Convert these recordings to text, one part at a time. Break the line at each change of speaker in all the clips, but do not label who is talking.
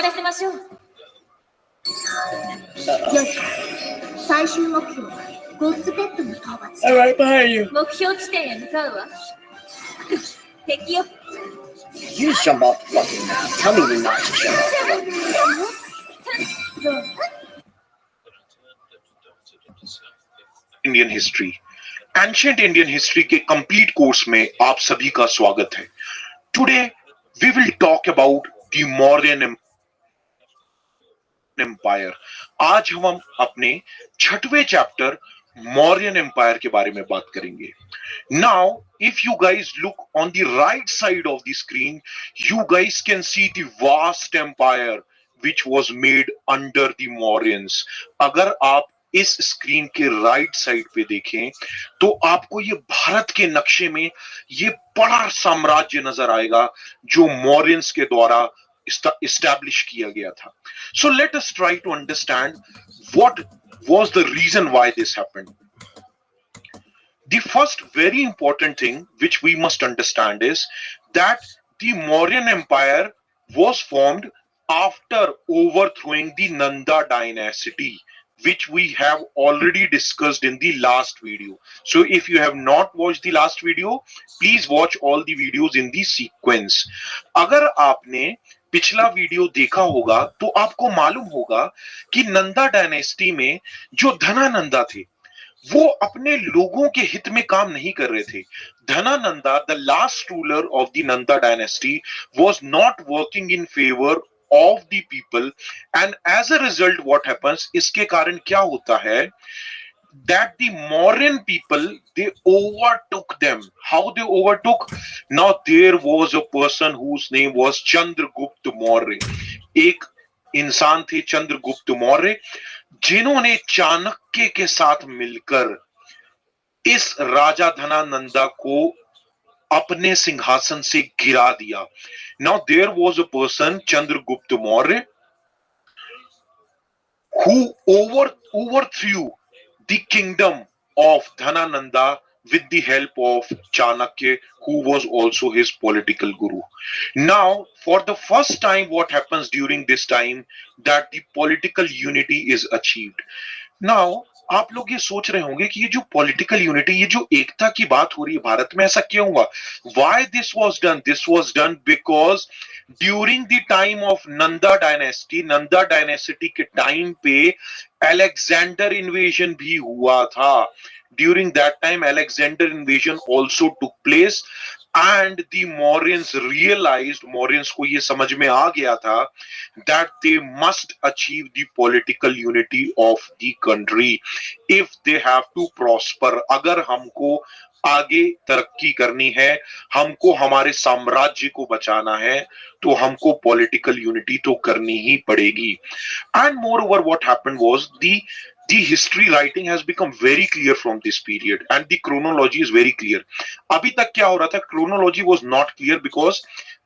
わらせましょう。よし、最終目標はゴッツペットの討伐。
Alright, behind you.
目標地点へ向かうわ。敵よ。
You jump off the fucking map. Tell me you're not to jump off the fucking map.
Indian history, ancient Indian history के complete course में आप सभी का स्वागत है। Today we will talk about the Mauryan empire. आज हम अपने 6वें चैप्टर मौर्यन एम्पायर के बारे में बात करेंगे। Now if you guys look on the right side of the screen, you guys can see the vast empire which was made under the Mauryans। अगर आप इस स्क्रीन के राइट साइड पे देखें तो आपको ये भारत के नक्शे में ये बड़ा साम्राज्य नजर आएगा जो मौर्यंस के द्वारा एस्टैब्लिश किया गया था। So let us try to understand what was the reason why this happened. The first very important thing which we must understand is that the Mauryan Empire was formed after overthrowing the Nanda dynasty, which we have already discussed in the last video. So if you have not watched the last video, please watch all the videos in the sequence. अगर आपने पिछला video देखा होगा तो आपको मालूम होगा कि नंदा डायनेस्टी में जो धनानंदा थे वो अपने लोगों के हित में काम नहीं कर रहे थे। धनानंदा, the last ruler of the Nanda dynasty, was not working in favor of the people, and as a result what happens, इसके कारण क्या होता है, that the Mauryan people, they overtook them. How they overtook? Now there was a person whose name was Chandragupta Maurya। एक इंसान थे चंद्रगुप्त मौर्य जिन्होंने चाणक्य के साथ मिलकर इस राजा धनानंदा को अपने सिंहासन से गिरा दिया। Now there was a person, Chandragupta Maurya, who overthrew the kingdom of Dhanananda with the help of Chanakya, who was also his political guru. Now, for the first time, what happens during this time, that the political unity is achieved. Now, आप लोग ये सोच रहे होंगे कि ये जो political unity, ये जो एकता की बात हो रही है भारत में, ऐसा क्यों हुआ? Why this was done? This was done because during the time of Nanda dynasty के टाइम पे अलेक्जेंडर इन्वेजन भी हुआ था। During that time, Alexander invasion also took place, and the Mauryans realized, Mauryans को ये समझ में आ गया था, that they must achieve the political unity of the country if they have to prosper। अगर हमको आगे तरक्की करनी है, हमको हमारे साम्राज्य को बचाना है, तो हमको पॉलिटिकल यूनिटी तो करनी ही पड़ेगी। And moreover, what happened was the history writing has become very clear from this period, and the chronology is very clear। अभी तक क्या हो रहा था? Chronology was not clear because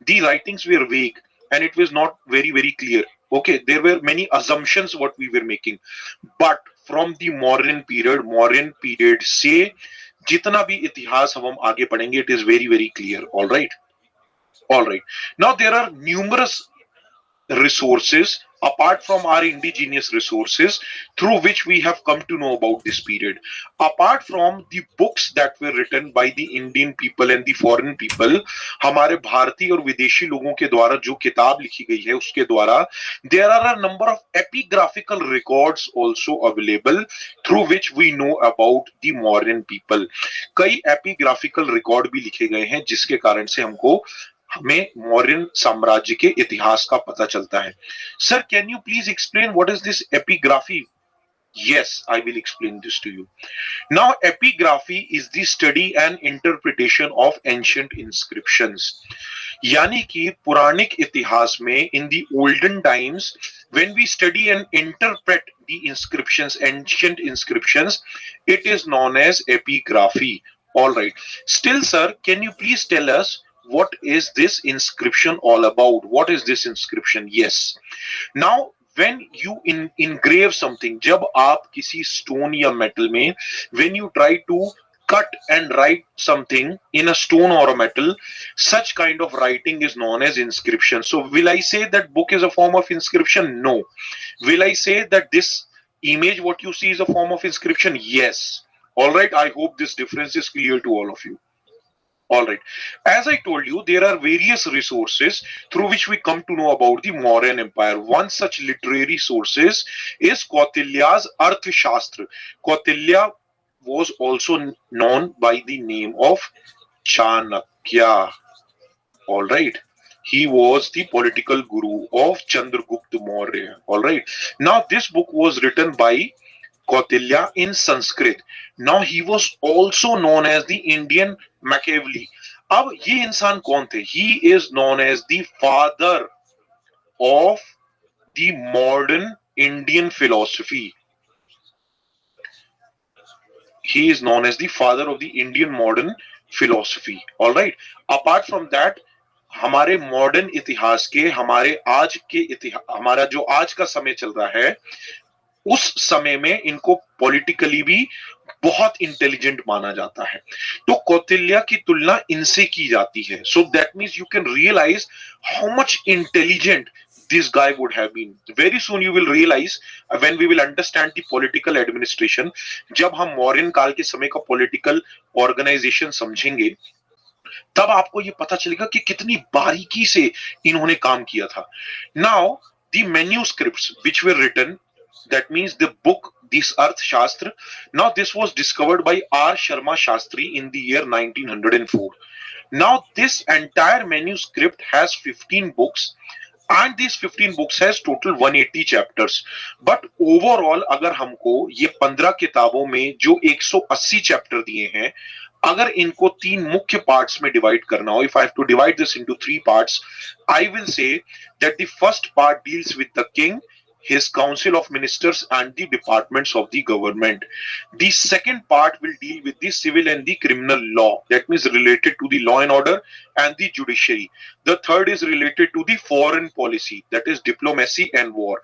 the writings were vague and it was not very clear। Okay, there were many assumptions what we were making, but from the Mauryan period से जितना भी इतिहास हम आगे पढ़ेंगे, it is very clear। All right, now there are numerous resources apart from our indigenous resources through which we have come to know about this period। Apart from the books that were written by the Indian people and the foreign people, हमारे भारतीय और विदेशी लोगों के द्वारा जो किताब लिखी गई है उसके द्वारा, there are a number of epigraphical records also available through which we know about the Mauryan people। कई epigraphical record भी लिखे गए हैं जिसके कारण से हमें मौर्यन साम्राज्य के इतिहास का पता चलता है। Sir, can you please explain what is this epigraphy? Yes, I will explain this to you. Now, epigraphy is the study and interpretation of ancient inscriptions। यानी कि पुराणिक इतिहास में in the olden times, when we study and interpret the inscriptions, ancient inscriptions, it is known as epigraphy। All right. Still, sir, can you please tell us what is this inscription all about? What is this inscription? Yes. Now, when you engrave something, जब आप किसी stone या metal में, when you try to cut and write something in a stone or a metal, such kind of writing is known as inscription. So will I say that book is a form of inscription? No. Will I say that this image what you see is a form of inscription? Yes. All right, I hope this difference is clear to all of you. All right. As I told you, there are various resources through which we come to know about the Mauryan Empire. One such literary sources is Kautilya's Arthashastra. Kautilya was also known by the name of Chanakya. All right. He was the political guru of Chandragupta Maurya. All right. Now, this book was written by Kautilya in Sanskrit. Now he was also known as the Indian Machiavelli. अब ये इंसान कौन थे? He is known as the father of the modern Indian philosophy. He is known as the father of the Indian modern philosophy. All right. Apart from that, हमारे modern इतिहास के हमारे आज के इतिहास हमारा जो आज का समय चल रहा है उस समय में इनको पॉलिटिकली भी बहुत इंटेलिजेंट माना जाता है. तो कौटिल्य की तुलना इनसे की जाती है. So that means you can realise how much intelligent this guy would have been. Very soon you will realize when we will understand the political administration. जब हम मौर्यन काल के समय का political organization समझेंगे तब आपको ये पता चलेगा कि कितनी बारीकी से इन्होंने काम किया था. Now the manuscripts which were written, that means the book, this Arthashastra, now this was discovered by R. Sharma Shastri in the year 1904. Now this entire manuscript has 15 books and these 15 books has total 180 chapters. But overall अगर हमको ये 15 किताबों में जो 180 chapter दिए हैं अगर इनको तीन मुख्य पार्ट्स में डिवाइड करना हो, if I have to divide this into 3 parts, I will say that the first part deals with the king, his council of ministers and the departments of the government. The second part will deal with the civil and the criminal law, that means related to the law and order and the judiciary. The third is related to the foreign policy, that is diplomacy and war.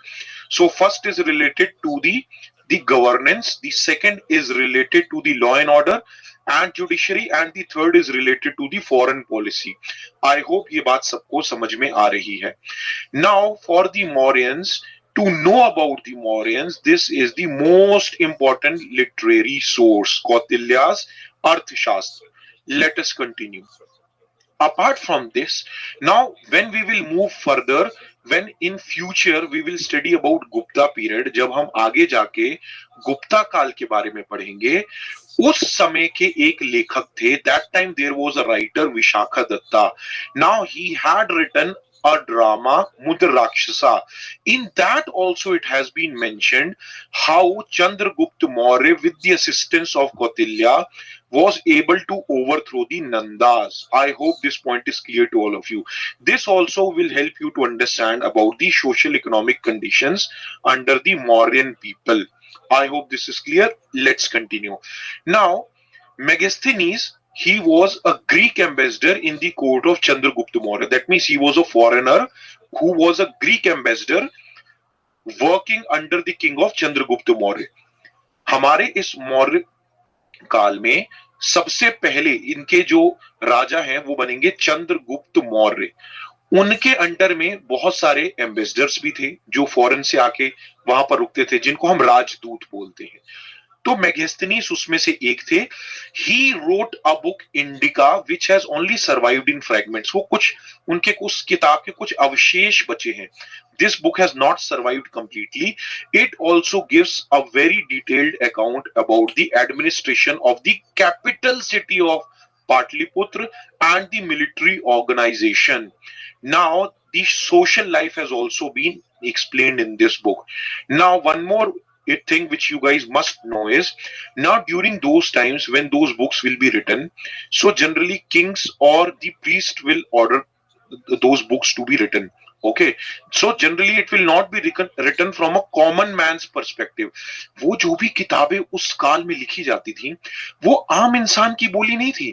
So first is related to the governance, the second is related to the law and order and judiciary, and the third is related to the foreign policy. I hope ये बात सबको समझ में आ रही है. Now for the Mauryans, to know about the Mauryans, this is the most important literary source, Kautilya's Arthashastra. Let us continue. Apart from this, now when we will move further, when in future we will study about Gupta period, जब हम आगे जाके गुप्ता काल के बारे में पढ़ेंगे, उस समय के एक लेखक थे. That time there was a writer, Vishakha Datta. Now he had written a drama, Mudra Rakshasa. In that also it has been mentioned how Chandragupta Maurya with the assistance of Kautilya was able to overthrow the Nandas. I hope this point is clear to all of you. This also will help you to understand about the social economic conditions under the Mauryan people. I hope this is clear. Let's continue. Now, Megasthenes, he was a Greek ambassador in the court of Chandragupta Maurya. That means he was a foreigner who was a Greek ambassador working under the king of Chandragupta Maurya. हमारे इस मौर्य काल में सबसे पहले इनके जो राजा हैं वो बनेंगे चंद्रगुप्त मौर्य. उनके अंडर में बहुत सारे एम्बेसडर्स भी थे जो फॉरेन से आके वहां पर रुकते थे, जिनको हम राजदूत बोलते हैं. तो मेगास्थनीस उसमें से एक थे. He wrote a book indica which has only survived in fragments. वो कुछ उनके उस किताब के कुछ अवशेष बचे हैं. This book has not survived completely. It also gives a very detailed account about the administration of the capital city of Patliputra and the military organization. Now, the social life has also been explained in this book. Now, one more thing which you guys must know is, now during those times when those books will be written, so generally kings or the priest will order those books to be written. Okay, so generally it will not be written from a common man's perspective. वो जो भी किताबें उस काल में लिखी जाती थी वो आम इंसान की बोली नहीं थी.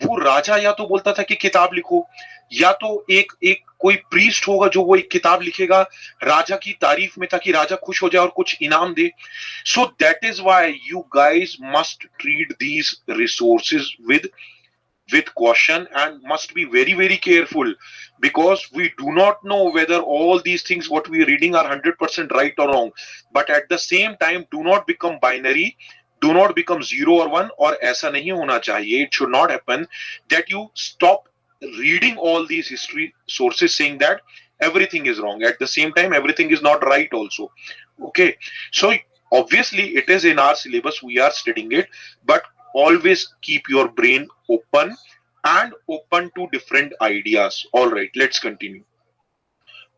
वो राजा या तो बोलता था कि किताब लिखो, या तो एक एक कोई प्रीस्ट होगा जो वो एक किताब लिखेगा राजा की तारीफ में ताकि राजा खुश हो जाए और कुछ इनाम दे. So that is why you guys must treat these resources with caution and must be very very careful, because we do not know whether all these things what we are reading are 100% right or wrong. But at the same time, do not become binary, do not become 0 or 1. और ऐसा नहीं होना चाहिए. It should not happen that you stop reading all these history sources saying that everything is wrong, at the same time everything is not right also. Okay, so obviously it is in our syllabus, we are studying it, but always keep your brain open and open to different ideas. All right, let's continue.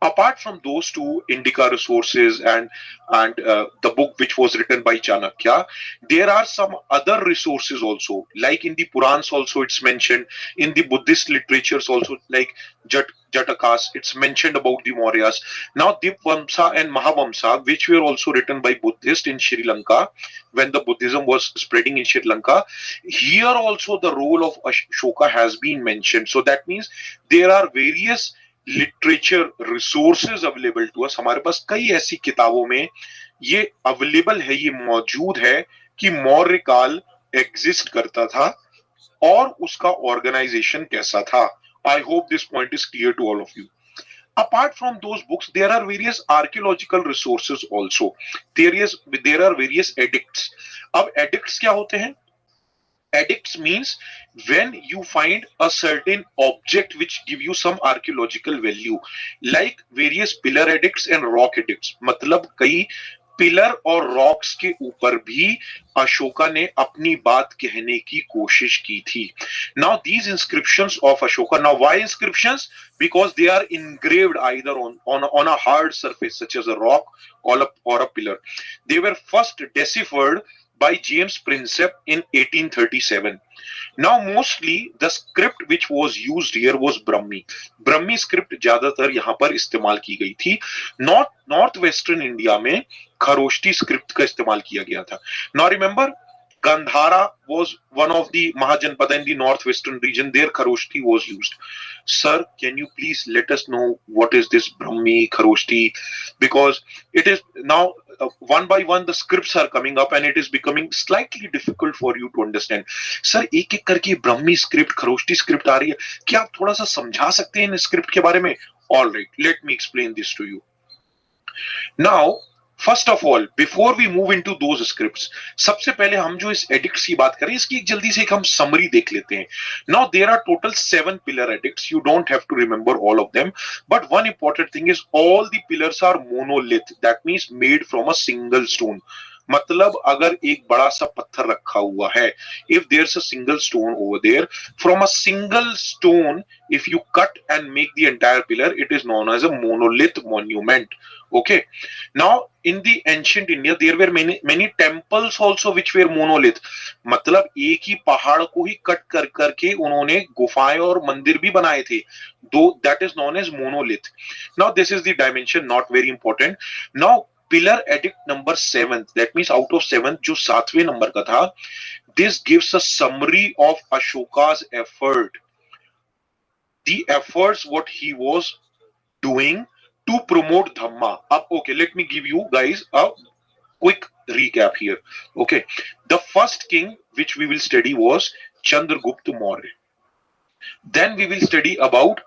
Apart from those two indica resources and the book which was written by Chanakya, there are some other resources also, like in the Purans also it's mentioned, in the Buddhist literatures also, like Jatakas, it's mentioned about the Mauryas. Now Dipvamsa and Mahavamsa, which were also written by Buddhists in Sri Lanka when the Buddhism was spreading in Sri Lanka, here also the role of Ashoka has been mentioned. So that means there are various literature resources available to us. हमारे पास कई ऐसी किताबों में ये available है, ये मौजूद है कि मौर्य काल एग्जिस्ट करता था और उसका ऑर्गेनाइजेशन कैसा था. I hope this point is clear to all of you. Apart from those books, there are various archaeological resources also. There are various edicts. अब edicts क्या होते हैं? Edicts means when you find a certain object which give you some archaeological value, like various pillar edicts and rock edicts. मतलब कई pillar और rocks के ऊपर भी अशोका ने अपनी बात कहने की कोशिश की थी. Now these inscriptions of Ashoka, now why inscriptions? Because they are engraved either on a hard surface such as a rock or a pillar. They were first deciphered by James Prinsep in 1837. Now mostly the script which was used here was Brahmi. Brahmi script ज्यादातर यहाँ पर इस्तेमाल की गई थी. North western India में Kharosthi script का इस्तेमाल किया गया था. Now remember, Gandhara was one of the Mahajanpada in the northwestern region. There Kharoshti was used. Sir, can you please let us know what is this Brahmi, Kharoshti? Because it is now one by one the scripts are coming up and it is becoming slightly difficult for you to understand. Sir, एक एक करके Brahmi script, Kharoshti script आ रही है. क्या आप थोड़ा सा समझा सकते हैं इन स्क्रिप्ट के बारे में? All right, let me explain this to you. Now, first of all before we move into those scripts, सबसे पहले हम जो इस एडिक्ट्स की बात करें इसकी एक जल्दी से एक हम समरी देख लेते हैं. Now there are total 7 pillar edicts. You don't have to remember all of them, but one important thing is all the pillars are monolith, that means made from a single stone. मतलब अगर एक बड़ा सा पत्थर रखा हुआ है, if there's a single stone over there, from a single stone if you cut and make the entire pillar, it is known as a monolith monument. Okay, now in the ancient India there were many temples also which were monolith. मतलब एक ही पहाड़ को ही cut कर करके उन्होंने गुफाएं और मंदिर भी बनाए थे. Though that is known as monolith. Now this is the dimension, not very important. Now pillar edict number 7, that means out of 7 जो 7वें नंबर का था, this gives a summary of Ashoka's effort, the efforts what he was doing to promote Dhamma. अब okay, let me give you guys a quick recap here. Okay, the first king which we will study was Chandragupta Maurya. Then we will study about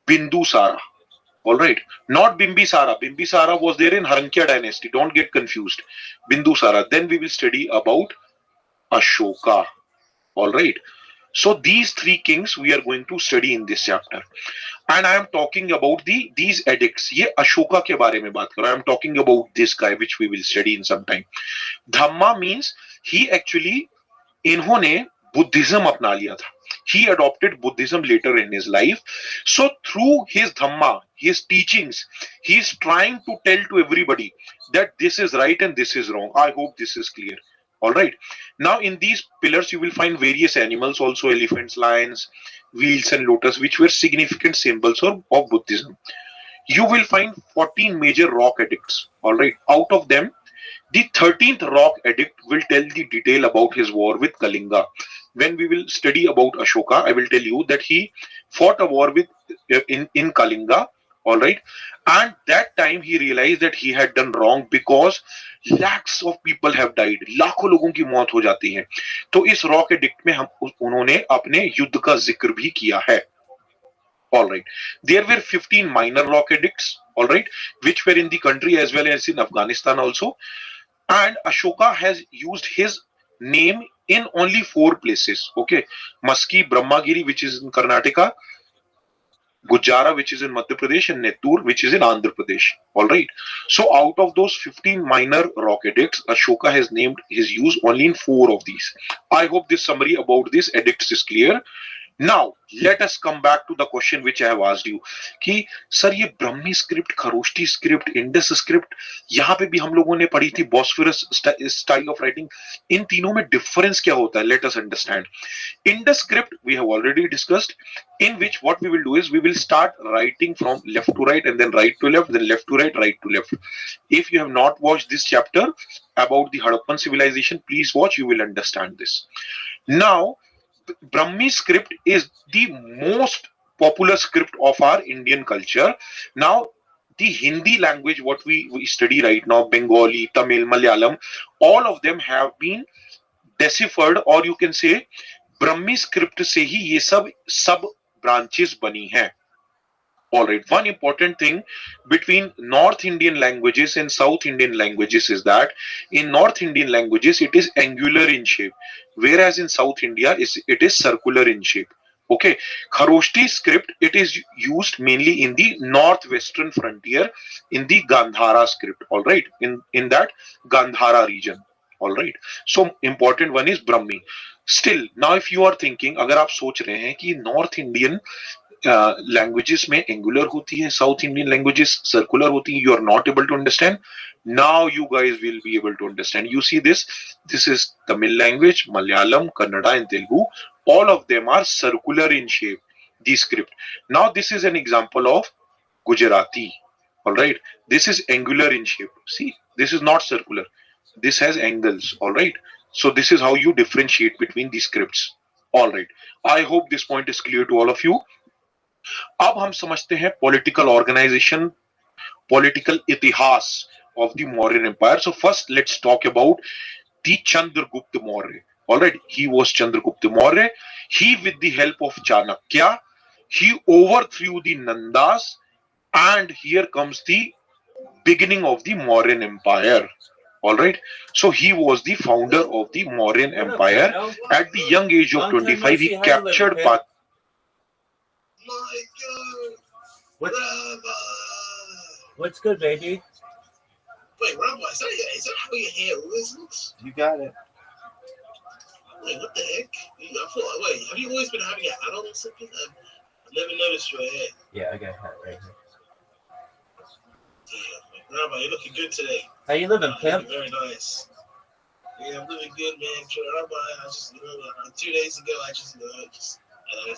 Bindusara. All right, not Bimbisara. Bimbisara was there in Harankya dynasty. Don't get confused. Bindusara. Then we will study about Ashoka. All right. So these 3 kings we are going to study in this chapter. And I am talking about these edicts. ये अशोका के बारे में बात कर रहा हूं. I am talking about this guy which we will study in some time. Dhamma means he actually, इन्होंने Buddhism अपना लिया था. He adopted Buddhism later in his life. So through his Dhamma, his teachings, he is trying to tell to everybody that this is right and this is wrong. I hope this is clear. All right. Now, in these pillars, you will find various animals, also elephants, lions, wheels, and lotus, which were significant symbols of Buddhism. You will find 14 major rock edicts. All right. Out of them, the 13th rock edict will tell the detail about his war with Kalinga. When we will study about Ashoka, I will tell you that he fought a war with in Kalinga. All right, and that time he realized that he had done wrong because lakhs of people have died. लाखों लोगों की मौत हो जाती है. तो इस rock edict में हम उन्होंने अपने युद्ध का जिक्र भी किया है. All right. There were 15 minor rock edicts, all right, which were in the country as well as in Afghanistan also. And Ashoka has used his name in only 4 places. Okay. Maski, Brahmagiri, which is in Karnataka, Gujara, which is in Madhya Pradesh, and Nettur, which is in Andhra Pradesh. All right. So out of those 15 minor rock edicts, Ashoka has named his use only in 4 of these. I hope this summary about these edicts is clear. Now let us come back to the question which I have asked you कि sir ये Brahmi script, Kharoshthi script, Indus script, यहाँ पे भी हम लोगों ने पढ़ी थी बॉस्फोरस स्टाइल ऑफ राइटिंग, इन तीनों में डिफरेंस क्या होता है? Let us understand. Indus script we have already discussed, in which what we will do is we will start writing from left to right and then right to left, then left to right, right to left. If you have not watched this chapter about the Harappan civilization, please watch, you will understand this. Now Brahmi script is the most popular script of our Indian culture. Now, the Hindi language, what we study right now, Bengali, Tamil, Malayalam, all of them have been deciphered, or you can say Brahmi script से ही ये सब branches बनी हैं. All right. One important thing between North Indian languages and South Indian languages is that in North Indian languages it is angular in shape, whereas in South India it is circular in shape. Okay. Kharoshti script, it is used mainly in the northwestern frontier in the Gandhara script. All right. In that Gandhara region. All right. So important one is Brahmi. Still, now if you are thinking, अगर आप सोच रहे हैं कि North Indian languages में angular होती है, South Indian languages circular होती है, you are not able to understand. Now you guys will be able to understand. You see this is Tamil language, Malayalam, Kannada and Telugu. All of them are circular in shape, the script. Now this is an example of Gujarati. All right. This is angular in shape. See, this is not circular. This has angles. All right. So this is how you differentiate between these scripts. All right. I hope this point is clear to all of you. अब हम समझते हैं political organisation, political इतिहास of the Mauryan empire. So first let's talk about the Chandragupta Maurya. Alright, he was Chandragupta Maurya. He with the help of Chanakya, he overthrew the Nandas, and here comes the beginning of the Mauryan Empire. All right, so he was the founder of the Mauryan Empire. At the young age of 25, he captured
My God,
What's,
Rabbi.
what's good, baby?
Wait, Rabbi, is that how your hair looks?
You got it.
Wait, what the heck? Wait, have you always been having a hat on or something? I've never noticed your hair.
Yeah, I got a hat right here.
Damn, Rabbi, you're looking good today.
How you living,
You're
pimp?
looking very nice. Yeah, I'm living good, man. Rabbi, I just, 2 days ago, I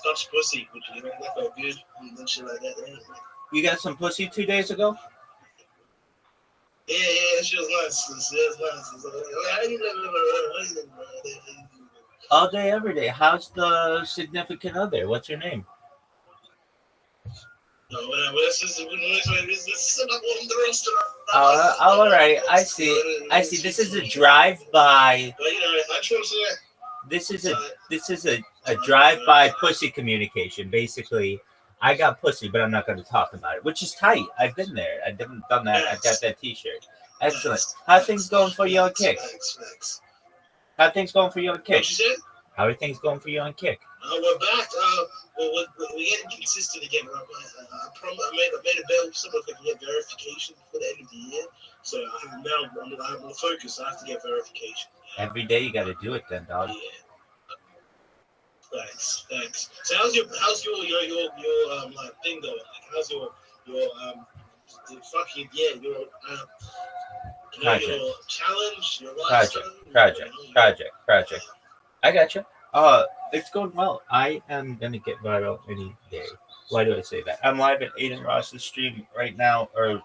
touched pussy, but that felt good. And shit like that.
You got some pussy 2 days ago?
Yeah, she was nice. She was nice.
All day, every day. How's the significant other? What's her name?
No, whatever. This is the rest of
All right. I see. This is a drive-by.
But, I trust her.
This is a drive-by pussy communication. Basically, I got pussy, but I'm not going to talk about it, which is tight. I've been there. I've done that. I got that T-shirt. Excellent. How are things going for you on Kick?
Thanks.
How are things going for you on Kick?
What you said?
How are things going for you on Kick?
We're back. We're getting consistent again. I made a bill. Someone can get verification before the end of the year. So I'm more focused. I have to get verification.
Every day you got to do it, then, dog.
Yeah. Thanks. So how's your thing going? Like, how's your
Project.
your challenge, your
Project. Project. I got you. It's going well. I am gonna get viral any day. Why do I say that? I'm live at Aiden Ross's stream right now, or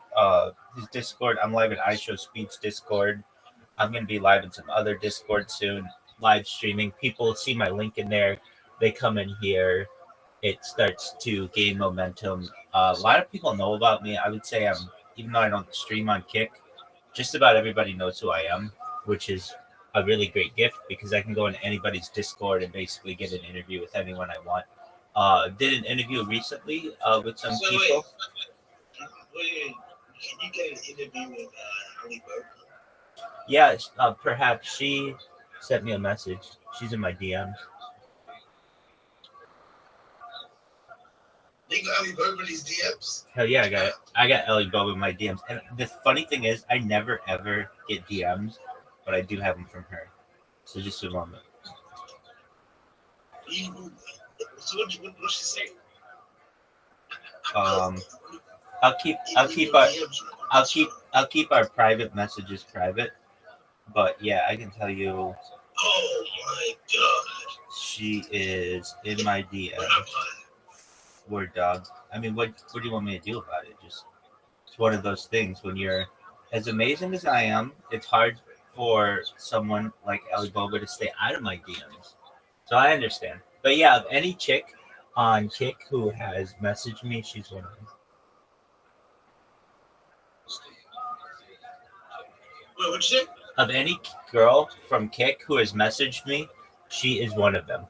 his Discord. I'm live at iShow Speed's Discord. I'm gonna be live in some other Discord soon, live streaming. People see my link in there. They come in here. It starts to gain momentum. A lot of people know about me. I would say even though I don't stream on Kick, just about everybody knows who I am, which is a really great gift because I can go into anybody's Discord and basically get an interview with anyone I want. Did an interview recently with some people.
Wait, can you get an interview with Ali Burke?
Yeah, perhaps she sent me a message. She's in my DMs.
You got Ali Burke in these DMs?
Hell yeah, I got it. I got Ellie Bob in my DMs. And the funny thing is, I never ever get DMs, but I do have them from her. So just a moment.
So what's she saying?
I'll keep our private messages private. But yeah, I can tell you.
Oh my god.
She is in my DM. Word dog. I mean, what do you want me to do about it? Just it's one of those things when you're as amazing as I am, it's hard for someone like Ali Boba to stay out of my DMs. So I understand. But yeah, of any chick on Kick who has messaged me, she's one of them.
Wait, what'd you say?
Of any girl from Kick who has messaged me, she is one of them.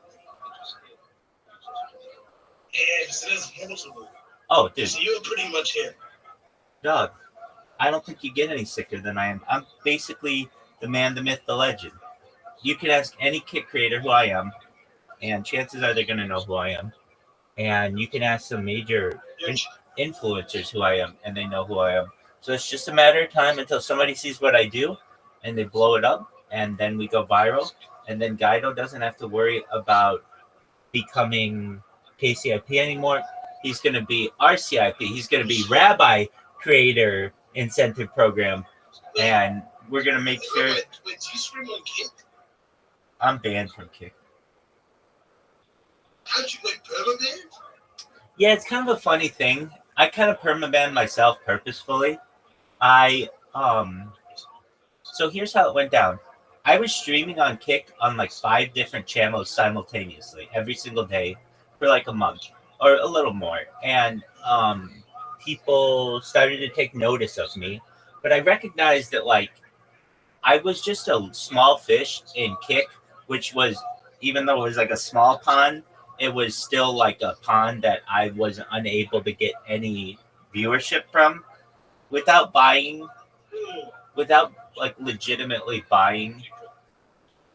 Yeah, so there's multiple.
Oh, dude.
So you're pretty much him.
Dog, I don't think you get any sicker than I am. I'm basically the man, the myth, the legend. You can ask any Kick creator who I am, and chances are they're going to know who I am. And you can ask some major influencers who I am, and they know who I am. So it's just a matter of time until somebody sees what I do, and they blow it up, and then we go viral. And then Guido doesn't have to worry about becoming KCIP anymore. He's going to be RCIP. He's going to be Rabbi Creator Incentive Program. And we're going to make sure.
Wait, do you stream on Kick?
I'm banned from Kick.
How'd you like permaban?
Yeah, it's kind of a funny thing. I kind of permaban myself purposefully. So here's how it went down. I was streaming on Kick on like 5 different channels simultaneously every single day for like a month or a little more. And people started to take notice of me. But I recognized that like I was just a small fish in Kick, which was, even though it was like a small pond, it was still like a pond that I was unable to get any viewership from without like legitimately buying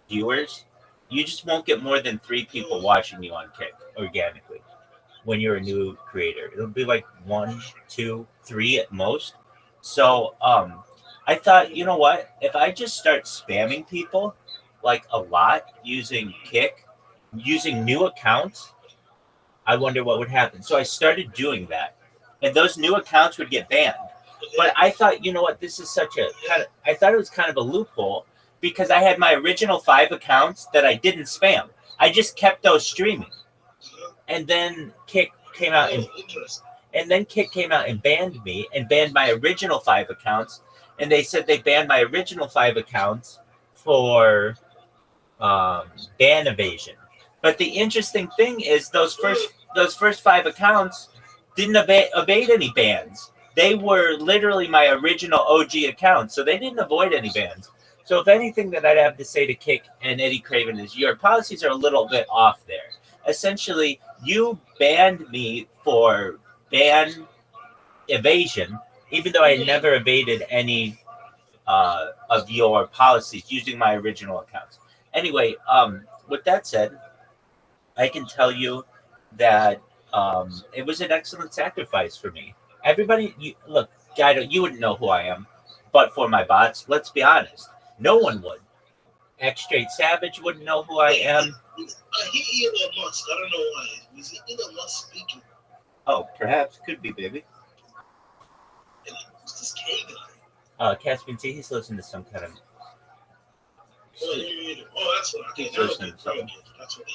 viewers. You just won't get more than 3 people watching you on Kick organically when you're a new creator. It'll be like 1, 2, 3 at most. So I thought, you know what? If I just start spamming people like a lot using Kick, using new accounts, I wonder what would happen. So I started doing that. And those new accounts would get banned. But I thought, you know what, this is I thought it was kind of a loophole because I had my original 5 accounts that I didn't spam. I just kept those streaming. And then Kick came out and banned me and banned my original 5 accounts. And they said they banned my original 5 accounts for ban evasion. But the interesting thing is those first 5 accounts didn't evade any bans. They were literally my original OG accounts, so they didn't avoid any bans. So if anything that I'd have to say to Kick and Eddie Craven is your policies are a little bit off there. Essentially, you banned me for ban evasion, even though I never evaded any of your policies using my original accounts. Anyway, with that said, I can tell you that it was an excellent sacrifice for me. Everybody, look, Guido, you wouldn't know who I am, but for my bots, let's be honest, no one would. X Straight Savage wouldn't know who I am.
I hate Elon Musk. I don't know why. Was it Elon Musk speaking?
Oh, perhaps. Could be, baby.
Who's this K guy?
Caspian T, he's listening to some kind of
That's what I
He's
get.
listening to something.
That's what he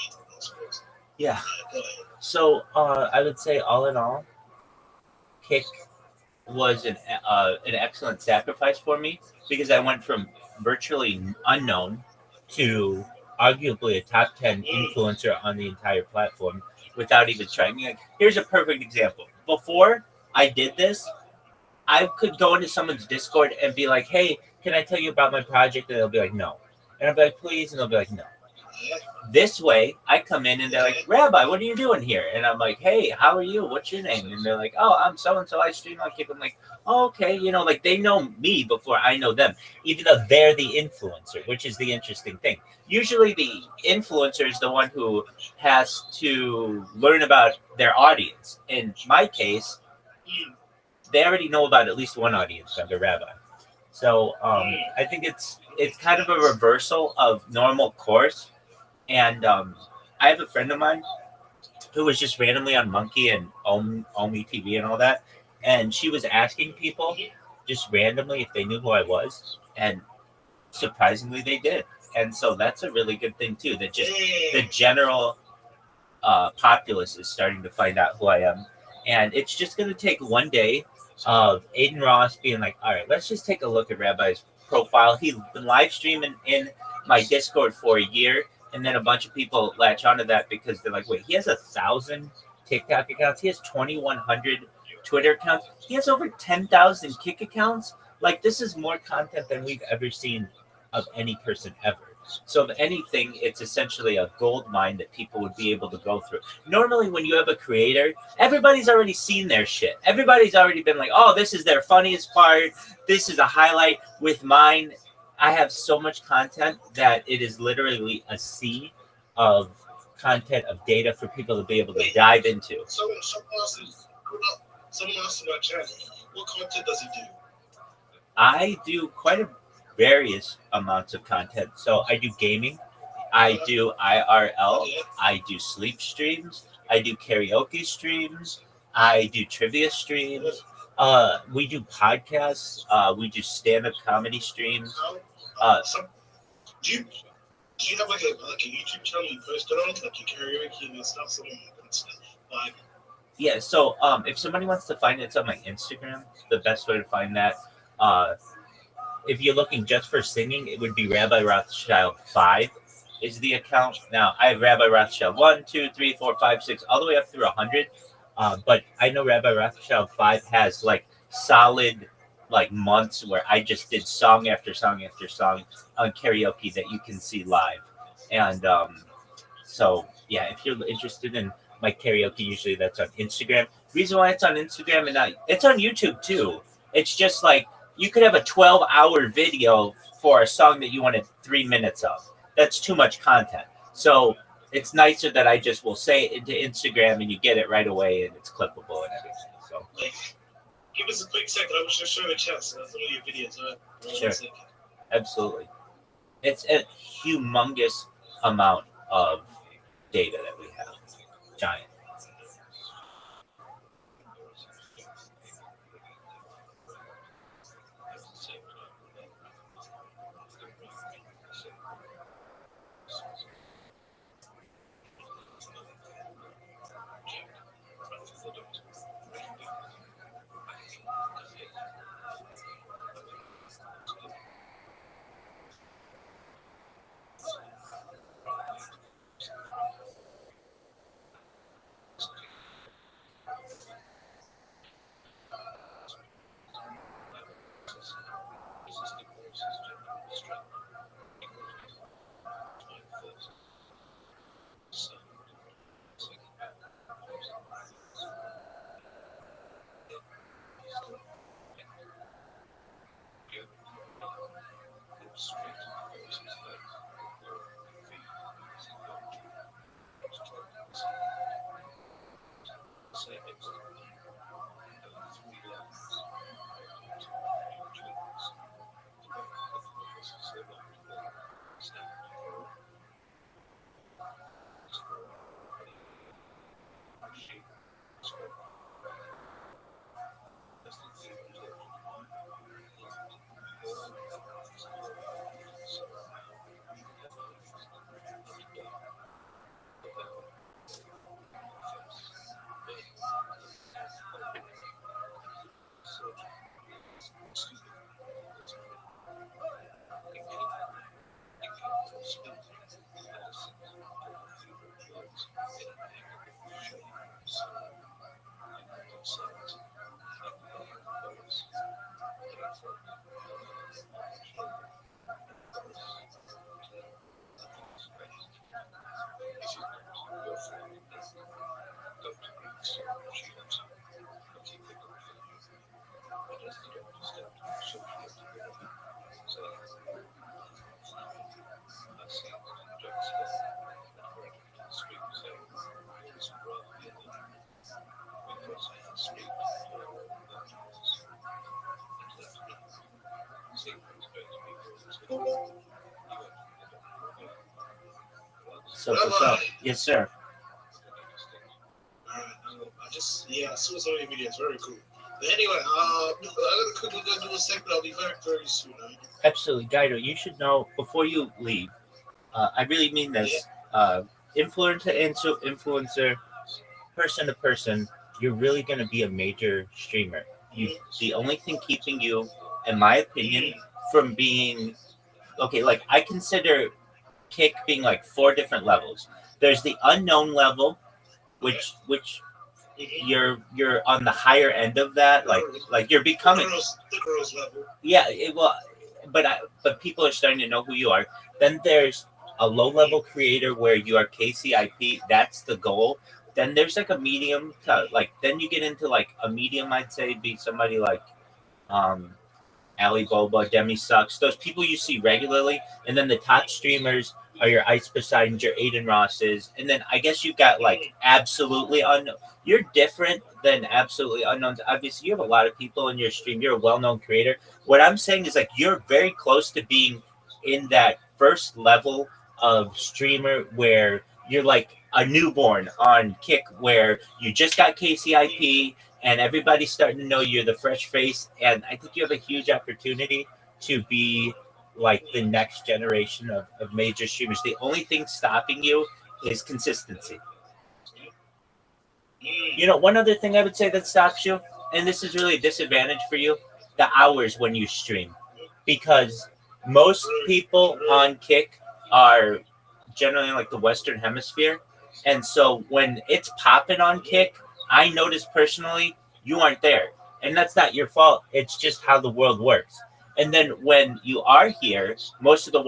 is.
Yeah.
Go ahead.
So I would say, all in all, kick was an excellent sacrifice for me because I went from virtually unknown to arguably a top 10 influencer on the entire platform without even trying. Like, here's a perfect example. Before I did this, I could go into someone's Discord and be like, "Hey, can I tell you about my project?" And they'll be like, "No," and I'll be like, "Please," and they'll be like, "No." This way, I come in and they're like, "Rabbi, what are you doing here?" And I'm like, "Hey, how are you? What's your name?" And they're like, "Oh, I'm so and so. I stream on Kick." I'm like, "Oh, okay." Like, they know me before I know them, even though they're the influencer, which is the interesting thing. Usually, the influencer is the one who has to learn about their audience. In my case, they already know about at least one audience member, Rabbi. So I think it's kind of a reversal of normal course. And I have a friend of mine who was just randomly on Monkey and Omi TV and all that, and she was asking people just randomly if they knew who I was, and surprisingly they did. And so that's a really good thing too. That just the general populace is starting to find out who I am, and it's just going to take one day of Aiden Ross being like, "All right, let's just take a look at Rabbi's profile. He's been live streaming in my Discord for a year." And then a bunch of people latch onto that because they're like, "Wait, he has 1,000 TikTok accounts. He has 2,100 Twitter accounts. He has over 10,000 Kick accounts. Like, this is more content than we've ever seen of any person ever." So if anything, it's essentially a gold mine that people would be able to go through. Normally, when you have a creator, everybody's already seen their shit. Everybody's already been like, "Oh, this is their funniest part. This is a highlight." With mine, I have so much content that it is literally a sea of content, of data for people to be able to dive into.
Someone asked about Chad. What content does he do?
I do quite a various amounts of content. So I do gaming, I do IRL, I do sleep streams, I do karaoke streams, I do trivia streams. We do podcasts. We do stand-up comedy streams.
Do you have like a YouTube channel you post it on, like your karaoke and stuff? Like,
yeah. So if somebody wants to find it, it's on my Instagram. The best way to find that, if you're looking just for singing, it would be Rabbi Rothschild 5 is the account. Now I have Rabbi Rothschild 1, 2, 3, 4, 5, 6, all the way up through 100. But I know Rabbi Rothschild 5 has like solid like months where I just did song after song after song on karaoke that you can see live. And so yeah, if you're interested in my karaoke, usually that's on Instagram. Reason why it's on Instagram and not, it's on YouTube too. It's just like you could have a 12-hour video for a song that you wanted 3 minutes of. That's too much content. So it's nicer that I just will say it into Instagram and you get it right away and it's clippable and everything. So
give us a quick second. I was just showing a chat some of your videos.
Sure. Absolutely. It's a humongous amount of data that we have. Giant. So what's up? Yes, sir.
I saw some of your videos. Very cool. But anyway, I gotta quickly go do a segment. I'll be back very soon.
Absolutely, Guido. You should know before you leave. I really mean this. Influencer to influencer, person to person, you're really going to be a major streamer. The only thing keeping you, in my opinion, from being okay, like I consider kick being like four different levels. There's the unknown level, which you're on the higher end of that, like you're becoming
the girls level.
Yeah, but people are starting to know who you are. Then there's a low level creator where you are KCIP. That's the goal. Then there's like a medium to like. Then you get into like a medium. I'd say be somebody like Ali Boba, Demi Sucks. Those people you see regularly. And then the top streamers are your Ice Poseidons, your Aiden Rosses, and then I guess you've got like absolutely unknown. You're different than absolutely unknowns. Obviously, you have a lot of people in your stream. You're a well-known creator. What I'm saying is like you're very close to being in that first level of streamer where you're like a newborn on Kick, where you just got KCIP and everybody's starting to know you're the fresh face. And I think you have a huge opportunity to be like the next generation of major streamers. The only thing stopping you is consistency. You know, one other thing I would say that stops you, and this is really a disadvantage for you, the hours when you stream. Because most people on Kick are generally in like the Western Hemisphere. And so when it's popping on Kick, I notice personally you aren't there. And that's not your fault. It's just how the world works. And then when you are here, most of the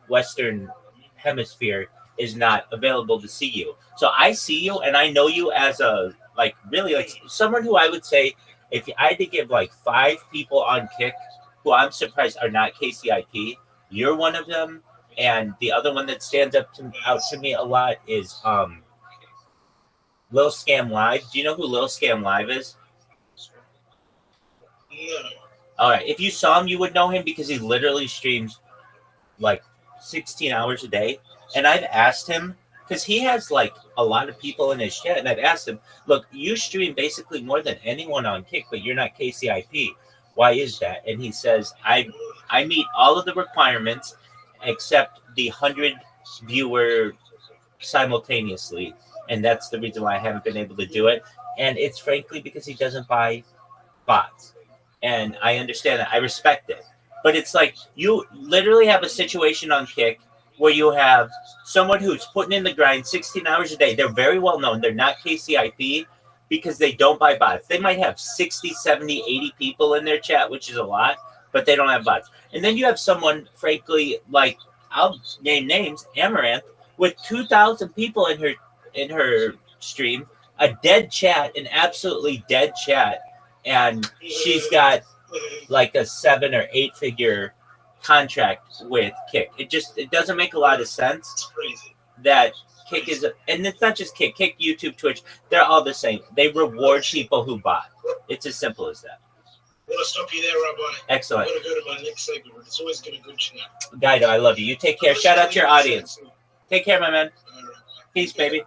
Western hemisphere is not available to see you. So I see you and I know you as a like really like someone who I would say if I had to give like 5 people on Kick who I'm surprised are not KCIP, you're one of them. And the other one that stands out to me a lot is Lil Scam Live. Do you know who Lil Scam Live is?
No.
All right. If you saw him, you would know him because he literally streams like 16 hours a day. And I've asked him because he has like a lot of people in his chat. And I've asked him, look, you stream basically more than anyone on Kick, but you're not KCIP. Why is that? And he says, I meet all of the requirements except the 100 viewer simultaneously. And that's the reason why I haven't been able to do it. And it's frankly because he doesn't buy bots. And I understand that. I respect it. But it's like you literally have a situation on Kick where you have someone who's putting in the grind 16 hours a day. They're very well known. They're not KCIP because they don't buy bots. They might have 60, 70, 80 people in their chat, which is a lot, but they don't have bots. And then you have someone, frankly, like I'll name names, Amaranth, with 2,000 people in her stream, a dead chat, an absolutely dead chat. And she's got like a 7 or 8 figure contract with Kick. It doesn't make a lot of sense that Kick is, and it's not just Kick, YouTube, Twitch, they're all the same. They reward people who buy. It's as simple as that.
I'm gonna stop you there, Rabbi.
Excellent.
I'm gonna go to my next segment. It's always been a good chat.
Guido, I love you. You take care. Shout out to your audience. Take care, my man. Peace, baby.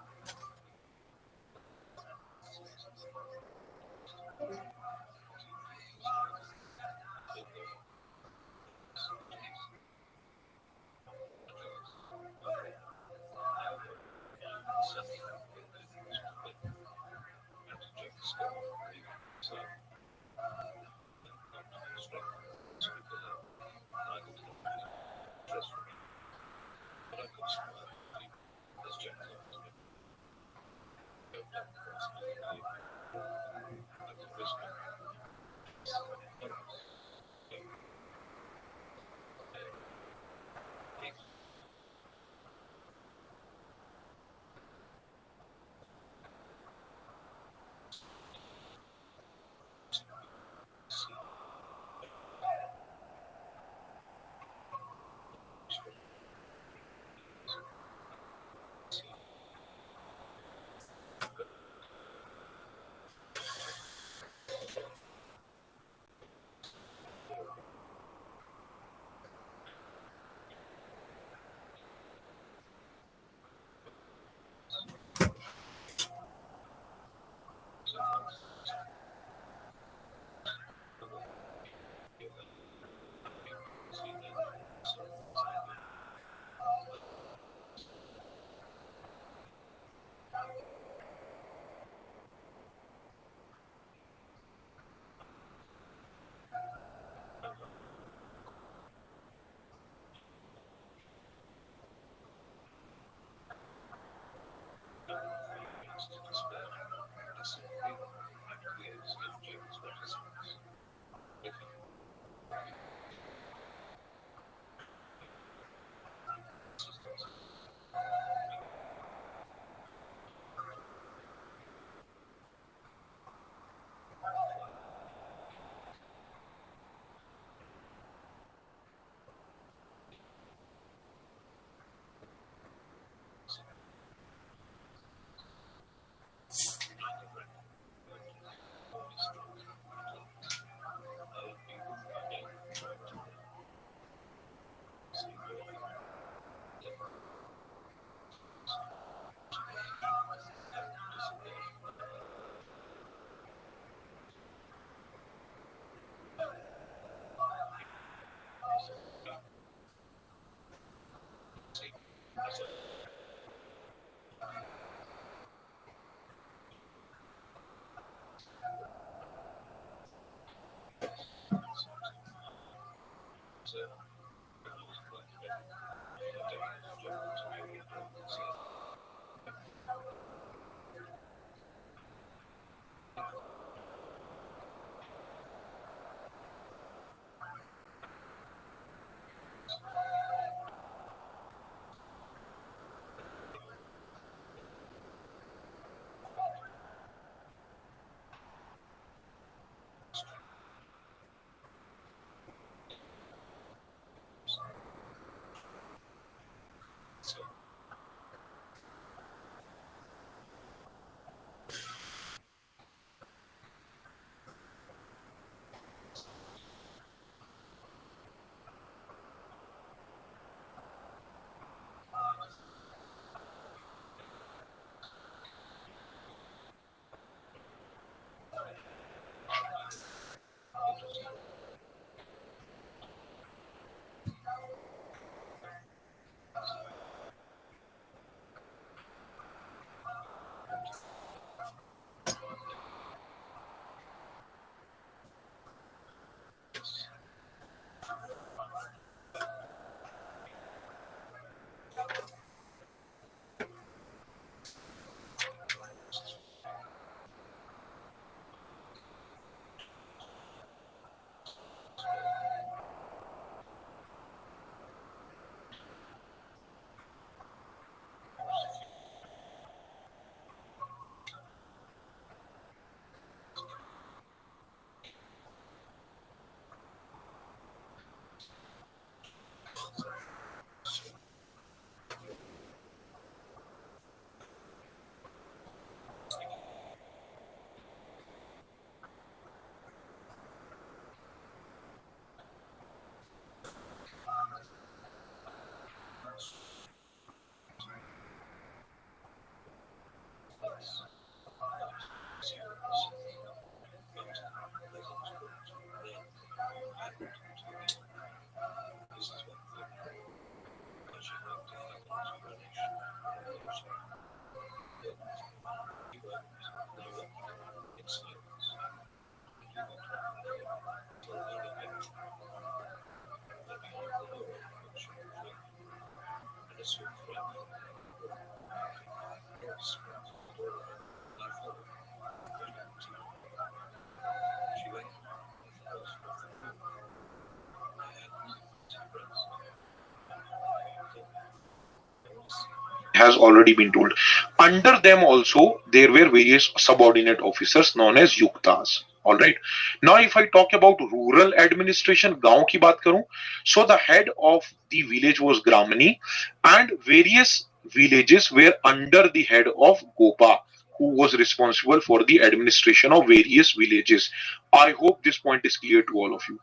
Has already been told. Under them also there were various subordinate officers known as yuktas. All right. Now, if I talk about rural administration, गांव की बात करूं, so the head of the village was Gramani, and various villages were under the head of Gopa, who was responsible for the administration of various villages. I hope this point is clear to all of you.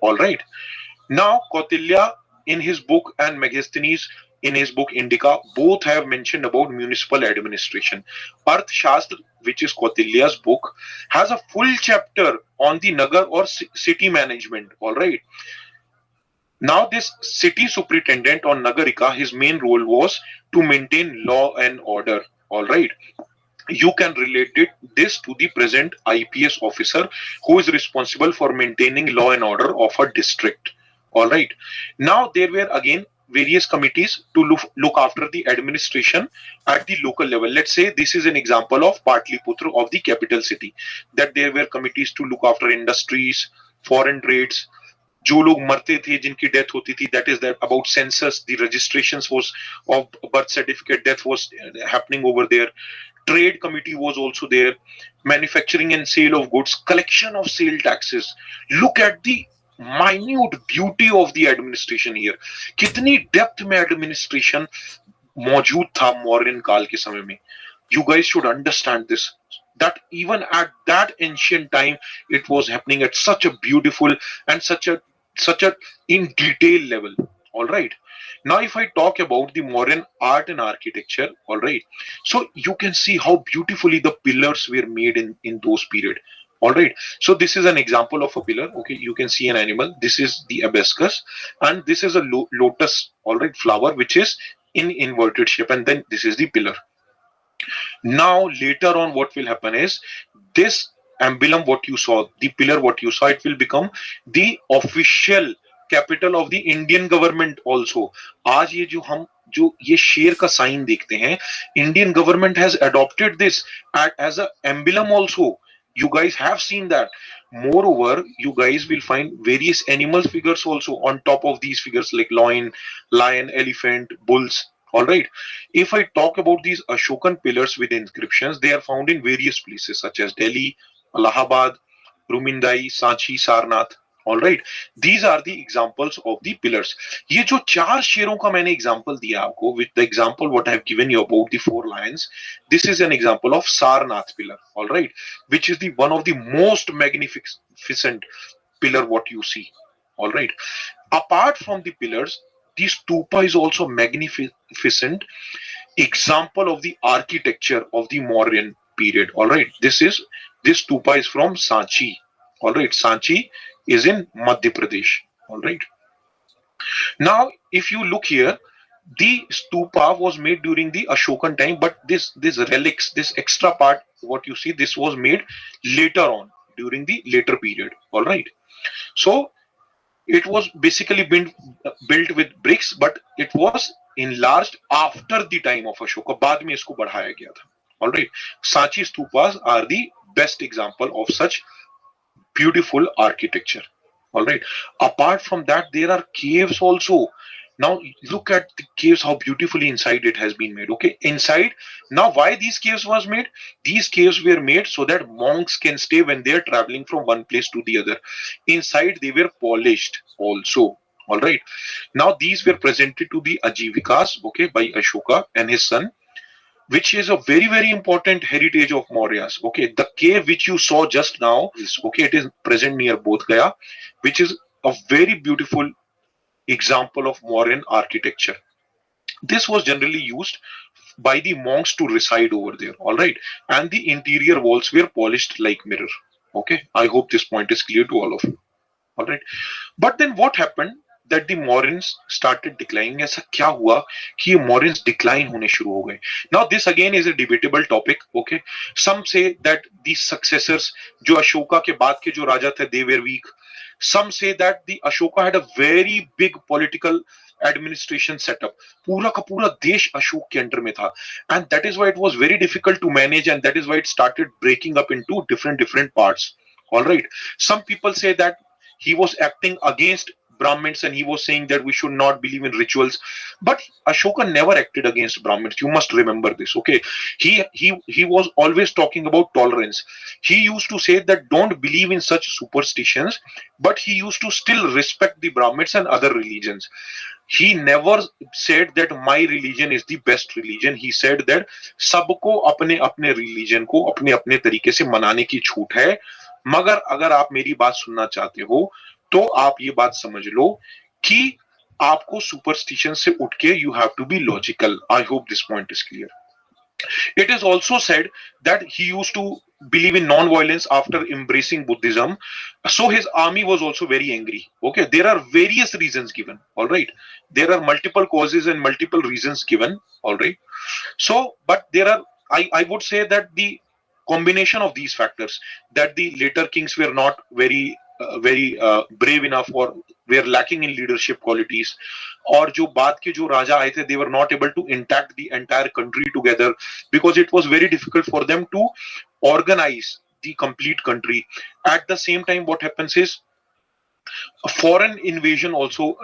All right. Now, Kautilya in his book and Megasthenes in his book Indica both have mentioned about municipal administration. Arthashastra, which is Kautilya's book, has a full chapter on the Nagar or city management. All right. Now, this city superintendent or Nagarika, his main role was to maintain law and order. All right. You can relate this to the present IPS officer who is responsible for maintaining law and order of a district. All right. Now, there were again various committees to look after the administration at the local level. Let's say this is an example of Patliputra, of the capital city, that there were committees to look after industries, foreign trades, जो लोग मरते थे, जिनकी death होती थी, that is that about census, the registrations was of birth certificate, death was happening over there. Trade committee was also there. Manufacturing and sale of goods, collection of sale taxes. Look at the minute beauty of the administration here. कितनी depth में administration मौजूद था मौर्यन काल के समय में. You guys should understand this, that even at that ancient time it was happening at such a beautiful and such a in detail level. All right. Now, if I talk about the Mauryan art and architecture, all right, so you can see how beautifully the pillars were made in those period. All right. So this is an example of a pillar. Okay, you can see an animal. This is the hibiscus, and this is a lotus, all right, flower, which is in inverted shape, and then this is the pillar. Now, later on, what will happen is this emblem, what you saw, the pillar, what you saw, it will become the official capital of the Indian government also. आज ये जो ये शेर का sign देखते हैं, Indian government has adopted this as a emblem also. You guys have seen that. Moreover, you guys will find various animal figures also on top of these figures, like lion, elephant, bulls. All right. If I talk about these Ashokan pillars with inscriptions, they are found in various places such as Delhi, Allahabad, Rumindai, Sanchi, Sarnath. All right. These are the examples of the pillars. ये जो चार शेरों का मैंने example दिया आपको, with the example what I have given you about the 4 lions, this is an example of Sarnath pillar. All right, which is the one of the most magnificent pillar what you see. All right. Apart from the pillars, the stupa is also magnificent example of the architecture of the Mauryan period. All right. This stupa is from Sanchi. All right. Sanchi is in Madhya Pradesh. All right. Now, if you look here, the stupa was made during the Ashokan time, but this relics, this extra part, what you see, this was made later on during the later period. All right. So it was basically built with bricks, but it was enlarged after the time of Ashoka. बाद में इसको बढ़ाया गया था. All right. Sanchi stupas are the best example of such beautiful architecture. All right. Apart from that, there are caves also. Now look at the caves, how beautifully inside it has been made. Okay, inside. Now, why these caves was made? These caves were made so that monks can stay when they are traveling from one place to the other. Inside, they were polished also. All right. Now, these were presented to the Ajivikas, okay, by Ashoka and his son, which is a very, very important heritage of Mauryas. Okay, the cave which you saw just now is, okay, it is present near Bodh Gaya, which is a very beautiful example of Mauryan architecture. This was generally used by the monks to reside over there, all right, and the interior walls were polished like mirror. Okay, I hope this point is clear to all of you, all right. But then what happened that the Mauryans started declining. ऐसा क्या हुआ कि ये Mauryans decline होने शुरू हो गए? Now this again is a debatable topic. Okay, some say that the successors जो अशोका के बाद के जो राजा थे they were weak. Some say that the Ashoka had a very big political administration setup. पूरा का पूरा देश अशोक के अंडर में था, and that is why it was very difficult to manage, and that is why it started breaking up into different parts. All right. Some people say that he was acting against Brahmins and he was saying that we should not believe in rituals. But Ashoka never acted against Brahmins. You must remember this. Okay, he was always talking about tolerance. He used to say that don't believe in such superstitions, but he used to still respect the Brahmins and other religions. He never said that my religion is the best religion. He said that सबको अपने अपने religion को अपने अपने तरीके से मनाने की छूट है, मगर अगर आप मेरी बात सुनना चाहते हो तो आप ये बात समझ लो कि आपको सुपरस्टिशन से उठ के you have to be logical. I hope this point is clear. It is also said that he used to believe in non-violence after embracing Buddhism. So his army was also very angry. Okay, there are various reasons given. All right, there are multiple causes and multiple reasons given. All right, so but there are, I would say that the combination of these factors, that the later kings were not very brave enough or were lacking in leadership qualities, और जो बाद के जो राजा आए थे they were not able to intact the entire country together because it was very difficult for them to organize the complete country. At the same time, what happens is a foreign invasion also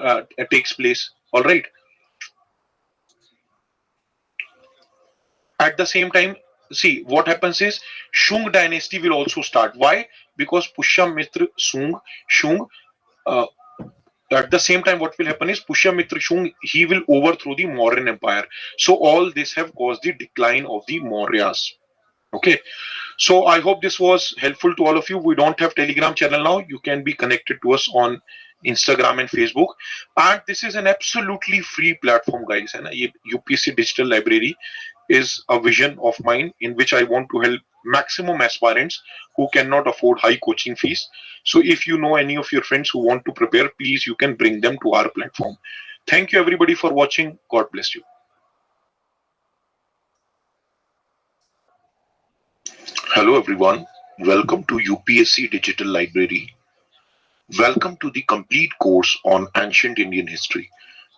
takes place. All right. At the same time, see what happens is Shung dynasty will also start. Why? Because Pushyamitra Shung at the same time what will happen is Pushyamitra Shung, he will overthrow the Mauryan Empire. So all this have caused the decline of the Mauryas. Okay, so I hope this was helpful to all of you. We don't have Telegram channel now. You can be connected to us on Instagram and Facebook, and this is an absolutely free platform, guys. And UPSC Digital Library is a vision of mine in which I want to help maximum aspirants who cannot afford high coaching fees. So if you know any of your friends who want to prepare, please you can bring them to our platform. Thank you everybody for watching. God bless you. Hello everyone, welcome to UPSC Digital Library. Welcome to the complete course on Ancient Indian History.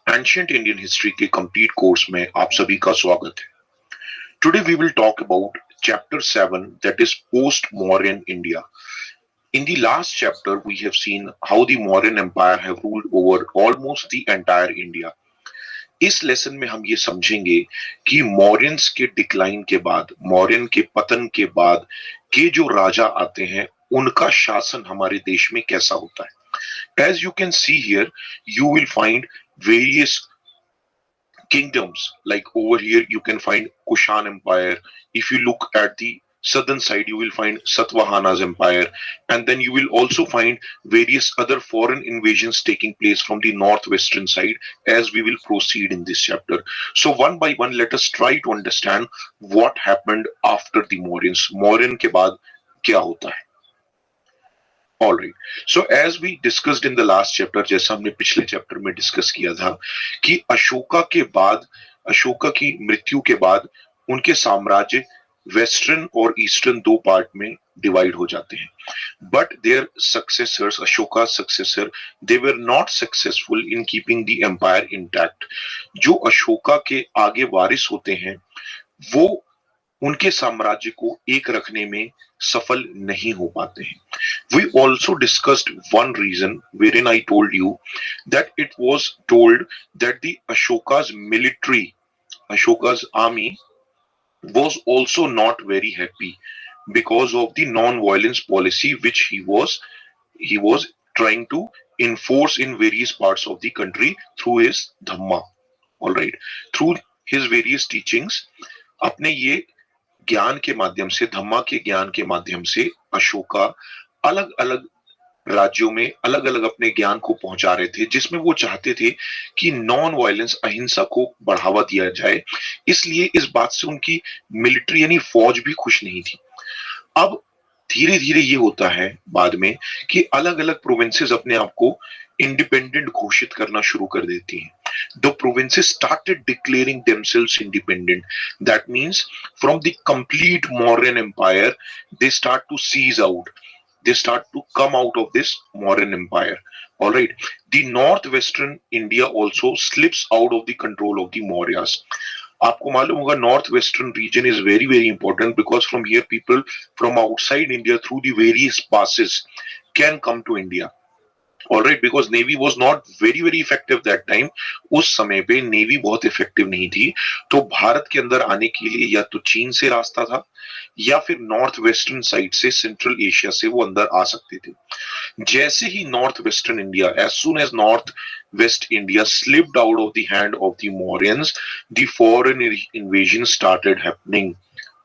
Ancient Indian History के complete course में आप सभी का स्वागत है. Today we will talk about chapter 7, that is post-Mauryan India. In the last chapter we have seen how the Mauryan Empire have ruled over almost the entire India. इस lesson में हम ये समझेंगे कि मौर्यंस के डिक्लाइन के बाद, मौर्यन के पतन के बाद के जो राजा आते हैं उनका शासन हमारे देश में कैसा होता है. As you can see here, you will find various kingdoms. Like over here you can find Kushan Empire. If you look at the southern side, you will find Satvahana's empire, and then you will also find various other foreign invasions taking place from the northwestern side as we will proceed in this chapter. So one by one, let us try to understand what happened after the Mauryans. Mauryan के बाद क्या होता है? All right. So as we discussed in the last chapter, जैसा हमने पिछले chapter में discuss किया था कि अशोका के बाद, अशोका की मृत्यु के बाद उनके साम्राज्य वेस्टर्न और ईस्टर्न दो पार्ट में डिवाइड हो जाते हैं. But their successors, Ashoka successor, they were not successful in keeping the empire intact. जो अशोका के आगे वारिस होते हैं वो उनके साम्राज्य को एक रखने में सफल नहीं हो पाते हैं. We also discussed one reason wherein I told you that it was told that the Ashoka's military, Ashoka's army was also not very happy because of the non-violence policy which he was trying to enforce in various parts of the country through his dhamma. All right, through his various teachings, अपने ये ज्ञान के माध्यम से, धम्मा के ज्ञान के माध्यम से अशोका अलग अलग राज्यों में अलग अलग अपने ज्ञान को पहुंचा रहे थे, जिसमें वो चाहते थे कि नॉन वायलेंस, अहिंसा को बढ़ावा दिया जाए। इसलिए इस बात से उनकी मिलिट्री यानी फौज भी खुश नहीं थी। अब धीरे धीरे ये होता है बाद में कि अलग अलग प्रोविंसेस अपने आप को इंडिपेंडेंट घोषित करना शुरू कर देती हैं. The provinces started declaring themselves independent. That means from the complete Mauryan Empire, they start to seize out. They start to come out of this Mauryan Empire. All right. The northwestern India also slips out of the control of the Mauryas. आपको मालूम होगा north western region is very very important because from here people from outside India through the various passes can come to India. Alright, because navy was not very very effective that time. उस समय पे navy बहुत effective नहीं थी, तो भारत के अंदर आने के लिए या तो चीन से रास्ता था या फिर नॉर्थ वेस्टर्न साइड से, सेंट्रल एशिया से वो अंदर आ सकते थे. जैसे ही north western India, as soon as north West India slipped out of the hand of the Mauryans, the foreign invasion started happening.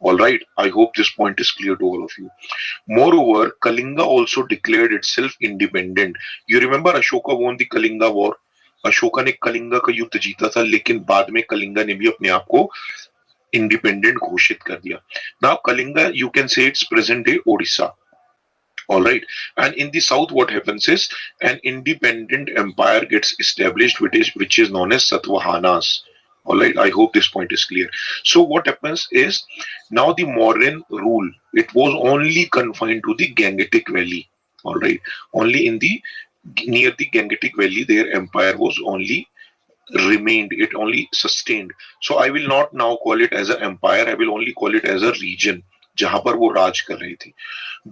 All right, I hope this point is clear to all of you. Moreover, Kalinga also declared itself independent. You remember Ashoka won the Kalinga war? Ashoka ने कलिंगा का युद्ध जीता था, लेकिन बाद में कलिंगा ने भी अपने आप को इंडिपेंडेंट घोषित कर दिया. Now Kalinga, you can say it's present day Odisha. All right, and in the south what happens is an independent empire gets established which is known as Satavahanas. All right, I hope this point is clear. So what happens is now the Mauryan rule, it was only confined to the Gangetic Valley. All right, only in the near the Gangetic Valley their empire was only remained, it only sustained. So I will not now call it as an empire, I will only call it as a region जहां पर वो राज कर रही थी.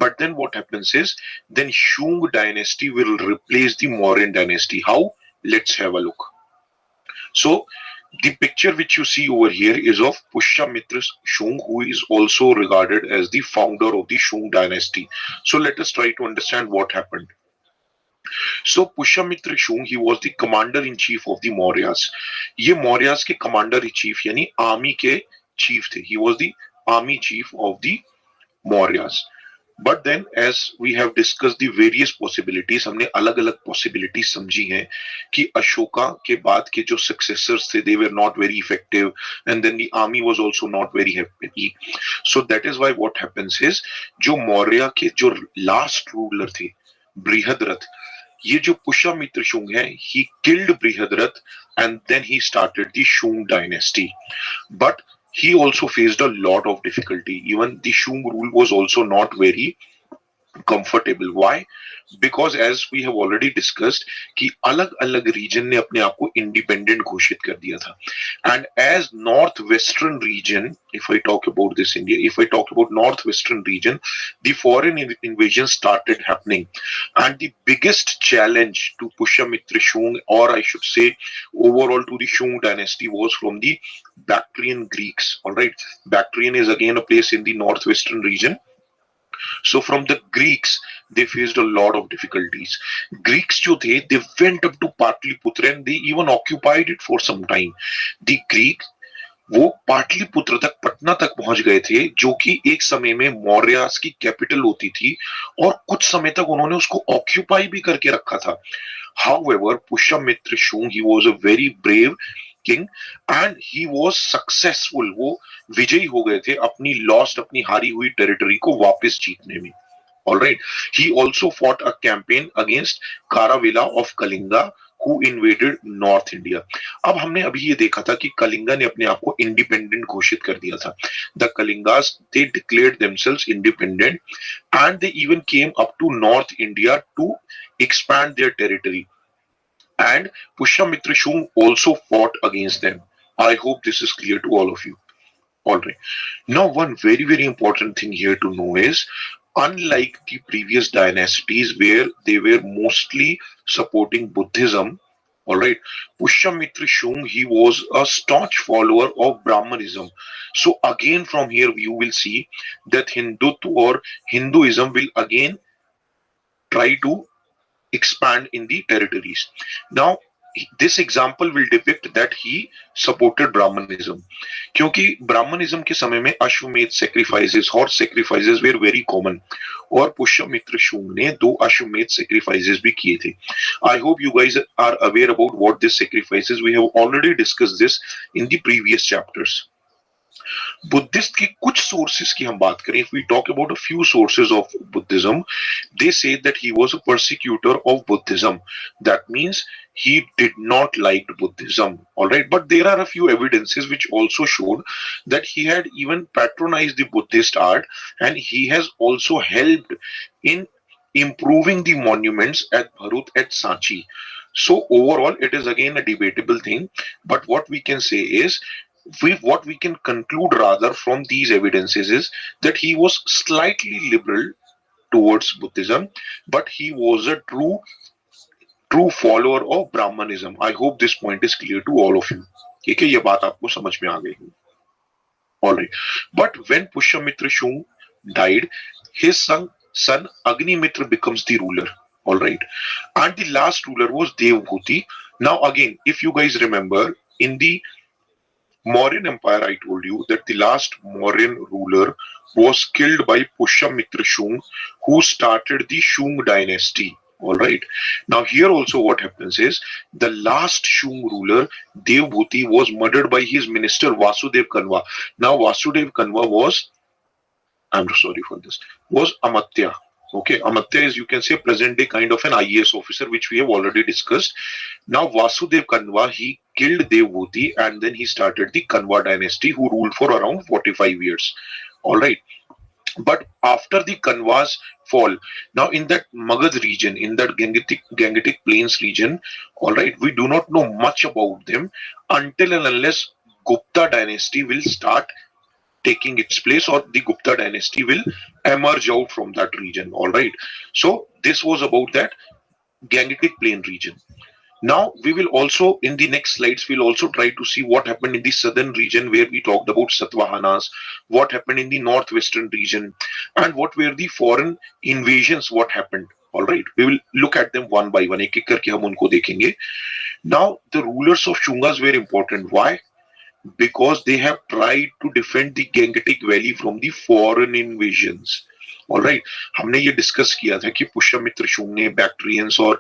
But then what happens is then Shung dynasty will replace the Mauryan dynasty. How? Let's have a look. So the picture which you see over here is of Pushyamitra Shung, who is also regarded as the founder of the Shung dynasty. So let us try to understand what happened. So Pushyamitra Shung, he was the commander in chief of the Mauryas. ये Mauryas के commander in chief यानी army के chief थे. He was the army chief of the Mauryas. But then as we have discussed the various possibilities, हमने अलग अलग possibilities समझी हैं कि अशोका के बाद के जो successors थे, they were not very effective, and then the army was also not very happy. So that is why what happens is जो मौर्य के जो last ruler थे बृहद्रथ, ये जो पुष्यमित्र शुंग है, he killed Brihadratha and then he started the Shung dynasty. But he also faced a lot of difficulty. Even the Shung rule was also not very comfortable. Why? Because as we have already discussed कि अलग अलग region ने अपने आप को independent घोषित कर दिया था. And as northwestern region, if I talk about this India, if I talk about northwestern region, the foreign invasion started happening. And the biggest challenge to Pushyamitra Shung, or I should say overall to the Shung dynasty, was from the Bactrian Greeks. All right, Bactrian is again a place in the northwestern region. So from the Greeks, they faced a lot of difficulties. Greeks जो थे, they went up to Patliputra and they even occupied it for some time. The Greeks वो पाटलिपुत्र तक, पटना तक पहुंच गए थे, जो कि एक समय में मौर्यास की कैपिटल होती थी, और कुछ समय तक उन्होंने उसको ऑक्यूपाई भी करके रखा था. However, Pushyamitra Shung, he was a very brave king and he was successful. वो विजयी हो गए थे अपनी हारी हुई टेरिटरी को वापस जीतने में. All right. He also fought a campaign against Karavela of Kalinga, who invaded North India. अब हमने अभी ये देखा था कि कलिंगा ने अपने आप को इंडिपेंडेंट घोषित कर दिया था. The Kalingas, they declared themselves independent and they even came up to North India to expand their territory. And Pushyamitra Shung also fought against them. I hope this is clear to all of you. All right. Now, one very, very important thing here to know is, unlike the previous dynasties where they were mostly supporting Buddhism, all right, Pushyamitra Shung, he was a staunch follower of Brahmanism. So again, from here you will see that Hindutva or Hinduism will again try to expand in the territories. Now, this example will depict that he supported Brahmanism. क्योंकि Brahmanism के समय में अश्वमेध sacrifices, horse sacrifices were very common. और पुष्यमित्र शुंग ने 2 अश्वमेध sacrifices भी किए थे. I hope you guys are aware about what this sacrifices. We have already discussed this in the previous chapters. Buddhist की कुछ सोर्सेस की हम बात करें, if we talk about a few sources of Buddhism, they say that he was a persecutor of Buddhism. That means he did not like Buddhism. All right, but there are a few evidences which also showed that he had even patronized the Buddhist art, and he has also helped in improving the monuments at Bharut at Sanchi. So overall, it is again a debatable thing, but what we can say is, what we can conclude rather from these evidences is that he was slightly liberal towards Buddhism, but he was a true follower of Brahmanism. I hope this point is clear to all of you. ठीक है, ये बात आपको समझ में आ गई. All right. But when Pushyamitra Shung died, his son Agnimitra becomes the ruler. All right. And the last ruler was Devbhuti. Now again, if you guys remember, in the Mauryan Empire, I told you that the last Mauryan ruler was killed by Pushyamitra Shung, who started the Shung dynasty. All right. Now here also what happens is, the last Shung ruler, Devbhuti, was murdered by his minister Vasudev Kanva. Now Vasudev Kanva was, I'm sorry for this, was Amatya. Okay, Amatya is, you can say, present day kind of an IAS officer, which we have already discussed. Now Vasudev Kanva, he killed Devbhuti, and then he started the Kanva dynasty, who ruled for around 45 years. All right. But after the Kanva's fall, now in that Magad region, in that Gangetic Plains region, all right, we do not know much about them until and unless Gupta dynasty will start taking its place, or the Gupta dynasty will emerge out from that region. All right. So this was about that Gangetic Plain region. Now we will also, in the next slides, we'll also try to see what happened in the southern region, where we talked about Satavahanas, what happened in the northwestern region, and what were the foreign invasions, what happened. All right, we will look at them one by one. एक एक करके हम उनको देखेंगे. Now the rulers of Shungas were important. Why? Because they have tried to defend the Gangetic Valley from the foreign invasions. All right, हमने ये discuss किया था कि पुष्यमित्र शुंग ने बैक्ट्रियंस और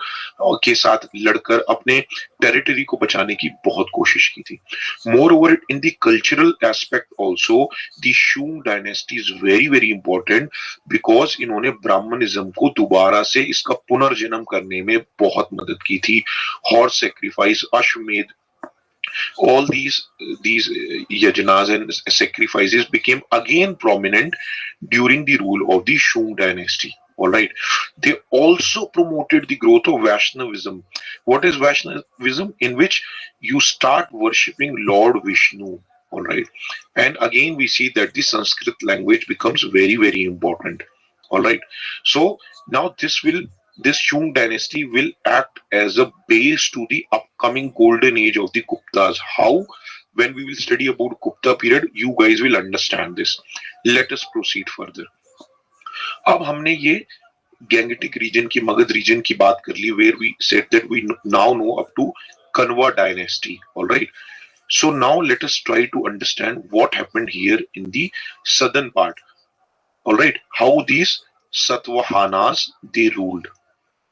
के साथ लड़कर अपने टेरिटरी को बचाने की बहुत कोशिश की थी. Moreover, in the cultural aspect also, the Shung dynasty is very very important, because इन्होंने ब्राह्मणिज्म को दोबारा से इसका पुनर्जन्म करने में बहुत मदद की थी. Horse sacrifice, अश्वमेध, all these yajnas and sacrifices became again prominent during the rule of the Shung dynasty. All right. They also promoted the growth of Vaishnavism. What is Vaishnavism? In which you start worshipping Lord Vishnu. All right. And again, we see that the Sanskrit language becomes very, very important. All right. So now this Shung dynasty will act as a base to the upcoming golden age of the Guptas. How? When we will study about Gupta period, you guys will understand this. Let us proceed further. अब हमने ये Gangetic region की, Magad region की बात कर ली, where we said that we now know up to Kanva dynasty. All right. So now let us try to understand what happened here in the southern part. All right. How these Satavahanas, they ruled.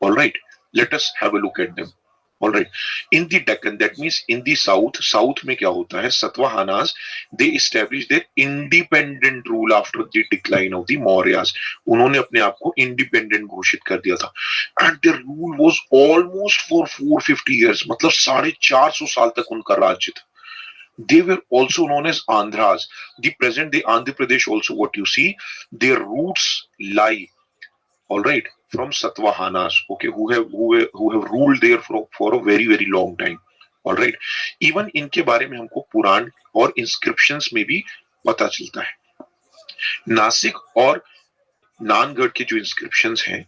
All right, let us have a look at them. All right, in the Deccan, that means in the south में क्या होता है? Satavahanas, they established their independent rule after the decline of the Mauryas. उन्होंने अपने आप को independent घोषित कर दिया था, and their rule was almost for 450 years. मतलब 450 साल तक उनका राज्य था. They were also known as Andhras. The present day Andhra Pradesh also, what you see, their roots lie. All right, from Satavahanas, okay, who have ruled there for a very very long time. All right, even इनके बारे में हमको पुराण और inscriptions में भी पता चलता है. नासिक और नानगढ़ के जो inscriptions हैं,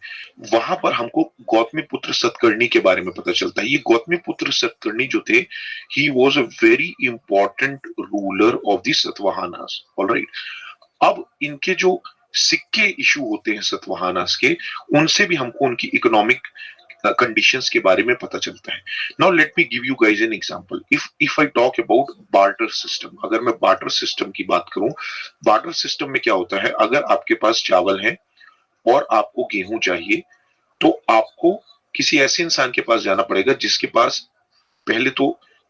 वहां पर हमको गौतमीपुत्र सतकर्णी के बारे में पता चलता है. ये गौतमीपुत्र सतकर्णी जो थे, he was a very important ruler of the Satavahanas. All right, अब इनके जो सिक्के इशू होते हैं सतवाहानास के, उनसे भी हमको उनकी इकोनॉमिक कंडीशंस के बारे में पता चलता है. Now let me give you guys an example. If I talk about barter system, अगर मैं बार्टर सिस्टम की बात करूं, बार्टर सिस्टम में क्या होता है, अगर आपके पास चावल है और आपको गेहूं चाहिए, तो आपको किसी ऐसे इंसान के पास जाना पड़ेगा जिसके पास पहले तो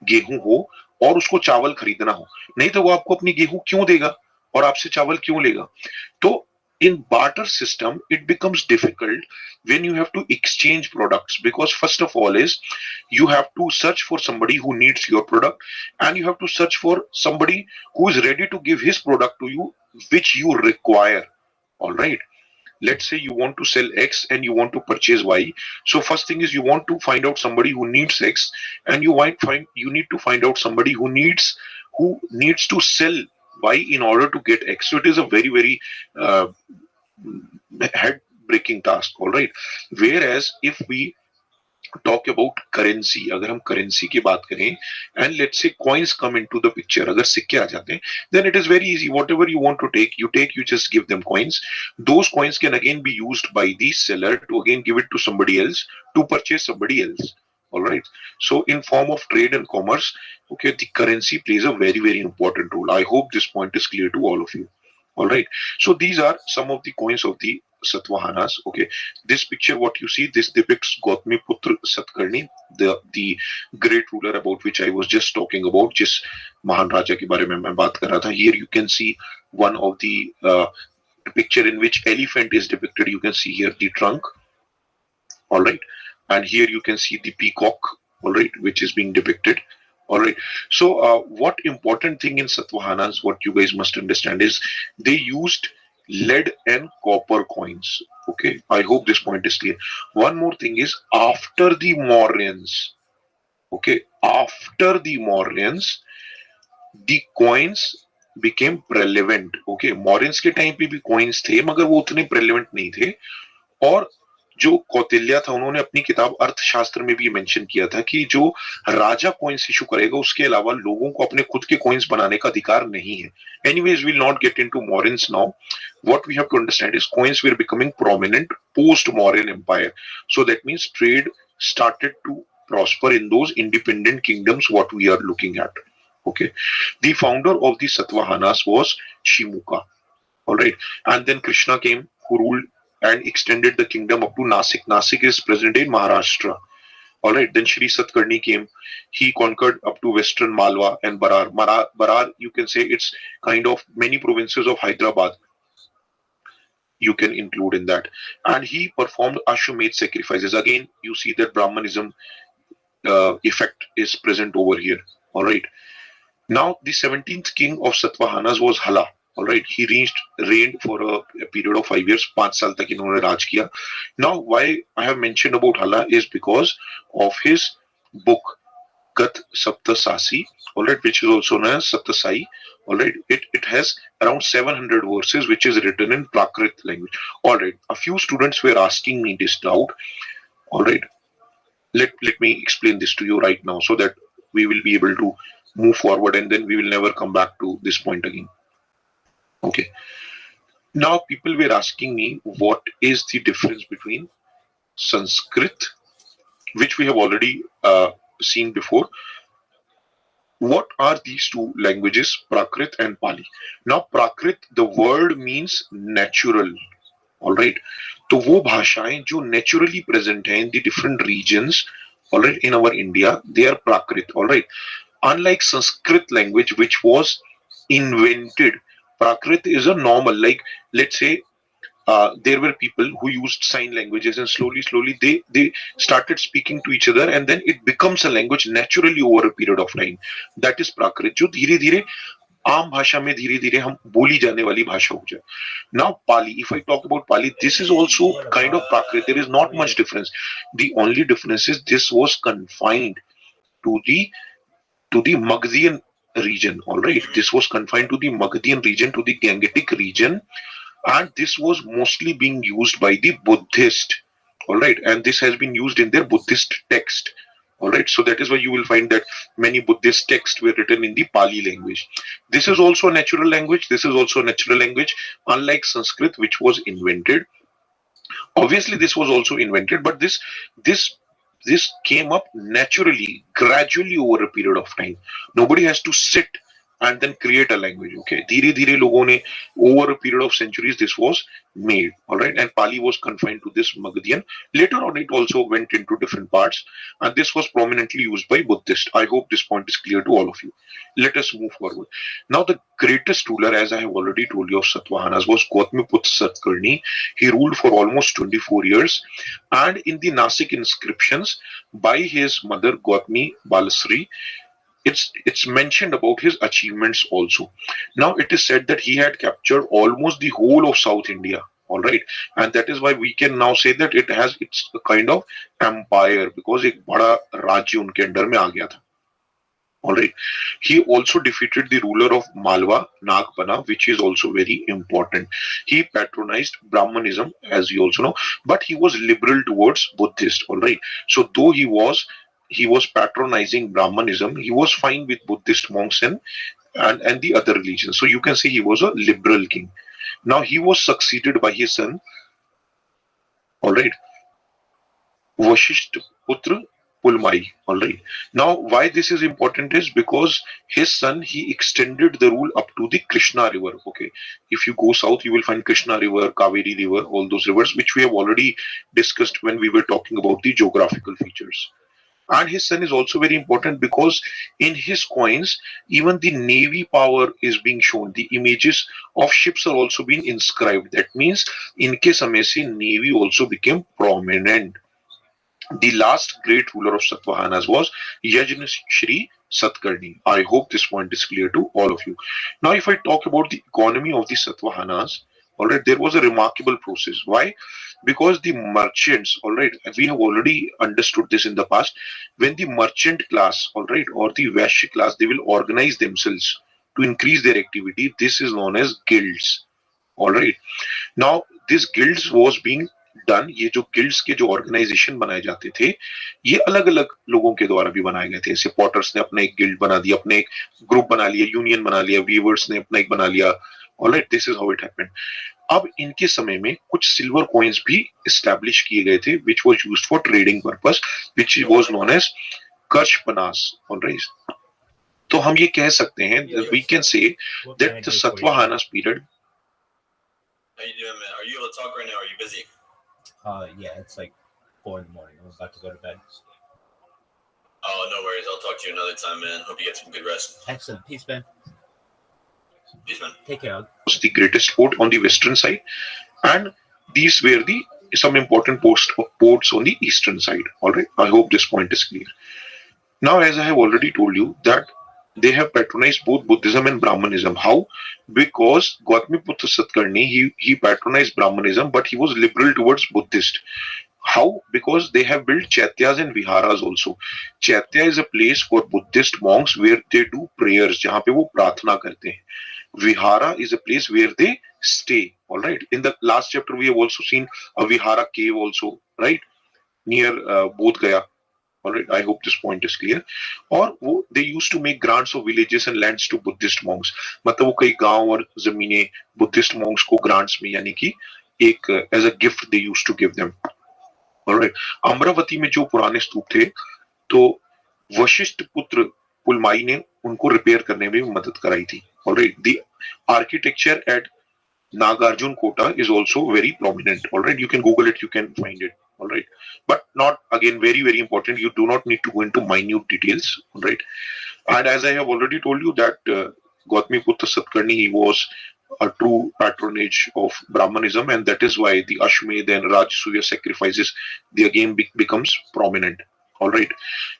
गेहूं हो और उसको चावल खरीदना हो, नहीं तो वो आपको अपनी गेहूं क्यों देगा और आपसे चावल क्यों लेगा. तो in barter system it becomes difficult when you have to exchange products, because first of all is you have to search for somebody who needs your product, and you have to search for somebody who is ready to give his product to you which you require. All right, let's say you want to sell X and you want to purchase Y. So first thing is you want to find out somebody who needs X, and you need to find out somebody who needs to sell Y in order to get X. So it is a very very head breaking task. All right, whereas if we talk about currency, अगर हम currency की बात करें and let's say coins come into the picture, अगर सिक्के आ जाते हैं, then it is very easy. Whatever you want to take, you just give them coins. Those coins can again be used by the seller to again give it to somebody else to purchase somebody else. All right, so in form of trade and commerce, okay, the currency plays a very very important role. I hope this point is clear to all of you. All right, so these are some of the coins of the Satvahanas. Okay, this picture what you see, this depicts Gautami Putra Satkarni, the great ruler about which I was just talking about, जिस महान राजा के बारे में मैं बात कर रहा था. Here you can see one of the picture in which elephant is depicted. You can see here the trunk. All right, and here you can see the peacock. All right, which is being depicted. All right, so what important thing in Satvahanas, what you guys must understand is they used lead and copper coins. Okay, I hope this point is clear. One more thing is after the Mauryans, okay, after the Mauryans, the coins became prevalent. Okay, Mauryans के time पे भी coins थे मगर वो उतने prevalent नहीं थे. और जो कौटिल्य था उन्होंने अपनी किताब अर्थशास्त्र में भी मेंशन किया था कि जो राजा कॉइन्स इशू करेगा उसके अलावा लोगों को अपने खुद के कॉइन्स बनाने का अधिकार नहीं है. Anyways, we'll not get into Mauryans now. What we have to understand is coins were becoming prominent post Mauryan Empire. So that means trade started to prosper in those independent kingdoms what we are looking at. Okay, the founder of the Satvahanas was Shimuka. All right, and then Krishna came, who ruled and extended the kingdom up to Nasik. Nasik is present in Maharashtra. All right, then Shri Satkarni came. He conquered up to western Malwa and Barar. Barar, you can say it's kind of many provinces of Hyderabad. You can include in that. And he performed Ashwamedh sacrifices. Again, you see that Brahmanism effect is present over here. All right. Now, the 17th king of Satvahanas was Hala. All right, he reigned for a period of 5 years. 5 साल तक इन्होंने राज किया. Now, why I have mentioned about Hala is because of his book Gat Saptasasi, all right, which is also known as Saptasai. All right, it has around 700 verses, which is written in Prakrit language. All right, a few students were asking me this doubt. All right, let me explain this to you right now so that we will be able to move forward and then we will never come back to this point again. Okay. Now people were asking me what is the difference between Sanskrit, which we have already seen before. What are these two languages, Prakrit and Pali? Now Prakrit, the word means natural. All right. तो वो भाषाएं जो naturally present हैं in the different regions, all right, in our India, they are Prakrit. All right. Unlike Sanskrit language, which was invented, Prakrit is a normal, like let's say there were people who used sign languages and slowly they started speaking to each other and then it becomes a language naturally over a period of time. That is Prakrit, जो धीरे धीरे आम भाषा में धीरे धीरे हम बोली जाने वाली भाषा हो जाए. Now Pali, if I talk about Pali, this is also kind of Prakrit. There is not much difference. The only difference is this was confined to the Magadhian region. All right, this was confined to the Magadhian region, to the Gangetic region, and this was mostly being used by the Buddhist. All right, and this has been used in their Buddhist text. All right, so that is why you will find that many Buddhist texts were written in the Pali language. This is also a natural language. This is also a natural language, unlike Sanskrit, which was invented. Obviously, this was also invented, but this This came up naturally, gradually over a period of time. Nobody has to sit and then create a language. Okay, धीरे धीरे लोगों ने over a period of centuries this was made. All right, and Pali was confined to this Magadhian. Later on, it also went into different parts, and this was prominently used by Buddhists. I hope this point is clear to all of you. Let us move forward. Now, the greatest ruler, as I have already told you, of Satavahanas was Gautamiputra Satkarni. He ruled for almost 24 years, and in the Nasik inscriptions by his mother Gautami Balasri, it's mentioned about his achievements also. Now it is said that he had captured almost the whole of South India. All right, and that is why we can now say that it's a kind of empire, because एक बड़ा राज्य उनके under में आ गया था. All right. He also defeated the ruler of Malwa, Nagpana, which is also very important. He patronized Brahmanism, as you also know, but he was liberal towards Buddhist. All right. So though he was patronizing Brahmanism, he was fine with Buddhist monks and the other religions. So you can say he was a liberal king. Now he was succeeded by his son. All right. Vashisht Putra Pulmai. All right. Now, why this is important is because his son, he extended the rule up to the Krishna river. Okay. If you go south, you will find Krishna river, Kaveri river, all those rivers, which we have already discussed when we were talking about the geographical features. And his son is also very important because in his coins, even the navy power is being shown. The images of ships are also being inscribed. That means, इनके समय से navy also became prominent. The last great ruler of Satavahanas was Yajna Shri Satkarni. I hope this point is clear to all of you. Now, if I talk about the economy of the Satavahanas, all right, there was a remarkable process. Why? Because the merchants, all right, we have already understood this in the past. When the merchant class, all right, or the Vaishya class, they will organize themselves to increase their activity. This is known as guilds. All right. Now, this guilds was being done. ये जो guilds के जो organisation बनाए जाते थे, ये अलग अलग लोगों के द्वारा भी बनाए गए थे. जैसे पॉटर्स ने अपना एक गिल्ड बना दिया, अपने एक ग्रुप बना लिया, यूनियन बना लिया, वीवर्स ने अपना एक बना लिया. Alright, this is how it happened. अब इनके समय में कुछ सिल्वर कॉइन्स भी एस्टैब्लिश किए गए थे, which was used for trading purpose, which was known as karshapanas. Alright, तो हम ये कह सकते हैं, we can say that the Satavahanas period.
How you doing, man? Are you able to talk right now? Are you busy?
Yeah, it's like 4 in the morning. I'm about to go to bed.
Oh, no worries. I'll talk to you another time, man. Hope you get some good rest.
Excellent. Peace, man.
Peace, man.
Take care.
Was the greatest port on the western side, and these were some important ports on the eastern side. All right. I hope this point is clear. Now, as I have already told you, that they have patronized both Buddhism and Brahmanism. How? Because Gautamiputra Satkarni, he patronized Brahmanism, but he was liberal towards Buddhist. How? Because they have built chaityas and viharas also. Chaitya is a place for Buddhist monks where they do prayers, जहाँ पे वो प्रार्थना करते हैं. Vihara is a place where they stay. All right. In the last chapter, we have also seen a vihara cave also, right, near Bodh Gaya. All right. I hope this point is clear. और वो they used to make grants of villages and lands to Buddhist monks. मतलब वो कई गांव और जमीनें Buddhist monks को grants में, यानी कि एक as a gift they used to give them. All right. Amravati में जो पुराने स्तूप थे, तो वशिष्ठ पुत्र पुलमाई ने उनको रिपेयर करने में मदद कराई थी. All right. The architecture at Nagarjun Kota is also very prominent. All right. You can Google it. You can find it. All right. But not, again, very, very important. You do not need to go into minute details. All right. And as I have already told you that Gautamiputra Satkarni, he was a true patronage of Brahmanism, and that is why the Ashmedh and Rajasuya sacrifices, the again becomes prominent. All right.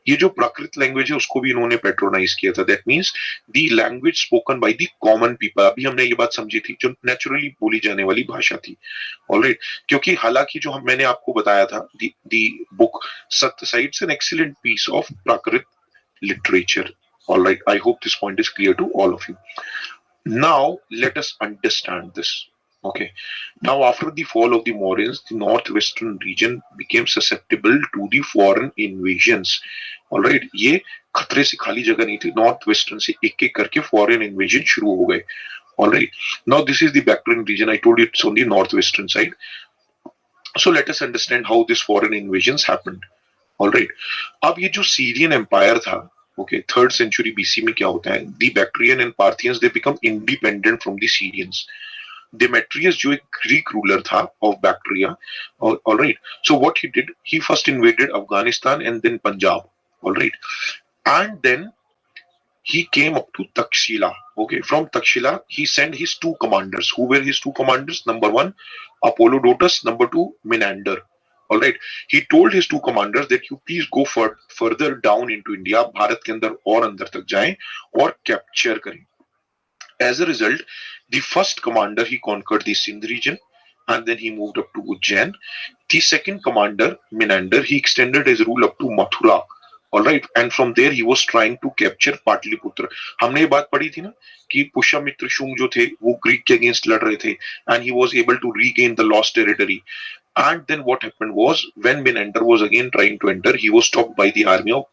ये जो प्राकृत language है उसको भी इन्होंने patronise किया था. That means the language spoken by the common people. अभी हमने ये बात समझी थी, जो नेचुरली बोली जाने वाली भाषा थी. ऑलराइट. क्योंकि हालांकि जो मैंने आपको बताया था, दी बुक सत्य साइट्स an excellent piece of Prakrit literature. Alright. I hope this point is clear to all of you. Now let us understand this. Okay. Now, after the fall of the Mauryans, the northwestern region became susceptible to the foreign invasions. All right. ये खतरे से खाली जगह नहीं थी. Northwestern से एक-एक करके foreign invasion शुरू हो गए. All right. Now, this is the Bactrian region. I told you it's on the northwestern side. So let us understand how these foreign invasions happened. Alright, अब ये जो सीरियन एम्पायर था, ओके, 3rd century BC में क्या होता है, the Bactrian and Parthians they become independent from the Syrians. Demetrius जो एक ग्रीक रूलर था of Bactria, alright, so what he did, he first invaded Afghanistan and then Punjab, alright, and then he came up to Takshila. Okay, from Takshila he sent his 2 commanders. Who were his 2 commanders? Number 1 Apollodotus, number 2 Menander. All right, he told his 2 commanders that you please go further down into India, Bharat के अंदर और अंदर तक जाएं और capture करें. As a result, the first commander he conquered the Sindh region and then he moved up to Ujjain. The second commander Menander he extended his rule up to Mathura. Alright, and from there he was trying to capture Pataliputra. हमने ये बात पढ़ी थी ना कि पुष्यमित्र शुंग जो थे वो ग्रीक के अगेंस्ट लड़ रहे थे and he was able to regain the lost territory. And then what happened was when Menander was again trying to enter, he was stopped by the army of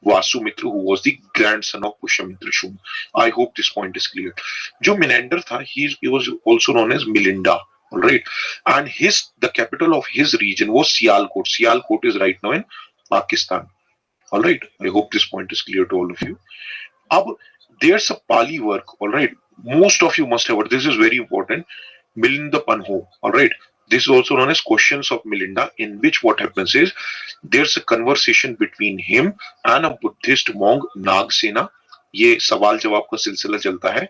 Vasumitra, who was the grandson of Pushyamitra Shung. I hope this point is clear. जो Menander था, he was also known as Milinda. All right, and the capital of his region was Sialkot. Sialkot is right now in Pakistan. All right, I hope this point is clear to all of you. Ab, there's a Pali work, all right, most of you must have heard, this is very important, Milinda Panho, all right, this is also known as Questions of Milinda, in which what happens is there's a conversation between him and a Buddhist monk Nagsena. ये सवाल जवाब का सिलसिला चलता है.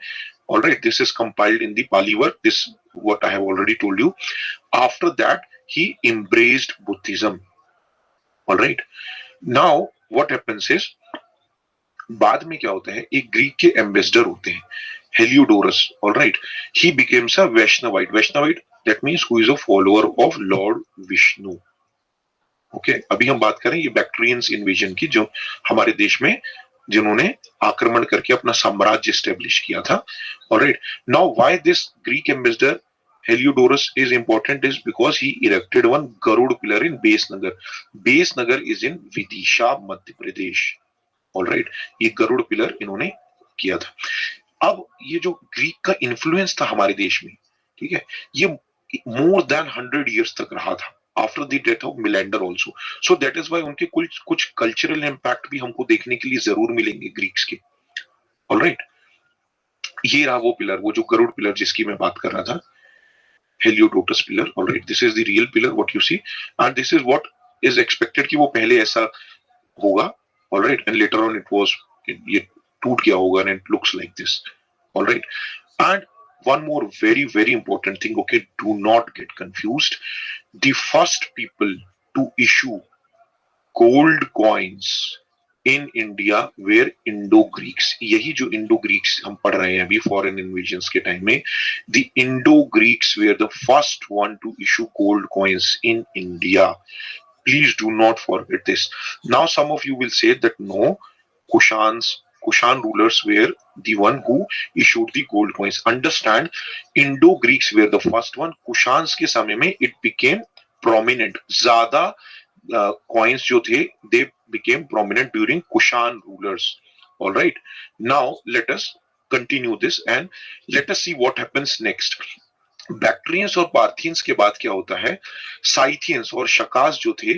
All right, this is compiled in the Pali work, this what I have already told you. After that he embraced Buddhism. All right, now what happens is बाद में क्या होता है, एक ग्रीक के एम्बेसडर होते हैं Heliodorus, alright, he becomes a Vaishnavite. Vaishnavite that means who is a follower of Lord Vishnu. Okay, अभी हम बात करें ये बैक्ट्रियंस इन्वेजन की, जो हमारे देश में जिन्होंने आक्रमण करके अपना साम्राज्य स्टेब्लिश किया था. Alright, now why this Greek ambassador Heliodorus is important is because he erected one Garud pillar in Besnagar. Besnagar is in Vidisha, Madhya Pradesh. All right, ये गरुड़ पिलर इन्होंने किया था. अब ये जो ग्रीक का इन्फ्लुएंस था हमारे देश में, ठीक है, ये more than 100 years तक रहा था after the death of Menander also. So that is why उनके कुछ कल्चरल इम्पैक्ट भी हमको देखने के लिए जरूर मिलेंगे ग्रीक्स के. All right, ये रहा वो पिलर, वो जो गरुड़ पिलर जिसकी मैं बात कर रहा था, Heliodotus pillar. All right, this is the real pillar what you see, and this is what is expected कि वो पहले ऐसा होगा. All right, and later on it was ये टूट गया होगा and it looks like this. All right, and one more very very important thing. Okay, do not get confused. The first people to issue gold coins in India were Indo-Greeks. यही जो Indo-Greeks हम पढ़ रहे हैं अभी foreign invasions के time में, the Indo-Greeks were the first one to issue gold coins in India. Please do not forget this. Now some of you will say that no, Kushan rulers were the one who issued the gold coins. Understand, Indo-Greeks were the first one. Kushans के समय में it became prominent. ज़्यादा coins जो थे they became prominent during Kushan rulers. All right, now let us continue this and let us see what happens next. Bactrians और Parthians के बाद क्या होता है, साइथियंस और शकास जो थे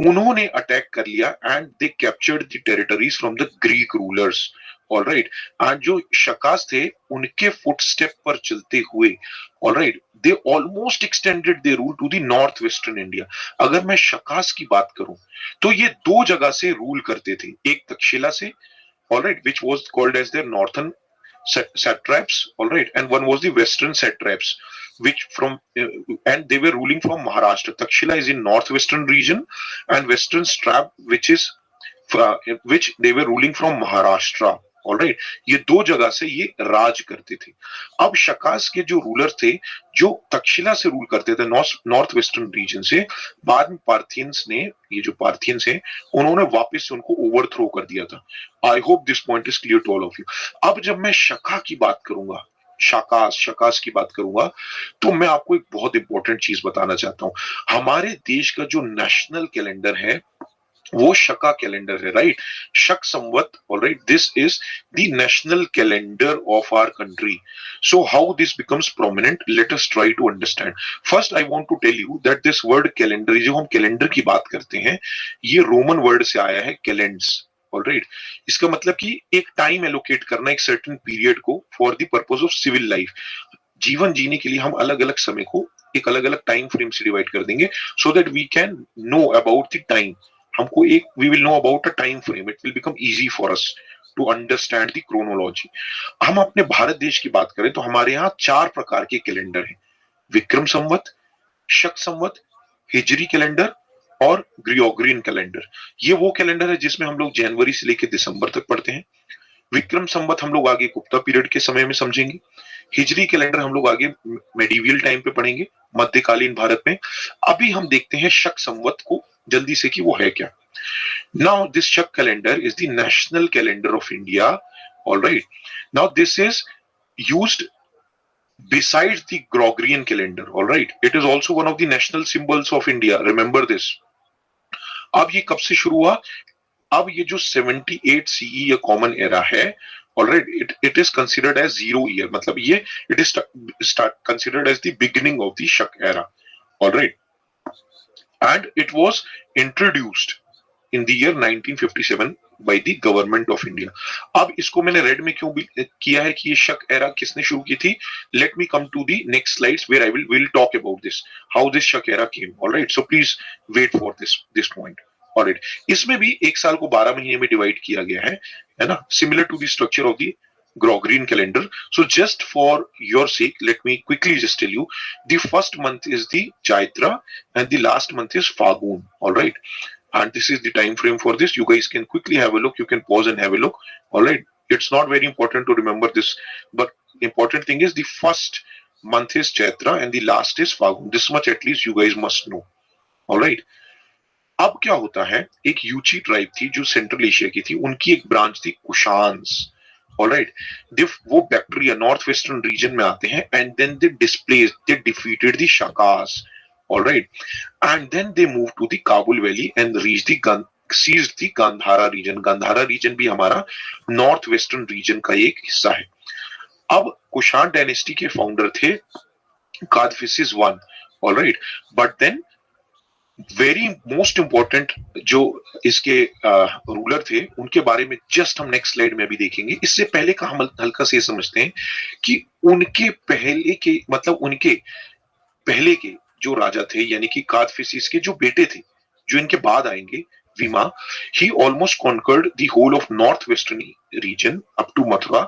उन्होंने अटैक कर लिया and they captured the territories from the Greek rulers. Alright, and जो शकास थे उनके फुटस्टेप पर चलते हुए, alright, they almost extended their rule to the north western India. अगर मैं शकास की बात करूं तो ये 2 जगह से रूल करते थे, एक तक्षशिला से, alright, which was called as their northern satraps, all right, and one was the western satraps, which from and they were ruling from Maharashtra. Takshila is in northwestern region and western satrap which they were ruling from Maharashtra. All right, ये 2 जगह से ये राज करते थे. अब शकास के जो ruler थे जो तक्षशिला से रूल करते थे नॉर्थ वेस्टर्न रीजन से, बाद में पार्थियंस ने, ये जो पार्थियंस है उन्होंने वापस से उनको ओवरथ्रो कर दिया था. I hope this point is clear to all of you. अब जब मैं शका की बात करूंगा, शकास की बात करूंगा, तो मैं आपको एक बहुत इंपॉर्टेंट चीज बताना चाहता हूं. हमारे देश का जो नेशनल कैलेंडर है वो शका कैलेंडर है, right? Shaka Samvat, alright, this is the national calendar of our country. So how this becomes prominent, let us try to understand. First I want to tell you that this word calendar, जो हम calendar की बात करते हैं, ये Roman word से आया है, कैलेंड्स. ऑलराइट, इसका मतलब कि एक टाइम एलोकेट करना एक सर्टेन पीरियड को for the purpose of civil life. जीवन जीने के लिए हम अलग अलग समय को एक अलग अलग टाइम फ्रेम से डिवाइड कर देंगे, so that we can know about the time. हमको एक we will know about a time frame, it will become easy for us to understand the chronology. हम अपने भारत देश की बात करें तो हमारे यहाँ 4 प्रकार के कैलेंडर हैं: विक्रम संवत, शक संवत, हिजरी कैलेंडर और ग्रिगोरियन कैलेंडर. ये वो कैलेंडर है जिसमें हम लोग जनवरी से लेकर दिसंबर तक पढ़ते हैं. विक्रम संवत हम लोग आगे गुप्ता पीरियड के समय में समझेंगे. हिजरी कैलेंडर हम लोग आगे मेडिवियल टाइम पे पढ़ेंगे, मध्यकालीन भारत में. अभी हम देखते हैं शक संवत को जल्दी से कि वो है क्या. नाउ दिस शक calendar is the national calendar of India. Alright, now this is used besides the Gregorian calendar. Alright, it is also one of the national symbols of India. Remember this. अब ये कब से शुरू हुआ? अब ये जो 78 CE या कॉमन एरा है, alright, it is considered as 0 year. मतलब ये it is considered as the beginning of the Shaka era. Alright, and it was introduced in the year 1957 by the government of India. अब इसको मैंने red में क्यों किया है कि ये शक एरा किसने शुरू की थी? Let me come to the next slides where I will talk about this, how this Shaka era came. Alright, so please wait for this point. Alright, इसमें भी एक साल को 12 महीने में डिवाइड किया गया है ना, similar to the structure of the Gregorian calendar. So just for your sake, let me quickly just tell you, the first month is the Chaitra and the last month is Fagun. All right, and this is the time frame for this. You guys can quickly have a look. You can pause and have a look. All right, it's not very important to remember this, but important thing is the first month is Chaitra and the last is Fagun. This much at least you guys must know. All right. अब क्या होता है, एक यूची tribe थी जो central Asia की थी, उनकी एक ब्रांच थी कुशान्स. ऑलराइट, वो बैक्ट्रिया नॉर्थ वेस्टर्न रीजन में आते हैं and then they defeated the Shakas. Alright, and then they move to the Kabul valley and reach the seized the Gandhara region. Gandhara region भी हमारा नॉर्थ वेस्टर्न रीजन का एक हिस्सा है. अब कुशान डायनेस्टी के फाउंडर थे Kadphises one. Alright, but then very most important जो इसके रूलर थे उनके बारे में जस्ट हम नेक्स्ट स्लाइड में भी देखेंगे. इससे पहले का हम हल्का से समझते हैं कि उनके पहले के मतलब उनके पहले के जो राजा थे यानी कि कादफिसिस के जो बेटे थे जो इनके बाद आएंगे, Vima, he almost conquered the whole of north western region up to Mathura.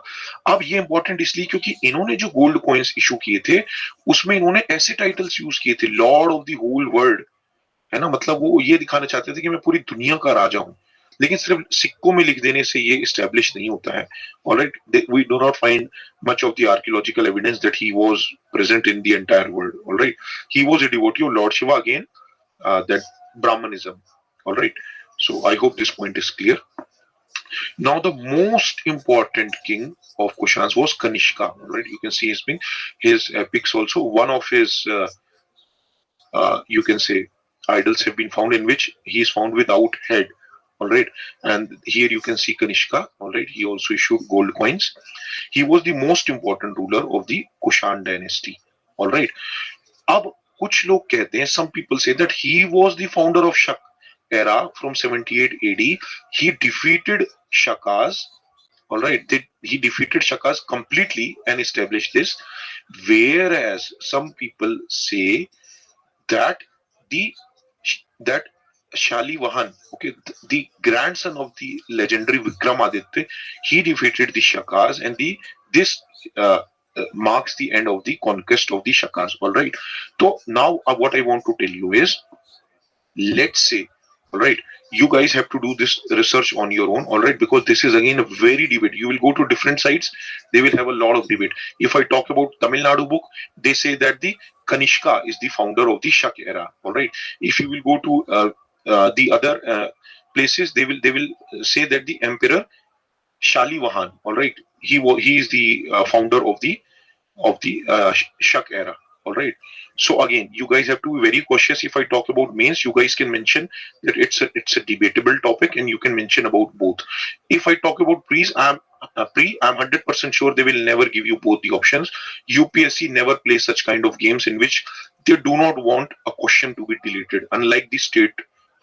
अब ये इंपॉर्टेंट इसलिए क्योंकि इन्होंने जो गोल्ड कॉइन्स इशू किए थे उसमें इन्होंने ऐसे टाइटल्स यूज किए थे, lord of the whole world, है ना. मतलब वो ये दिखाना चाहते थे कि मैं पूरी दुनिया का राजा हूं, लेकिन सिर्फ सिक्कों में लिख देने से ये एस्टेब्लिश नहीं होता है. Alright, we do not find much of the archaeological evidence that he was present in the entire world. Alright, he was a devotee of lord Shiva, again that Brahmanism. Alright, so I hope this point is clear. Now the most important king of Kushans was Kanishka. Alright, you can see his epics also. One of his you can say idols have been found in which he is found without head. All right, and here you can see Kanishka. All right, he also issued gold coins. He was the most important ruler of the Kushan dynasty. All right, अब कुछ लोग कहते हैं, some people say that he was the founder of Shak era from 78 AD. He defeated Shakas. All right, he defeated Shakas completely and established this, whereas some people say that that Shalivahan, okay, the grandson of the legendary Vikramaditya, he defeated the Shakas, and this marks the end of the conquest of the Shakas. All right. So now what I want to tell you is, let's say, all right, you guys have to do this research on your own. All right, because this is again a very debate. You will go to different sites, they will have a lot of debate. If I talk about Tamil Nadu book, they say that the Kanishka is the founder of the Shak era. All right, if you will go to the other places, they will say that the emperor Shalivahan, all right, he is the founder of the Shak era. All right. So again, you guys have to be very cautious. If I talk about mains, you guys can mention that it's a debatable topic, and you can mention about both. If I talk about I'm 100% sure they will never give you both the options. UPSC never plays such kind of games in which they do not want a question to be deleted, unlike the state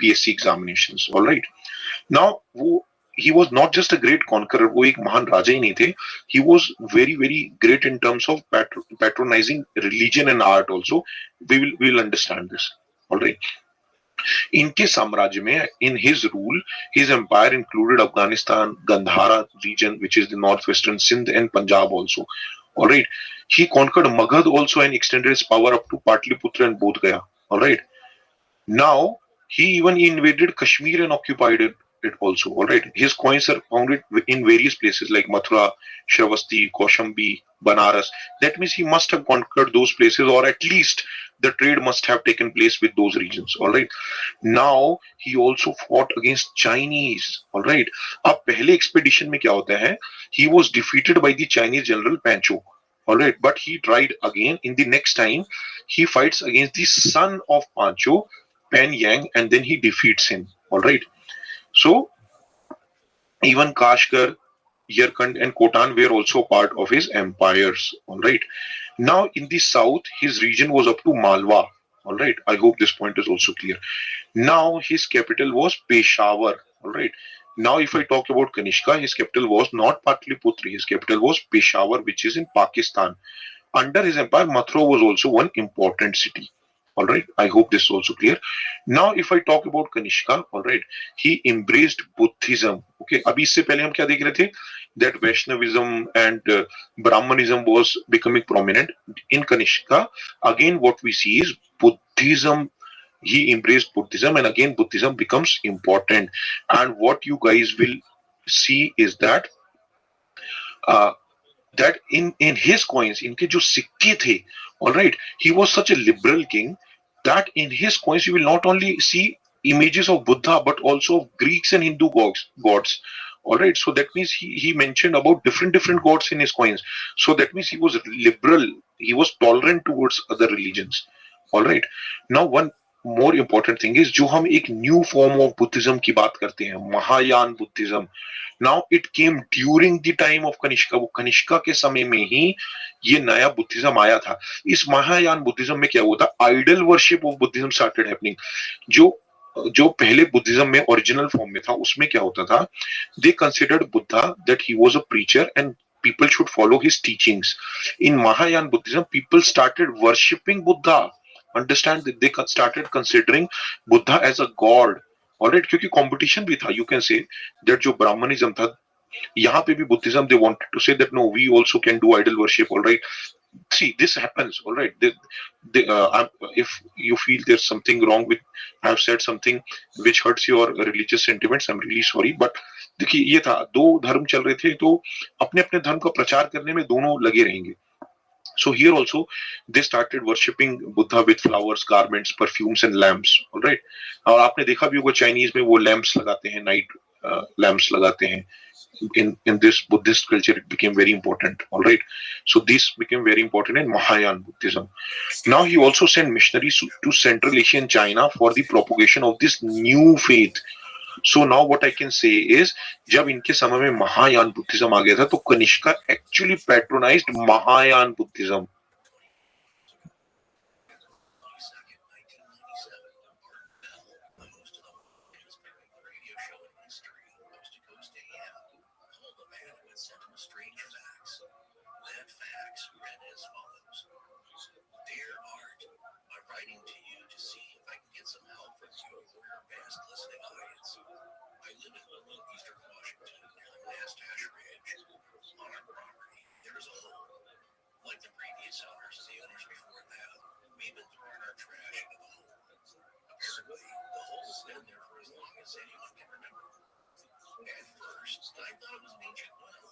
PSC examinations. All right. Now, he was not just a great conqueror, वो एक महान राजा ही नहीं थे. He was very very great in terms of patronizing religion and art also. We will understand this. All right. इनके साम्राज्य में, in his rule, his empire included Afghanistan, Gandhara region, which is the northwestern Sindh, and Punjab also. All right. He conquered Magad also and extended his power up to Patliputra and Bodh Gaya. All right. Now, he even invaded Kashmir and occupied it also. All right. His coins are found in various places like Mathura, Shravasti, Kaushambi, Banaras. That means he must have conquered those places, or at least the trade must have taken place with those regions. All right. Now, he also fought against Chinese. All right. अब पहले expedition में क्या होता है? He was defeated by the Chinese general Pancho. All right. But he tried again. In the next time, he fights against the son of Pancho, Pan Yang, and then he defeats him. All right. So even Kashgar, Yarkand, and Khotan were also part of his empires. All right. Now in the south, his region was up to Malwa. All right. I hope this point is also clear. Now his capital was Peshawar. All right. Now if I talk about Kanishka, his capital was not Patliputra. His capital was Peshawar, which is in Pakistan. Under his empire, Mathura was also one important city. All right. I hope this is also clear. Now, if I talk about Kanishka, all right, he embraced Buddhism. Okay. अभी इससे पहले हम क्या देख रहे थे? That Vaishnavism and Brahmanism was becoming prominent in Kanishka. Again, what we see is Buddhism. He embraced Buddhism, and again, Buddhism becomes important. And what you guys will see is that uh, that in his coins, इनके जो सिक्के थे, all right, he was such a liberal king that in his coins you will not only see images of Buddha but also of Greeks and Hindu gods. All right, so that means he mentioned about different gods in his coins. So that means he was liberal, he was tolerant towards other religions. All right. Now one more important thing is जो हम एक new form of Buddhism की बात करते हैं, Mahayana Buddhism. Now it came during the time of Kanishka. वो कनिष्का के समय में ही ये नया बुद्धिज्म आया था. इस महायान बुद्धिज्म में क्या हुआ था? Idol worship of Buddhism started happening. जो पहले बुद्धिज्म में ओरिजिनल फॉर्म में था उसमें क्या होता था? दे considered Buddha that he was a preacher and people should follow his teachings. In Mahayana Buddhism, people started worshipping Buddha. Understand that they started considering Buddha as a god. Alright, क्योंकि competition भी था. You can say that जो Brahmanism था, यहाँ पे भी Buddhism, they wanted to say that no, we also can do idol worship. Alright, see, this happens. Alright, if you feel there's something wrong with, I've said something which hurts your religious sentiments, I'm really sorry. But देखिए ये था, दो धर्म चल रहे थे, तो अपने अपने धर्म का प्रचार करने में दोनों लगे रहेंगे. So here also they started worshipping Buddha with flowers, garments, perfumes and lamps. All right. और आपने देखा भी होगा चाइनीज में वो lamps लगाते हैं, night lamps लगाते हैं. In this Buddhist culture, it became very important. All right. So this became very important in Mahayana Buddhism. Now he also sent missionaries to Central Asia and China for the propagation of this new faith. So now what I can say is, जब इनके समय में Mahayana Buddhism आ गया था, तो Kanishka actually patronized Mahayana Buddhism.
Like the previous owners, the owners before that, we've been throwing our trash into the hole. Apparently, the hole's been there for as long as anyone can remember. At first, I thought it was an ancient well.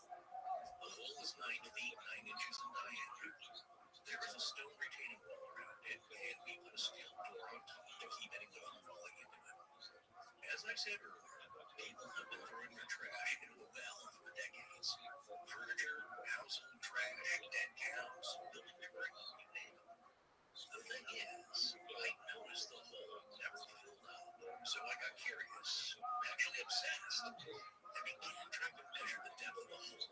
The hole is 9 feet 9 inches in diameter. There is a stone retaining wall around it, and we put a steel door on top to keep anything from falling into it. As I said earlier, people have been throwing their trash into the well for decades. Furniture, household trash, dead cows, building debris, you name it. and began trying to measure the depth of the hole.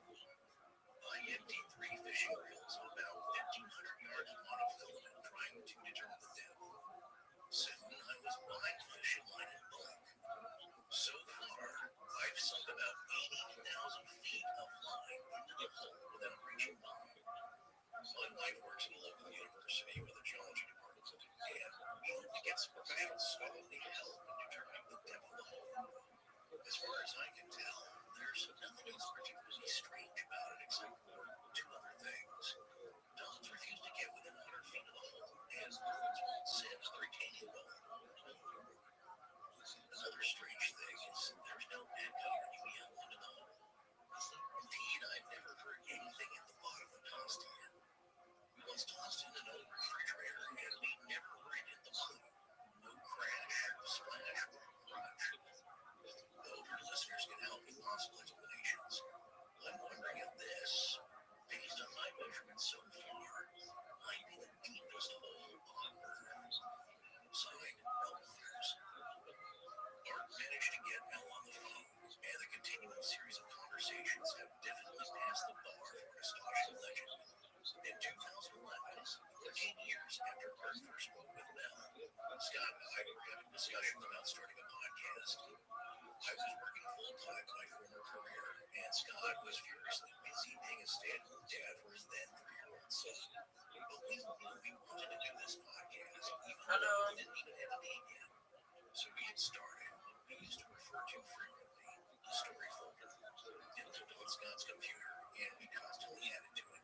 I emptied 3 fishing reels of about 1,500 yards of monofilament trying to determine the depth. Soon I was buying fishing line in bulk. So far, I've sunk about 80,000 feet of line into the hole without reaching bottom. My wife works in a local university with a geology department, and we hope to get some professional scholarly help in determining the depth of the hole. As far as I can tell, there's nothing else particularly strange about it except for 2 other things. Dogs refuse to get within 100 feet of the hole, and birds won't sit on the retaining wall. Another strange thing is there's no echo when you yell into the hole. Indeed, I've never heard anything at the bottom of the tossed in. We once tossed in an old refrigerator, and we never heard it hit the bottom. No crash, splash, or crunch. Though your listeners can help with possible explanations, I'm wondering if this, based on my measurements so far, might be the deepest hole on Earth. Signed, Mel Myers. Art managed to get Mel on the phone, and the continuing series of conversations have definitely passed the bar for an astonishing legend. In 2011, 13 years after Art first spoke with Mel, Scott and I were having discussions about starting a podcast. I was working full-time in my former career, and Scott was furiously busy being a stay-at-home dad for his then 3-year-old son. But we knew we wanted to do this podcast, even though we didn't even have a name yet. So we had started what we used to refer to frequently, the story folder. It lived on Scott's computer, and we constantly added to it.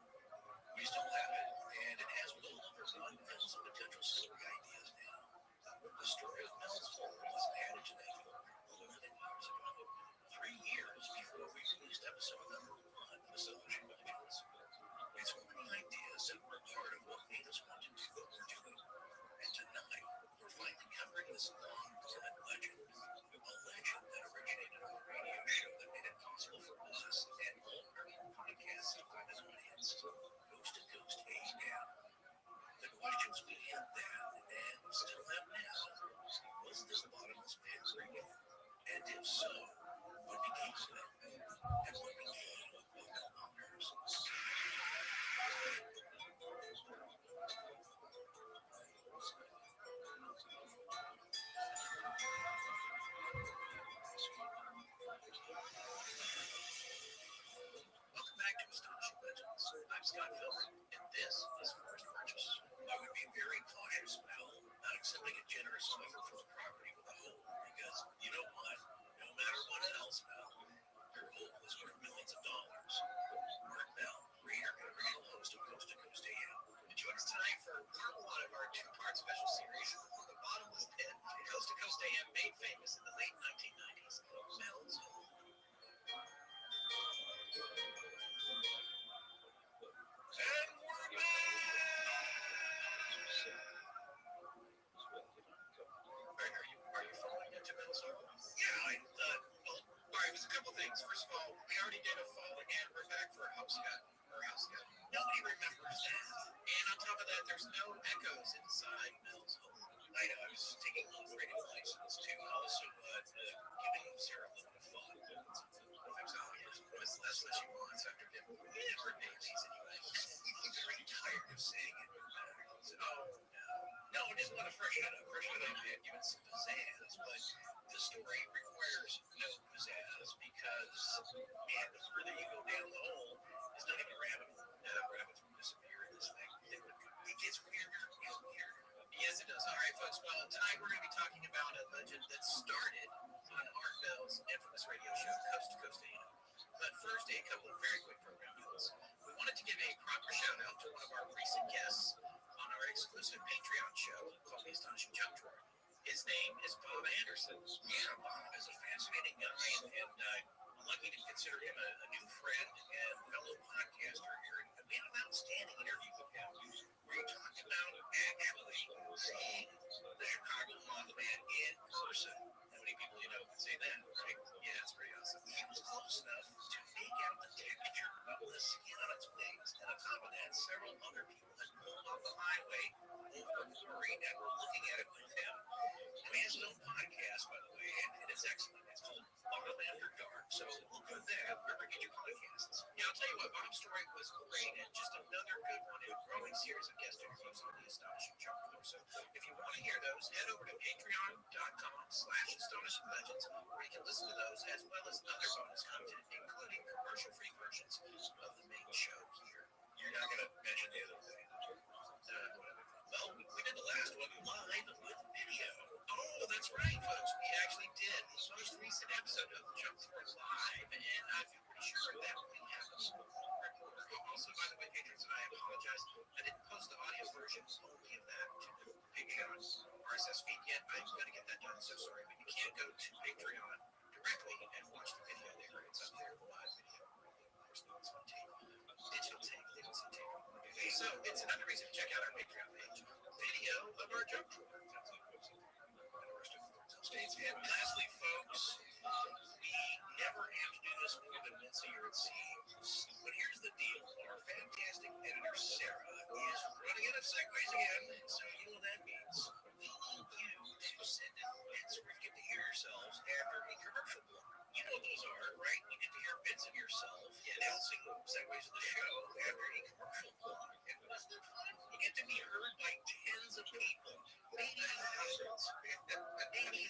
We still have it, and it has well over 1,000 potential story ideas now. The story of Mel's Hole was added to that folder 11 years ago, 3 years before we released episode number 1 of Astonishing Legends. It's one of the ideas that were part of what made us want to do what we're doing. And tonight, we're finally covering this long-dormant legend, a legend that originated on a radio show that made it possible for us and all American podcasts to find an audience, Coast to Coast AM. The questions we had then and still have now: was this bottomless pit real? And if so, what became of it? And what became of the owners? Welcome back to Astonishing Legends. I'm Scott Philbin, and this is First Purchase. I would be very cautious, Mel, about accepting a generous offer for a property with a hole, because you know what? No matter what else, Mel, your hole is worth millions of dollars. Art Bell, creator and original host of Coast to Coast AM. Join us tonight for part 1 of our 2-part special series on the bottomless pit Coast to Coast AM made famous in the late 1990s, Mel's Hole. And we're back! Are you following into Mel's Hole? Yeah, well, all right, it was a couple things. First of all, we already did a fall and we're back for a house cut. Nobody remembers that. And on top of that, there's no echoes inside Mel's Hole. I know, I was taking a little radio license too. Also, giving Sarah a little bit of fun. What's the last she wants after dinner? Yeah, her daisies anyway. I'm very tired of saying it. No, I just want to freshen it up. Give it some pizzazz. But the story requires no pizzazz because, man, the further you go down the hole, it's not even rabbits will disappear in this thing. It gets weirder and weirder. Yes, it does. All right, folks. Well, tonight we're going to be talking about a legend that started on Art Bell's infamous radio show, Coast to Coast AM. But first, a couple of very quick program notes. We wanted to give a proper shout out to one of our recent guests on our exclusive Patreon show called The Astonishing Junk Drawer. His name is Bob Anderson. Yeah, Bob is a fascinating guy, and I'm lucky to consider him a new friend and fellow podcaster here. And we had an outstanding interview with him where he talked about actually seeing the Chicago Model Man in person. How many people you know can say that, right? Yeah, it's pretty awesome. He was close enough to make out the texture of the skin on its wings, and on top of that, several other people had pulled off the highway over Missouri and were looking at it with him. And he has his own podcast, by the way, and it's excellent. It's called Bottom After Dark. So look for that wherever you get your podcasts. Yeah, I'll tell you what, Bob's story was great, and just another good one in a growing series of guest interviews on the Astonishing Juggler. So if you want to hear those, head over to patreon.com/astonishing legends, where you can listen to those as well as other bonus content, including commercial-free versions of the main show here. You're not going to mention the other thing. Well, we did the last one live with video. Oh, that's right, folks. We actually did the most recent episode of the Jump Forward live, and I feel pretty sure that will happen. Also, by the way, patrons, I apologize. I didn't post the audio version only of that to the Patreon RSS feed yet. I'm going to get that done, so sorry. But you can't go to Patreon directly and watch the video there. It's up there, the live video. Of course, no, it's on tape. Digital tape, they don't see tape. Okay, so it's another reason to check out our Patreon page. Video of our jump tour. And lastly, folks, we never have to do this more than once a year, it seems. But here's the deal. Our fantastic editor, Sarah, is running out of segues again, so you know what that means. We need you to send in bits where you get to hear yourselves after a commercial block. You know what those are, right? You get to hear bits of yourself announcing segues of the show after a commercial block. And wasn't that fun? You get to be heard by tens of people, maybe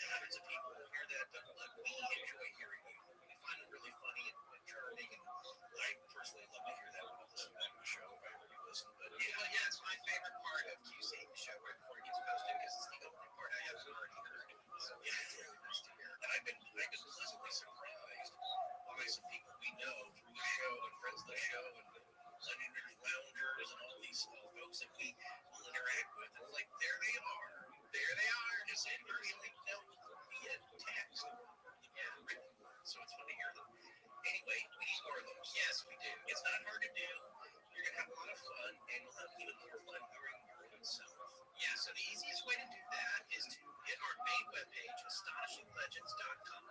hundreds of people who hear that. But look, we enjoy hearing you. We find it really funny and charming, and I personally love to hear that when I listen back to the show, if I ever do listen. But yeah, it's my favorite part of QCing the show right before it gets posted, because it's the only part I haven't already heard. So yeah, it's really nice to hear. And I've been pleasantly surprised by some people we know through the show and friends of the show and Legendary Loungers and all these folks that we will interact with. And like, there they are. Just virtually via text. Yeah, written. So it's fun to hear them. Anyway, we need more of those. Yes, we do. It's not hard to do. You're going to have a lot of fun, and you'll have even more fun hearing your own self. Yeah, so the easiest way to do that is to hit our main webpage, astonishinglegends.com,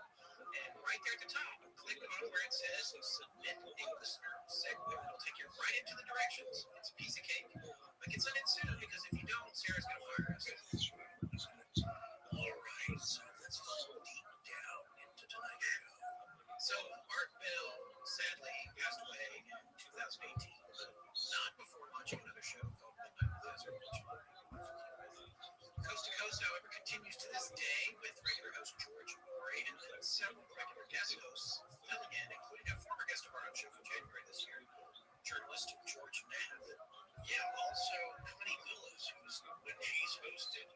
and right there at the top, click on where it says Submit a Listener Segue. It'll take you right into the directions. It's a piece of cake. But get sent in soon, because if you don't, Sarah's going to fire us. All right, so let's fall deep down into tonight's show. So Art Bell sadly passed away in 2018, but not before launching another show called Midnight with Lazar. Coast to Coast, however, continues to this day with regular host George Morey and several regular guest hosts filling in, including a former guest of our own show from January this year, journalist George Math. Yeah, also Connie Willis, who's, when she's hosted,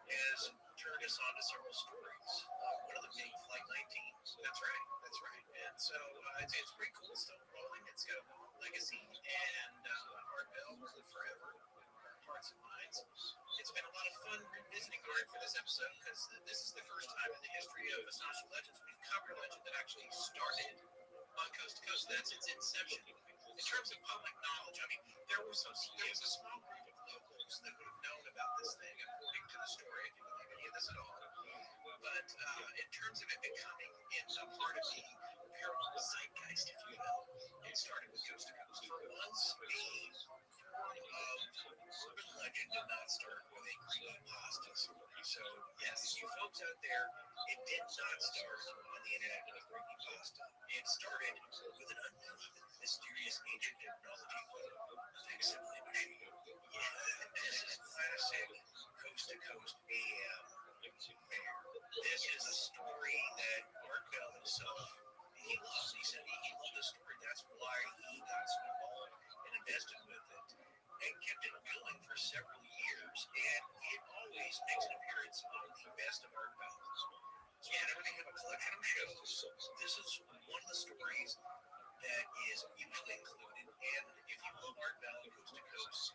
has turned us on to several stories. One of them being Flight 19. That's right. And so I'd say it's pretty cool. It's still rolling. It's got a long legacy, and Art Bell will live forever in our hearts and minds. It's been a lot of fun revisiting Art for this episode, because this is the first time in the history of Astonishing Legends we've covered a legend that actually started on Coast to Coast. That's its inception. In terms of public knowledge, I mean, there was a small group of locals that would have known about this thing, according to the story, if you believe any of this at all. But in terms of it becoming a part of the paranormal zeitgeist, if you will, it started with Coast to Coast. For once, a form of urban legend did not start with a creepypasta story. So, yes, you folks out there, it did not start on the internet with a creepypasta. It started with an unknown, mysterious ancient technology called a facsimile machine. Yeah, this is classic Coast to Coast AM. This is a story that Art Bell himself, he loved. He said he loved the story. That's why he got so involved and invested with it, and kept it going for several years. And it always makes an appearance on the best of Art Bell. So whenever they have a collection of shows, this is one of the stories that is usually included. And if you love Art Bell and Coast to Coast,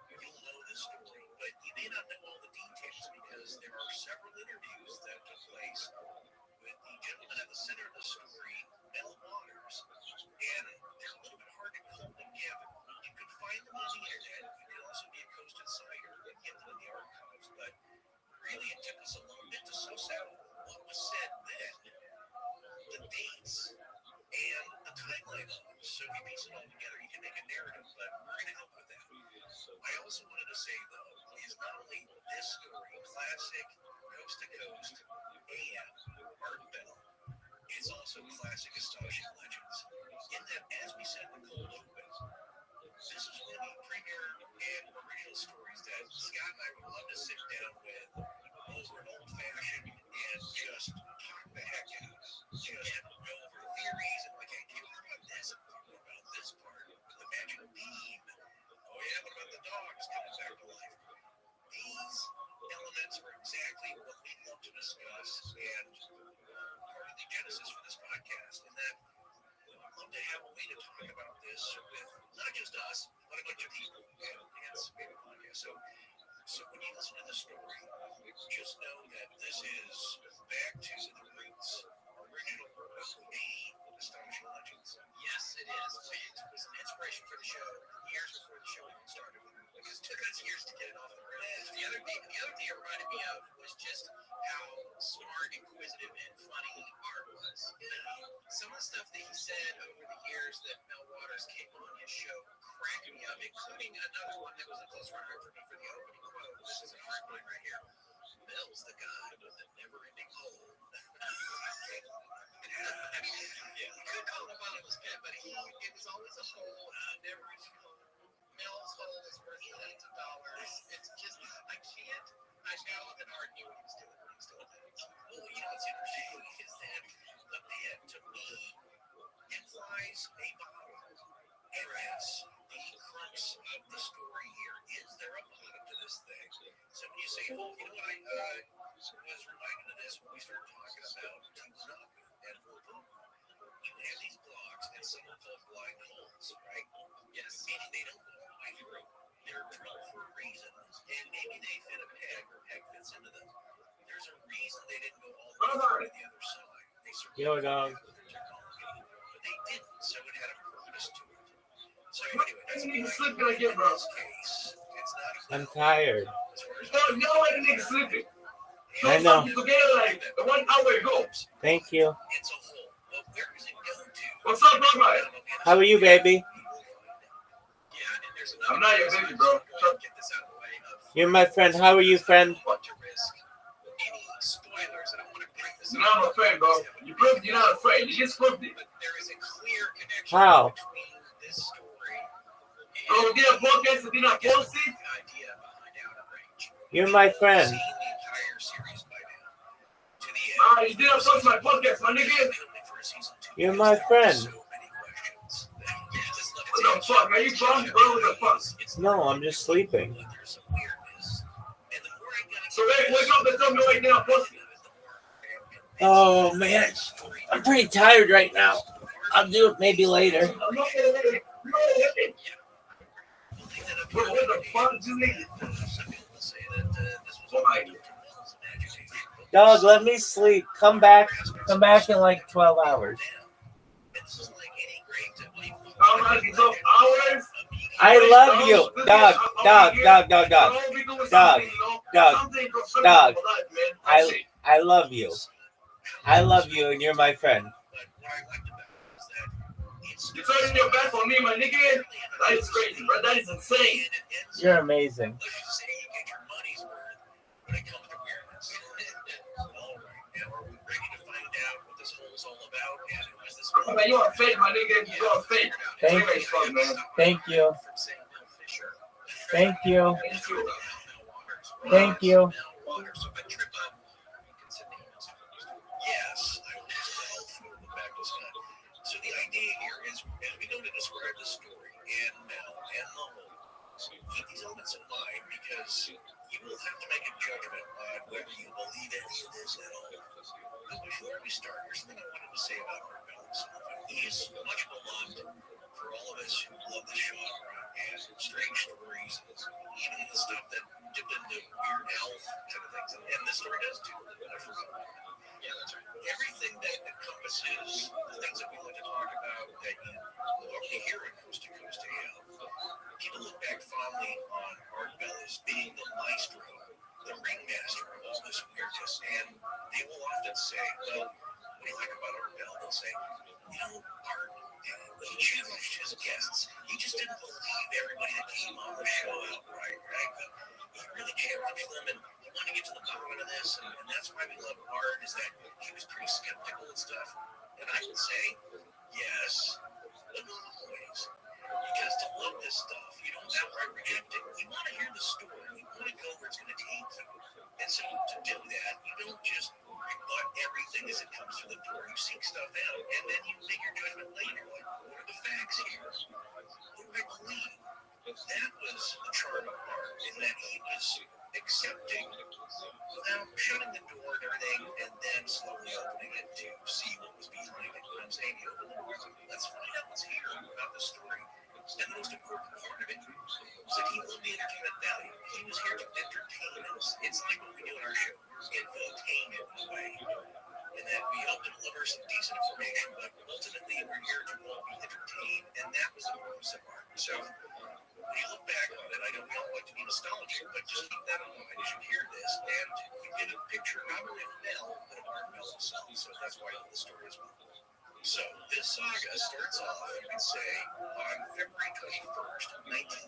you'll know this story, but you may not know all the details, because there are several interviews that took place with the gentleman at the center of the story, Mel Waters, and they're a little bit hard to pull together. You can find them on the internet. You can also be a Coast Insider and get them in the archives, but really it took us a little bit to suss out what was said then, the dates, and the timeline of it. So if you piece it all together, you can make a narrative, but we're going to help with that. I also wanted to say, though, is not only this story, classic Coast to Coast AM, Art Bell, it's also some classic astonishing legends. In that, as we said in the cold open, this is one of the premier and original stories that Scott and I would love to sit down with over an old-fashioned and just talk the heck out. Just go over theories and like, hey, do you hear about this? What about this part? The magic beam. Oh yeah, what about the dogs coming back to life? These elements are exactly what we love to discuss and part of the genesis for this podcast. And that I'd love to have a way to talk about this with not just us, but a bunch of people and some podcast. So when you listen to the story, just know that this is back to the roots, original main astonishing legends. Yes, it is. It was an inspiration for the show years before the show even started. Because it took us years to get it off the ground. The other thing it reminded me of was just how smart, inquisitive, and funny Art was. Some of the stuff that he said over the years that Mel Waters came on his show cracked me up, including another one that was a close runner for me for the opening quote. This is an art line right here. Mel's the guy with the never-ending hole. Yeah, you could call him while it was pet, but it was always a hole, never-ending hole. Mel's hole is worth millions of dollars. It's just, I can't. I know that Art knew what he was doing when he was doing that. Well, you know what's interesting is that the pit, to me, implies a bottle. And that's the crux of the story here. Is there a bottom to this thing? So when you say, well, you know what, I was reminded of this when we started talking about Tiwanaku and Volvo. You have these blocks, and some of them blind holes, right? Yes. Meaning they don't go all the way through. They're drilled for a reason, and maybe they fit a peg, or a peg fits into them. There's a reason they didn't go all the way through to the other side. They certainly
dog.
with their technology, but they didn't, so it had a purpose to it. So anyway, that's a
Sleep gonna get, bro.
case. It's not a
I'm tired.
No way the nigga sleeping.
I know.
You forget like 1 hour ago.
Thank you.
It's a hole. But where does it go to?
What's up, bro?
How are you, baby?
Yeah, and there's
I'm not your baby, bro.
Get this out of the way of
You're my friend. How are you, friend?
what to risk. Any spoilers, and I want to bring this
You're not a friend, bro. You proved you're not a friend. You just proved it.
But there is a clear connection
How?
between this story and
Bro, we did a podcast and did not post it.
the idea behind Outer Range.
You're my friend.
Seen the entire series by now. To the end.
You did not post my podcast, my nigga.
For a season 2.
You're my friend.
So many questions.
What the fuck? Are you drunk, bro? What the fuck?
No, I'm just sleeping.
There's some weirdness. And the more I got
So wake up and tell me right now, pussy.
Oh, man. I'm pretty tired right now. I'll do it maybe later.
I'm not gonna let it. You know what it is. Bro, what the fuck is this nigga?
some people will say that this was
Oh my God.
Mel's imagination.
Dog, let me sleep. Come back. Come back in like 12 hours.
This is like any great
I'm not getting off hours.
I love you. Dog, dog, dog, dog, dog. Dog, dog, dog. I love you. I love you, and you're my friend.
But what I liked about it is that it's
You turning your back on me, my nigga? That is crazy, bro. That is insane.
You're amazing.
Let's just say you get your money's worth when it comes to weirdness. All right, now are we ready to find out what this whole is all about? And who is this?
Man, you are fake, my nigga. You are fake.
Thank
you. Fuck, man.
Thank you.
From saying Mel Fisher.
Thank you.
Thank you.
Thank you.
Mel Waters. So if I trip up, you can send me emails. Yes, I will just help the back to Scott. So the idea here is, as we go to describe the story and Mel and the whole, keep these elements in mind because you will have to make a judgment on whether you believe any of this at all. But before we start, here's something I wanted to say about Art Bell himself. He is much beloved for all of us who love the genre and strange stories, even the stuff that dipped into weird health kind of things. And this story does too. I forgot. Yeah, that's right. Everything that encompasses the things that we like to talk about that you will already hear in Coast to Coast AM. People look back fondly on Art Bell as being the maestro, the ringmaster of all this weirdness. And they will often say, well, what do you like about Art Bell? They'll say, you know, Art, he challenged his guests. He just didn't believe everybody that came on the show outright, right? But he really challenged them, and want to get to the bottom of this, and that's why we love Art, is that he was pretty skeptical and stuff. And I would say, yes, but not always. Because to love this stuff, you don't outright reject it. You want to hear the story. You want to go where it's going to take you. And so to do that, you don't just rebut everything as it comes through the door. You seek stuff out, and then you make your judgment later. Like, what are the facts here? What do I believe? That was the charm of Art, in that he was accepting without shutting the door and everything, and then slowly opening it to see what was behind it. You know what I'm saying? Let's find out what's here about the story. And the most important part of it was that he loved the entertainment value. He was here to entertain us. It's like what we do in our show. We're infotainment in a way. And that we help to deliver some decent information, but ultimately we're here to all be entertained. And that was the purpose of Art. So when you look back on it, I know we all like to be nostalgic, but just keep that in mind as you hear this. And you get a picture not only of Mel, but of Art Mel himself. So that's why I love the story as well. So this saga starts off, you could say, on February 21st,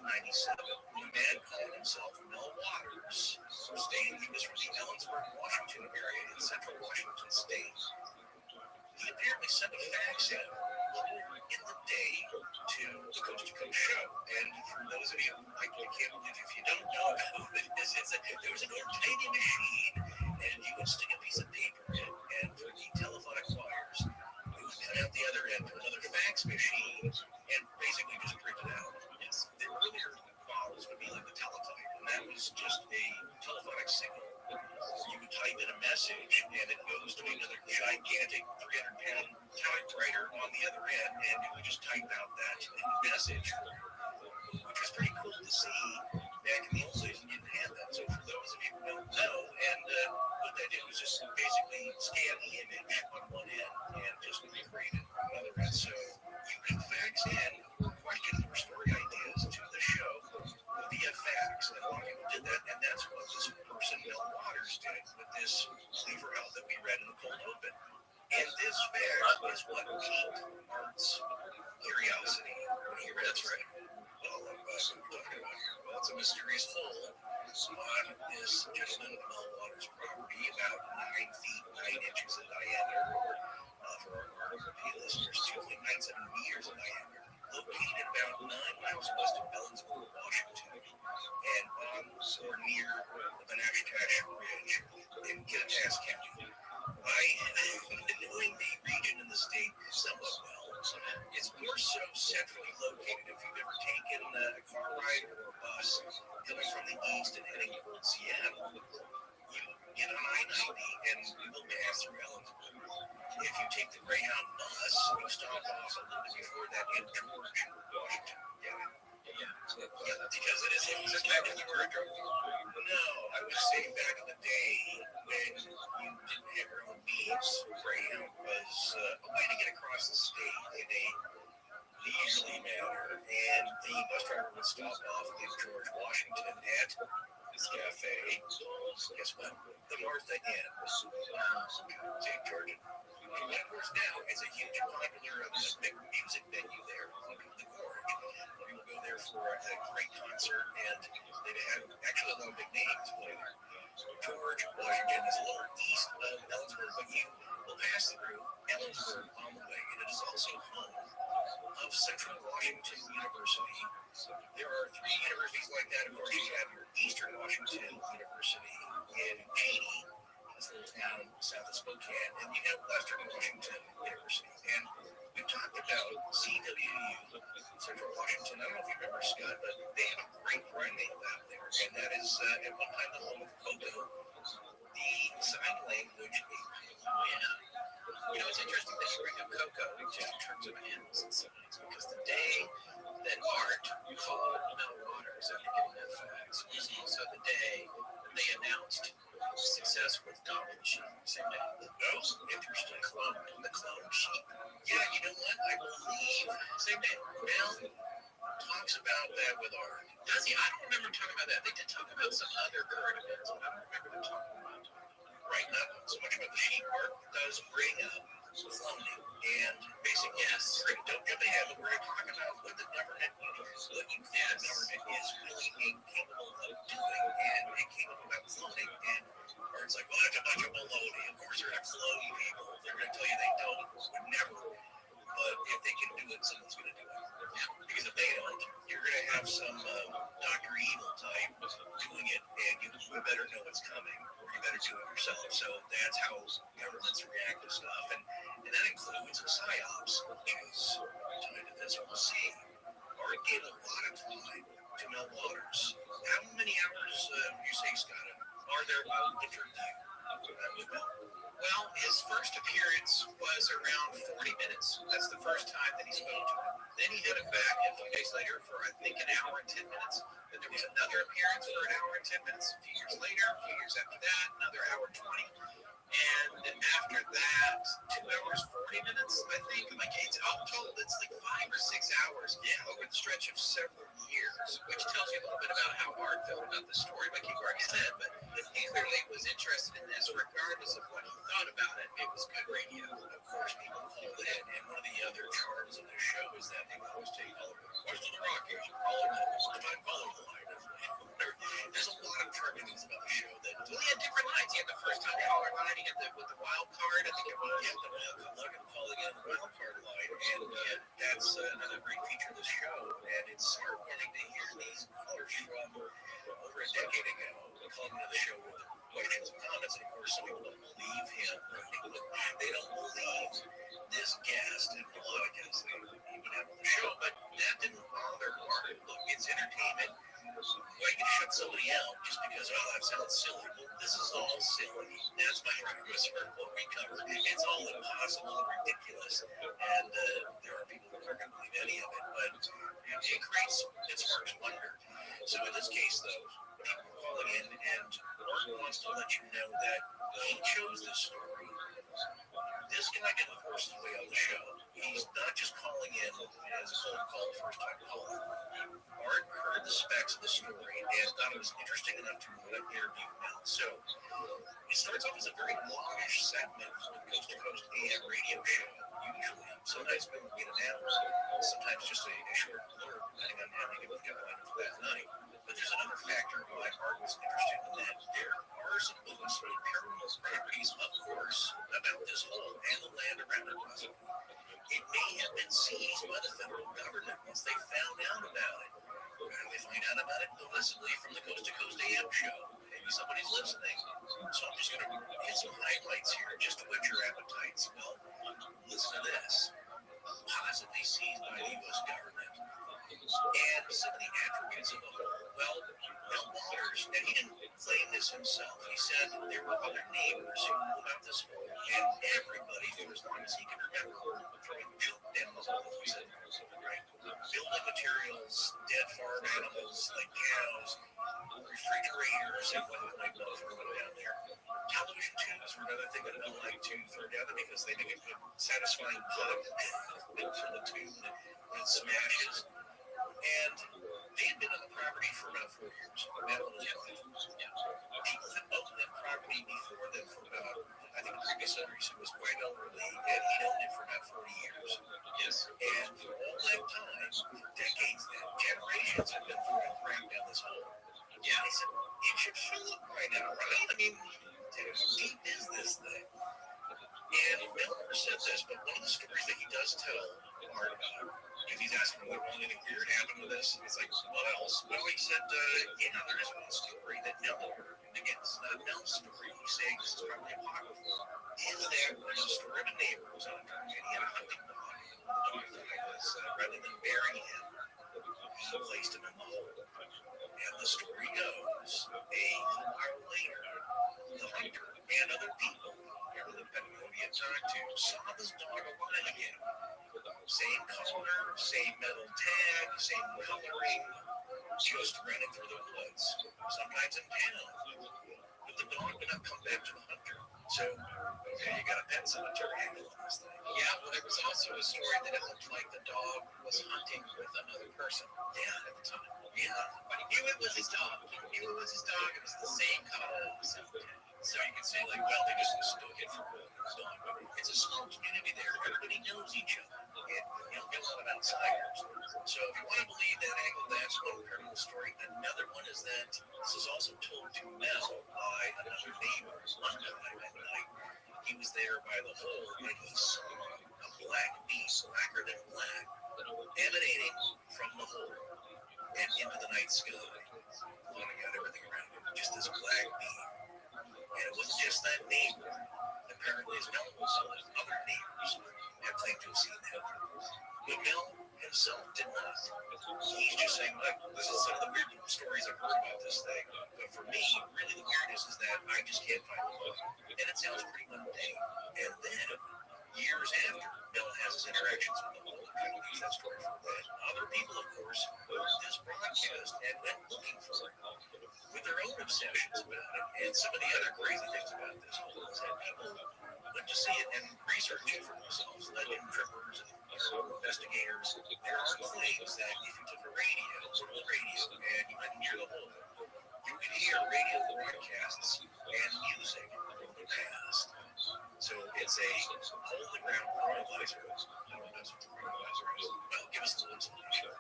1997. A man calling himself Mel Waters, he was from the Ellensburg, Washington area in central Washington state. He apparently sent a fax in in the day to the Coast to Coast show. And for those of you, I can't believe if you don't know what it is, there was an old tiny machine, and you would stick a piece of paper in, and for the telephonic wires, it would cut out the other end to another fax machine, and basically just print it out. Yes, the earlier models would be like the teletype, and that was just a telephonic signal. You would type in a message, and it goes to another gigantic 300-pound typewriter on the other end, and it would just type out that message, which was pretty cool to see. Back in the old days, you didn't have that. So for those of you who don't know, and what that did was just basically scan the image on one end and just recreate it on the other end. So you can fax in questions or story ideas to the show via fax, and a lot of people did that, and that's what this person, Mel Waters, did with this Cleaver Out that we read in the cold open. And this fax is what piqued Art's curiosity when he read that's right. Well, what we're talking about here. Well, it's a mysterious hole on this gentleman, Mel Waters' property, about 9 feet 9 inches in diameter, or for our repeat listeners, 2.97 meters in diameter, located about 9 miles west of Ellensburg, Washington, and on or near the Benashtash Ridge in Kittitas County. Knowing the region and the state somewhat well, it's more so centrally located. If you've ever taken a car ride or a bus coming from the east and heading towards Seattle, you get on I-90 and you will pass through Ellensburg. If you take the Greyhound bus, you stop off a little bit before that in George, Washington. Yeah, because it is exactly where I drove. No, I would say back in the day when you didn't have your own means, Greyhound was a way to get across the state in a leisurely manner, and the bus driver would stop off in George, Washington at this cafe. Guess what? The Martha Inn, St. George. And of course now it's a huge popular big music venue there, the Gorge. People go there for a great concert, and they have actually a lot of big names play there. George, Washington is a little east of Ellensburg, but you will pass through Ellensburg on the way, and it is also home of Central Washington University. There are 3 universities like that. Of course, you have your Eastern Washington University in Cheney, this little town south of Spokane, and you have Western Washington University. And we talked about CWU, Central Washington. I don't know if you remember, Scott, but they have a great primate lab there, and that is at one time the home of Coco, the sign language ape. Yeah. You know, it's interesting that you bring up Coco just in terms of animals and signs, because the day that Art called Mel Waters after getting that fax was also the day that they announced success with Goblin Sheep. Same day. Oh, interesting. The clone sheep. Yeah, you know what? I believe same day. Mel talks about that with Art. Does he? I don't remember talking about that. They did talk about some other current events, but I don't remember them talking about right now so much about the sheep. Art does bring up cloning and basic. Yes, don't jump ahead, but we're talking about what the government is looking for. The government is really incapable of doing, and incapable of cloning. And better know what's coming, or you better do it yourself. So that's how governments react to stuff, and that includes psyops, which is tied to this. We'll see. Art gave a lot of time to Mel Waters. How many hours would you say, Scott, are there different with Mel? Well, his first appearance was around 40 minutes. That's the first time that he spoke to him. Then he had him back a few days later for, I think, an hour and 10 minutes. Then there was another appearance for an hour and 10 minutes. A few years later, a few years after that, another hour and 20. And then after that, 2 hours, 40 minutes, I think. Like, it's all told, it's like 5 or 6 hours over the stretch of several years, which tells you a little bit about how Art felt about the story, like he already said. But he clearly was interested in this, regardless of what he thought about it. It was good radio. Of course, people called it. And one of the other charms of the show is that they would always take all of it. Where's the Rockies? All of it. Follow the line. There's a lot of charming things about the show that he had different lines. He had the first time caller line, he had with the wild card, I think it was. Yeah, the wild card. Logan calling in the wild card line, and that's another great feature of the show. And it's heartwarming to hear these callers from over a decade ago calling into the show with questions and comments. And of course, some people don't believe him. They don't believe this guest, and a lot of guests they would have on the show, but that didn't bother Art. Look, it's entertainment. Why you can shut somebody out just because, oh, that sounds silly. Well, this is all silly. That's my premise for what we cover. It's all impossible and ridiculous. And there are people who aren't going to believe any of it. But it sparks wonder. So in this case, though, people are calling in, and Art wants to let you know that he chose this story. This guy didn't force his way on the show. He's not just calling in as a cold call, first-time caller. Art heard the specs of the story and thought it was interesting enough to want to interview Mel. So it starts off as a very longish segment for the Coast to Coast AM radio show. Usually, sometimes we'll get an hour, sometimes just a short blurb, depending on how many we've got lined for that night. But there's another factor why Art was interested in that. There are some possibly parallel properties, of course, about this hole and the land around it. It may have been seized by the federal government once they found out about it. How do they find out about it? Possibly from the Coast to Coast AM show. Maybe somebody's listening. So I'm just going to hit some highlights here just to whet your appetites. Well, listen to this. Possibly seized by the U.S. government. And some of the attributes of the hole. Well, Mel Waters, and he didn't claim this himself. He said there were other neighbors who knew about this hole, and everybody, for as long as he can remember, throwing junk down the hole. He said, right? Building materials, dead farm animals like cows, refrigerators, and what might not throw down there. Television tubes were another thing that I like to throw down there because they make a good, satisfying pop from the tube when it smashes. And they had been on the property for about 4 years. That one was people had owned that property before them for about, I think the previous owner was quite elderly, and he'd owned it for about 40 years. Yes. And for all that time, for decades then, generations have been throwing crap down this hole. Yeah. They said, it should fill up right now, right? I mean, how deep is this thing? And Mel never said this, but one of the stories that he does tell Art about, if he's asking whether anything weird happened with this, it's like, what else? Well, he said, there is one story that Mel heard. And again, this is not Mel's story. He's saying this is probably apocryphal. Is there was a story of a neighbor who was on a journey, and he had a hunting dog. The dog was, rather than burying him, he placed him in the hole. And the story goes, a little while later, the hunter and other people, whoever the pet movie had talked to, saw this dog alive again. Same color, same metal tag, same coloring, just running through the woods, sometimes in town. But the dog did not come back to the hunter. So, okay, you got a pet cemetery angle on this thing. Yeah, well, there was also a story that it looked like the dog was hunting with another person. Yeah, at the time. Yeah, but he knew it was his dog. He knew it was his dog. It was the same color. So you can say, like, well, they just mistook it for the dog. But it's a small community there. Everybody knows each other. You don't get a lot of outsiders. So if you want to believe that angle, that's one paranormal story. Another one is that this is also told to Mel by another neighbor. One time at night, he was there by the hole, and he saw a black beast, blacker than black, emanating from the hole. and into the night sky, blotting out everything around him, just this black beam. And it wasn't just that neighbor. Apparently, his Mel was other neighbors had claimed to have seen him. But Mel himself did not. He's just saying, like, this is some of the weird stories I've heard about this thing. But for me, really the weirdness is that I just can't find the book. And it sounds pretty mundane. And then, years after, Mel has his interactions with the whole kind of use that story for that. Other people, of course, heard this broadcast and went looking for it with their own obsessions about it. And some of the other crazy things about this is that people went to see it and research it for themselves. Legend trippers and investigators. There are claims that if you took a portable radio, and you went near the hole, you could hear radio broadcasts and music from the past. So it's a hole-in-the-ground chronolyzer. I don't know what the chronolyzer is. Well, give us a little explanation.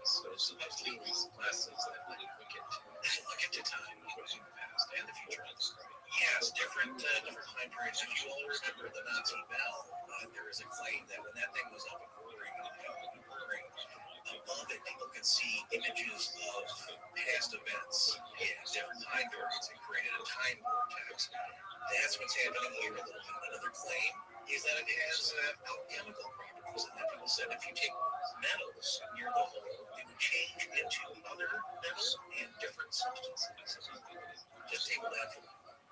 So supposedly these glasses that let you look into time, including the past and the future. Yes, different time periods. If you all remember the Nazi bell, there is a claim that when that thing was up and whirring, above it, people could see images of past events in different time periods. It created a time vortex. That's what's happening here. Another claim is that it has alchemical properties, and that people said if you take metals near the hole, it would change into other metals and different substances. Just table that for me.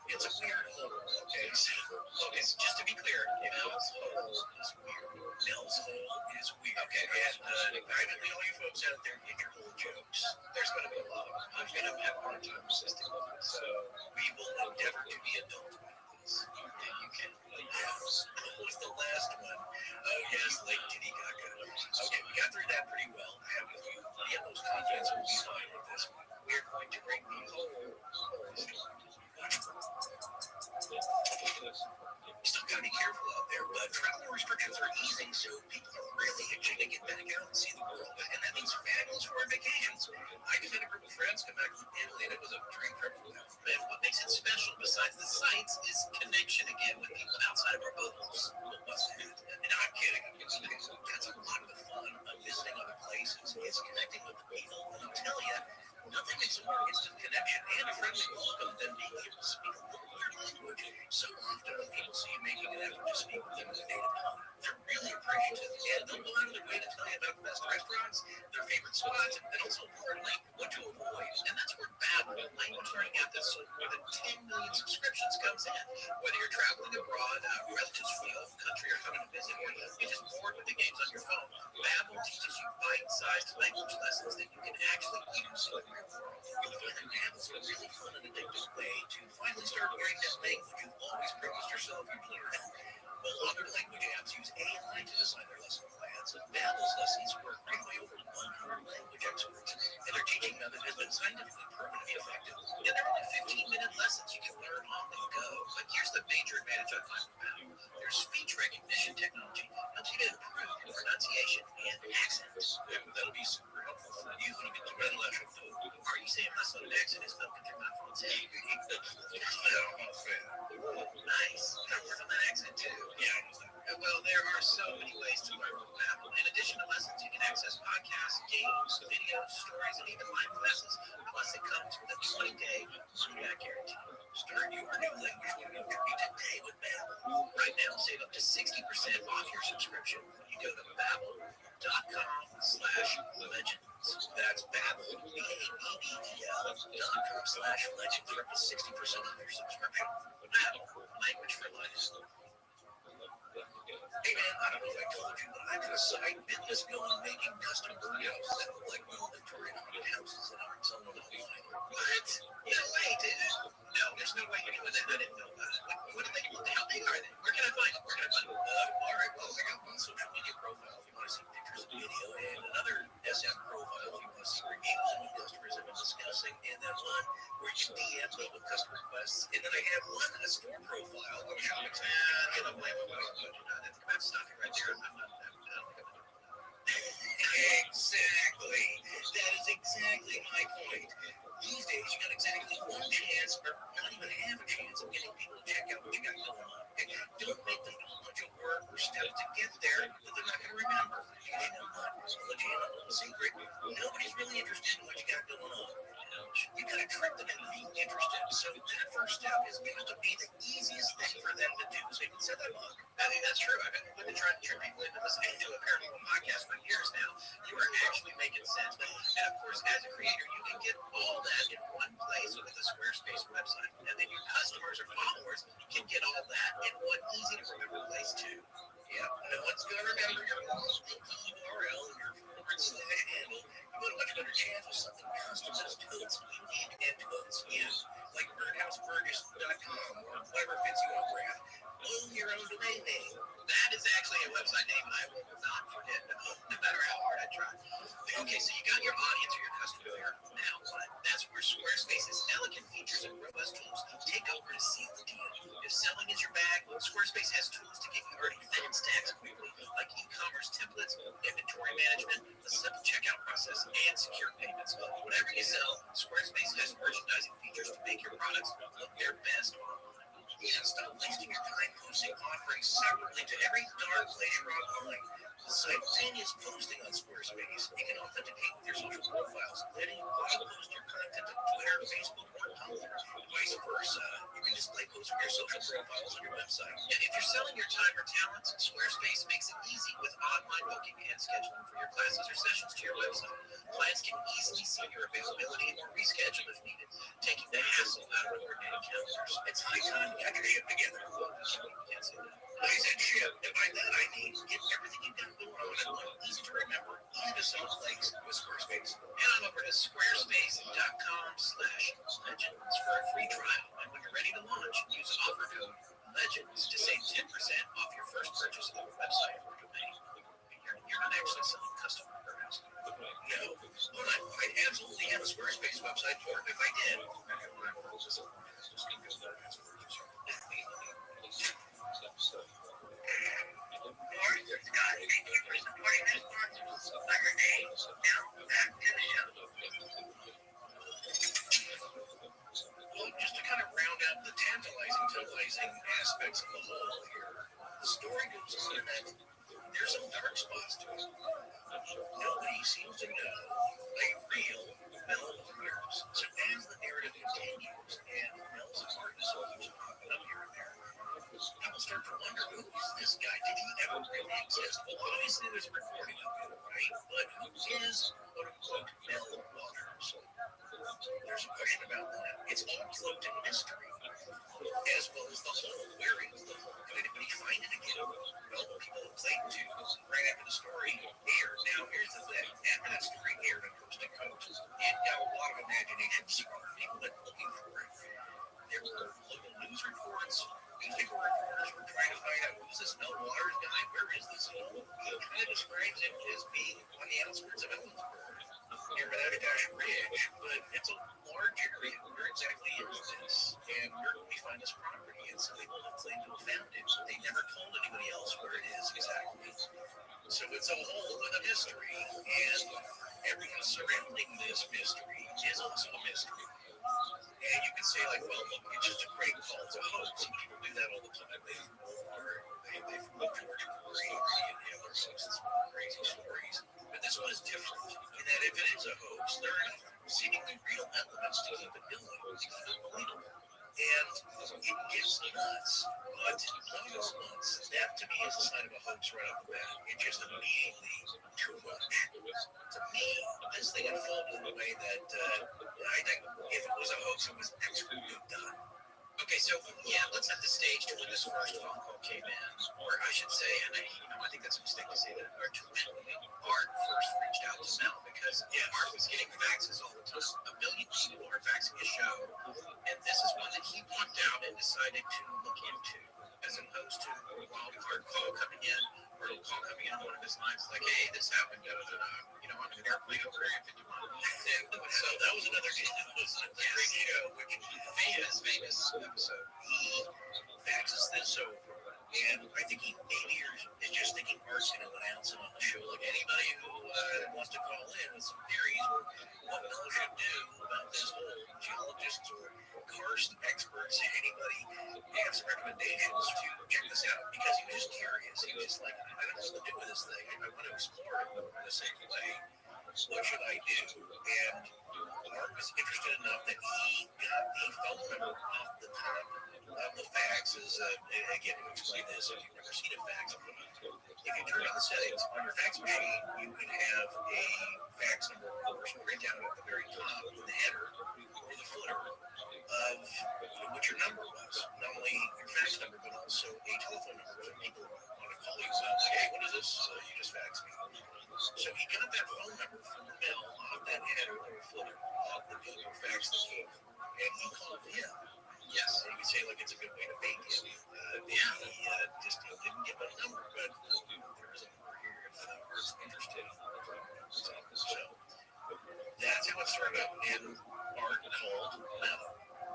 It's a weird hole, okay? Okay, so just to be clear, Mel's hole is weird. Mel's hole is weird. Okay, and privately, all you folks out there, get your hole jokes. There's going to be a lot of them. I'm going to have a hard time resisting them. So we will endeavor to be adult about this. Okay, you can. What was the last one? Oh, yes, Lake Titicaca. Okay, we got through that pretty well. I have the utmost confidence we'll be fine with this one. We're going to bring the whole story. Still gotta be careful out there, but travel restrictions are easing, so people are really itching to get back out and see the world, and that means fabulous foreign vacations. I just had a group of friends come back from Italy, and it was a dream trip for them. And what makes it special, besides the sights, is connection again with people outside of our bubbles. What's that? And I'm kidding. That's a lot of the fun of visiting other places, is connecting with the people, and I'll tell you, nothing makes a more instant connection and a friendly welcome than being able to speak a little weird language. So often when people see you making an effort to speak with them in their native tongue, they're really appreciative, and they'll go out of their way to tell you about the best restaurants, their favorite spots, and also importantly, what to avoid. And that's where Babbel, a language learning app that's sold more than 10 million subscriptions, comes in. Whether you're traveling abroad, relatives from the old country are coming to visit, or you're just bored with the games on your phone, Babbel teaches you bite-sized language lessons that you can actually use in the real world. You'll find that Babbel's a really fun and addictive way to finally start learning that language you've always promised yourself you'd learn. While other language apps use AI to design their lesson plans, Babbel's lessons work right by over 100 language experts, and their teaching method has been scientifically proven to be effective. And they're only 15-minute lessons you can learn on the go. But here's the major advantage I find with Babbel: their speech recognition technology helps you to improve your pronunciation and accent. That'll be super helpful for you when you get to intellectual food. Are you saying my southern accent is milking through my phone? Nice. I work on that accent too. Yeah. Well, there are so many ways to learn with Babbel. In addition to lessons, you can access podcasts, games, videos, stories, and even live classes. Plus, it comes with a 20-day money-back guarantee. Start your new language learning journey today with Babbel. Right now, save up to 60% off your subscription when you go to Babbel.com/legends. That's Babbel, BABBEL.com/legends for up to 60% off your subscription. Babbel, language for life. Hey man, I don't know if I told you, but I've got a side business going making custom burritos that look like little Victorian houses in Arizona. What? No way, dude. No, there's no way you're doing that. I didn't know about it. What how big are they? Where can I find them? All right, well, I got one social media profile if you want to see pictures and video, and another SM profile if you want to see reviews and what customers have been discussing, and then one where you can DM me with customer requests, and then I have one, a store profile of shopping center. I'm stopping right there. I don't think I'm Exactly. That is exactly my point. These days, you got exactly one chance, or not even half a chance, of getting people to check out what you got going on. Okay? Don't make them do a bunch of work or steps to get there that they're not going to remember. You know what? Legit, secret. Nobody's really interested in what you got going on. You got to trick them into being interested. So that first step is got to be the easiest thing for them to do. So you can set them up. I think that's true. I've been trying to trick people into listening to a paranormal podcast for years now. You are actually making sense. And of course, as a creator, you can get all that in one place with a Squarespace website. And then your customers or followers can get all that in one easy to remember place too. Yeah, no one's going to remember your URL, your forward slash handle. You got a much better chance with something custom that's totes unique and totes you, like birdhouseburgers.com or whatever fits you on brand. Own your own domain name. That is actually a website name I will not forget, no matter how hard I try. Okay, so you got your audience or your customer there. Now what? That's where Squarespace's elegant features and robust tools take over to seal the deal. If selling is your bag, Squarespace has tools to get you earning fast tax quickly, like e-commerce templates, inventory management, a simple checkout process, and secure payments. Whatever you sell, Squarespace has merchandising features to make your products look their best online. Yeah, stop wasting your time posting offerings separately to every darn place you're online. The simultaneous posting on Squarespace, you can authenticate with your social profiles, letting you blog post your content to Twitter, Facebook, or Tumblr. Vice versa, you can display posts from your social profiles on your website. And if you're selling your time or talents, Squarespace makes it easy with online booking and scheduling for your classes or sessions to your website. Clients can easily see your availability or reschedule if needed, taking the hassle out of coordinating calendars. It's high time to get your shit together. Can't say that. I said shit, and by that I mean get everything you got going on in one easy to remember, easy to sell place with Squarespace. Head on over to squarespace.com/legends for a free trial. And when you're ready to launch, use offer code LEGENDS to save 10% off your first purchase of the website or domain. You're not actually selling custom birdhouse. No, I'd absolutely have a Squarespace website for it if I did. Well, just to kind of round out the tantalizing aspects of the whole here, the story goes on that there's some dark spots to it. Nobody seems to know a real Mel Waters. So as the narrative continues and Mel's apartment keeps popping up here and there, people start to wonder, who is this guy? Did he ever really exist? Well, obviously there's a recording of it, right? But who is, quote-unquote, Mel Waters? There's a question about that. It's all cloaked in mystery, as well as the hole. Where is the hole? Did anybody find it again? Well, people have played to right after the story aired. Now, here's the thing. After that story aired on Coast to Coast, it got a lot of imagination from people that were looking for it. There were local news reports. Newspaper reporters were trying to find out, who's this Mel Waters guy? Where is this hole? He kind of describes him as being on the outskirts of Ellensburg, near Menadash Ridge, but it's a large area. Where exactly is this? And where do we find this property? And some people have claimed to have found it. They never told anybody else where it is exactly. So it's a hole with a mystery, and everything surrounding this mystery is also a mystery. And you can say, like, well, look, it's just a great call to hoax. People do that all the time. They've looked George Corey and the other hoaxes, crazy stories. But this one is different in that if it is a hoax, there are seemingly real elements to keep it believable. And it gets nuts, but not as nuts. That to me is a sign of a hoax right off the bat. It just immediately too much. To me, this thing unfolded in a way that I think if it was a hoax, it was extremely done. Okay, so yeah, let's set the stage to when this first phone call came in, or I should say, and I think that's a mistake to say that, or to when Art first reached out to Mel, because Art was getting faxes all the time. A million people were faxing his show, and this is one that he plucked out and decided to look into, as opposed to a wild card call coming in, or a call coming in on one of his lines like, hey, this happened, I'm in an airplane over Area 51. So that was another great show, which famous episode. He faxes this over, and I think he maybe is just thinking Art's going to announce it on the show. Like anybody who wants to call in with some theories or what Mel should do about this whole geologists or karst experts, anybody have some recommendations to check this out, because he was just curious. He was just like, I don't know what to do with this thing. I want to explore it in a safe way. what should I do? And Mark was interested enough that he got the phone number off the top of the faxes. Again, to explain this, if you've never seen a fax, if you turn on the settings on your fax machine, you can have a fax number, of course, right down at the very top in the header or the footer of what your number was. Not only your fax number, but also a telephone number that people want to call you. So, hey, what is this? You just faxed me. So he got that phone number from the mail off that header or footer of the paper fax that came, and he called him. Yes, and you could say like it's a good way to bait him. He just didn't give a number, but there is a number here if Art's interested. So that's how it started out. And Art called Mel.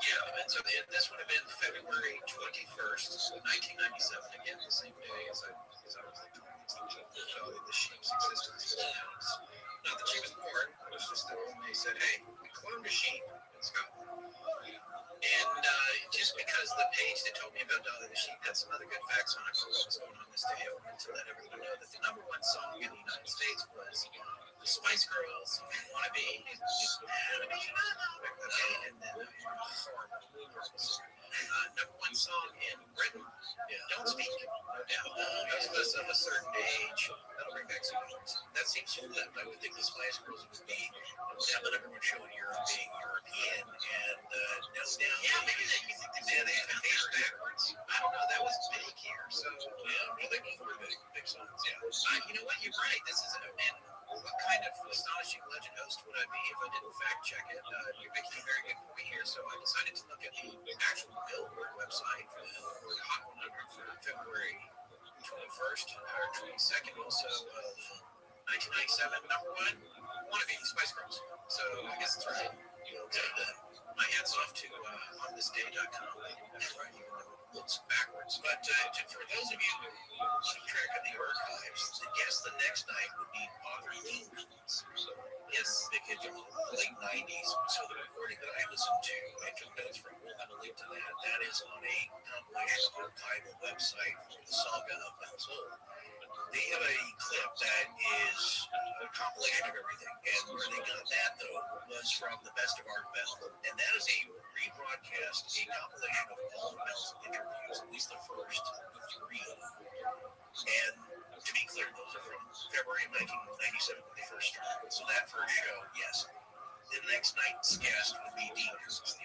Yeah, and so this would have been February 21st, 1997. Again, the same day as I was like, the sheep's existence was announced. Not that she was born, it was just that when they said, hey, we cloned a sheep in Scotland. And just because the page that told me about Dolly the Sheep had some other good facts on it for what was going on this day, I wanted to let everyone know that the #1 song in the United States was the Spice Girls' Wanna Be. And then #1 song in Britain, Don't Speak. Those of us of a certain age, that'll bring back some memories. That seems flipped. I would think the Spice Girls would be the #1 show in Europe, being European, and no down. Yeah, maybe you think they had a page backwards. I don't know. That was big here, so yeah, they both were big songs. Yeah, you know what? You're right. This is what kind of astonishing legend host would I be if I didn't fact check it? You're making a very good point here, so I decided to look at the actual Billboard website for the Hot 100 for February 21st or 22nd, also of 1997. #1, Wanna Be, Spice Girls. So I guess it's right. My hat's off to onthisday.com. That's right, even though it looks backwards. But for those of you who keep track of the archives, yes, the next night would be Author Themes. Yes, they could from the late 90s. So the recording that I listened to, I took notes from. We'll have a link to that. That is on a compilation archival website for the saga of Mel's Hole. They have a clip that is a compilation of everything. And where they got that, though, was from the Best of Art Bell. And that is a rebroadcast, a compilation of all of Mel's interviews, at least the first 3 of them. And to be clear, those are from February of 1997 when they first started. So that first show, yes. The next night's guest would be Dean Koontz.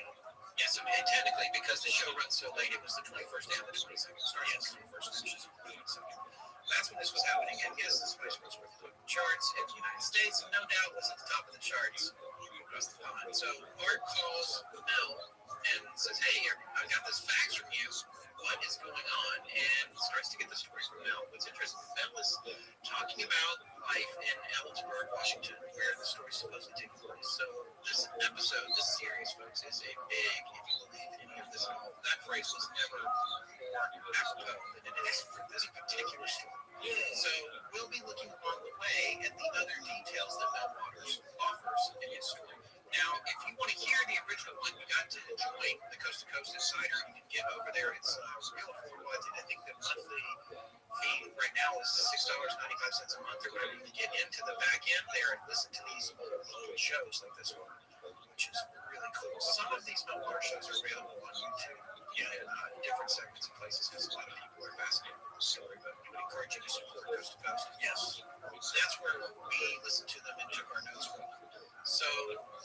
Yes, I mean, technically, because the show runs so late, it was the 21st and the 22nd. Starting yes. The 21st, which is the 22nd. That's when this was happening, and yes, the Spice Girls were the charts in the United States, and no doubt was at the top of the charts across the pond. So Art calls Mel and says, hey, I got this fax from you. What is going on? And starts to get the story from Mel. What's interesting, Mel is talking about life in Ellensburg, Washington, where the story supposed to take place. So this episode, this series, folks, is a big, if you believe any of this at all, that phrase was never more apropos than it is for this particular story. So we'll be looking along the way at the other details that Mel Waters offers in his story. Now, if you want to hear the original one, you got to join the Coast to Coast Insider. You can get over there. It's real affordable. I think the monthly fee right now is $6.95 a month or whatever. You can get into the back end there and listen to these old shows like this one, which is really cool. Some of these Mel Waters shows are available on YouTube. In different segments and places because a lot of people are fascinated with the story, but we would encourage you to support Coast to Coast. Yes, that's where we listened to them and took our notes from. So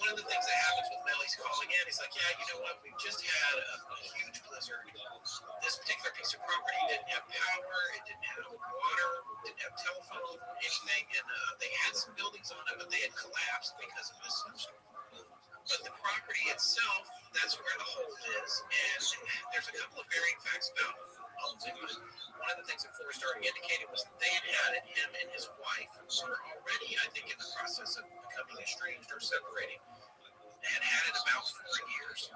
one of the things that happens with Mel, he's calling in, he's like, yeah, you know what, we just had a huge blizzard. This particular piece of property didn't have power, it didn't have water, didn't have telephone, anything, and they had some buildings on it, but they had collapsed because of this snowstorm. But the property itself, that's where the hole is. And there's a couple of varying facts about homes. One of the things that Forrest already indicated was that they had him and his wife who were already, I think, in the process of becoming estranged or separating, and had it about 4 years.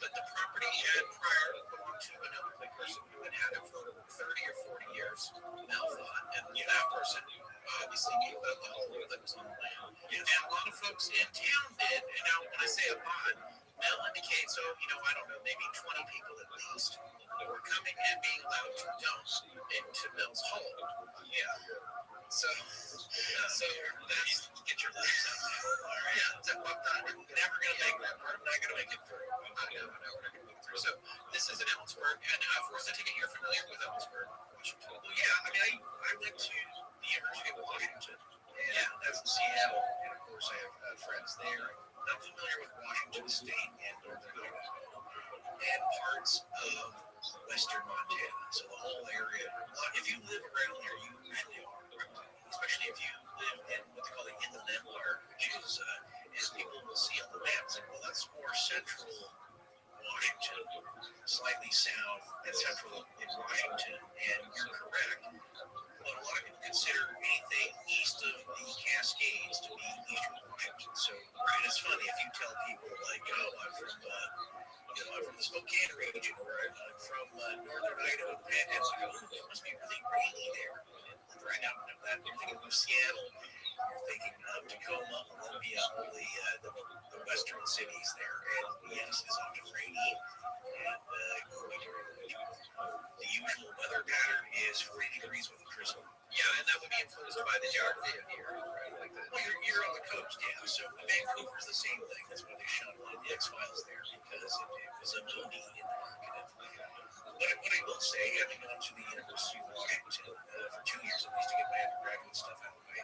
But the property had prior belonged to another person who had had it for 30 or 40 years, Mel thought. And that person obviously knew about the hole that was on the land. And a lot of folks in town did. And now when I say a lot, Mel indicates, I don't know, maybe 20 people at least were coming and being allowed to dump into Mel's hole. Yeah. So that's get your lips out. course, I have friends there. I'm familiar with Washington State and Northern Idaho and parts of Western Montana. So the whole area. If you live around there, you usually are. Especially if you live in what they call the Inland Empire, which is, as people will see on the maps, like, well, that's more central Washington, slightly south and central in Washington, and you're correct. But a lot of people consider anything east of the Cascades to be eastern Washington. So, and it's funny if you tell people like, "Oh, I'm from, I'm from the Spokane region, or I'm from northern Idaho," and it's like, "Oh, it must be really rainy there." And right now, you're thinking of Seattle, you're thinking of Tacoma, Olympia, all the western cities there, and yes, it's often rainy. And the usual weather pattern is 40 degrees with a drizzle. Yeah, and that would be influenced by the geography of here, right? Like well, you're on the coast, yeah. So Vancouver is the same thing. That's why they shot one of the X-Files there, because it was a movie in the market. But what I will say, having gone to the University of Washington for 2 years at least to get my undergraduate stuff out of the way,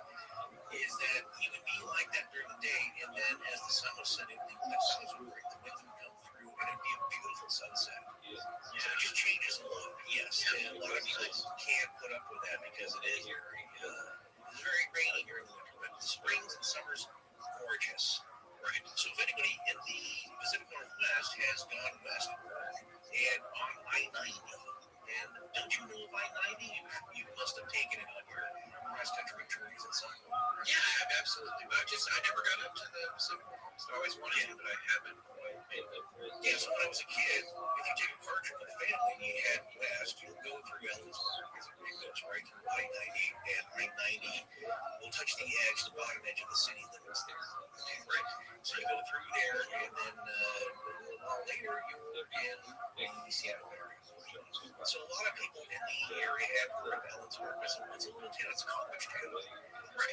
is that it would be like that during the day, and then as the sun was setting, the suns would break, the winds would come through, and it'd be a beautiful sunset. So it just changes a lot, yes. And a lot of people can't put up with that because it is very rainy here in the winter, but the springs and summers gorgeous. Right. So if anybody in the Pacific Northwest has gone westward and on I-90, and don't you know of I-90? You must have taken it on your cross-country journeys at some point. Yeah, absolutely. But I never got up to the Pacific Northwest. I always wanted to, but I haven't quite made it. Yeah, so when I was a kid, if you take a car trip with a family and you head west, you'll go through Ellensburg, because it goes right through I-90, and I-90 will touch the bottom edge of the city limits there. Right. So you go through there, and then a little while later, you're in the Seattle area. So a lot of people in the area have heard of Ellensburg. It's a little town, it's a college town.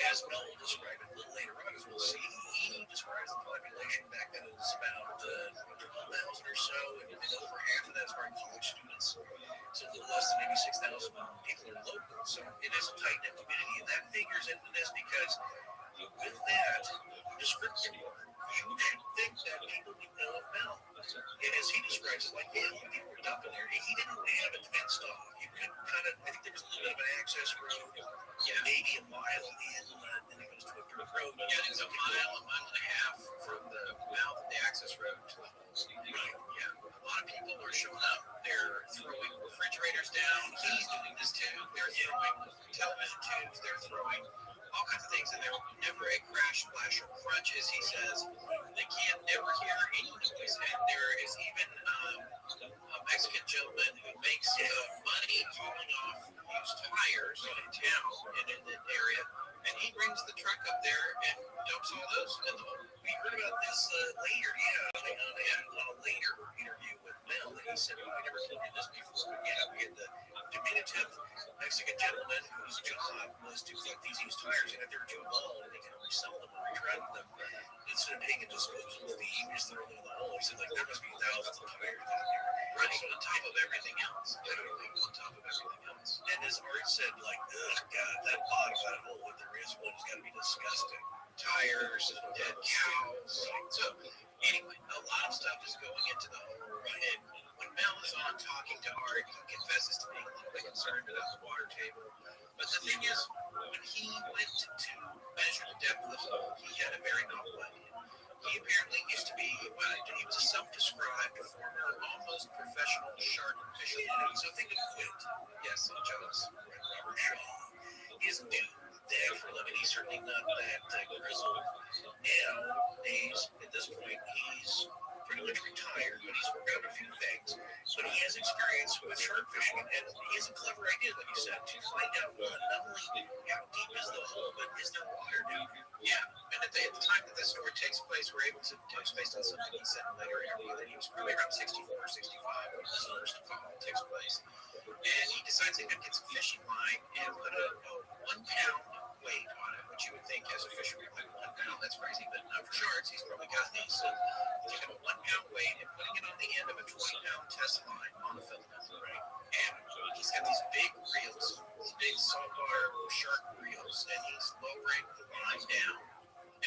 As Mel will describe it a little later on, as we'll see, he describes the population back then as about 12,000 or so, and over half of that's probably college students. So a little less than maybe 6,000 people are local. So it is a tight-knit community, and that figures into this because with that description, you should think that people would know of Mel. And as he describes it, like, yeah, people were dumping there. He didn't have it fenced off. You could kind of, I think there was a little bit of an access road, maybe a mile in, then it goes to a dirt road. Yeah, there's a mile and a half from the mouth of the access road to the home. Right, yeah. A lot of people are showing up. They're throwing refrigerators down. He's doing this too. They're throwing television tubes. They're throwing all kinds of things, and there will never a crash, splash, or crunch, as he says. They can't never hear any noise, and there is even a Mexican gentleman who makes money hauling off used tires in town and in the area, and he brings the truck up there and dumps all those. And we heard about this later, on a later interview with Mel, and he said, "Oh, we never told you this before, but yeah, we had the diminutive Mexican gentleman whose job was to collect these used tires, and if they were too old, they could resell them or retread them. Instead of paying a disposal fee, you just throw them in the hole." He said, like, there must be thousands of tires down there. Right, so on top of everything else, literally on top of everything else. And as Art said, like, ugh, God, that bottom of that hole, if there is one, has got to be disgusting. Tires, dead cows. Right. So anyway, a lot of stuff is going into the hole. And when Mel is on talking to Art, he confesses to being a little bit concerned about the water table. But the thing is, when he went to measure the depth of the hole, he had a very novel idea. He apparently used to be, he was a self-described former, almost professional shark fisherman. So think of Quint. Yes, and Jones. Robert Shaw. He doesn't do that for a living. He's certainly not that grizzled. Nowadays, at this point, he's pretty much retired, but he's worked out a few things. But he has experience with shark fishing, and he has a clever idea, like you said, to find out not only how deep is the hole, but is there water down here? Yeah, and at the time that this story takes place, we're able to do based on something he said in a later interview that he was probably around 64 or 65 when this first call takes place. And he decides he's going to get some fishing line and put a 1 pound weight on it, which you would think as a fisherman, like 1 pound, that's crazy, but not for sharks. He's probably got these. So he's taking a 1 pound weight and putting it on the end of a 20-pound test line on a filament, right? And he's got these big reels, these big saltwater shark reels, and he's lowering the line down.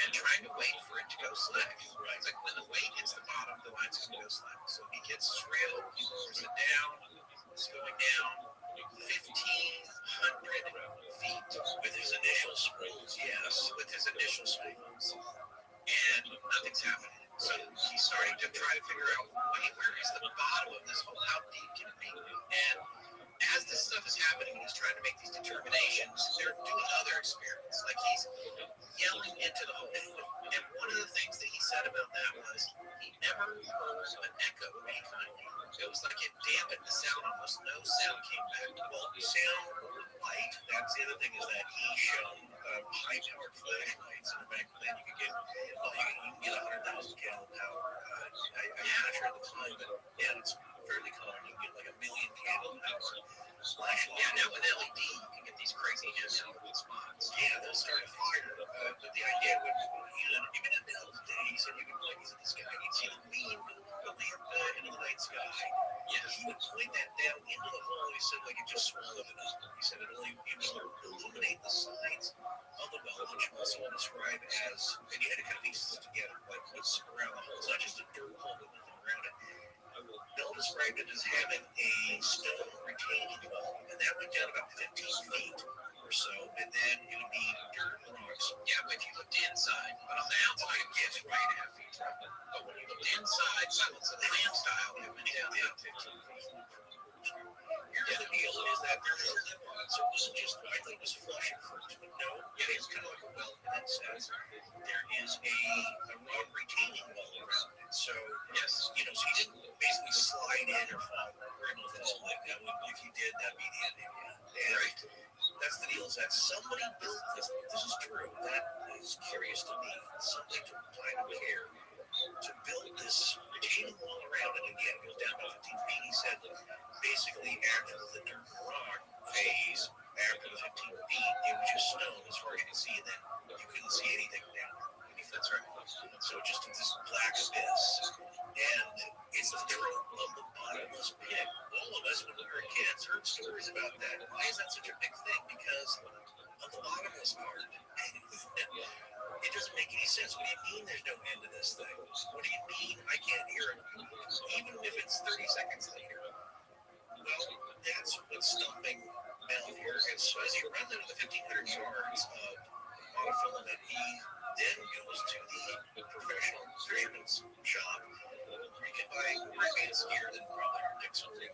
and trying to wait for it to go slack. Right? It's like when the weight hits the bottom, the line's going to go slack. So he gets real, he lowers it down, it's going down 1,500 feet with his initial spools. Yes, with his initial spools. And nothing's happening. So he's starting to try to figure out, wait, where is the bottom of this hole? How deep can it be? And as this stuff is happening, he's trying to make these determinations. They're doing other experiments. Like he's yelling into the hole. And one of the things that he said about that was he never heard an echo of any kind. It was like it dampened the sound. Almost no sound came back. Well, sound or light. That's the other thing is that he shone high-powered flashlights. And back then you could get, you can get 100,000 gallon power. I'm not sure at the time, but yeah, it's fairly common. You can get like 1 million candle power flashlight. Yeah, now with LED, you can get these crazy LED spots. Yeah, they'll start a fire. But the idea would, even in the old days, and you could like visit this guy, you'd see the beam go into the night sky. Yeah, he would point that down into the hole. He said, like, it just swallowed it up. He said it only illuminate the sides of the well, which also will describe as, and you had to kind of piece this together, like what's around the hole. It's not just a dirt hole with nothing around it. Bill described it as having a stone retaining wall, and that went down about 15 feet or so, and then it would be dirt and rocks. Yeah, but if you looked inside, but on the outside, it gets right at 2.5 feet. But when you looked inside, so it's a lamb style, it went down about 15 feet. Here's the deal is that there is a lip on it, so it wasn't just, I thought it was flush at first, but no, it is kind of like a well, and it says there is a rock retaining wall around it. So, yes, so you didn't basically slide in or fall, or able to fall like that. If you did, that'd be the end of it. And that's the deal is that somebody built this. This is true. That is curious to me. Somebody took time and care to build this retaining wall around it. Again, it goes down about 15 feet. He said basically after the dirt and rock phase, after the 15 feet, it was just stone as far as you can see, and then you couldn't see anything down there. That's right. So just this black abyss. And it's the trope of the bottomless pit. All of us, when we were kids, heard stories about that. Why is that such a big thing? Because of the bottomless part. It doesn't make any sense. What do you mean there's no end to this thing? What do you mean I can't hear it? Even if it's 30 seconds later. Well, that's what's stopping Mel here. And so as he runs into the 1,500 yards of monofilament, he then goes to the professional fisherman's shop. You can buy more advanced gear than probably your Nixon thing.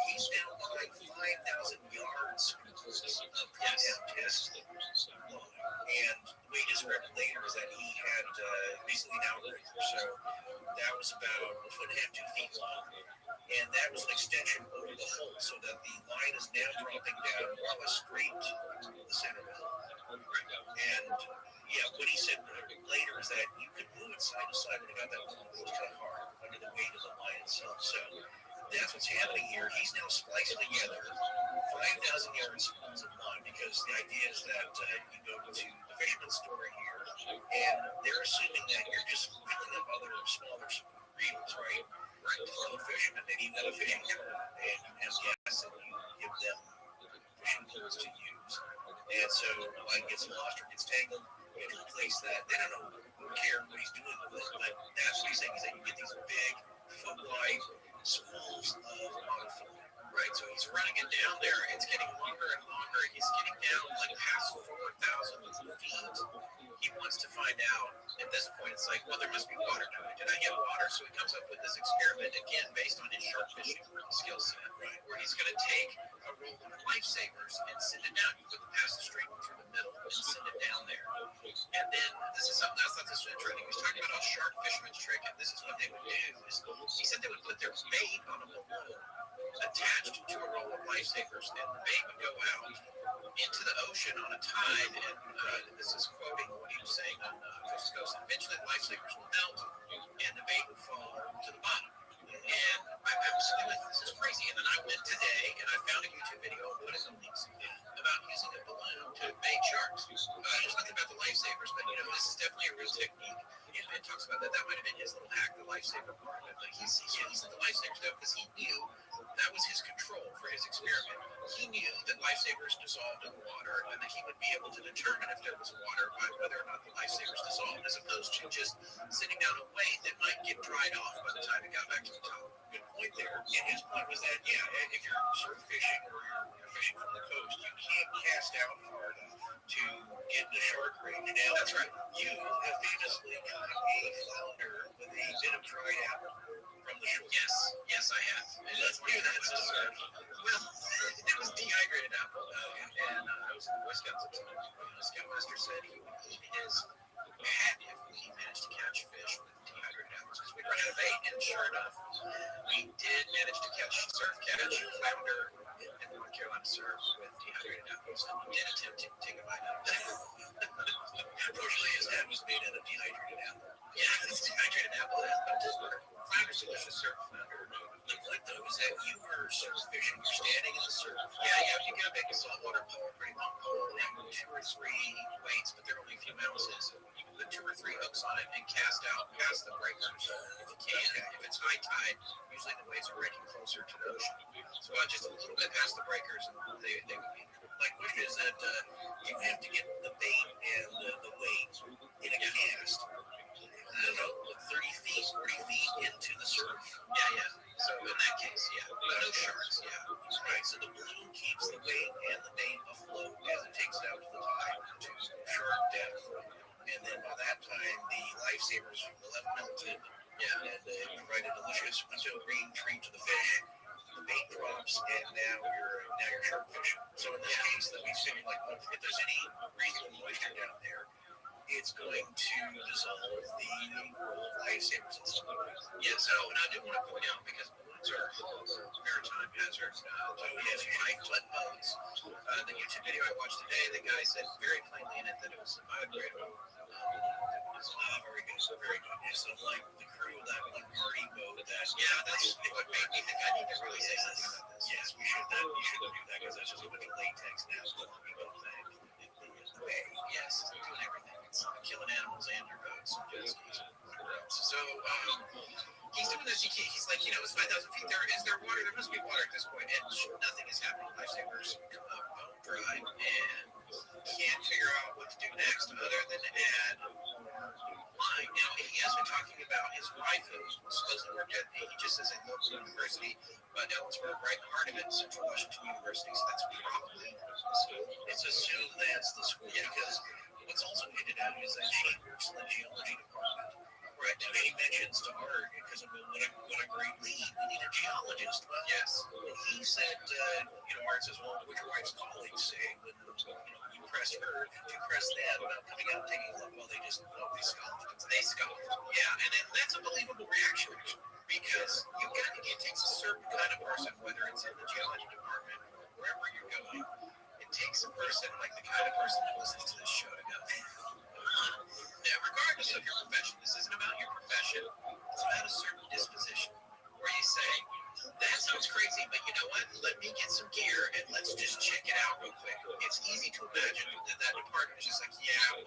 He's now buying 5,000 yards of test. And the way he described it later is that he had basically an outrigger. So that was about 1.5 to 2 feet long. And that was an extension over the hole so that the line is now dropping down more or less straight to the center of the hole. And what he said later is that you could move it side to side when you got that long. It was kind of hard under the weight of the line itself. So that's what's happening here. He's now splicing together 5,000 yards spools of line because the idea is that you go to the fisherman's store here and they're assuming that you're just filling up other smaller reels, right? For other fishermen, maybe you got a fishing tournament and you have gas and you give them fishing poles to use. And so the line gets lost or gets tangled, you have to replace that. They don't care what he's doing with it, but that's what he's saying is that you get these big, foot-wide spools of monofilament. Right, so he's running it down there. It's getting longer and longer. He's getting down like past 4,000 feet. He wants to find out. At this point, it's like, well, there must be water to it. Did I get water? So he comes up with this experiment, again, based on his shark fishing skill set, right, where he's going to take a roll of lifesavers and send it down. You put the passive string through the middle and send it down there. And then, this is something else that's a trick. He was talking about a shark fisherman's trick, and this is what they would do. He said they would put their bait on a balloon attached to a roll of lifesavers, and the bait would go out into the ocean on a tide, and this is quoting what he was saying on Coast to Coast. Eventually, the lifesavers will melt, and the bait will fall to the bottom. And I was like, this is crazy. And then I went today, and I found a YouTube video of what is a leaks about about using a balloon to bait sharks. There's nothing about the lifesavers, but this is definitely a real technique. It talks about that. That might have been his little hack, the lifesaver part of it. Like he said the lifesavers though because he knew that was his control for his experiment. He knew that lifesavers dissolved in the water, and that he would be able to determine if there was water by whether or not the lifesavers dissolved, as opposed to just sitting down a weight that might get dried off by the time it got back to the top.
Good point there. And his point was that, if you're surf fishing or you're fishing from the coast, you can't cast out far enough to get in the shark range. Now,
That's right.
You have famously caught a flounder with a bit of dried apple from the shore.
Yes, I have. And
Let's do that.
Well, it was dehydrated apple, and I was in the Boy Scouts at the time. The Scoutmaster said he would eat his hat if he managed to catch fish with dehydrated apples because we'd run out of bait, and sure enough, we did manage to catch flounder in the North Carolina surf with dehydrated apples, and we did attempt to take a bite out of it.
Unfortunately, his hat was made out of dehydrated apple.
Yeah, it's dehydrated apple, but it does work. Flounder's delicious surf flounder.
The point, though, is that you were surf fishing. You're standing in the surf.
Yeah, you got a big saltwater pole, pretty long pole, and 2 or 3 weights, but they're only a few ounces. You can put 2 or 3 hooks on it and cast out past the breakers if you can. If it's high tide, usually the waves are breaking closer to the ocean. So just a little bit past the breakers, and they would be.
My question is that you have to get the bait and the weight in a cast. I don't know, 30 feet, 40 feet into the surf.
Yeah. So in that case, but no sharks,
Right, so the balloon keeps the weight and the bait afloat as it takes it out to the tide to shark depth. And then by that time, the lifesavers will have melted. And provide a delicious window green treat to the fish. The bait drops, and now you're shark fishing. So in this case, that we figured like, if there's any reasonable moisture down there, it's going to dissolve the role of lifesavers in some way.
So, and I do want to point out, because balloons are maritime hazards. Life flood boats. The YouTube video I watched today, the guy said very plainly in it that it was a biodegradable.
Very good. So very good. Yes, unlike the crew of that one party boat. That's
what made me think I need to really say something about this.
Yes, we shouldn't do that because that's just a bunch of latex now.
Yes, it's doing everything. It's killing animals and your boats. So he's doing this. He's like, it's 5,000 feet. Is there water? There must be water at this point. And nothing is happening. Lifesavers bone dry and can't figure out what to do next other than add line. Now, he has been talking about his wife, who supposedly worked at, he just says, a local university, but Ellensburg, right in the heart of it, Central Washington University, so that's probably the school.
It's assumed that's the school because what's also hinted at is that she works in the geology department. Right, and he mentions to Art, because of what a great lead, we need a geologist. Well, and he said, Art says, well, what your wife's colleagues say when you press her, you press them about coming out and taking a look, well, they scoffed.
They scoffed. Yeah, and that's a believable reaction, because it takes a certain kind of person, whether it's in the geology department or wherever you're going, it takes a person like the kind of person that listens to this show to go, now, regardless of your profession, this isn't about your profession, it's about a certain disposition where you say, that sounds crazy, but you know what? Let me get some gear and let's just check it out real quick. It's easy to imagine that department is just like,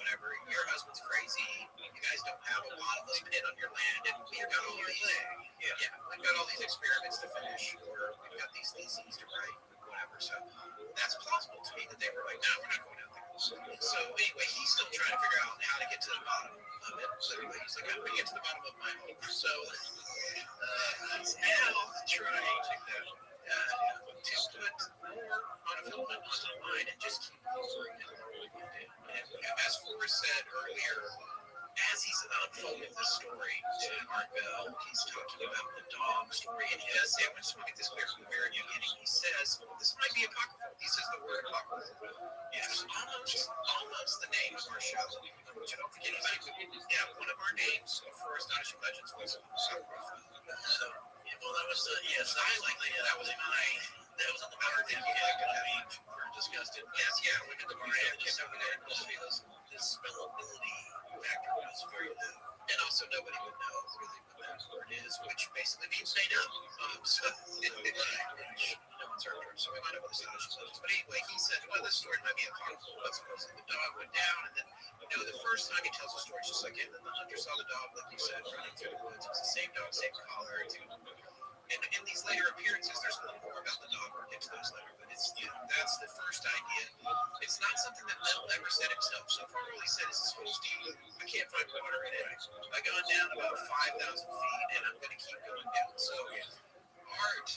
whatever, your husband's crazy, you guys don't have a bottomless pit on your land, and we've got all these experiments to finish, or we've got these theses to write, whatever. So that's plausible to me that they were like, no, we're not going out there. So anyway, he's still trying to figure out how to get to the bottom of it. Literally, he's like, I'm going to get to the bottom of my hole. So he's now trying to put more on a filament on the line and just keep lowering it. And as Forrest said earlier, as he's unfolding the story to Art Bell, he's talking about the dog story, and he does say, I just want to get this clear from the very beginning, he says, this might be apocryphal. He says the word apocryphal. Yes, almost the name of our show. Which I don't think anybody would. One of our names for Astonishing Legends was apocryphal.
So, well, that was
that was on the bar that you had to be disgusted. Yes, look at the bar. Came over there and we'll see this.
The spellability factor was very low.
And also so nobody would know really what that word is, which basically means made up. So no one's heard of, so we might have established those. But anyway, he said, well, this story might be apocryphal, but supposedly the dog went down, and then, the first time he tells the story, just like him, and the hunter saw the dog, like you said, running through the woods. It was the same dog, same collar. And in these later appearances, there's a little more about the dog. We'll get to those later, but it's that's the first idea. It's not something that Mel ever said himself. So far, all he said is it's supposed to. I can't find water in it. I've gone down about 5,000 feet, and I'm going to keep going down. So Art,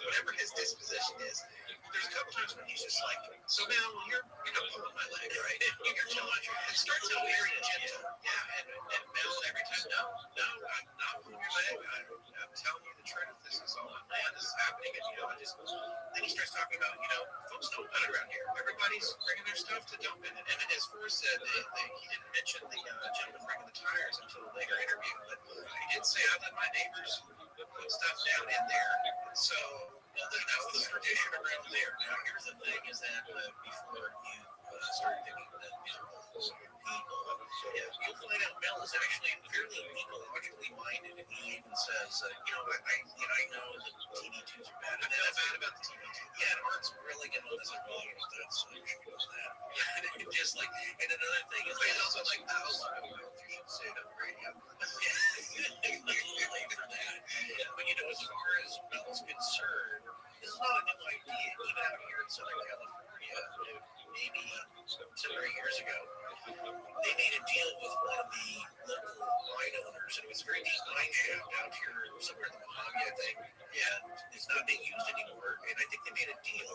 whatever his disposition is, there's a couple times when he's just like, so Mel, you're pulling my leg, right? And you're telling it starts out very gentle. Yeah, and Mel every time, no, I'm not pulling your leg. I'm telling you the truth. This is all on land. This is happening. And, then he starts talking about, folks don't put it around here. Everybody's bringing their stuff to dump in it. And as Forrest said, he didn't mention the gentleman bringing the tires until a later interview, but he did say, I let my neighbors put stuff down in there. So, that's the tradition around there. Now, here's the thing: is that before you start thinking that people, you'll find out Mel is actually fairly ecologically minded, and he even says, I know that TV2s are bad. And that's bad about the TV2. Yeah, and Art's really getting on this volume with that, so you should go with that. Yeah, just like, and another thing is, he's also like, I you should say it on the radio. Late for that. But as far as Mel's concerned, this is not a new idea. Even out here in Southern California, maybe 7 or 8 years ago, they made a deal with one of the local mine owners, and it was a very deep mine shaft out here, somewhere in the Mojave, I think. Yeah, it's not being used anymore, and I think they made a deal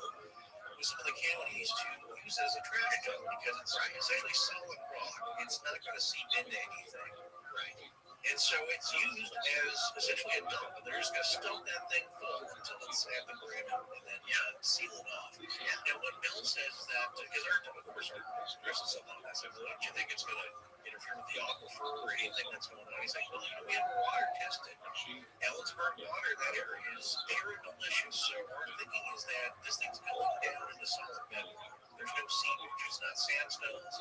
with some of the counties to use it as a trash dump because it's essentially solid rock. It's not going to seep into anything. Right. And so it's used as essentially a dump, and they're just going to stump that thing full until it's at the brim and then seal it off. Yeah. And what Mel says is that, because Art, of course, addresses something like that, says, well, don't you think it's going to interfere with the aquifer or anything that's going on? He's like, well, we have water tested. Ellensburg water, that area is pure and delicious. So our thinking is that this thing's going down in the solid bed. There's no seepage, it's not sandstones.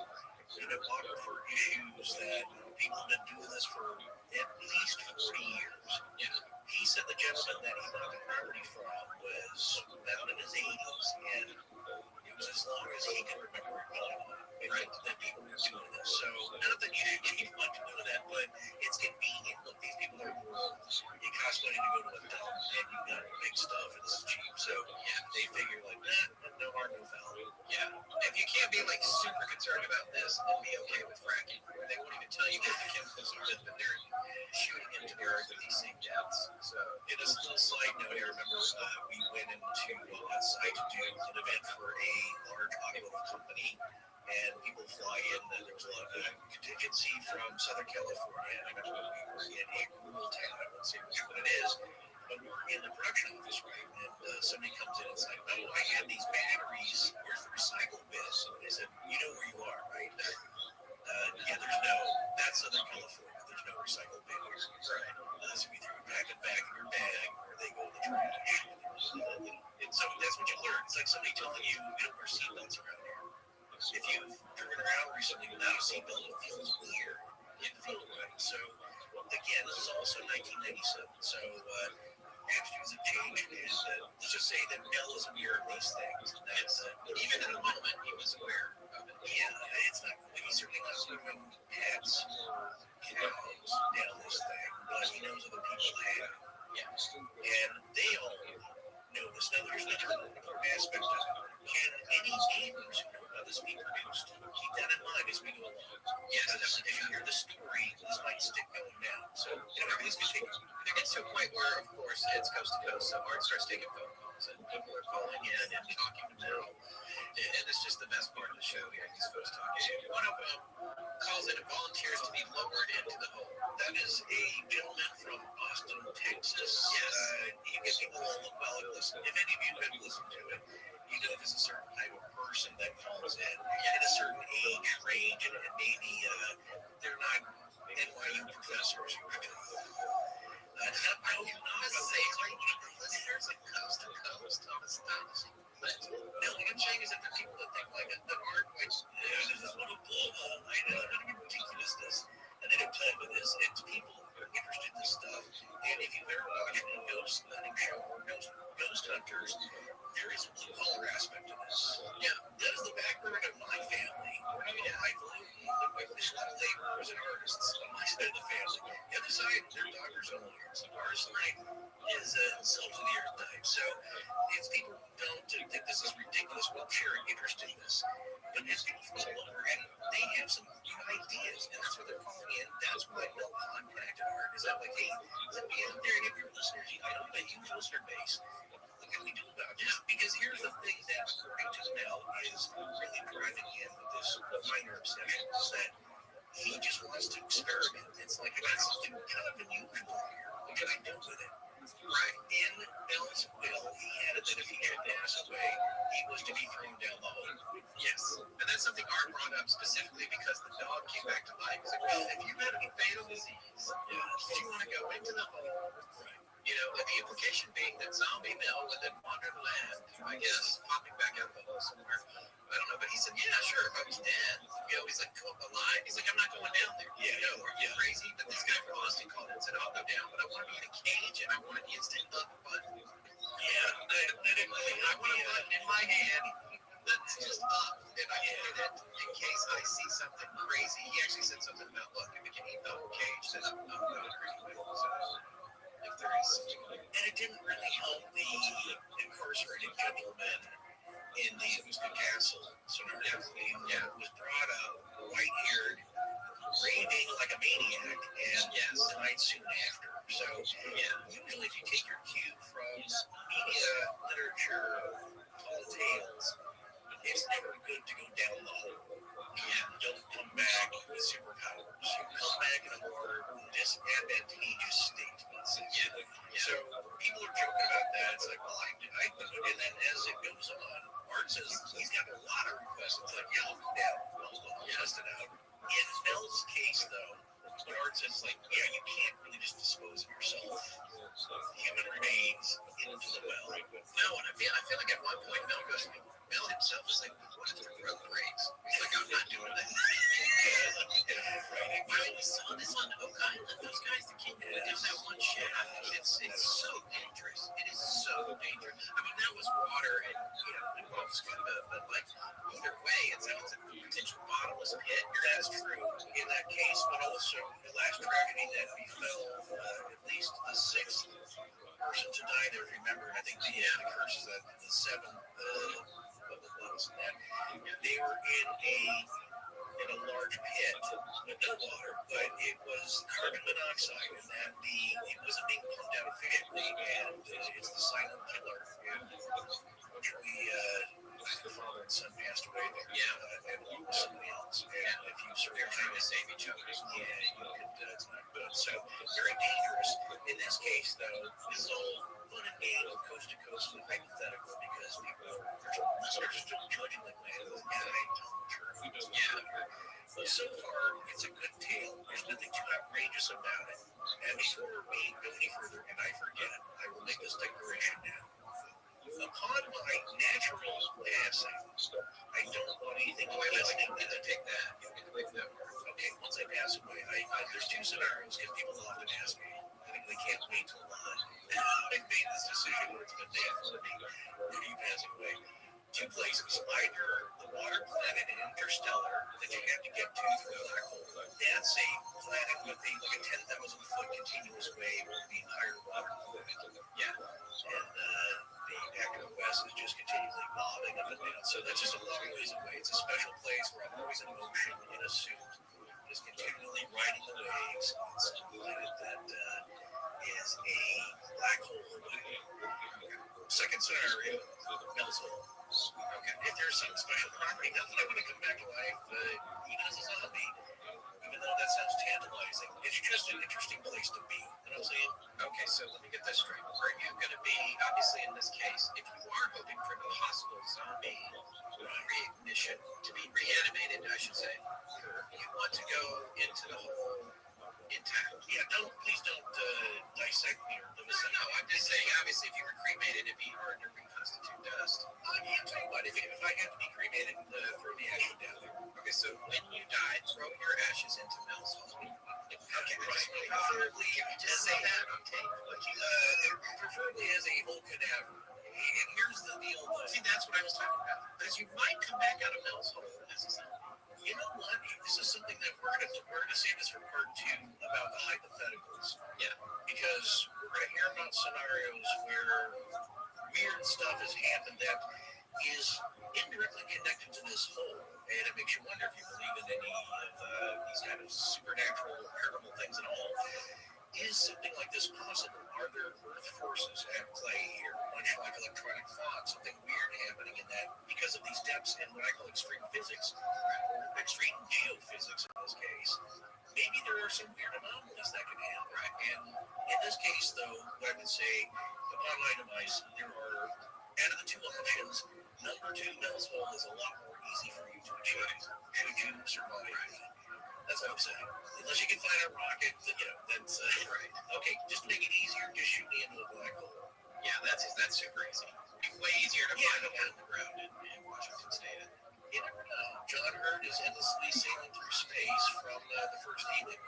There's no aquifer issues that people have been doing this for at least 40 years. Yeah. He said the gentleman that he bought the property from was about in his 80s, and it was as long as he could remember it going on. Right, that people were doing this. So, not that you should keep on doing that, but it's convenient. Look, these people are rural. It costs money to go to a dump, and you've got big stuff, and this is cheap. So, they figure, like, no harm, no foul. Yeah. If you can't be, super concerned about this and be okay with fracking, they won't even tell you what the chemicals are that they're shooting into the earth at these same depths. So, in a little side note, I remember we went into a site to do an event for a large automotive company. And people fly in, and there was a lot of contingency from Southern California. And I remember we were in a rural town, I won't say which one it is, but we were in the production office, right? And somebody comes in and it's like, oh, I had these batteries, where's the recycle bin? And they said, you know where you are, right? That's Southern California, there's no recycle bin here. Right. So we threw it back in your bag, or they go in the trash. And so that's what you learn. It's like somebody telling you, you don't wear seatbelts around here. If you've driven around recently without a seatbelt, it feels weird. It feels right. So, again, this is also 1997. So, attitudes have changed. And let's just say that Mel is aware of these things. Even in the moment, he was aware of it. Yeah, it's not, he's certainly not swimming pets or cows down this thing, but he knows other people have. Yeah. And they all know this. Now, there's another important aspect of it. Can any neighbors who know how this be produced? Keep that in mind as we go along. Yes, as you hear the story, this might stick going down. So, everybody's going to take it. It gets to a point where, of course, it's coast to coast. So Art starts taking phone calls, and people are calling in and talking to Mel. And it's just the best part of the show here. These folks talking. One of them calls in and volunteers to be lowered into the hole. That is a gentleman from Austin, Texas. Yes. You get people all look well and listen. If any of you have listened to it, you know there's a certain type of person that calls in at a certain age range, and maybe they're not NYU professors. Not saying listeners like coast to coast on astonishing. Now, what I'm saying is that there are people that think that aren't quite, this is what a blah, I know, ridiculousness. And they don't tell you with this. It's people who are interested in this stuff. And if you've ever watched a ghost hunting show or ghost hunters, there is a blue collar aspect to this. Yeah, that is the background of my family. I believe there's a lot of laborers and artists on my side of the family. The other side, they're doctors and lawyers. Our side is salt of the earth type. So if people don't think this is ridiculous, we'll share an interest in this. But there's people from all over, and they have some new ideas, and that's what they're calling in. That's why Mel contacted Art. Is that like, hey, let me out there, and if you're listeners, I don't have a huge listener base. What can we do about this? Because here's the thing that, according to Mel, is really driving him with this minor obsession, is that he just wants to experiment. It's like, I got something kind of unusual here. What can I do with it? Right. In Mel's will, he added that if he should pass away, he was to be thrown down the hole. Yes. And that's something Art brought up specifically because the dog came back to life. He's like, well, if you had a fatal disease, do you want to go into the hole? Right. You know, and the implication being that zombie Mel would then wander the land, I guess, popping back out of the hole somewhere. I don't know, but he said, yeah, sure, if I was dead. You know, he's like, alive? He's like, I'm not going down there. Yeah, no, are you crazy? But this guy from Austin called and said, I'll go down, but I want to be in a cage and I want an instant up button. Yeah, that didn't really I want a button in my hand that's just up, and I can hit it in case I see something crazy. He actually said something about, look, if it can eat the whole cage, then I'm not crazy with it. So, if there is something like that. And it didn't really help the incarcerated gentleman in the castle scenario. Yeah, was brought up, white-haired, raving like a maniac, and died soon after. So, usually if you take your cue from media, literature, tall tales, it's never good to go down the hole. Don't come back with superpowers. You come back in a more disadvantageous state. So people are joking about that. It's like, well, I and then as it goes on, Art says he's got a lot of requests. It's like, I'll go down. I'll test it out. In Mel's case, though, Art says, like, you can't really just dispose of yourself. Human remains into the well. No, and I feel like at one point Mel himself is like, what if the road breaks? He's like, I'm not doing that. I always saw this on Oak Island. Those guys that came down that one shaft. It's so dangerous. It is so dangerous. I mean, that was water and, it was scuba, but like, either way, it's a potential bottomless pit. That's true in that case, but also the last tragedy that befell at least the sixth person to die there. Remember, I think the curse is that the seventh, they were in a large pit with no water, but it was carbon monoxide, and that it wasn't being pumped out efficiently, and it's the silent killer. Which the father and son passed away there. And one was somebody else. And if you they're trying to save each other. You could. It's not good. So very dangerous. In this case, though, this is all fun and game, coast to coast, and hypothetical, because people are just judging like, man, this guy, But so far, it's a good tale. There's nothing too outrageous about it. And before we go any further, and I forget, I will make this declaration now. Upon my natural passing, I don't want anything to take that. Okay, once I pass away, there's two scenarios, because people often ask me, I think they can't wait till I've made this decision where it's been there for me. When are you passing away? Two places, either the water planet Interstellar that you have to get to through a black hole. That's a planet with like a 10,000 foot continuous wave over the entire water planet. And the active west is just continually bobbing up and down. So that's just a long ways away. It's a special place where I'm always in motion in a suit, just continually riding the waves. It's a planet that is a black hole away. Second scenario, Mel's hole. Okay. If there's some special property, not that I want to come back to life, even as a zombie, even though that sounds tantalizing, it's just an interesting place to be. You know what I'm saying? Okay, so let me get this straight. Are you going to be, obviously in this case, if you are hoping for the hostile zombie reignition, to be reanimated, I should say, you want to go into the whole intact. Please don't dissect me or vivisect. No, I'm just saying, obviously, if you were cremated, it'd be hard to reconstitute dust. I'll tell you what, if I had to be cremated, throw the ashes down there. Okay, so when you die, throw your ashes into Mel's hole. Okay, preferably as a preferably as a whole cadaver. And here's the deal, though. See, that's what I was talking about. Because you might come back out of Mel's hole. You know what? This is something that we're gonna save this for part 2 about the hypotheticals. Yeah. Because we're gonna hear about scenarios where weird stuff has happened that is indirectly connected to this hole, and it makes you wonder if you believe in any of these kind of supernatural, paranormal things at all. Is something like this possible? Are there earth forces at play here, much like electronic fog, something weird happening in that because of these depths in what I call extreme physics, or extreme geophysics in this case? Maybe there are some weird anomalies that can happen. Right? And in this case, though, what I would say, upon my device, there are, out of the 2 options, number 2, Mel's hole, is a lot more easy for you to achieve, should you survive. That's what I'm saying. Unless you can find a rocket, that's right. Okay, just make it easier. Just shoot me into a black hole. Yeah, that's super easy. It's way easier to find a hole in the ground in Washington State. You never know. John Hurt is endlessly sailing through space from the first evening.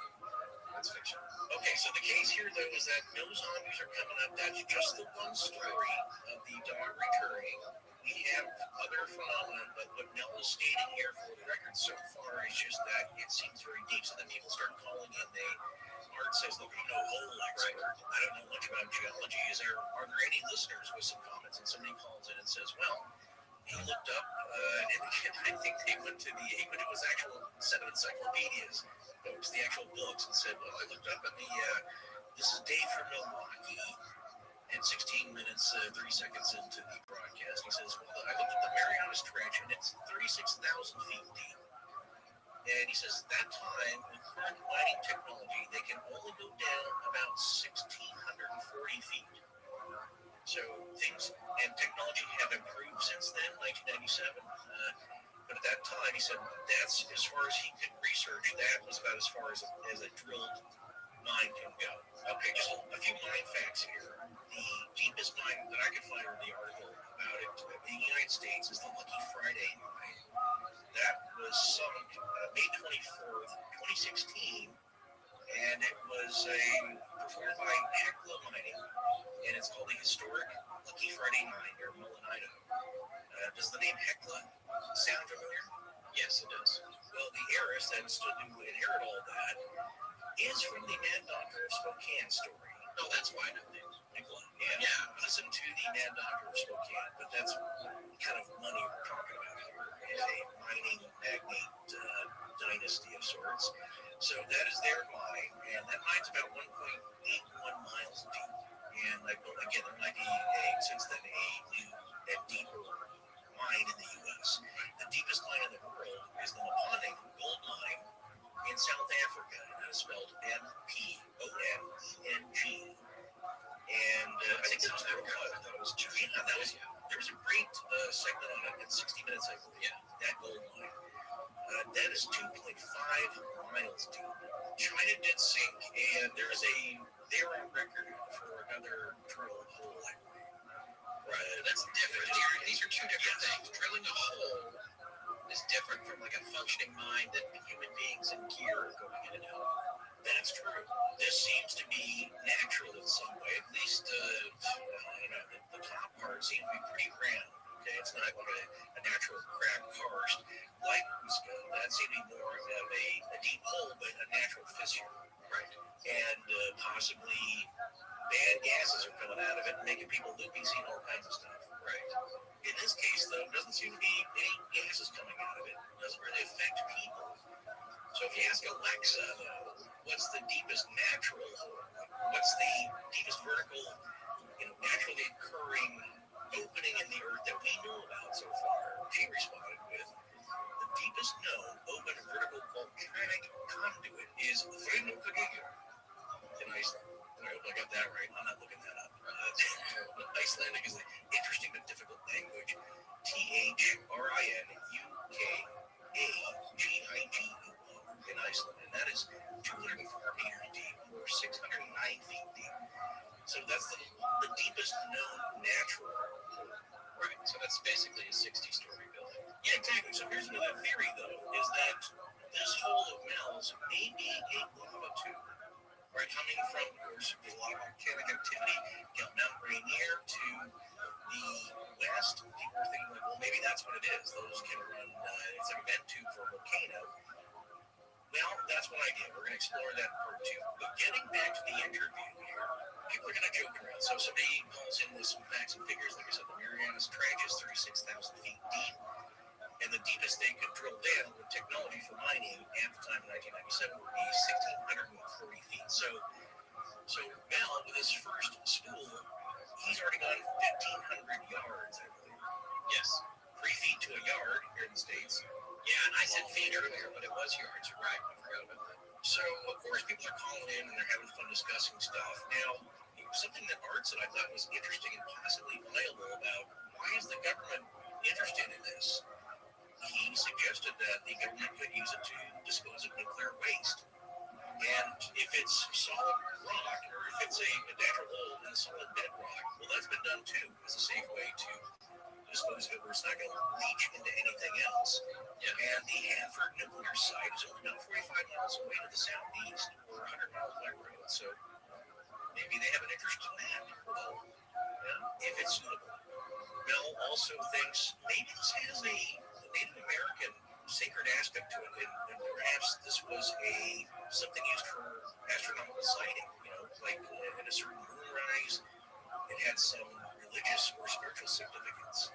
That's fiction. Okay, so the case here, though, is that no zombies are coming up. That's just the one story of the dog returning. We have other phenomena, but what Mel is stating here for the record so far is just that it seems very deep. So then people start calling in. Art says, look, I'm no hole expert. I don't know much about geology. Are there any listeners with some comments? And somebody calls in and says, well, he looked up, and I think he went to his actual set of encyclopedias, folks, the actual books, and said, well, I looked up at this is Dave from Milwaukee. And 16 minutes, 30 seconds into the broadcast, he says, well, I looked at the Marianas Trench, and it's 36,000 feet deep. And he says, that time, with current mining technology, they can only go down about 1,640 feet. So things and technology have improved since then, 1997. But at that time, he said, that's as far as he could research. That was about as far as a drilled mine can go. Okay, just a few mine facts here. The deepest mine that I could find in the article about it in the United States is the Lucky Friday mine. That was sunk May 24th, 2016, and it was performed by Hecla Mining, and it's called the Historic Lucky Friday Mine near Mullinido. Does the name Hecla sound familiar? Yes, it does. Well, the heiress that stood to inherit all that is from the Mad Doctor of Spokane story. Oh, that's why I know that. Yeah. Listen to the Mad Doctor of Spokane, but that's kind of money we're talking about here. It's a mining magnate dynasty of sorts. So that is their mine, and that mine's about 1.81 miles deep. And again, there might be since then a new and deeper mine in the U.S. The deepest mine in the world is the Mopane gold mine in South Africa, and that is spelled Mponeng. And I think that was never cut. That was there was a great segment on it in 60 Minutes, I believe. Yeah, that gold mine. That is 2.5 miles deep. China did sink, and they're on record for another drill hole. Right, that's different. These are two different things. Drilling a hole is different from like a functioning mine that human beings in gear are going in and out. That's true. This seems to be natural in some way. At least, the top part seems to be pretty round. Okay, it's not like a natural crack karst like Cusco. That seemed to be more of a deep hole, but a natural fissure. Right. And possibly bad gases are coming out of it, making people loopy, seeing all kinds of stuff. Right. In this case, though, doesn't seem to be any gases coming out of it. It doesn't really affect people. So if you ask Alexa, though, what's the deepest natural hole? What's the deepest vertical, naturally occurring opening in the earth that we know about so far? She responded with, the deepest known open vertical volcanic conduit is Þrymingafjörður in Iceland. I hope I got that right. I'm not looking that up. Icelandic is an interesting but difficult language. Thrinukagigau in Iceland, and that is 204 meters deep or 609 feet deep. So that's the deepest known natural hole. Right. So that's basically a 60-story building. Yeah, exactly. So here's another theory, though, is that this hole of Mel's may be a lava tube. Right. right, coming from, of course, there's a lot of volcanic activity, Mount Rainier to the west. People are thinking, like, well, maybe that's what it is. Those can run, it's a vent tube for a volcano. Well, that's one idea. We're going to explore that part too. But getting back to the interview here, people are going to joke around. So somebody calls in with some facts and figures. Like I said, the Marianas Trench is 36,000 feet deep. And the deepest they could drill down with technology for mining at the time in 1997 would be 1,640 feet. So Mel, with his first spool, he's already gone 1,500 yards, I believe. Yes, 3 feet to a yard here in the States. Yeah, and I said feet earlier, but it was yards. You're right. I forgot about that. So, of course, people are calling in and they're having fun discussing stuff. Now, something that Art said I thought was interesting and possibly viable about why is the government interested in this? He suggested that the government could use it to dispose of nuclear waste. And if it's solid rock or if it's a natural hole in the solid bedrock, well, that's been done too as a safe way to dispose of it where it's not going to leach into anything else. Yeah. And the Hanford nuclear site is only about 45 miles away to the southeast, or 100 miles by road. So maybe they have an interest in that. Well, if it's suitable. Mel also thinks maybe this has a Native American sacred aspect to it, and perhaps this was something used for astronomical sighting. Like at a certain moonrise, it had some religious or spiritual significance.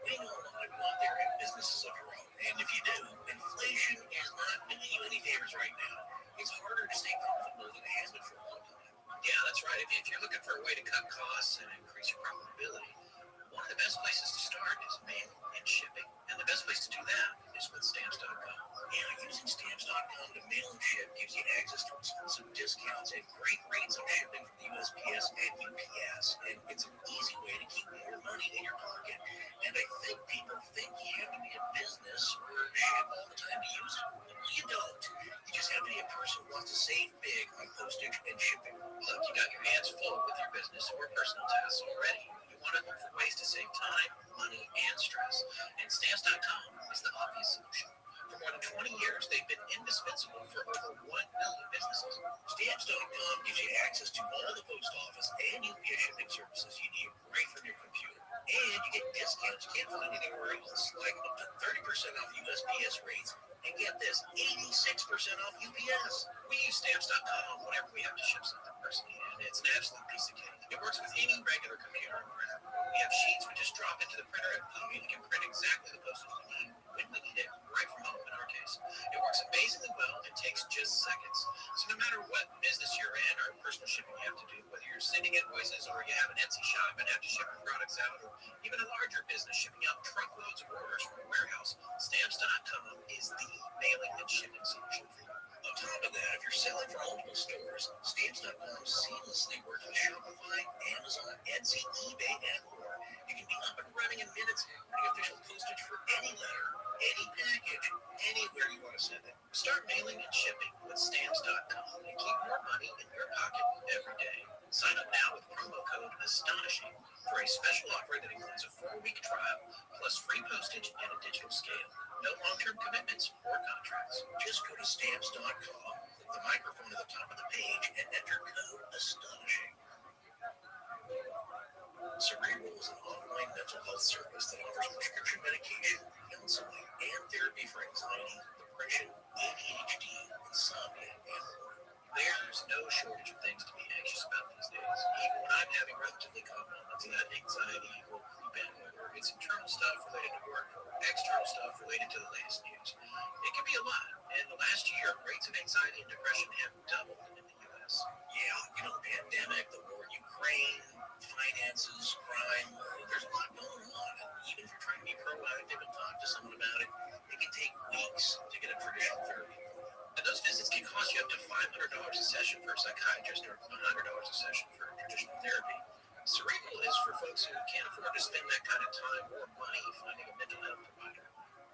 We know a lot of you out there have businesses of your own, and if you do, inflation is not doing you any favors right now. It's harder to stay profitable than it has been for a long time. Yeah, that's right. If you're looking for a way to cut costs and increase your profitability, one of the best places to start is mail and shipping. And the best place to do that is with Stamps.com. Yeah, using Stamps.com to mail and ship gives you access to exclusive discounts and great rates on shipping from the USPS and UPS. And it's an easy way to keep more money in your pocket. And I think people think you have to be a business or ship all the time to use it. Well, you don't. You just have to be a person who wants to save big on postage and shipping. Look, you got your hands full with your business or personal tasks already. You want to look for ways to save time, money, and stress. And Stamps.com is the obvious solution. For more than 20 years, they've been indispensable for over 1 million businesses. Stamps.com gives you access to all the post office and UPS shipping services you need right from your computer. And you get discounts you can't find anywhere else, like up to 30% off USPS rates. And get this, 86% off UPS. We use Stamps.com whenever we have to ship something personally, and it's an absolute piece of cake. It works with any regular computer and printer. We have sheets we just drop into the printer and boom, you can print exactly the postage we need when we need it, right from home in our case. It works amazingly well and takes just seconds. So no matter what business you're in or personal shipping you have to do, whether you're sending invoices or you have an Etsy shop and have to ship your products out, or even a larger business shipping out truckloads of orders from a warehouse, Stamps.com is the mailing and shipping solution for you. On top of that, if you're selling from multiple stores, Stamps.com seamlessly works with Shopify, Amazon, Etsy, eBay, and more. You can be up and running in minutes, getting official postage for any letter, any package, anywhere you want to send it. Start mailing and shipping with Stamps.com and keep more money in your pocket every day. Sign up now with promo code ASTONISHING for a special offer that includes a 4-week trial, plus free postage and a digital scale. No long-term commitments or contracts. Just go to Stamps.com, click the microphone at the top of the page, and enter code ASTONISHING. Cerebral is an online mental health service that offers prescription medication, counseling, and therapy for anxiety, depression, ADHD, insomnia, and more. There's no shortage of things to be anxious about these days. Even when I'm having relatively calm moments, that anxiety will creep in, whether it's internal stuff related to work or external stuff related to the latest news. It can be a lot. And the last year, rates of anxiety and depression have doubled in the U.S. Yeah, the pandemic, the war in Ukraine, finances, crime, there's a lot going on. And even if you're trying to be proactive and talk to someone about it, it can take weeks to get a traditional therapy. And those visits can cost you up to $500 a session for a psychiatrist or $100 a session for traditional therapy. Cerebral is for folks who can't afford to spend that kind of time or money finding a mental health provider.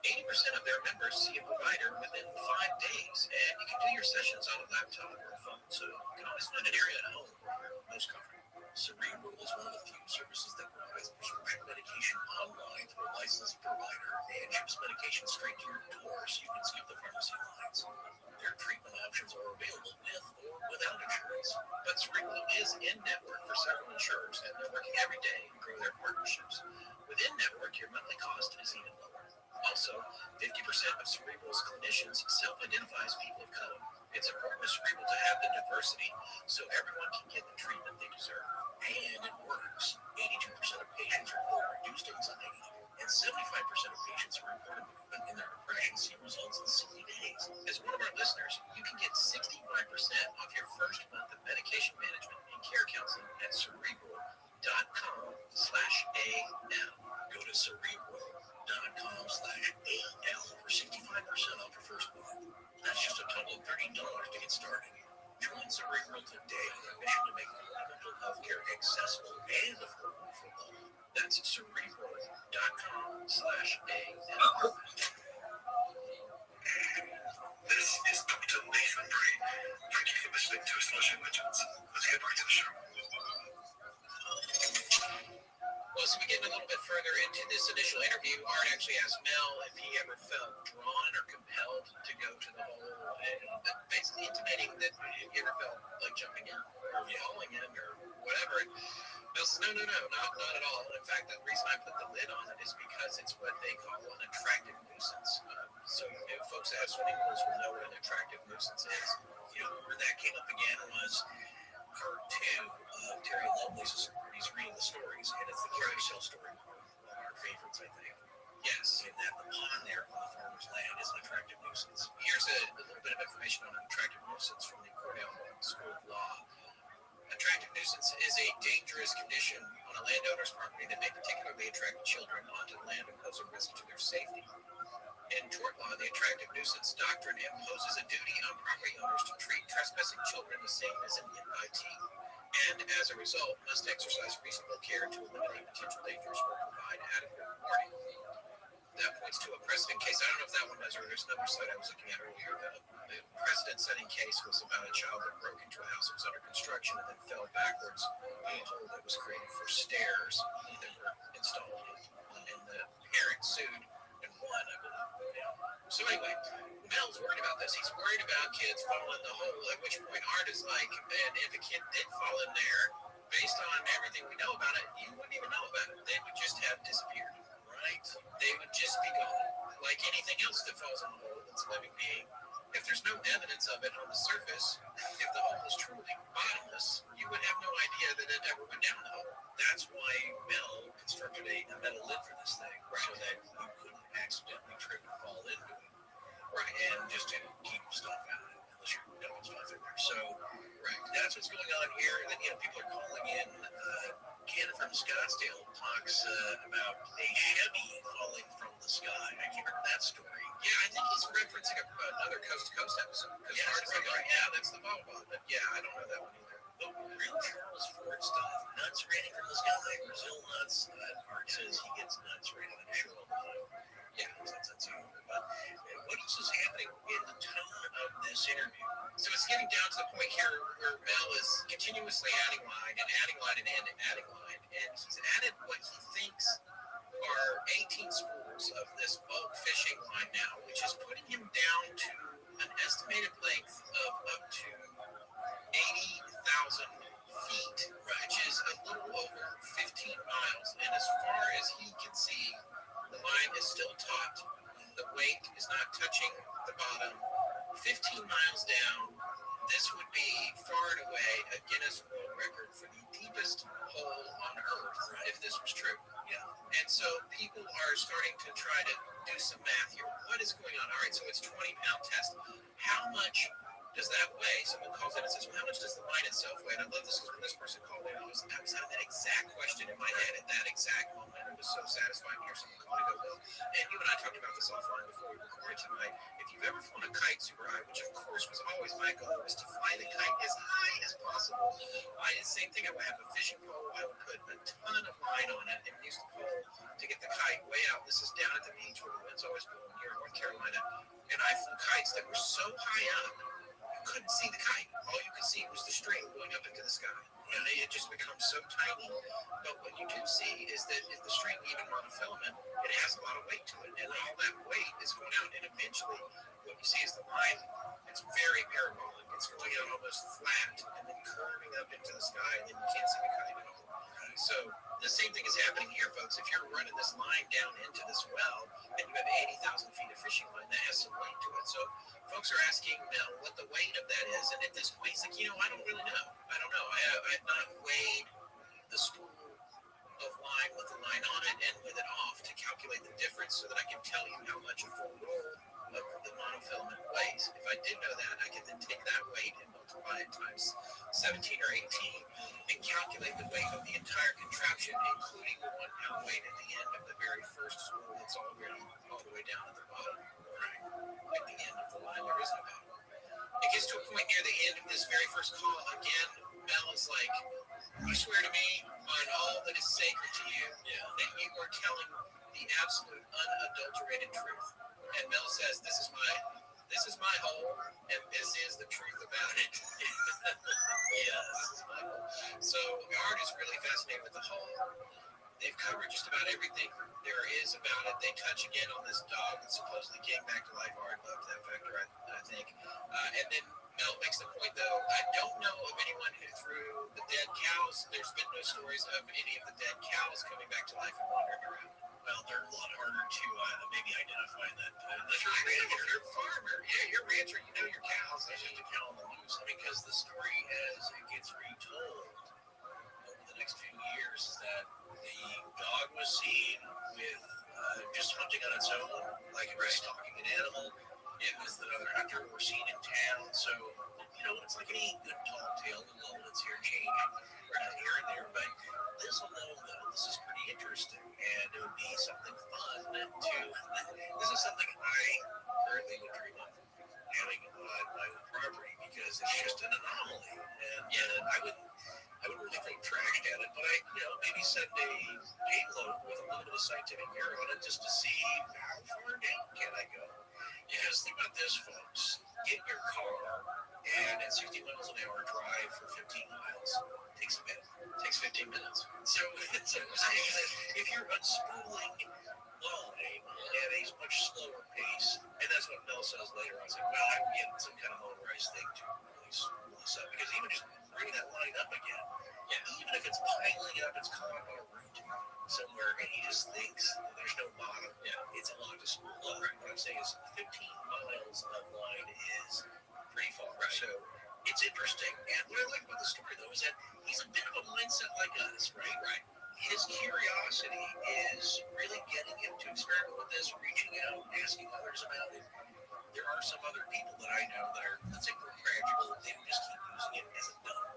80% of their members see a provider within 5 days, and you can do your sessions on a laptop or a phone, so you can always find an area at home where you're most comfortable. Cerebral is one of the few services that provides prescription medication online through a licensed provider and ships medication straight to your door so you can skip the pharmacy lines. Their treatment options options are available with or without insurance. But Cerebral is in-network for several insurers that are working every day to grow their partnerships. Within network, your monthly cost is even lower. Also, 50% of Cerebral's clinicians self-identify as people of color. It's important to Cerebral to have the diversity so everyone can get the treatment they deserve. And it works. 82% of patients report reduced anxiety, and 75% of patients who report improvement in their depression see results in 60 days. As one of our listeners, you can get 65% off your first month of medication management and care counseling at Cerebral.com/AL. Go to Cerebral.com/AL for 65% off your first month. That's just a total of $30 to get started. Join Cerebral today on a mission to make mental health care accessible and affordable for all. That's Cerebral.com/AL. This is Dr. Nathan Bray. Thank you for listening to Astonishing Legends. Let's get back to the show. Well, so we get a little bit further into this initial interview. Art actually asked Mel if he ever felt drawn or compelled to go to the hole, and basically intimating that if he ever felt like jumping in or following in or whatever. And Mel says, no, not at all. In fact, the reason I put the lid on it is because it's what they call an attractive nuisance. So if folks that have swimming pools will know what an attractive nuisance is. You know, where that came up again was part 2 of Terry Lovelace's. He's reading the stories, and it's the carousel story, one of our favorites, I think. Yes, and that the pond there on the farmer's land is an attractive nuisance. Here's a little bit of information on an attractive nuisance from the Cornell School of Law. Attractive nuisance is a dangerous condition on a landowner's property that may particularly attract children onto the land and pose a risk to their safety. In tort law, the attractive nuisance doctrine imposes a duty on property owners to treat trespassing children the same as an invitee, and as a result, must exercise reasonable care to eliminate potential dangers or provide adequate warning. That points to a precedent case. I don't know if that one does, or there's another site I was looking at earlier. The precedent-setting case was about a child that broke into a house that was under construction and then fell backwards in a hole that was created for stairs that were installed. And the parent sued and won, I believe. So anyway, Mel's worried about this. He's worried about kids falling in the hole, at which point Art is like, man, if a kid did fall in there, based on everything we know about it, you wouldn't even know about it. They would just have disappeared, right? They would just be gone. Like anything else that falls in the hole that's a living being, if there's no evidence of it on the surface, if the hole is truly bottomless, you would have no idea that it ever went down the hole. That's why Mel constructed a metal lid for this thing, so that you couldn't accidentally trip and fall into it. Right, and just to keep stuff out, unless you're dumping stuff in there. So, right, that's what's going on here. And then, people are calling in. Ken from Scottsdale talks about a Chevy falling from the sky. I can't remember that story. Yeah, I think he's referencing another Coast to Coast episode. Yeah, that's the Volvo. But yeah, I don't know that one either. The real Charles Ford stuff. Nuts raining from the sky. Brazil nuts. Art says he gets nuts raining on the show all the time. Yeah, that's how. But what else is happening in the tone of this interview? So it's getting down to the point here where Mel is continuously adding line and adding line and adding line. And he's added what he thinks are 18 spools of this bulk fishing line now, which is putting him down to an estimated length of up to 80,000 feet, which is a little over 15 miles. And as far as he can see, the line is still taut. The weight is not touching the bottom. 15 miles down, this would be far and away a Guinness World Record for the deepest hole on Earth, if this was true. Yeah. And so people are starting to try to do some math here. What is going on? All right, so it's 20-pound test. How much does that weigh? Someone calls in and says, well, how much does the line itself weigh? And I love this because when this person called in, I was having that exact question in my head at that exact moment. It was so satisfying to hear someone call and go, well, and you and I talked about this offline before we recorded tonight. If you've ever flown a kite super high, which of course was always my goal, was to fly the kite as high as possible. I did the same thing. I would have a fishing pole. I would put a ton of line on it and use the pole to get the kite way out. This is down at the beach where the wind's always blowing here in North Carolina. And I flew kites that were so high up, couldn't see the kite. All you could see was the string going up into the sky. And they had just become so tiny. But what you do see is that if the string, even on a filament, it has a lot of weight to it. And all that weight is going out. And eventually, what you see is the line, it's very parabolic. almost flat and then curving up into the sky, and then you can't see the kite at all. So the same thing is happening here, folks. If you're running this line down into this well and you have 80,000 feet of fishing line, that has some weight to it. So folks are asking what the weight of that is, and at this point, it's like, I don't really know. I don't know. I have not weighed the spool of line with the line on it and with it off to calculate the difference so that I can tell you how much a full roll of the monofilament weighs. If I did know that, I could then take that weight and multiply it times 17 or 18 and calculate the weight of the entire contraption, including the 1 pound weight at the end of the very first spool that's already all the way down at the bottom. Right. At the end of the line, there is no bottom. It gets to a point near the end of this very first call. Again, Mel is like, you swear to me on all that is sacred to you that you are telling the absolute unadulterated truth. And Mel says, this is my hole, and this is the truth about it. Yes. So Art is really fascinated with the hole. They've covered just about everything there is about it. They touch again on this dog that supposedly came back to life. Art loved that factor, I think. And then Mel makes the point, though, I don't know of anyone who threw the dead cows. There's been no stories of any of the dead cows coming back to life and wandering around. Well, they're a lot harder to maybe identify than you're a farmer. Yeah, you're a rancher. You know your cows. There's just a cow on the loose. Because the story, as it gets retold over the next few years, is that the dog was seen with just hunting on its own, like it was stalking an animal. It was that other hunter were seen in town. So, it's like any good tall tale. The moments here change here and there. But this alone, though, this is pretty interesting. And it would be something fun to. This is something I currently would dream of having on my own property because it's just an anomaly. And I would really throw trash at it, but I, maybe send a payload with a little bit of scientific error on it just to see how far down can I go. Because think about this, folks. Get your car and at 60 miles an hour drive for 15 miles. Takes a minute. Takes 15 minutes. So I'm saying that if you're unspooling line at a much slower pace, and that's what Mel says later on. It's like, well, I'm getting some kind of motorized thing to really spool this up. Because even just bringing that line up again, even if it's piling up, it's caught on a root somewhere, and he just thinks there's no bottom. It's a lot to spool up. What I'm saying is 15 miles of line is pretty far. So it's interesting. And what I like about the story, though, is that he's a bit of a mindset like us, right? His curiosity is really getting him to experiment with this, reaching out, asking others about it. There are some other people that I know that are, let's say, more practical. They just keep using it as a dumb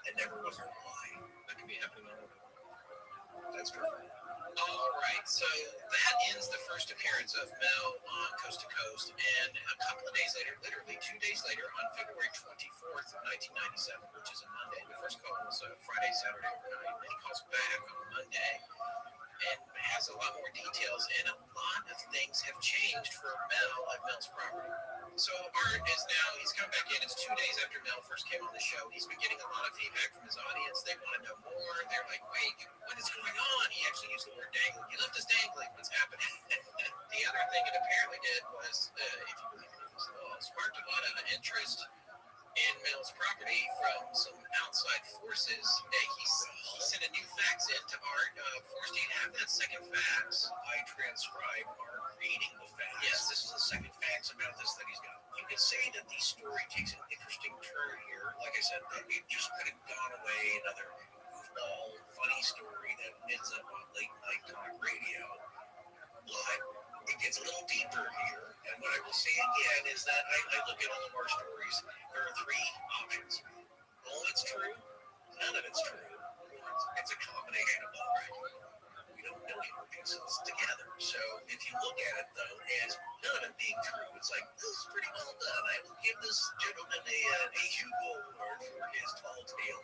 and never wonder why. That could be happening all over. That's true. All right, so that ends the first appearance of Mel on Coast to Coast, and a couple of days later, literally 2 days later, on February 24th of 1997, which is a Monday, the first call was Friday, Saturday overnight, and he calls back on Monday and has a lot more details, and a lot of things have changed for Mel at Mel's property. So Art is now, he's come back in, it's 2 days after Mel first came on the show. He's been getting a lot of feedback from his audience. They want to know more. They're like, wait, what is going on? He actually used the word dangling. You left us dangling. What's happening? The other thing it apparently did was, if you believe it was sparked a lot of interest in Mel's property from some outside forces. He sent a new fax in to Art. Forrest, do you have that second fax? I transcribe Art reading the fax. Yes, this is the second fax about this that he's got. You could say that the story takes an interesting turn here. Like I said, it just could have gone away, another goofball, funny story that ends up on late night talk radio. But it gets a little deeper here. And what I will say again is that I look at all of our stories. There are three options. All of it's true, none of it's true. It's a combination of both. We don't know your pieces together. So if you look at it, though, as none of it being true, it's like, this is pretty well done. I will give this gentleman a Hugo Award for his tall tale.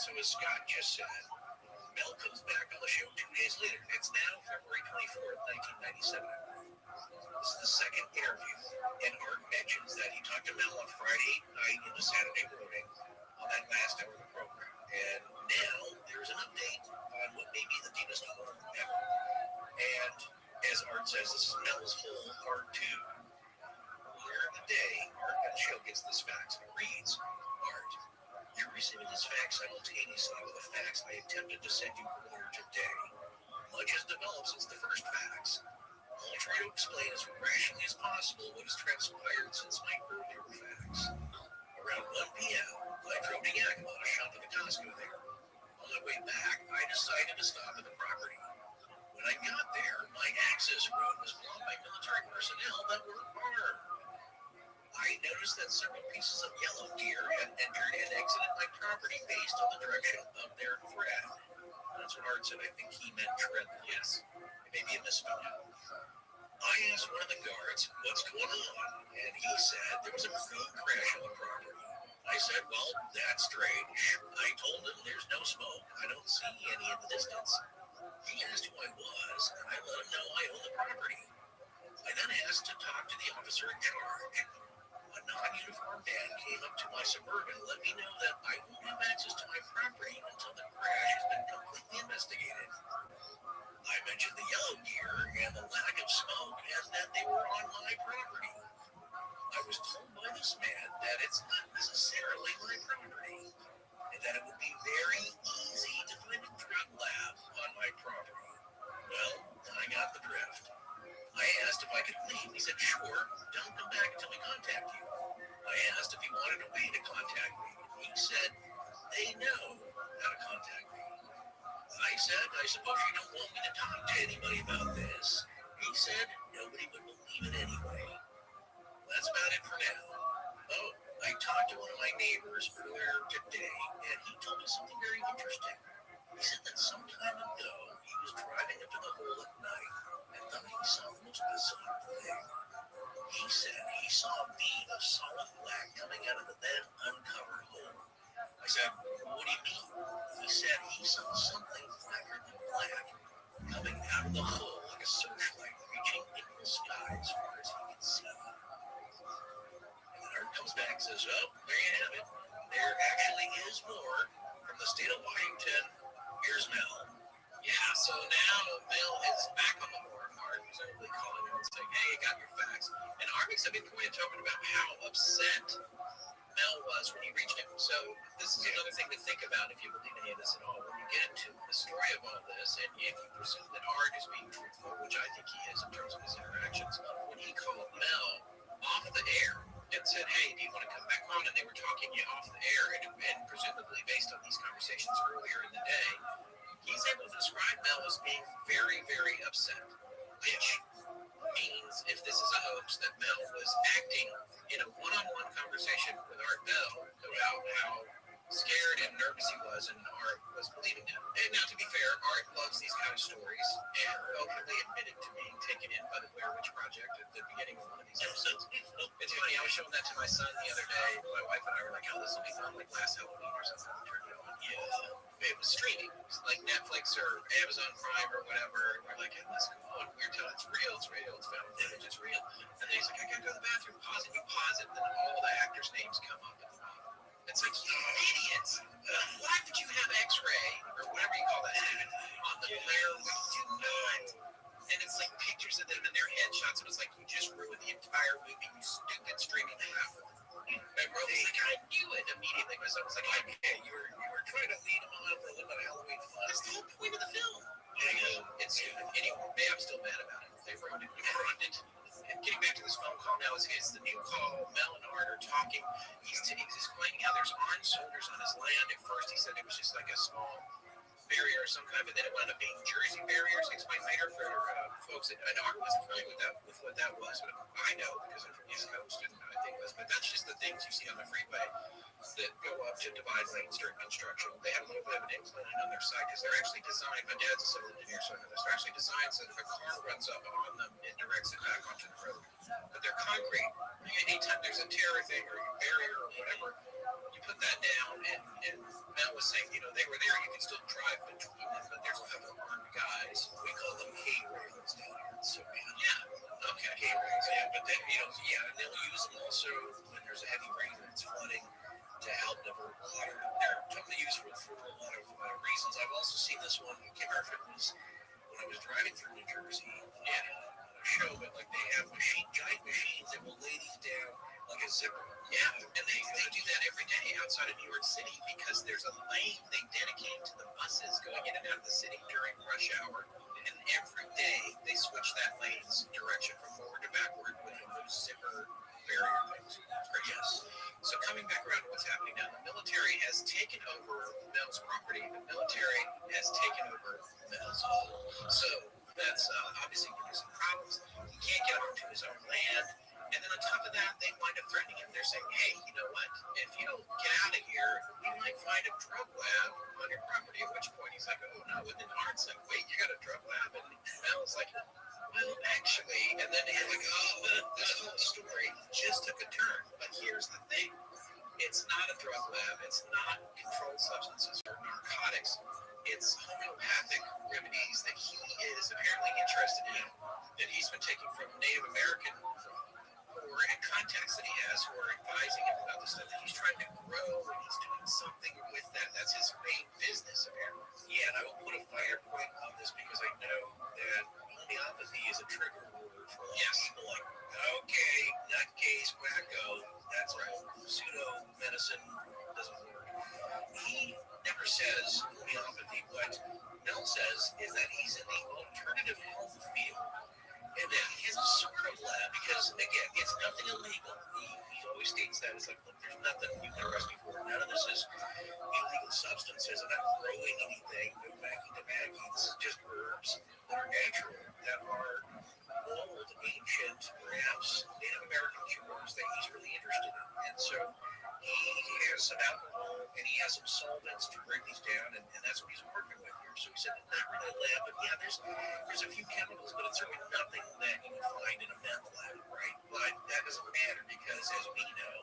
So as Scott just said, Mel comes back on the show 2 days later. It's now February 24th, 1997. This is the second interview, and Art mentions that he talked to Mel on Friday night in the Saturday morning on that last hour of the program. And now there's an update on what may be the deepest hole ever. And as Art says, this is Mel's hole part 2. Where the day Art and show gets this fax and reads, Art, you're receiving this fax simultaneously with the fax I attempted to send you earlier today. Much has developed since the first fax. I'll try to explain as rationally as possible what has transpired since my earlier fax. Around 1 p.m., I drove to Yakima to shop at the Costco there. On my way back, I decided to stop at the property. When I got there, my access road was blocked by military personnel that were armed. I noticed that several pieces of yellow deer had entered and exited my property based on the direction of their threat. That's what Art said. I think he meant tread. Yes. It may be a misspelling. I asked one of the guards, what's going on? And he said there was a food crash on the property. I said, well, that's strange. I told him there's no smoke. I don't see any in the distance. He asked who I was, and I let him know I own the property. I then asked to talk to the officer in charge. A non-uniformed man came up to my Suburban and let me know that I won't have access to my property until the crash has been completely investigated. I mentioned the yellow deer and the lack of smoke and that they were on my property. I was told by this man that it's not necessarily my property and that it would be very easy to find a drug lab on my property. Well, I got the drift. I asked if I could leave. He said, sure, don't come back until we contact you. I asked if he wanted a way to contact me. He said, they know how to contact me. I said, I suppose you don't want me to talk to anybody about this. He said, nobody would believe it anyway. That's about it for now. Oh, I talked to one of my neighbors earlier today, and he told me something very interesting. He said that some time ago, he was driving up to the hole at night and thought he saw the most bizarre thing. He said he saw a beam of solid black coming out of the then uncovered hole. I said, what do you mean? He said he saw something blacker than black coming out of the hole like a searchlight reaching into the sky as far as he could see. And then Art comes back and says, oh, there you have it. There actually is more from the state of Washington. Here's Mel. Yeah, so now Mel is back on the horn. Art is only calling him and saying, hey, you got your facts. And Art makes a big point talking about how upset Mel was when he reached him. So this is another thing to think about if you believe any of this at all. When you get into the story of all this, and if you presume that Art is being truthful, which I think he is in terms of his interactions, when he called Mel off the air and said, hey, do you want to come back on? And they were talking you off the air, and presumably based on these conversations earlier in the day, he's able to describe Mel as being very, very upset, which means if this is a hoax, that Mel was acting in a one-on-one conversation with Art Bell about how scared and nervous he was, and Art was believing him. And now, to be fair, Art loves these kind of stories and openly admitted to being taken in by the Blair Witch Project at the beginning of one of these episodes. It's funny, I was showing that to my son the other day. My wife and I were like, oh, this will be fun, like last Halloween or something. We turned it on. Yeah. It was streaming. It was like Netflix or Amazon Prime or whatever. And we're like, hey, let's go on. We're telling it's real, it's found footage, it's real. And then he's like, I gotta go to the bathroom, pause it. You pause it, and then all the actors' names come up at the bottom. It's like, you idiots! Why would you have X-ray, or whatever you call that, David, on the Blair Witch? Do not! And it's like pictures of them in their headshots, and it's like, you just ruined the entire movie, you stupid streaming half. My brother was like, I knew it immediately. My son was like, okay, you were trying to lead him on for a little bit of Halloween fun. That's the whole point of the film. It's stupid. Anyway, I'm still mad about it. They ruined it. And getting back to this phone call now is the new call. Mel and Art are talking. He's explaining how there's armed soldiers on his land. At first, he said it was just like a small barrier of some kind, but then it wound up being Jersey barriers. He explained later for folks that Art wasn't familiar with what that was, but I know because I'm from the East Coast, and I think was. But that's just the things you see on the freeway that go up to divide lanes during construction. They have a little bit of an incline on their side because they're actually designed. My dad's a civil engineer, so I know this. They're actually designed so that if a car runs up on them, it directs it back onto the road. But they're concrete. Anytime there's a terror thing or a barrier or whatever, you put that down. And Matt was saying, they were there. You can still drive between them, but there's a couple of armed guys. We call them hay-rails down here. So yeah, okay, hay-rails. Yeah, but then and they'll use them also when there's a heavy rain and it's flooding, to help divert water. They're totally useful for a lot of reasons. I've also seen this one. I can't remember if it was when I was driving through New Jersey on a show, but like they have giant machines that will lay these down like a zipper Yeah, and they do that every day outside of New York City because there's a lane they dedicate to the buses going in and out of the city during rush hour. And every day they switch that lane's direction from forward to backward with those zipper barrier things. Yes. So coming back around to what's happening now, the military has taken over Mel's property. The military has taken over Mel's home. So that's obviously producing problems. He can't get onto his own land. And then on top of that, they wind up threatening him. They're saying, hey, you know what? If you don't get out of here, we might find a drug lab on your property. At which point he's like, oh no. And then Art's like, wait, you got a drug lab? And Mel's like, well, actually. And then he's like, oh, this whole story just took a turn. But here's the thing. It's not a drug lab. It's not controlled substances or narcotics. It's homeopathic remedies that he is apparently interested in, that he's been taking from Native American and contacts that he has who are advising him about the stuff that he's trying to grow, and he's doing something with that. That's his main business, apparently. Yeah, and I will put a finer point on this because I know that homeopathy is a trigger word for a lot of people. Like, okay, nutcase, wacko, that's right. Pseudo medicine doesn't work. He never says homeopathy. What Mel says is that he's in the alternative health field. And then he has a sort of lab because, again, it's nothing illegal. He always states that. It's like, look, there's nothing you can arrest me for. None of this is illegal substances. I'm not growing anything. No wacky tobacco. This is just herbs that are natural, that are old, ancient, perhaps Native American cures that he's really interested in. And so he has some alcohol and he has some solvents to break these down, and that's what he's working with here. So he said, not really a lab, but yeah, there's a few chemicals, but it's certainly nothing that you can find in a meth lab, right? But that doesn't matter because, as we know,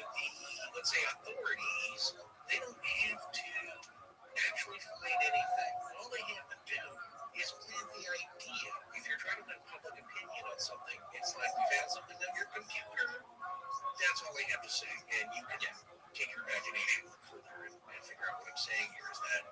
with the, let's say, authorities, they don't have to actually find anything. All they have to do is plant the idea. If you're trying to win public opinion on something, it's like we found something on your computer. That's all they have to say. And you can take your imagination further and figure out what I'm saying here is that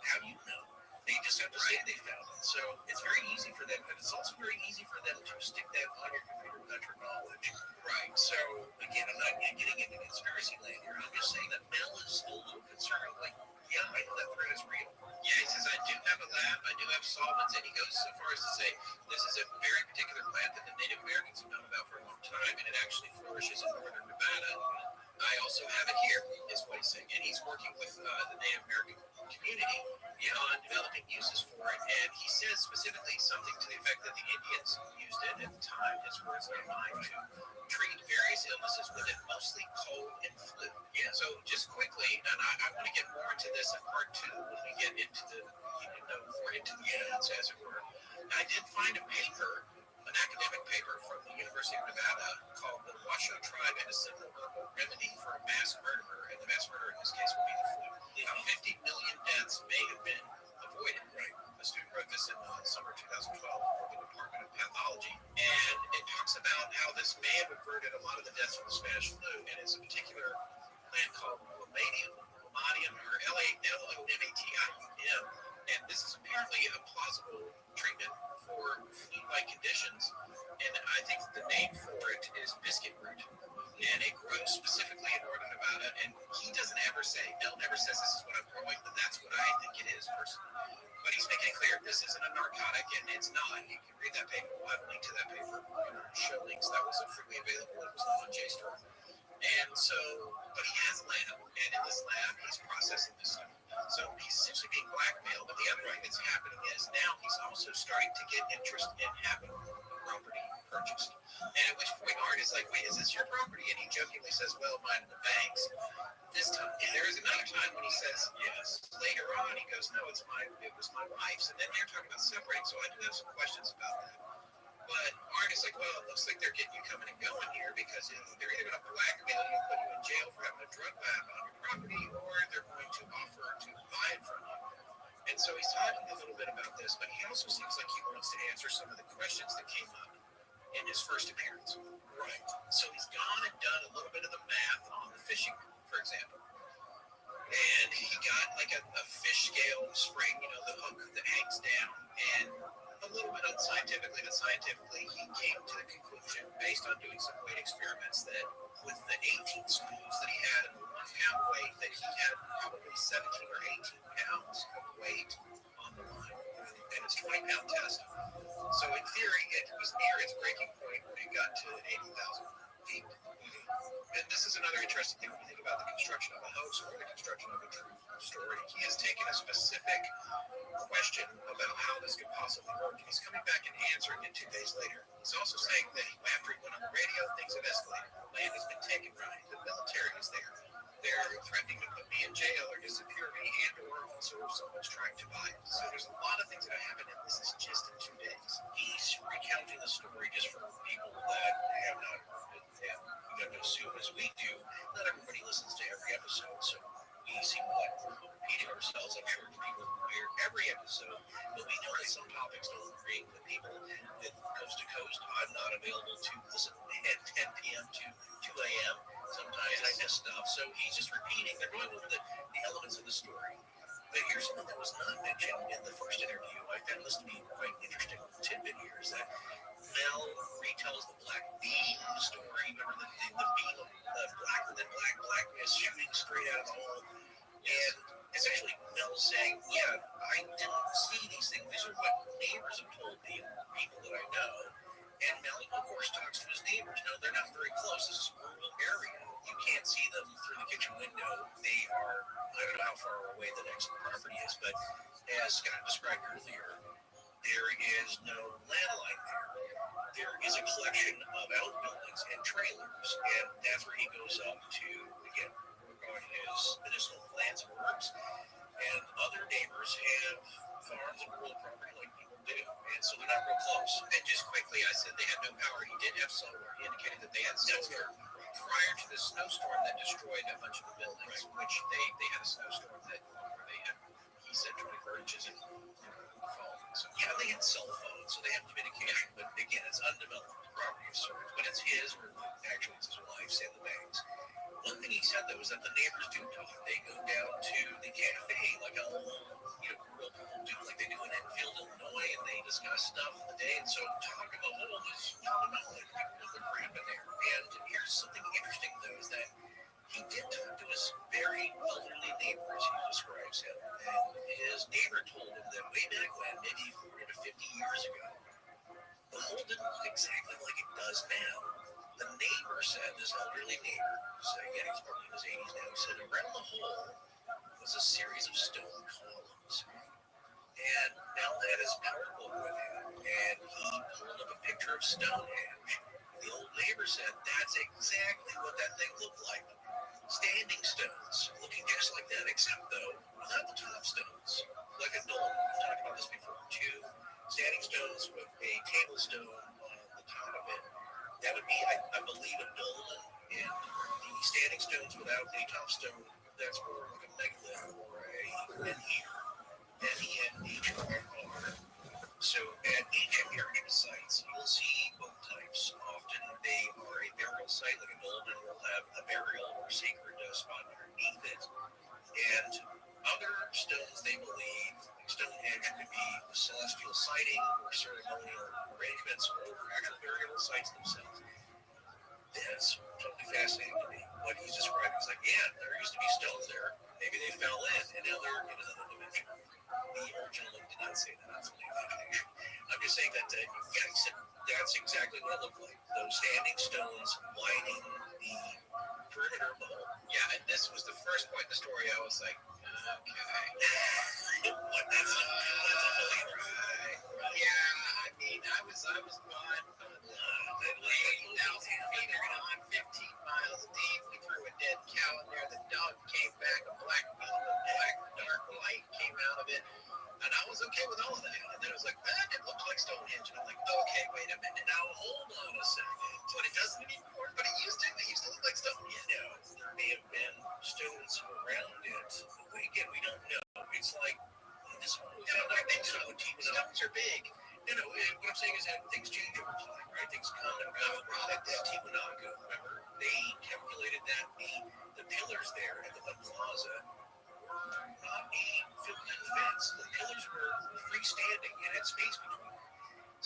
how do you know? They just have to say they found it. So it's very easy for them, but it's also very easy for them to stick that on your computer without your knowledge. Right. So again, I'm not getting into conspiracy land here. I'm just saying that Mel is a little concerned. Like, yeah, I know that threat is real. Yeah, he says, I do have a lab, I do have solvents, and he goes so far as to say this is a very particular plant that the Native Americans have known about for a long time, and it actually flourishes in northern Nevada. I also have it here, is what he's saying. And he's working with the Native American community on developing uses for it. And he says specifically something to the effect that the Indians used it at the time, his words, not mine, to treat various illnesses with it, mostly cold and flu. Yeah, so just quickly, and I want to get more into this in part 2 when we get into more into the ads, as it were. I did find a paper, an academic paper from the University of Nevada called The Washoe Tribe and a Simple Herbal Remedy for a Mass Murderer, and the mass murderer in this case would be the flu. 50 million deaths may have been avoided. Right. A student wrote this in summer 2012 for the Department of Pathology, and it talks about how this may have averted a lot of the deaths from the Spanish flu, and it's a particular plant called Lamadium, or L-A-M-A-T-I-U-M. And this is apparently a plausible treatment for flu-like conditions. And I think the name for it is biscuit root. And it grows specifically in northern Nevada. And he doesn't ever say, Bill never says this is what I'm growing, but that's what I think it is personally. But he's making it clear this isn't a narcotic, and it's not. You can read that paper. We'll have a link to that paper. Show links. That was freely available. It was on JSTOR. And so, but he has a lab, and in this lab, he's processing this stuff. So he's essentially being blackmailed. But the other thing that's happening is now he's also starting to get interest in having property purchased. And at which point Art is like, wait, is this your property? And he jokingly says, well, mine and the bank's. This time, there is another time when he says yes. Later on, he goes, no, it was my wife's. And then they're talking about separating. So I do have some questions about that. But Art is like, well, it looks like they're getting you coming and going here because they're either going to blackmail you and put you in jail for having a drug lab on your property, or they're going to offer to buy it from you. And so he's talking a little bit about this, but he also seems like he wants to answer some of the questions that came up in his first appearance. Right. So he's gone and done a little bit of the math on the fishing, for example. And he got like a fish scale spring, the hook that hangs down, and a little bit unscientifically, but scientifically, he came to the conclusion, based on doing some weight experiments, that with the 18 schools that he had and the 1 pound weight, that he had probably 17 or 18 pounds of weight on the line. And it's 20-pound test. So in theory, it was near its breaking point when it got to 80,000 feet. And this is another interesting thing when you think about the construction of a hoax or the construction of a true story. He has taken a specific question about how this could possibly work, and he's coming back and answering it 2 days later. He's also saying that after he went on the radio, things have escalated. Land has been taken from him. The military is there. They're threatening to put me in jail or disappear me, and or also if someone's trying to buy it. So there's a lot of things that have happened, and this is just in 2 days. He's recounting the story just for people that have not heard it, and we got to assume as we do, not everybody listens to every episode, so we seem like we're repeating ourselves. I'm sure the people who hear every episode, but we know that some topics don't agree with people that coast to coast. I'm not available to listen at 10 p.m. to 2 a.m. Sometimes I miss stuff, so he's just repeating. They're going over the elements of the story. But here's something that was not mentioned in the first interview. I found this to be quite interesting tidbit here, is that Mel retells the black beam story. Remember the beam of blacker than black is shooting straight out of the hole. And it's actually Mel saying, yeah, I didn't see these things. These are what neighbors have told me, people that I know. And Mel, of course, talks to his neighbors. No, they're not very close. This is a rural area. You can't see them through the kitchen window. They are, I don't know how far away the next property is, but as Scott described earlier, there is no landline there. There is a collection of outbuildings and trailers, and that's where he goes up to, again, work on his medicinal plants and herbs. And other neighbors have farms and rural property like people do, and so they're not real close. And just quickly, I said they had no power. He did have solar. He indicated that they had solar prior to the snowstorm that destroyed a bunch of the buildings, which they had a snowstorm that where they had, he said, 24 inches in fall. So yeah, they had cell phones, so they have communication, but again, it's undeveloped property of sorts. But it's his, or actually it's his wife's and the bank's. One thing he said, though, is that the neighbors do talk. They go down to the cafe like a rural people do, like they do in Enfield, Illinois, and they discuss stuff of the day. And so talk of the whole is common knowledge. People know the crap in there. And here's something interesting, though, is that he did talk to his very elderly neighbor, as he describes him. And his neighbor told him that way back when, maybe 40 to 50 years ago, the hole didn't look exactly like it does now. The neighbor said, this elderly neighbor, so again, he's probably in his 80s now, he said around the hole was a series of stone columns. And Mel had his power book with him, and he pulled up a picture of Stonehenge. The old neighbor said, that's exactly what that thing looked like. Standing stones, looking just like that, except, though, without the top stones. Like a dolmen. We've talked about this before. 2 standing stones with a table stone on the top of it. That would be, I believe, a dolmen, and the standing stones without a top stone, that's more like a megalith or a menhir. MENHR. So at ancient heritage sites, you'll see both types. Often they are a burial site, like a dolmen will have a burial or sacred spot underneath it. And other stones, they believe, Stonehenge could be celestial sighting or ceremonial arrangements or actual burial sites themselves. That's totally fascinating to me. What he's describing is like, yeah, there used to be stones there. Maybe they fell in, and now they're in another dimension. The original link did not say that. That's my imagination. I'm just saying that, yeah, he said that's exactly what it looked like. Those standing stones lining the perimeter of the hole. Yeah, and this was the first point in the story I was like, okay. What? That's a believer. Right. Yeah, I mean, I was blind. 8,000 feet on 15 miles deep. We threw a dead cow in there. The dog came back. A black beam of black dark light came out of it. And I was okay with all of that. And then I was like, it looked like Stonehenge. And I'm like, okay, wait a minute. Now hold on a second. But it doesn't anymore. But it used to. It used to look like Stonehenge. You know, there may have been stones around it. Again, we don't know. It's like this whole stones are big. No, what I'm saying is that things change over time, right? Things come and go. Like that Tiwanaku, remember? They calculated that the pillars there at the Bud Plaza were not a filled-in fence. The pillars were freestanding and had space between them.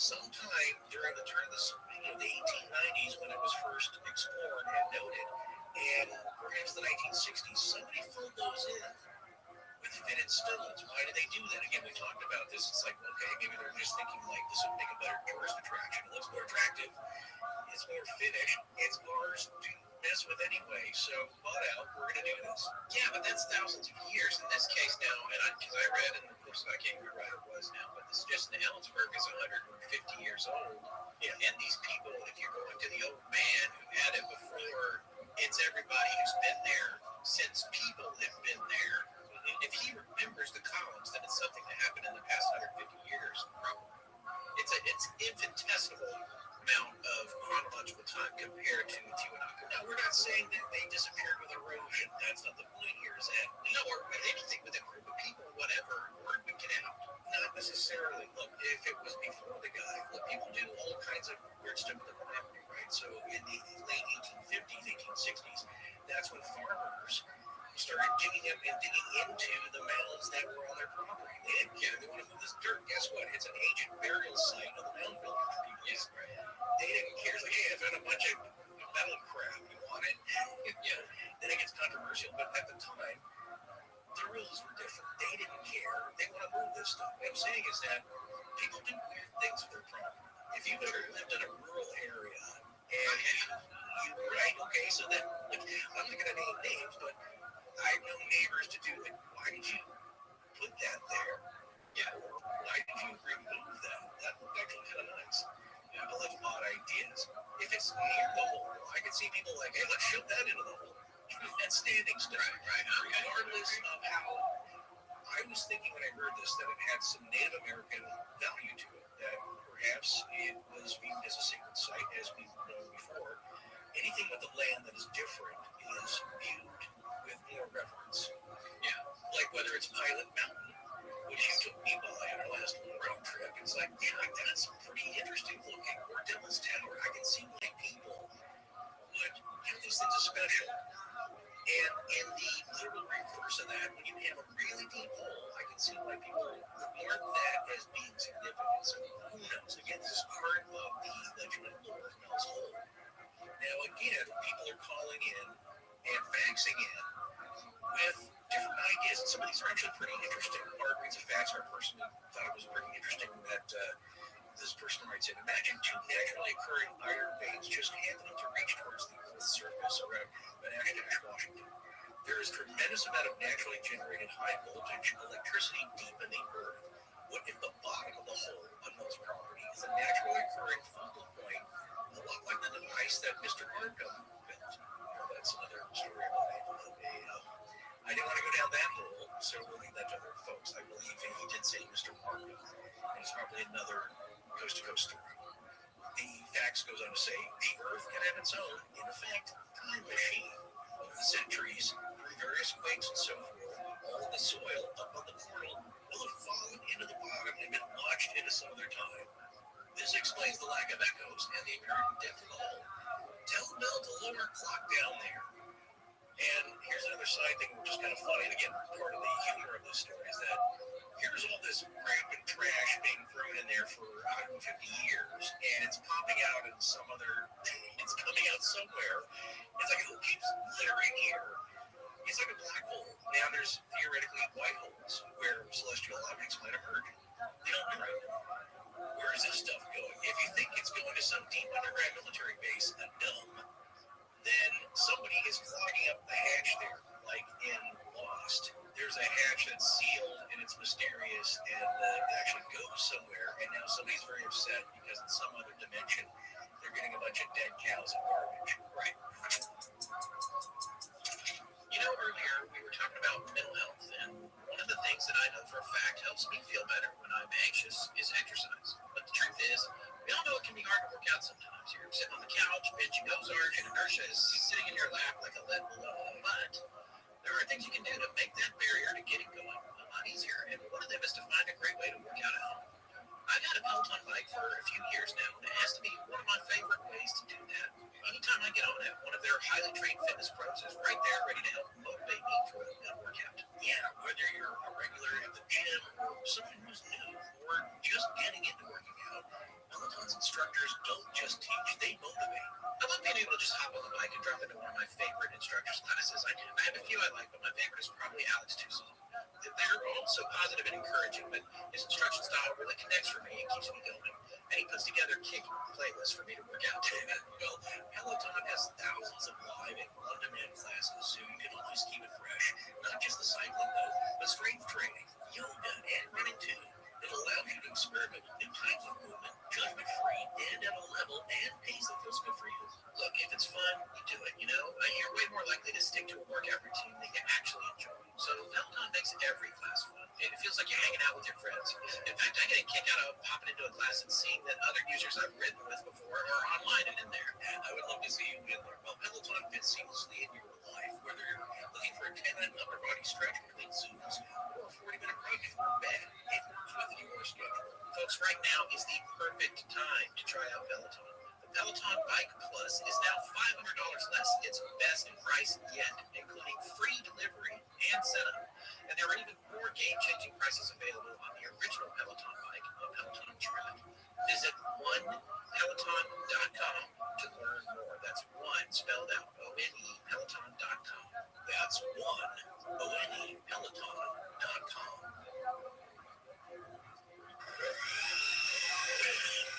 sometime during the turn of the 1890s when it was first explored and noted, and perhaps the 1960s, somebody filled those in with fitted stones. Why did they do that? Again, we talked about this. It's like, okay, maybe they're just thinking like this would make a better tourist attraction. It looks more attractive. It's more finished. It's ours to mess with anyway. So, bought out. We're going to do this. Yeah, but that's thousands of years. In this case now, and because I read, and of course I can't remember what it was now, but this just in Ellensburg is 150 years old. Yeah. And these people, if you're going to the old man who had it before, it's everybody who's been there since people have been there. If he remembers the columns, then it's something that happened in the past 150 years, probably. It's infinitesimal amount of chronological time compared to Tiwanaku. Now, we're not saying that they disappeared with erosion. That's not the point here. Is that or with anything with a group of people, whatever, word would get out. Not necessarily. Look, if it was before the guy, look, people do all kinds of weird stuff with the property, right? So in the late 1850s, 1860s, that's when farmers started digging up and digging into the mounds that were on their property. They didn't care. They want to move this dirt. Guess what? It's an ancient burial site of the mound builders. Yes. They didn't care. It's like, hey, I found a bunch of metal crap. You want it? Yeah. Then it gets controversial. But at the time, the rules were different. They didn't care. They want to move this stuff. What I'm saying is that people do weird things with their property. If you've ever lived in a rural area and you right, okay, so then, like, I'm not going to name names, but I've known neighbors to do it. Why did you put that there? Yeah. Why did you remove that? That looked actually kind of nice. Yeah, I love odd ideas. If it's near the hole, I can see people like, hey, let's shove that into the hole. That's standing stuff. Right. Regardless of how. I was thinking when I heard this that it had some Native American value to it, that perhaps it was viewed as a sacred site, as we've known before. Anything with the land that is different is viewed with more reverence. Yeah, like whether it's Pilot Mountain, which you took me by on our last little road trip. It's like, yeah, that's pretty interesting looking. Or Dylan's Tower. I can see why people would have these things as special. And in the literal reverse of that, when you have a really deep hole, I can see why people would mark that as being significant. So who knows? Again, this is part of the legend of Lord Mel's Hole. Now, again, people are calling in and faxing in with different ideas. And some of these are actually pretty interesting. Mark reads a fax. Our person thought it was pretty interesting that this person writes in, imagine two naturally occurring iron veins just happening to reach towards the Earth's surface around Anchorage, Washington. There is a tremendous amount of naturally generated high voltage electricity deep in the Earth. What if the bottom of the hole on Mel's property is a naturally occurring focal point, a lot like the device that Mr. Markham built? That's another story about I didn't want to go down that hole, so we'll leave that to other folks. I believe he did say Mr. Markham, and it's probably another coast-to-coast story. The fax goes on to say, the Earth can have its own, in effect, time machine. Over the centuries, through various quakes and so forth, all the soil up on the portal will have fallen into the bottom and been launched into some other time. This explains the lack of echoes and the apparent depth of the hole. Tell Mel to lower her clock down there. And here's another side thing, which is kind of funny. And again, part of the humor of this story is that here's all this crap and trash being thrown in there for 150 years, and it's popping out in some other, it's coming out somewhere. It's like, who keeps littering here? It's like a black hole. Now there's theoretically white holes where celestial objects might emerge. They don't know right now. Where is this stuff going? If you think it's going to some deep underground military base, a dumb, then somebody is clogging up the hatch there, like in Lost. There's a hatch that's sealed and it's mysterious and it actually goes somewhere, and now somebody's very upset because in some other dimension they're getting a bunch of dead cows and garbage. Right. You know, earlier we were talking about mental health, and one of the things that I know for a fact helps me feel better when I'm anxious is exercise. But the truth is, we all know it can be hard to work out sometimes. You're sitting on the couch, benching Ozark, and inertia is sitting in your lap like a lead balloon. But there are things you can do to make that barrier to getting going a lot easier, and one of them is to find a great way to work out at home. I've had a Peloton bike for a few years now, and it has to be one of my favorite ways to do that. Anytime I get on it, one of their highly trained fitness pros is right there ready to help motivate me for a good workout. Yeah, whether you're a regular at the gym or someone who's new or just getting into working out, I have a few I like, but my favorite is probably Alex Tucson. They're all so positive and encouraging, but his instruction style really connects for me and keeps me going. And he puts together kick playlists for me to work out. Well, Peloton has thousands of live and on-demand classes, so you can always keep it fresh. Not just the cycling, though, but strength training, yoga, and running too. It allows you to experiment with new types of movement, judgment-free, and at a level and pace that feels good for you. Look, if it's fun, you do it, you know? You're way more likely to stick to a workout routine that you actually enjoy. So Peloton makes every class fun. It feels like you're hanging out with your friends. In fact, I get a kick out of popping into a class and seeing that other users I've ridden with before are online and in there. I would love to see you in there. Well, Peloton fits seamlessly in your life, whether you're looking for a 10-minute upper body stretch between Zooms or a 40-minute run before bed. It works with your schedule. Folks, right now is the perfect time to try out Peloton. The Peloton Bike Plus is now $500 less its best price yet, including free delivery and setup. And there are even more game-changing prices available on the original Peloton bike on Peloton Track. Visit onepeloton.com to learn more. That's one spelled out, O-N-E, peloton.com. That's one, O-N-E, peloton.com.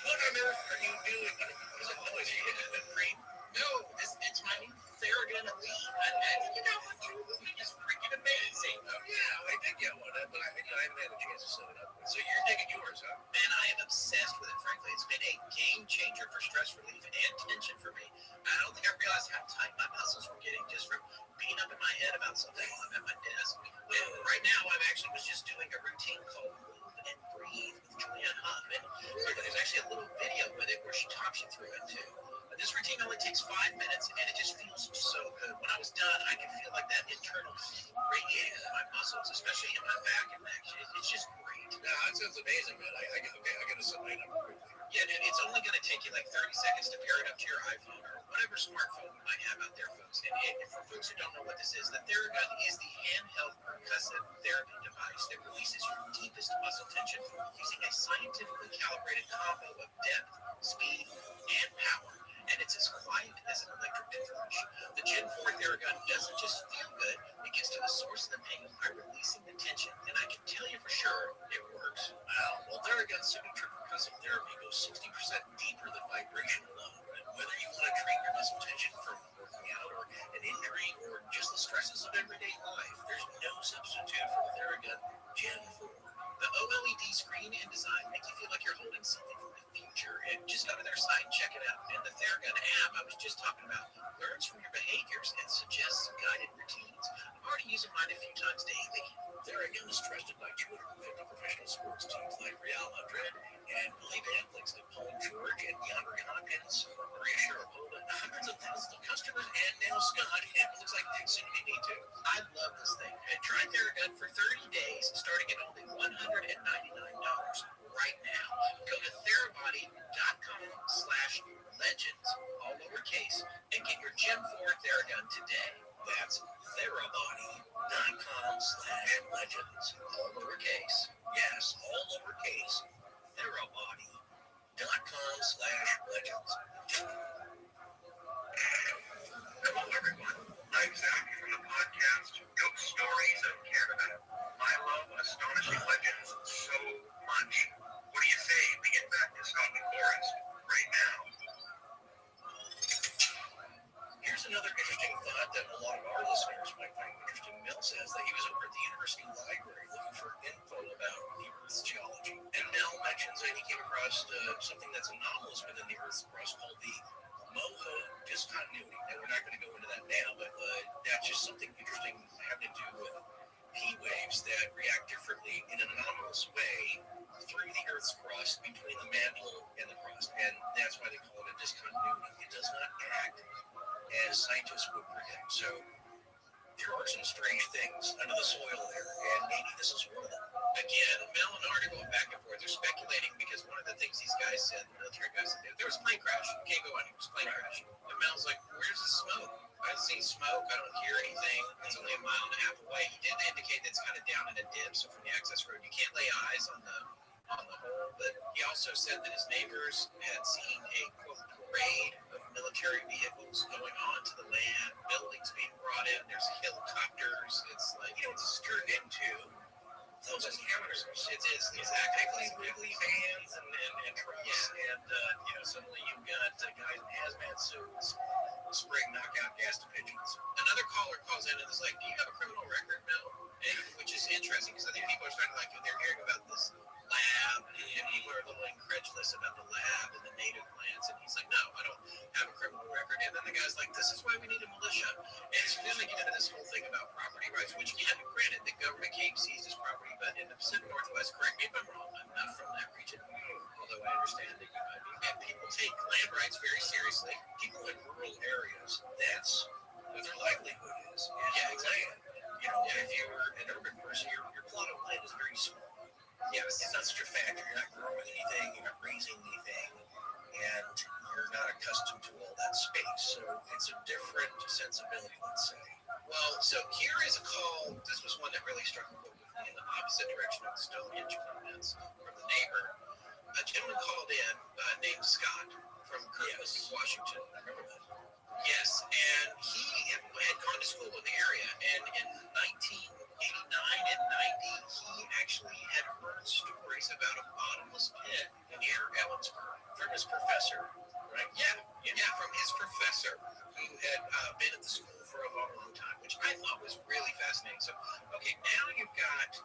What on earth are you doing? What is that noise? Are you getting that cream? No, it's my new Theragun Elite. And you know what? This thing is freaking amazing. Oh, yeah, I did get one, but I haven't had a chance to set it up. So you're digging yours, huh? Man, I am obsessed with it, frankly. It's been a game changer for stress relief and tension for me. I don't think I realized how tight my muscles were getting just from being up in my head about something while I'm at my desk. Well, right now, I actually was just doing a routine called Move and Breathe with Julianne Hough. And there's actually a little video with it where she talks you through it, too. This routine only takes 5 minutes, and it just feels so good. When I was done, I could feel like that internal heat radiating in my muscles, especially in my back and neck. It's just great. Yeah, that sounds amazing, man. I got to set mine up quickly. Yeah, dude, it's only going to take you like 30 seconds to pair it up to your iPhone or whatever smartphone you might have out there, folks. And for folks who don't know what this is, the Theragun is the handheld percussive therapy device that releases your deepest muscle tension using a scientifically calibrated combo of depth, speed, and power. And it's as quiet as an electric toothbrush. The Gen 4 Theragun doesn't just feel good, it gets to the source of the pain by releasing the tension. And I can tell you for sure, it works. Wow. Well, Theragun's signature percussive therapy goes 60% deeper than vibration alone. And whether you want to treat your muscle tension from working out or an injury or just the stresses of everyday life, there's no substitute for the Theragun Gen 4. The OLED screen and design make you feel like you're holding something from the future. And just go to their site and check it out. And the Theragun app I was just talking about learns from your behaviors and suggests guided routines. I'm already using mine a few times daily. Theragun is trusted by 250 professional sports teams like Real Madrid and elite athletes like Paul George and Yonder Hopkins, Maria Sharapova, hundreds of thousands of customers, and now Scott, and it looks like soon to be me too. I love this thing. And try Theragun for 30 days, starting at only $199 right now. Go to therabody.com/legends, all lowercase, and get your Gen 4 Theragun today. That's therabody.com/legends, all lowercase. Yes, all lowercase. therabody.com/legends. Hello, everyone. I'm Zach from the podcast Ghost Stories of Canada. I love Astonishing Legends so much. What do you say we get back to Scotland Forest right now? Here's another interesting thought that a lot of our listeners might find interesting. Mel says that he was over at the University Library looking for info about the Earth's geology. And Mel mentions that he came across something that's anomalous within the Earth's crust called the Moho discontinuity. And we're not going to go into that now, but that's just something interesting having to do with P waves that react differently in an anomalous way through the Earth's crust between the mantle and the crust. And that's why they call it a discontinuity. It does not act as scientists would predict. So there are some strange things under the soil there, and maybe this is one of them. Again, Mel and Art are going back and forth. They're speculating because one of the things these guys said, the military guys said, there was a plane crash. You can't go on here. It was a plane crash. And Mel's like, where's the smoke? I see smoke. I don't hear anything. It's only a mile and a half away. He did indicate that it's kind of down in a dip, so from the access road, you can't lay eyes on the hole. But he also said that his neighbors had seen a quote parade of military vehicles going onto the land, buildings being brought in, there's helicopters. It's like, it's turned into those encounters. It is exactly wiggly vans and trucks, and suddenly you've got guys in hazmat suits spraying knockout gas to pigeons. Another caller calls in and is like, "Do you have a criminal record, Mel?" Which is interesting because I think people are starting to they're hearing about this lab, and people are a little incredulous about the lab and the native plants, and he's like, "No, I don't have a criminal record." And then the guy's like, "This is why we need a militia." And so then they get into this whole thing about property rights, which, granted, the government came seized his property, but in the Pacific Northwest, correct me if I'm wrong, I'm not from that region, although I understand that you might be. And people take land rights very seriously. People in rural areas, that's what their livelihood is. Yeah, exactly. If you're an urban person, your plot of land is very small. Yes, it's not such a factor. You're not growing anything, you're not raising anything, and you're not accustomed to all that space. So it's a different sensibility, let's say. Well, so here is a call. This was one that really struck a chord with me in the opposite direction of the Stonehenge comments from the neighbor. A gentleman called in named Scott from Kirkland, Washington. I remember that. Yes, and he had gone to school in the area, and in 1989 and 90, he actually had heard stories about a bottomless pit near Ellensburg from his professor, right? Yeah, from his professor who had been at the school for a long, long time, which I thought was really fascinating. So, okay, now you've got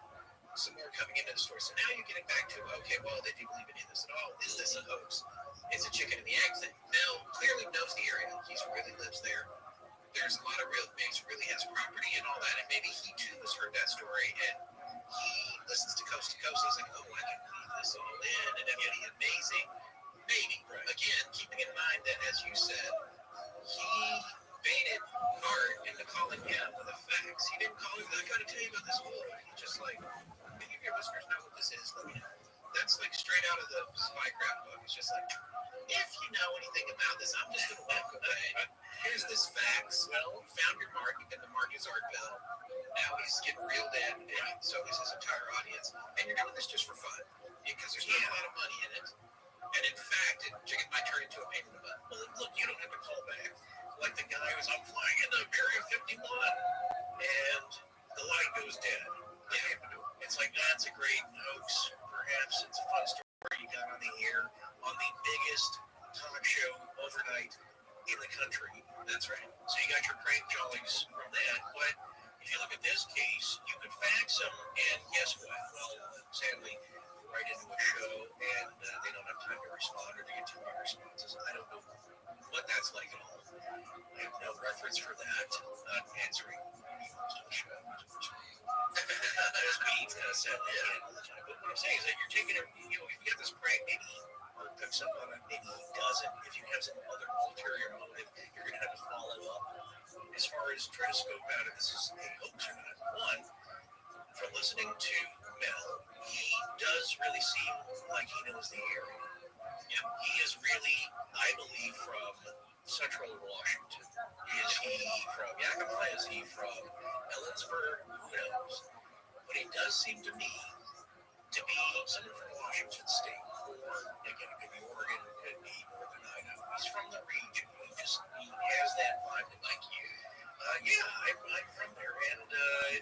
some more coming into the story. So now you're getting back to, okay, well, did you believe any of this at all? Is this a hoax? It's a chicken and the egg thing. Mel clearly knows the area. He really lives there. There's a lot of real things, really has property and all that. And maybe he too has heard that story and he listens to Coast. He's like, oh, I can leave this all in and it'll be amazing. Maybe. Right. Again, keeping in mind that, as you said, he baited Art into calling him the facts. He didn't call him, I got to tell you about this whole thing. He's just like, any of your listeners know what this is? Let me know. That's like straight out of the spycraft book. It's just like, if you know anything about this, I'm just going to walk away. Here's this facts. Well, you found your mark, and the mark is Art Bell. Now he's getting reeled in, and so is his entire audience. And you're doing this just for fun, because there's not a lot of money in it. And in fact, it might turn into a pain in the butt. Well, look, you don't have to call back. Like the guy who's, I'm flying into Area 51, and the light goes dead. Yeah. It's like, that's a great hoax. Perhaps it's a fun story you got on the air on the biggest talk show overnight in the country. That's right. So you got your prank jollies from that. But if you look at this case, you could fax them, and guess what? Well, sadly, right into a show, and they don't have time to respond, or they get too many responses. I don't know what that's like at all. I have no reference for that. Not answering emails to the show. As we said all the time. But what I'm saying is that you're taking it, if you get this prank, maybe Art picks up on it, maybe he doesn't. If you have some other ulterior motive, you're going to have to follow up. As far as trying to scope out if this is a hoax or not. One, from listening to Mel, he does really seem like he knows the area. Yeah, he is really, I believe, from Central Washington. Is he from Yakima? Is he from Ellensburg? Who knows? But he does seem to me to be someone from Washington State, or again, it could be Oregon, it could be Northern Idaho. He's from the region. He has that vibe, like you. I'm from there, and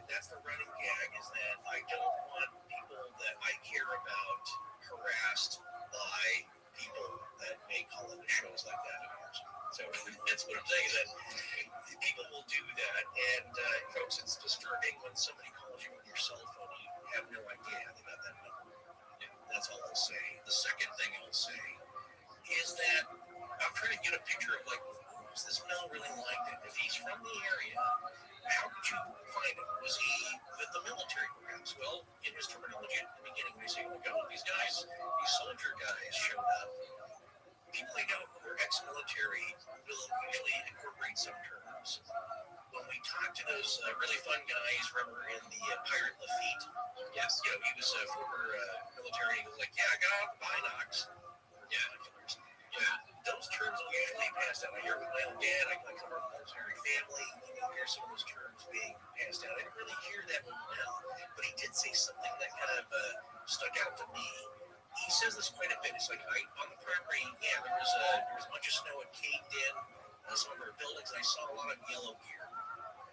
that's the running gag, is that I don't want people that I care about harassed by people that may call into shows like that of ours. So that's what I'm saying, is that people will do that, and folks, it's disturbing when somebody calls you on your cell phone, you have no idea how they got that number. That's all I'll say. The second thing I'll say is that I'm trying to get a picture of, like, is this Mel really like it? If he's from the area, how could you find him? Was he with the military perhaps? Well, in his terminology at the beginning, they say, oh, these guys, these soldier guys showed up. People I know who are ex-military will usually incorporate some terms. When we talk to those really fun guys, remember in the Pirate Lafitte? Yes. He was a former military. He was like, I got out the binocs. Yeah. Those terms will usually pass out. I hear with my own dad, I come from a military family, you hear some of those terms being passed out. I didn't really hear that one now, but he did say something that kind of stuck out to me. he says this quite a bit. It's like on the property, yeah, there was a bunch of snow. It caved in some of our buildings, and I saw a lot of yellow gear.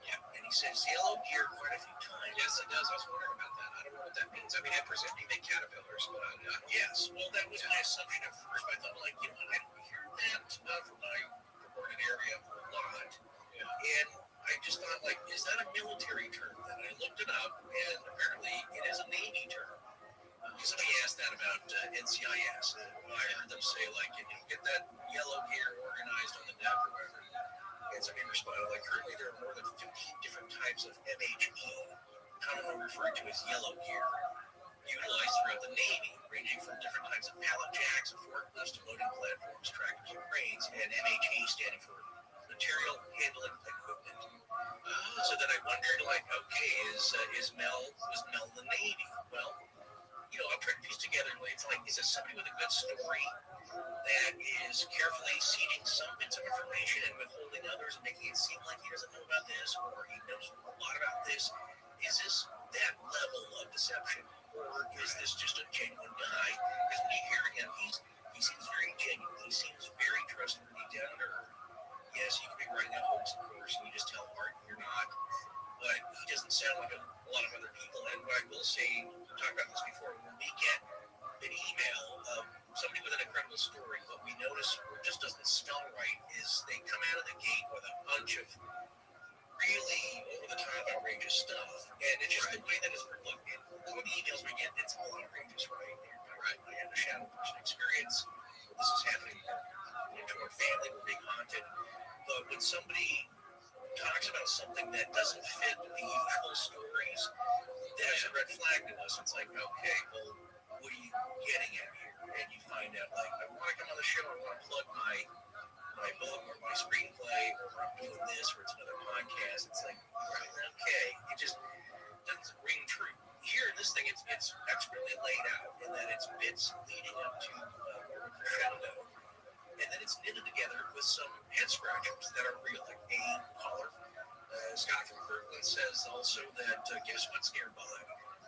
Yeah, and he says yellow gear quite a few times. Yes, it does. I was wondering about that. I don't know what that means. I mean, I presume you make caterpillars, but yes. Well, that was my assumption at first. But I thought, like, you know, I don't hear that from my reported area a lot. Yeah. And I just thought, like, is that a military term? And I looked it up, and apparently it is a Navy term. Somebody asked that about NCIS. I heard them say, like, you know, get that yellow gear organized on the deck or whatever. And somebody responded, like, currently there are more than 15 different types of MHE, commonly referred to as yellow gear, utilized throughout the Navy, ranging from different types of pallet jacks and forklifts to loading platforms, tractors, and cranes, and MHE standing for material handling equipment. So then I wondered, like, okay, was Mel in the Navy? Well, you know, I'm trying to piece together, it's like, is it somebody with a good story that is carefully seeding some bits of information and withholding others and making it seem like he doesn't know about this, or he knows a lot about this? Is this that level of deception, or is this just a genuine guy? Because when you hear him, he seems very genuine. He seems very trustworthy, down to earth. Yes, you can be writing a hoax, of course, and you just tell Art you're not. But he doesn't sound like a lot of other people. And what I will say, we've talked about this before, when we get an email of somebody with an incredible story, what we notice just doesn't smell right is they come out of the gate with a bunch of really over-the-top outrageous stuff. And it's just the way that it's looked. Some of the emails we get, it's all outrageous, right? Right. I had a shadow person experience. This is happening to our family. We're being haunted. But when somebody talks about something that doesn't fit the usual stories, that's a red flag to us. It's like, okay, well, what are you getting at here? And you find out, like, I want to come on the show, I want to plug my book or my screenplay, or I'm doing this, or it's another podcast. It's like, okay, it just doesn't ring true. Here in this thing, it's expertly laid out in that it's bits leading up to more of a crescendo. And then it's knitted together with some head scratchers that are real, like a caller. Scott from Kirkland says also that guess what's nearby?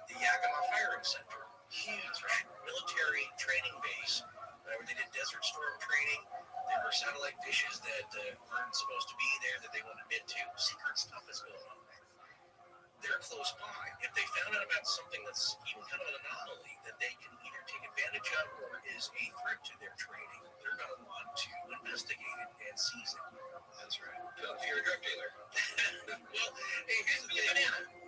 The Yakima Firing Center. Huge military training base where they did Desert Storm training. There were satellite dishes that weren't supposed to be there that they won't admit to. Secret stuff is going on there. They're close by. If they found out about something that's even kind of an anomaly that they can either take advantage of or is a threat to their training, they're going to want to investigate it and seize it. That's right. If you're a drug dealer. Well, hey, here's the thing.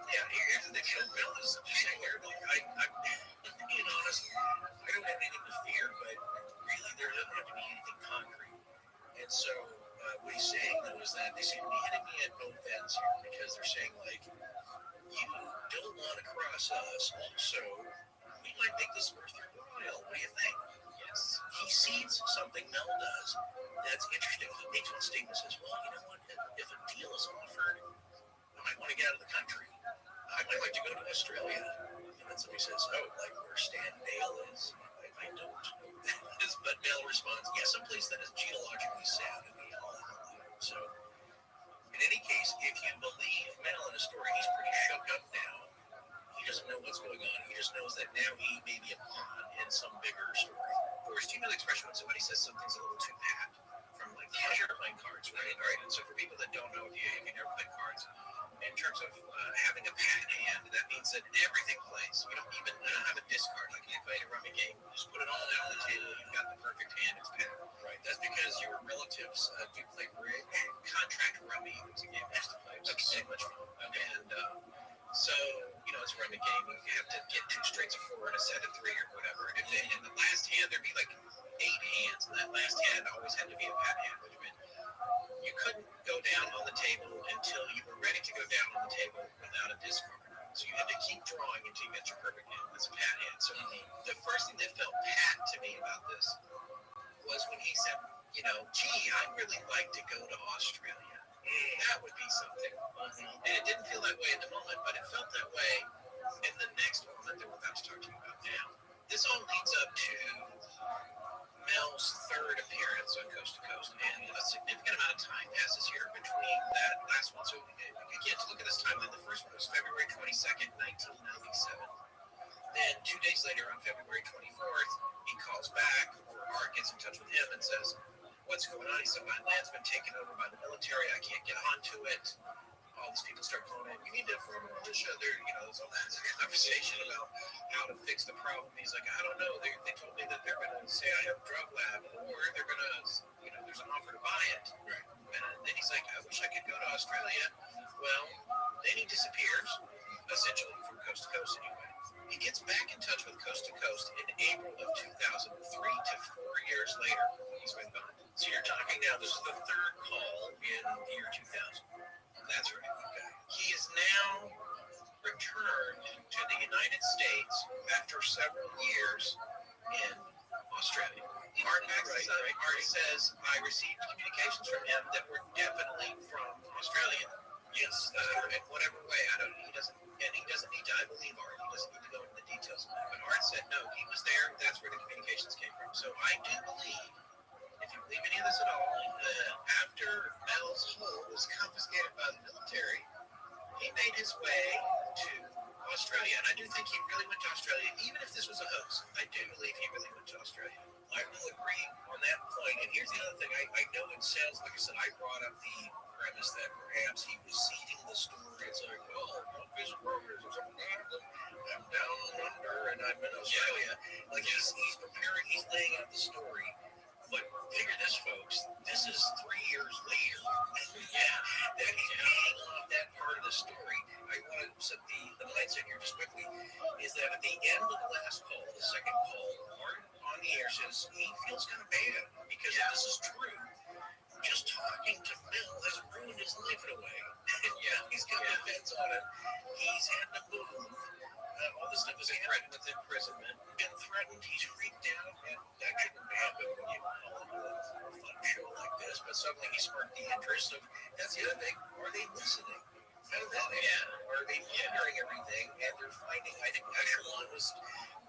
Yeah, here's the thing. Bill is saying here, I'm being honest, I don't have anything to fear, but really there doesn't have to be anything concrete. And so what he's saying, though, is that they seem to be hitting me at both ends here because they're saying, like, you don't want to cross us. Also, we might make this worth your while. What do you think? Yes. He sees something Mel does that's interesting. He makes one statement, says, well, you know what? If a deal is offered, I might want to get out of the country. I might like to go to Australia. And then somebody says, oh, like where Stan Dale is? I don't know that is. But Mel responds, yes, a place that is geologically sound. And we all know that. So, in any case, if you believe Mel in a story, he's pretty shook up now. He doesn't know what's going on. He just knows that now he may be a pawn in some bigger story. Of course, do you know the expression when somebody says something's a little too pat? From like pleasure playing cards, right? All right. And so for people that don't know, if you never play cards, in terms of having a pat hand, that means that everything plays. You don't even have a discard. Like you play a rummy game, you just put it all down on the table. You've got the perfect hand. It's pat. Right. That's because your relatives do play bridge. Contract rummy is a game I used to play. It's so much fun. And so, you know, it's a rummy game. You have to get two straights of four and a set of three or whatever. And if they, in the last hand, there'd be like 8 hands, and that last hand always had to be a pat hand, which meant you couldn't go down on the table until you were ready to go down on the table without a discard. So you had to keep drawing until you got your perfect hand. That's a pat hand. So the first thing that felt pat to me about this was when he said, you know, gee, I'd really like to go to Australia. That would be something. And it didn't feel that way at the moment, but it felt that way in the next moment that we're about to talk to you about now. This all leads up to Mel's third appearance on Coast to Coast, and a significant amount of time passes here between that last one. So again, to look at this timeline, the first one was February 22nd, 1997. Then 2 days later, on February 24th, he calls back, or Art gets in touch with him and says, "What's going on?" He said, "My land's been taken over by the military. I can't get onto it." All these people start calling in, "You need to form a militia." There's all kinds of conversation about how to fix the problem. He's like, "I don't know. They told me that they're going to say I have a drug lab, or they're going to, there's an offer to buy it." Right. And then he's like, "I wish I could go to Australia." Well, then he disappears, essentially from coast to coast anyway. He gets back in touch with Coast to Coast in April of 2000, 3 to 4 years later. He's been gone.
So you're talking now, this is the third call in the year 2000.
That's right. Okay. He is now returned to the United States after several years in Australia. Art says, "I received communications from him that were definitely from Australia." Yes, in whatever way. He doesn't need to, I believe Art, he doesn't need to go into the details. But Art said, no, he was there, that's where the communications came from. So I do believe, if you believe any of this at all, after Mel's hole was confiscated by the military, he made his way to Australia. And I do think he really went to Australia, even if this was a hoax. I do believe he really went to Australia.
I will agree on that point. And here's the other thing. I know it sounds, like I said, I brought up the premise that perhaps he was seeding the story. It's like, well, I'm down under and I'm in Australia. Like he's preparing, he's laying out the story. But figure this, folks, this is 3 years later. That he's paying off that part of the story. I want to set the mindset here just quickly, is that at the end of the last call, the second call, Art on the air says he feels kind of bad because if this is true, just talking to Mel has ruined his life in a way. He's got defense on it. He's had to move. All this stuff is threatened with imprisonment. Been threatened. He's freaked out. And that shouldn't happen when you call a fun show like this. But suddenly he sparked the interest of, that's the other thing. Are they listening? How did that happen? Are they monitoring everything? And they're finding, I think Echelon was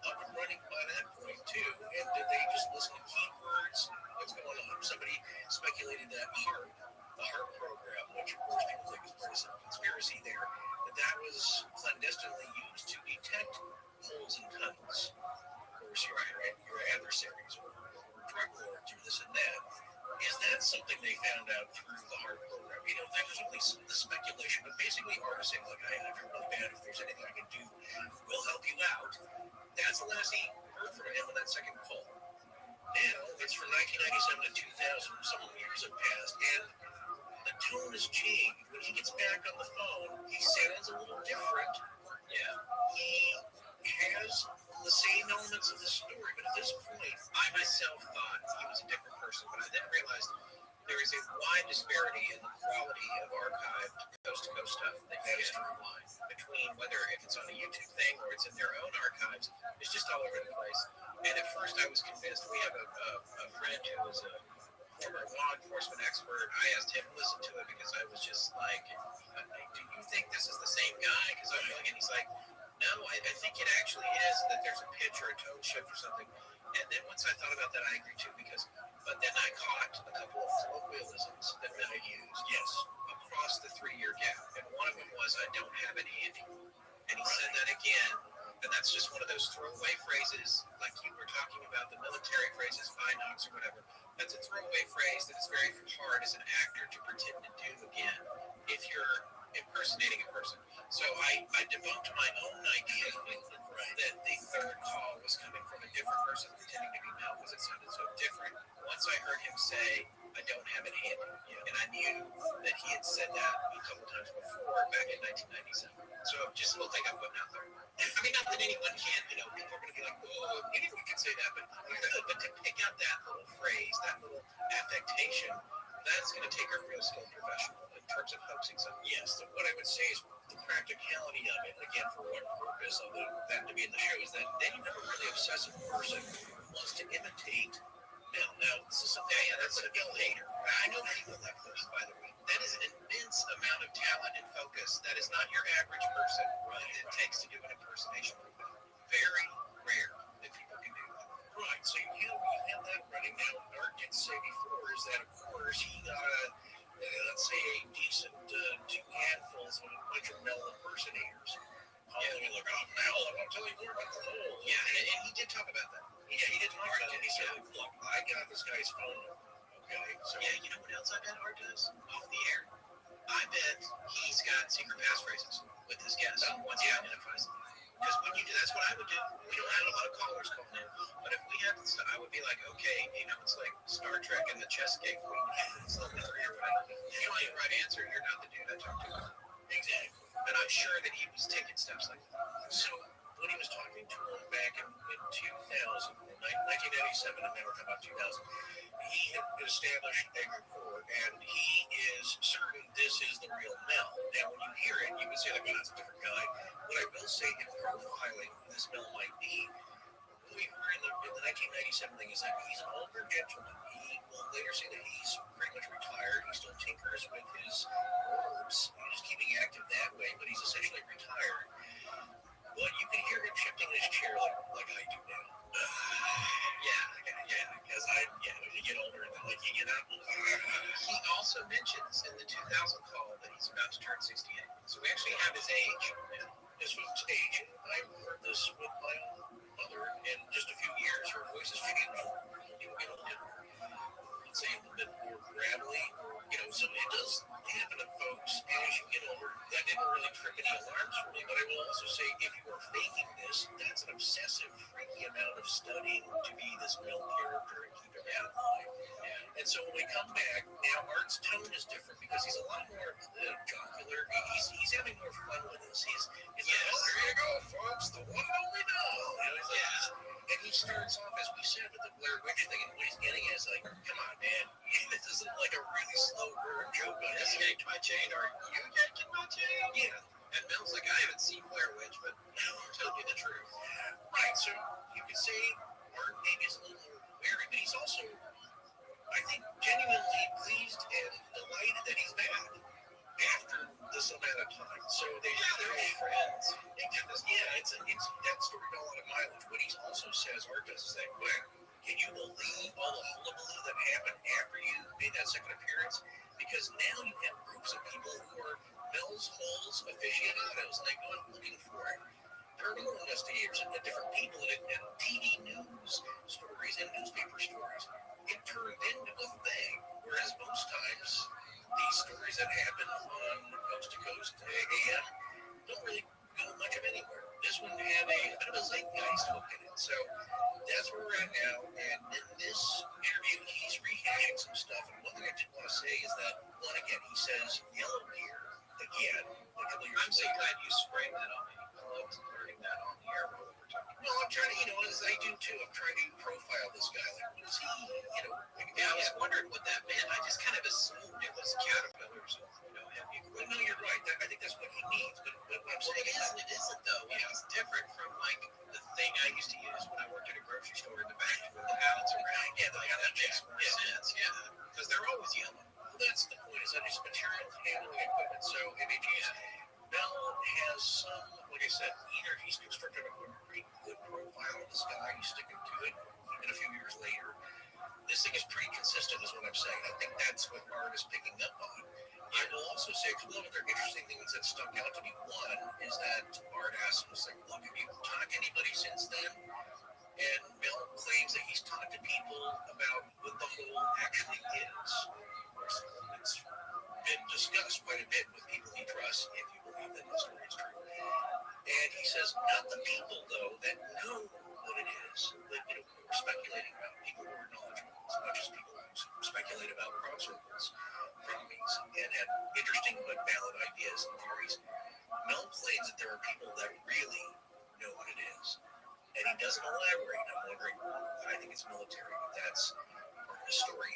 up and running by that point too. And did they just listen to keywords? What's going on? Somebody speculated that the HARP program, which of course people think is part of some conspiracy there, that was clandestinely used to detect holes in tunnels. Of course, your adversaries or drug lords or this and that. Is that something they found out through the HARP program? There's only the speculation, but basically artists saying, like, I feel really bad. If there's anything I can do, we'll help you out. That's the last he heard from him on that second call. Now, it's from 1997 to 2000. Some years have passed, and the tone has changed. When he gets back on the phone, he sounds a little different. He has the same elements of the story, but at this point, I myself thought he was a different person, but I then realized there is a wide disparity in the quality of archived coast-to-coast stuff that you get online between whether if it's on a YouTube thing or it's in their own archives. It's just all over the place. And at first I was convinced. We have a friend who was a former law enforcement expert. I asked him to listen to it because I was just like, do you think this is the same guy? Because I'm looking, he's like, no, I think it actually is that there's a pitch or a tone shift or something. And then once I thought about that, I agree too, but then I caught a couple of colloquialisms that Mel used, across the 3-year gap. And one of them was, I don't have it handy. And he said that again. And that's just one of those throwaway phrases, like you were talking about the military phrases, binocs or whatever. That's a throwaway phrase that is very hard as an actor to pretend to do again if you're impersonating a person. So I debunked my own idea that the third call was coming from a different person pretending to be Mel because it sounded so different. Once I heard him say, I don't have it handy. And I knew that he had said that a couple times before, back in 1997. So just a little thing I'm putting out there. I mean, not that anyone can, people are going to be like, oh, anyone can say that, but to pick out that little phrase, that little affectation, that's going to take a real skilled professional in terms of hoaxing something. Yes, what I would say is the practicality of it, again, for what purpose of that to be in the show, is that then you have a really obsessive person who wants to imitate Mel. Now, this is something, that's a Mel hater.
I know people like this, by the way. That is an immense amount of talent and focus. That is not your average person it takes to do an impersonation like that. Very rare that people can do that.
Right, so you have that running. Now, Art did say before is that, of course, he got let's say a decent 2 handfuls of a bunch of Mel impersonators. Like, oh, Mel, I want to tell you more about the whole. Yeah, and he did talk about that. Yeah, he did talk about it. He said, look, I got this guy's phone number. Okay, so yeah, you know what else I bet Art does off the air? I bet he's got secret passphrases with his guests once he identifies them. Because when you do, that's what I would do. We don't have a lot of callers calling in, but if we had, I would be like, okay, you know, it's like Star Trek and the chess game. It's level 3 or whatever. If you don't get the right answer, you're not the dude I talked to. Exactly. But I'm sure that he was taking steps like that. So when he was talking to him back in 2000, 1997, and they were talking about 2000, he had established a rapport, and he is certain this is the real Mel. Now, when you hear it, you can say, like, oh, that's a different guy. What I will say in profiling who this Mel might be, what we heard in the 1997 thing is that he's an older gentleman. He will later say that he's pretty much retired. He still tinkers with his herbs. He's keeping active that way, but he's essentially retired. But you can hear him shifting in his chair like I do now. Because when you get older, and then like you get out. He also mentions in the 2000 call that he's about to turn 68. So we actually have his age. Yeah. This was age. I heard this with my own mother in just a few years. Her voice has changed. You get older. Let's say a little bit more gravelly. You know, so it does happen to folks as you get older. That didn't really trip any alarms for me. But I will also say, if you are faking this, that's an obsessive, freaky amount of studying to be this male character and keep it down line. And so when we come back, now Art's tone is different because he's a lot more jocular. He's having more fun with this. He's like, oh, there you go, folks, the one and only Mel. You know, and he starts off, as we said, with the Blair Witch thing, and what he's getting is like, come on, man, this isn't like a really slow burn joke on this yanked my chain, or you yanking my chain? Yeah. And Mel's like, I haven't seen Blair Witch, but I'll tell you the truth. Right, so you could say Art maybe is a little more wary, but he's also, I think, genuinely pleased and delighted that he's back after this amount of time. So they're old friends. It's that story got a lot of mileage. What he also says, Art does, is that, well, can you believe all the hullabaloo that happened after you made that second appearance? Because now you have groups of people who are Mel's Holes aficionados, and they go looking for it. Paranormal investigators and different people and TV news stories and newspaper stories. It turned into a thing, whereas most times these stories that happen on Coast to Coast AM don't really go much of anywhere. This one had a bit of a zeitgeist hook in it. So that's where we're at now. And in this interview, he's rehashing some stuff. And one thing I did want to say is that, one, again, he says yellow deer again. A couple years I'm so glad you sprayed that on me. I loved learning that on the air while we were talking. No, I'm trying to, as I do too, I'm trying to profile this guy. Like, what is he, I was wondering what that meant. I just kind of assumed it was caterpillars. Well, no, you're right. I think that's what he needs. But what I'm saying it isn't, though. Yeah. It's different from, like, the thing I used to use when I worked at a grocery store in the back where the pallets are around. Yeah, that makes more sense. Yeah, because they're always yellow. Well, that's the point, is that it's material handling equipment. So, Mel has some, like I said, either he's constructed a pretty good profile of this guy, he's sticking to it, even a few years later. This thing is pretty consistent, is what I'm saying. I think that's what Art is picking up on. I will also say a couple of other interesting things that stuck out to me. One is that Art asked him, like, look, have you talked to anybody since then? And Mel claims that he's talked to people about what the hole actually is. It's been discussed quite a bit with people he trusts, if you believe that the story is true. And he says, not the people, though, that know what it is, that we're speculating about, people who are knowledgeable, as much as people who speculate about crossovers, promies, and have interesting but valid ideas and theories. Mel claims that there are people that really know what it is. And he doesn't elaborate. I'm wondering, I think it's military, but that's part of the story.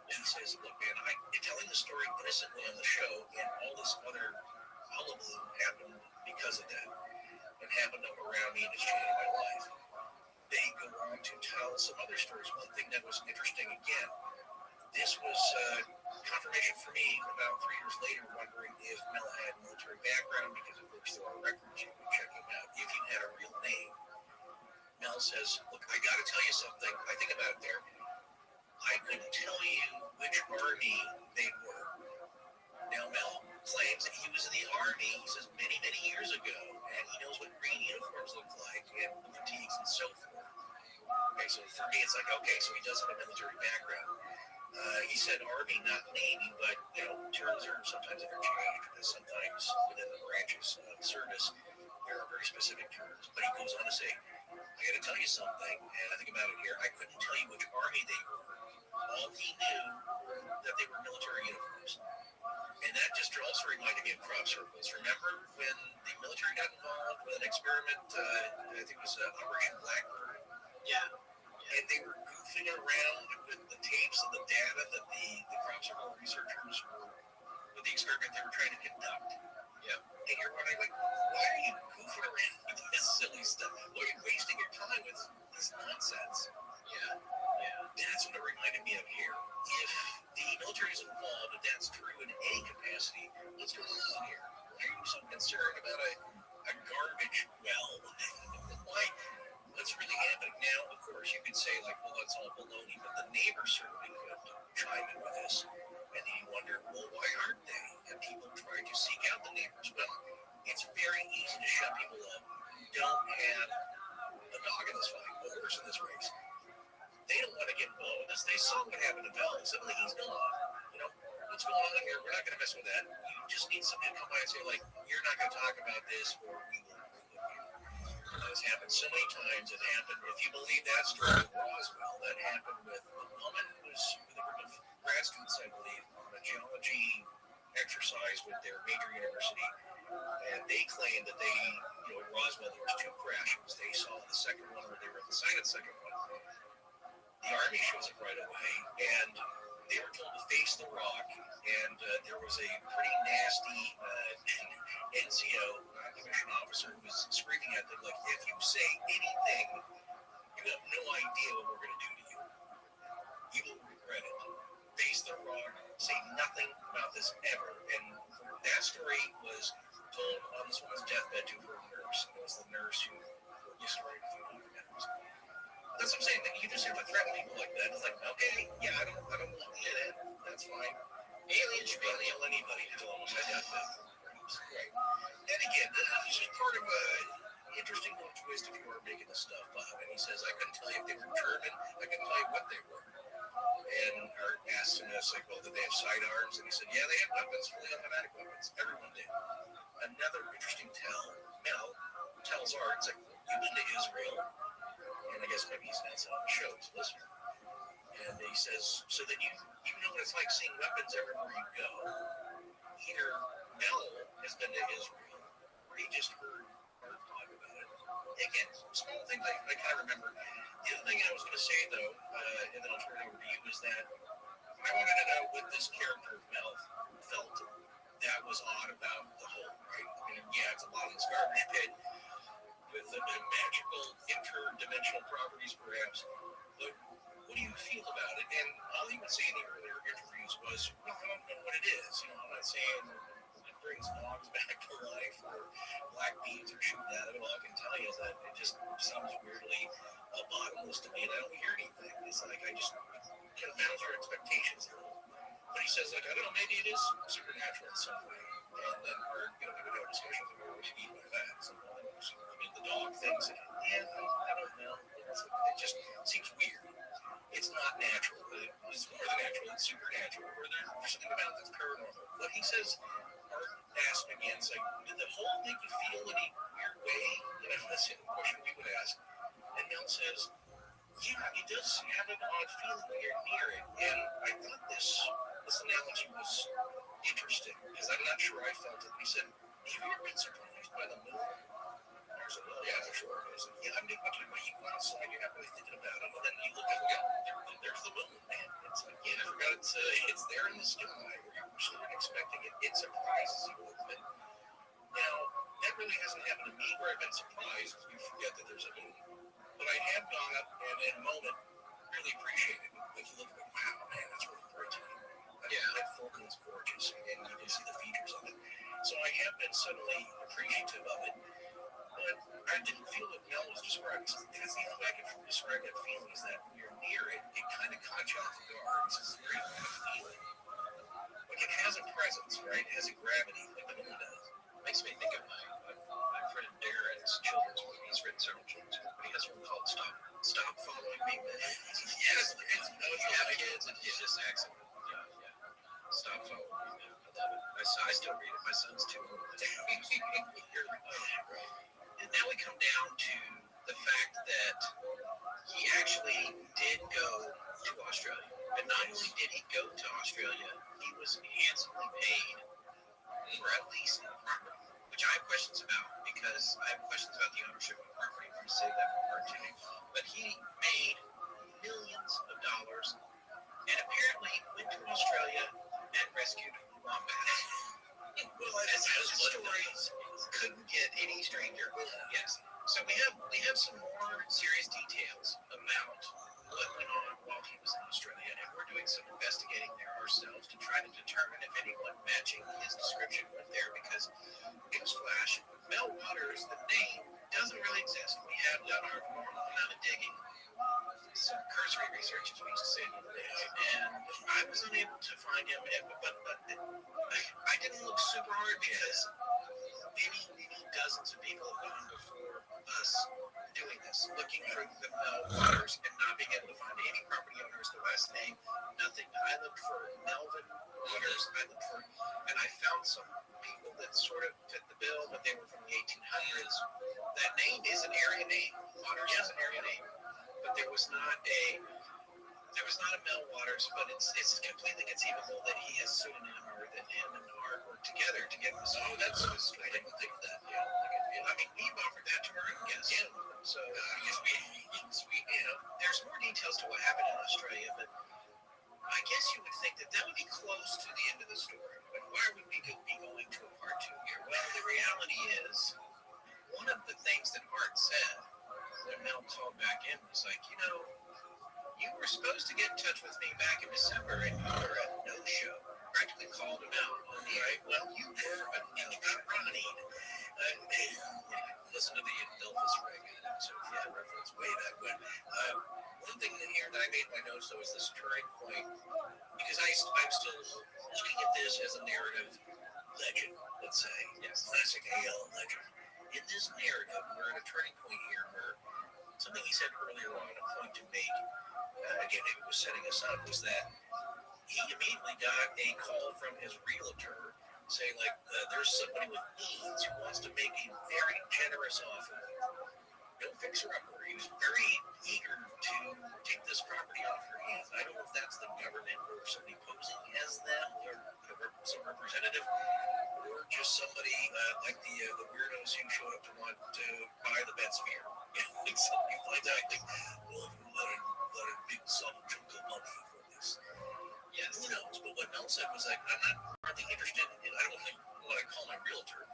He says, look, man, I'm telling the story innocently on the show, and all this other hullabaloo happened because of that. It happened around me and it's changed my life. They go on to tell some other stories. One thing that was interesting, again, this was confirmation for me about 3 years later, wondering if Mel had military background, because it looks through our records, you can check him out, if he had a real name. Mel says, look, I got to tell you something. I think about it there. I couldn't tell you which army they were. Now, Mel claims that he was in the Army, he says, many, many years ago, and he knows what green uniforms look like and the fatigues and so forth. Okay, so for me, it's like, okay, so he does have a military background. He said Army, not Navy, but terms are sometimes interchanged because sometimes within the branches of service there are very specific terms. But he goes on to say, I got to tell you something, and I think about it here. I couldn't tell you which Army they were. All he knew that they were military uniforms. And that just also reminded me of crop circles. Remember when the military got involved with an experiment, I think it was Operation Blackbird?
Yeah.
And they were goofing around with the tapes and the data that the crop circle researchers were, with the experiment they were trying to conduct.
Yeah.
And you're wondering, like, why are you goofing around with this silly stuff? Why are you wasting your time with this nonsense?
Yeah.
That's what it reminded me of here. If the military is involved, if that's true in any capacity, what's going on here? Why are you so concerned about a garbage well? Why? What's really happening now? Of course, you could say, like, well, that's all baloney, but the neighbors certainly could chime in with this. And then you wonder, well, why aren't they? Have people tried to seek out the neighbors? Well, it's very easy to shut people up who don't have a dog in this fight, a horse in this race. They don't want to get involved with this. They saw what happened to Bell. Suddenly he's gone. What's going on here? We're not going to mess with that. You just need somebody to come by and say, like, you're not going to talk about this, or we will remove you. It's happened so many times. It happened, if you believe that story with Roswell, that happened with a woman who was with a group of grad students, I believe, on a geology exercise with their major university. And they claimed that they, at Roswell, there was 2 crashes. They saw the second one, or they were at the site of the second one. The Army shows up right away, and they were told to face the rock, and there was a pretty nasty NCO, non-commissioned officer, who was screaming at them, like, if you say anything, you have no idea what we're going to do to you. You will regret it. Face the rock, say nothing about this ever. And that story was told on this woman's deathbed to her nurse. It was the nurse who wrote the story for documentaries. That's what I'm saying. You just have to threaten people like that. It's like, okay, yeah, I don't want you in it. That's fine. Aliens should be able to kill anybody to tell them what they have to. Right. And again, this is just part of an interesting little twist if you are making this stuff up. And he says, I couldn't tell you if they were German. I couldn't tell you what they were. And Art asked him this, like, well, did they have sidearms? And he said, yeah, they had weapons, fully automatic weapons. Everyone did. Another interesting tell. Mel tells Art, it's like, you've been to Israel. And I guess maybe he's not on the show, he's a listener. And he says, so that you know what it's like seeing weapons everywhere you go. Either Mel has been to Israel, or he just heard Art talk about it. Again, small things I kind of remember. The other thing I was going to say, though, and then I'll turn it over to you, is that I wanted to know what this character of Mel felt that was odd about the whole, right? I mean, yeah, it's a bottomless garbage pit with the magical interdimensional properties, perhaps. But what do you feel about it? And all he would say in the earlier interviews was, well, I don't know what it is. I'm not saying it brings dogs back to life or black beans are shooting out of it. All I can tell you is that it just seems weirdly bottomless to me, and I don't hear anything. It's like it confounds our expectations a little. But he says, like, I don't know, maybe it is supernatural in some way. And then we're going to have a discussion about what we mean by that. So, I mean, the dog things, I don't know. It just seems weird. It's not natural. It's more than natural. It's supernatural. Or there's something about it that's paranormal. But he says, Art asked him again, it's like, did the hole make you feel any weird way? That's the question we would ask. And Mel says, yeah, it does have an odd feeling when you're near it. And I thought this analogy was interesting because I'm not sure I felt it. He said, have you ever been surprised by the moon? And I said, well, yeah, sure. And I said, yeah, I mean, when you go outside, you're not really thinking about it. And then you look at it, there's the moon, man. It's like, yeah, I forgot it's there in the sky. You're sort of expecting it. It surprises you a little bit. Now, that really hasn't happened to me where I've been surprised. You forget that there's a moon. But I have gone up and in a moment really appreciated it. Like you look at it, wow, man, that's really great. That full moon is gorgeous, and you can see the features of it. So I have been suddenly appreciative of it. But I didn't feel what Mel was describing. That's the only way I can describe that feeling is that when you're near it, it kind of caught you off guard. It's this very odd feeling. Like it has a presence, right? It has a gravity, like the moon does.
Makes me think of my friend Darren
several children, but he has one called Stop Following Me. Yes, if you have kids, and it's just accent. Yeah. Stop Following Me. I love it. I still read it. My son's too old. Right. And now we come down to the fact that he actually did go to Australia. And not only did he go to Australia, he was handsomely paid for at least property, which I have questions about because I have questions about the ownership of property. I'm going to save that for part two. But he made millions of dollars and apparently went to Australia and rescued wombats. Well, as stories couldn't get any stranger. Yes. So we have some more serious details about what went on while he was in Australia, and we're doing some investigating there ourselves to try to determine if anyone matching his description went there, because newsflash, Mel Waters, the name, doesn't really exist. We have done our normal amount of digging, some cursory research, as we used to say in the days, and I was unable to find him, but I didn't look super hard because many dozens of people have gone before us doing this, looking for the Mel Waters and not being able to find any property owners, the last name, nothing. I looked for Melvin Waters, and I found some people that sort of fit the bill, but they were from the 1800s. That name is an area name. Waters is an area name, but there was not a Mel Waters, but it's completely conceivable that he has a pseudonym, or that him and Art work together to get this. Oh, that's I didn't think of that. Yeah, I mean, we've offered that to our own guests. Yeah. So there's more details to what happened in Australia, but I guess you would think that would be close to the end of the story. But why would we be going to a part two here? Well, the reality is, one of the things that Art said when Mel called back in was like, you were supposed to get in touch with me back in December, and you were a no-show. Practically called him out. Right? Well, you were a no-show. Ronnie. Listen to the Elvis Reagan episode. Yeah, reference way back when. One thing in here that I made my notes, though, is this turning point, because I'm still looking at this as a narrative legend, let's say. Yes. Classic AL legend. In this narrative, we're at a turning point here where something he said earlier on, a point to make, again, it was setting us up, was that he immediately got a call from his realtor saying, like, there's somebody with means who wants to make a very generous offer. No fixer-upper. He was very eager to take this property off your hands. I don't know if that's the government or somebody posing as them, or some representative, or just somebody like the weirdos who showed up to want to buy the Betsphere. Like somebody finds out, like, well, let a big solid chunk of money for this. Yes. Who knows? But what Mel said was like, I'm not hardly interested in, I don't think what I call my realtor,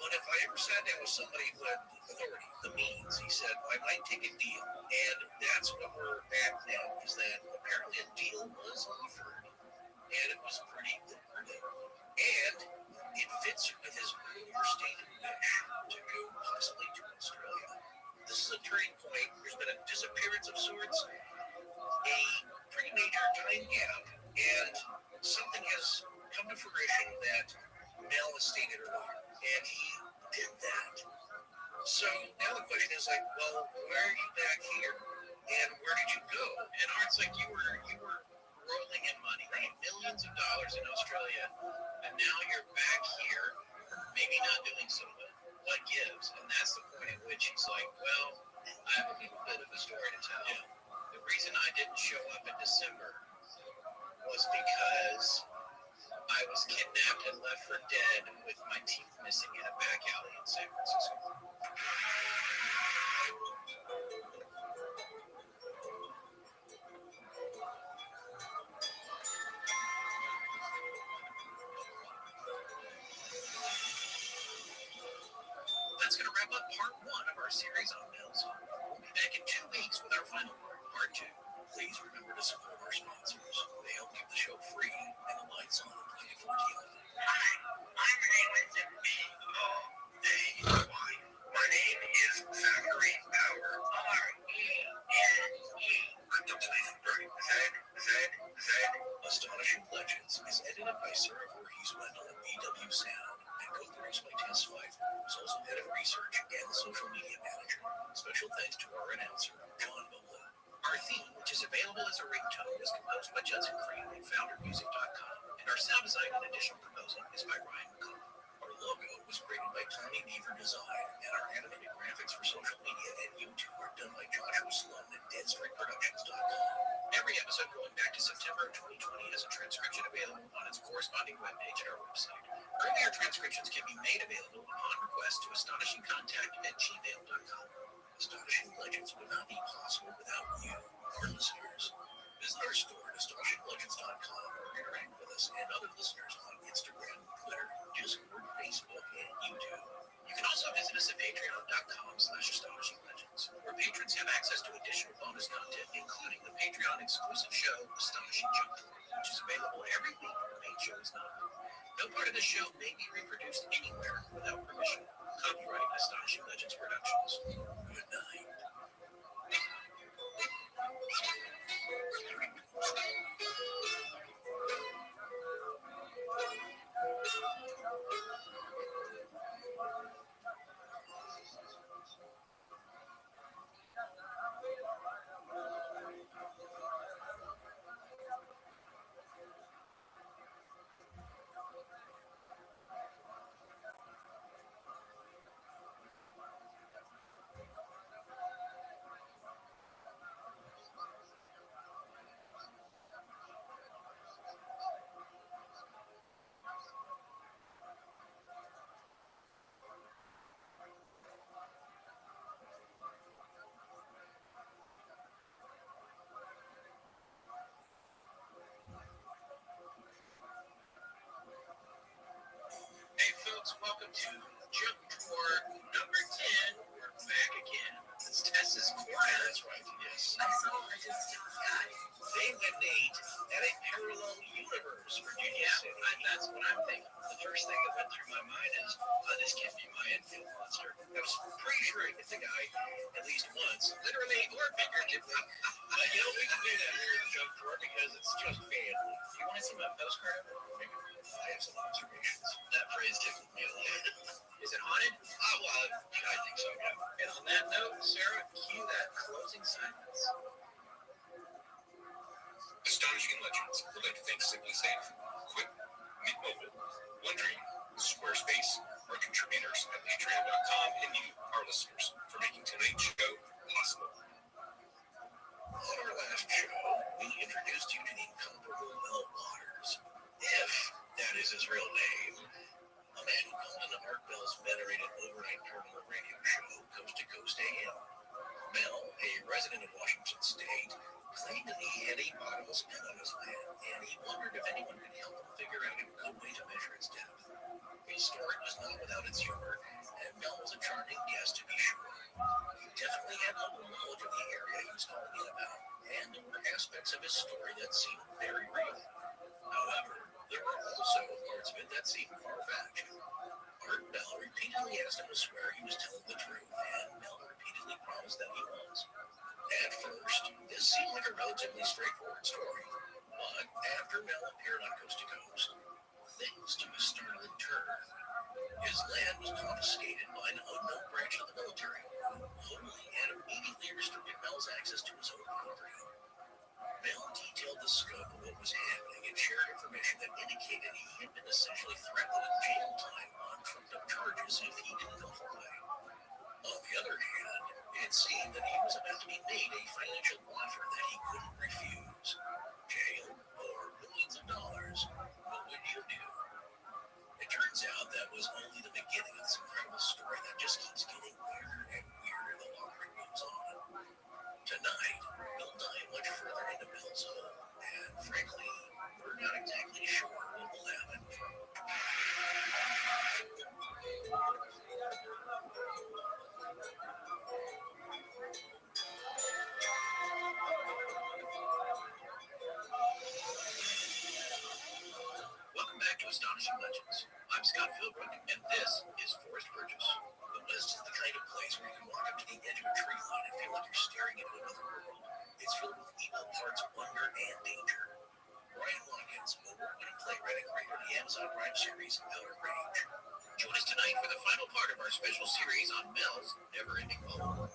but if I ever sat down with somebody who had authority, the means, he said, I might take a deal. And that's what we're at now, is that apparently a deal was offered, and it was pretty lucrative. And it fits with his earlier stated wish to go possibly to Australia. This is a turning point. There's been a disappearance of sorts, a pretty major time gap, and something has come to fruition that Mel has stated earlier, and he did that. So now the question is like, well, why are you back here, and where did you go? And Art's like, you were rolling in money, right? Millions of dollars in Australia, and now you're back here, maybe not doing so well. What gives? And that's the point at which he's like, well, I have a little bit of a story to tell. Yeah. The reason I didn't show up in December was because I was kidnapped and left for dead with my teeth missing in a back alley in San Francisco. That's going to wrap up part one of our series on Mills. We'll be back in 2 weeks with our final part two. Please remember to support our sponsors. They help keep the show free and the lights on at 24 TV. Hi, I'm Amos B-O-A-Y. My name is Zachary Power. R-E-N-E. I'm Dr. Nathan Berry. Z. Astonishing Legends is edited by Sarah Voorhees Wendell at BW Sound and co-produced by Tess Fife, who's also head of research and the social media manager. Special thanks to our announcer, John Boland. Our theme, which is available as a ringtone, is composed by Judson Cream at foundermusic.com, and our sound design and additional composing is by Ryan McCall. Our logo was created by Tony Beaver Design, and our animated graphics for social media and YouTube are done by Joshua Sloan at deadstreetproductions.com. Every episode going back to September of 2020 has a transcription available on its corresponding webpage at our website. Earlier transcriptions can be made available upon request to astonishingcontact@gmail.com. Astonishing Legends would not be possible without you, our listeners. Visit our store at astonishinglegends.com or interact with us and other listeners on Instagram, Twitter, Discord, Facebook, and YouTube. You can also visit us at patreon.com/astonishinglegends, where patrons have access to additional bonus content, including the Patreon exclusive show, Astonishing Junk Drawer, which is available every week when the main show is not. No part of the show may be reproduced anywhere without permission. Copyright Astonishing Legends Productions. Good night. Hey folks, welcome to Junk Drawer number 10. We're back again. It's Tessa's corner. That's right, yes. They went Nate at a parallel universe, Virginia City. That's what I'm thinking. The first thing that went through my mind is, this can't be my Enfield monster. I was pretty sure I hit the guy at least once, literally or figuratively. But you know, we can do that here in Junk Drawer because it's just family. You want to see my postcard? I have some observations. That phrase tickled me a little. Is it haunted? Well, I think so, yeah. And on that note, Sarah, cue that closing silence.
Astonishing Legends would like to thank Simply Safe, Quip, Mint Mobile, OneDream, Squarespace, our contributors at patreon.com, and you, our listeners, for making tonight's show possible.
On our last show, we introduced you to the incomparable Mel Waters, if that is his real name. A man who called into Art Bell's venerated overnight terminal radio show, Coast to Coast AM. Mel, a resident of Washington State, claimed that he had a bottomless pit on his land, and he wondered if anyone could help him figure out a good way to measure its depth. His story was not without its humor, and Mel was a charming guest to be sure. He definitely had local knowledge of the area he was calling in about, and there were aspects of his story that seemed very real. However, there were also parts of it that seemed far-fetched. Art Bell repeatedly asked him to swear he was telling the truth, and Mel repeatedly promised that he was. At first, this seemed like a relatively straightforward story, but after Mel appeared on Coast to Coast, things took a startling turn. His land was confiscated by an unknown branch of the military, who only and immediately restricted Mel's access to his own property. Mel detailed the scope of what was happening and shared information that indicated he had been essentially threatened with jail time on trumped-up charges if he didn't comply. On the other hand, it seemed that he was about to be made a financial offer that he couldn't refuse. Jail or millions of dollars. What would you do? It turns out that was only the beginning of this incredible story that just keeps getting weirder and weirder the longer it goes on. Tonight, we'll dive much further into Mel's home, and frankly, we're not exactly sure what will happen. Welcome back to Astonishing Legends. I'm Scott Philbrook, and this is Forest Burgess. The West is the kind of place where you can walk up to the edge of a tree line and feel like you're staring into another world. It's filled with equal parts wonder and danger. Brian Watkins, award-winning playwright and creator of the Amazon Prime series Outer Range. Join us tonight for the final part of our special series on Mel's never-ending poem.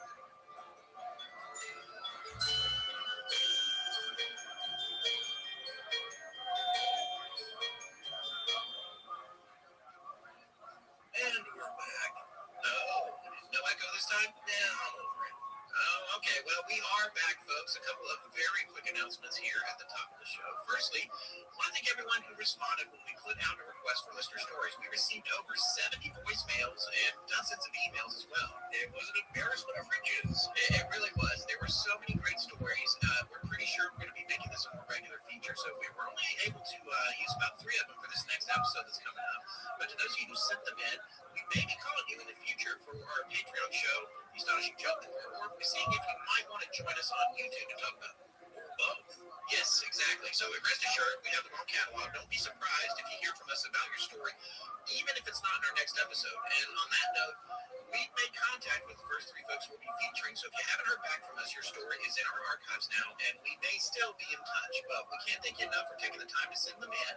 last time? Yeah, I'm over it. Oh, okay. Well, we are back, folks. A couple of very quick announcements here at the top of the show. Firstly, I want to thank everyone who responded when we put out a request for listener stories. We received over 70 voicemails and dozens of emails as well.
It was an embarrassment of riches.
It really was. There were so many great stories. We're pretty sure we're going to be making this a more regular feature, so we were only able to use about 3 of them for this next episode that's coming up. But to those of you who sent them in, we may be calling you in the future for our Patreon show, The Astonishing Joke, or seeing if you might want to join us on YouTube to talk about it. Or both. Yes, exactly. So rest assured, we have the wrong catalog. Don't be surprised if you hear from us about your story, even if it's not in our next episode. And on that note, we've made contact with the first 3 folks we'll be featuring. So if you haven't heard back from us, your story is in our archives now, and we may still be in touch. But we can't thank you enough for taking the time to send them in.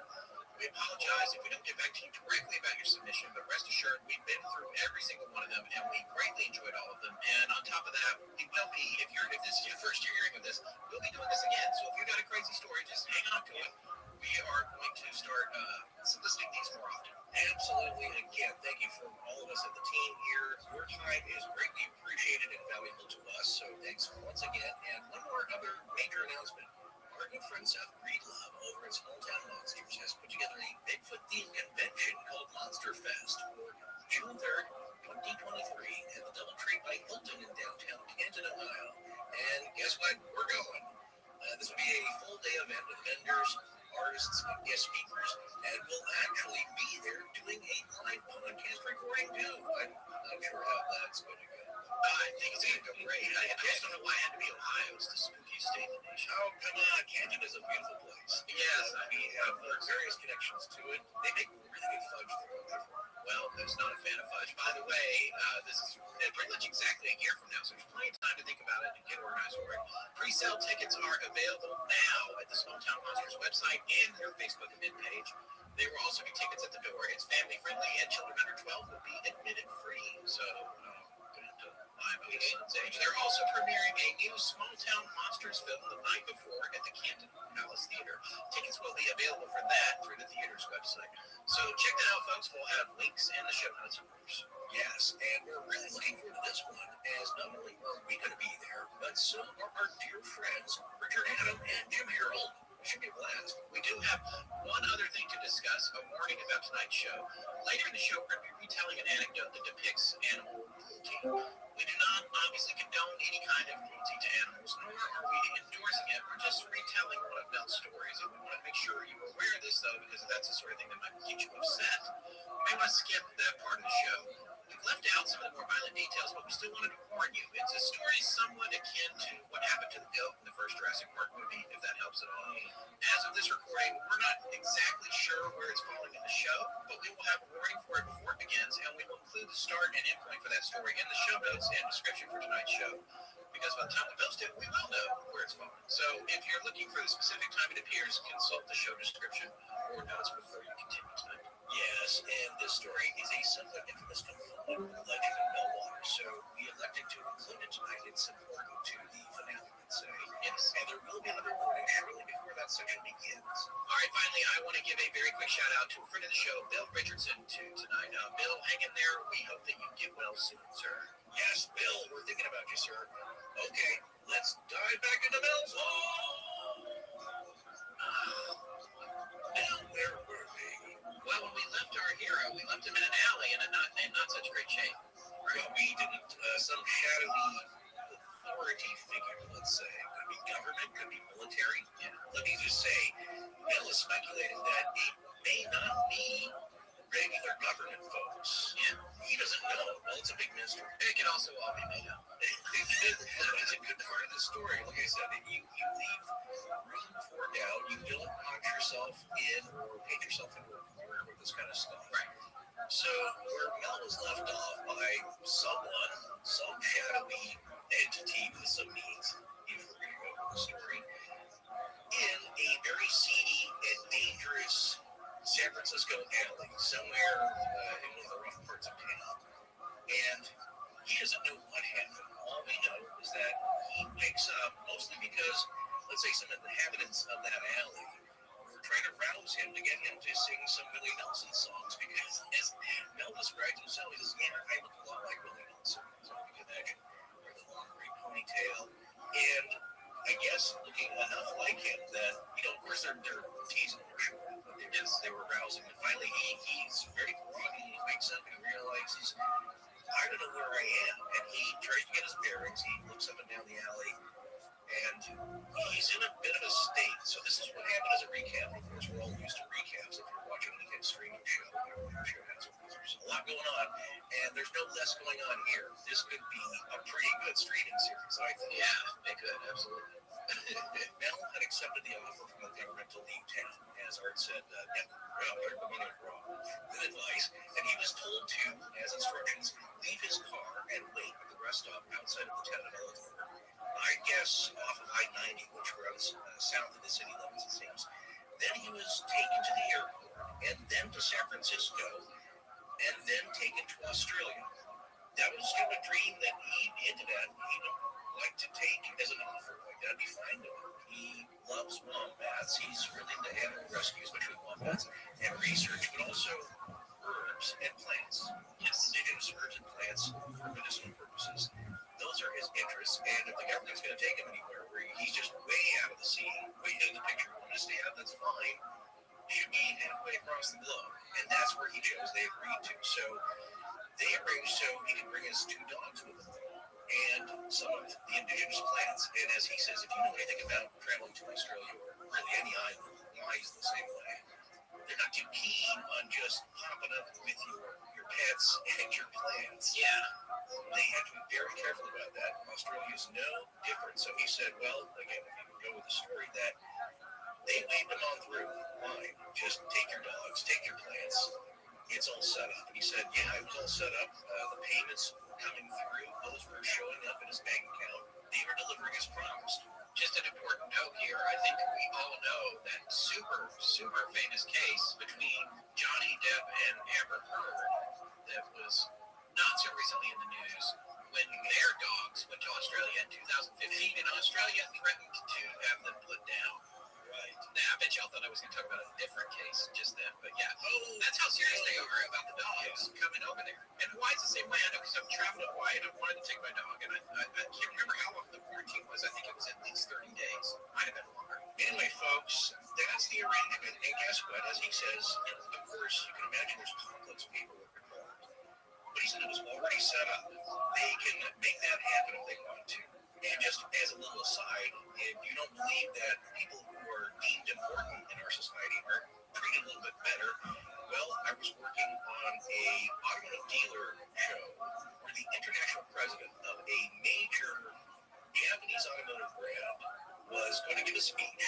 We apologize if we don't get back to you directly about your submission, but rest assured, we've been through every single one of them, and we greatly enjoyed all of them. And on top of that, we will be, if this is your first year hearing of this, we'll be doing this again. So if you've got a crazy story, just hang on to it. We are going to start soliciting these more often.
Absolutely. And again, thank you from all of us at the team here. Your time is greatly appreciated and valuable to us. So thanks once again. And one more other major announcement. Our good friend Seth Breedlove over at Smalltown Monsters has put together a Bigfoot-themed convention called Monster Fest for June 3rd, 2023 at the Doubletree by Hilton in downtown Canton, Ohio. And guess what? We're going. This will be a full-day event with vendors, artists, and guest speakers, and we'll actually be there doing a live podcast recording too. I'm not sure how that's going to go.
I think it's going to go great. I just don't know why it had to be Ohio. It's the spookiest state in the nation.
Oh, come on. Canton is a beautiful place.
Yes,
We have various connections to it. They make really good fudge there.
well, who's not a fan of fudge? By the way, this is pretty much exactly a year from now, so there's plenty of time to think about it and get organized for it. Pre-sale tickets are available now at the Small Town Monsters website and their Facebook event page. There will also be tickets at the door. It's family friendly, and children under 12 will be admitted free. So, they're also premiering a new Small Town Monsters film the night before at the Canton Palace Theater. Tickets will be available for that through the theater's website. So check that out, folks. We'll have links in the show notes, of course.
Yes, and we're really looking forward to this one, as not only are we going to be there, but so are our dear friends Richard Adam and Jim Harold. It should be a blast.
We do have one other thing to discuss, a warning about tonight's show. Later in the show, we're going to be retelling an anecdote that depicts animal cruelty. We do not obviously condone any kind of cruelty to animals, nor are we endorsing it. We're just retelling one of Mel's stories, and we want to make sure you're aware of this, though, because that's the sort of thing that might get you upset. You may want to skip that part of the show. We've left out some of the more violent details, but we still wanted to warn you. It's a story somewhat akin to what happened to the goat in the first Jurassic Park movie, if that helps at all. As of this recording, we're not exactly sure where it's falling in the show, but we will have a warning for it before it begins, and we will include the start and end point for that story in the show notes and description for tonight's show. Because by the time we post it, we will know where it's falling. So if you're looking for the specific time it appears, consult the show description or notes before you continue tonight.
Yes, and this story is a somewhat infamous legend of Melwater, so we elected to include it tonight. It's important to the finale, let's say.
Yes.
And there will be another warning shortly before that section begins.
All right, finally, I want to give a very quick shout out to a friend of the show, Bill Richardson, tonight. Bill, hang in there. We hope that you get well soon, sir.
Yes, Bill, we're thinking about you, sir. Okay, let's dive back into Mel's Now, where were we?
Well, when we left our hero, we left him in an alley in not such great shape.
Right. We didn't, some shadowy authority figure, let's say. Could be government, could be military. Yeah. Let me just say, Mel is speculating that it may not be regular government folks.
Yeah.
He doesn't know. Well, it's a big mystery.
It can also all be made up.
That's a good part of the story. Like I said, you leave room for doubt. You don't box yourself in or paint yourself into a corner with this kind of stuff.
Right.
So where Mel was left off by someone, some shadowy entity with some means, if we're going to go with the story, in a very seedy and dangerous San Francisco alley, somewhere in one of the rough parts of town. And he doesn't know what happened. All we know is that he wakes up mostly because, let's say, some inhabitants of that alley were trying to rouse him to get him to sing some Willie Nelson songs, because as Mel described himself, he says, yeah, I look a lot like Willie Nelson. So you can
tries to get his bearings. He looks up and down the alley, and he's in a bit of a state. So this is what happened as a recap. Of course, we're all used to recaps. If you're watching an again streaming show, your show has there's a lot going on, and there's no less going on here. This could be a pretty good streaming series, I think.
Yeah, it could, absolutely.
Mel had accepted the offer from the government to leave town. As Art said, yeah, well, good advice. And he was told to, as instructions, leave his car and wait at the rest stop outside of the town of Ellensburg. I guess off of I-90, which runs south of the city limits, it seems. Then he was taken to the airport, and then to San Francisco, and then taken to Australia. That was kind of a dream that he hinted at he would like to take as an offer. Like, that'd be fine with him. He loves wombats. He's really into animal rescue, especially wombats, and research, but also herbs and plants. Yes, indigenous herbs and plants for medicinal purposes. Those are his interests, and if the government's going to take him anywhere where he's just way out of the scene, way out of the picture, want to stay out, that's fine. Should be halfway across the globe, and that's where he chose. They agreed to. So they arranged so he could bring his 2 dogs with him and some of the indigenous plants. And as he says, if you know anything about traveling to Australia or really any island, lies the same way. They're not too keen on just popping up with your pets and your plants.
Yeah.
They have to be very careful about that. Australia is no different. So he said, well, again, if you would go with the story, that they waved them on through. Fine. Just take your dogs, take your plants. It's all set up. And he said, yeah, it was all set up. The payments were coming through. Those were showing up in his bank account. They were delivering as promised.
Just an important note here. I think we all know that super, super famous case between Johnny Depp and Amber Heard that was not so recently in the news when their dogs went to Australia in 2015, and Australia threatened to have them put down.
Right.
Now, I bet y'all thought I was going to talk about a different case just then, but yeah. That's how serious they are about the dogs coming over there. And Hawaii's the same way. I know because I've traveled to Hawaii and I wanted to take my dog, and I can't remember how long the quarantine was. I think it was at least 30 days. Might have been longer.
Anyway, folks, that's the arrangement. And guess what? As he says, of course, you can imagine there's complex paperwork involved. But he said it was already set up. They can make that happen if they want to. And just as a little aside, if you don't believe that people who are deemed important in our society are treated a little bit better, well, I was working on a automotive dealer show where the international president of a major Japanese automotive brand was going to give a speech.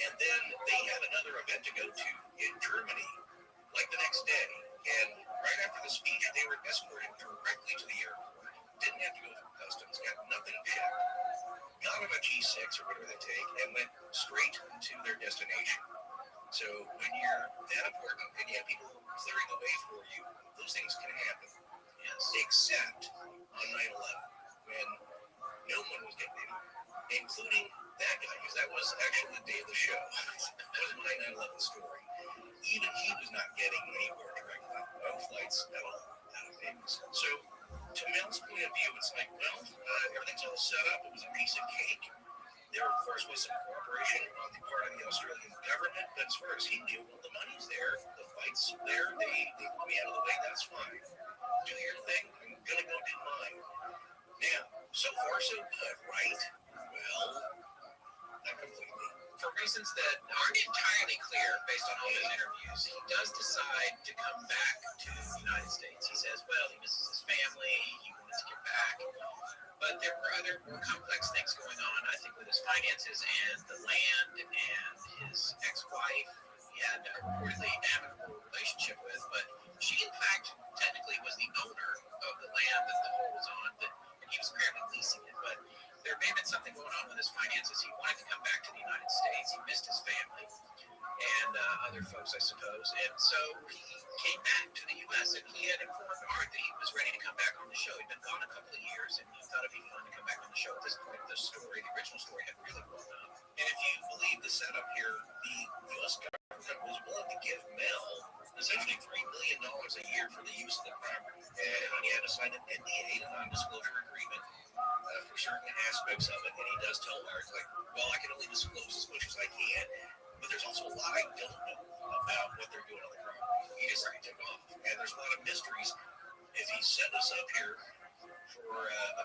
And then they had another event to go to in Germany, like the next day. And right after the speech, they were escorted directly to the airport. Didn't have to go through customs, got nothing checked. Got on a G6 or whatever they take and went straight to their destination. So when you're that important and you have people clearing the way for you, those things can happen. Yes. Except on 9/11, when no one was getting anywhere, including that guy, because that was actually the day of the show. That was my 9/11 story. Even he was not getting anywhere directly. No flights at all out of Vegas. So to Mel's point of view, it's like, well, everything's all set up. It was a piece of cake. There, of course, was some cooperation on the part of the Australian government, but as far as he knew, well, the money's there, the fight's there, they want me out of the way, that's fine. Do your thing, I'm gonna go do mine. Now, so far so good, right? Well, not completely.
For reasons that aren't entirely clear based on all his interviews, he does decide to come back to the United States. He says, well, he misses his family, he wants to get back. But there were other more complex things going on, I think, with his finances and the land and his ex-wife. He had a reportedly amicable relationship with, but she, in fact, technically was the owner of the land that the hole was on, but he was apparently leasing it. But there may have been something going on with his finances. He wanted to come back to the United States. He missed his family and other folks, I suppose. And so he came back to the U.S. and he had informed Art that he was ready to come back on the show. He'd been gone a couple of years and he thought it'd be fun to come back on the show. At this point, the original story had really well done.
And if you believe the setup here, the U.S. government was willing to give Mel essentially $3 million a year for the use of the property. And he had to sign an NDA, a non-disclosure agreement, for certain aspects of it. And he does tell Art, like, well, I can only disclose as much as I can. But there's also a lot I don't know about what they're doing on the property. He just took off. And there's a lot of mysteries. If he set us up here for a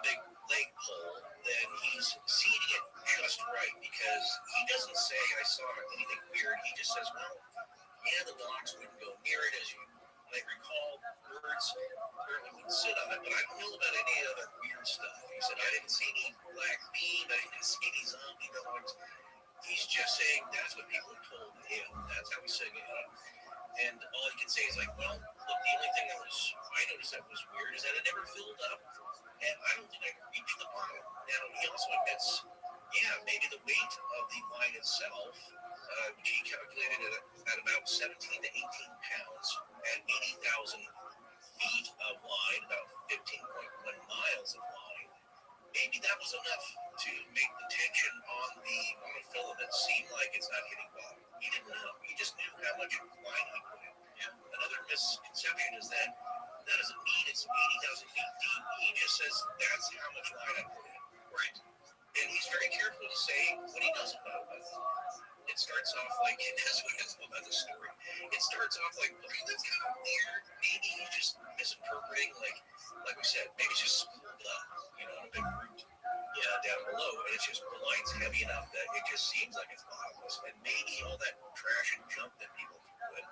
right, because he doesn't say I saw anything weird. He just says, well, yeah, the dogs wouldn't go near it, as you might recall. Birds apparently wouldn't sit on it, but I don't know about any other weird stuff. He said, I didn't see any black bean, I didn't see any zombie dogs. He's just saying that's what people have told him. That's how he's saying it. And all he can say is like, well, look, the only thing I noticed that was weird is that it never filled up, and I don't think I could reach the bottom. Now, he also admits, yeah, maybe the weight of the line itself, which he calculated at about 17 to 18 pounds at 80,000 feet of line, about 15.1 miles of line, maybe that was enough to make the tension on the monofilament seem like it's not hitting bottom. He didn't know. He just knew how much line he put in. Yeah. Another misconception is that doesn't mean it's 80,000 feet deep. He just says that's how much line I put in. Right. And he's very careful to say what he doesn't know. It starts off like, that's what I love about the story. It starts off like, okay, that's kind of weird. Maybe he's just misinterpreting, like we said, maybe it's just spooled up, on a big root down below, and it's just the line's heavy enough that it just seems like it's bottomless. And maybe all that trash and junk that people threw in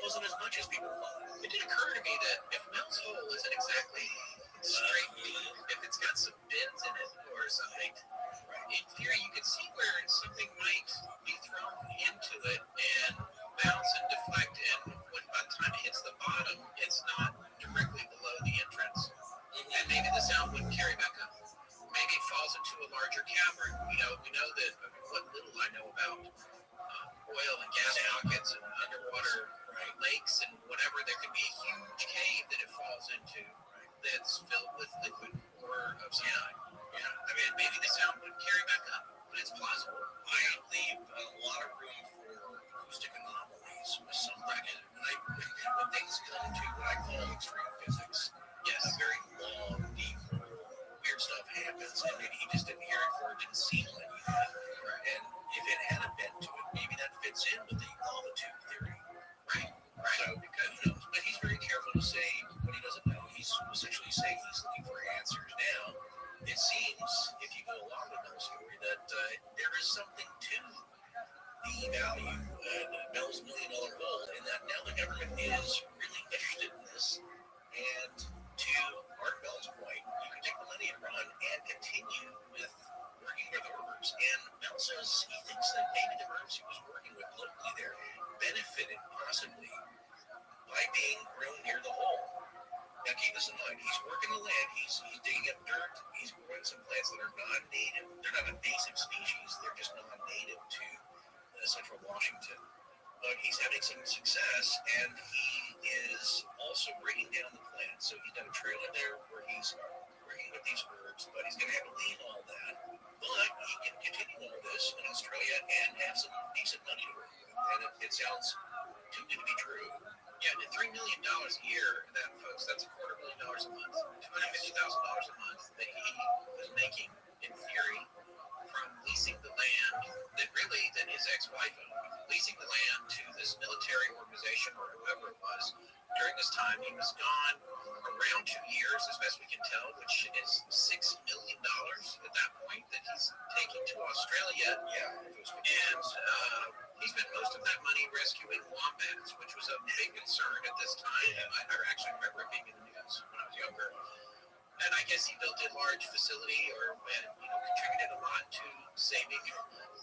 wasn't as much as people thought.
It did occur to me that if Mel's hole isn't exactly straight deep, if it's got some bends in it or something, in theory you could see where something might be thrown into it and bounce and deflect, and when by the time it hits the bottom, it's not directly below the entrance, and maybe the sound wouldn't carry back up. Maybe it falls into a larger cavern. We know that what little I know about oil and gas pockets and underwater lakes and whatever, there could be a huge cave that it falls into that's filled with liquid or of some kind. Yeah, I mean, maybe the sound wouldn't carry back up, but it's plausible.
I leave a lot of room for acoustic anomalies with some record. When things come to what I call extreme physics, yes, a very long, deep, weird stuff happens, and maybe he just didn't hear it or it didn't seem like he had. And if it had a bend to it, maybe that fits in with the longitude theory. Right. So, because, but he's very careful to say what he doesn't know. He's essentially saying he's looking for answers. Now, it seems, if you go along with Mel's story, that there is something to the value of Mel's $1 million goal, and that now the government is really interested in this. And to Art Bell's point, you can take the money and run and continue with working with herbs. And Mel says he thinks that maybe the herbs he was working with locally there benefited possibly by being grown near the hole. Now keep this in mind, he's working the land, he's digging up dirt, he's growing some plants that are non-native. They're not invasive species, they're just non-native to central Washington. But he's having some success, and he is also breaking down the plants. So he's done a trailer there where he's working with these herbs, but he's going to have to leave all that. But he can continue all this in Australia and have some decent money to work with. And it sounds too good to be true.
Yeah, and $3 million a year, that's $250,000 a month, $250,000 a month that he was making, in theory, from leasing the land that his ex-wife owned, leasing the land to this military organization or whoever it was. During this time, he was gone around 2 years, as best we can tell, which is $6 million at that point that he's taking to Australia.
Yeah,
and he spent most of that money rescuing wombats, which was a big concern at this time. Yeah. I actually remember it being in the news when I was younger. And I guess he built a large facility contributed a lot to saving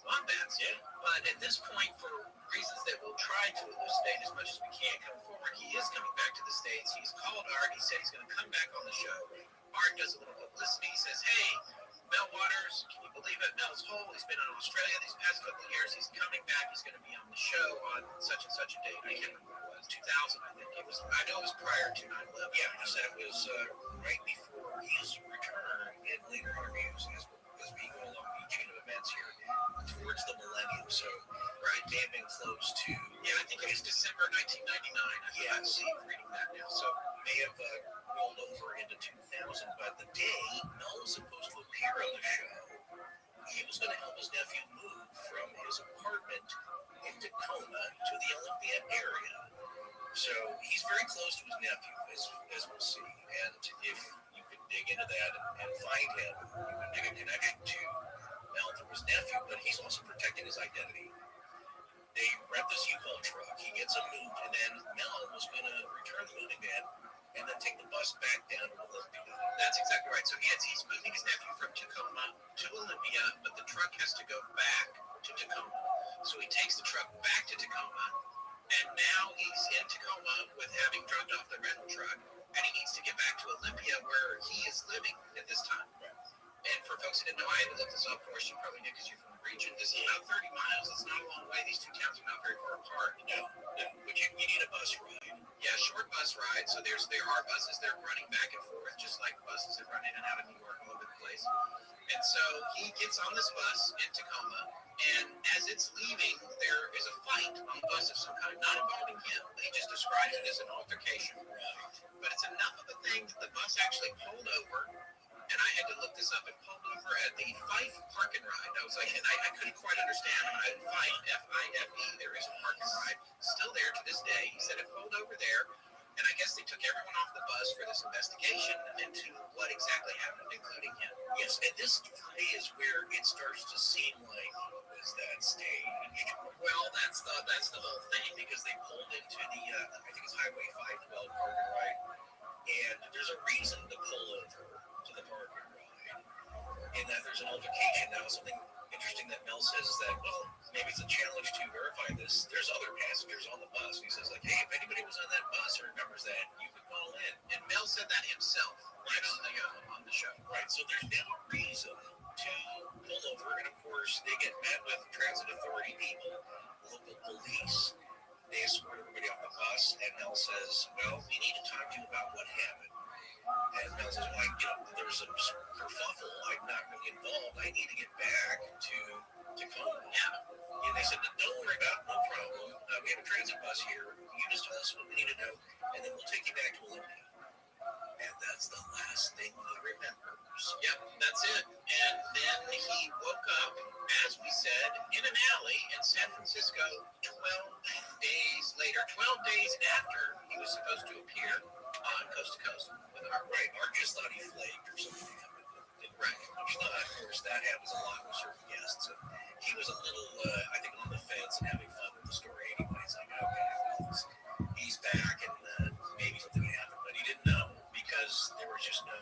wombats. Yeah. But at this point, for reasons that we'll try to elucidate as much as we can come forward, he is coming back to the States. He's called Art. He said he's going to come back on the show. Art does a little publicity. He says, hey, Mel Waters, can you believe it? Mel's hole. He's been in Australia these past couple of years. He's coming back. He's going to be on the show on such and such a date. I can't remember what it was. 2000, I think. I know it was prior to 9/11.
Yeah, he said it was right before his return in later interviews as we go along the chain of events here towards the millennium. So, damn close to.
Yeah, I think it was December 1999. I see reading that now. So,
may have rolled over into 2000, but the day Mel was supposed to appear on the show, he was going to help his nephew move from his apartment in Tacoma to the Olympia area. So he's very close to his nephew, as we'll see. And if you could dig into that and find him, you can make a connection to Mel through his nephew. But he
some moved, and then Mel was going to return the moving van and then take the bus back down to Olympia.
That's exactly right. So he's moving his nephew from Tacoma to Olympia, but the truck has to go back to Tacoma. So he takes the truck back to Tacoma, and now he's in Tacoma with having dropped off the rental truck, and he needs to get back to Olympia where he is living at this time. And for folks who didn't know, I had to look this up. Of course, you probably knew because you're from the region. This is about 30 miles. It's not a long way. These two towns are not very far apart.
No, but you need a bus ride.
Yeah, short bus ride. So there are buses there running back and forth, just like buses that run in and out of New York all over the place. And so he gets on this bus in Tacoma, and as it's leaving, there is a fight on the bus of some kind, not involving him. He just describes it as an altercation. But it's enough of a thing that the bus actually pulled over. And I had to look this up. It pulled over at the Fife Park and Ride. I was like, and I couldn't quite understand. Fife, F-I-F-E, there is a park and ride. Still there to this day. He said it pulled over there. And I guess they took everyone off the bus for this investigation into what exactly happened, including him.
Yes, and this for me is where it starts to seem like is that staged.
Well, that's the whole thing, because they pulled into the,
I think it's Highway 512 park and ride. And there's a reason to pull over to the park and ride, in that there's an altercation. Now, something interesting that Mel says is that, well, maybe it's a challenge to verify this. There's other passengers on the bus. He says, like, hey, if anybody was on that bus or remembers that, you could call in.
and Mel said that himself on the show.
Right, so there's now a reason to pull over, and of course, they get met with transit authority people, local police. They escort everybody off the bus, and Mel says, well, we need to talk to you about what happened. And Mel says, well, there was a kerfuffle. I'm not really involved. I need to get back to Tacoma. Yeah. And they said, don't worry about it, no problem. We have a transit bus here. You just tell us what we need to know, and then we'll take you back to Olympia. And that's the last thing he remembers.
Yep, that's it. And then he woke up, as we said, in an alley in San Francisco 12 days later, 12 days after he was supposed to appear on Coast to Coast with Art.
Right, Art just thought he flaked or something. Right, which not, of course, that happens a lot with certain guests. So he was a little, I think, on the fence and having fun with the story anyway. He's like, okay, well, he's back and maybe something happened, but he didn't know because there was just no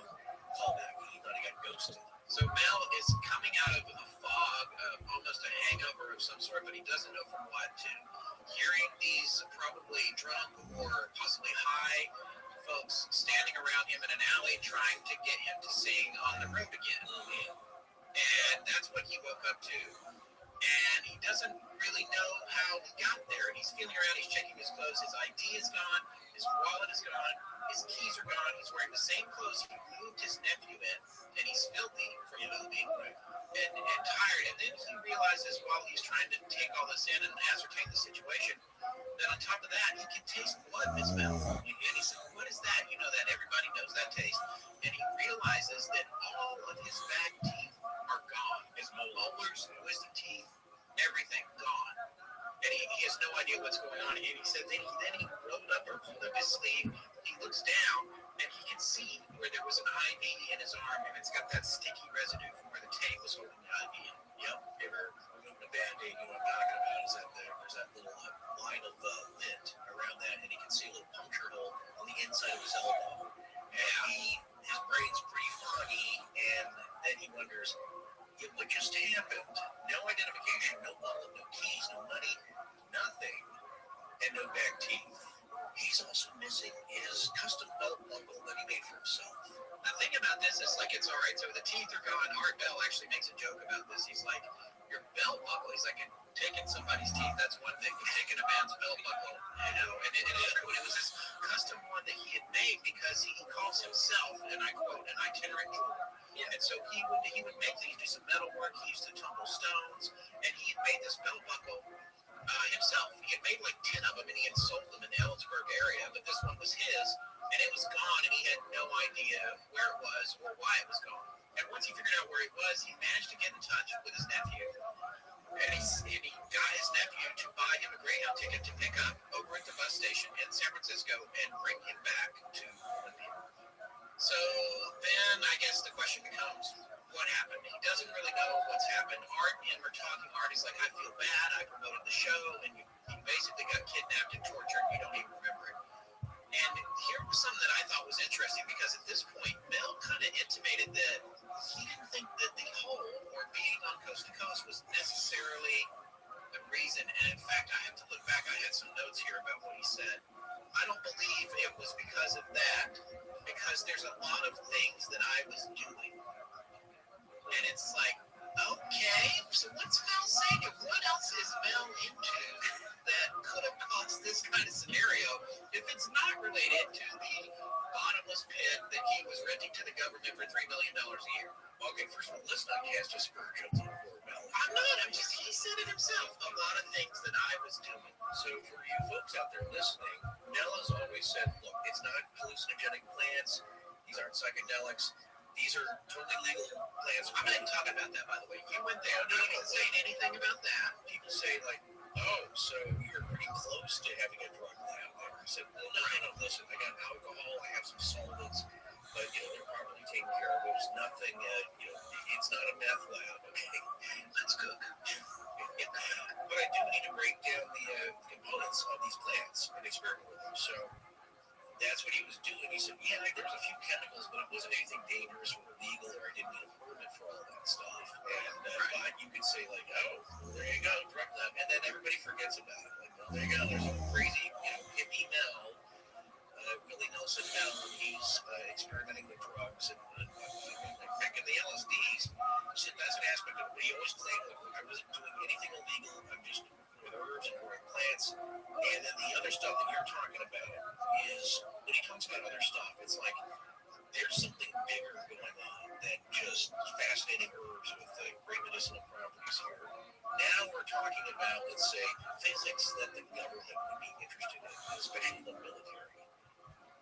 callback. He thought he got ghosted.
So Mel is coming out of a fog, almost a hangover of some sort, but he doesn't know from what, to hearing these probably drunk or possibly high folks standing around him in an alley trying to get him to sing On the Road Again. And that's what he woke up to. And he doesn't really know how he got there. And he's feeling around, he's checking his clothes, his ID is gone, his wallet is gone, his keys are gone, he's wearing the same clothes he moved his nephew in, and he's filthy from moving and tired. And then he realizes while he's trying to take all this in and ascertain the situation, that on top of that, he can taste blood in his mouth. And he said, what is that? You know that everybody knows that taste. And he realizes that all of his back teeth are gone. His molars, wisdom teeth, everything gone. And he has no idea what's going on. And he said then he rolled up or pulled up his sleeve. He looks down and he can see where there was an IV in his arm, and it's got that sticky residue from where the tape was holding the IV in.
Yep, you ever removed a Band-Aid, you know what I'm talking about, is that there's that little line of lint around that, and he can see a little puncture hole on the inside of his elbow. And his brain's pretty foggy, and then he wonders, what just happened? No identification, no wallet, no keys, no money, nothing, and no back teeth. He's also missing his custom belt buckle that he made for himself.
The thing about this is, like, it's all right. So the teeth are gone. Art Bell actually makes a joke about this. He's like, your belt buckle. He's like, taking somebody's teeth, that's one thing. But taking a man's belt buckle, you know, and it is true. And it was this custom one that he had made because he calls himself, and I quote, an itinerant jeweler. And so he would make these, do some metal work. He used to tumble stones, and he had made this belt buckle himself. He had made like 10 of them, and he had sold them in the Ellensburg area, but this one was his, and it was gone, and he had no idea where it was or why it was gone. And once he figured out where it was, he managed to get in touch with his nephew, and he got his nephew to buy him a Greyhound ticket to pick up over at the bus station in San Francisco and bring him back to Olympia. So then I guess the question becomes, what happened? He doesn't really know what's happened. Art and him are talking. Art is like, I feel bad. I promoted the show, and you basically got kidnapped and tortured
Okay, first of all, let's not cast aspersions on poor Mel.
I'm not. He said it himself. A lot of things that I was doing.
So for you folks out there listening, Mel has always said, look, it's not hallucinogenic plants. These aren't psychedelics. These are totally legal plants.
I'm not even talking about that, by the way. You went there. No, saying anything about that.
People say, like, oh, so you're pretty close to having a drug lab there. I said, well, no, listen, I got alcohol, I have some solvents, but, they're properly taken care of. There's nothing, it's not a meth lab, okay?
Let's cook.
But I do need to break down the components of these plants and experiment with them. So that's what he was doing. He said, yeah, there's a few chemicals, but it wasn't anything dangerous or illegal, or I didn't need a permit for all that stuff. And but you could say, like, oh, there you go, drug lab. And then everybody forgets about it. Like, well, there you go, there's some crazy, hippie Mel, Willie Nelson Mel. He's experimenting with drugs and picking the LSDs. He said that's an aspect of it. He always claimed that I wasn't doing anything illegal. I'm just with herbs and growing plants. And then the other stuff that you're talking about is when he talks about other stuff, it's like there's something bigger going on than just fascinating herbs with great medicinal properties here. Now we're talking about, let's say, physics that the government would be interested in, especially the military.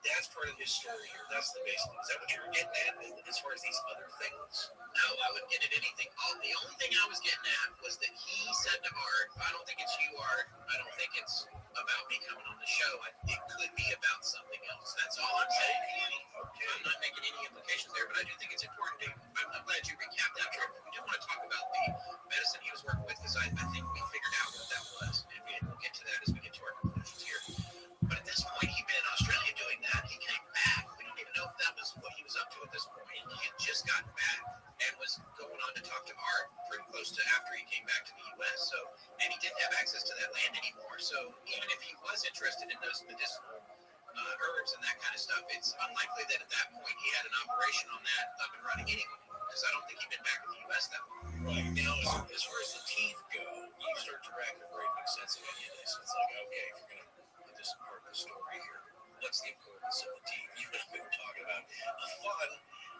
That's part of his story here. That's the baseline. Is that what you were getting at as far as these other things?
No, I wouldn't get at anything. The only thing I was getting at was that he said to Art, I don't think it's you, Art. I don't think it's about me coming on the show. It could be about something else. That's all I'm saying. Okay. I'm not making any implications there, but I do think it's important. I'm glad you recapped that trip. We do want to talk about the medicine he was working with, because I think we figured out what that was. And we'll get to that as we get to our conclusions here. But at this point, he'd been in Australia doing that. He came back. We don't even know if that was what he was up to at this point. He had just gotten back and was going on to talk to Art pretty close to after he came back to the U.S. So, and he didn't have access to that land anymore. So even if he was interested in those medicinal herbs and that kind of stuff, it's unlikely that at that point he had an operation on that up and running anyway, because I don't think he'd been back in the U.S. that long.
Right. Now, as far as the teeth go, you start to rack the brain, make sense of any of this. It's like, okay, if you're going to put this part of the story here, what's the importance of the teeth? You know, we were talking about a fun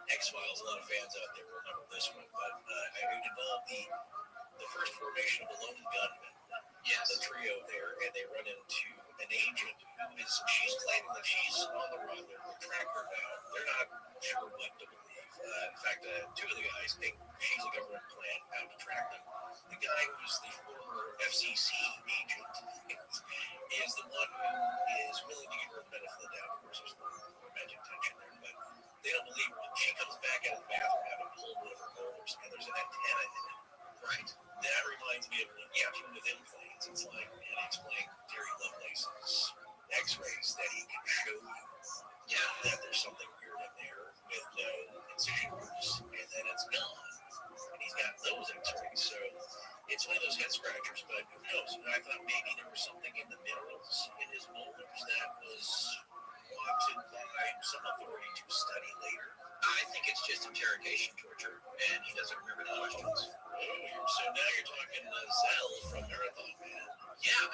X-Files. A lot of fans out there will remember this one, but it involved the first formation of the lone gunman.
Yes.
The trio there, and they run into an agent who she's claiming that she's on the run. They're tracking her down. They're not sure what to believe. In fact, two of the guys think she's a government plant out to track them. The guy who's the former FCC agent is the one who is willing to give her the benefit of the doubt. Of course, there's romantic tension there, but they don't believe her. She comes back out of the bathroom having pulled one of her molars, and there's an antenna in it.
Right.
That reminds me of with implants. It's like, and he explained Terry Lovelace's X-rays that he can show you that there's something weird in there with no incision marks, and then it's gone. And he's got those X-rays, so it's one of those head scratchers. But who knows? I thought maybe there was something in the minerals in his molars that was wanted by some authority to study later.
I think it's just interrogation torture, and he doesn't remember the questions.
So now you're talking Zell from Marathon Man.
Yeah,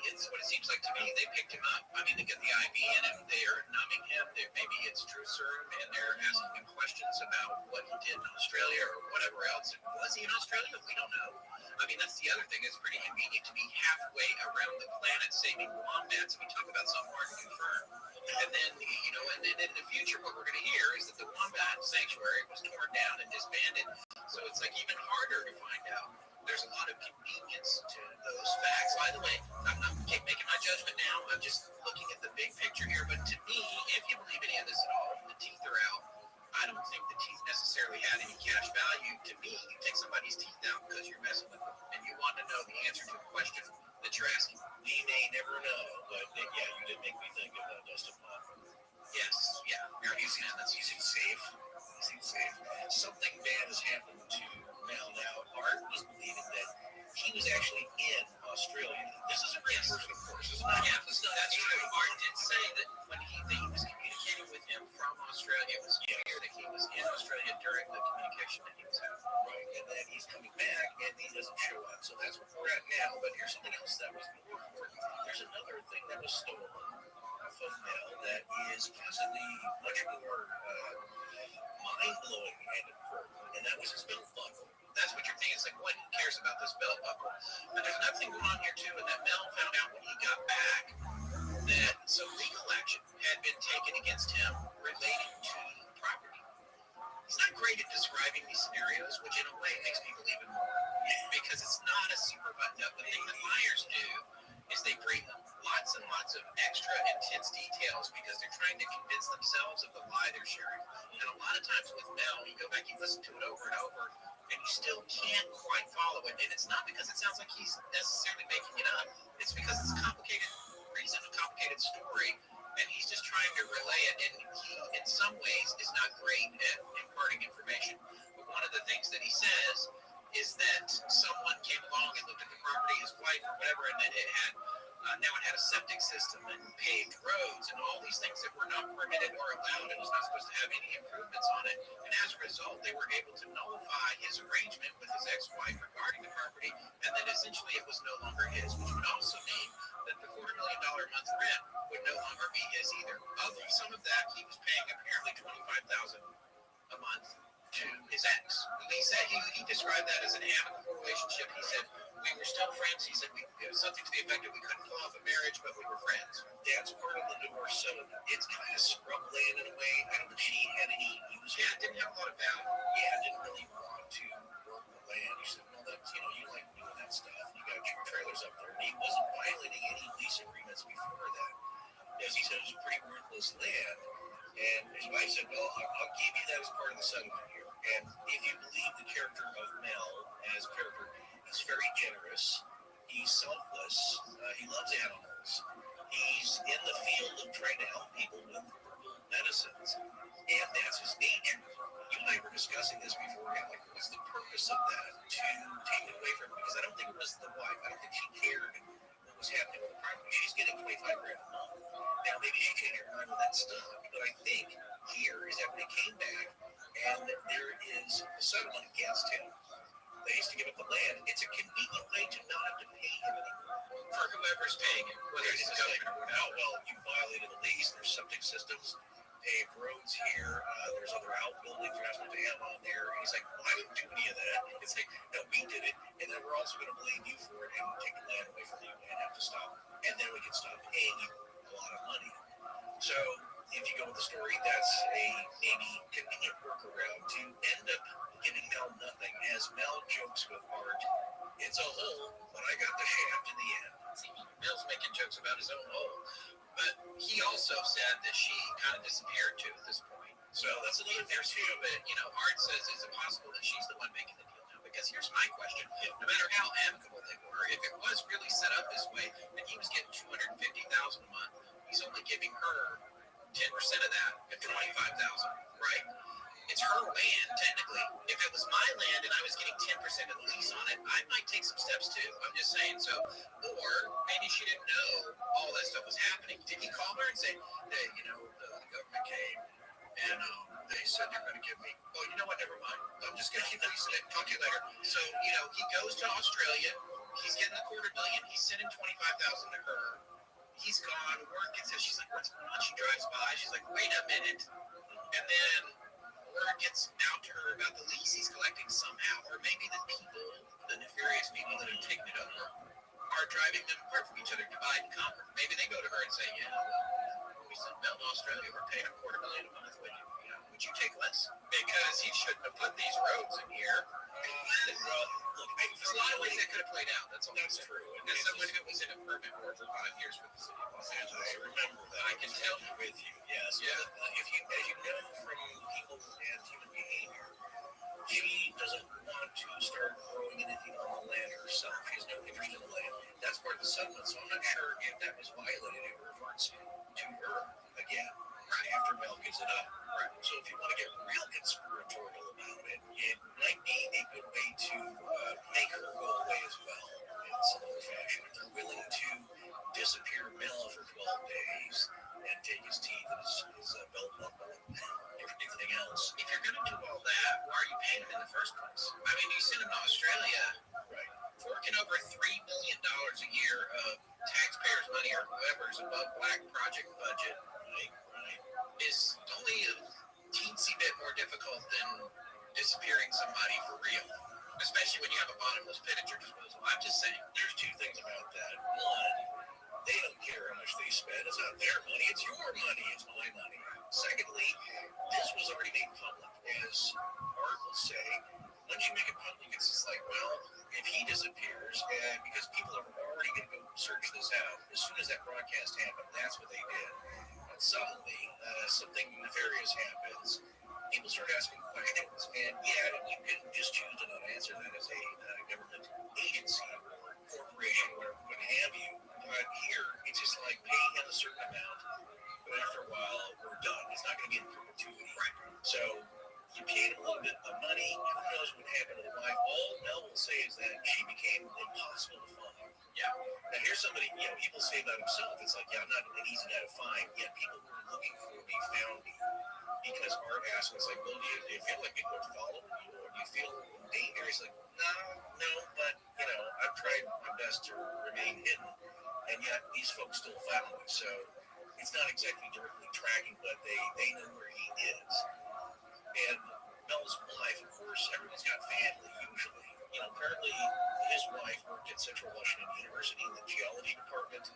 it's what it seems like to me. They picked him up. I mean, they get the IV in him. They are numbing him. Maybe it's true serum, and they're asking him questions about what he did in Australia or whatever else. Was he in Australia? We don't know. I mean, that's the other thing. It's pretty convenient to be halfway around the planet saving wombats. We talk about something hard to confirm. And then, and then in the future, what we're going to hear is that the wombat sanctuary was torn down and disbanded. So it's like even harder to find out. There's a lot of convenience to those facts. By the way, I'm not making my judgment now. I'm just looking at the big picture here. But to me, if you believe any of this at all, the teeth are out. I don't think the teeth necessarily had any cash value. To me, you take somebody's teeth out because you're messing with them, and you want to know the answer to a question that you're asking.
We may never know, but yeah, you did make me think of Dustin Hoffman.
Yes, yeah.
He seems safe. Something bad has happened to Mel now. Art was believing that he was actually in Australia. This is a great person, of course, isn't it?
Yeah, that's true. Art did say that when he was communicating with him from Australia, it was clear that he was in Australia during the communication that he was having.
Right, and then he's coming back, and he doesn't show up. So that's where we're at now. But here's something else that was more important. There's another thing that was stolen from Mel that is possibly much more mind-blowing and important, and
describing these scenarios, which in a way makes me believe it more because it's not a super buttoned up. The thing that liars do is they bring lots and lots of extra intense details because they're trying to convince themselves of the lie they're sharing. And a lot of times with Mel, you go back, you listen to it over and over, and you still can't quite follow it. And it's not because it sounds like he's necessarily making it up. It's because it's a complicated reason, a complicated story, and he's just trying to relay it. And he, in some ways, is not great at imparting information. But one of the things that he says is that someone came along and looked at the property, his wife or whatever, and it had now it had a septic system and paved roads and all these things that were not permitted or allowed. It was not supposed to have any improvements on it. And as a result, they were able to nullify his arrangement with his ex-wife regarding the property, and then essentially it was no longer his, which would also mean that the $250,000 a month rent would no longer be his either. Of some of that, he was paying apparently $25,000 a month to his ex. He said he described that as an amicable relationship. He said we were still friends. He said it was something to the effect that we couldn't pull off a marriage, but we were friends.
That's part of the divorce settlement. It's kind of scrub land in a way. I don't think she had any use.
Yeah, it didn't have a lot of value.
Yeah, didn't really want to work the land. He said, well, that's, you like doing that stuff. You got your trailers up there. And he wasn't violating any lease agreements before that. As he said, it was pretty worthless land. And his wife said, well, I'll give you that as part of the settlement here. And if you believe the character of Mel as a character, he's very generous. He's selfless. He loves animals. He's in the field of trying to help people with herbal medicines. And that's his nature. You and I were discussing this beforehand. Like, what's the purpose of that? To take it away from him? Because I don't think it was the wife. I don't think she cared what was happening with the property. She's getting $25,000 a month. Now, maybe she changed her mind when that stopped. But I think here is that when he came back, and there is a settlement against him. They used to give up the land. It's a convenient way to not have to pay him anymore.
For whoever's paying him, whether it's the government or not.
Well, you violated the lease. There's septic systems, paved roads here. There's other outbuildings. You're not supposed to have on there. And he's like, well, I didn't do any of that. It's like, no, we did it. And then we're also going to blame you for it and take the land away from you and have to stop. And then we can stop paying you a lot of money. So if you go with the story, that's a maybe convenient workaround to end up giving Mel nothing. As Mel jokes with Art, it's a hole, but I got the shaft in the end.
See, Mel's making jokes about his own hole. But he also said that she kind of disappeared too at this point. So
that's another
there's
thing
two, but Art says, is it possible that she's the one making the deal now? Because here's my question: no matter how amicable they were, if it was really set up this way, and he was getting $250,000 a month, he's only giving her 10% of that at $25,000, right? It's her land, technically. If it was my land and I was getting 10% of the lease on it, I might take some steps too. I'm just saying. So, or maybe she didn't know all that stuff was happening. Did he call her and say, hey, the government came and they said they're going to give me, oh, you know what, never mind. I'm just going to keep leasing it. Talk to you later. So, he goes to Australia. He's getting the $250,000. He's sending $25,000 to her. He's gone. Word gets there. She's like, what's going on? She drives by. She's like, wait a minute. And then word gets out to her about the lease he's collecting somehow. Or maybe the people, the nefarious people that have taken it over, are driving them apart from each other, divide and conquer. Maybe they go to her and say, we sent Mel to Australia. We're paying $250,000 a month. Would you take less? Because he shouldn't have put these roads in here. Well, look, there's a lot of ways that could have played out. That's true. And as someone who was in a permit board for 5 years with the city of Los Angeles,
I remember that.
I can tell you
with you. Yes.
Yeah.
As you know from people and human behavior, she doesn't want to start growing anything on the land herself. She has no interest in the land. That's part of the settlement. So I'm not sure if that was violated. It reverts to her again. After Mel gives it up. Right. So if you want to get real conspiratorial about it, it might be a good way to make her go away as well in some other fashion. If they're willing to disappear Mel for 12 days and take his teeth and his belt buckle and everything else.
If you're going to do all that, why are you paying him in the first place? I mean, you send him to Australia,
right?
Forking over $3 million a year of taxpayers' money or whoever's above black project budget.
Right.
Is only a teensy bit more difficult than disappearing somebody for real, especially when you have a bottomless pit at your disposal. I'm just saying.
There's two things about that. One, they don't care how much they spend. It's not their money. It's your money. It's my money. Secondly, this was already made public. As Art will say, once you make it public, it's just like, well, if he disappears, because people are already going to go search this out, as soon as that broadcast happened, that's what they did. And suddenly, something nefarious happens. People start asking questions, and yeah, you can just choose to not answer that as a government agency or corporation or what have you. But here, it's just like pay him a certain amount, but after a while, we're done. It's not going to be in perpetuity. So you paid him a little bit of money. Who knows what happened to the wife? All Mel will say is that she became impossible to find. Yeah. Now here's somebody, people say about himself. It's like, yeah, I'm not an easy guy to find. Yet people who are looking for me found me. Because Art asked, it's like, well, do you feel like people are following you, or do you feel in danger? He's like, no, but I've tried my best to remain hidden, and yet these folks still found me. So it's not exactly directly tracking, but they know where he is. And Mel's wife, of course, everyone's got family usually. Apparently his wife worked at Central Washington University in the geology department,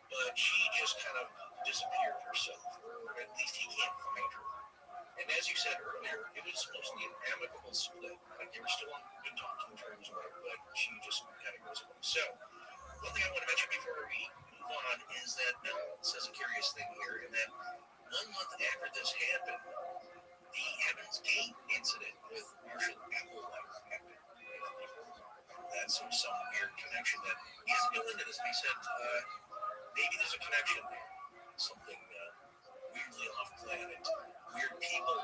but she just kind of disappeared herself, or at least he can't find her. And as you said earlier, it was mostly an amicable split. Like they were still on good talking terms, but she just kind of goes away. So, one thing I want to mention before we move on is that Mel says a curious thing here, in that 1 month after this happened, the Heaven's Gate incident with Marshall Applewhite happened. That's some weird connection that he doesn't go into this. He said maybe there's a connection there, something weirdly off planet, weird people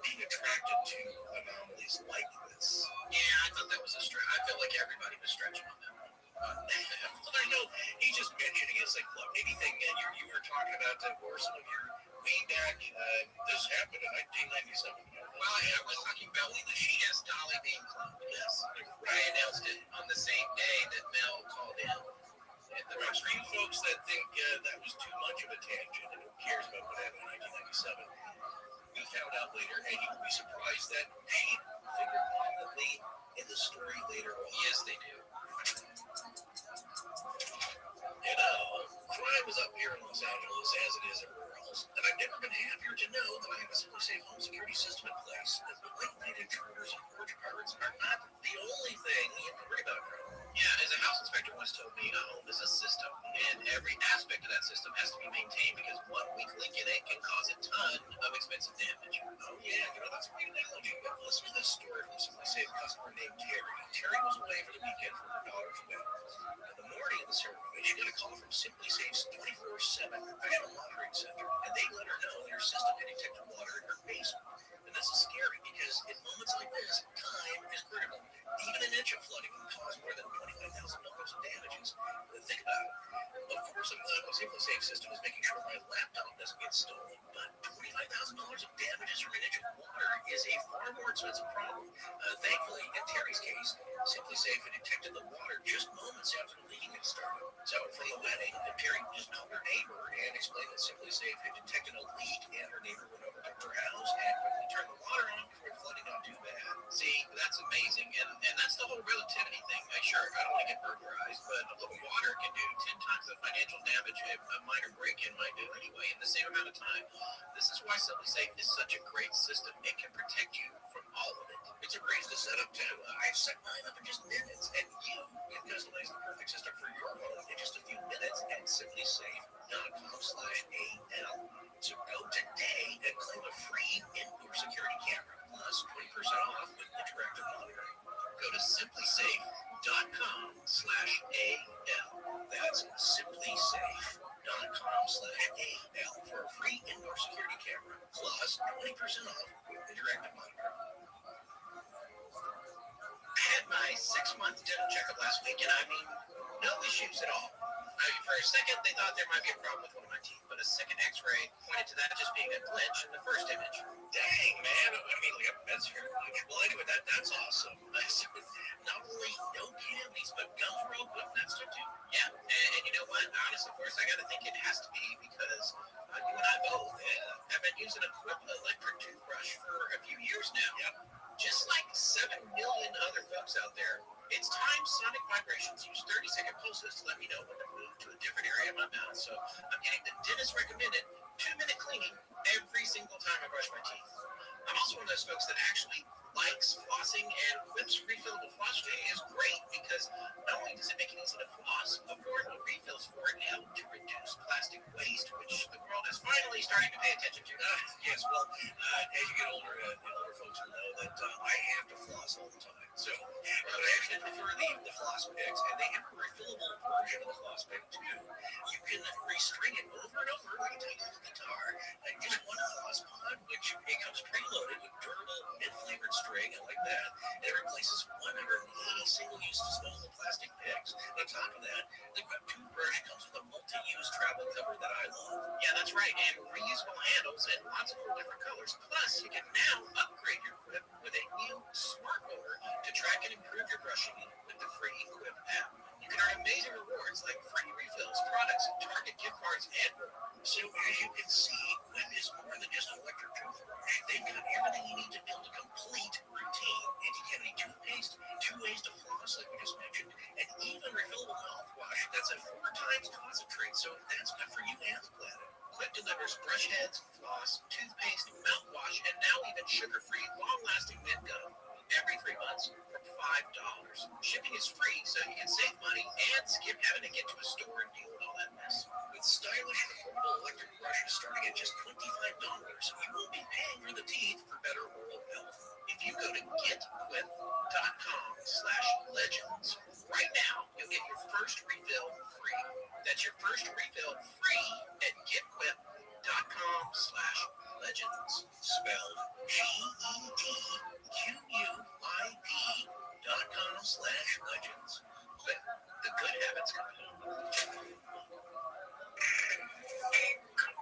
being attracted to anomalies like this.
Yeah, I thought that was a stretch. I felt like everybody was stretching on that one.
I know he's just mentioning it's like, look, anything you were talking about, or some of your way back, this happened in 1997.
Well, I was talking about the She Has Dolly being cloned. Yes. I announced it on the same day that Mel called in.
And there are few folks that think that was too much of a tangent, and who cares about what happened in 1997. We found out later, and you will be surprised that she figured prominently in the story later on.
Yes, they do.
Crime is up here in Los Angeles as it is everywhere else, and I've never been happier to know that I have a Simply Safe home security system in place. That the late night intruders and porch pirates are not the only thing you have to worry about.
Yeah, as a house inspector once told me, a home is a system, and every aspect of that system has to be maintained because one weak link in it can cause a ton of expensive damage.
Oh yeah, that's a great analogy. Listen to this story from a Simply Safe customer named Terry. Terry was away for the weekend for her daughter's wedding. In the morning of the ceremony, she got a call from Simply Safe's 24/7 professional monitoring center, and they let her know that her system had detected water in her basement. And this is scary because in moments like this, time is critical. Even an inch of flooding can cause more than $25,000 in damages. Think about it. Of course, I'm glad my Simply Safe system is making sure my laptop doesn't get stolen, but $25,000 of damages from an inch of water is a far more expensive problem. Thankfully, in Terry's case, Simply Safe had detected the water just moments after the leaking had started. So from the wedding, Terry just called her neighbor and explained that Simply Safe had detected a leak, and her neighbor went over to her house and quickly turned the water on before the flooding got too bad.
See, that's amazing, and that's the whole relativity thing. Sure, I don't want to get burglarized, but a little water can do 10 times the financial damage a minor break-in might do anyway in the same amount of time. This is why Simply Safe is such a great system. It can protect you from all of it.
It's a breeze to set up too. I set mine up in just minutes, and you can customize the perfect system for your home in just a few minutes at simplysafe.com/AL. So go today and claim a free indoor security camera plus 20% off with interactive monitoring.
Go to simplysafe.com/AL.
That's simplysafe.com/AL for a free indoor security camera plus 20% off with interactive monitoring.
I had my 6-month dental checkup last week, and no issues at all. For a second, they thought there might be a problem with one of my teeth, but a second x-ray pointed to that just being a glitch in the first image.
Dang, man. That's very much. Well, anyway, that's awesome. Not only no cavities, but gums were all good. That's good, too.
Yeah, and you know what? Honestly, of course, I got to think it has to be because you and I both have been using a Quippa electric toothbrush for a few years now.
Yep.
Just like 7 million other folks out there, it's time sonic vibrations use 30-second pulses to let me know when to move to a different area of my mouth. So I'm getting the dentist recommended 2-minute cleaning every single time I brush my teeth. I'm also one of those folks that actually
likes flossing, and Quip's refillable floss tray is great because not only does it make it easy to floss, affordable refills for it help to reduce plastic waste, which the world is finally starting to pay attention to.
Yes, well, as you get older, the older folks will know that I have to floss all the time. So, but I actually prefer the floss picks, and they have a refillable version of the floss pick too. You can restring it over and over like a tiny little guitar, and just one floss pod, which it comes preloaded with durable mid-flavored string. I like that. And it replaces 180 single-use disposable plastic picks. And on top of that, the Quip toothbrush comes with a multi-use travel cover that I love.
Yeah, that's right, and reusable handles in lots of cool different colors. Plus, you can now upgrade your Quip with a new smart motor to track and improve your brushing with the free Quip app. You can earn amazing rewards like free refills, products, Target gift cards, and more.
So as you can see, Quip is more than just an electric toothbrush. They've got everything you need to build a complete routine. Anti-cavity toothpaste, 2 ways to floss, like we just mentioned, and even refillable mouthwash that's at 4 times concentrate. So that's good for you and the planet.
Quip delivers brush heads, floss, toothpaste, mouthwash, and now even sugar-free, long-lasting mint gum every 3 months for $5. Shipping is free, so you can save money and skip having to get to a store and deal with all that mess.
With stylish and affordable electric brushes starting at just $25, you will be paying for the teeth for better oral health.
If you go to getquip.com/legends right now, you'll get your first refill free. That's your first refill free at getquip.com/legends.
Spelled GETQUIP.com/legends.
Quip, the good habits company.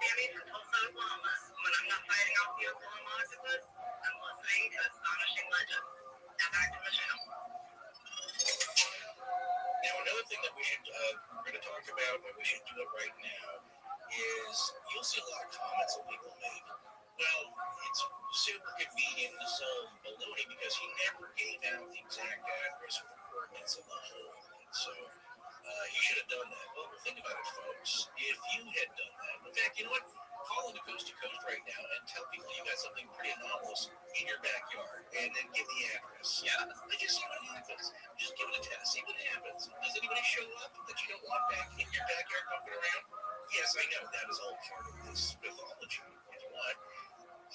Sammy from Tulsa, Oklahoma. When I'm not fighting off the Oklahoma octopus, I'm listening to Astonishing Legends. Now back to Michelle.
Now, another thing that we're going to talk about, and we should do it right now, is you'll see a lot of comments that people make. Well, it's super convenient to sell baloney because he never gave out the exact address or the coordinates of the hole. So he should have done that. Well, think about it, folks. If you had done that, in fact, you know what? Call into Coast to Coast right now and tell people you got something pretty anomalous in your backyard, and then give the address.
Yeah.
Just see what happens. Just give it a test. See what happens. Does anybody show up that you don't want back in your backyard bumping around? Yes, I know that is all part of this mythology. If you want,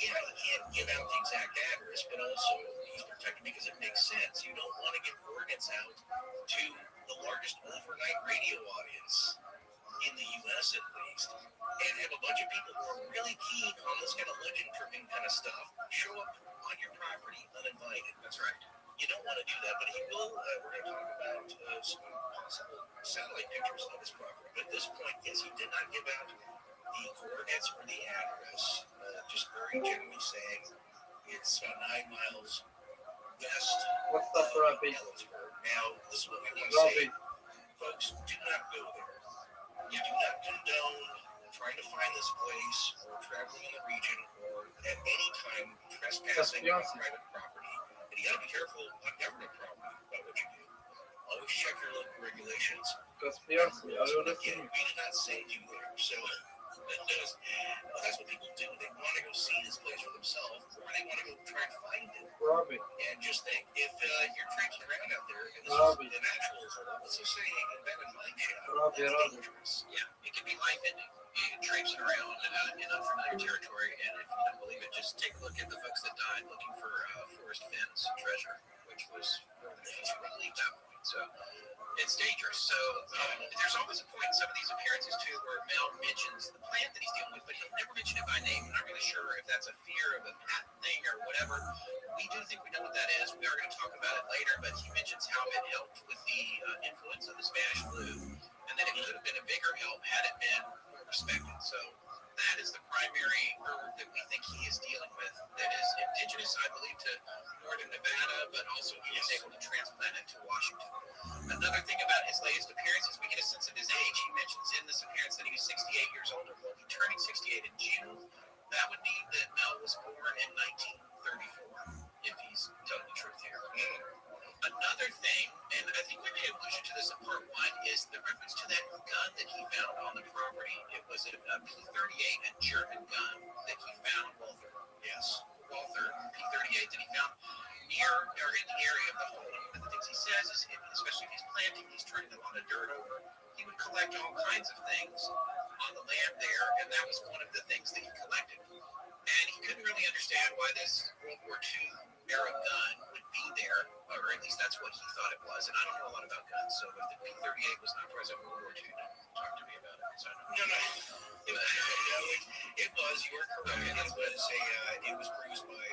yeah, you can't give out the exact address, but also he's protected because it makes sense. You don't want to give coordinates out to the largest overnight radio audience in the U.S. at least, and have a bunch of people who are really keen on this kind of legend tripping kind of stuff show up on your property uninvited.
That's right.
You don't want to do that, but he will. We're going to talk about some possible satellite pictures of his property. But at this point, yes, he did not give out the coordinates or the address. Just very generally saying it's about 9 miles west
What's up, Rabbi?
Ellensburg. Now, this is what we want to
Rabbi.
say. Folks, do not go there. You do not condone trying to find this place or traveling in the region or at any time trespassing on private property. And you got to be careful on government property about what you do. Always check your local regulations.
Conspiracy, are you
Again,
listening?
we did not send you there, so that's what people do. They want to go see this place for themselves, or they want to go try and find it.
Rabbi,
And just think, if you're traipsing around out there, and this
Rabbi.
is an actual hole, let's just say an abandoned mine shaft,
Rabbi,
that's
Rabbi.
dangerous.
Yeah, it can be life-ending. You traipsing around in unfamiliar territory, and if you don't believe it, just take a look at the folks that died looking for Forrest Finn's treasure, which was really that point. So it's dangerous. So there's always a point in some of these appearances too where Mel mentions the plant that he's dealing with, but he'll never mention it by name. I'm not really sure if that's a fear of a patent thing or whatever. We do think we know what that is. We are going to talk about it later, but he mentions how it helped with the influence of the Spanish flu, and that it could have been a bigger help had it been more respected. So that is the primary herb that we think he is dealing with that is indigenous, I believe, to northern Nevada, but also he was able to transplant it to Washington. Another thing about his latest appearances, we get a sense of his age. He mentions in this appearance that he was 68 years old, or will be turning 68 in June. That would mean that Mel was born in 1934, if he's telling the truth here. Another thing, and I think we made allusion to this in part one, is the reference to that gun that he found on the property. It was a P-38, a German gun that he found, Walther. Yes, Walther, P-38 that he found. near or in the area of the hole. And one of the things he says is, especially if he's planting, he's turning a lot of dirt over. He would collect all kinds of things on the land there, and that was one of the things that he collected. And he couldn't really understand why this World War II era gun would be there, or at least that's what he thought it was. And I don't know a lot about guns, so if the P-38 was not present in World War II, don't talk to me about it. So
It was. You're correct. It was produced by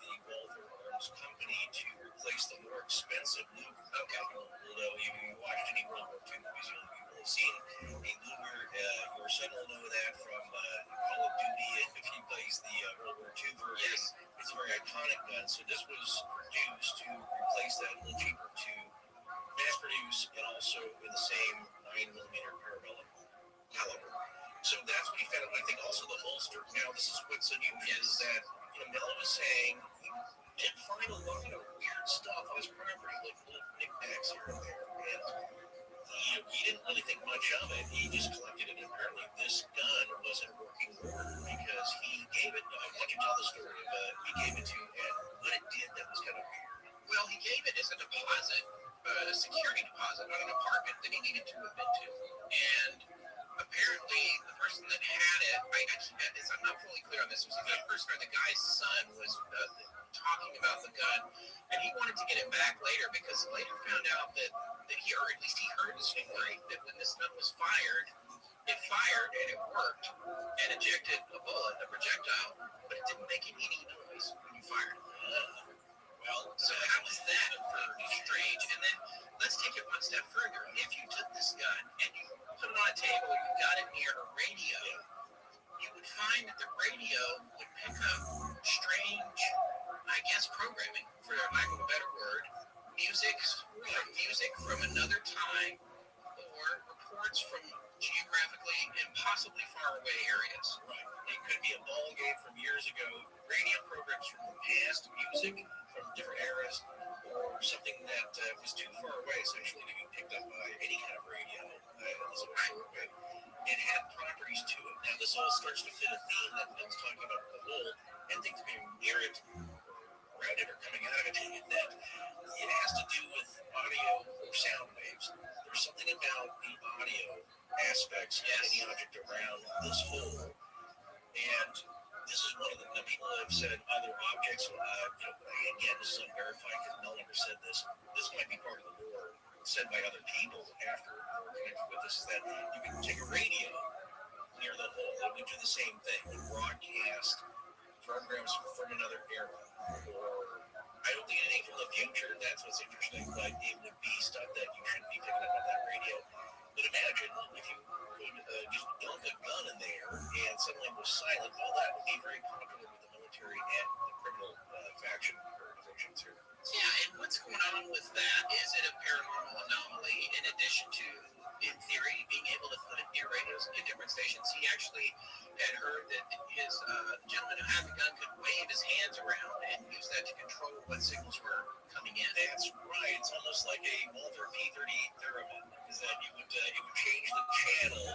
the Walther Arms Company to replace the more expensive Luger. Okay. Although you watched any World War II movies, you will have seen a Luger. Your son will know that from Call of Duty. If he plays the World War II version, yes. It's a very iconic gun. So this was produced to replace that, a little cheaper to mass produce, and also in the same 9mm parabellum caliber. So that's what he found. I think also the holster. Now this is what's unusual is that Mel was saying he did find a lot of weird stuff on his property, like little knickknacks here and there. And he didn't really think much of it. He just collected it. And apparently this gun wasn't working order because he gave it. I want you to tell the story, but he gave it to Ed. What it did that was kind of weird.
Well, he gave it as a deposit, a security deposit on an apartment that he needed to move into. And apparently, the person that had it, I'm not fully clear on this, it was either the person or the guy's son was talking about the gun, and he wanted to get it back later because he later found out that he, or at least he heard the story, that when this gun was fired, it fired and it worked and ejected a bullet, a projectile, but it didn't make any noise when you fired it. Well, so how was that for strange? And then let's take it one step further. If you took this gun and you put it on a table, you got it near a radio, you would find that the radio would pick up strange, I guess, programming, for lack of a better word, music from another time, or reports from geographically impossibly far away areas.
Right. It could be a ball game from years ago, radio programs from the past, music from different eras, or something that was too far away, essentially, to be picked up by any kind of radio as a shortwave. It had properties to it. Now, this all starts to fit a theme that Bill's talking about the whole, and things being near it, around it, or coming out of it, that it has to do with audio or sound waves. There's something about the audio aspects of any object around this hole. And this is one of the people have said other objects, again, this is unverified because Mel never said this. This might be part of the lore said by other people after connected with this, is that you can take a radio near the hole and we do the same thing and broadcast programs from another era, or I don't think anything from the future. That's what's interesting, but it would be stuff that you shouldn't be picking up on that radio. But imagine if you could just dump a gun in there and suddenly it was silent. Well, that would be very popular with the military and the criminal faction organizations here.
Yeah, and what's going on with that? Is it a paranormal anomaly in addition to, in theory, being able to put it near radios in different stations? He actually had heard that his gentleman who had the gun could wave his hands around and use that to control what signals were coming in.
That's right. It's almost like a Walther P-38 theremin. Is that it would change the channel.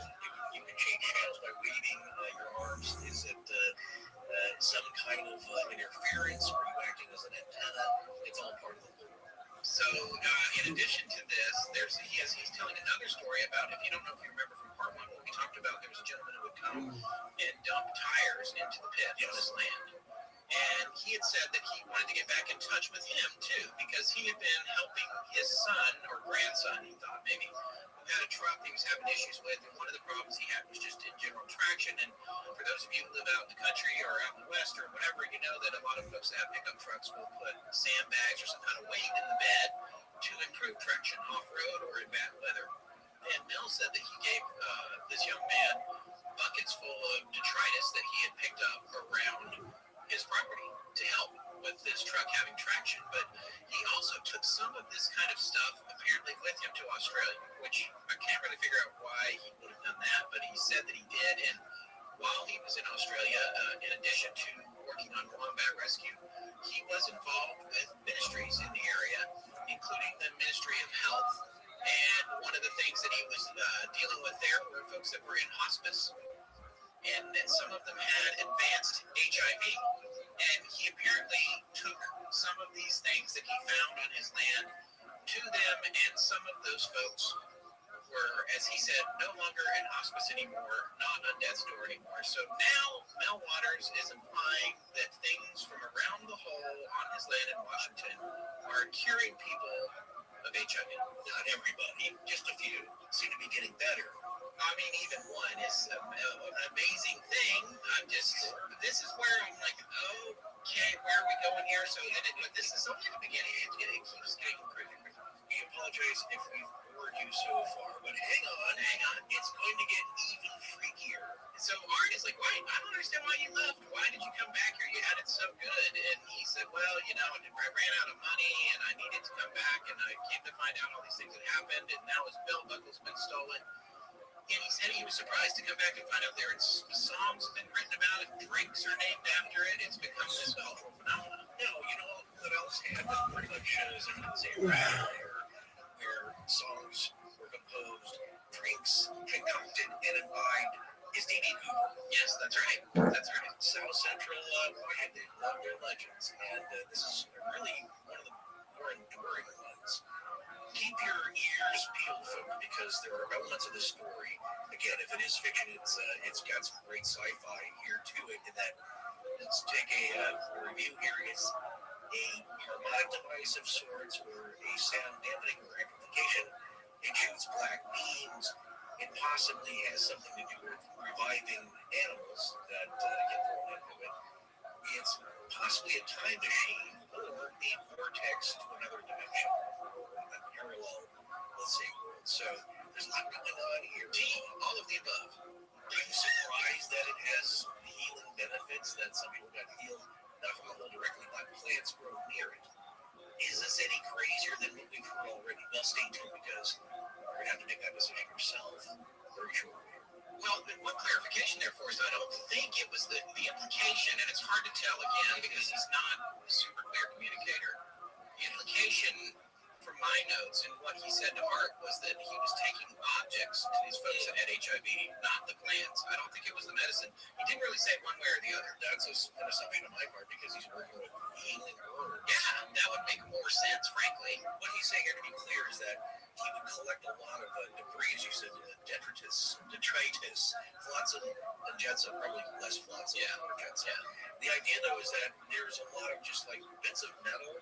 You could change channels by waving your arms. Is it some kind of interference? Or are you acting as an antenna? It's all part of the lore.
So, in addition to this, he's telling another story about, if you don't know, if you remember from part one, what we talked about, there was a gentleman who would come and dump tires into the pit on this land. And he had said that he wanted to get back in touch with him, too, because he had been helping his son, or grandson, he thought maybe, who had a truck he was having issues with. And one of the problems he had was just in general traction. And for those of you who live out in the country or out in the West or whatever, you know that a lot of folks that have pickup trucks will put sandbags or some kind of weight in the bed to improve traction off-road or in bad weather. And Bill said that he gave this young man buckets full of detritus that he had picked up around his property to help with this truck having traction. But he also took some of this kind of stuff apparently with him to Australia, which I can't really figure out why he would have done that, but he said that he did. And while he was in Australia, in addition to working on wombat rescue, he was involved with ministries in the area, including the Ministry of Health. And one of the things that he was dealing with there were folks that were in hospice. And then some of them had advanced HIV.
And he apparently took some of these things that he found on his land to them, and some of those folks were, as he said, no longer in hospice anymore, not on death's door anymore. So now Mel Waters is implying that things from around the hole on his land in Washington are curing people of HIV.
Not everybody, just a few seem to be getting better.
I mean, even one is an amazing thing. This is where I'm like, okay, where are we going here? So this is only the beginning. It keeps getting crazy.
We apologize if we've bored you so far, but hang on. It's going to get even freakier.
So Art is like, why? I don't understand why you left. Why did you come back here? You had it so good. And he said, well, I ran out of money and I needed to come back, and I came to find out all these things had happened, and now his belt buckle's been stolen. And he said he was surprised to come back and find out there are songs have been written about it, drinks are named after it. It's become this cultural phenomenon.
No, you know what else happened? Pretty much as if it's a where songs were composed, drinks concocted and imbibed is D.B. Cooper.
Yes, that's right.
South Central Washington, they love their legends, and this is really one of the more enduring ones. Keep your ears peeled, folks, because there are elements of this story. Again, if it is fiction, it's got some great sci-fi here to it. In that, let's take a review here. It's a harmonic device of sorts, or a sound dampening or amplification. It shoots black beams. It possibly has something to do with reviving animals that get thrown into it. It's possibly a time machine or a vortex to another dimension, or a parallel, let's say, world. So there's a lot going on here.
D, all of the above.
Are you surprised that it has healing benefits, that some people got healed not from the hole directly, but plants grow near it? Is this any crazier than what we've heard already? Well, stay tuned, because you're going to have to make that decision yourself very shortly.
Well, one clarification there for us. I don't think it was the implication, and it's hard to tell again because he's not a super clear communicator. The implication from my notes and what he said to Art was that he was taking objects to these folks that had HIV, not the plants. I don't think it was the medicine. He didn't really say one way or the other.
That's an assumption on my part, because he's working with healing herbs.
Yeah, that would make more sense, frankly.
What he's saying here, to be clear, is that he would collect a lot of debris, as you said, detritus, flotsam and jetsam, probably less flotsam or jetsam. The idea, though, is that there's a lot of just like bits of metal,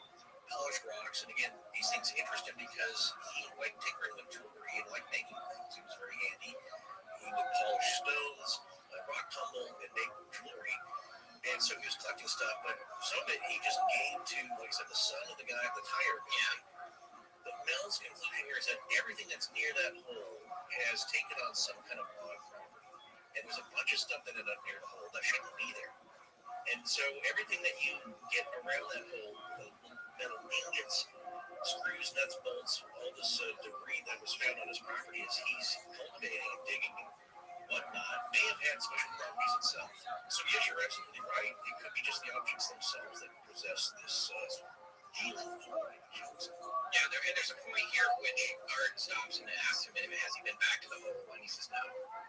polished rocks, and again, these things interest him because he liked tinkering with jewelry and liked making things. He was very handy. He would polish stones, rock tumble, and make jewelry. And so he was collecting stuff, but some of it he just gave to, like I said, the son of the guy at the tire company. But Mel's conclusion here is that everything that's near that hole has taken on some kind of log property. And there's a bunch of stuff that ended up near the hole that shouldn't be there. And so everything that you get around that hole, the metal ingots, screws, nuts, bolts, all this debris that was found on his property as he's cultivating and digging and whatnot, may have had special properties itself. So yes, you're absolutely right. It could be just the objects themselves that possess this healing quality.
Yeah, there's a point here which Art stops and asks him, has he been back to the hole? And he says no.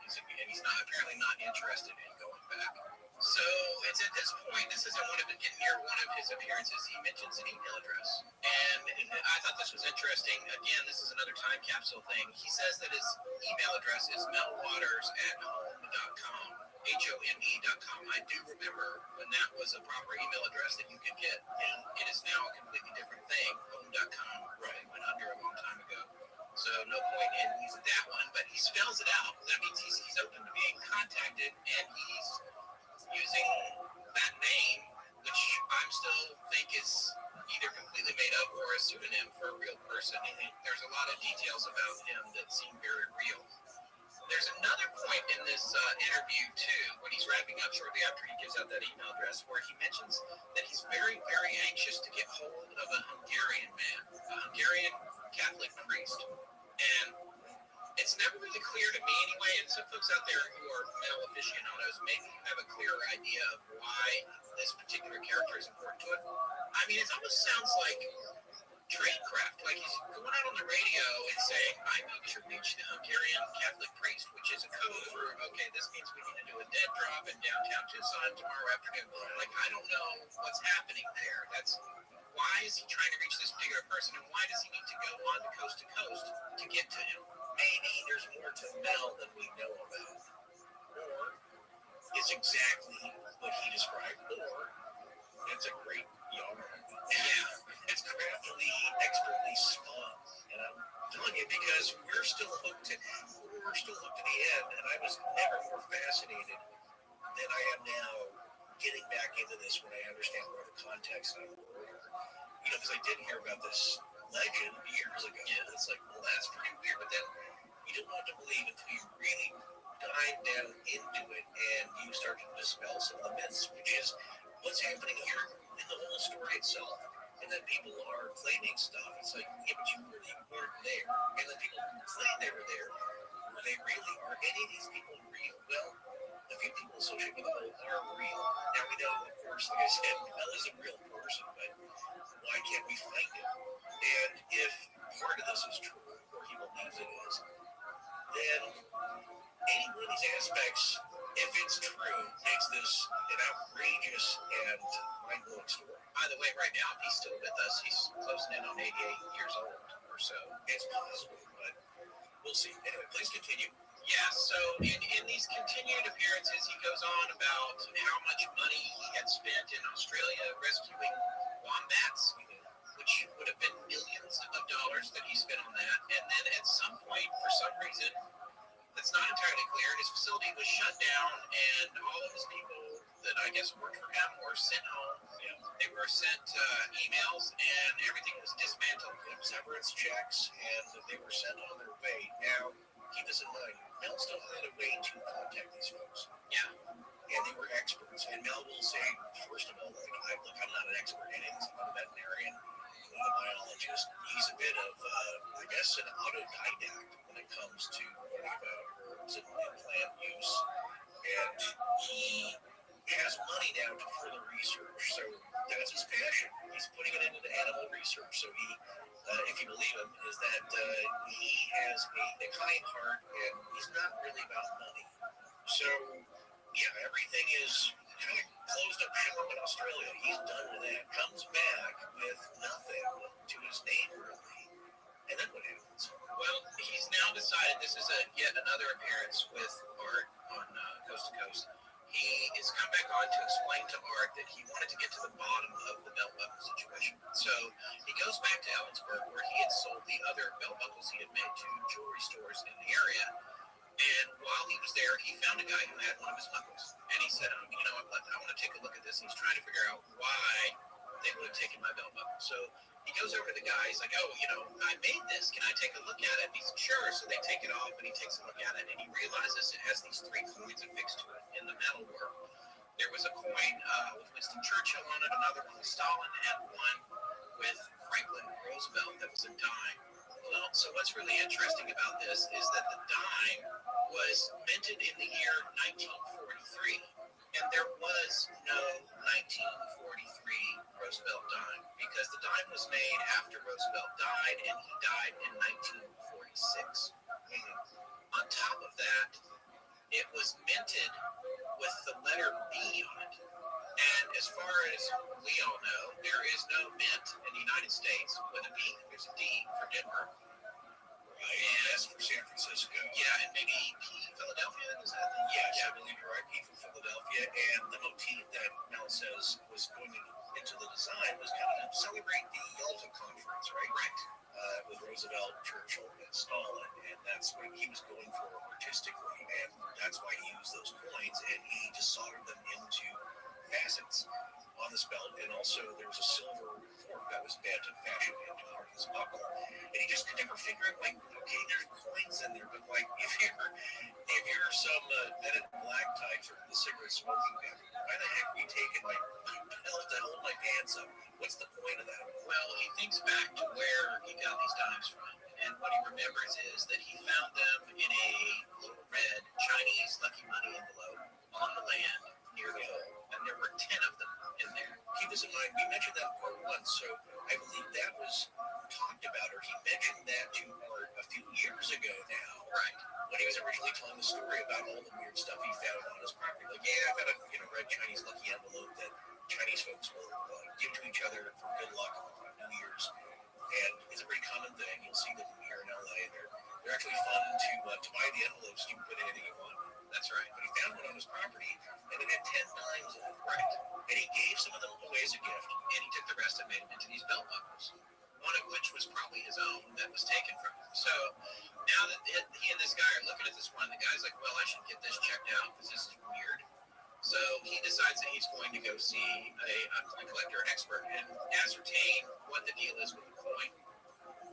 He's not apparently not interested in going back. So it's at this point, this isn't near one of his appearances, he mentions an email address. And I thought this was interesting. Again, this is another time capsule thing. He says that his email address is melwaters@home.com, HOME.com. I do remember when that was a proper email address that you could get. And it is now a completely different thing, home.com. Right, went under a long time ago. So no point in using that one, but he spells it out. That means he's open to being contacted, and he's using that name, which I still think is either completely made up or a pseudonym for a real person. There's a lot of details about him that seem very real. There's another point in this interview, too, when he's wrapping up shortly after he gives out that email address, where he mentions that he's very, very anxious to get hold of a Hungarian man, a Hungarian Catholic priest. And it's never really clear to me anyway, and some folks out there who are male aficionados maybe have a clearer idea of why this particular character is important to it. I mean, it almost sounds like tradecraft, like he's going out on the radio and saying, I need to reach the Hungarian Catholic priest, which is a code for, okay, this means we need to do a dead drop in downtown Tucson tomorrow afternoon. Like, I don't know what's happening there. Why is he trying to reach this particular person, and why does he need to go on to coast to get to him?
Maybe there's more to Mel than we know about. Or it's exactly what he described. Or it's a great yarn. Yeah, it's craftily, expertly spun. And I'm telling you, because we're still hooked to the end, and I was never more fascinated than I am now getting back into this when I understand more of the context of the order. Because I did hear about this legend years ago. Yeah. It's like, well, that's pretty weird, but then you don't have to believe until you really dive down into it and you start to dispel some of the myths, which is what's happening here in the whole story itself. And then people are claiming stuff. It's like, yeah, but you really weren't there. And then people claim they were there. Were they really? Are any of these people real? Well, the few people associated with the whole are real. Now we know, of course, like I said, Mel is a real person, but why can't we find it? And if part of this is true, or he believes it is, then any one of these aspects, if it's true, makes this an outrageous and mind-blowing story.
By the way, right now, he's still with us. He's closing in on 88 years old or so.
It's possible, but we'll see. Anyway, please continue.
Yeah, so in these continued appearances, he goes on about how much money he had spent in Australia rescuing wombats, which would have been millions of dollars that he spent on that. And then at some point, for some reason, that's not entirely clear, his facility was shut down, and all of his people that I guess worked for him were sent home. They were sent emails, and everything was dismantled.
Severance checks, and they were sent on their way. Now, keep this in mind, Mel still had a way to contact these folks.
Yeah.
And they were experts. And Mel will say, first of all, like, look, I'm not an expert in it. I'm not a veterinarian. I'm not a biologist. He's a bit of, I guess, an autodidact when it comes to learning about herbs and plant use. And he has money now to further research. So that's his passion. He's putting it into the animal research. So he, if you believe him, is that he has a kind heart, and he's not really about money. So, yeah, everything is kind of closed up shop in Australia. He's done with that. Comes back with nothing to his name, really. And then what happens?
Well, he's now decided this is yet another appearance with Art on Coast to Coast. He is come back on to explain to Art that he wanted to get to the bottom of the belt buckle situation. So he goes back to Ellensburg, where he had sold the other belt buckles he had made to jewelry stores in the area. And while he was there, he found a guy who had one of his buckles. And he said, I want to take a look at this. And he's trying to figure out why they would have taken my belt buckle. So he goes over to the guy. He's like, I made this. Can I take a look at it? And he's like, sure. So they take it off, and he takes a look at it. And he realizes it has these 3 coins affixed to it in the metal work. There was a coin with Winston Churchill on it, another one with Stalin, and one with Franklin Roosevelt that was a dime. Well, so what's really interesting about this is that the dime was minted in the year 1943, and there was no 1943 Roosevelt dime, because the dime was made after Roosevelt died, and he died in 1946. On top of that, it was minted with the letter B on it. And as far as we all know, there is no mint in the United States with a B. There's a D for Denver.
Right. And S for San Francisco.
Yeah, and maybe P Philadelphia. Is that the
Yes, I believe you're right. P for Philadelphia. And the motif that Mel says was going into the design was kind of celebrate the Yalta Conference, right?
Right.
With Roosevelt, Churchill, and Stalin. And that's what he was going for artistically. And that's why he used those coins. And he just soldered them into facets on this belt. And also there was a silver fork that was bent and fashioned into part of this buckle. And he just could never figure out, like, okay, there's coins in there, but like if you're some Men in Black type or the cigarette smoking guy, why the heck are you taking like belt to hold my pants up? What's the point of that?
Well, he thinks back to where he got these dimes from, and what he remembers is that he found them in a little red Chinese Lucky Money envelope on the land near the hole, and there were 10 of them in there.
Keep this in mind, we mentioned that in part 1, so I believe that was talked about, or he mentioned that to Art a few story about all the weird stuff he found on his property. Like, yeah, I got a red Chinese lucky envelope that Chinese folks will give to each other for good luck on New Year's, and it's a pretty common thing. You'll see them here in LA. They're actually fun to buy the envelopes. You can put anything you want. That's right. But he found one on his property, and it had 10 dimes in it. Right. And he gave some of them away as a gift, and he took the rest and made them into these belt buckles. One of which was probably his own that was taken from him. So now that he and this guy are looking at this one, the guy's like, well, I should get this checked out because this is weird. So he decides that he's going to go see a coin collector expert and ascertain what the deal is with the coin.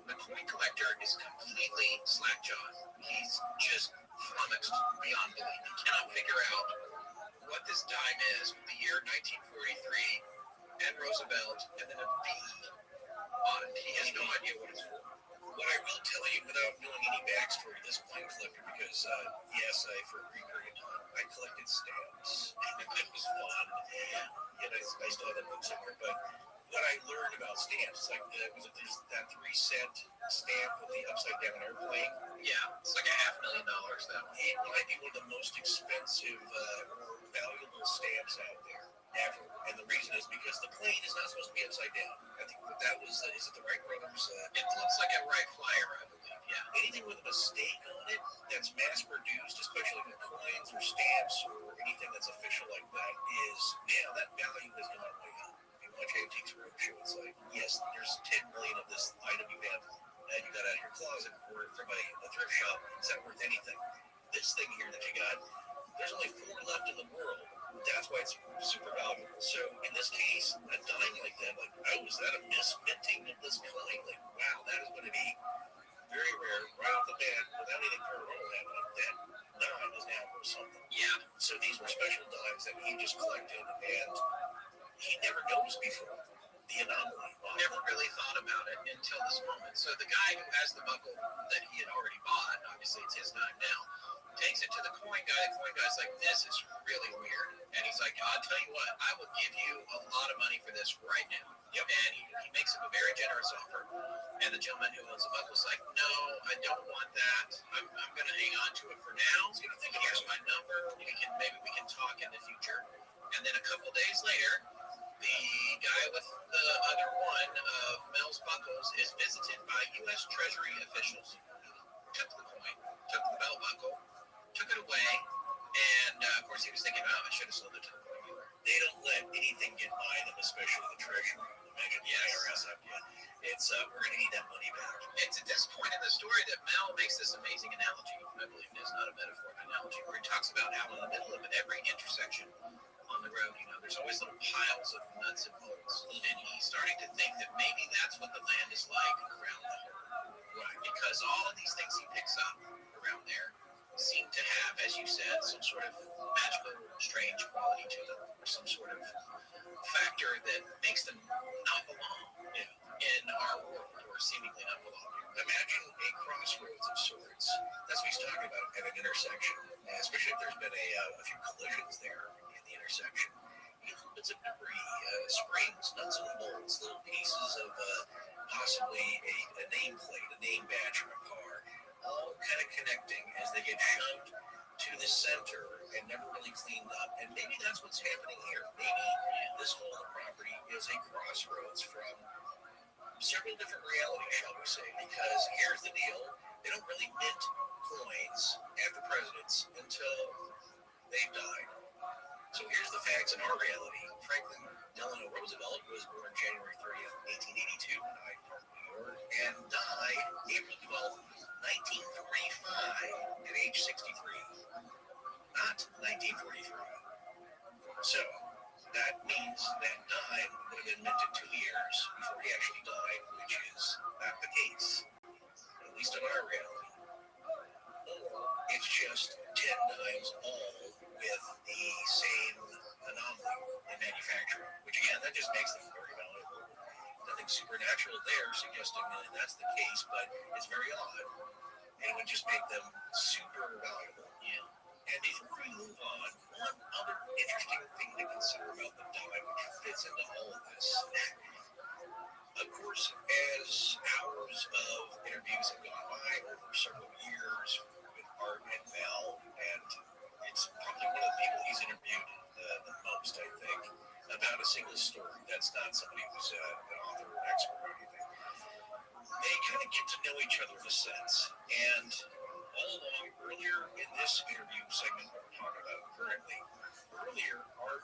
The coin collector is completely slack-jawed. He's just flummoxed beyond belief. He cannot figure out what this dime is with the year 1943 and Roosevelt and then a B on it. He has no idea what it's for.
What I will tell you without knowing any backstory, this coin collector, because yes, for a brief period of time, I collected stamps. It was fun. And I still have that book somewhere. But what I learned about stamps, like was it that 3-cent stamp with the upside down airplane?
Yeah, it's like $500,000. That one.
It might be one of the most expensive or valuable stamps out there ever. And the reason is because the plane is not supposed to be upside down. I think that was, is it the Wright brothers?
It looks like a Wright Flyer, I believe, yeah.
Anything with a mistake on it that's mass produced, especially with coins or stamps or anything that's official like that, is, that value has gone way up. You watch Antiques Roadshow, it's like, yes, there's 10 million of this item you have, and you got out of your closet or from a thrift shop. Is that worth anything? This thing here that you got, there's only 4 left in the world. That's why it's super valuable. So in this case, a dime like that, like, oh, is that a misminting of this coin? Like, wow, that is going to be very rare right off the bat without anything paranormal happening. That dime is now worth something.
Yeah.
So these were special dimes that he just collected, and he never noticed before the anomaly.
Never really thought about it until this moment. So the guy who has the buckle that he had already bought, obviously it's his dime now, takes it to the coin guy. The coin guy's like, this is really weird. And he's like, I'll tell you what, I will give you a lot of money for this right now. Yep. And he makes him a very generous offer. And the gentleman who owns the buckle's like, no, I don't want that. I'm going to hang on to it for now. Here's my number. Maybe we can talk in the future. And then a couple days later, the guy with the other one of Mel's buckles is visited by U.S. Treasury officials. Took the coin, took the belt buckle, took it away, and of course he was thinking, oh, I should have sold it to the coin dealer.
They don't let anything get by them, especially the Treasury. Imagine the IRS up yet. It's we're going to need that money back.
It's at this point in the story that Mel makes this amazing analogy. I believe it is not a metaphor, an analogy, where he talks about how in the middle of every intersection on the road, there's always little piles of nuts and bolts, and he's starting to think that maybe that's what the land is like around there. Right. Because all of these things he picks up around there seem to have, as you said, some sort of magical, strange quality to them, or some sort of factor that makes them not belong in our world, or seemingly not belong.
Imagine a crossroads of sorts. That's what he's talking about at an intersection, especially if there's been a few collisions there in the intersection. Bits of debris, springs, nuts and bolts, little pieces of possibly a nameplate, a name badge from a car, all kind of connecting as they get shoved to the center and never really cleaned up. And maybe that's what's happening here. Maybe this whole property is a crossroads from several different realities, shall we say, because here's the deal. They don't really mint coins after presidents until they've died. So here's the facts in our reality. Franklin Delano Roosevelt was born January 30th, 1882 in Hyde Park, New York, and died April 12th, 1945 at age 63. Not 1943. So that means that dime would have been minted 2 years before he actually died, which is not the case, at least in our reality. Or it's just 10 dimes all with the same anomaly in manufacturing, which again, that just makes them very valuable. Nothing supernatural there suggesting that that's the case, but it's very odd. And it would just make them super valuable. Yeah. And before we move on, one other interesting thing to consider about the dime, which fits into all of this. Of course, as hours of interviews have gone by over several years with Art and Mel,
not somebody who's an author or an expert or anything. They kind of get to know each other in a sense. And all along, earlier in this interview segment we're talking about currently, earlier Art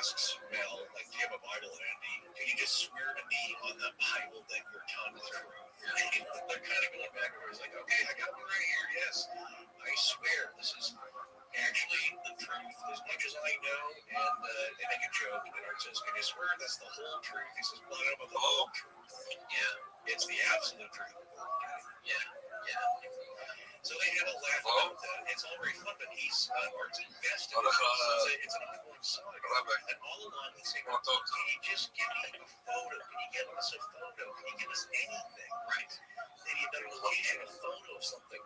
asks Mel, like, do you have a Bible handy? Can you just swear to me on the Bible that you're telling the truth? They're kind of going back and forth. It's like, okay, I got one right here. Yes, I swear this is actually the truth as much as I know. And they make a joke, and Art says, can you swear that's the whole truth? He says, well, I don't know about the whole truth. Yeah, it's the absolute truth. Yeah. So they have a laugh about that. It's all very fun, but he's Art's invested. It's an ongoing saga. And all along he's saying, can you just give me a photo? Can you give us a photo? Can you give us anything? Right. Maybe a better location, a photo of something.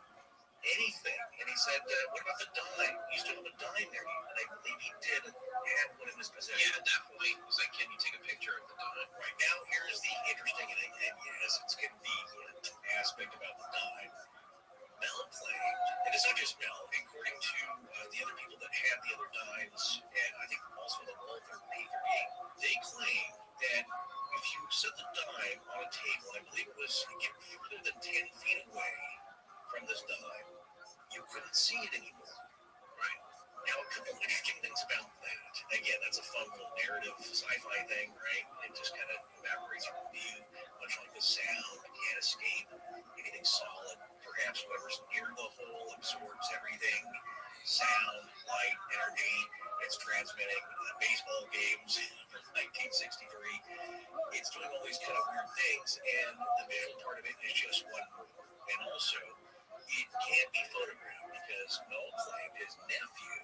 Anything. And he said, what about the dime? You still have a dime there. And I believe he did have one in his possession. Yeah, at that point, he was like, can you take a picture of the dime? Right. Now, here's the interesting and yes, it's convenient aspect about the dime. Mel claimed, and it's not just Mel, according to the other people that had the other dimes, and I think also the Walther P38, they claim that if you set the dime on a table, I believe it was further than 10 feet away from this dime, you couldn't see it anymore. Right. Now, a couple interesting things about that. Again, that's a fun little narrative sci-fi thing, right? It just kind of evaporates from view, much like the sound can't escape anything solid. Perhaps whoever's near the hole absorbs everything, sound, light, energy. It's transmitting baseball games from 1963. It's doing all these kind of weird things, and the visual part of it is just one more. And also, it can't be photographed because Noel claimed his nephew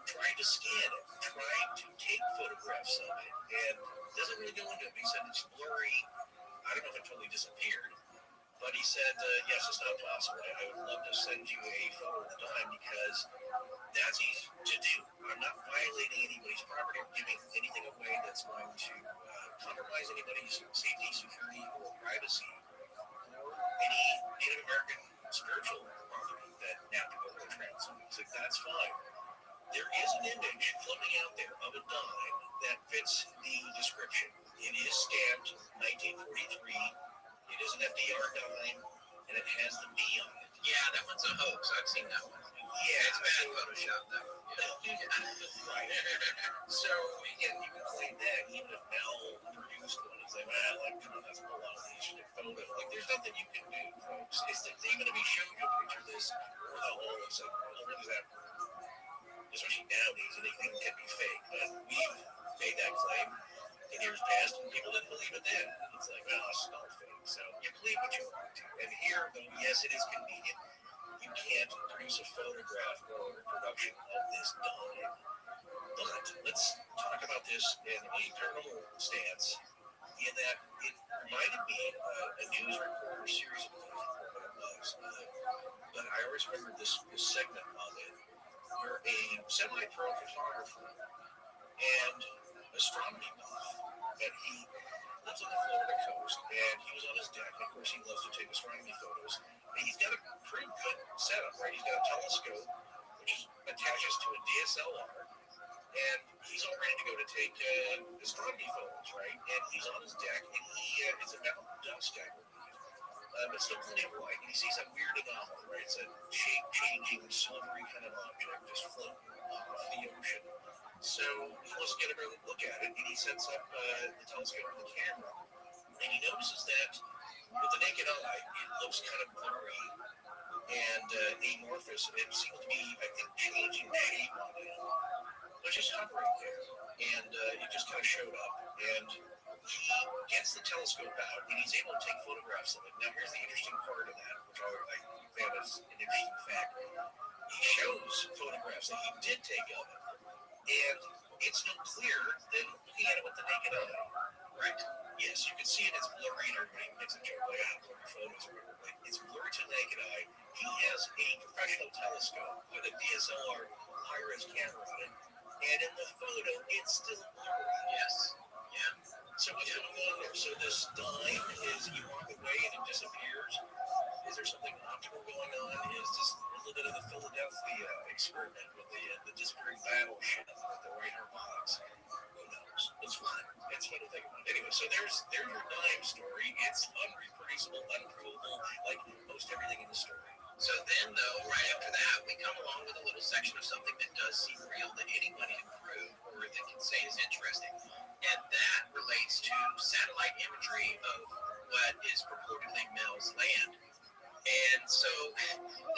tried to scan it, tried to take photographs of it, and doesn't really go into it. He said it's blurry. I don't know if it totally disappeared, but he said, yes, it's not possible. I would love to send you a photo of the dime because that's easy to do. I'm not violating anybody's property. I'm giving anything away that's going to compromise anybody's safety, security, or privacy, or any Native American spiritual property that now people are transferring. So that's fine. There is an image floating out there of a dime that fits the description. It is stamped 1943. It is an FDR dime, and it has the B on it. Yeah, that one's a hoax. I've seen that one. Yeah, it's bad Photoshop, that one. Yeah. Right. So, again, you can claim that even if Mel produced one, it's like, well, like, come on, that's a lot of these photo. Like, there's nothing you can do, folks. It's that even if he showed you a picture of this or the whole, it's like, well, what does that mean? Especially nowadays, anything can be fake. But we've made that claim in years past, and people didn't believe it then. It's like, well, it's not fake. So you believe what you want to. And here, though, yes, it is convenient. You can't produce a photograph or production of this dime. But let's talk about this in a paranormal stance, in that it reminded me of a news reporter series of what it was. But I always remember this segment of it, where a semi-pro photographer and astronomy buff, that he lives on the Florida coast, and he was on his deck. Of course, he loves to take astronomy photos. And he's got a pretty good setup, right? He's got a telescope, which attaches to a DSLR, and he's all ready to go to take astronomy photos, right? And he's on his deck, and it's about dusk, I believe. But still plenty of light, and he sees a weird anomaly, right? It's a shape-changing, silvery kind of object just floating off the ocean. So he wants to get a better look at it, and he sets up the telescope and the camera, and he notices that with the naked eye, it looks kind of blurry and amorphous, and it seems to be, I think, changing shape on it, but just hovering there, and it just kind of showed up, and he gets the telescope out, and he's able to take photographs of it. Now, here's the interesting part of that, which I found as an interesting fact. He shows photographs that he did take of it, and it's no clearer than looking at it with the naked eye, right? Yes, you can see it, it's blurry, and everybody makes a joke like, blurry photos or whatever, but it's blurry to the naked eye. He has a professional telescope with a DSLR high-res camera on it, and in the photo, it's still blurry. Yes. Yeah. So what's going on there? So this dime is, you walk away and it disappears.
is there something optimal going on? Is this a little bit of the Philadelphia experiment with the disparate battleship with the right harmonics? Who knows? It's fun. It's fun to think about. Anyway, so there's your dime story. It's unreproducible, unprovable, like most everything in the story.
So then, though, right after that, we come along with a little section of something that does seem real, that anybody can prove or that can say is interesting. And that relates to satellite imagery of what is purportedly Mel's land. And so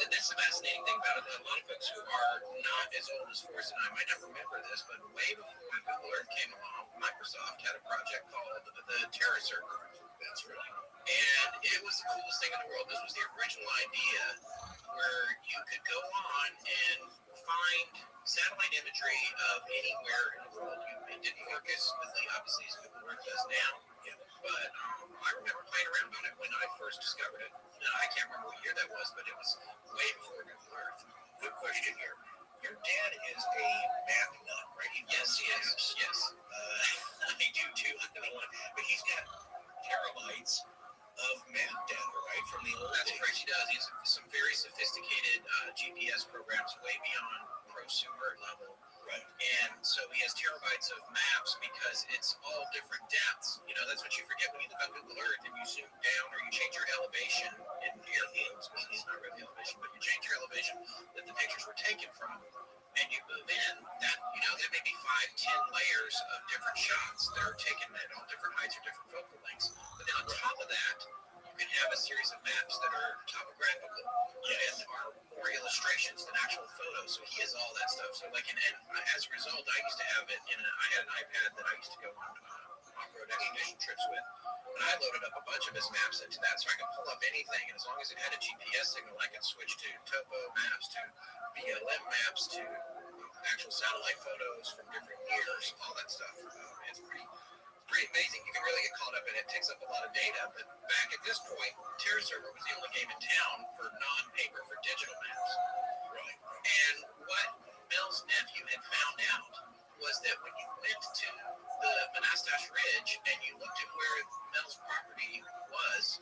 this is a fascinating thing about it. A lot of folks who are not as old as Forrest and I might not remember this, but way before Google Earth came along, Microsoft had a project called the Terra Server.
That's right.
And it was the coolest thing in the world. This was the original idea where you could go on and find satellite imagery of anywhere in the world. It didn't work as smoothly, obviously, as Google Earth does now. Yeah. But I remember playing around on it when I first discovered it. I can't remember what year that was, but it was way before Google Earth.
Good question here. Your dad is a map nut, right?
Yes, he is. Yes.
I do too. But he's got terabytes of map data, right, from the old
That's
days.
correct. He does. He has some very sophisticated GPS programs, way beyond prosumer level.
Right.
And so he has terabytes of maps because it's all different depths. That's what you forget when you look on Google Earth and you zoom down or you change your elevation in airfields. It's not really elevation, but you change your elevation that the pictures were taken from. And you move in, that there may be 5-10 layers of different shots that are taken at all different heights or different focal lengths. But then on top of that, you can have a series of maps that are topographical and are more illustrations than actual photos. So he has all that stuff. So and as a result, I used to have it I had an iPad that I used to go on off-road expedition trips with. And I loaded up a bunch of his maps into that, so I could pull up anything, and as long as it had a GPS signal, I could switch to topo maps, to BLM maps, to actual satellite photos from different years, all that stuff. It's pretty amazing. You can really get caught up in it. It takes up a lot of data, but back at this point, Terra Server was the only game in town for non-paper, for digital maps.
Right.
And what Mel's nephew had found out was that when you went to the Monastash Ridge and you looked at where Mel's property was,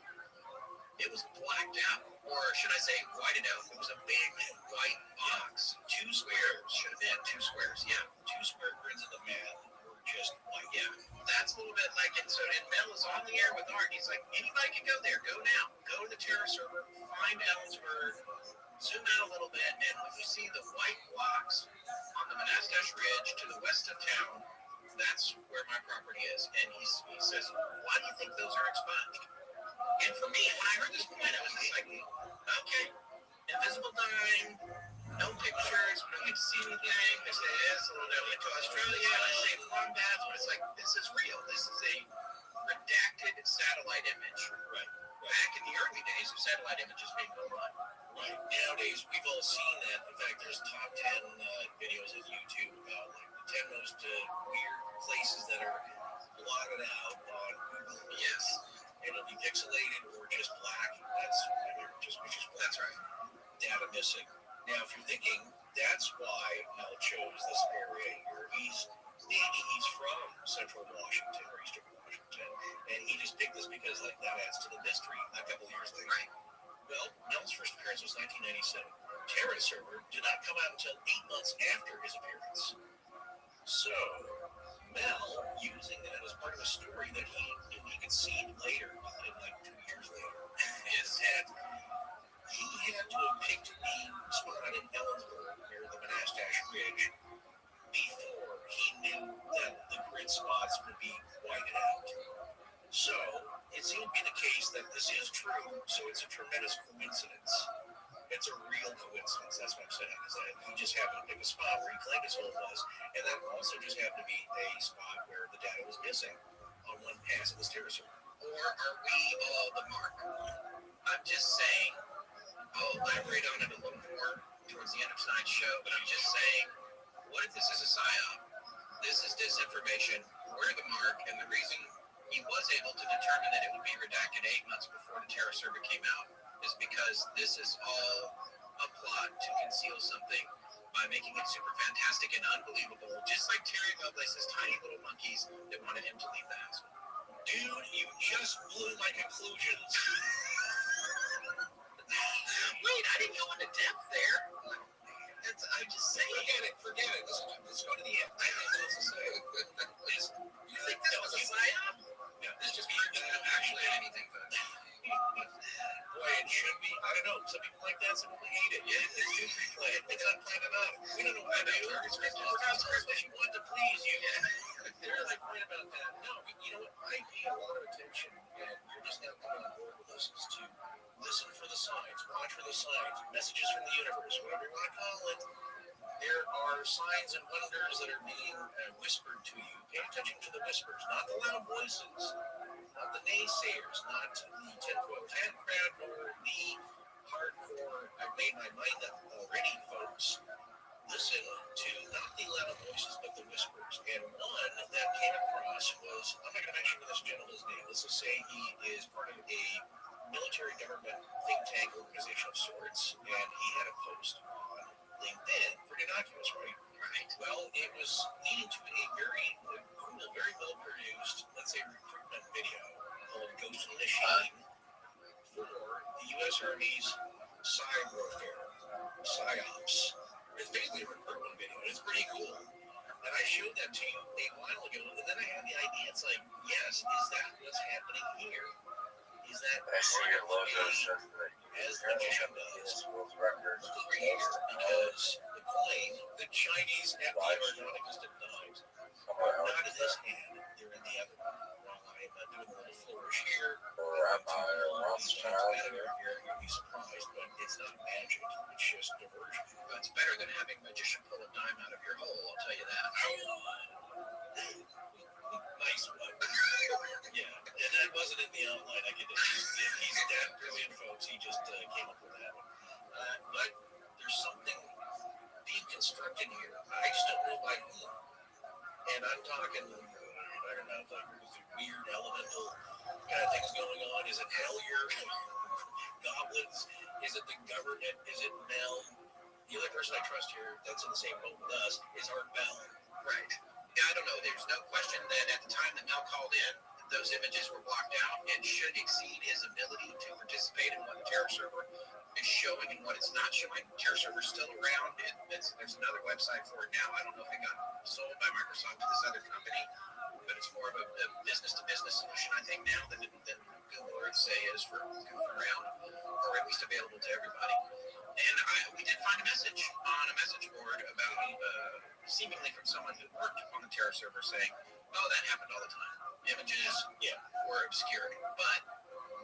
it was blacked out, or should I say whited out. It was a big white box. 2 squares, should have been 2 squares, yeah.
2 square grids of the map were just white.
Yeah, that's a little bit like it. So, and Mel is on the air with Art. He's like, anybody can go there. Go now. Go to the Terra Server. Find Ellensburg. Zoom out a little bit, and when you see the white blocks on the Monastash Ridge to the west of town, that's where my property is. And he says, why do you think those are expunged? And for me, when I heard this point, I was just like, okay, invisible dime, no pictures, we don't get to see anything. There's this, and I went to Australia, and I saved wombats, but it's like, this is real. This is a redacted satellite image.
Right.
Back in the early days of satellite images being online.
Right. Nowadays, we've all seen that. In fact, there's top 10 videos on YouTube about the 10 most weird places that are blotted out on Google.
Yes.
And it'll be pixelated or just black. That's just pictures black.
That's right.
Data missing. Now, if you're thinking that's why Mel chose this area here, maybe he's from Central Washington or Eastern Washington, and he just picked this because that adds to the mystery a couple of years later.
Right.
Well, Mel's first appearance was 1997. Terra Server did not come out until 8 months after his appearance. So, Mel, using that as part of a story that he knew he could see later, in 2 years later, is that he had to have picked the spot in Ellensburg near the Monastash Ridge before he knew that the grid spots would be whited out. So, it seemed to be the case that this is true, so it's a tremendous coincidence. It's a real coincidence, that's what I'm saying, is that he just happened to pick a spot where he claimed his hole was, and that also just happened to be a spot where the data was missing on one pass of this Terra Server.
Or are we all the mark? I'm just saying, I'll elaborate on it a little more towards the end of tonight's show, but I'm just saying, what if this is a psyop? This is disinformation. We're the mark, and the reason he was able to determine that it would be redacted 8 months before the Terra Server came out is because this is all a plot to conceal something by making it super fantastic and unbelievable, just like Terry Lovelace's tiny little monkeys that wanted him to leave the house.
Dude, you just blew my conclusions.
should be. I don't know. Some people like that. Some people hate it. Yeah, it's too pre-planned. It's unplanned enough. We don't know what to do. We're not scripted. She wanted to please you. They're like, point about that. No, you know what? I pay a lot of attention, and you're just now coming on board with us is to listen for the signs, watch for the signs, messages from the universe, whatever you want to call it. There are signs and wonders that are being whispered to you. Pay attention to the whispers, not the loud voices, not the naysayers, not the tinfoil hat crowd, nor the hardcore, I've made my mind up already, folks. Listen to not the loud voices, but the whispers. And one that came across was, I'm not going to mention this gentleman's name. Let's just say he is part of a military government think tank organization of sorts, and he had a post on LinkedIn. Pretty innocuous, right? Right. Well, it was leading to a very cool, very well produced, let's say, recruitment video called Ghost in the Machine for the U.S. Army's cyber warfare, PsyOps. It's basically a recruitment video. It's pretty cool. And I showed that to you a while ago, and then I had the idea. It's like, yes, is that what's happening here? Is that
I see your logo says that
as the magician does?
world records.
Look over here, because the coin, the Chinese FDR non-existent knives, are not in this hand. They're in the other one. While I'm doing a little flourish here,
Rabbi Rothschild.
You'll be surprised, but it's not magic. It's just diversion. But it's better than having a magician pull a dime out of your hole, I'll tell you that. Nice one. Yeah, and that wasn't in the outline. I get it. He's that brilliant, folks. He just came up with that one. But there's something being constructed here. I just don't know by whom. And I'm talking, I don't know, like weird elemental kind of things going on. Is it Hellier? Goblins? Is it the government? Is it Mel? The only person I trust here that's in the same boat with us is Art Bell. Right. Yeah, I don't know. There's no question that at the time that Mel called in, those images were blocked out and should exceed his ability to participate in what the Terror Server is showing and what it's not showing. Terror Server's still around. There's another website for it now. I don't know if it got sold by Microsoft to this other company, but it's more of a business-to-business solution, I think, now than Google or say is for goofing around, or at least available to everybody. And we did find a message on a message board about seemingly from someone who worked on the Terror Server saying, oh, that happened all the time. Images, were obscured. But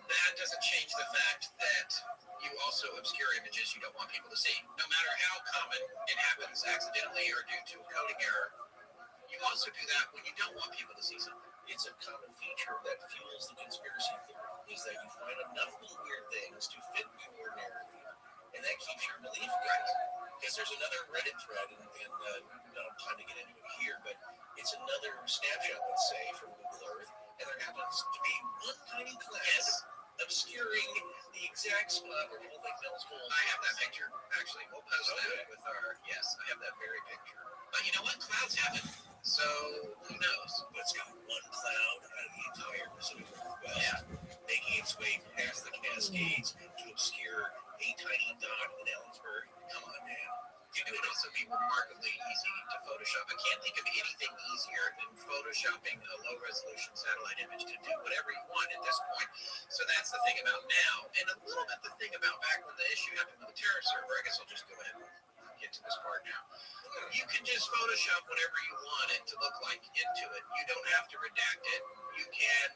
that doesn't change the fact that you also obscure images you don't want people to see. No matter how common it happens accidentally or due to a coding error, you also do that when you don't want people to see something. It's a common feature that fuels the conspiracy theory, is that you find enough little weird things to fit your narrative, and that keeps your belief right. Because there's another Reddit thread, and we don't have time to get into it here, but it's another snapshot, let's say, from Google Earth, and there happens to be one tiny cloud obscuring the exact spot where people think Bill's hole. I have that picture, actually. We'll post that with our, I have that very picture. But you know what? Clouds happen. So, who knows? But it's got one cloud out of the entire Pacific Northwest, making its way past the Cascades to obscure a tiny dot in Ellensburg. Come on, man. It would also be remarkably easy to Photoshop. I can't think of anything easier than Photoshopping a low-resolution satellite image to do whatever you want at this point. So that's the thing about now. And a little bit the thing about back when the issue happened with the Terror Server. I guess I'll just go ahead and get to this part now. You can just Photoshop whatever you want it to look like into it. You don't have to redact it. You can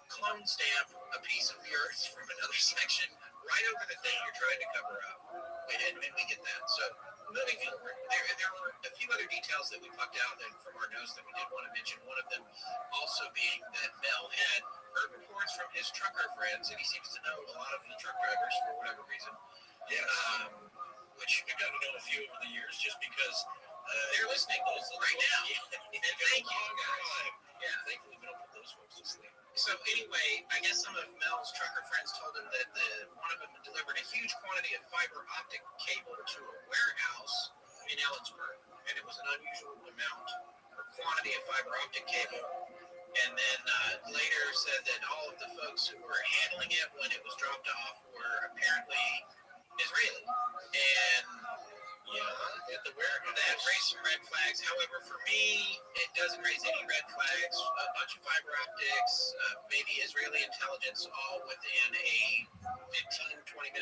clone stamp a piece of the earth from another section right over the thing you're trying to cover up. And we get that. So moving forward, there were a few other details that we plucked out from our notes that we did want to mention. One of them also being that Mel had heard reports from his trucker friends, and he seems to know a lot of the truck drivers for whatever reason. Which we've got to know a few over the years just because they're listening right now. And thank you, guys. Yeah, thankfully we don't put those folks to sleep. So anyway, I guess some of Mel's trucker friends told him that one of them delivered a huge quantity of fiber optic cable to a warehouse in Ellensburg, and it was an unusual amount or quantity of fiber optic cable. And then later said that all of the folks who were handling it when it was dropped off were apparently Israeli. And at the warehouse, that raised some red flags. However, for me, it doesn't raise any red flags. A bunch of fiber optics, maybe Israeli intelligence, all within a 15, 20-minute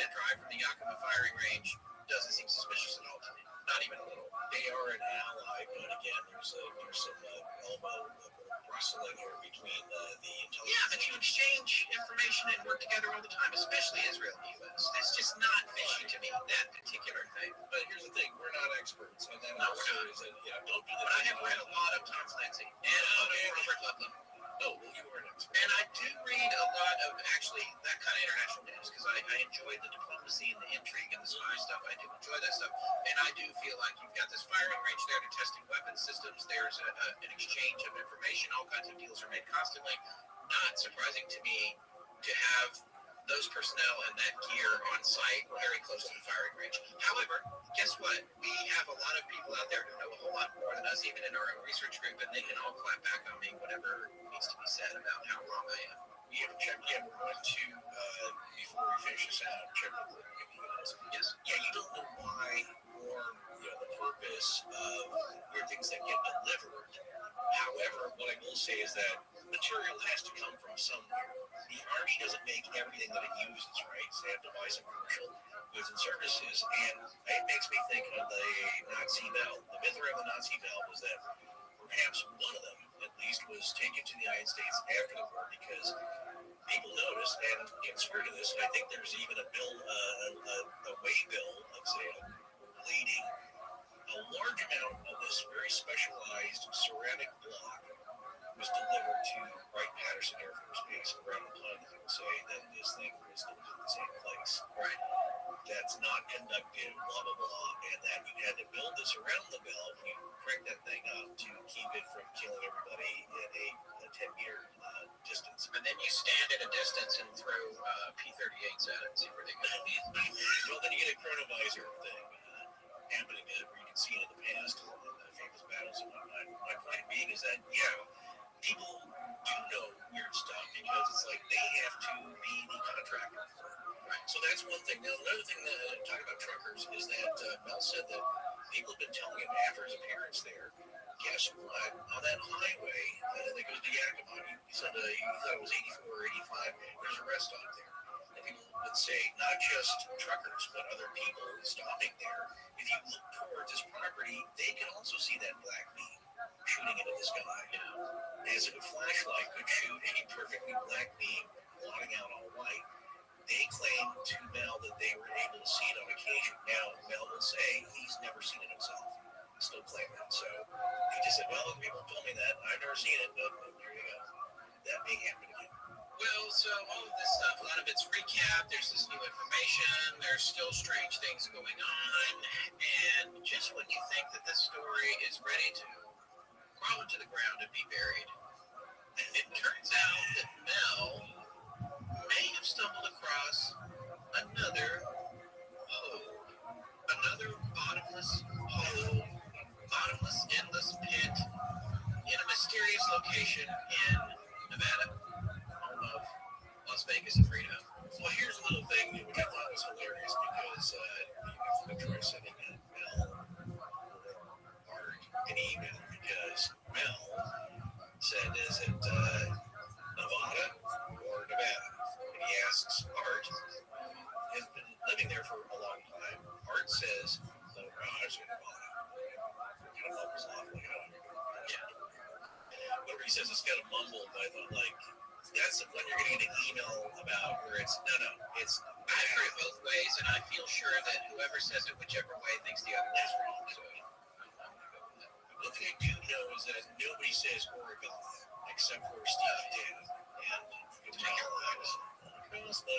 exchange information and work together all the time, especially Israel and the U.S. It's just not fishy to me, that particular thing.
But here's the thing, we're not experts, and then
No,
also
we're not.
is that, don't do
But
that.
I have read a lot of Tom Clancy and a lot of Robert Ludlum.
Oh, well, you are an expert.
And I do read a lot of actually that kind of international news because I enjoy the diplomacy and the intrigue and the spy stuff. I do enjoy that stuff. And I do feel like you've got this firing range there to testing weapons systems. There's an exchange of information. All kinds of deals are made constantly. Not surprising to me to have those personnel and that gear on site very close to the firing range. However, guess what? We have a lot of people out there who know a whole lot more than us, even in our own research group, and they can all clap back on me whatever needs to be said about how wrong I am.
We have checked in. We're going to, before we finish this out, check with the emails.
Yes.
Yeah, you don't know why or the purpose of where things that get delivered. However, what I will say is that material has to come from somewhere. The Army doesn't make everything that it uses, right? So they have to buy some commercial goods and services. And it makes me think of the Nazi bell. The myth around the Nazi bell was that perhaps one of them, at least, was taken to the United States after the war because people noticed, and consider to this, and I think there's even a bill, a way bill, let's say, leading a large amount of this very specialized ceramic block was delivered to Wright-Patterson Air Force Base in Ground Pond, I would say, that this thing was delivered to the same place. Right. That's not conducted, blah, blah, blah, and that you had to build this around the bell when you crank that thing up to keep it from killing everybody at a 10-meter distance.
And then you stand at a distance and throw P-38s at it and see where they go.
Well, then you get a chronovisor thing happening where you can see it in the past, in the famous battles and whatnot. My point being is that, people do know weird stuff because it's like they have to be the contractor for it. So that's one thing. Now, another thing that talking about truckers is that Mel said that people have been telling him after his appearance there, guess what? On that highway that goes to Yakima, he said he thought it was 84 or 85, there's a rest stop there. And people would say, not just truckers, but other people stopping there. If you look towards this property, they can also see that black beam shooting into the sky. As if a flashlight could shoot a perfectly black beam, blotting out all white. They claim to Mel that they were able to see it on occasion. Now, Mel will say he's never seen it himself. Still claim that. So he just said, well, people told me that. I've never seen it, but here you go. That may happen again.
Well, so all of this stuff, a lot of it's recap. There's this new information. There's still strange things going on. And just when you think that this story is ready to crawl into the ground and be buried, it turns out that Mel may have stumbled across another hole, another bottomless hole, bottomless endless pit in a mysterious location in Nevada, home of Las Vegas and Reno.
Well, here's a little thing which I thought was hilarious because I tried sending Mel or Art an email because Mel said, is it Nevada or Nevada? And he asks Art, has been living there for a long time. Art says, oh, I was in Nevada. Kind of mumbles off like, whatever he says, it's kind of mumbled, but I thought, like, that's when you're going to get an email about where it's, it's,
I've heard it both ways, and I feel sure that whoever says it whichever way thinks the other is wrong. So
one thing I do know is that nobody says Oregon except for Steve Dan. And you can tell that was across the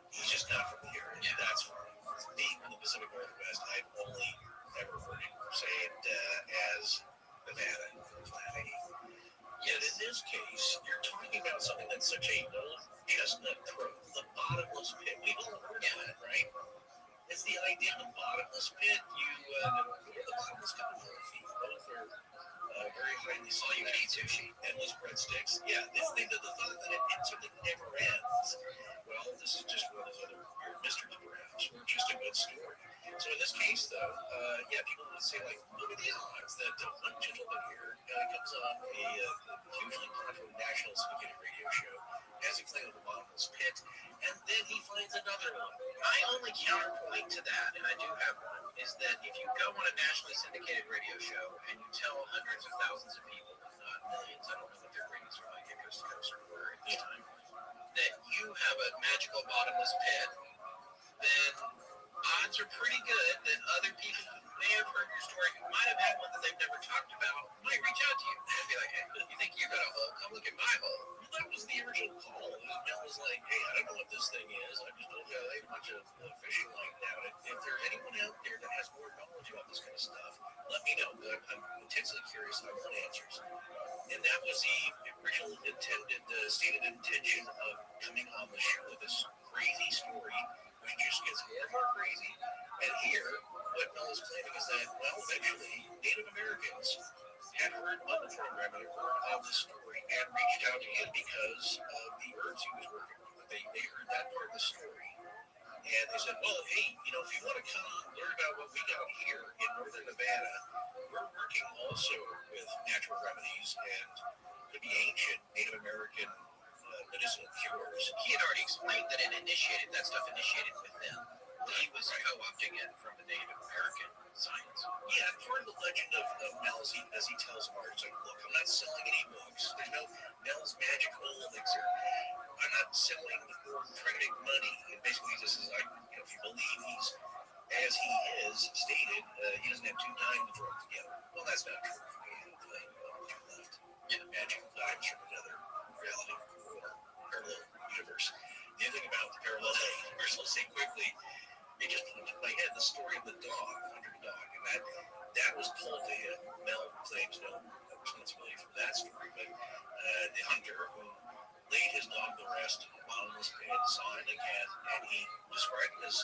he's just not from the area. Yeah. That's fine. Being from the Pacific Northwest, I've only ever heard him say it as Nevada. Yet in this case, you're talking about something that's such a old chestnut trope, the bottomless pit. We've all heard of that, right? It's the idea of a bottomless pit. Where the bottomless coming from? Both are very highly solid sushi, endless breadsticks. Yeah, the thought that it something never ends. Well, this is just one of those other weird mysteries, perhaps, or just a good story. So in this case, though, people would say, like, look at these odds that one gentleman here comes on a hugely popular national syndicated radio show, has a claim of a bottomless pit, and then he finds another one.
my only counterpoint to that, and I do have one, is that if you go on a nationally syndicated radio show and you tell hundreds of thousands of people, if not millions, I don't know what their ratings are like, House or were at this time, that you have a magical bottomless pit, then odds are pretty good that other people who may have heard your story, who might have had one that they've never talked about, might reach out to you and be like, hey, you think you got a hole? Come look at my hole.
Well, that was the original call. Mel was like, hey, I don't know what this thing is. I just told you I laid a bunch of fishing line down. If there's anyone out there that has more knowledge about this kind of stuff, let me know. I'm intensely curious. I want answers. And that was the original intended, stated intention of coming on the show. This crazy story, which just gets more and more crazy. And here, what Mel is claiming is that, well, eventually, Native Americans had heard of the program and heard of the story and reached out to him because of the herbs he was working with. They heard that part of the story. And they said, well, hey, if you want to come learn about what we got here in northern Nevada, we're working also with natural remedies and could be ancient Native American medicinal cures.
He had already explained that that stuff initiated with them. He was co-opting it from the Native American science.
Yeah, part of the legend of Mel as he tells Art, it's like, look, I'm not selling any books. There's no Mel's magical elixir. I'm not selling or trying to make money. And basically, this is like, if you believe he's as he is stated, he doesn't have two dimes to throw together. Well, that's not true. He had two left. Yeah, magical dimes from another reality or parallel universe. The other thing about the parallel universe, let's say quickly, it just popped in my head the story of the dog, Hunter the dog, and that was told to him. Mel claims no responsibility for that story, but the hunter who laid his dog to rest while in his bed saw it again, and he described it as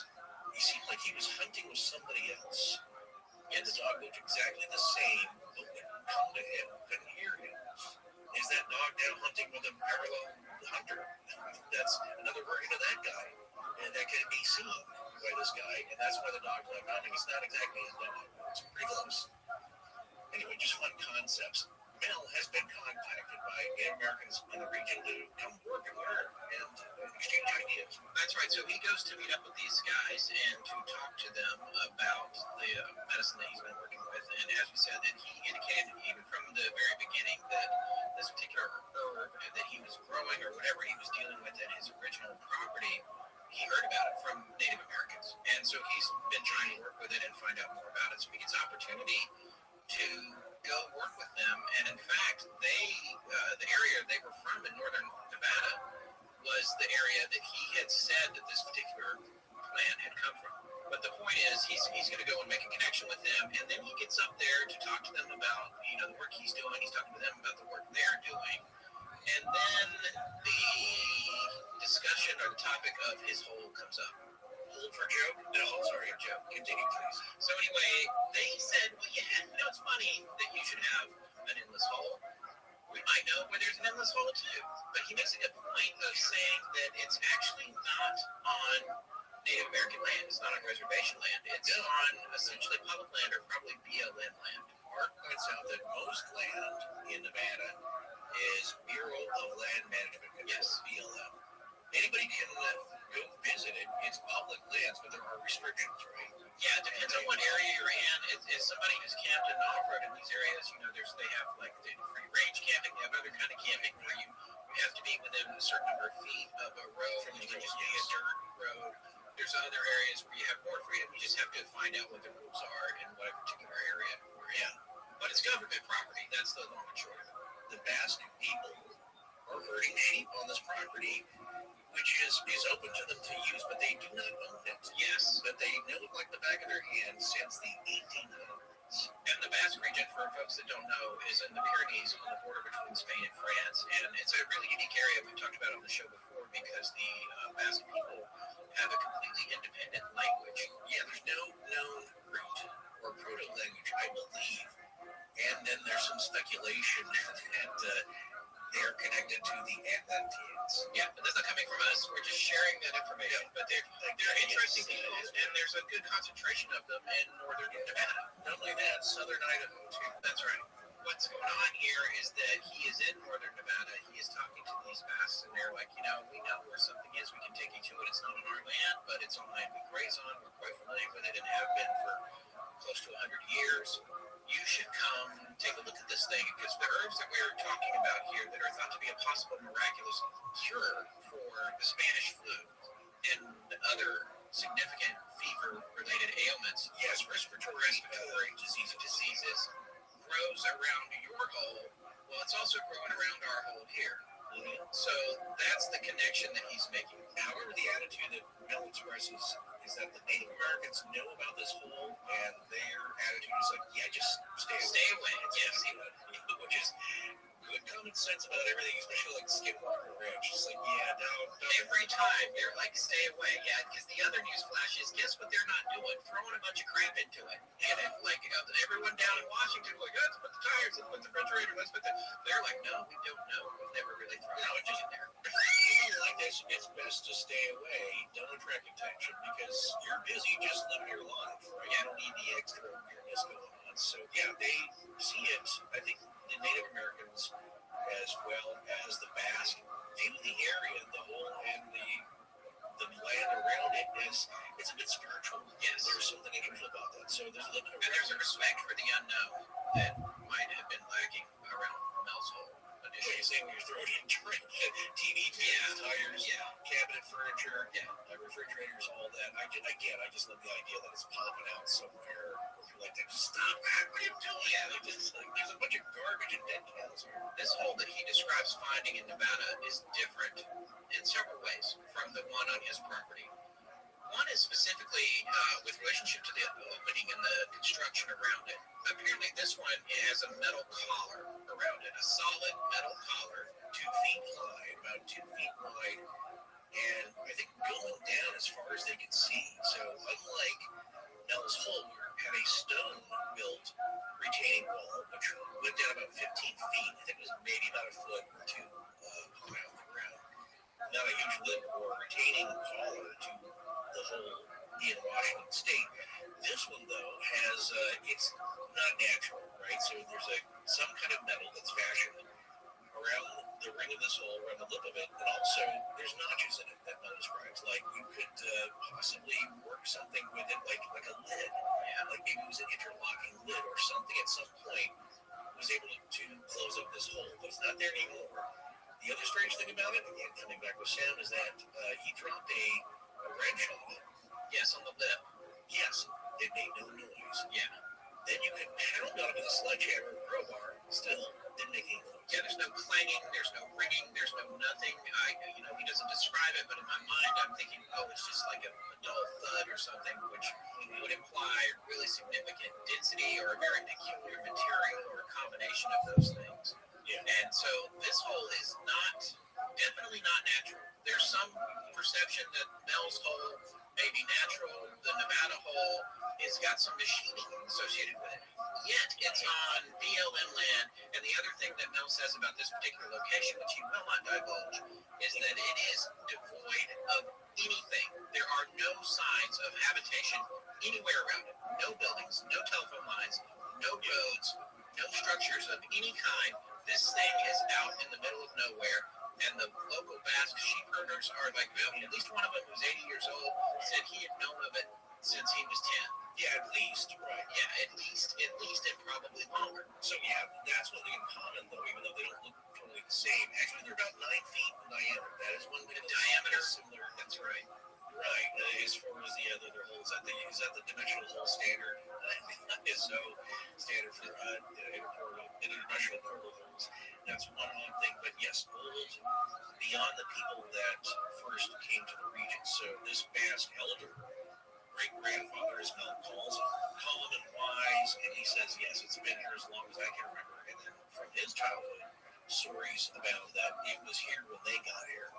he seemed like he was hunting with somebody else, and the dog looked exactly the same, but wouldn't come to him, couldn't hear him. Is that dog now hunting with a parallel hunter? That's another version of that guy, and that can be seen by this guy, and that's why the dog's not hunting. It's not exactly his dog. It's pretty close. Anyway, just fun concepts. Mel has been contacted by Native Americans in the region to come work and learn and exchange ideas.
That's right. So he goes to meet up with these guys and to talk to them about the medicine that he's been working with. And as we said, that he indicated even from the very beginning that this particular herb that he was growing or whatever he was dealing with at his original property, he heard about it from Native Americans. And so he's been trying to work with it and find out more about it. So he gets opportunity to go work with them. And in fact, the area they were from in northern Nevada was the area that he had said that this particular plant had come from. But the point is, he's going to go and make a connection with them, and then he gets up there to talk to them about the work he's doing. He's talking to them about the work they're doing, and then the discussion or the topic of his hole comes up.
Hold for joke? No, sorry, joke. Continue, please.
So anyway, they said, well, yeah, it's funny that you should have an endless hole. We might know where there's an endless hole too. But he makes a good point of saying that it's actually not on Native American land. It's not on reservation land. It's on essentially public land or probably BLM land.
Mark points out that most land in Nevada is Bureau of Land Management.
Yes.
BLM. Anybody can go visit it. It's public lands, but there are restrictions, right?
Yeah, it depends on what area you're in. If somebody who's camped in off-road in these areas, they have like the free range camping. They have other kind of camping where you have to be within a certain number of feet of a road. It can just be a dirt road. There's other areas where you have more freedom. You just have to find out what the rules are in what particular area we're in. But it's government property. That's the long and short of it.
The Basque people are herding sheep on this property, which is open to them to use, but they do not own it.
Yes.
But they know it like the back of their hand since the 1800s.
And the Basque region, for folks that don't know, is in the Pyrenees on the border between Spain and France. And it's a really unique area we've talked about on the show before because the Basque people have a completely independent language.
Yeah, there's no known root or proto-language, I believe. And then there's some speculation that they're connected to the Atlanteans.
Yeah, but that's not coming from us. We're just sharing that information. Yeah. But they're interesting people, and there's a good concentration of them in northern Nevada.
Not only that, southern Idaho, too.
That's right. What's going on here is that he is in northern Nevada. He is talking to these Basques, and they're like, we know where something is. We can take you to it. It's not on our land, but it's on land we graze on. We're quite familiar with it and have been for close to 100 years. you should come take a look at this thing, because the herbs that we're talking about here that are thought to be a possible miraculous cure for the Spanish flu and other significant fever-related ailments,
Yes, respiratory
diseases, grows around your hole. Well, it's also growing around our hole here. So that's the connection that he's making.
However, the attitude that Mel expresses is that the Native Americans know about this hole, and their attitude is like, yeah, just stay away.
Yes.
Which is good common sense about everything, especially like Skinwalker Ranch. It's like, yeah, no.
Every time they're like, stay away. Yeah, because the other news flash is, guess what they're not doing? Throwing a bunch of crap into it. And it, like, everyone down in Washington, like, let's put the tires, let's put the refrigerator, let's put the... They're like, no, we don't know. We've never really thrown anything in there.
Even like this, it's best to stay away. Don't attract attention, because you're busy just living your life, right? You don't need the extra weirdness going on. So, yeah, they see it. I think the Native Americans, as well as the Basque, view the area, the hole, and the land around it is, it's a bit spiritual.
Yes.
There's something unusual about that. So there's a little bit of
And there's a respect for the unknown that might have been lacking around Mel's hole.
What you're saying when you're throwing in TV, tires, cabinet furniture, refrigerators, all that. I just love the idea that it's popping out somewhere. You're like, stop that! What are you doing? Yeah, there's a bunch of garbage and dead cows here.
This hole that he describes finding in Nevada is different in several ways from the one on his property. One is specifically with relationship to the opening and the construction around it. Apparently this one has a metal collar around it, a solid metal collar,
2 feet high, about 2 feet wide, and I think going down as far as they can see. So unlike Mel's hole, where it had a stone-built retaining wall, which went down about 15 feet, I think it was maybe about a foot or two high off the ground. Not a huge lip or retaining collar to the hole in Washington State. This one, though, has, it's not natural, right? So there's some kind of metal that's fashioned around the ring of this hole, around the lip of it, and also there's notches in it that Mel describes. Like you could possibly work something with it, like a lid. Yeah, like maybe it was an interlocking lid or something at some point was able to close up this hole, but it's not there anymore. The other strange thing about it, again, coming back with Sam, is that he dropped a wrench on it.
Yes, on the lip.
Yes, it made no noise.
Yeah.
Then you could pound on it with a sledgehammer or crowbar, still didn't make any noise.
Yeah, there's no clanging, there's no ringing, there's no nothing. He doesn't describe it, but in my mind, I'm thinking, oh, it's just like a dull thud or something, which would imply really significant density or a very peculiar material or a combination of those things.
Yeah.
And so this hole is definitely not natural. There's some perception that Mel's hole may be natural. The Nevada hole has got some machining associated with it. Yet it's on BLM land. And the other thing that Mel says about this particular location, which he will not divulge, is that it is devoid of anything. There are no signs of habitation anywhere around it. No buildings, no telephone lines, no roads, no structures of any kind. This thing is out in the middle of nowhere, and the local Basque sheep herders are like, at least one of them who's 80 years old said he had known of it since he was 10.
Yeah, at least, right.
Yeah, at least, and probably longer.
So yeah, that's one thing in common, though, even though they don't look totally the same. Actually, they're about 9 feet in diameter. That is one thing.
Diameter.
Similar.
That's right.
Right. As far as the other holes, is that the dimensional hole standard? Is so standard for interdimensional portal holes. That's one thing. But yes, old beyond the people that first came to the region. So this Basque elder, great-grandfather, as Mel calls him, calm and wise, and he says, yes, it's been here as long as I can remember. And then from his childhood, stories about that it was here when they got here.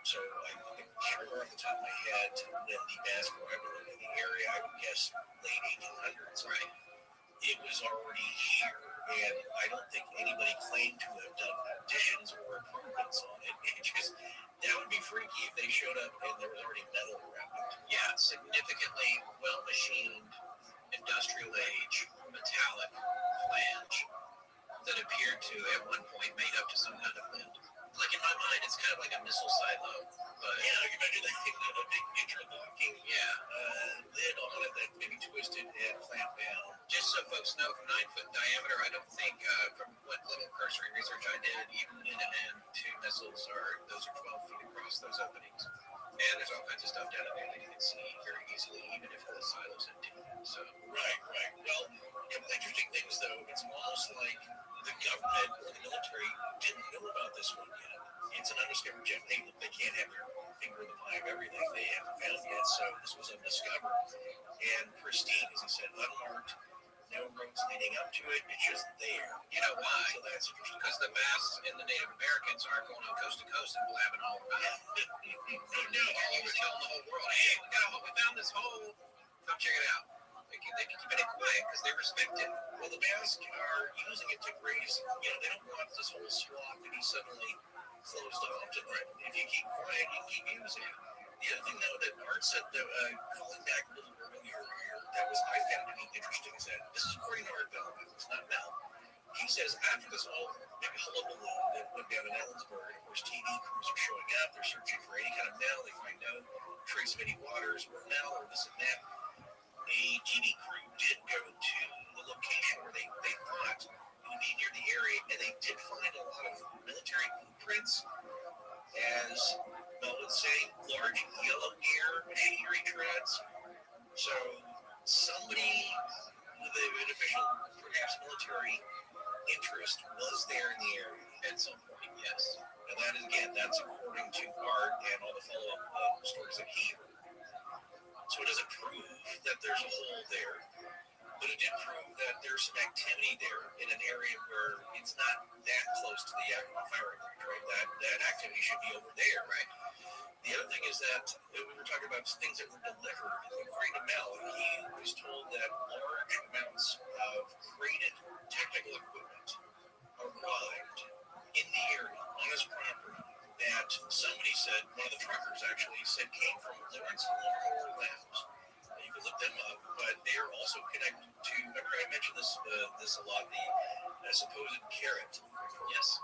So I can't remember off the top of my head when the Basque arrived in the area. I would guess late 1800s.
Right.
It was already here, and I don't think anybody claimed to have done additions or improvements on it. That would be freaky if they showed up and there was already metal around it.
Yeah, significantly well-machined, industrial age, metallic flange that appeared to, at one point, made up to some kind of lid. Like in my mind, it's kind of like a missile silo. But
Yeah, you imagine that a big interlocking lid on it that can be twisted and clamped down.
just so folks know, from 9-foot diameter, I don't think, from what little cursory research I did, even Minuteman II missiles those are 12 feet across those openings. And there's all kinds of stuff down in there that you can see very easily, even if the silo's empty. So
Right. Well, a couple interesting things though. It's almost like the government or the military didn't know about this one yet. It's an undiscovered gem. They can't have their finger in the pie of everything they haven't found yet. So this was undiscovered and pristine, as he said, unmarked. No roads leading up to it. It's just there.
you know why?
So that's interesting.
Because the Basques and the Native Americans aren't going on coast to coast and blabbing all about it.
No,
All over telling the whole world, hey, we found this hole. Come check it out. They can keep it quiet because they respect it.
Well, the Basque are using it to graze. They don't want this whole swath to be suddenly closed off to them. If you keep quiet, you keep using it. The other thing, though, that Art said, calling back a little earlier here, that I found to be interesting is that this is according to Art Bell, it's not Mel. He says after this whole big hullabaloo that went down in Ellensburg, of course, TV crews are showing up. They're searching for any kind of Mel. They find no trace of any waters or Mel or this and that. A TV crew did go to the location where they thought it would be near the area, and they did find a lot of military footprints, as Mel would say, large yellow gear machinery treads. So somebody with an official, perhaps military interest was there in the area at some point, yes. And that is, again, that's according to Art and all the follow-up stories that he heard. So it doesn't prove that there's a hole there, but it did prove that there's some activity there in an area where it's not that close to the firing range, right? That activity should be over there, right? The other thing is that we were talking about things that were delivered. According to Mel, he was told that large amounts of crated technical equipment arrived in the area on his property that somebody said, one of the truckers actually said came from Lawrence Labs. You can look them up, but they are also connected to, remember I mentioned this a lot, the supposed carrot. Yes.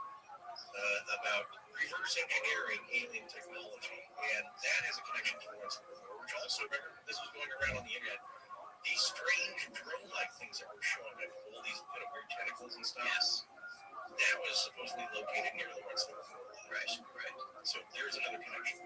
About reverse engineering alien technology, and that has a connection to Lawrence Livermore, which also, remember, this was going around on the internet, these strange drone-like things that were showing up, all these kind of weird tentacles and stuff. Yes. That was supposedly located near Lawrence Livermore. Right. So there's another connection.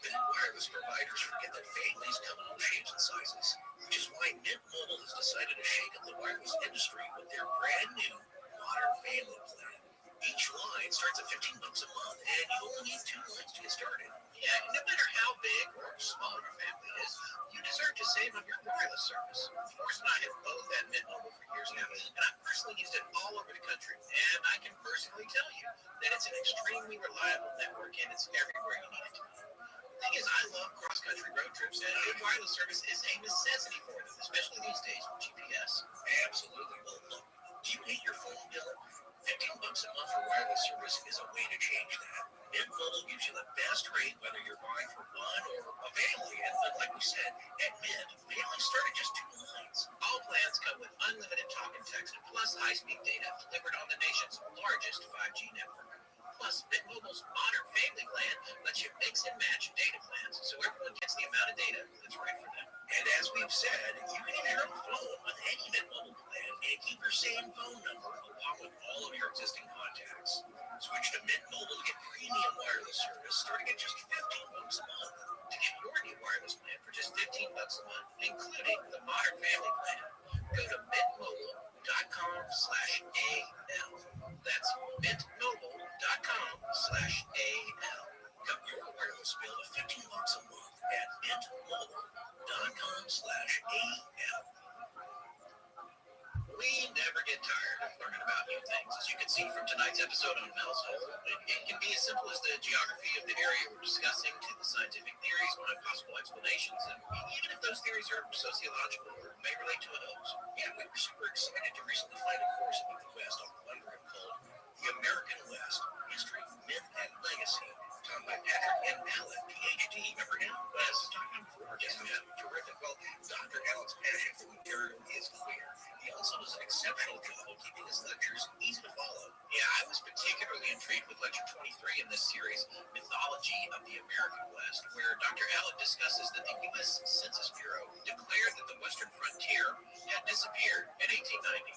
Many wireless providers forget that families come in all shapes and sizes, which is why Mint Mobile has decided to shake up the wireless industry with their brand new Modern Family plan. Each line starts at $15 a month, and you only need 2 lines to get started.
Yeah, no matter how big or small your family is, you deserve to save on your wireless service. Forrest and I have both had Mint Mobile for years now, and I've personally used it all over the country. And I can personally tell you that it's an extremely reliable network, and it's everywhere you need it to be. The thing is, I love cross-country road trips, and good wireless service is a necessity for them, especially these days with GPS.
Absolutely. Well, look, do you hate your phone bill? $15 a month for wireless service is a way to change that. Mint Mobile gives you the best rate whether you're buying for one or a family. And like we said, at Mint, families start at just 2 lines.
All plans come with unlimited talk and text, plus high-speed data delivered on the nation's largest 5G network. Plus, Mint Mobile's Modern Family plan lets you mix and match data plans, so everyone gets the amount of data that's right for them.
And as we've said, you can use your own phone with any Mint Mobile plan and keep your same phone number along with all of your existing contacts. Switch to Mint Mobile to get premium wireless service starting at just $15 a month.
To get your new wireless plan for just $15 a month, including the Modern Family plan, go to mintmobile.com/AL. That's mintmobile.com/AL.
Cut your wireless bill to $15 a month at mintmobile.com/AL.
We never get tired of learning about new things. As you can see from tonight's episode on Mel's Hole, it can be as simple as the geography of the area we're discussing to the scientific theories behind possible explanations, and even if those theories are sociological or may relate to a hoax.
Yeah, we were super excited to recently find a course about the West on Wondering called The American West, History, Myth, and Legacy, taught by Patrick M. Allen, Ph.D. Remember him? Yes, talked about before. Yes, terrific. Well, Dr. Allen's passion for material is clear. He also does an exceptional job of keeping his lectures
3 in this series, Mythology of the American West, where Dr. Allen discusses that the U.S. Census Bureau declared that the Western frontier had disappeared in 1890.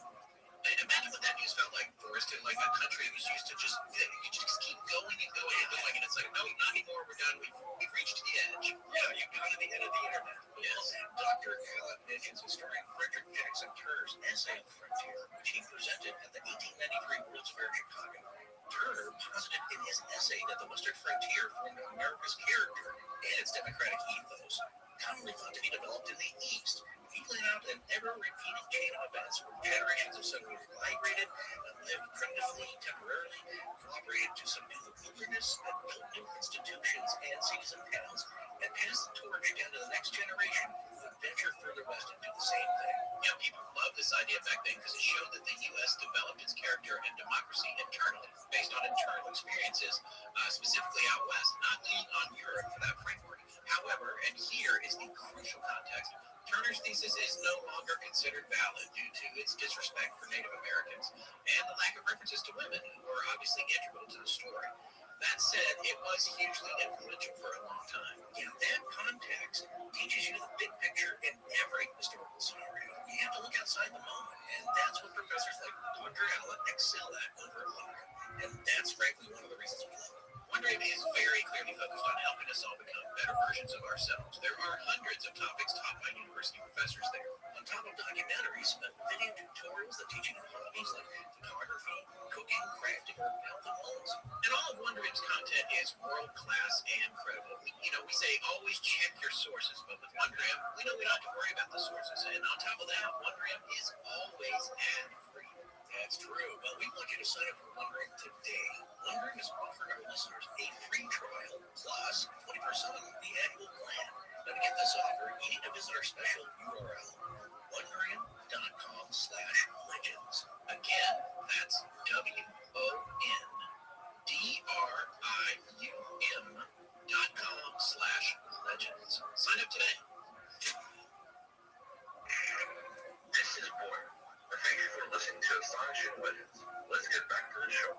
Imagine what that news felt like, Forrest, in like a country that was used to just, you could just keep going and going and going, and it's like, no, not anymore, we're done, we've reached the edge.
Yeah, you've gone to the end of the internet.
Yes.
Dr. Allen mentions historian Frederick Jackson Turner's essay on the frontier, which he presented at the 1893 World's Fair in Chicago. Turner posited in his essay that the Western frontier formed America's character and its democratic ethos, commonly thought to be developed in the East. He laid out an ever-repeating chain of events where generations of settlers migrated and lived primitively, temporarily, cooperated to subdue the wilderness, and built new institutions and cities and towns, and passed the torch down to the next generation who would venture further west and do the same thing.
Yeah, people loved this idea back then because it showed that the U.S. developed its character and democracy internally, based on internal experiences, specifically out west, not leaning on Europe for that framework. However, and here is the crucial context, Turner's thesis is no longer considered valid due to its disrespect for Native Americans and the lack of references to women, who are obviously integral to the story. That said, it was hugely influential for a long time.
Yeah, that context teaches you the big picture in every historical scenario. You have to look outside the moment, and that's what professors like Dr. Allen excel at over and over. And that's frankly one of the reasons we love it.
Wondering is very clearly focused on helping us all become better versions of ourselves. There are hundreds of topics taught by university professors there.
On top of documentaries, video tutorials that teach you hobbies like photography, cooking, crafting, or health and wellness.
And all of Wondering's content is world-class and credible. We say always check your sources, but with Wondering, we know we don't have to worry about the sources. And on top of that, Wondering is always ad-free.
That's true, but we want you to sign up for Wondering today. Wondering is offering our listeners a free trial plus 20% off the annual plan. Now, to get this offer, you need to visit our special URL, wondering.com/legends.
Again, that's WONDRIUM.com/legends. Sign up today.
This is Boy. Thanks for listening to Astonishing Legends. Let's get back to the show.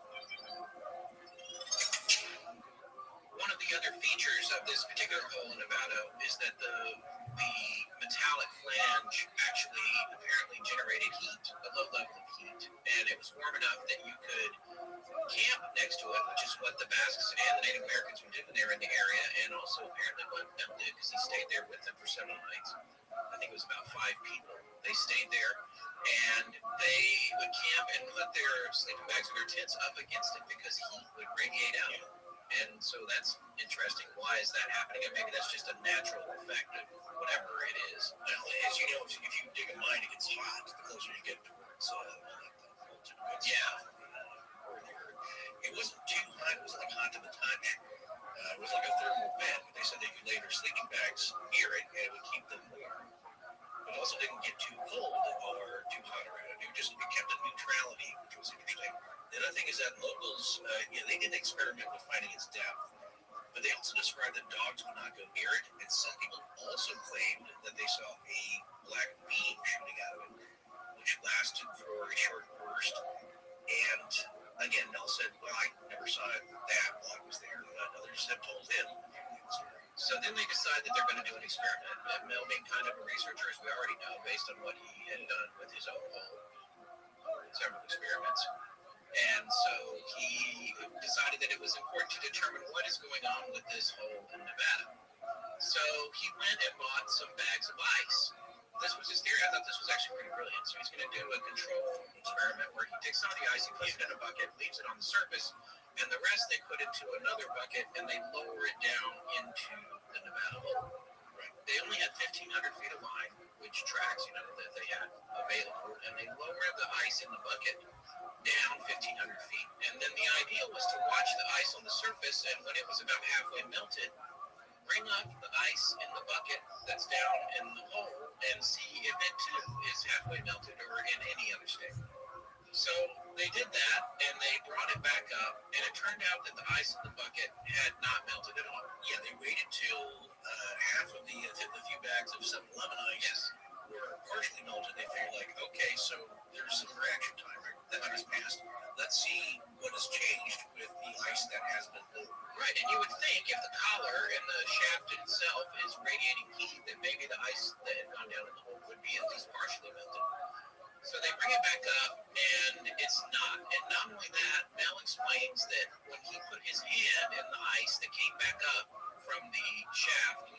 One of the other features of this particular hole in Nevada is that the metallic flange actually apparently generated heat, a low level of heat, and it was warm enough that you could camp next to it, which is what the Basques and the Native Americans were doing there in the area, and also apparently what Mel did, because he stayed there with them for several nights. I think it was about 5 people. They stayed there, and they would camp and put their sleeping bags or their tents up against it because heat would radiate out. And so that's interesting. Why is that happening? And maybe that's just a natural effect of whatever it is.
Well, as you know, if you dig a mine, it gets hot the closer you get towards It wasn't too hot. It wasn't like hot to the touch. It was like a thermal vent. But they said they could lay their sleeping bags near it, and it would keep them warm. But it also didn't get too cold or too hot around it. It kept a neutrality, which was interesting. The other thing is that locals, they did experiment with finding its depth, but they also described that dogs would not go near it, and some people also claimed that they saw a black beam shooting out of it, which lasted for a short burst. And again, Nell said, well, I never saw it that while I was there, but others have told him it was there.
So then they decide that they're going to do an experiment. And Mel, being kind of a researcher, as we already know, based on what he had done with his own hole, several experiments. And so he decided that it was important to determine what is going on with this hole in Nevada. So he went and bought some bags of ice. This was his theory. I thought this was actually pretty brilliant. So he's going to do a control experiment where he takes some of the ice, he puts it in a bucket, leaves it on the surface, and the rest they put into another bucket and they lower it down into the Nevada hole. Right. They only had 1,500 feet of line, which tracks, that they had available, and they lowered the ice in the bucket down 1,500 feet. And then the idea was to watch the ice on the surface, and when it was about halfway melted, bring up the ice in the bucket that's down in the hole and see if it too is halfway melted or in any other state. So they did that, and they brought it back up, and it turned out that the ice in the bucket had not melted at all.
Yeah, they waited till half of the few bags of 7-Eleven ice were partially melted. They figured, okay, so there's some reaction time, right? That just passed. let's see what has changed with the ice that has been moved.
Right, and you would think if the collar and the shaft itself is radiating heat, that maybe the ice that had gone down in the hole would be at least partially melted. So they bring it back up, and it's not. And not only that, Mel explains that when he put his hand in the ice that came back up from the shaft,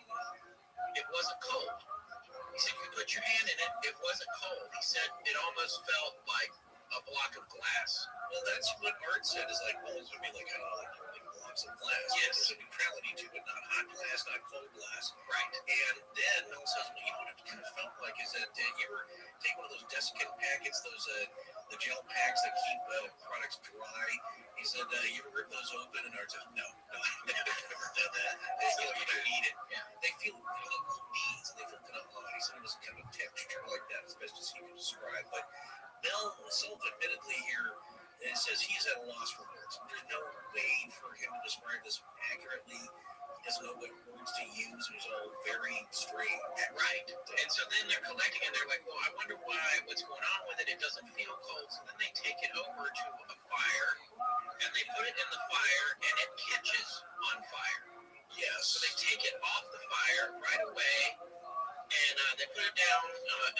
it wasn't cold. He said, you put your hand in it, it wasn't cold. He said it almost felt like a block of glass.
Well, that's what Art said, is like, well, this would be like, I don't know, like blocks of glass.
Yes.
There's a neutrality to it, not hot glass, not cold glass.
Right.
And then Mel says, well, you know what it kind of felt like is that you ever take one of those desiccant packets, those the gel packs that keep products dry. He said, you ever rip those open? And Art said, no, I've never done that. You don't eat it. Yeah. They feel like little beads, and they feel kind of odd. He said it was kind of a texture like that, as best as he could describe. But Mel self-admittedly here says he's at a loss for words. There's no way for him to describe this accurately. He doesn't know what words to use. It was all very strange.
Right. And so then they're collecting, and they're like, well, I wonder what's going on with it. It doesn't feel cold. So then they take it over to a fire, and they put it in the fire, and it catches on fire.
Yes.
So they take it off the fire right away, and they put it down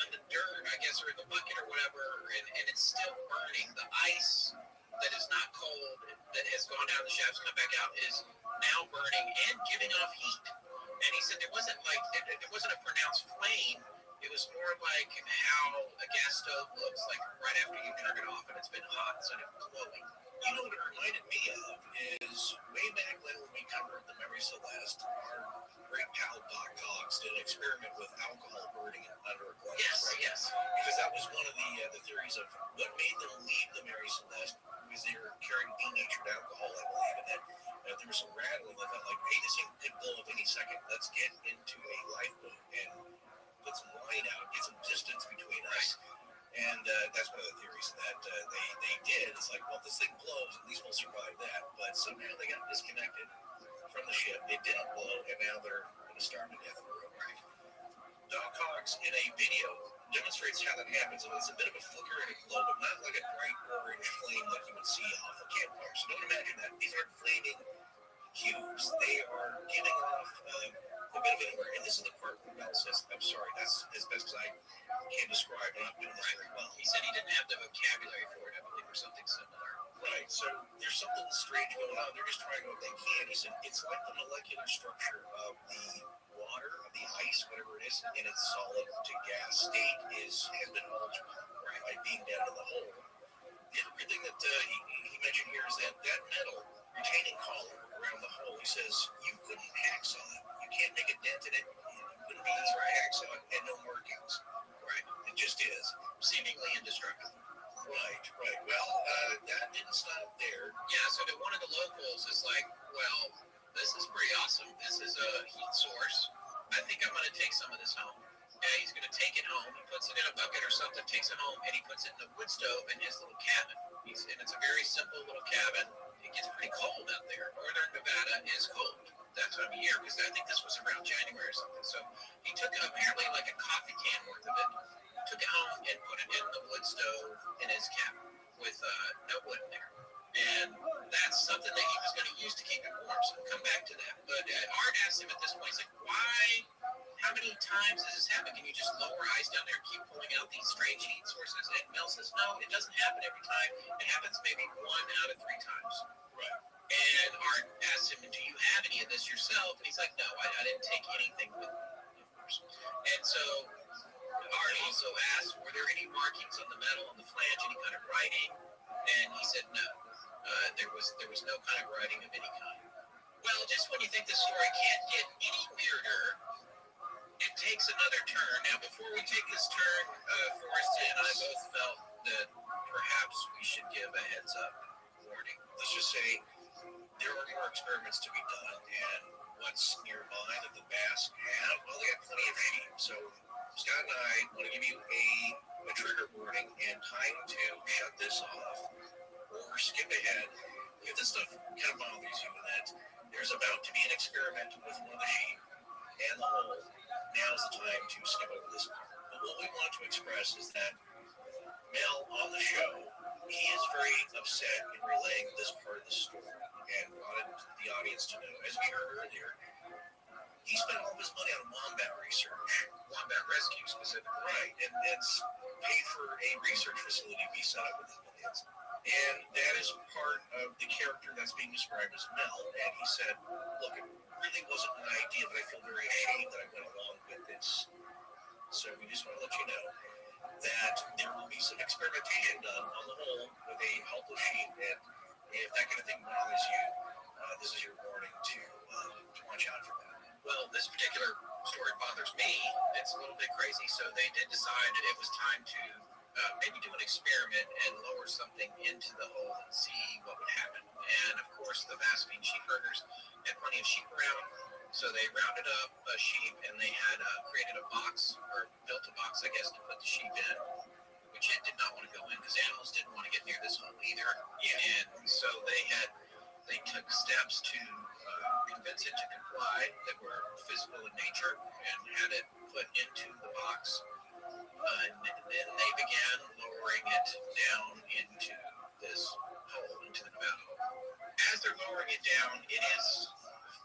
in the dirt, I guess, or in the bucket or whatever, and it's still burning. The ice that is not cold, that has gone down the shafts, come back out, is now burning and giving off heat. And he said there wasn't a pronounced flame. It was more like how a gas stove looks like right after you turn it off and it's been hot, so it's glowing.
You know what it reminded me of is way back when we covered the Mary Celeste, our great pal Doc Cox did an experiment with alcohol burning under a glass.
Yes,
right?
yes.
Because that was one of the theories of what made them leave the Mary Celeste, because they were carrying denatured alcohol, I believe, and that there was some rattling. They felt like, hey, this thing could blow up any second. Let's get into a lifeboat and put some line out, get some distance between us. And that's one of the theories that they did. It's like, well, if this thing blows, at least we'll survive that. But somehow they got disconnected from the ship. It didn't blow, and now they're going to starve to death. Right. Doc Cox, in a video, demonstrates how that happens. And it's a bit of a flicker and a glow, but not like a bright orange flame like you would see off a campfire. So don't imagine that. These aren't flaming cubes. They are giving off a bit of anywhere. And this is the part where Mel says, I'm sorry, that's as best as I can describe, not doing this very well.
He said he didn't have the vocabulary for it, I believe, or something similar.
Right, so there's something strange going on. They're just trying what they can. He said it's like the molecular structure of the water, of the ice, whatever it is, in its solid to gas state has been altered, right, by being down in the hole. The other thing that he mentioned here is that metal retaining collar around the hole, he says you couldn't hacksaw it. You can't make a dent in it. You couldn't be hacksaw it and no markings. Right, it just is.
Seemingly indestructible.
Right. Well, that didn't stop there.
Yeah, so that one of the locals is like, well, this is pretty awesome. This is a heat source. I think I'm going to take some of this home. Yeah, he's going to take it home. He puts it in a bucket or something, takes it home, and he puts it in the wood stove in his little cabin. And it's a very simple little cabin. It gets pretty cold out there. Northern Nevada is cold that time of year, because I think this was around January or something. So he took apparently like a coffee can worth of it, took it home and put it in the wood stove in his cabin with no wood in there. And that's something that he was going to use to keep it warm. So we'll come back to that. But Art asked him at this point, he's like, why, how many times does this happen? Can you just lower ice down there and keep pulling out these strange heat sources? And Mel says, no, it doesn't happen every time. It happens maybe 1 out of 3 times.
Right.
And Art asked him, do you have any of this yourself? And he's like, no, I didn't take anything with me, of course. And so Art also asked, were there any markings on the metal, on the flange, any kind of writing? And he said, no. There was no kind of writing of any kind. Well, just when you think the story can't get any weirder, it takes another turn. Now, before we take this turn, Forrest and I both felt that perhaps we should give a heads-up warning.
Let's just say there are more experiments to be done, and what's nearby that the bass have, well, they got plenty of sheep. So Scott and I want to give you a trigger warning and time to shut this off or skip ahead. If this stuff kind of bothers you, that there's about to be an experiment with one of the sheep and the hole, now's the time to skip over this part. But what we want to express is that Mel on the show he is very upset in relaying this part of the story and wanted the audience to know, as we heard earlier, he spent all of his money on wombat research.
Wombat rescue specifically.
Right, and it's paid for a research facility to be set up with his millions. And that is part of the character that's being described as Mel. And he said, look, it really wasn't my idea, but I feel very ashamed that I went along with this. So we just want to let you know that there will be some experimentation done on the whole with a helpless sheep. And if that kind of thing bothers you, this is your warning to watch out for that.
Well, this particular story bothers me. It's a little bit crazy. So they did decide that it was time to maybe do an experiment and lower something into the hole and see what would happen. And of course, the Vasquez sheep herders had plenty of sheep around. So they rounded up a sheep and they had created a box, or built a box, I guess, to put the sheep in, which it did not want to go in because animals didn't want to get near this hole either. And so they took steps to convince it to comply that were physical in nature and had it put into the box. And then they began lowering it down into this hole, into the Nevada hole. As they're lowering it down, it is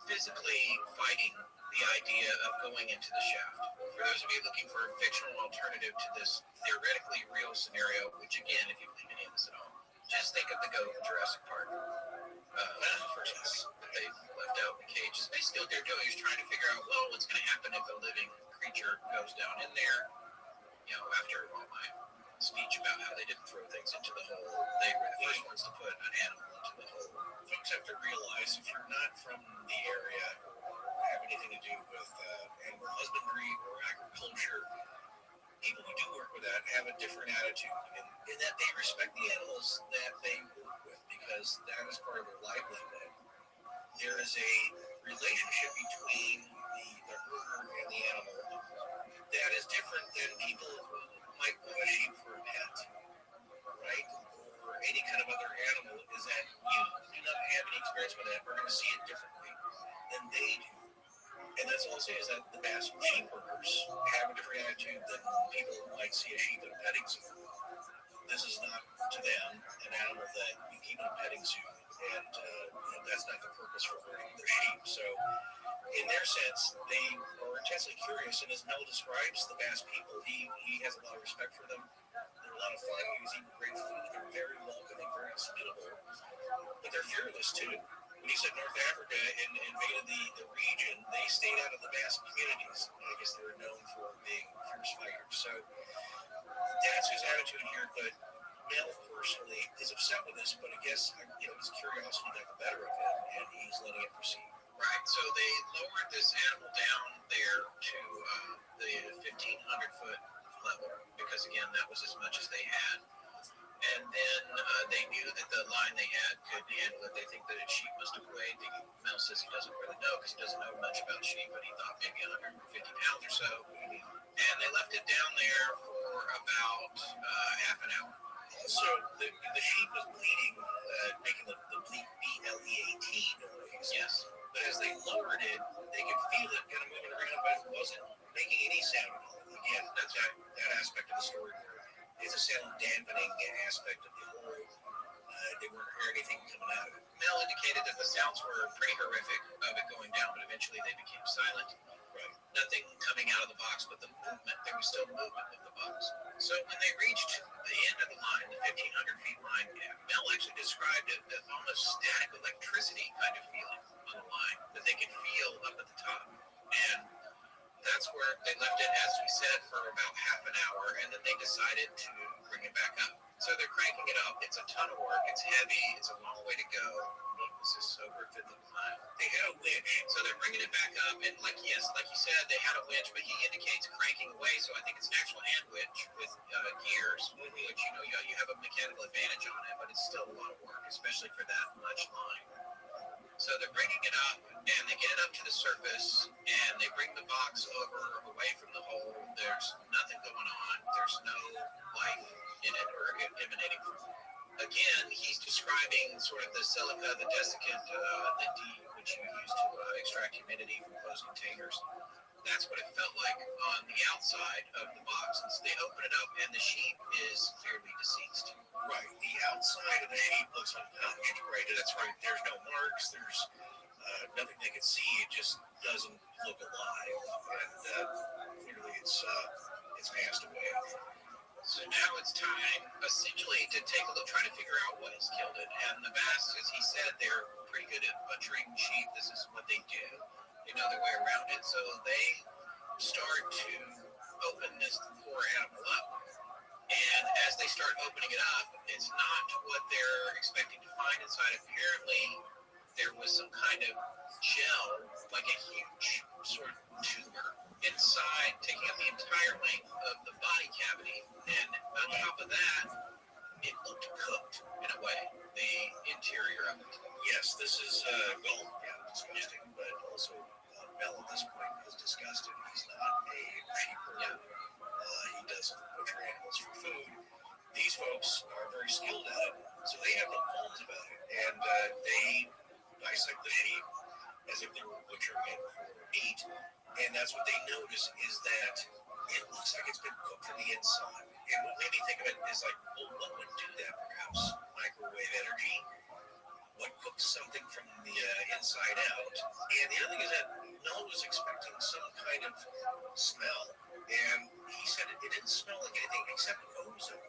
physically fighting the idea of going into the shaft. For those of you looking for a fictional alternative to this theoretically real scenario, which again, if you believe any of this at all, just think of the goat in Jurassic Park. The first one that they left out in the cage. Is basically what they're doing is trying to figure out, well, what's going to happen if a living creature goes down in there. You know, after all my speech about how they didn't throw things into the hole, they were the first ones to put an animal into the hole.
Folks have to realize if you're not from the area or have anything to do with animal husbandry or agriculture, people who do work with that have a different attitude in that they respect the animals that they work with because that is part of their livelihood. There is a relationship between the herder and the animal that is different than people who might want a sheep for a pet, right? Or any kind of other animal, is that you do not have any experience with that. We're going to see it differently than they do. And that's all I'll say is that the Basque sheep herders have a different attitude than people who might see a sheep at a petting zoo. This is not to them an animal that you keep in a petting zoo, and that's not the purpose for herding their sheep. So in their sense, they are intensely curious, and as Mel describes the Basque people, he has a lot of respect for them. They're a lot of fun. He was eating great food. They're very welcoming, very hospitable, but they're fearless too. When he said North Africa and invaded the region, they stayed out of the Basque communities. I guess they were known for being fierce fighters. So that's his attitude here. But Mel personally is upset with this, but I guess his curiosity got the better of him, and he's letting it proceed.
Right. So they lowered this animal down there to the 1,500-foot level because, again, that was as much as they had. And then they knew that the line they had could handle it. They think that a sheep must have weighed. Mel says he doesn't really know because he doesn't know much about sheep, but he thought maybe 150 pounds or so. And they left it down there for about half an hour.
So the sheep was bleeding, making the bleat B-L-E-A-T noise.
Yes.
But as they lowered it, they could feel it kind of moving around, but it wasn't making any sound at all. Again, that's that aspect of the story where it's a sound dampening aspect of the whole. They weren't hearing anything coming out of it.
Mel indicated that the sounds were pretty horrific of it going down, but eventually they became silent.
Right.
Nothing coming out of the box, but the movement. There was still movement of the box. So when they reached the end of the line, the 1,500 feet line, Mel actually described it as almost static electricity kind of feeling on the line that they could feel up at the top. And that's where they left it, as we said, for about half an hour, and then they decided to bring it back up. So they're cranking it up. It's a ton of work. It's heavy. It's a long way to go. This is over a fifth of the mile.
They had a winch.
So they're bringing it back up, and like you said, they had a winch, but he indicates cranking away, so I think it's an actual hand winch with gears, which, you have a mechanical advantage on it, but it's still a lot of work, especially for that much line. So they're bringing it up, and they get it up to the surface, and they bring the box away from the hole. There's nothing going on. There's no life in it or emanating from it. Again, he's describing sort of the silica, the desiccant, the D, which you use to extract humidity from closed containers. That's what it felt like on the outside of the box. And so they open it up, and the sheep is clearly deceased.
Right. The outside of the sheep looks untouched, right? That's right. There's no marks. There's nothing they can see. It just doesn't look alive, and clearly it's passed away.
So now it's time, essentially, to take a look, try to figure out what has killed it. And the Basques, as he said, they're pretty good at butchering sheep. This is what they do. They know their way around it. So they start to open this poor animal up. And as they start opening it up, it's not what they're expecting to find inside. Apparently, there was some kind of gel, like a huge sort of tumor inside, taking up the entire length of the body cavity. And on top of that, it looked cooked in a way, the interior of it.
Yes, this is, disgusting, but also Mel at this point is disgusted. He's not a sheep herder. He doesn't butcher animals for food. These folks are very skilled at it, so they have no qualms about it. And they dissect the sheep as if they were butchering it for meat. And that's what they notice is that it looks like it's been cooked from the inside. And what made me think of it is like, well, what would do that perhaps? Microwave energy? What cooks something from the inside out? And the other thing is that Mel was expecting some kind of smell. And he said it didn't smell like anything except ozone,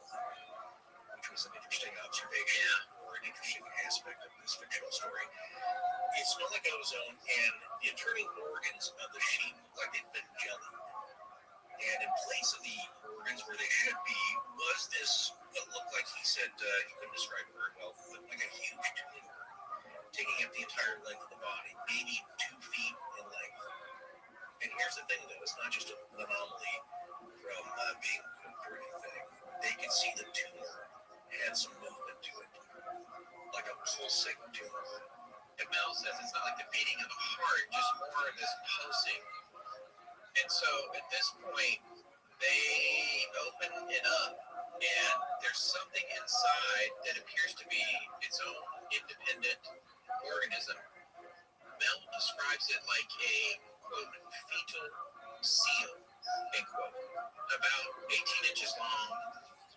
which was an interesting observation or an interesting aspect of this fictional story. It smelled like ozone, and the internal organs of the sheep looked like they'd been jellied. And in place of the organs where they should be was this, what looked like, he said, he couldn't describe it very well, but like a huge tumor taking up the entire length of the body, maybe 2 feet in length. And here's the thing, though, it's not just an anomaly from being cooked or anything. They could see the tumor had some movement to it, like a pulsing tumor.
And Mel says it's not like the beating of a heart, just more of this pulsing. And so at this point, they open it up, and there's something inside that appears to be its own independent organism. Mel describes it like a, quote, fetal seal, end quote, about 18 inches long,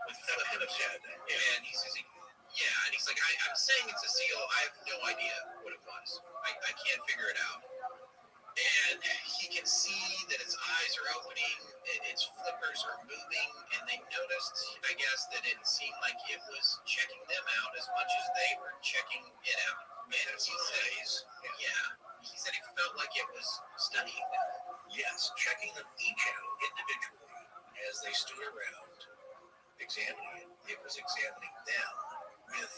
with a head of head. And he says, and he's like, I'm saying it's a seal. I have no idea what it was. I can't figure it out. And he can see that its eyes are opening, its flippers are moving, and they noticed, I guess, that it seemed like it was checking them out as much as they were checking it out. And he said, he said it felt like it was studying them.
Yes, checking them each out individually as they stood around, examining it. It was examining them with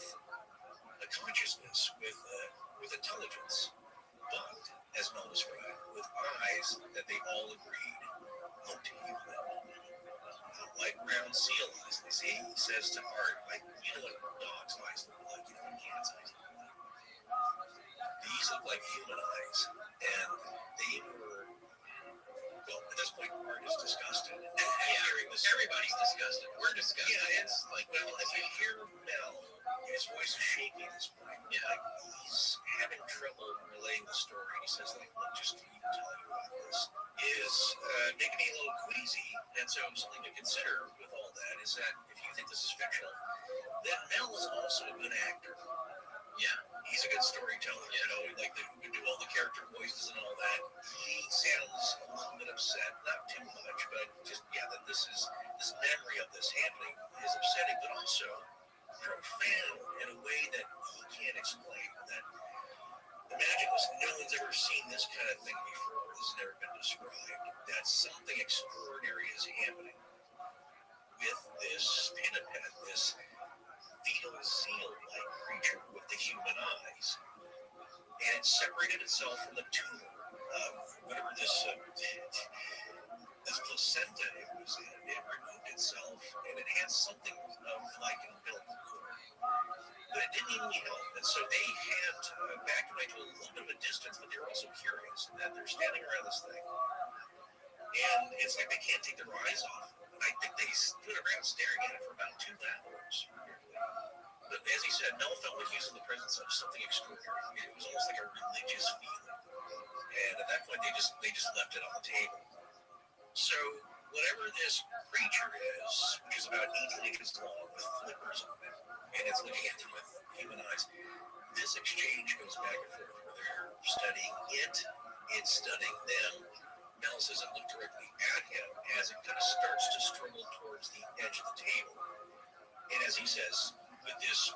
a consciousness, with intelligence, but, as Mel described, with eyes that they all agreed looked human. Not like round seal eyes. They say, he says to Art, like, you know what dog's eyes look like, you know what cat's eyes look like. These look like human eyes, and they were, well, at this point, Art is disgusted.
Everybody's disgusted. We're disgusted.
Yeah, it's like, well, if you hear Mel, his voice is shaking at this point. Yeah, like he's having trouble relaying the story. He says, like, look, just to even tell you about this is making me a little queasy. And so something to consider with all that is that if you think this is fictional, then Mel is also a good actor. Yeah, he's a good storyteller. You know, like who can do all the character voices and all that. He sounds a little bit upset, not too much, but just that this memory of this happening is upsetting, but also profound in a way that he can't explain. That imagine this, no one's ever seen this kind of thing before. This has never been described. That something extraordinary is happening with this pinniped, this fetal seal-like creature with the human eyes, and it separated itself from the tumor of whatever this placenta it was in. It removed itself, and it had something of like an umbilical cord, but it didn't even help. And so they had backed away to a little bit of a distance, but they're also curious, and that they're standing around this thing, and it's like they can't take their eyes off. And I think they stood around staring at it for about 2 hours. But as he said, Mel felt like he was in the presence of something extraordinary. It was almost like a religious feeling.
And at that point, they just left it on the table. So whatever this creature is, which is about 18 inches long with flippers on it, and it's looking at them with human eyes, this exchange goes back and forth where they're studying it's studying them. Mel doesn't look directly at him as it kind of starts to struggle towards the edge of the table. And as he says, with this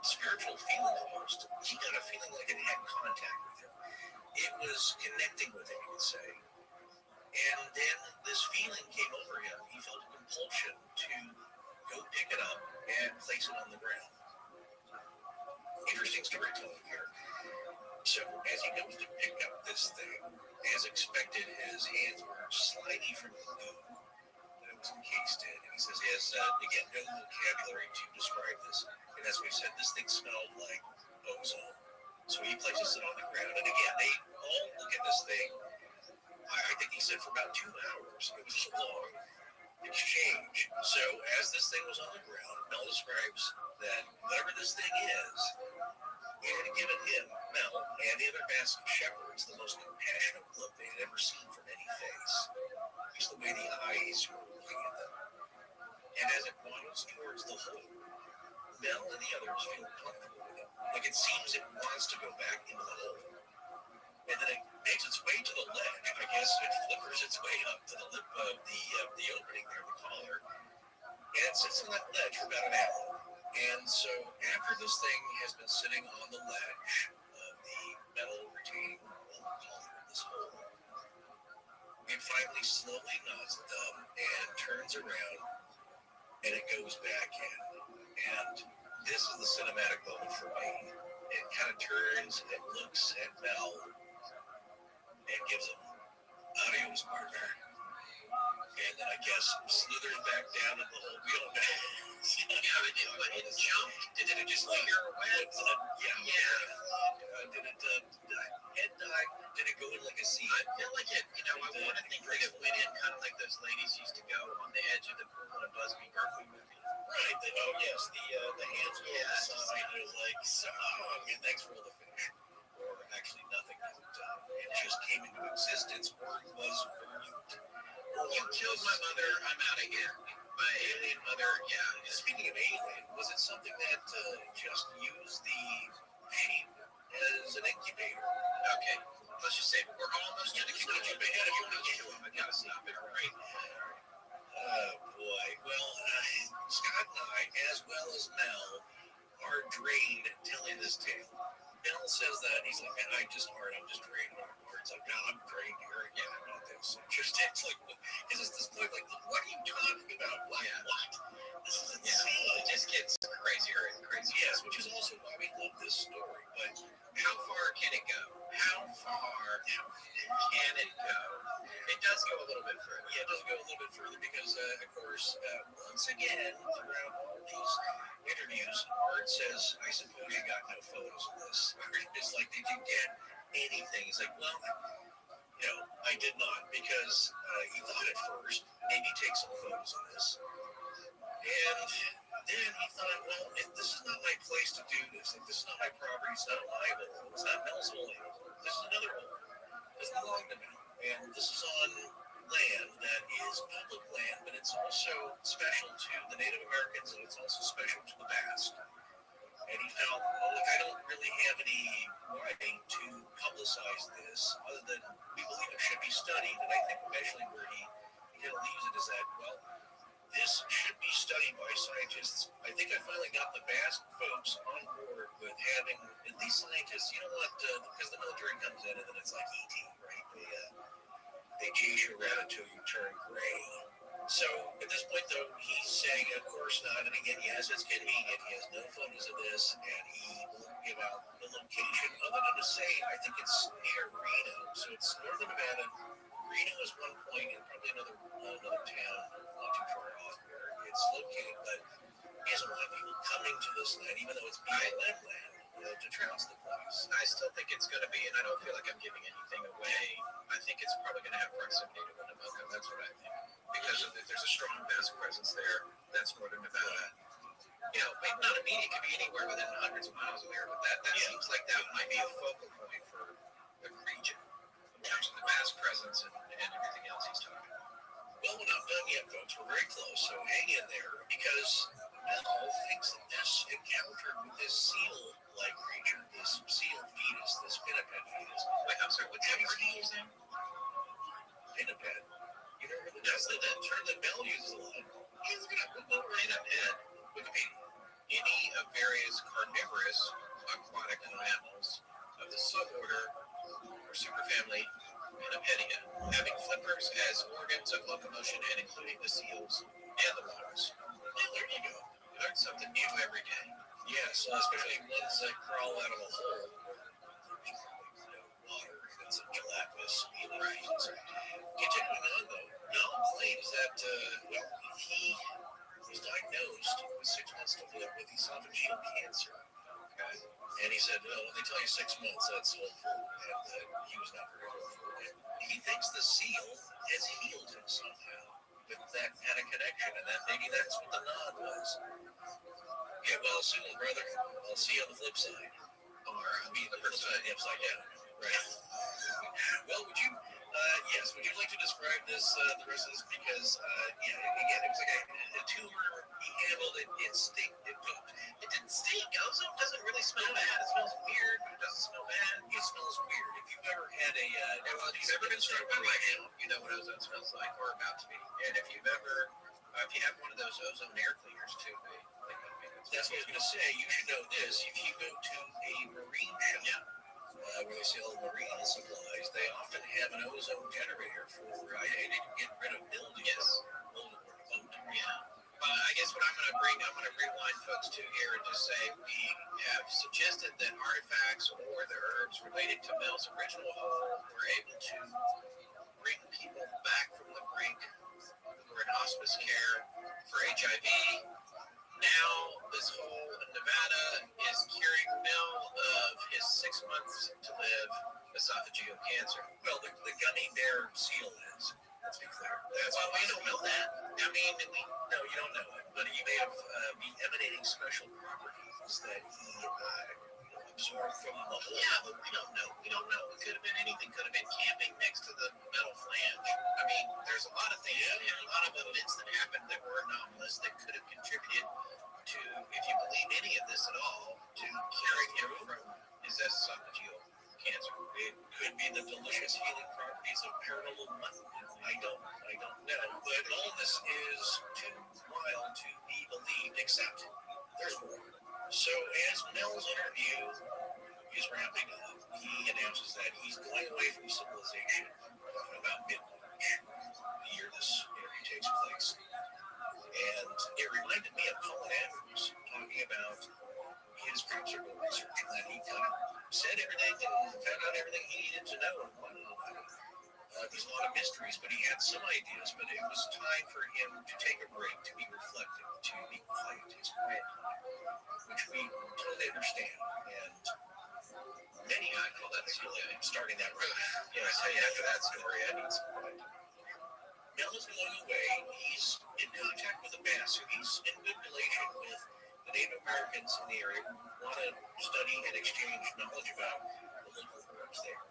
spiritual feeling almost, he got a feeling like it had contact with him. It was connecting with him, you could say. And then this feeling came over him. He felt a compulsion to go pick it up and place it on the ground. Interesting storytelling here. So as he goes to pick up this thing, as expected, his hands were slidey from the goo that it was encased in. And he says he has, again, no vocabulary to describe this. And as we said, this thing smelled like ozone. So he places it on the ground. And again, they all look at this thing. I think he said for about 2 hours. It was a long exchange. So as this thing was on the ground, Mel describes that whatever this thing is, it had given him, Mel, and the other basket shepherds the most compassionate look they had ever seen from any face. Just the way the eyes were looking at them. And as it waddles towards the hole, Mel and the others feel comfortable with it. Like it seems it wants to go back into the hole. And then it makes its way to the ledge. I guess it flippers its way up to the lip of the opening there, the collar. And it sits on that ledge for about an hour. And so after this thing has been sitting on the ledge of the metal retaining collar in this hole, it finally slowly nods the thumb and turns around, and it goes back in. And this is the cinematic moment for me. It kind of turns and looks at Mel and gives him adios, partner. And then I guess slithers back down in the hole. We don't know. It jumped. Did it just linger away? Did it head dive? Did it go in like a sea? I feel like it, I want to think that it went in kind of like those ladies used to go on the edge of the pool in a Busby Berkeley movie. Right. The hands were on the side. It was like, thanks for all the fish. Or actually nothing. It just came into existence or it was birthed. You killed my mother, I'm out of here. My alien mother, yeah. Speaking of alien, was it something that just used the sheep as an incubator? Okay, let's just say we're almost to the conclusion. I gotta stop it, right? Oh boy. Well, Scott and I, as well as Mel, are drained telling this tale. Mel says that he's like, man, I'm just drained. It's like, no, I'm drained here again about this. It's like, because it's this point, like, what are you talking about? What? This is insane. It just gets crazier and crazier. Yes, which is also why we love this story. But how far can it go? How far can it go? It does go a little bit further. Yeah, it does go a little bit further because, of course, once again, throughout all of these interviews, Art says, I suppose you got no photos of this. It's like, did you get anything? He's like, well, no, I did not, because he thought at first, maybe take some photos of this. And then he thought, well, this is not my place to do this. Like, this is not my property. It's not my hole. It's not Mel's hole anymore. This is another hole. It's belong to Mel. And this is on land that is public land, but it's also special to the Native Americans, and it's also special to the Basque. And he felt, well, look, I don't really have any right to publicize this other than we believe it should be studied. And I think eventually where he kind of leaves it is that, well, this should be studied by scientists. I think I finally got the Basque folks on board with having at least scientists, you know what, because the military comes in and then it's like ET, right? They chase you around until you turn gray. So at this point, though, he's saying, of course not. And again, yes, it's convenient. He has no photos of this, and he won't give out the location other than to say, I think it's near Reno. So it's northern Nevada. Reno is one point, and probably another town not too far off where it's located. But he has a lot of people coming to this land, even though it's BLM land, to trounce the place. I still think it's going to be, and I don't feel like I'm giving anything away. I think it's probably going to have proximity to Winnebago. That's what I think. Because there's a strong Basque presence there. That's northern Nevada. Maybe not immediate, it could be anywhere within hundreds of miles of there, but that seems like that might be a focal point for the region.
close, so hang in there, because Mel thinks that this encounter with this seal-like creature, this seal fetus, this pinniped fetus.
Wait, I'm sorry, what's that seal's name?
Pinniped. You know the term that Mel uses a lot.
Yeah, look it up. Google pinniped. Wikipedia. Any of various carnivorous aquatic mammals of the suborder or superfamily Pinnipedea, having flippers as organs of locomotion and including the seals and the walrus. Well, there you go. You learn something new every day.
Yes, especially ones that crawl out of a hole where there's no water and some gelatinous feeling.
Right.
Continuing on, though, Mel claims that, he was diagnosed with 6 months to live with esophageal cancer. Okay. And he said, when they tell you 6 months, that's hopeful. And he was not very hopeful. And he thinks the seal has healed him somehow with that kind of connection, and that maybe that's what the nod was. Get well soon, brother. I'll see you on the flip side. Or, the flip side, upside down. Right. Well, would you like to describe this, the rest of this? Because, again, it was like a tumor. He handled it. It didn't stink. Ozone doesn't really smell bad. It smells weird, but it doesn't smell bad. It smells weird. If you've ever had if you've ever been struck by lightning, you know what ozone smells like, or about to be. And if you have one of those ozone air cleaners too, that's what I was going to say. You should know this. If you go to a marine shop, where they sell marine supplies, they often have an ozone generator for get rid of mildew. Yes. I guess what I'm going to rewind folks to here and just say we have suggested that artifacts or the herbs related to Mel's original hole were able to bring people back from the brink who were in hospice care for HIV. Now this hole in Nevada is curing Mel of his 6 months to live esophageal cancer. Well, the gummy bear seal is. Let's be clear.
We don't know that.
No, you don't know it. But he may have be emanating special properties that he absorbed from the hole.
Yeah, but we don't know. We don't know. It could have been anything. Could have been camping next to the metal flange. I mean, there's a lot of things, a lot of events that happened that were anomalous that could have contributed to, if you believe any of this at all, to curing him from his esophageal cancer.
It could be the delicious healing properties of paranormal mutton. I don't know. But all this is too wild to be believed, except there's more. So as Mel's interview is wrapping up, he announces that he's going away from civilization about mid-March, the year this interview takes place. And it reminded me of Colin Andrews talking about his crop circle research, and that he kind of said everything and found out everything he needed to know and wanted to know. There's a lot of mysteries, but he had some ideas, but it was time for him to take a break, to be reflective, to be quiet, his quiet time, which we totally understand. And many, I call that starting that road.
Yeah, I tell you, after that story, I need some quiet.
Mel is going away. He's in contact with the Bass, so he's in good relation with the Native Americans in the area who want to study and exchange knowledge about the local herbs there.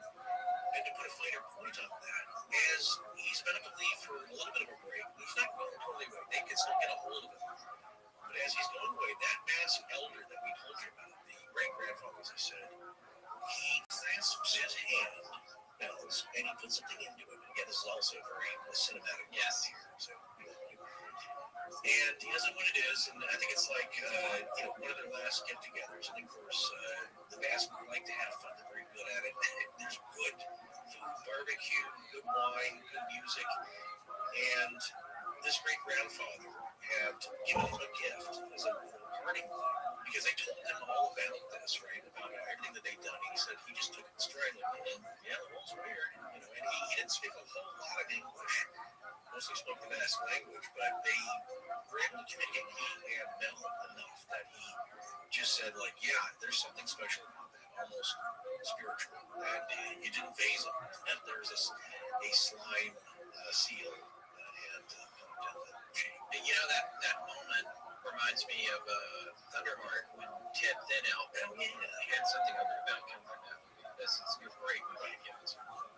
And to put a finer point on that, as he's about to leave for a little bit of a break, he's not going totally away. They can still get a hold of him. But as he's going away, that Bass elder that we told you about, the great-grandfather, as I said, he clasps his hand, Mel's, and he puts something into it. Again, this is also very cinematic.
Yes.
Here, so, and he doesn't know what it is, and I think it's like one of their last get-togethers. And of course, the Bass like to have fun. They're very good at it. There's good food, barbecue, good wine, good music, and this great-grandfather had given him a gift as a parting gift because they told him all about this, right? About everything that they'd done. He said he just took it in stride, like, yeah, the hole's weird, and he didn't speak a whole lot of English. Mostly spoke the Basque language, but they were able to communicate he and Mel enough that he just said, like, yeah, there's something special about that, almost spiritual, and it didn't faze him. And there's a slime seal and
that moment reminds me of Thunderheart when Ted Thin-Out had something over about coming. This is great.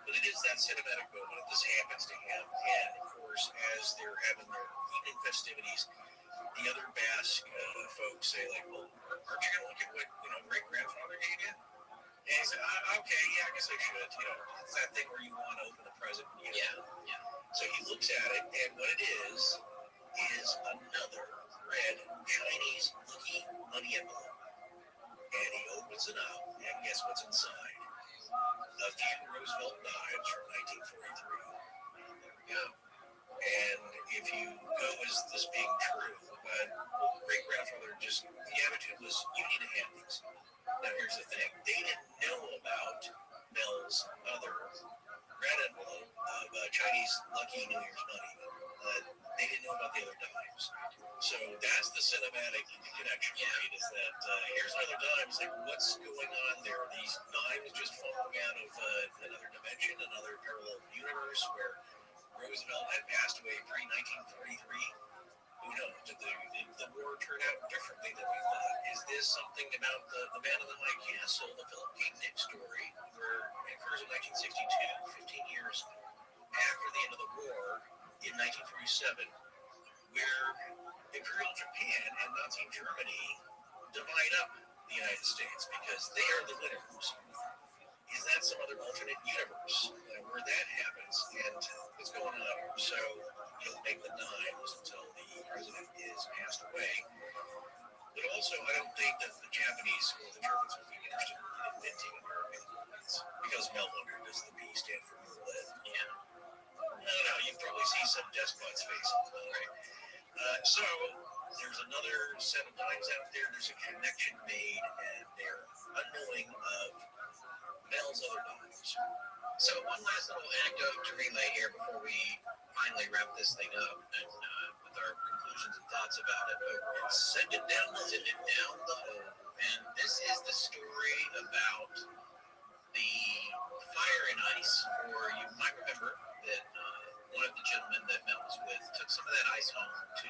But it is that
that cinematic moment. This happens to him, and of course, as they're having their evening festivities, the other Basque folks say, like, well, aren't you going to look at what, great-grandfather gave you? And he said, okay, yeah, I guess I should. It's that thing where you want to open the present. Yeah. So he looks at it, and what it is another red Chinese-looking money envelope. And he opens it up, and guess what's inside? A few Roosevelt dimes from 1943. There we go. And if you go as this being true, great-grandfather the attitude was, you need to hand these. Now here's the thing, they didn't know about Mel's other red envelope of Chinese lucky New Year's money. They didn't know about the other dimes. So that's the cinematic connection, right? Is that here's another dime. It's like, what's going on there? Are these dimes just falling out of another dimension, another parallel universe where Roosevelt had passed away pre-1943? Who knows? Did the war turn out differently than we thought? Is this something about the Man in the High Castle, the Philip K. Dick story, where it occurs in 1962, 15 years after the end of the war, in 1947, where Imperial Japan and Nazi Germany divide up the United States because they are the winners? Is that some other alternate universe where that happens? And what's going on here? So he'll make the dimes until the president is passed away. But also, I don't think that the Japanese or the Germans would be interested in inventing American coins because Mel wondered, does the B stand for Berlin? Yeah. I don't know. You probably see some despot's face on the right? So there's another set of dimes out there. There's a connection made, and they're unknowing of Mel's other dimes.
So one last little anecdote to relay here before we finally wrap this thing up and with our conclusions and thoughts about it. But send it down the hole. And this is the story about the fire and ice. Or you might remember that one of the gentlemen that Mel was with took some of that ice home to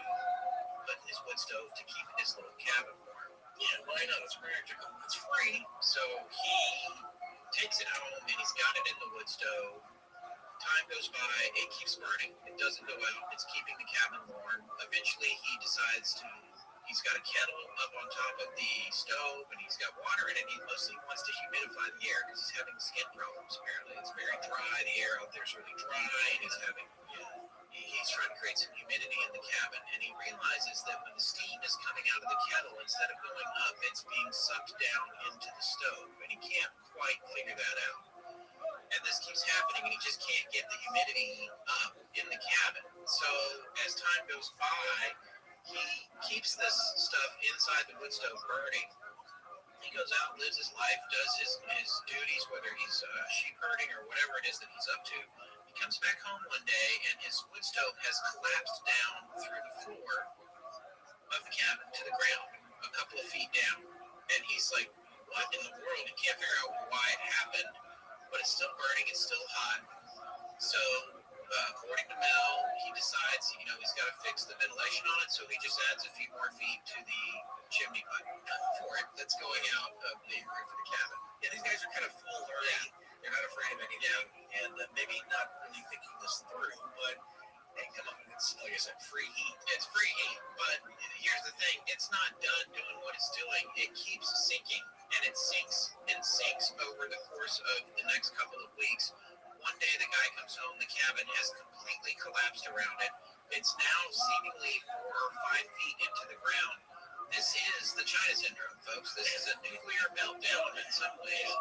put in his wood stove to keep his little cabin warm. Yeah, why not? It's practical. It's free. So he takes it home and he's got it in the wood stove. Time goes by, it keeps burning, it doesn't go out, it's keeping the cabin warm. Eventually he decides he's got a kettle up on top of the stove and he's got water in it. He mostly wants to humidify the air because he's having skin problems apparently. It's very dry, the air out there is really dry, and he's trying to create some humidity in the cabin, and he realizes that when the steam is coming out of the kettle, instead of going up, it's being sucked down into the stove, and he can't quite figure that out. And this keeps happening, and he just can't get the humidity up in the cabin. So as time goes by, he keeps this stuff inside the wood stove burning. He goes out, lives his life, does his duties, whether he's sheep herding or whatever it is that he's up to. He comes back home one day, and his wood stove has collapsed down through the floor of the cabin to the ground, a couple of feet down. And he's like, what in the world? He can't figure out why it happened, but it's still burning, it's still hot. So according to Mel, he decides, he's got to fix the ventilation on it, so he just adds a few more feet to the chimney pipe for it that's going out of the roof of the cabin. Yeah, these guys are kind of foolhardy. Yeah. They're not afraid of anything, and maybe not really thinking this through, but hey, come on, it's, like I said, free heat. It's free heat, but here's the thing, it's not done doing what it's doing. It keeps sinking, and it sinks and sinks over the course of the next couple of weeks. One day the guy comes home, the cabin has completely collapsed around it. It's now seemingly 4 or 5 feet into the ground. This is the China syndrome, folks. This is a nuclear meltdown in some ways.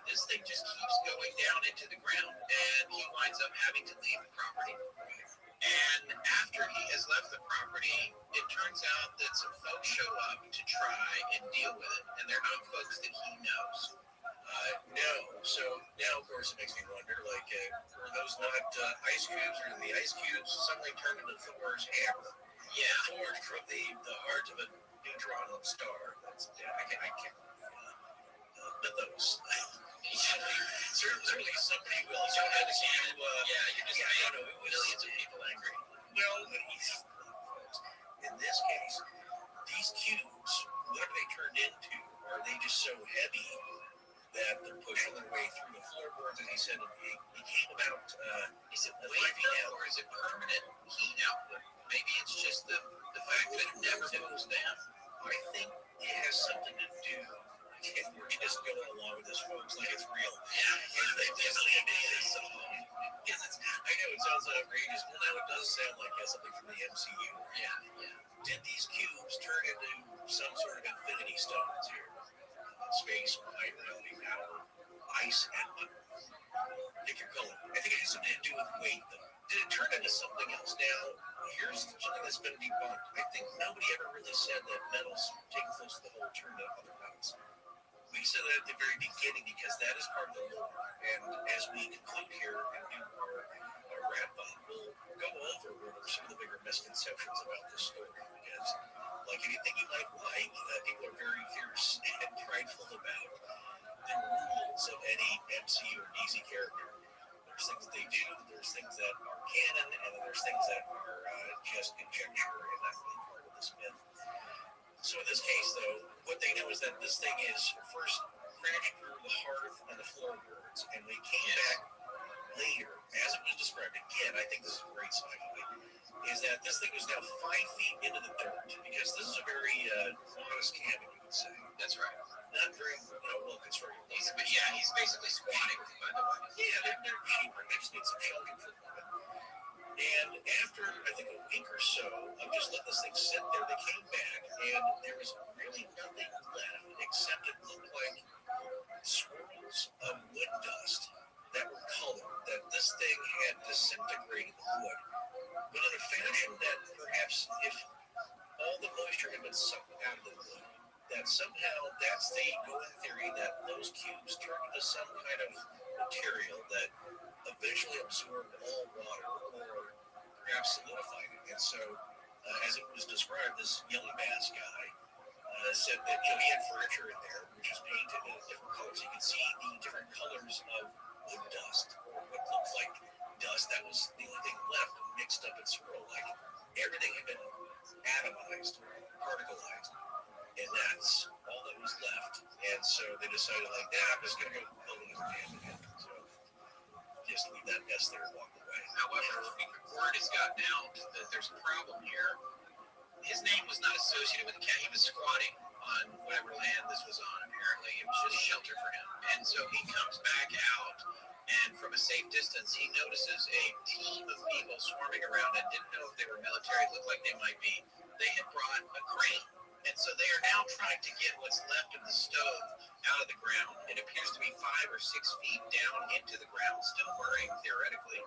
This thing just keeps going down into the ground, and he winds up having to leave the property. And after he has left the property, it turns out that some folks show up to try and deal with it, and they're not folks that he knows. No. So now, of course, it makes me wonder, like, were those not ice cubes, or did the ice cubes suddenly turn into Thor's hammer? Yeah. Forged from the heart of a neutron star. That's, I can't mythos. Certainly somebody will. So you're just made millions of people angry. Well, in this case, these cubes, what are they turned into? Are they just so heavy
that they're pushing their way through the floorboards, and he said it came about.
Is it
5
weight
feet
though,
out.
or is it permanent heat output? Maybe it's just the fact that it never goes down.
I think it has something to do. If we're just going along with this, folks, like it's real.
Yeah,
And they
just
believe
leave
it
it
is. Because I know it sounds outrageous. Well, now it does sound like something from the MCU.
Yeah.
Did these cubes turn into some sort of infinity stones here? Space, light, reality, power, ice, and what? Pick your color. I think it has something to do with weight, though. Did it turn into something else? Now, here's something that's been debunked. I think nobody ever really said that metals taken close to the hole turned into other metals. We said that at the very beginning because that is part of the lore. And as we conclude here and do our wrap up, we'll go over what are some of the bigger misconceptions about this story. Because, like anything you might like, people are very fierce and prideful about the rules of any MCU or DC character. There's things that they do, there's things that are canon, and then there's things that are just conjecture and not really part of this myth. So in this case, though, what they know is that this thing is first crashed through the hearth and the floorboards, and they came back later, as it was described. Again, I think this is great sci-fi, is that this thing was now 5 feet into the dirt, because this is a very modest cabin, you would say.
That's right.
Not very well constructed.
He's basically squatting, by the way.
Yeah, they're cheaper. They just need some shelter for them. And after, I think, a week or so of just letting this thing sit there, they came back, and there was really nothing left except it looked like swirls of wood dust that were colored, that this thing had disintegrated the wood, but in a fashion that perhaps if all the moisture had been sucked out of the wood, that somehow that's the going theory that those cubes turned into some kind of material that eventually absorbed all water or perhaps solidified it. And so, as it was described, this young bass guy said that he had furniture in there which was painted in different colors. You could see the different colors of wood dust, or what looked like dust. That was the only thing left, mixed up and swirled. Like everything had been atomized, particleized. And that's all that was left. And so they decided, like, I'm just going to go build another camp again. So just leave that mess there and walk away.
However, word has gotten out that there's a problem here. His name was not associated with the cat. He was squatting on whatever land this was on, apparently. It was just shelter for him. And so he comes back out, and from a safe distance, he notices a team of people swarming around and didn't know if they were military. It looked like they might be. They had brought a crane. And so they are now trying to get what's left of the stove out of the ground. It appears to be 5 or 6 feet down into the ground, still burning theoretically,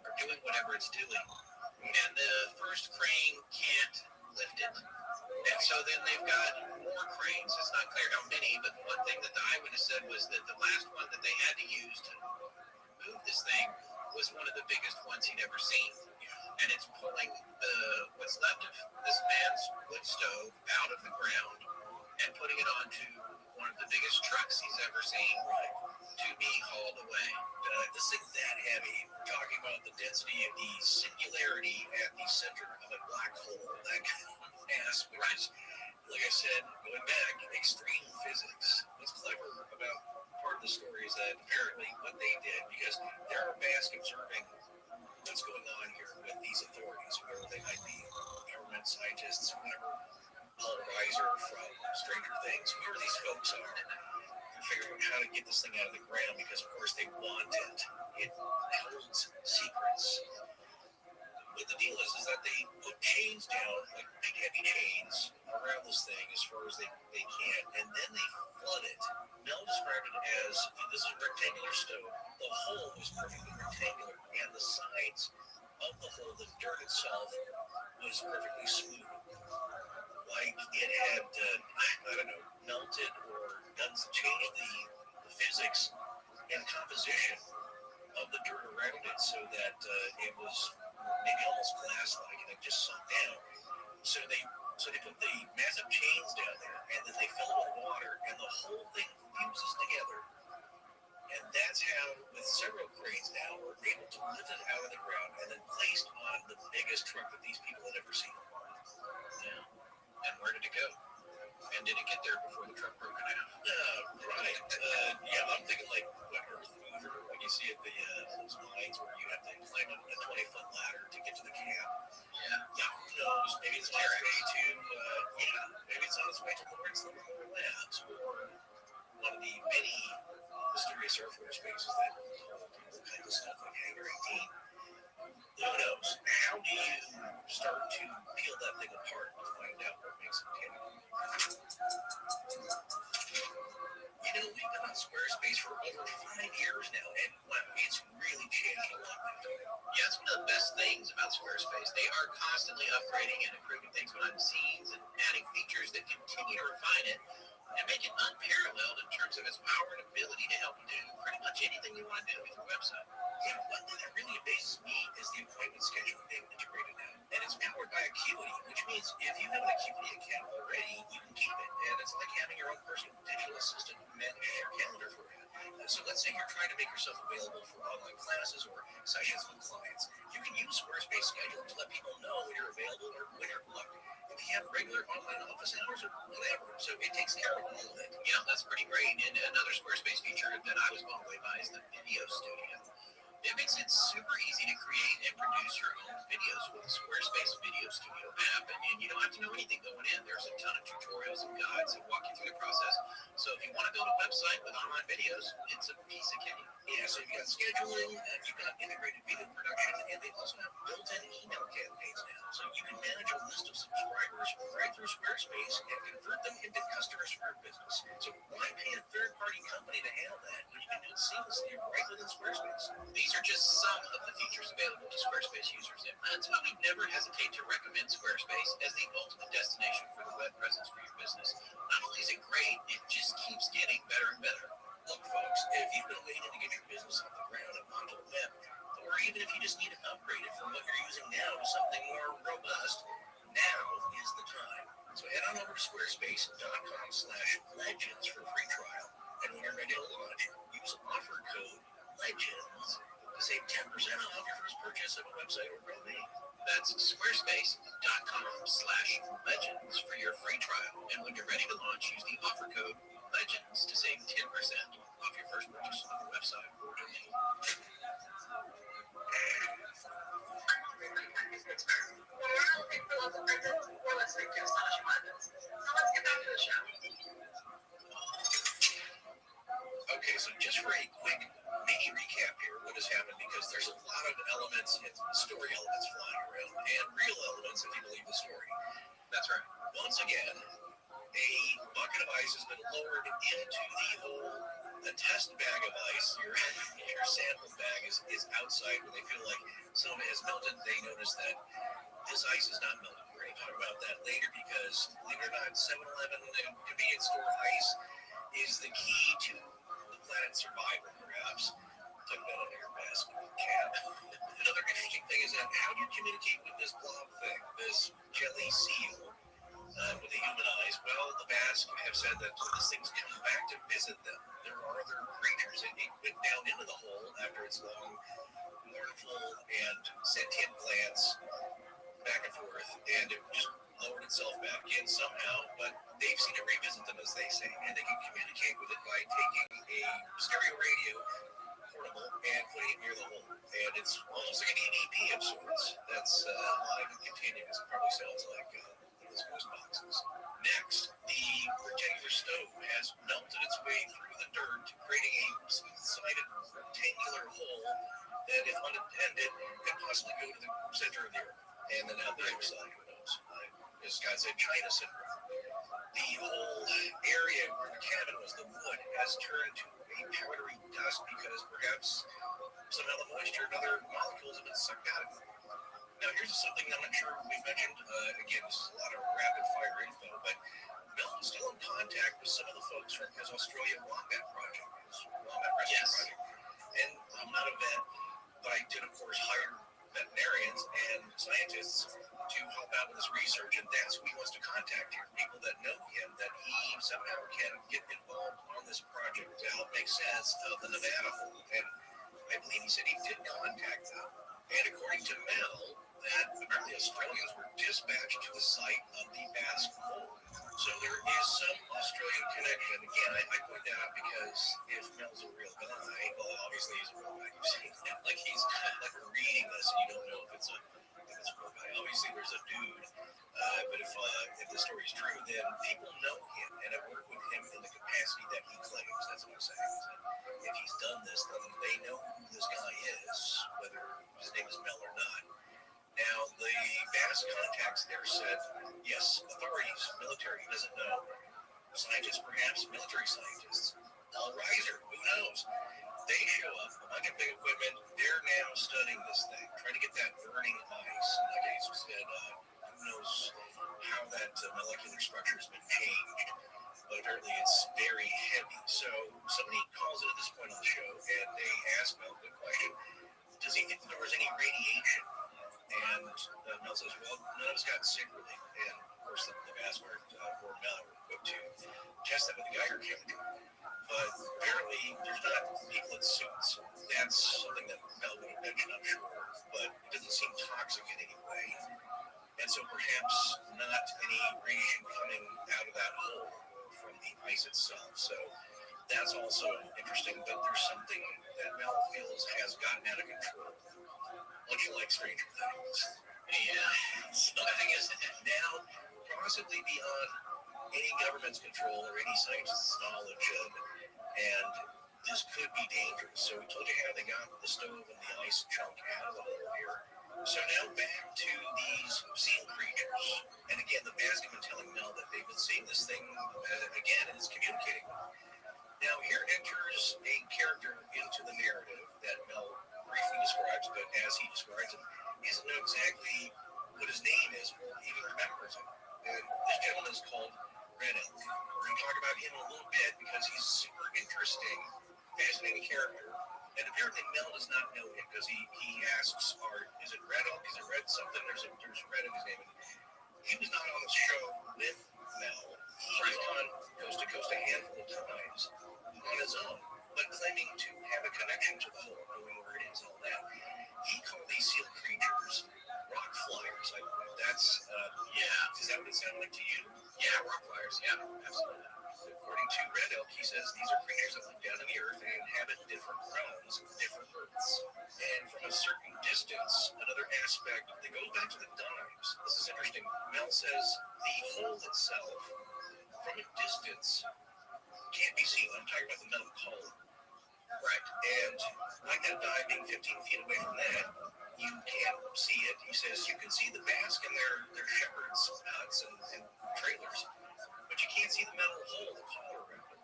or doing whatever it's doing. And the first crane can't lift it. And so then they've got more cranes. It's not clear how many, but one thing that the eyewitness said was that the last one that they had to use to move this thing was one of the biggest ones he'd ever seen. And it's pulling what's left of this man's wood stove out of the ground and putting it onto one of the biggest trucks he's ever seen to be hauled away.
This thing's that heavy. We're talking about the density of the singularity at the center of a black hole. That kind of mass, which is, like I said, going back, extreme physics. What's clever about part of the story is that apparently what they did, because they're a mask observing what's going on here with these authorities, whoever they might be, government scientists, whatever, Paul Reiser from Stranger Things, whoever these folks are, they're figuring out how to get this thing out of the ground because, of course, they want it. It holds secrets. But the deal is that they put chains down, like big heavy chains, around this thing as far as they can, and then they flood it. Mel described it as, this is a rectangular stove. The hole was perfectly rectangular, and the sides of the hole, the dirt itself, was perfectly smooth. Like it had, melted or changed the physics and composition of the dirt around it so that it was maybe almost glass-like and it just sunk down. So they put the massive chains down there, and then they fill it with water, and the whole thing fuses together. And that's how, with several cranes now, we're able to lift it out of the ground and then placed on the biggest truck that these people had ever seen.
Yeah. And where did it go?
And did it get there before the truck broke in half? Right. Yeah, I'm thinking like what Earth Mover, like you see at the those mines where you have to climb a 20-foot ladder to get to the camp. Yeah, who knows? Maybe it's on its way to, maybe it's on its way to Lawrence Livermore Labs or one of the many mysterious Air Force bases that hold all kinds of stuff like Hangar 18. Who knows? How do you start to peel that thing apart to find out what makes it tick? You know, we've been on Squarespace for over 5 years now, and wow, it's really changed a lot. Yeah, it's one of the best things about Squarespace. They are constantly upgrading and improving things behind the scenes and adding features that continue to refine it and make it unparalleled in terms of its power and ability to help you do pretty much anything you want to do with your website. Yeah, one thing that really amazes me is the appointment scheduling they've integrated now. And it's powered by Acuity, which means if you have an Acuity account already, you can keep it. And it's like having your own personal digital assistant who manages your calendar for you. So let's say you're trying to make yourself available for online classes or sessions with clients. You can use Squarespace Scheduler to let people know when you're available or when you're booked. If you have regular online office hours or whatever. So it takes care of all of it. Yeah, that's pretty great. And another Squarespace feature that I was blown away by is the video studio. It makes it super easy to create and produce your own videos with the Squarespace Video Studio app. And you don't have to know anything going in. There's a ton of tutorials and guides that walk you through the process. So if you want to build a website with online videos, it's a piece of cake. Yeah, so you've got scheduling, you've got integrated video production, and they also have built-in email campaigns now. So you can manage a list of subscribers right through Squarespace and convert them into customers for your business. So why pay a third-party company to handle that when you can do it seamlessly right within Squarespace? These are just some of the features available to Squarespace users, and that's why we never hesitate to recommend Squarespace as the ultimate destination for the web presence for your business. Not only is it great, it just keeps getting better and better. Look, folks, if you've been waiting to get your business off the ground and onto the web, or even if you just need to upgrade it from what you're using now to something more robust, now is the time. So head on over to squarespace.com/legends for a free trial. And when you're ready to launch, use offer code LEGENDS to save 10% off your first purchase of a website or domain. That's squarespace.com/legends for your free trial. And when you're ready to launch, use the offer code LEGENDS to save 10% off your first purchase of a website or domain. Okay, so just for a quick mini recap here, what has happened, because there's a lot of elements, story elements flying around, and real elements if you believe the story. That's right. Once again, a bucket of ice has been lowered into the test bag of ice. Your sample bag is outside where they feel like some of it has melted. They notice that this ice is not melted. We're going to talk about that later because, believe it or not, 7-Eleven and convenience store ice is the key to the planet's survival, perhaps. Talk about it in your basket cap. Another interesting thing is that how do you communicate with this blob thing, this jelly seal? With the human eyes, well, the Basque have said that this thing's coming back to visit them. There are other creatures. It went down into the hole after its long, mournful, and sentient glance back and forth, and it just lowered itself back in somehow, but they've seen it revisit them, as they say, and they can communicate with it by taking a stereo radio portable and putting it near the hole. And it's almost like an EVP of sorts. That's live and continuous. It probably sounds like those boxes. Next, the rectangular stove has melted its way through the dirt, creating a smooth-sided rectangular hole that, if unattended, could possibly go to the center of the earth. And then out the other side, who knows? This guy said China syndrome. The whole area where the cabin was, the wood, has turned to a powdery dust because perhaps somehow the moisture and other molecules have been sucked out of it. Now, here's something I'm not sure we've mentioned. Again, this is a lot of rapid-fire info, but Milton's still in contact with some of the folks from his Australia Wombat Project, Project. And I'm not a vet, but I did, of course, hire veterinarians and scientists to help out with his research, and that's who he wants to contact here, people that know him, that he somehow can get involved on this project to help make sense of the Nevada hole. And I believe he said he did contact them. And according to Mel, that apparently Australians were dispatched to the site of the Basque hole. So there is some Australian connection. Again, I point that out because if Mel's a real guy, well, obviously he's a real guy. You've seen that. Like he's like we're reading this, and you don't know if it's a real guy. Obviously, there's a dude. But if the story's true, then people know him and have worked with him in the capacity that he claims. That's what I'm saying. If he's done this, then they know who this guy is, whether his name is Mel or not. Now, the vast contacts there said, yes, authorities, military, doesn't know. Scientists, perhaps, military scientists. All riser, who knows? They show up, a bunch of big equipment. They're now studying this thing, trying to get that burning ice. Like I said, who knows how that molecular structure has been changed. But apparently it's very heavy. So somebody calls in at this point on the show, and they ask Mel the question, does he think there was any radiation? And Mel says, well, none of us got sick with it. And of course, the vast were for Mel were equipped to test that with the Geiger counter. But apparently, there's not people in suits. That's something that Mel would have mentioned, I'm sure. But it doesn't seem toxic in any way. And so perhaps not any radiation coming out of that hole or from the ice itself. So that's also interesting. But there's something that Mel feels has gotten out of control. Much like Stranger Things. Yeah. Something is now possibly beyond any government's control or any scientist's knowledge of. And this could be dangerous. So we told you how they got the stove and the ice chunk out of the hole here. So now back to these seal creatures. And again, the Baskin telling Mel that they've been seeing this thing again, and it's communicating. Now here enters a character into the narrative that Mel briefly describes, but as he describes him, he doesn't know exactly what his name is or even remembers it. And this gentleman is called Red Elk. We're going to talk about him in a little bit because he's super interesting, fascinating character. And apparently Mel does not know him because he asks Art, is it Red Elk? Is it Red something? There's Red in his name. And he was not on the show with Mel. He was on Coast to Coast a handful of times on his own, but claiming to have a connection to the hole, knowing where it is and all that. He called these seal creatures rock flyers. I believe that's, yeah. Is that what it sounded like to you? Yeah, rock flyers. Yeah, absolutely. According to Red Elk, he says these are creatures that live down in the earth and inhabit different realms, different earths. And from a certain distance, another aspect that goes back to the dimes. This is interesting. Mel says the hole itself, from a distance, can't be seen. I'm talking about the metal column. Right. And like that dive being 15 feet away from that, you can't see it. He says you can see the mask and their shepherd's huts and trailers, but you can't see the metal hole, the collar around it.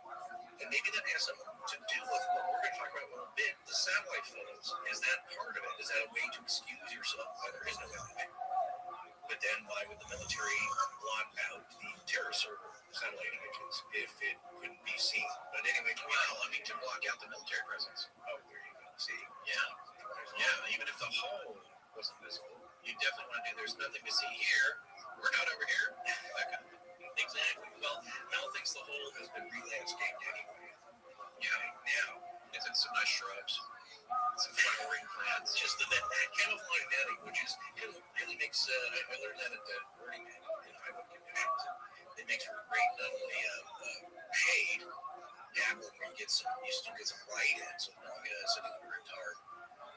And maybe that has something to do with what we're going to talk about in a little bit, the satellite photos. Is that part of it? Is that a way to excuse yourself why there is no image? But then why would the military block out the terror server satellite images if it couldn't be seen? But anyway, well, I mean to block out the military presence. Oh, there you go. See? Yeah, even if the hole wasn't visible, you definitely want to do there's nothing to see here. We're not over here. Exactly. Well, Mel thinks the hole has been re-landscaped anyway. Yeah, now it's in some nice shrubs. Some flowering plants, just the camouflage netting, which is really makes. I learned that at the Burning Man in Iowa conditions. It makes for great not only shade, dappling where you still get some light in, so not sitting under a tarp,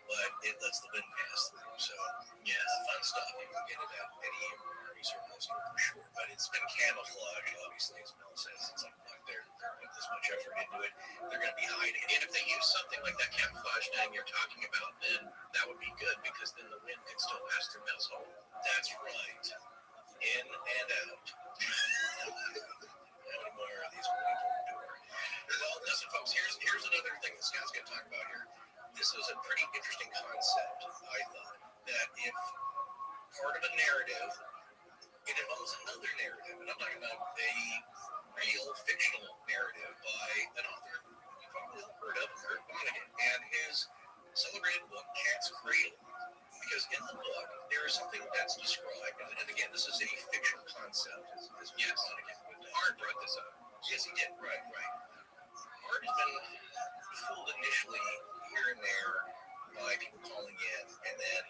but it lets the wind pass through. So yeah, it's fun stuff. You can get it at any Army surplus store for sure. But it's been camouflage, obviously, as Mel says. It's like they're putting this much effort into it. They're going to be hiding. And if they use something like that camouflage netting you're talking about, then that would be good because then the wind can still pass through Mel's hole. That's right. In and out. How many more of these are going to endure? Well, listen, folks, here's another thing that Scott's going to talk about here. This was a pretty interesting concept, I thought, that if part of a narrative, it involves another narrative, and I'm talking about a real fictional narrative by an author you probably heard of, Kurt Vonnegut, and his celebrated book, Cat's Cradle. Because in the book, there is something that's described, and again, this is a fictional concept, as yes, Art brought this up. Yes, he did. Right. Art has been fooled initially here and there by people calling in, and then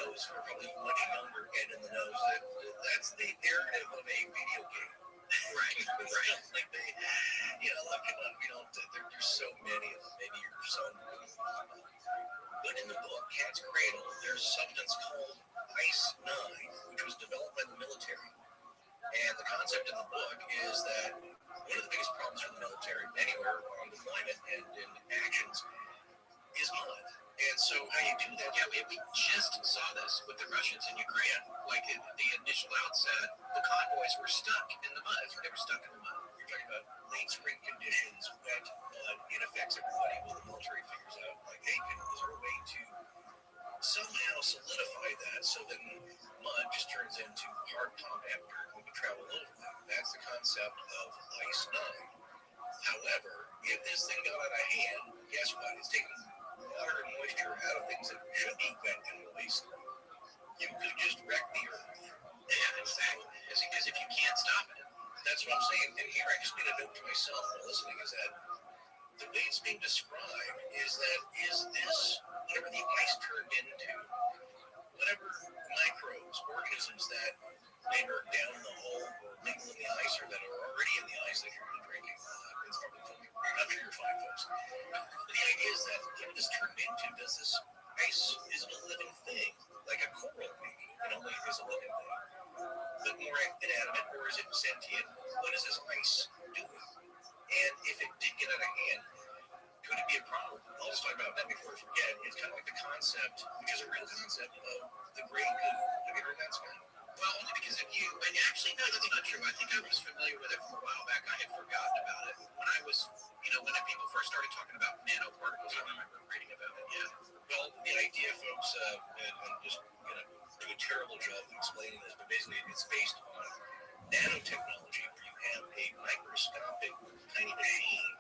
those who are probably much younger get in the nose that that's the narrative of a video game. Like they, like we don't. There's so many of them. Maybe your son. But in the book, Cat's Cradle, there's a substance called Ice 9, which was developed by the military. And the concept in the book is that one of the biggest problems for the military, anywhere on deployment and in actions, is mud. And so how you do that?
Yeah, we just saw this with the Russians in Ukraine. Like in the initial outset, the convoys were stuck in the mud. They were stuck in the mud.
You're talking about late spring conditions, wet mud. It affects everybody. Well, the military figures out, like, hey, is there a way to somehow solidify that so then mud just turns into hard compact dirt and we can travel over that? That's the concept of Ice 9. However, if this thing got out of hand, guess what? It's taking water and moisture out of things that should be wet and moist. You could just wreck the earth.
Yeah, exactly. Because if you can't stop it,
that's what I'm saying. And here I just made a note to myself while listening is that the way it's being described is this whatever the ice turned into, whatever microbes, organisms that may break down in the hole or mingle in the ice or that are already in the ice that you're drinking. It's probably filthy. I'm sure you're fine, folks. But the idea is that whatever this turned into, does this ice is it a living thing? Like a coral maybe, is a living thing. But more inanimate, or is it sentient? What is this ice doing? And if it did get out of hand, could it be a problem? I'll just talk about that before I forget. It's kind of like the concept, which is a real concept of the gray goo. Have you heard that, Scott?
Well, only because of you. And actually, no, that's not true. I think I was familiar with it for a while back. I had forgotten about it. When I was, when people first started talking about nanoparticles, I remember reading about it. Yeah.
Well, the idea, folks, and I'm just going to do a terrible job of explaining this, but basically it's based on nanotechnology, where you have a microscopic tiny machine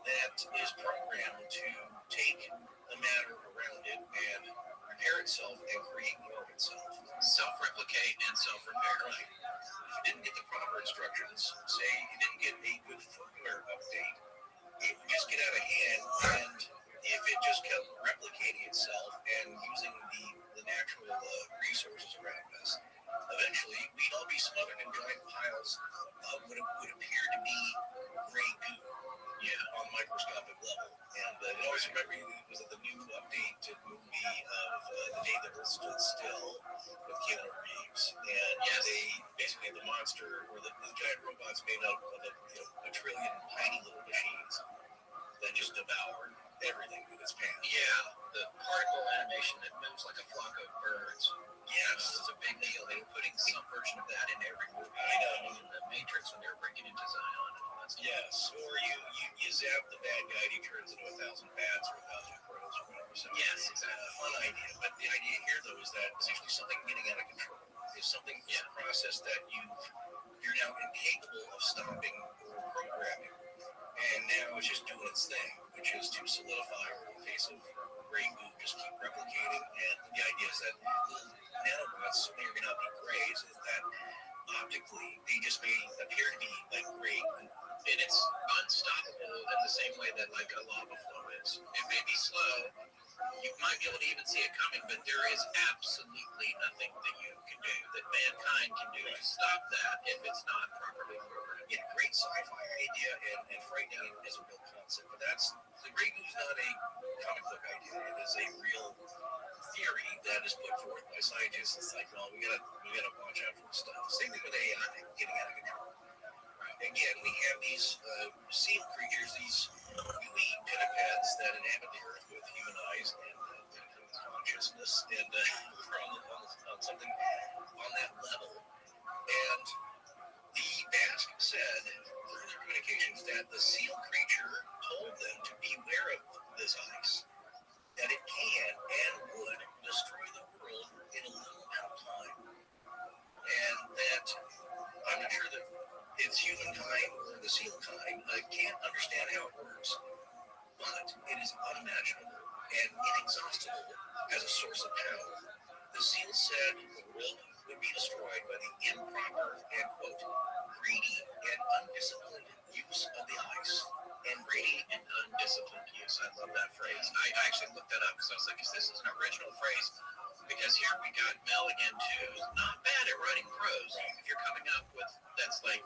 that is programmed to take the matter around it and repair itself and create more of itself.
Self-replicate and self-repair.
Right. If you didn't get the proper instructions, say you didn't get a good firmware update, it would just get out of hand, and if it just kept replicating itself and using the natural resources around us, eventually we'd all be smothered in giant piles of what would appear to be gray goo. Yeah, on a microscopic level. And I always remember it was the new update movie of The Day the Earth Stood Still with Keanu Reeves. And they basically the monster or the giant robots made up of a trillion tiny little machines that just devoured everything with its path.
Yeah, the particle animation that moves like a flock of birds.
Yes,
it's a big deal. They were putting some version of that in every movie.
I know.
In the Matrix when they were breaking into Zion and all that stuff.
Yes, or you zap the bad guy and he turns into 1,000 bats or 1,000 crows or whatever. So
yes, exactly.
Fun idea. But the idea here, though, is that essentially something getting out of control is something, a process that you're now incapable of stopping or programming. And now it's just doing its thing, which is to solidify, or in the case of gray goo, just keep replicating. And the idea is that little nanobots may or may not be grays, is that optically they just may appear to be like gray goo.
And it's unstoppable in the same way that like a lava flow is. It may be slow. You might be able to even see it coming, but there is absolutely nothing that you can do, that mankind can do to stop that if it's not properly programmed.
Yeah, great sci-fi idea and frightening as a real concept. But the gray goo is not a comic book idea. It is a real theory that is put forth by scientists. It's like, no, we gotta watch out for this stuff. Same thing with AI getting out of control. Again, we have these seal creatures, these gooey pinnipeds that inhabit the earth with human eyes and consciousness, and we're on something on that level. And the Basque said through their communications that the seal creature told them to beware of this ice, that it can and would destroy the world in a little amount of time, and that I'm not sure that it's humankind or the seal kind can't understand how it works, but it is unimaginable and inexhaustible as a source of power. The seal said the world would be destroyed by the improper and, quote, greedy and undisciplined use of the ice.
And greedy and undisciplined use. I love that phrase. I actually looked that up because I was like, is this an original phrase? Because here we got Mel again, too, who's not bad at writing prose. If you're coming up with, that's like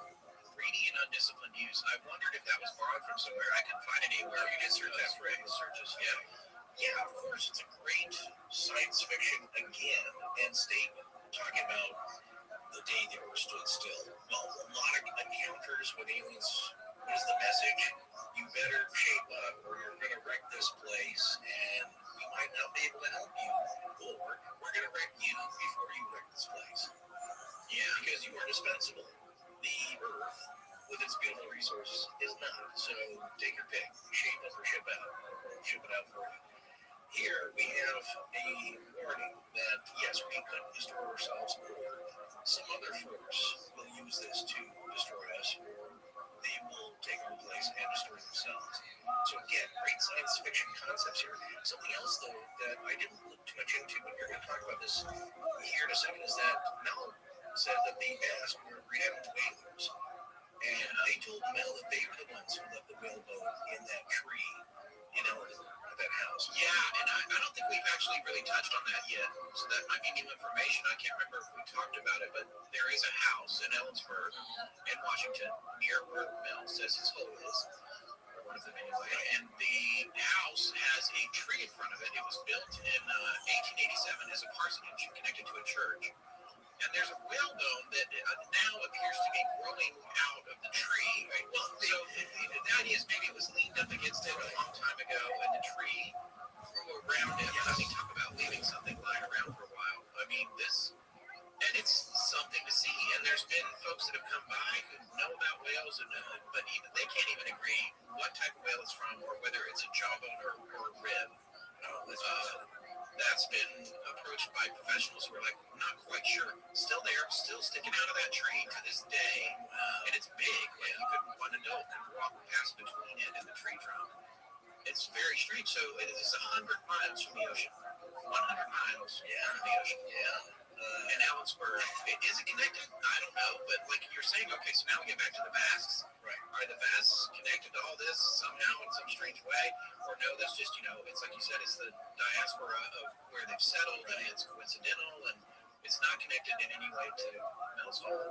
3
greedy and undisciplined use. I wondered if that was borrowed from somewhere. I couldn't find it anywhere. You did search that phrase. Yeah, of course. It's a great science fiction again and statement talking about the day the earth stood still. Well, a lot of encounters with aliens. What is the message? You better shape up or you're going to wreck this place and we might not be able to help you. Or we're going to wreck you before you wreck this place. Yeah, because you are dispensable. The earth, with its beautiful resources, is not. So take your pick. Shape up or ship out. Or ship it out for you. Here we have a warning that yes, we could destroy ourselves or some other force will use this to destroy us or they will take our place and destroy themselves. So again, great science fiction concepts here. Something else though that I didn't look too much into, but we're going to talk about this here in a second, is that Mel said that the Basque were renowned whalers. And they told Mel that they were the ones who left the whalebone in that tree in Ellensburg, at that house.
Yeah, and I don't think we've actually really touched on that yet. So that might be new information. I can't remember if we talked about it, but there is a house in Ellensburg in Washington near where Mel says his hole is. Or one of them anyway. And the house has a tree in front of it. It was built in 1887 as a parsonage connected to a church. And there's a whalebone that now appears to be growing out of the tree. Right? Well, so the idea is maybe it was leaned up against it a long time ago, and the tree grew around it. I mean, talk about leaving something lying around for a while. I mean, and it's something to see. And there's been folks that have come by who know about whales, but even they can't even agree what type of whale it's from, or whether it's a jawbone or a rib. That's been approached by professionals who are like, not quite sure. Still there, still sticking out of that tree to this day. And it's big. Like one adult could walk past between it and the tree trunk. It's very strange. So it is 100 miles from the ocean. 100 miles from the ocean. And Ellensburg, is it connected? I don't know. But like you're saying, okay, so now we get back to the Basques.
Right.
Are the Basques connected to all this somehow in some strange way? Or no, that's just, it's like you said, it's the diaspora of where they've settled, and it's coincidental, and it's not connected in any way to Mel's Hole.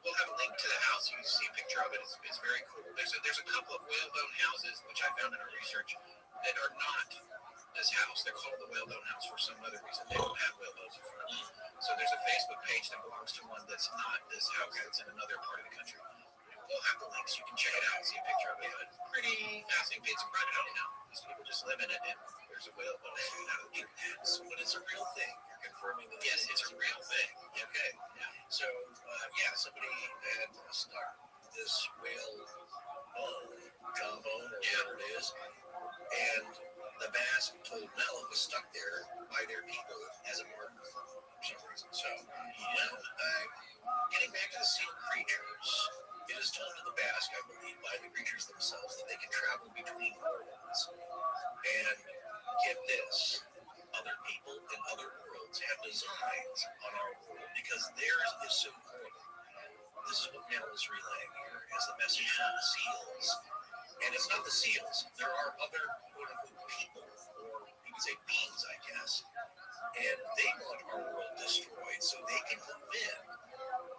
We'll have a link to the house. You can see a picture of it. It's very cool. There's a couple of whalebone houses, which I found in our research, that are not this house. They're called the Whalebone House for some other reason. They don't have whalebones in front of them. So there's a Facebook page that belongs to one that's not this house. That's in another part of the country. We'll have the links. You can check it out and see a picture of it. But pretty fascinating. It's private. I don't know. These people just live in it, and there's a whalebone shooting out of the tree.
But it's a real thing. You're confirming that.
Yes, it's a real thing.
Okay. So, somebody had stuck this whale bone, jawbone, or whatever it is, and the Basque told Mel it was stuck there by their people as a marker for some reason. So, getting back to the seal creatures, it is told to the Basque, I believe, by the creatures themselves that they can travel between worlds. And get this, other people in other worlds have designs on our world because theirs is so horrible. This is what Mel is relaying here as the message from the seals. And it's not the seals. There are other quote-unquote people, or you could say beings, I guess. And they want our world destroyed so they can move in.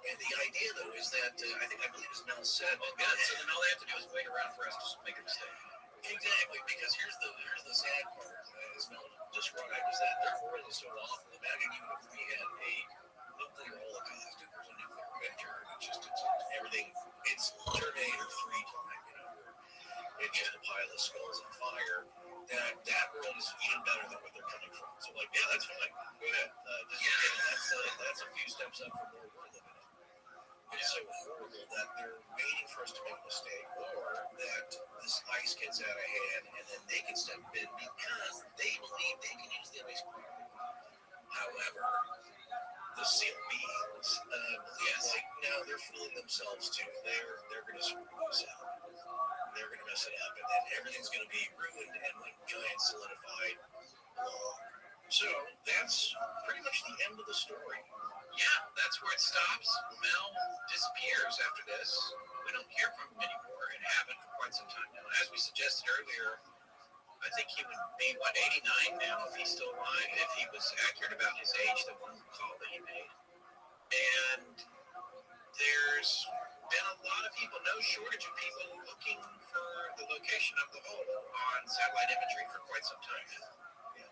And the idea, though, is that, I believe as Mel said,
Oh, God, so then all they have to do is wait around for us to make a mistake.
Exactly, because here's the sad part, as Mel described, is that their world is so awful. Imagine even if we had a nuclear holocaust, if there's a nuclear winter, it's everything, it's Terminator 3 time, it's just a pile of skulls on fire. That world is even better than what they're coming from. So, like, yeah, that's fine. Go ahead. That's a few steps up from where we're living in. It's so horrible that they're waiting for us to make a mistake, or that this ice gets out of hand, and then they can step in because they believe they can use the ice properly. However, the seal beings, now they're fooling themselves too. They're going to screw this up. They're going to mess it up, and then everything's going to be ruined and like giant solidified log. So that's pretty much the end of the story.
Yeah, that's where it stops. Mel disappears after this. We don't hear from him anymore and haven't for quite some time now. As we suggested earlier, I think he would be, 89 now if he's still alive, if he was accurate about his age, the one call that he made. And there's
been a lot of people, no shortage of people looking for the location of the hole on satellite imagery for quite some time now. Yeah.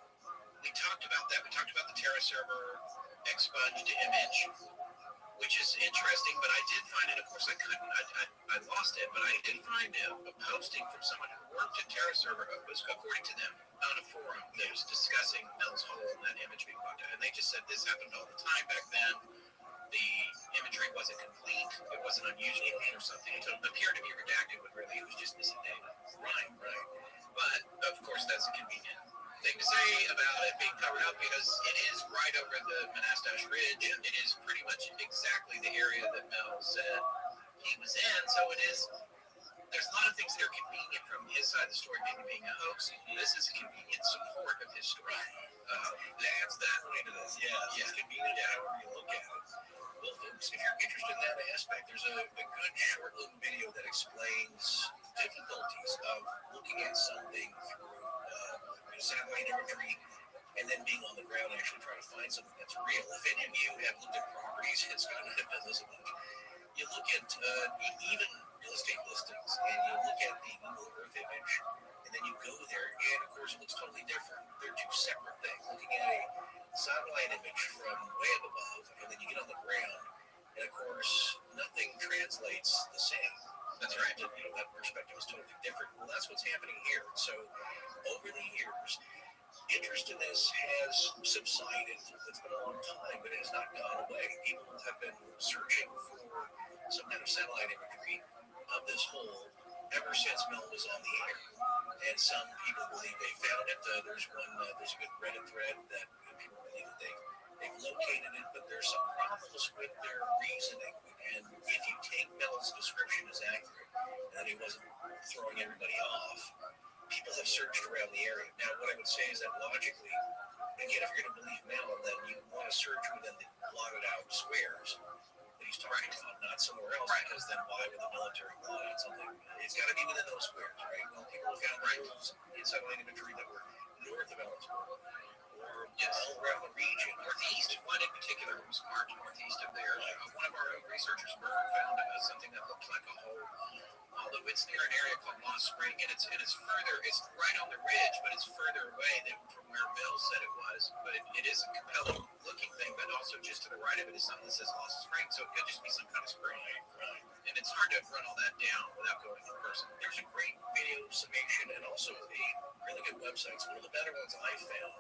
We talked about that. We talked about the Terra server expunged image, which is interesting, but I did find it. Of course, I couldn't. I lost it, but I did find a posting from someone who worked at Terra server, was according to them, on a forum that was discussing Mel's hole and that image being looked at, and they just said this happened all the time back then. The imagery wasn't complete, it wasn't unusual or something. It appeared to be redacted, but really it was just missing data. Right. But, of course, that's a convenient thing to say about it being covered up because it is right over the Monastash Ridge. It is pretty much exactly the area that Mel said he was in, so it is. There's a lot of things that are convenient from his side of the story, maybe being a hoax. This is a convenient support of his story.
That's that way to this. Yeah, it's convenient however you look at it. Well, folks, if you're interested in that aspect, there's a good short little video that explains difficulties of looking at something through satellite imagery and then being on the ground and actually trying to find something that's real. If any of you have looked at properties, it's going to have been this much. You look at even real estate listings, and you look at the Google Earth image, and then you go there, and of course it looks totally different. They're two separate things. Looking at a satellite image from way up above, and then you get on the ground, and of course nothing translates the same. That's right. That perspective is totally different. Well, that's what's happening here. So over the years, interest in this has subsided. It's been a long time, but it has not gone away. People have been searching for some kind of satellite imagery of this hole ever since Mel was on the air. And some people believe they found it. There's a good Reddit thread that people believe that they've located it, but there's some problems with their reasoning. And if you take Mel's description as accurate, and that he wasn't throwing everybody off, people have searched around the area. Now, what I would say is that logically, again, if you're going to believe Mel, then you want to search within the blotted out squares that he's talking about, not somewhere else, because then why would the military blot out something? It's got to be within those squares, right? Well, people have found those in satellite imagery that were north of Ellensburg, or all around the region.
Northeast, one in particular was marked northeast of there. One of our researchers, Bert, found something that looked like a hole. Although it's near an area called Lost Spring, and it's further, it's right on the ridge, but it's further away than from where Bill said it was. But it is a compelling looking thing, but also just to the right of it is something that says Lost Spring, so it could just be some kind of spring. And it's hard to run all that down without going in person.
There's a great video summation and also a really good website. It's one of the better ones I found.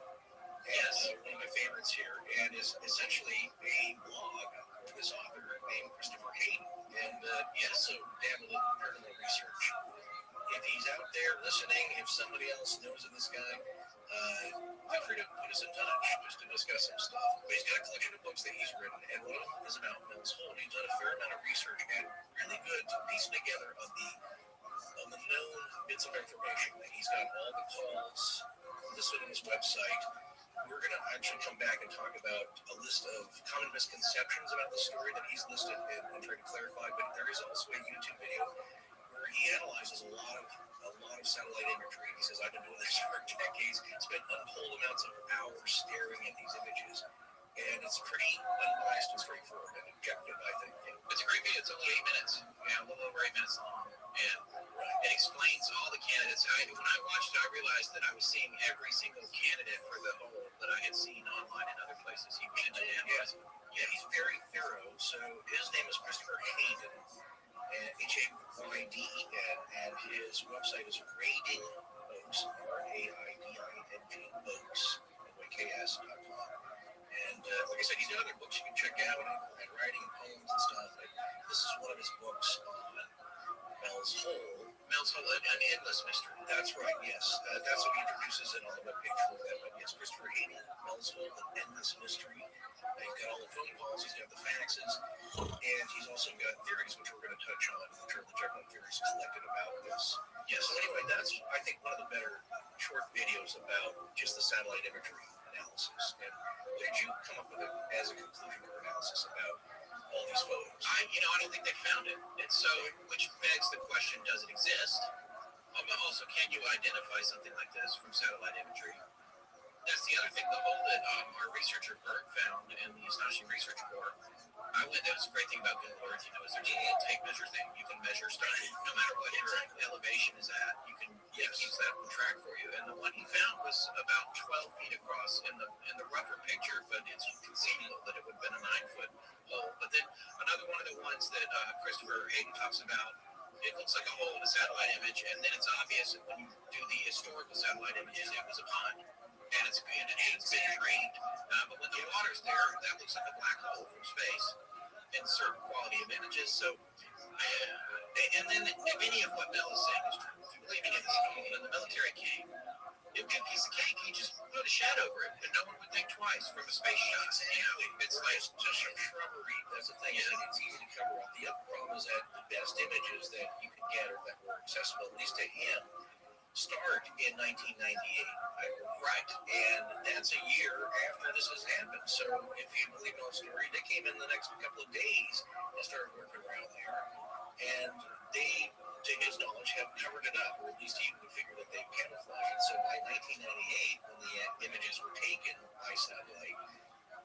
Yes, one of my favorites here, and is essentially a blog for this author named Christopher Hayden, and he's also dabbled in paranormal research. If he's out there listening, if somebody else knows of this guy, feel free to put us in touch just to discuss some stuff. But he's got a collection of books that he's written, and one of them is about Mel's Hole. He's done a fair amount of research and really good to piece together of the known bits of information. He's got all the calls listed on his website. We're going to actually come back and talk about a list of common misconceptions about the story that he's listed and try to clarify. But there is also a YouTube video where he analyzes a lot of satellite imagery. He says, I've been doing this for decades, spent untold amounts of hours staring at these images. And it's pretty unbiased and straightforward and objective, I think.
It's a great video. It's only 8 minutes. Yeah, a little over 8 minutes long. And it explains all the candidates. When I watched it, I realized that I was seeing every single candidate for the hole that I had seen online in other places. He mentioned
Yeah, he's very thorough. So his name is Christopher Hayden, H-A-Y-D-E-N, and his website is Raiding Oaks, R-A-I-D-I-N-G, Oaks, N-Y-K-S.com. And like I said, he's got other books you can check out and writing and poems and stuff. But this is one of his books on Mel's Hole.
Mel's Hole, an endless mystery.
That's right, yes. That's what he introduces it on the webpage for that. But yes, Christopher Hayden, Mel's Hole, an endless mystery. He's got all the phone calls, he's got the faxes, and he's also got theories, which we're going to touch on, which are the general theories collected about this. Yes, so anyway, that's, I think, one of the better short videos about just the satellite imagery analysis. And what did you come up with as a conclusion or analysis about all these photos?
I don't think they found it. And so, which begs the question, does it exist? Also, can you identify something like this from satellite imagery?
That's the other thing, the hole that our researcher Bert found in the Astonishing Research Report. That was a great thing about Google Earth, is there's a little tape measure thing. You can measure stuff no matter what your elevation is at. It keeps that on track for you. And the one he found was about 12 feet across in the rougher picture, but it's conceivable that it would have been a 9-foot hole. But then another one of the ones that Christopher Hayden talks about, it looks like a hole in a satellite image, and then it's obvious that when you do the historical satellite images, it was a pond. And it's been drained. But when the water's there, that looks like a black hole from space in certain quality of images. So, and then if any of what Mel is saying is true, if you believe any of this, when the military came, it would be a piece of cake. You just put a shed over it, and no one would think twice from a space shot. It's like just some shrubbery. That's the thing. It's easy to cover up. The other problem is that the best images that you could get or that were accessible, at least to him, start in 1998, right? And that's a year after this has happened. So if you believe Mel's story, they came in the next couple of days and started working around there. And they, to his knowledge, have covered it up, or at least he would figure that they've camouflaged it. So by 1998, when the images were taken by satellite,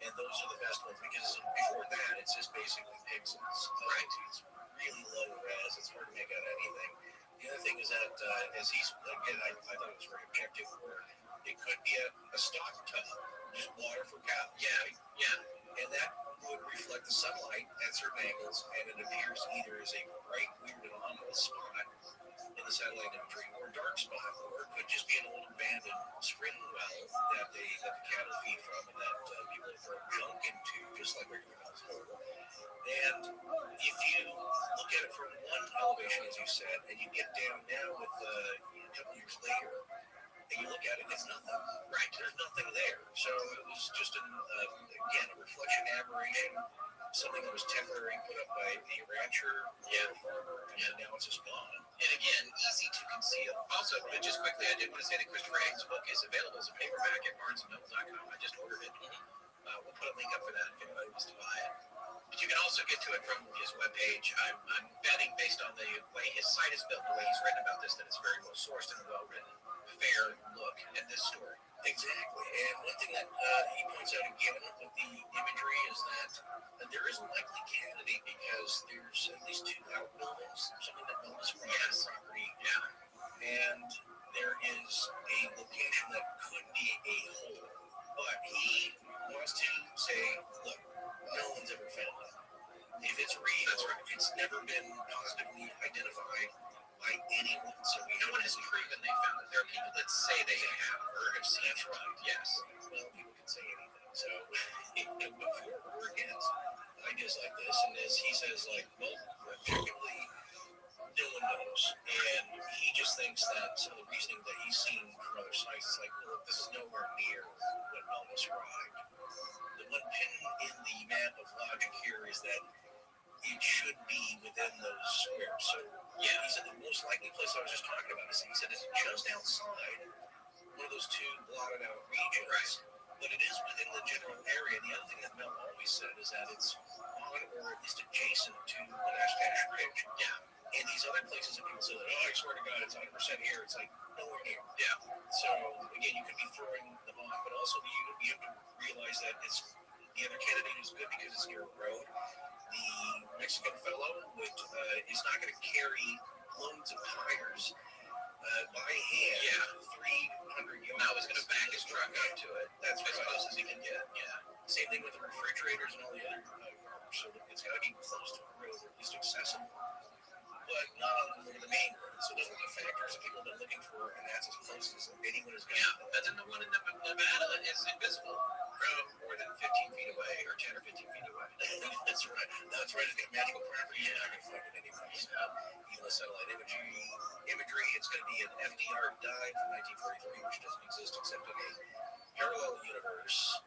and those are the best ones, because before that, it's just basically pixels. Right. It's really low res. It's hard to make out anything. The other thing is that, as he's, again, I thought it was very objective, where it could be a stock tub, just water for cows. Yeah. And that would reflect the sunlight at certain angles, and it appears either as a bright, weird, and anomalous spot in the satellite imagery, or a dark spot, or it could just be an old abandoned spring well that the cattle feed from, and that people throw junk into, just like regular house hole. And if you look at it from one elevation, as you said, and you get down now with a couple years later, and you look at it, it's nothing. Right, there's nothing there. So it was just again, a reflection aberration, something that was temporary, put up by the rancher, farmer, and now it's just gone. And again, easy to conceal. Also, just quickly, I did want to say that Christopher Hayden's book is available as a paperback at barnesandnoble.com. I just ordered it. We'll put a link up for that if anybody wants to buy it. But you can also get to it from his webpage. I'm betting, based on the way his site is built, the way he's written about this, that it's very well sourced and well written. Fair look at this story. Exactly. And one thing that he points out again with the imagery is that there is a likely candidate, because there's at least 2 outbuildings, something that Mel's property. Yeah. And there is a location that could be a hole. But he wants to say, look, no one's ever found it. If it's real, that's right. It's never been positively identified by anyone. So no one has proven they found it. There are people that say they have or have seen it. Right. Yes. Well, people can say anything. So before or against ideas like this, and as he says, like, well, objectively, no one knows. And he just thinks that some of the reasoning that he's seen from other sites is like, well, this is nowhere near what Mel described. The one pin in the map of logic here is that it should be within those squares. So, yeah, he said the most likely place I was just talking about is, he said, it's just outside one of those 2 blotted out regions. Right. But it is within the general area. And the other thing that Mel always said is that it's on, or at least adjacent to, the Nash Ridge. Yeah. And these other places that people say that, oh, I swear to God, it's 100% here. It's like nowhere near. Yeah. So again, you could be throwing them off, but also you have to realize that it's, the other candidate is good because it's near a road. The Mexican fellow is not going to carry loads of tires by hand. 300 yards. Now he's going to back his truck up to it. That's as close as he can get. Yeah. Same thing with the refrigerators and all the other garbage. So it's got to be close to the road, or at least accessible, but not on the main road. So those are the factors that people have been looking for, and that's as close as anyone is going to. Yeah, and then the one in Nevada is invisible from more than 15 feet away, or 10 or 15 feet away. That's right. That's right. It's got magical properties. You're not going to find it anywhere. Even the satellite imagery, it's going to be an FDR dive from 1943, which doesn't exist except in a parallel universe.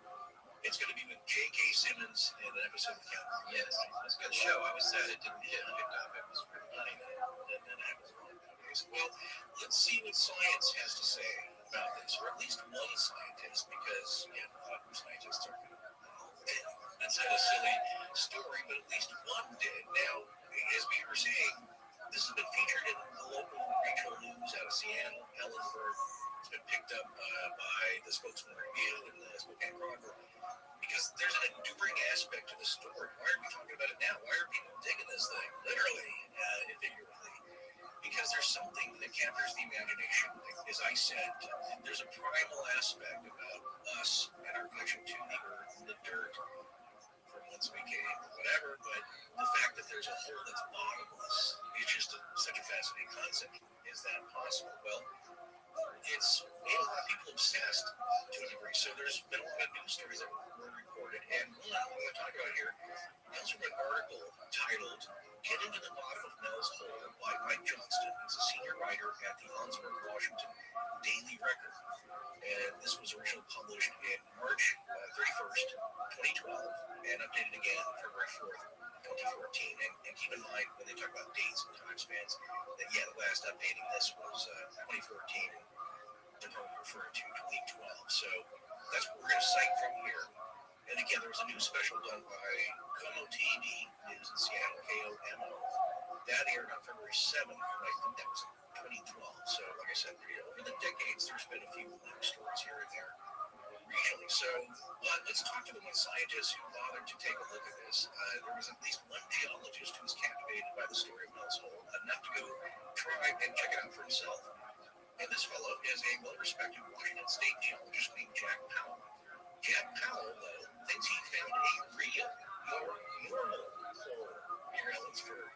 It's going to be with J.K. Simmons in an episode of Count. Yes, it's a good show. I was sad it didn't get picked up. It was pretty funny. That happens a lot nowadays. Well, let's see what science has to say about this, or at least one scientist, because a lot of scientists are going to that's not a silly story, but at least one did. Now, as we were saying,
This has been featured in the local regional news out of Seattle, Ellenburg. It's been picked up by the Spokesman Review and the Spokane Chronicle because there's an enduring aspect to the story. Why are we talking about it now? Why are people digging this thing? Literally and figuratively. Because there's something that captures the imagination. As I said, there's a primal aspect about us and our connection to the earth, the dirt, from whence we came, or whatever, but the fact that there's a hole that's bottomless is just such a fascinating concept. Is that possible? Well, it's made a lot of people obsessed to a degree. So there's been a lot of news stories that were reported, and one I'm going to talk about here comes from an article titled "Getting to the Bottom of Mel's Hole" by Mike Johnston. He's a senior writer at the Onsburg, Washington Daily Record. And this was originally published in March 31st, 2012, and updated again February 4th, 2014. And keep in mind, when they talk about dates and time spans, that, yeah, the last updating this was 2014, and they're probably referring to 2012. So that's what we're going to cite from here. And again, there was a news special done by Como TV News in Seattle, KOMO. That aired on February 7th, and I think that was 2012. So, like I said, over the decades, there's been a few news stories here and there regionally. So, let's talk to the one scientist who bothered to take a look at this. There was at least one geologist who was captivated by the story of Mel's Hole, enough to go try and check it out for himself. And this fellow is a well-respected Washington State geologist named Jack Powell. Jack Powell, though, thinks he found a real, more normal hole near Ellensburg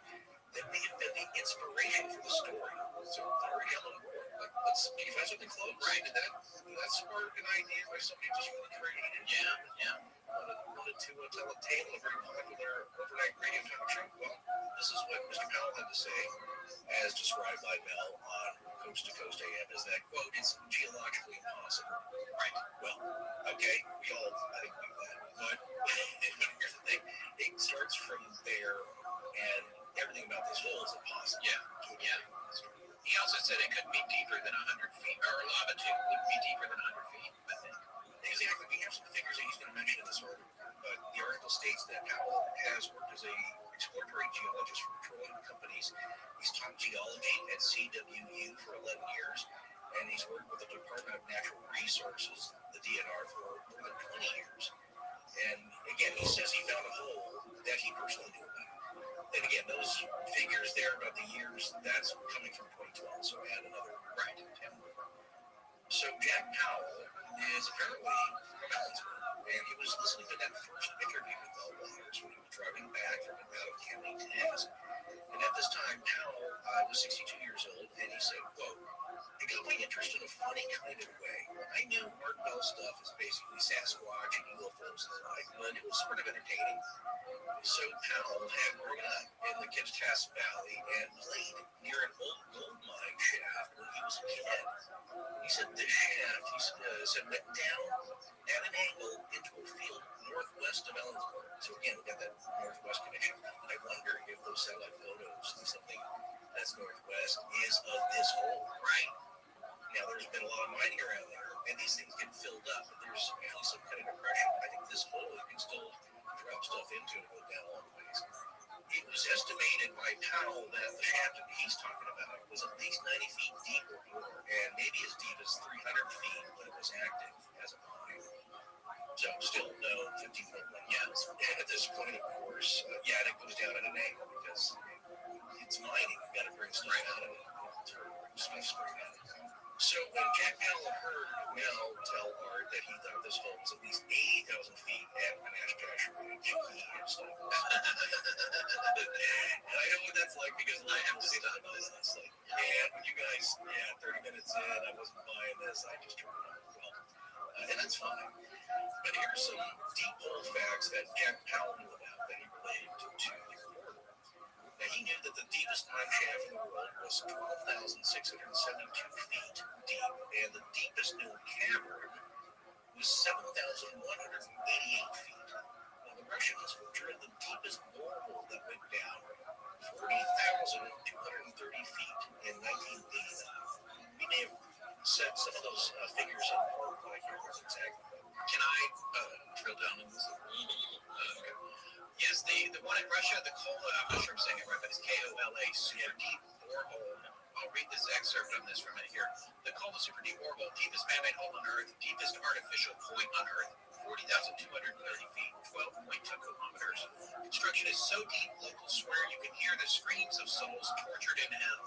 that may have been the inspiration for the story. So, already Ellenburg, let's can you find something close? Right? Did that spark an idea by somebody just really creative? Yeah. Wanted to tell a tale of a very popular overnight radio talk show. Well, this is what Mr. Powell had to say, as described by Mel on Coast to Coast AM, is that, quote, it's geologically impossible. Right. Well, okay, we all, I think, do that. But here's the thing, it starts from there, and everything about this hole is impossible. Yeah. He also said it couldn't be deeper than 100 feet, or lava tube wouldn't be deeper than 100 feet, I think. Exactly. We have some figures that he's going to mention in this article, but the article states that Powell has worked as a exploratory geologist for petroleum companies. He's taught geology at CWU for 11 years, and he's worked with the Department of Natural Resources, the DNR, for more than 20 years. And again, he says he found a hole that he personally knew about. And again, those figures there about the years, that's coming from 2012, so add another right. So Jack Powell is apparently from Ellensburg, and he was listening to that first interview with Mel Waters when he was driving back from an out-of-county task. And at this time, Powell was 62 years old, and he said, quote, "It got my interest in a funny kind of way. I knew Art Bell stuff is basically Sasquatch and UFOs and the like, but it was sort of entertaining. So Powell had grown up in the Kittitas Valley and played near an old gold mine shaft when he was a kid. He said this shaft, went down at an angle into a field northwest of Ellensburg. So again, we got that northwest connection. And I wonder if those satellite photos see something that's northwest is of this hole, right? Now, there's been a lot of mining around there, and these things get filled up, but there's usually some kind of depression. I think this hole, you can still drop stuff into it and go down a long ways. It was estimated by Powell that the shaft that he's talking about was at least 90 feet deep or more, and maybe as deep as 300 feet when it was active as a mine. So still no 15.1 yards. And at this point, of course, it goes down at an angle because it's mining. You've got to bring stuff out of it. So when Jack Powell heard Mel tell Art that he thought this hole was at least 80,000 feet at Menashkash Ridge, he himself was. And I know what that's like because I have to stop this. Like, when you guys, 30 minutes in, I wasn't buying this, I just turned it on. Well, and that's fine. But here's some deep hole facts that Jack Powell knew about that he related to the reporter. Now, he knew that the deepest mine shaft in the world was 12,672 feet deep, and the deepest known cavern was 7,188 feet. Now, the Russians drilled the deepest borehole that went down 40,230 feet in 1989. We may have set some of those figures in the article, I can't remember exactly. Can I drill down on this? Okay. Yes, the one in Russia, the Kola, I'm not sure I'm saying it right, but it's Kola, super deep borehole. I'll read this excerpt on this from it here. The Kola super deep borehole, deepest man-made hole on Earth, deepest artificial point on Earth, 40,230 feet, 12.2 kilometers. Construction is so deep, locals swear you can hear the screams of souls tortured in hell.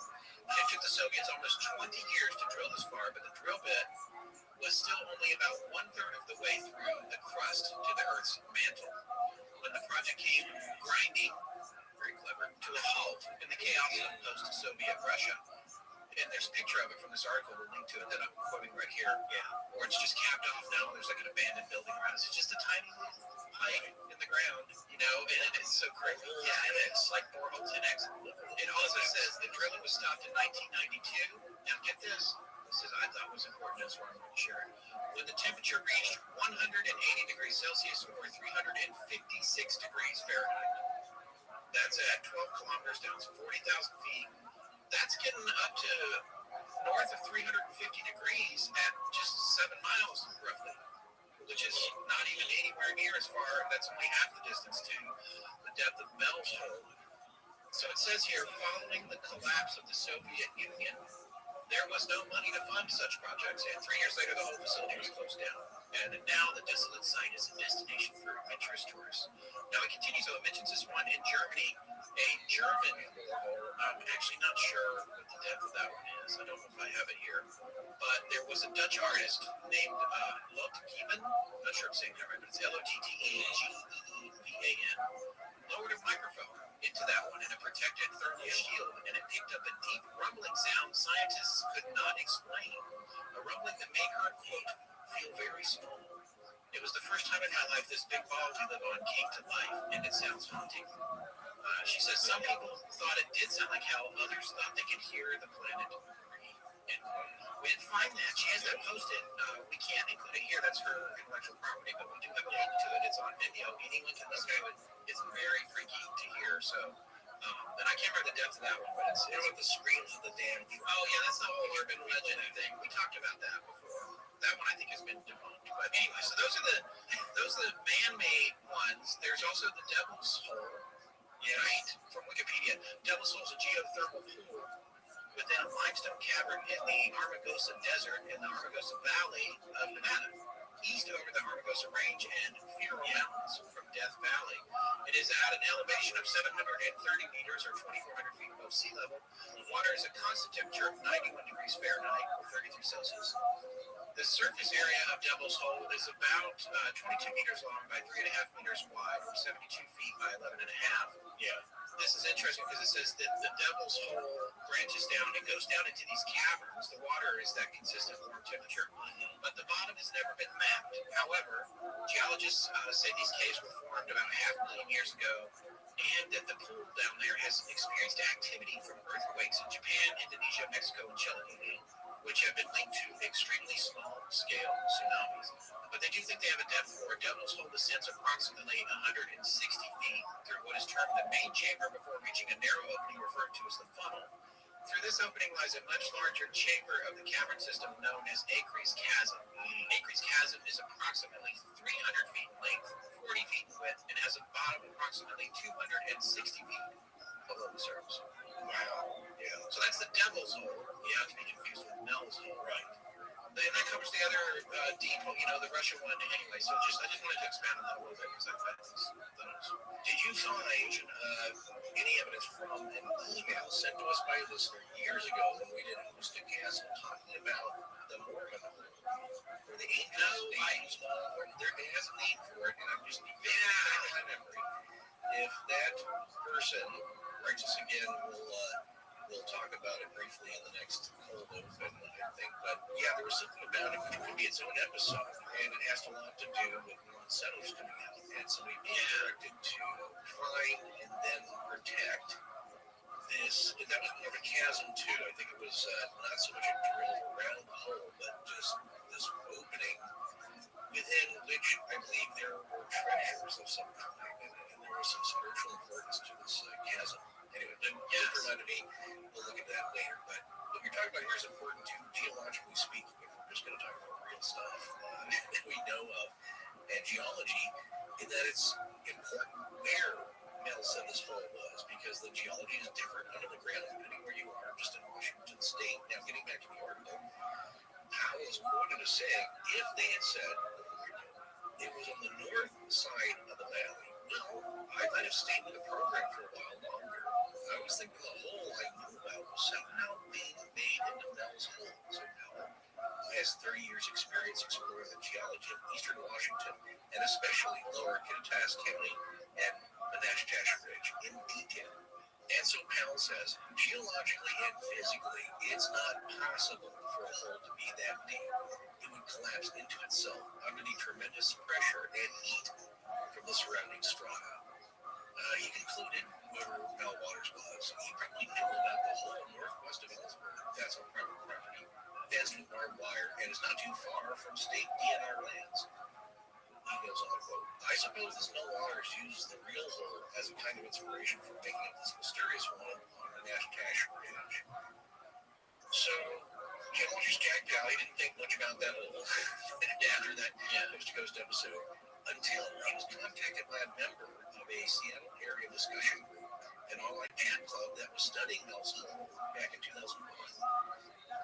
It took the Soviets almost 20 years to drill this far, but the drill bit was still only about one-third of the way through the crust to the Earth's mantle. When the project came grinding, very clever, to a halt in the chaos of post-Soviet Russia. And there's a picture of it from this article, we'll link to it that I'm quoting right here. Yeah, or it's just capped off now, there's like an abandoned building around it. It's just a tiny little pipe in the ground, you know, and it's so crazy. Yeah, and it's like borehole 10X. It also says the drilling was stopped in 1992. Now get this. This is, I thought was important, that's why I'm going to share it. When the temperature reached 180 degrees Celsius or 356 degrees Fahrenheit. That's at 12 kilometers down to 40,000 feet. That's getting up to north of 350 degrees at just 7 miles, roughly, which is not even anywhere near as far. That's only half the distance to the depth of Mel's hole. So it says here, following the collapse of the Soviet Union, there was no money to fund such projects, and 3 years later, the whole facility was closed down. And now the desolate site is a destination for adventurous tourists. Now it continues, though, it mentions this one in Germany, a German borehole. I'm actually not sure what the depth of that one is. I don't know if I have it here. But there was a Dutch artist named Lotte, I'm not sure I'm saying that right, but it's Lottegeevan, lowered a microphone into that one in a protected thermal shield, and it picked up a deep rumbling sound scientists could not explain. A rumbling that made her, quote, feel very small. It was the first time in my life this big ball we live on came to life, and it sounds haunting. She says some people thought it did sound like hell, others thought they could hear the planet breathe. We didn't find that. She has that posted. We can't include it here. That's her intellectual property, but we do have a link to it. It's on video. Anyone can listen to it. It's very freaky to hear. So, and I can't remember the depth of that one, but it's with the screams of the damn. Oh yeah, that's the whole urban legend thing. We talked about that before. That one I think has been debunked. But anyway, so those are the man-made ones. There's also the Devil's Hole. Yeah, right? From Wikipedia, Devil's Hole is a geothermal pool within a limestone cavern in the Armagosa Desert in the Armagosa Valley of Nevada, east over the Armagosa Range and Fierro Mountains from Death Valley. It is at an elevation of 730 meters or 2,400 feet above sea level. The water is a constant temperature of 91 degrees Fahrenheit or 33 Celsius. The surface area of Devil's Hole is about 22 meters long by 3.5 meters wide, or 72 feet by 11.5. Yeah. This is interesting because it says that the Devil's Hole branches down and goes down into these caverns. The water is that consistent warm temperature, but the bottom has never been mapped. However, geologists say these caves were formed about 500,000 years ago, and that the pool down there has experienced activity from earthquakes in Japan, Indonesia, Mexico, and Chile, which have been linked to extremely small-scale tsunamis. But they do think they have a depth for it. Devil's Hole descends approximately 160 feet through what is termed the main chamber before reaching a narrow opening referred to as the funnel. Through this opening lies a much larger chamber of the cavern system known as Acre's Chasm. Acre's Chasm is approximately 300 feet in length, 40 feet in width, and has a bottom approximately 260 feet below the surface. Wow. Yeah. So that's the Devil's Hole. Yeah, to be confused with Mel's Hole. Right. And that covers the other deep hole, the Russian one anyway. So I just wanted to expand on that a little bit because I thought it was. Did you find any evidence from an email sent to us by a listener years ago when we did host a cast talking about the Mormon hole? Or the angels? There has a name for it, and I'm just my memory. If that person writes us again, we'll talk about it briefly in the next cold open, I think. But yeah, there was something about it which could be its own episode, and it has a lot to do with non settlers coming out and somebody being directed to find and then protect this. And that was more of a chasm too. I think it was not so much a drill around the hole, but just this opening within which I believe there were treasures of some kind, and there was some spiritual importance to this chasm.
Anyway, but just reminded me, we'll look at that later. But what you're talking about here is important too, geologically speaking. If we're just going to talk about real stuff that we know of, and geology, in that it's important where Mel said this hole was, because the geology is different under the ground depending where you are, just in Washington State. Now, getting back to the article, Powell is quoted as saying, if they had said it was on the north side of the valley, well, I might have stayed with the program for a while longer. I was thinking the hole I knew about was somehow being made into Mel's Hole. So Powell has 30 years experience exploring the geology of eastern Washington, and especially lower Kittitas County and Menashtash Ridge in detail. And so Powell says, geologically and physically, it's not possible for a hole to be that deep. It would collapse into itself under the tremendous pressure and heat from the surrounding strata. He concluded, whoever Mel Waters was, he probably knew about the hole northwest of Ellsworth. That's on private property, fenced with barbed wire, and is not too far from state DNR lands. He goes on, quote, I suppose this Mel Waters used the real hole as a kind of inspiration for making up this mysterious one on the Nashtash Ridge. So, geologist Jack Powell, he didn't think much about that hole after that Coast to Coast episode, until he was contacted by a member of a Seattle area discussion group, an online chat club that was studying Mel's Hole back in 2001.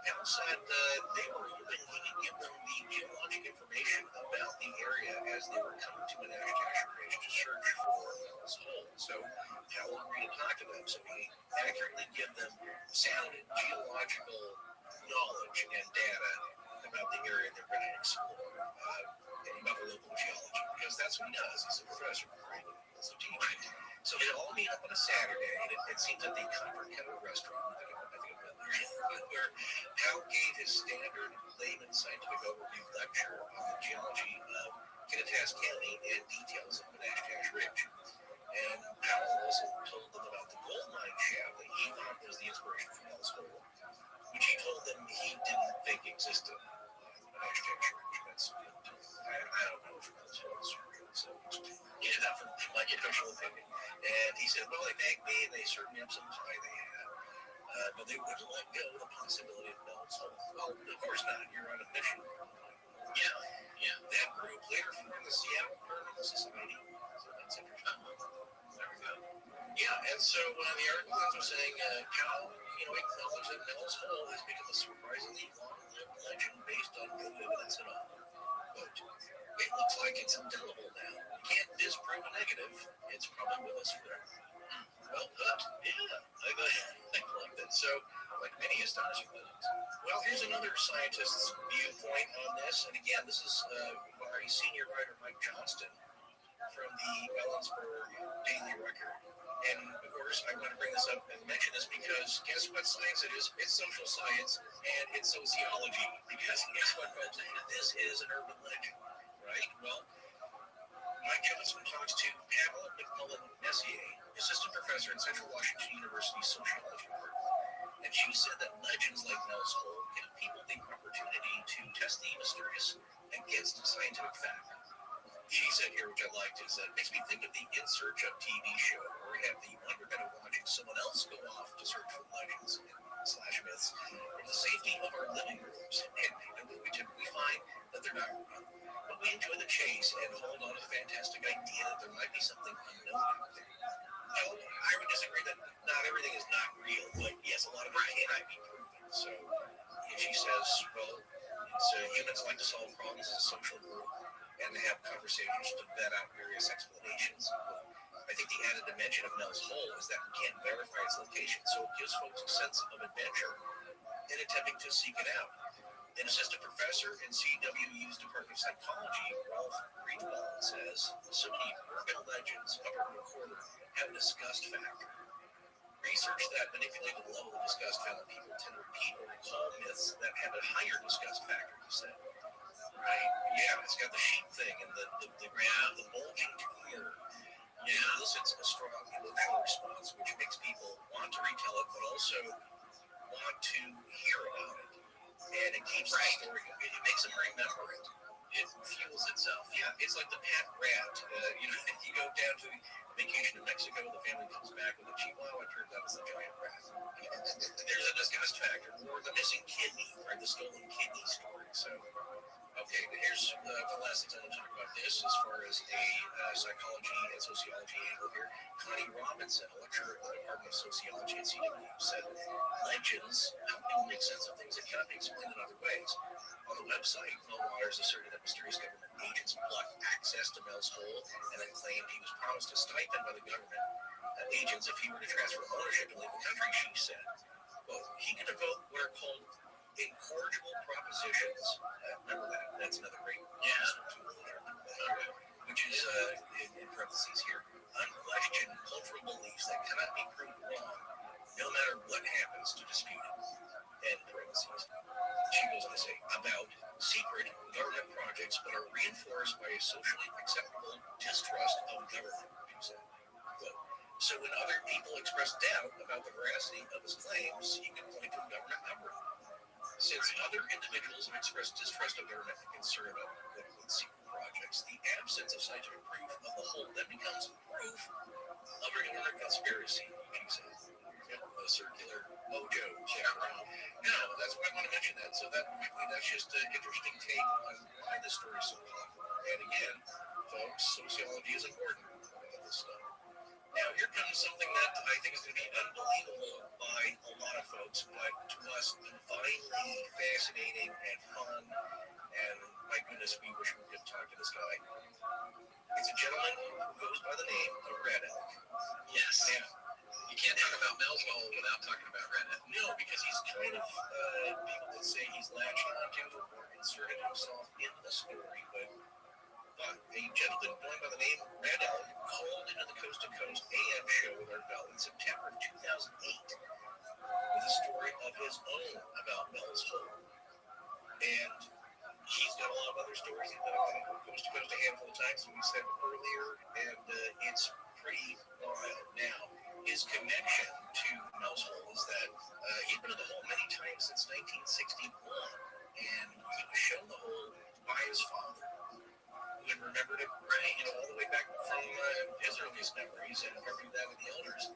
Powell said they were hoping he could give them the geologic information about the area as they were coming to Menashtash Ridge to search for Mel's Hole. So Powell agreed to talk to them so he accurately give them sound geological knowledge and data about the area they're going to explore, and about the local geology, because that's what he does. He's a professor, right? He's a teacher. So they all meet up on a Saturday, and it seems at the Copper Kettle restaurant. I think I've been there, where Powell gave his standard layman scientific overview lecture on the geology of Kittitas County and details of Menashtash Ridge. And Powell also told them about the gold mine shaft that he thought was the inspiration for Mel's Hole, which he told them he didn't think existed. Menashtash Ridge. That's, I don't know if Mel's Hole is real, so yeah, from my official opinion. And he said, well, they nagged me and they served me up some pie they had. But they wouldn't let go of the possibility of Mel's Hole. Well, of course not. You're on a mission. Yeah. That group later formed the Seattle Paranormal Society. So that's interesting. There we go. Yeah, and so the article ends up saying Powell, acknowledged that Mel's Hole has become a surprisingly long-lived legend based on no evidence at all. But it looks like it's indelible now. You can't disprove a negative. It's probably with us forever. Well put. Yeah, I like that. So, like many astonishing things. Well, here's another scientist's viewpoint on this. And again, this is by senior writer Mike Johnston from the Ellensburg Daily Record. And of course, I want to bring this up and mention this because guess what science it is? It's social science and it's sociology. Because guess what, folks? This is an urban legend, right? Well, Mike Johnston talks to Pamela McMullen-Messier, assistant professor at Central Washington University's sociology department. And she said that legends like Mel's Hole give people the opportunity to test the mysterious against scientific fact. She said here, which I liked, is that it makes me think of the In Search of TV show, where we have the wonderment of watching someone else go off to search for legends and / myths from the safety of our living rooms. And we typically find that they're not real. But we enjoy the chase and hold on to the fantastic idea that there might be something unknown out there. Well, I would disagree that not everything is not real, but yes, a lot of it cannot be proven. So she says, well, it's, humans like to solve problems as a social group and to have conversations to vet out various explanations. I think the added dimension of Mel's Hole is that we can't verify its location, so it gives folks a sense of adventure in attempting to seek it out. An assistant professor in CWU's Department of Psychology, Ralph Greenwald, says, so many urban legends of our quarter have a disgust factor. Research that manipulated the level of disgust found that people tend to repeat or recall myths that have a higher disgust factor, he said. Right? Yeah, it's got the sheep thing and the bulging tumor. It elicits a strong emotional response, which makes people want to retell it, but also want to hear about it. And it keeps the story going. It makes them remember it. It fuels itself. Yeah, it's like the pet rat. You go down to
Vacation to Mexico, the family comes back with a chihuahua. It turns out it's a giant rat. There's a disgust factor. Or the missing kidney, or the stolen kidney story. So, okay, here's the last thing I want to talk about this as far as a psychology and sociology angle here. Connie Robinson, a lecturer at the Department of Sociology at CW, said, legends help people make sense of things that cannot be explained in other ways. On the website, Mel Waters asserted that mysterious government agents blocked access to Mel's hole and then claimed he was promised a stipend by the government agents if he were to transfer ownership and leave the country, she said. Well, he could devote what are called incorrigible propositions. Remember that? That's another great tool there. Which is, in parentheses here, unquestioned cultural beliefs that cannot be proved wrong, no matter what happens to dispute it. End parentheses. She goes on to say, about secret government projects but are reinforced by a socially acceptable distrust of government, she said. Quote, so when other people express doubt about the veracity of his claims, he can point to a government number. Since other individuals have expressed distrust of government and concern about quote-unquote secret projects, the absence of scientific proof of the whole then becomes proof of a government conspiracy, she said. A circular mojo. Now, that's why I want to mention that. So that's just an interesting take on why this story is so popular. And again, folks, sociology is important about this stuff. Now, here comes something that I think is going to be unbelievable by a lot of folks, but to us, divinely fascinating and fun. And my goodness, we wish we could talk to this guy. It's a gentleman who goes by the name of Red Elk.
Yes.
Yeah.
You can't talk about Mel's Hole without talking about Red Elk.
No, because he's kind of, people would say he's latched onto or inserted himself into the story, but a gentleman going by the name Red Elk called into the Coast to Coast AM show with Art Bell in September of 2008 with a story of his own about Mel's Hole. And he's got a lot of other stories. He's been on Coast to Coast a handful of times, as we said earlier, and it's pretty wild. Now, his connection to Mel's Hole is that he'd been in the hole many times since 1961, and he was shown the hole by his father, who had remembered it, all the way back from his earliest memories, and argued that with the elders,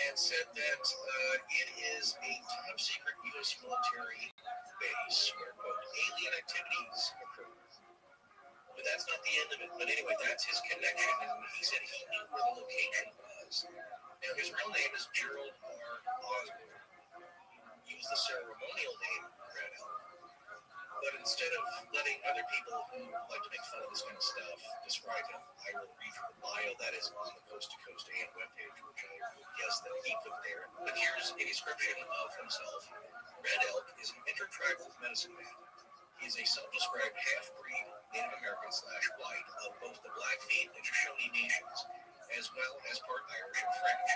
and said that it is a top secret U.S. military base where, quote, alien activities occur. But that's not the end of it. But anyway, that's his connection, and he said he knew where the location was. Now, his real name is Gerald R. Osborne. He used the ceremonial name Red Elk. But instead of letting other people who like to make fun of this kind of stuff describe him, I will read from the bio that is on the Coast to Coast AM webpage, which I would guess that he put there. But here's a description of himself. Red Elk is an intertribal medicine man. He's a self-described half-breed Native American / white of both the Blackfeet and Shoshone nations, as well as part Irish and French.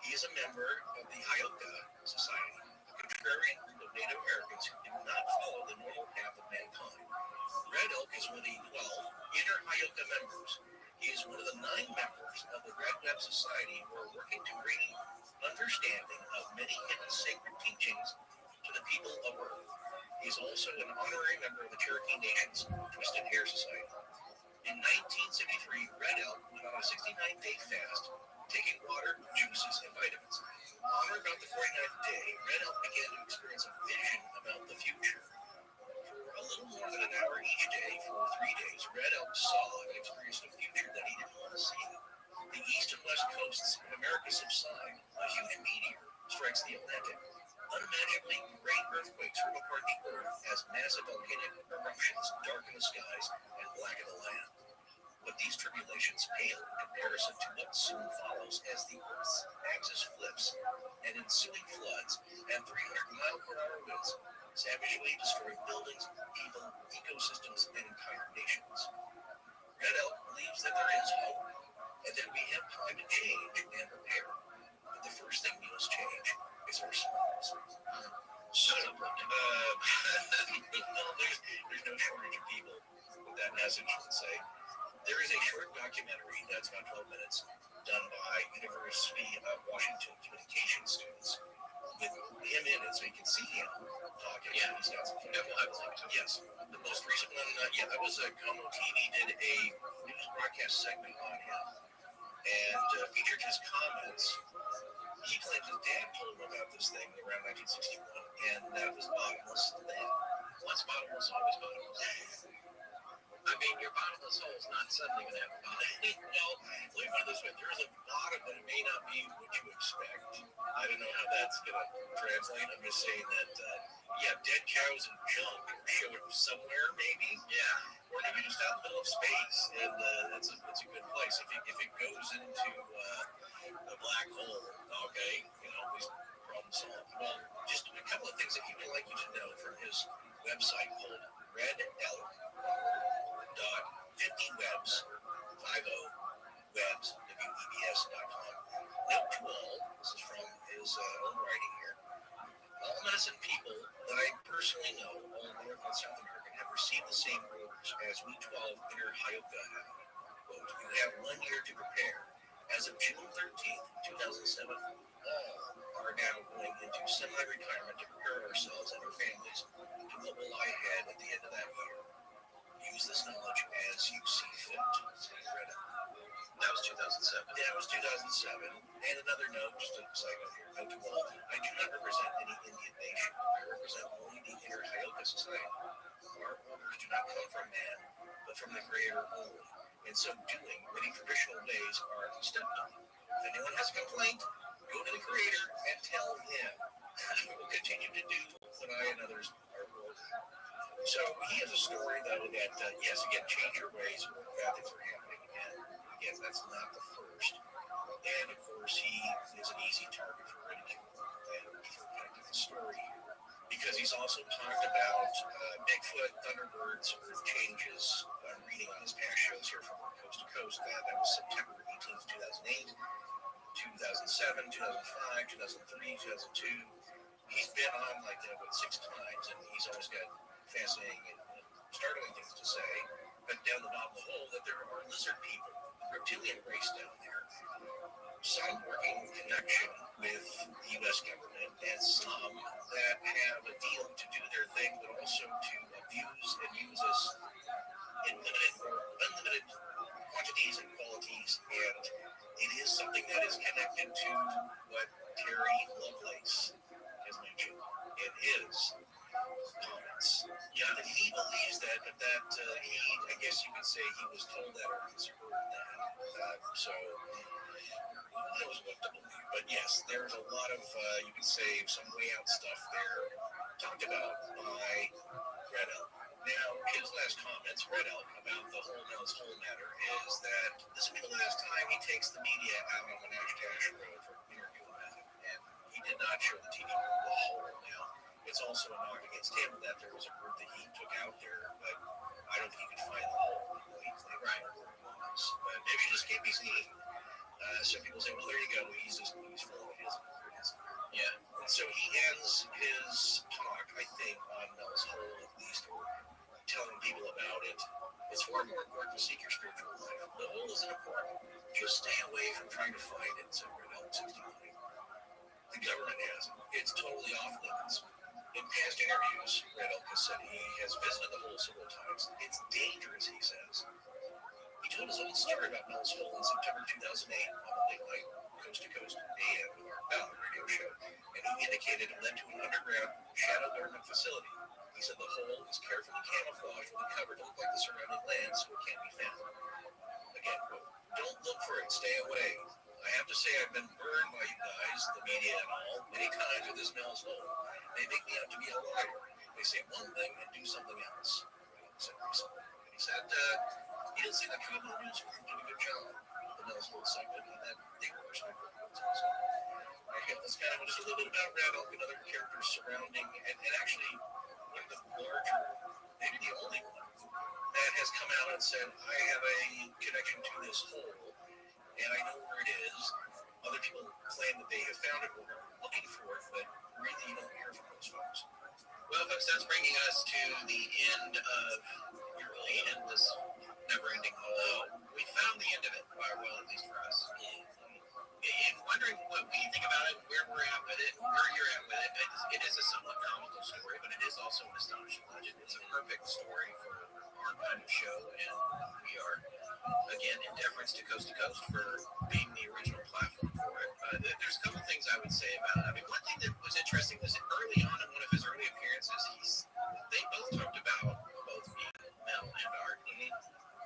He is a member of the Hayota Society, a contrarian group of Native Americans who do not follow the normal path of mankind. Red Elk is one of the 12 inner Hayota members. He is one of the 9 members of the Red Web Society who are working to bring understanding of many hidden sacred teachings to the people of Earth. He is also an honorary member of the Cherokee Nation's Twisted Hair Society. In 1973, Red Elk went on a 69-day fast, taking water, juices, and vitamins. On or about the 49th day, Red Elk began to experience a vision about the future. For a little more than an hour each day for 3 days, Red Elk saw and experienced a future that he didn't want to see. The east and west coasts of America subside. A huge meteor strikes the Atlantic. Unimaginably great earthquakes rip apart the earth as massive volcanic eruptions darken the skies and blacken the land. But these tribulations pale in comparison to what soon follows as the Earth's axis flips and ensuing floods and 300-mile-per-hour winds savagely destroy buildings, people, ecosystems, and entire nations. Red Elk believes that there is hope and that we have time to change and prepare. But the first thing we must change is ourselves. So, there's no shortage of people with that message, let's say. There is a short documentary that's about 12 minutes done by University of Washington communication students with him in it, so you can see him talking. Yeah, he's got some yes. The most recent one, that was Como TV did a news broadcast segment on him. and featured his comments. He claimed his dad told him about this thing around 1961, and that was bottomless then.
Once bottomless, always bottomless. I mean, your bottomless hole is not suddenly going to have a bottom.
Well, let me put it this way: there's a bottom, but it may not be what you expect. I don't know how that's going to translate. I'm just saying that, dead cows and junk show it somewhere, maybe.
Yeah.
Or maybe just out in the middle of space, and that's a good place. If it goes into a black hole, okay, these problem solved. Well, just a couple of things that he would like you to know from his website called Red Elk. 50webs, 50 webs, webs.com. Note to all, this is from his own writing here. All medicine people that I personally know, all North and South American, have received the same orders as we 12 inner Hyoka have. Quote, you have 1 year to prepare. As of June 13th, 2007, all are now going into semi-retirement to prepare ourselves and our families to what will lie ahead at the end of that year. Use this knowledge as you see fit.
That was 2007.
Yeah, it was 2007. And another note, just a side note here, note to all, I do not represent any Indian nation. I represent only the inner Hyoka society. Our orders do not come from man, but from the Creator only. In so doing, many traditional ways are stepped on. If anyone has a complaint, go to the Creator and tell him. I will continue to do what I and others are ordering. So he has a story, though, that, yes, again, change your ways or bad things are happening again. Again, that's not the first. And, of course, he is an easy target for ridicule and for kind of the story here. Because he's also talked about Bigfoot, Thunderbirds, Earth changes. I'm reading on his past shows here from Coast to Coast. That was September 18th, 2008, 2007, 2005, 2003, 2002. He's been on like 6 times, and he's always got fascinating and startling things to say. But down the bottom of the hole, that there are lizard people, reptilian race down there. Some working in connection with the U.S. government, and some that have a deal to do their thing, but also to abuse and use us in limited or unlimited quantities and qualities. And it is something that is connected to what Terry Lovelace has mentioned in his comments. Yeah, that he believes that he, I guess you could say he was told that or he's heard that. So who knows what to believe. But yes, there's a lot of, you could say, some way out stuff there talked about by Red Elk. Now, his last comments, Red Elk, about the whole Nels Hole matter is that this will be the last time he takes the media out on the Nash Dash Road for an interview about it. And he did not show the TV crew the hole. Now, it's also a knock against him that there was a group that he took out there, but I don't think he could find the hole. He claimed right where it was. But maybe it just can't be seen. Some people say, well, there you go. He's full of his. Yeah. And so he ends his talk, I think, on Nels Hole at least, or telling people about it. It's far more important to seek your spiritual life. The hole isn't important. Just stay away from trying to find it, said Red Elk 69. The government has it. It's totally off limits. In past interviews, Red Elk has said he has visited the hole several times. It's dangerous, he says. He told his own story about Nels Hole in September 2008 on the late night Coast to Coast AM radio show, and he indicated it led to an underground shadow government facility. He said the hole is carefully camouflaged with a cover to look like the surrounding land so it can't be found. Again, quote, don't look for it, stay away. I have to say I've been burned by you guys, the media and all, many times with this Nels Hole. They make me out to be a liar. They say one thing and do something else. He said he didn't say the truth in the news did a good job with the Nels Hole segment, and that they were respectful. That's kind of just a little bit about Red Elk and other characters surrounding, and actually one of the larger, maybe the only one, that has come out and said, I have a connection to this hole, and I know where it is. Other people claim that they have found it or are looking for it, but really you don't hear from those folks.
Well, folks, that's bringing us to the end of the endless, never-ending hole. We found the end of it, well, at least for us. And wondering what we think about it, where we're at with it, where you're at with it. It is a somewhat comical story, but it is also an astonishing legend. It's a perfect story for our kind of show, and we are, again, in deference
congrats to Coast for being the original platform for it. There's a couple things I would say about it. I mean, one thing that was interesting was that early on in one of his early appearances, they both talked about, both Mel and Art,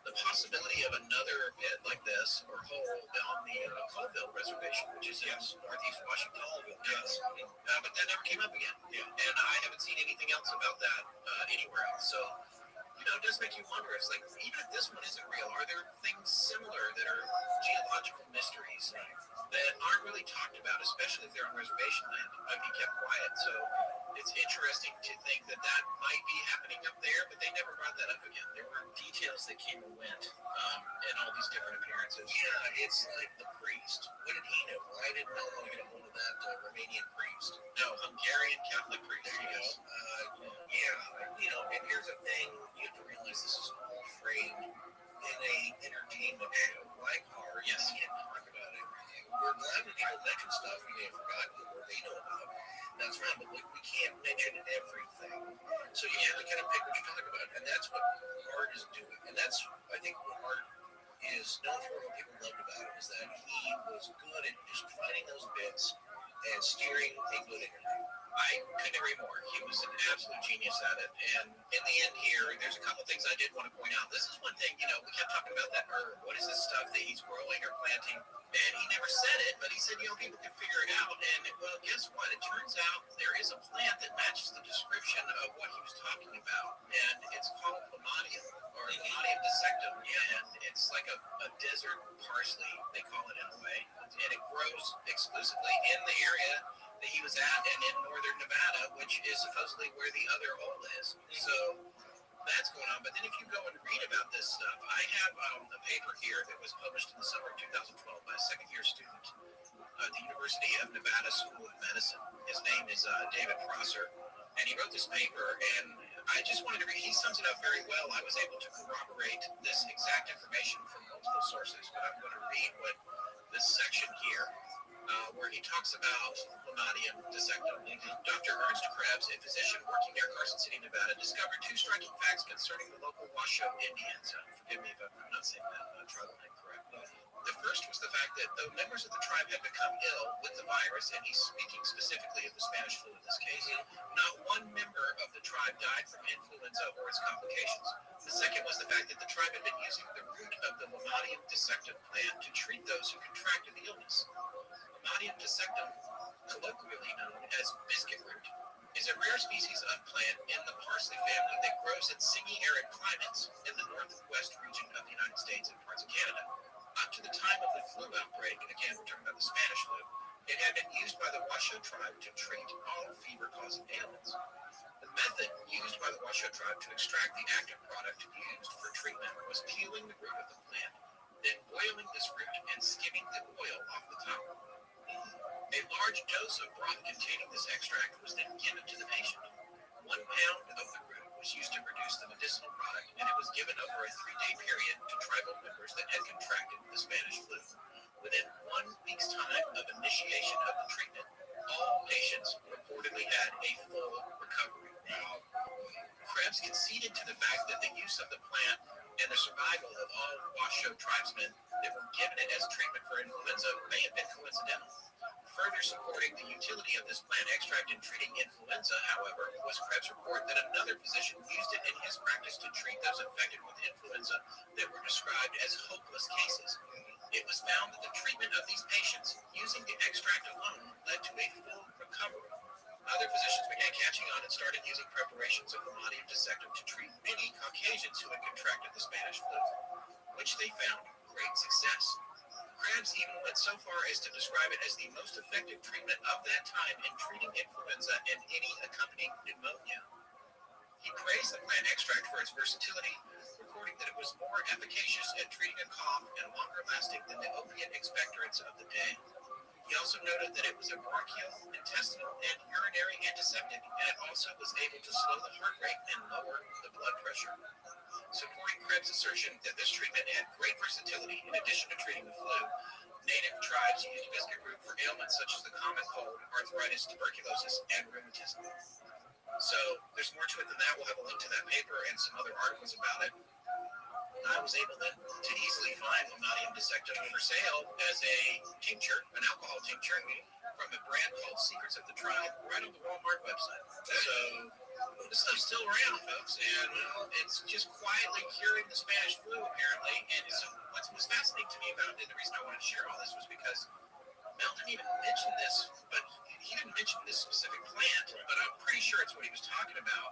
the possibility of another pit like this or hole on the Colville Reservation, which is in northeast Washington. Yes. But that never came up again. Yeah. And I haven't seen anything else about that anywhere else. So, it does make you wonder. It's like, even if this one isn't real, are there things similar that are geological mysteries that aren't really talked about, especially if they're on reservation land, might be kept quiet? So it's interesting to think that might be happening up there, but they never brought that up again. There were details that came and went in all these different appearances.
Yeah, it's like the priest. What did he know? Why did Mel want to get a hold of that Romanian priest?
No, Hungarian Catholic priest.
There you go. And here's the thing, you have to realize this is all framed in a entertainment show like ours.
Yes.
You can't talk about everything. We're glad when people mention stuff we may have forgotten or they know about. That's fine, but we can't mention everything. So you have to kind of pick what you talk about, and that's what Art is doing. And that's, I think, what Art is known for, what people loved about him, is that he was good at just finding those bits and steering a good interview.
I couldn't agree more. He was an absolute genius at it. And in the end here, there's a couple things I did want to point out. This is one thing, we kept talking about that herb. What is this stuff that he's growing or planting? And he never said it, but he said, people can figure it out. And, well, guess what? It turns out there is a plant that matches the description of what he was talking about. And it's called Lamadium, or Lamadium dissectum. And it's like a desert parsley, they call it in a way. And it grows exclusively in the area that he was at and in northern Nevada, which is supposedly where the other hole is. So that's going on. But then if you go and read about this stuff, I have a paper here that was published in the summer of 2012 by a second-year student at the University of Nevada School of Medicine. His name is David Prosser, and he wrote this paper, and I just wanted to read. He sums it up very well. I was able to corroborate this exact information from multiple sources, but I'm going to read what this section here, where he talks about Lamadium dissectum. Dr. Ernst Krebs, a physician working near Carson City, Nevada, discovered two striking facts concerning the local Washoe Indians. Forgive me if I'm not saying that tribal name correctly. The first was the fact that though members of the tribe had become ill with the virus, and he's speaking specifically of the Spanish flu in this case, not one member of the tribe died from influenza or its complications. The second was the fact that the tribe had been using the root of the Lamadium dissectum plant to treat those who contracted the illness. Lamadium dissectum, colloquially known as biscuit root, is a rare species of plant in the parsley family that grows in semi-arid climates in the northwest region of the United States and parts of Canada. Up to the time of the flu outbreak, again we're talking about the Spanish flu, it had been used by the Washoe tribe to treat all fever-causing ailments. The method used by the Washoe tribe to extract the active product used for treatment was peeling the root of the plant, then boiling this root and skimming the oil off the top. A large dose of broth containing this extract was then given to the patient. 1 pound of the root was used to produce the medicinal product, and it was given over a 3-day period to tribal members that had contracted the Spanish flu. Within 1 week's time of initiation of the treatment, all patients reportedly had a full recovery. Krebs conceded to the fact that the use of the plant and the survival of all Washoe tribesmen that were given it as treatment for influenza may have been coincidental. Further supporting the utility of this plant extract in treating influenza, however, was Krebs' report that another physician used it in his practice to treat those infected with influenza that were described as hopeless cases. It was found that the treatment of these patients using the extract alone led to a full recovery. Other physicians began catching on and started using preparations of Lamadium dissectum to treat many Caucasians who had contracted the Spanish flu, which they found great success. Krebs even went so far as to describe it as the most effective treatment of that time in treating influenza and any accompanying pneumonia. He praised the plant extract for its versatility, reporting that it was more efficacious at treating a cough and longer lasting than the opiate expectorants of the day. He also noted that it was a bronchial, intestinal, and urinary antiseptic, and it also was able to slow the heart rate and lower the blood pressure. Supporting Krebs' assertion that this treatment had great versatility in addition to treating the flu, native tribes used biscuit root for ailments such as the common cold, arthritis, tuberculosis, and rheumatism. So there's more to it than that. We'll have a link to that paper and some other articles about it. I was able then to easily find Lamadium dissectum for sale as a tincture, an alcohol tincture, from a brand called Secrets of the Tribe, right on the Walmart website. So this stuff's still around, folks, and it's just quietly curing the Spanish flu, apparently. And so what was fascinating to me about it, and the reason I wanted to share all this was because Mel didn't even mention this, but he didn't mention this specific plant, but I'm pretty sure it's what he was talking about.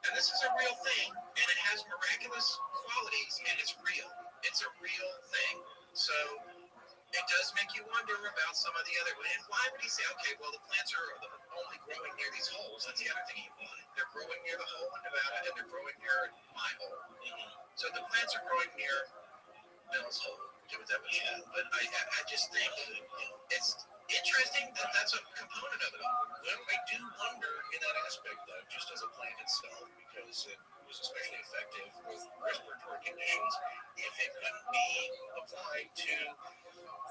And this is a real thing, and it has miraculous qualities, and it's real. It's a real thing. So it does make you wonder about some of the other. And why would he say, okay, well, the plants are only growing near these holes? That's the other thing he wanted. They're growing near the hole in Nevada, and they're growing near my hole. So the plants are growing near Mel's hole. Do with that what you do. But I just think it's interesting that that's a component of it all.
Well, I do wonder in that aspect, though, just as a plant itself, because it was especially effective with respiratory conditions, if it couldn't be applied to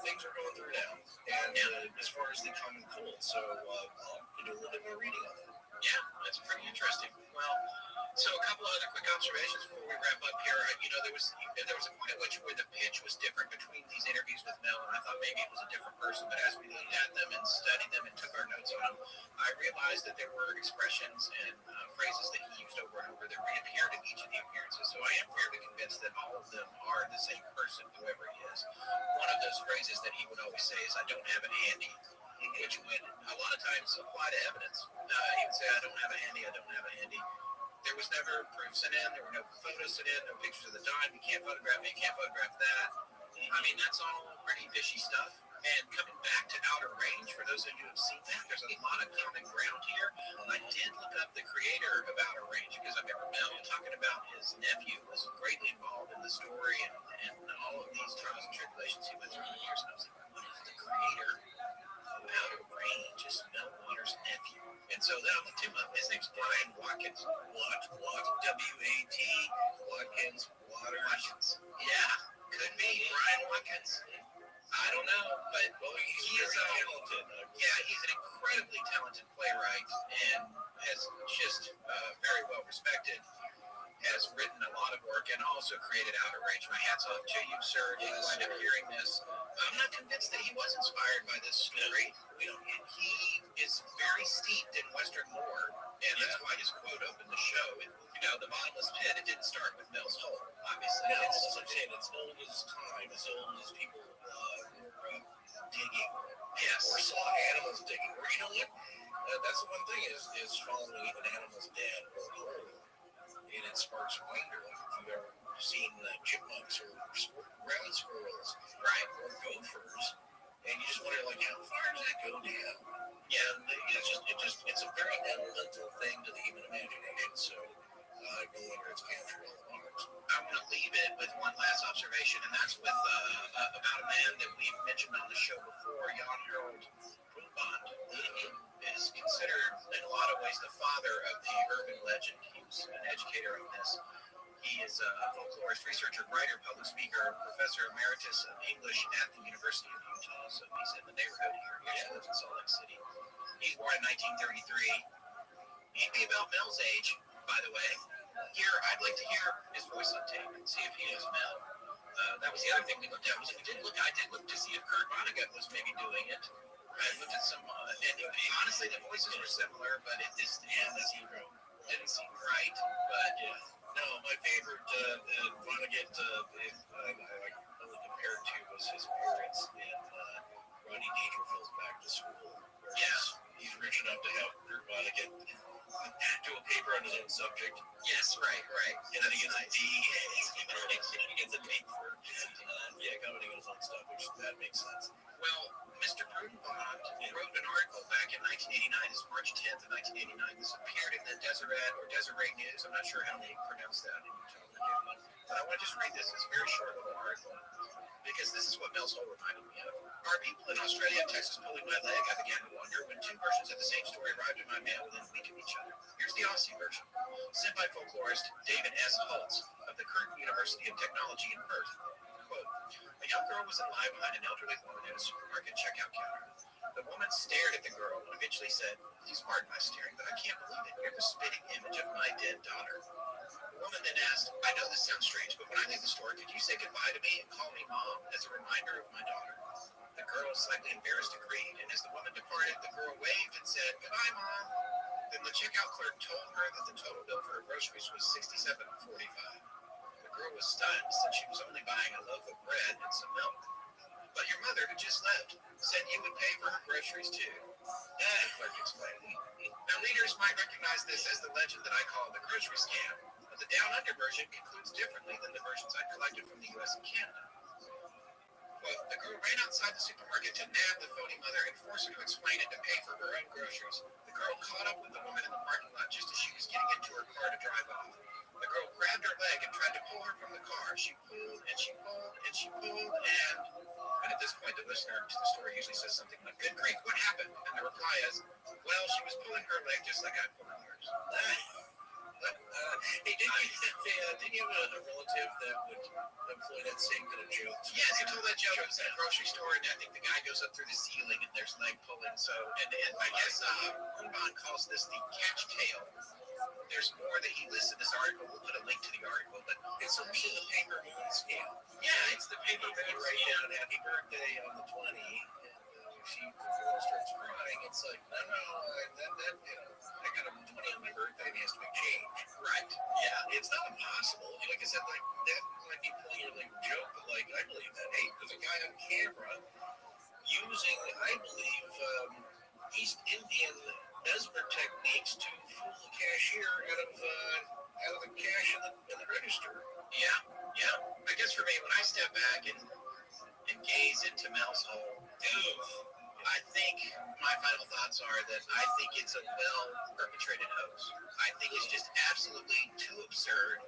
things we're going through now, and as far as the common cold. So I'll do a little bit more reading on it.
Yeah, that's pretty interesting. Well, so a couple of other quick observations before we wrap up here. There was a point at which where the pitch was different between these interviews with Mel, and I thought maybe it was a different person. But as we looked at them and studied them and took our notes on them, I realized that there were expressions and phrases that he used over and over that reappeared in each of the appearances. So I am fairly convinced that all of them are the same person, whoever he is. One of those phrases that he would always say is, "I don't have it handy," which would a lot of times apply to evidence. He would say, "I don't have a handy, I don't have a handy." There was never proof sent in, there were no photos sent in, no pictures of the dime, you can't photograph it, you can't photograph that. I mean, that's all pretty fishy stuff. And coming back to Outer Range, for those of you who have seen that, there's a lot of common ground here. I did look up the creator of Outer Range because I remember Mel talking about his nephew was greatly involved in the story and all of these trials and tribulations he went through in the years. And I was like, what is the creator of Outer Range? Is Mel Waters' nephew? And so then I looked him up. His name's Brian Watkins.
What? W-A-T, Watkins, Waters.
Yeah, could be Brian Watkins. I don't know, but
He's
he is
talented.
he's an incredibly talented playwright and has just very well respected. Has written a lot of work and also created Outer Range. My hat's off to you, sir. If you wind up hearing this, I'm not convinced that he was inspired by this story. He is very steeped in Western lore, and that's why his quote opened the show. The bottomless pit, it didn't start with Mel's hole, obviously.
No, as I'm saying, it's old as time, as old as people were digging.
Yes.
Or saw animals digging. Or you know what? That's the one thing is following an animal's dead or hole. And it sparks wonder. Like if you've ever seen chipmunks or ground squirrels, right, or gophers, and you just wonder, like, how far does that go down? Yeah, it's a very elemental thing to the human imagination. So no wonder it's captured all the parts.
I want to leave it with one last observation, and that's with about a man that we've mentioned on the show before, Jan Harold Brunband. Is considered in a lot of ways the father of the urban legend. He was an educator on this. He is a folklorist, researcher, writer, public speaker, professor emeritus of English at the University of Utah. So he's in the neighborhood here. He actually lives in Salt Lake City. He's born in 1933. He'd be about Mel's age, by the way. Here, I'd like to hear his voice on tape and see if he knows Mel. That was the other thing we looked at. I did look to see if Kurt Vonnegut was maybe doing it. I looked at some, and honestly, the voices were similar, but it just didn't seem right. But
no, my favorite Vonnegut I really compared to was his appearance in Rodney Dangerfield's Back to School.
Yes,
he's rich enough to have Kurt Vonnegut do a paper on his own subject.
Yes, right.
And then he gets a D. He gets a D for commenting on his own stuff, which that makes sense.
Well, Mr. Brudenbond wrote an article back in 1989. It's March 10th of 1989. This appeared in the Deseret News. I'm not sure how they pronounce that in Utah. But I want to just read this. It's a very short little article because this is what Mel's hole reminded me of. Are people in Australia and Texas pulling my leg? I began to wonder when two versions of the same story arrived in my mail within a week of each other. Here's the Aussie version, sent by folklorist David S. Holtz of the Curtin University of Technology in Perth. Quote, a young girl was in line behind an elderly woman at a supermarket checkout counter. The woman stared at the girl and eventually said, please pardon my staring, but I can't believe it. You're the spitting image of my dead daughter. The woman then asked, I know this sounds strange, but when I leave the store, could you say goodbye to me and call me Mom as a reminder of my daughter? The girl, slightly embarrassed, agreed, and as the woman departed, the girl waved and said, Goodbye, Mom. Then the checkout clerk told her that the total bill for her groceries was $67.45. The girl was stunned since she was only buying a loaf of bread and some milk. But your mother, who just left, said you would pay for her groceries too. The clerk explained. Now, readers might recognize this as the legend that I call the grocery scam, but the Down Under version concludes differently than the versions I collected from the U.S. and Canada. Quote, the girl ran outside the supermarket to nab the phony mother and force her to explain it to pay for her own groceries. The girl caught up with the woman in the parking lot just as she was getting into her car to drive off. The girl grabbed her leg and tried to pull her from the car. She pulled and she pulled and she pulled and at this point the listener to the story usually says something like, good grief, what happened? And the reply is, well, she was pulling her leg just like I pulled hers.
Hey, didn't you have a relative that would employ that same kind of joke?
Yes, he told that joke. It was at a grocery store, and I think the guy goes up through the ceiling, and there's leg pulling. So, and I guess Unban calls this the catch tail. There's more that he lists in this article. We'll put a link to the article, but
It's actually the paper moon scale.
yeah, it's the paper
You
moon
write
scam.
down happy birthday on the 20, and the girl starts crying. It's like, no, I got a 20 on my birthday, and he has to make change.
Right. Yeah.
It's not impossible. Like I said, like that might be pulling your like joke, but like I believe that. Hey, there's a guy on camera using, I believe, East Indian mesmer techniques to fool the cashier out of the cash in the register.
Yeah. I guess for me, when I step back and gaze into Mel's hole, I think my final thoughts are that I think it's a well-perpetrated hoax. I think it's just absolutely too absurd.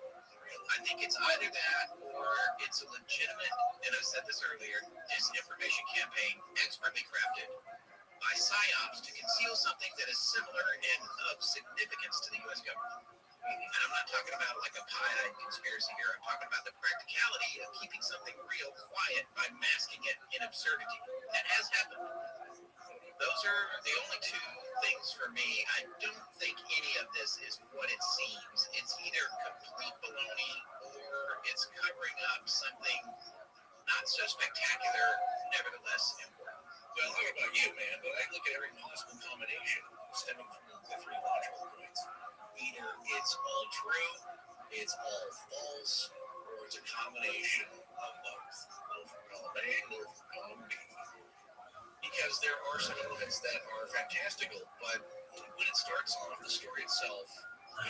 I think it's either that or it's a legitimate, and I said this earlier, disinformation campaign expertly crafted by PSYOPs to conceal something that is similar and of significance to the U.S. government. And I'm not talking about like a pie-eyed conspiracy here. I'm talking about the practicality of keeping something real quiet by masking it in absurdity. That has happened. Those are the only two things for me. I don't think any of this is what it seems. It's either complete baloney or it's covering up something not so spectacular, nevertheless important.
Well, I don't know about you, man, but I look at every possible combination stemming from the three logical points. Either it's all true, it's all false, or it's a combination of both. No from column A, no from column B. Because there are some elements that are fantastical, but when it starts off, the story itself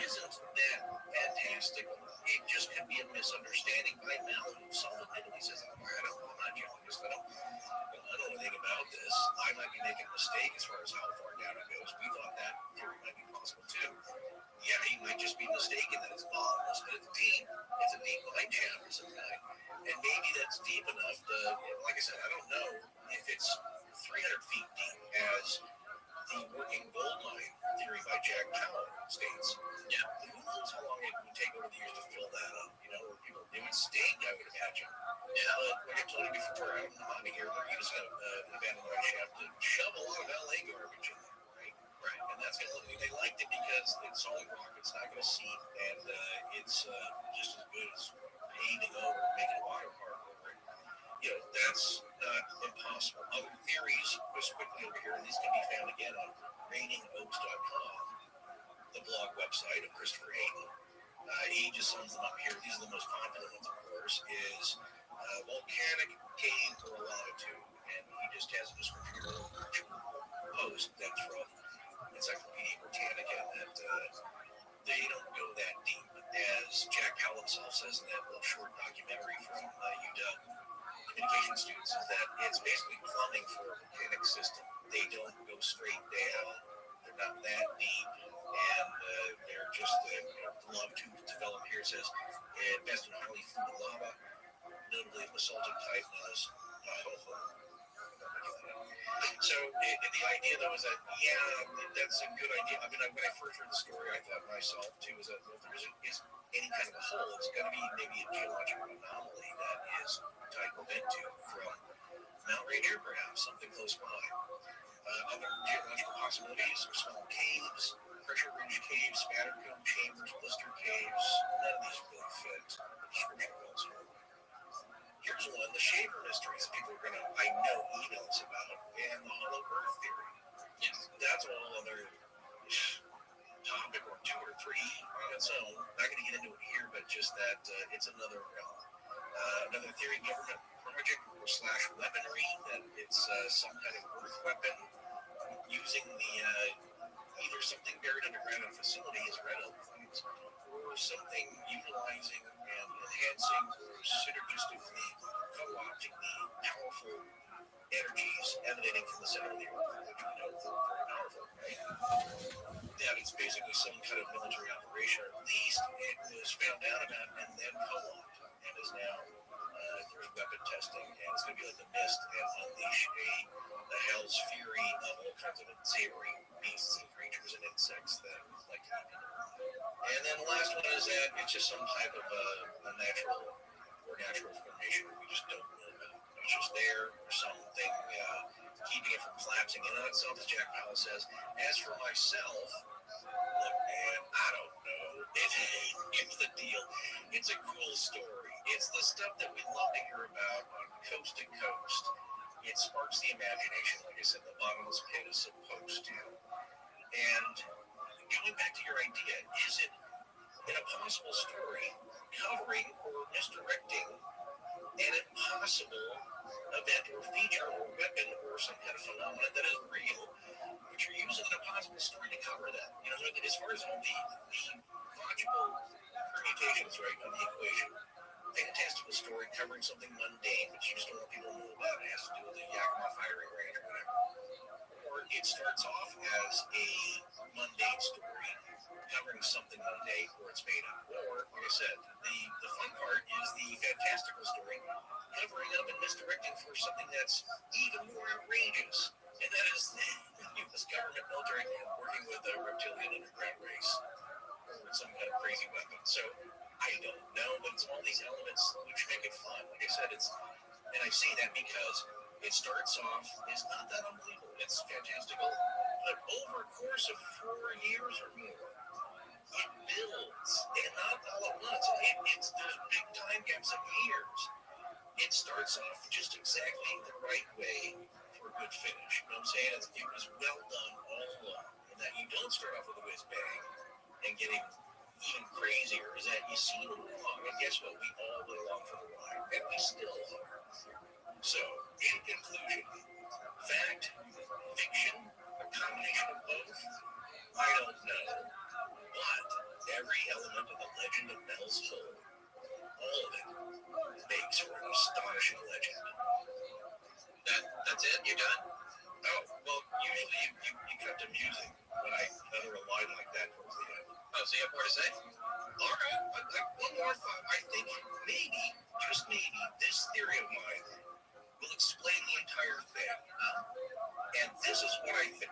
isn't that fantastical. It just could be a misunderstanding by Mel, who self-admittedly says, I'm not journalist, I don't know anything about this. I might be making a mistake as far as how far down it goes. We thought that theory might be possible too. Yeah, he might just be mistaken that it's bottomless, but it's deep. It's a deep line channel of some kind. And maybe that's deep enough to, like I said, I don't know if it's 300 feet deep as the working gold mine theory by Jack Powell states. Yeah, who knows how long it would take over the years to fill that up? People, it would stink, I would imagine. Yeah, like I told you before, out in the Miami here, they're using an abandoned mine shaft to shove a lot of LA garbage in there, right? Right, and that's going to look, they liked it because it's solid rock, it's not going to seep, and it's just as good as paving over, making a water park over it. That's not impossible. Other theories, just quickly over here, and these can be found again on rainingoaks.com, the blog website of Christopher Hayden. He just sums them up here. These are the most popular ones, of course, is volcanic cave or latitude. And he just has a description here of a post that's from Encyclopedia Britannica that they don't go that deep. As Jack Powell himself says in that little short documentary from UW communication students, is that it's basically plumbing for a volcanic system. They don't go straight down. They're not that deep. And they're just love to develop here. It says, best in highly fluid lava, notably of basaltic type, known as So the idea, though, is that, that's a good idea. I mean, when I first heard the story, I thought myself, too, is that if there is any kind of a hole, it's going to be maybe a geological anomaly that is tied into from Mount Rainier, perhaps, something close by. Other geological possibilities are small caves, pressure ridge caves, spatter cone chambers, blister caves. None of these really fit the description calls for. Here's one, the shaver mysteries people are gonna, I know, email us about, and the hollow earth theory. Yes, that's a whole other topic or two or three on its own. Not gonna get into it here, but just that it's another realm. Another theory, government project or slash weaponry, that it's some kind of earth weapon using the either something buried underground in a facility as red oak things, or something utilizing and enhancing or synergistically co-opting the powerful energies emanating from the center of the earth, which we know are very powerful, right? That it's basically some kind of military operation, or at least it was found out about and then co-opted, and is now there's weapon testing, and it's going to be like the Mist and unleash the hell's fury of all kinds of unsavory beasts and creatures and insects that like to eat. And then the last one is that it's just some type of a natural formation we just don't know about. It's just there, or something keeping it from collapsing in on itself, as Jack Powell says. As for myself, look, man, I don't know. It's the deal. It's a cool story. It's the stuff that we love to hear about on Coast to Coast. It sparks the imagination, like I said, the bottomless pit is supposed to. And going back to your idea, is it an impossible story covering or misdirecting an impossible event or feature or weapon or some kind of phenomenon that is real, but you're using an impossible story to cover that? You know, as far as all the logical permutations, right, of the equation, fantastical story covering something mundane, but you just don't want people to know about it. It has to do with the Yakima firing range or whatever. Or it starts off as a mundane story covering something mundane, or it's made up. Or, like I said, the fun part is the fantastical story covering up and misdirecting for something that's even more outrageous. And that is the U.S. government military working with a reptilian underground race or some kind of crazy weapon. So I don't know, but it's all these elements which make it fun. Like I said, and I say that because it starts off, it's not that unbelievable, it's fantastical, but over a course of 4 years or more, it builds, and not all at once. There's big time gaps of years. It starts off just exactly the right way for a good finish. You know what I'm saying? It was well done all along, and that you don't start off with a whiz bang and get even crazier is that you see it along, and guess what? We all went along for the ride, and we still are. So, in conclusion, fact, fiction, a combination of both, I don't know. But every element of the legend of Mel's Hole, all of it, makes for an astonishing legend. That's it? You done? Oh, well, usually you cut to music when I utter a line like that towards the end. Oh, so you have more to say? All right. One more thought. I think maybe, just maybe, this theory of mine will explain the entire thing. And this is what I think.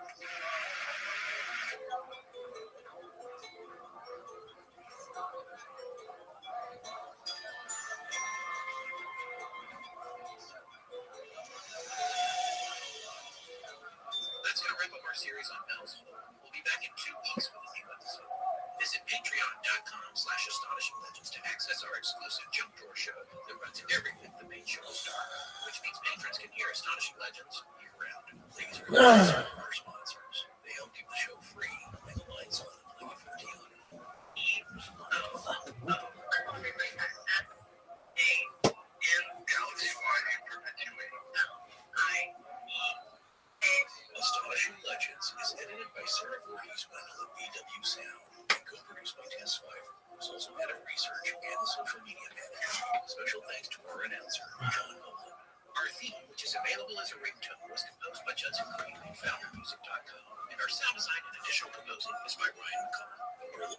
That's going to wrap up our series on Mel's Hole. We'll be back in 2 weeks with a new episode. Visit patreon.com/astonishinglegends to access our exclusive junk drawer show that runs everything the main show is dark, which means patrons can hear Astonishing Legends year-round. Please remember our sponsors. They help keep the show free and the lights on and off for Dion. Astonishing Legends is edited by Sarah Voorhees Wendell of BW Sound and co-produced by Tess Pfeiffer, who's also head of research and the social media manager. Special thanks to our announcer, John Nolan. Our theme, which is available as a ringtone, was composed by Judson Green at FounderMusic.com, and our sound design and additional composing is by Ryan McCall.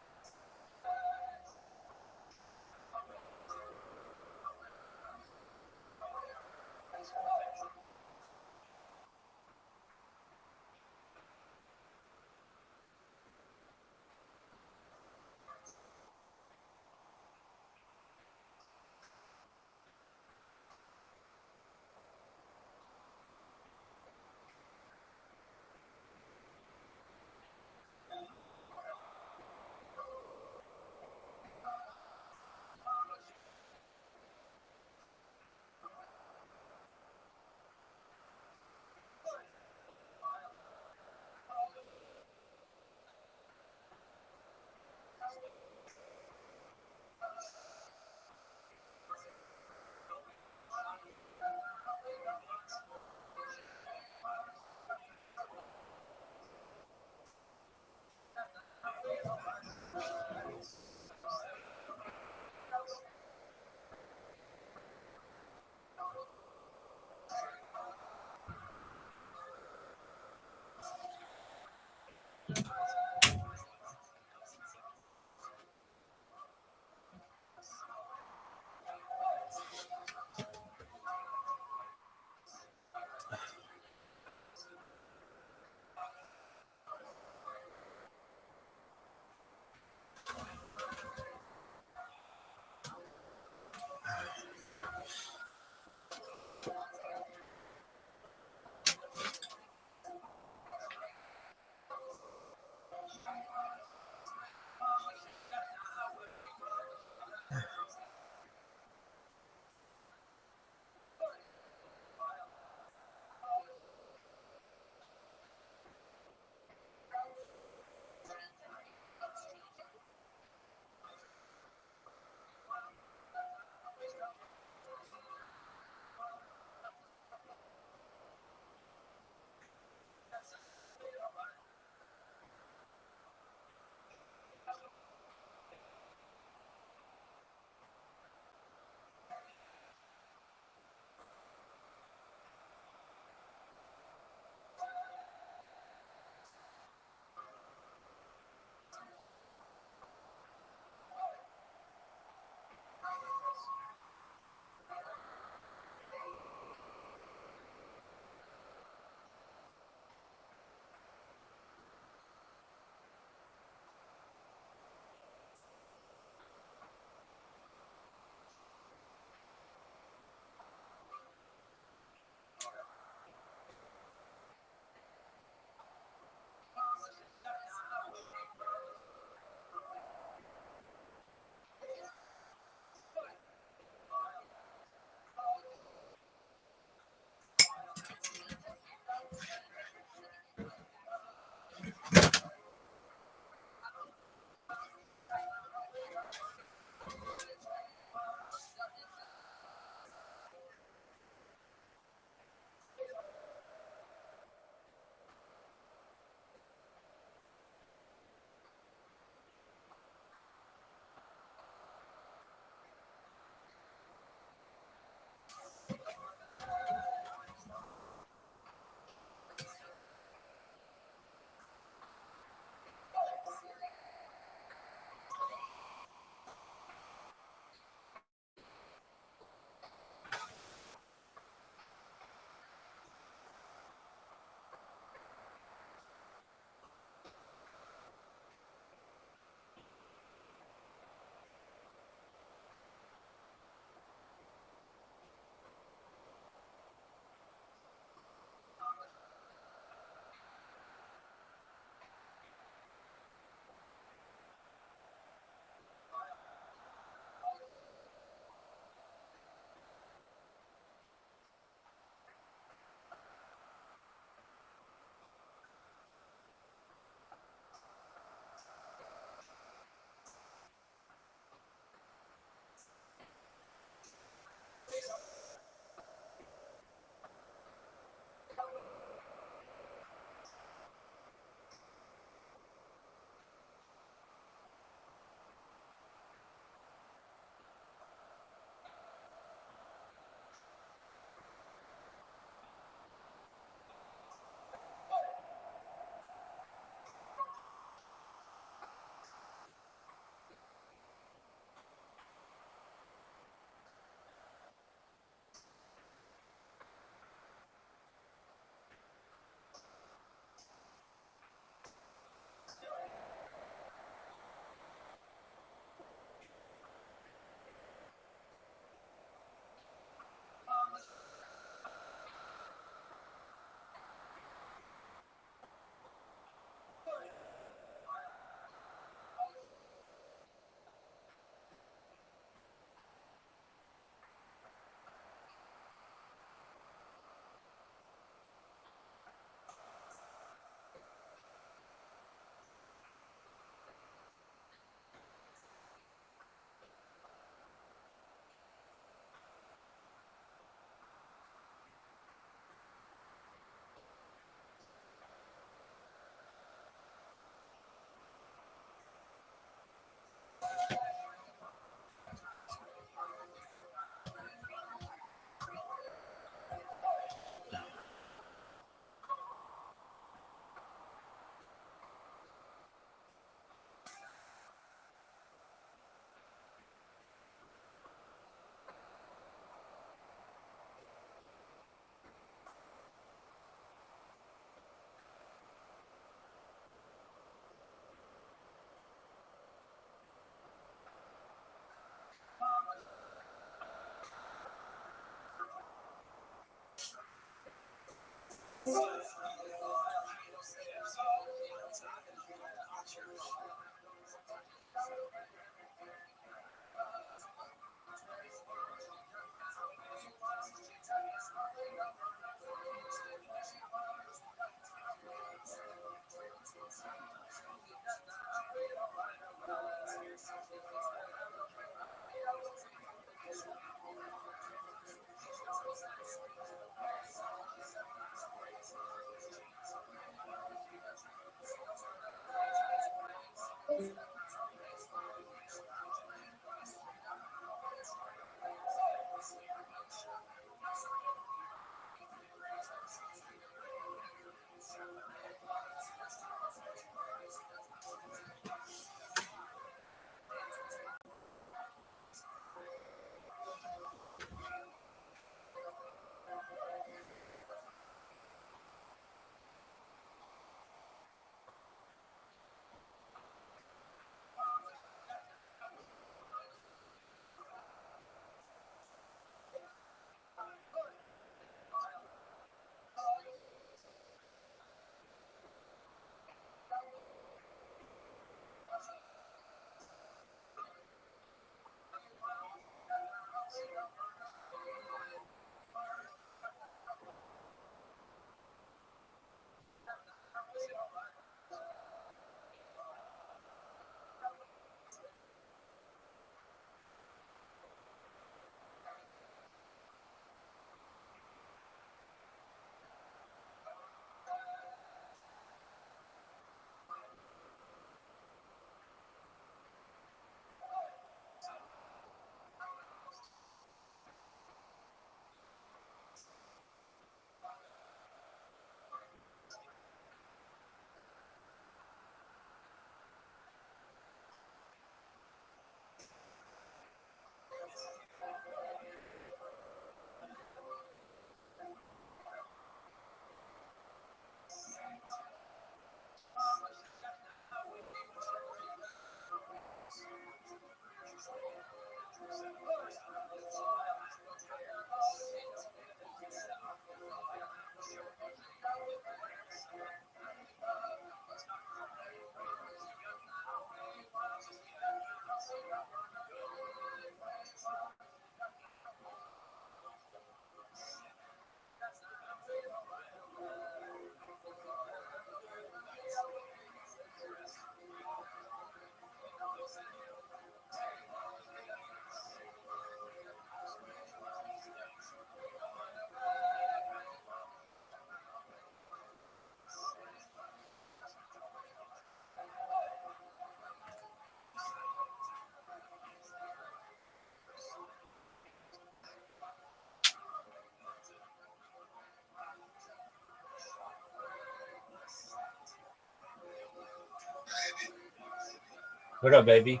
What up, baby?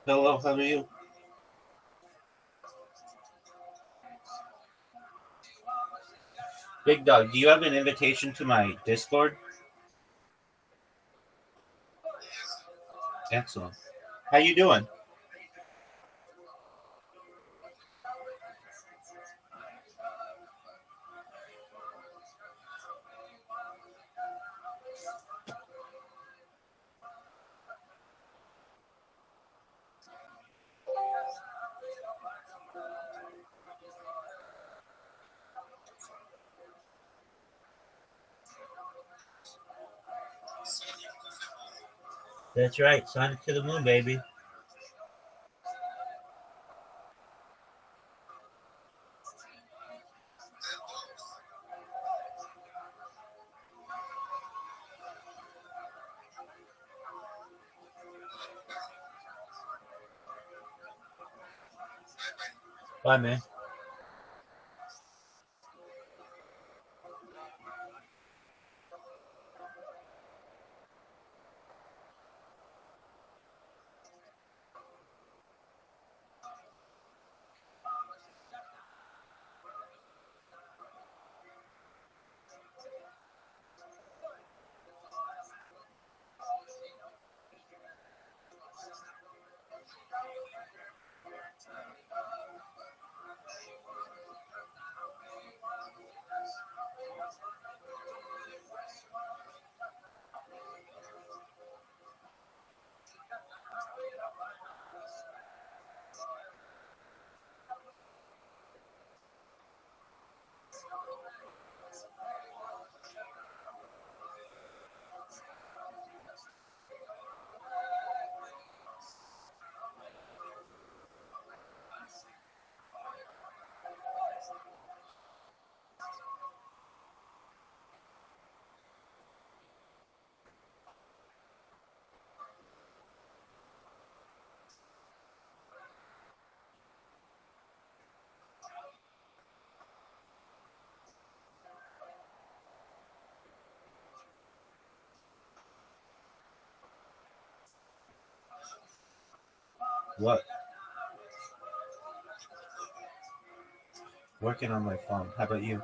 Hello, how are you?
Big dog, do you have an invitation to my Discord? Excellent. How you doing? That's right. Sonic to the moon, baby. Bye, man. What? Working on my phone. How about you?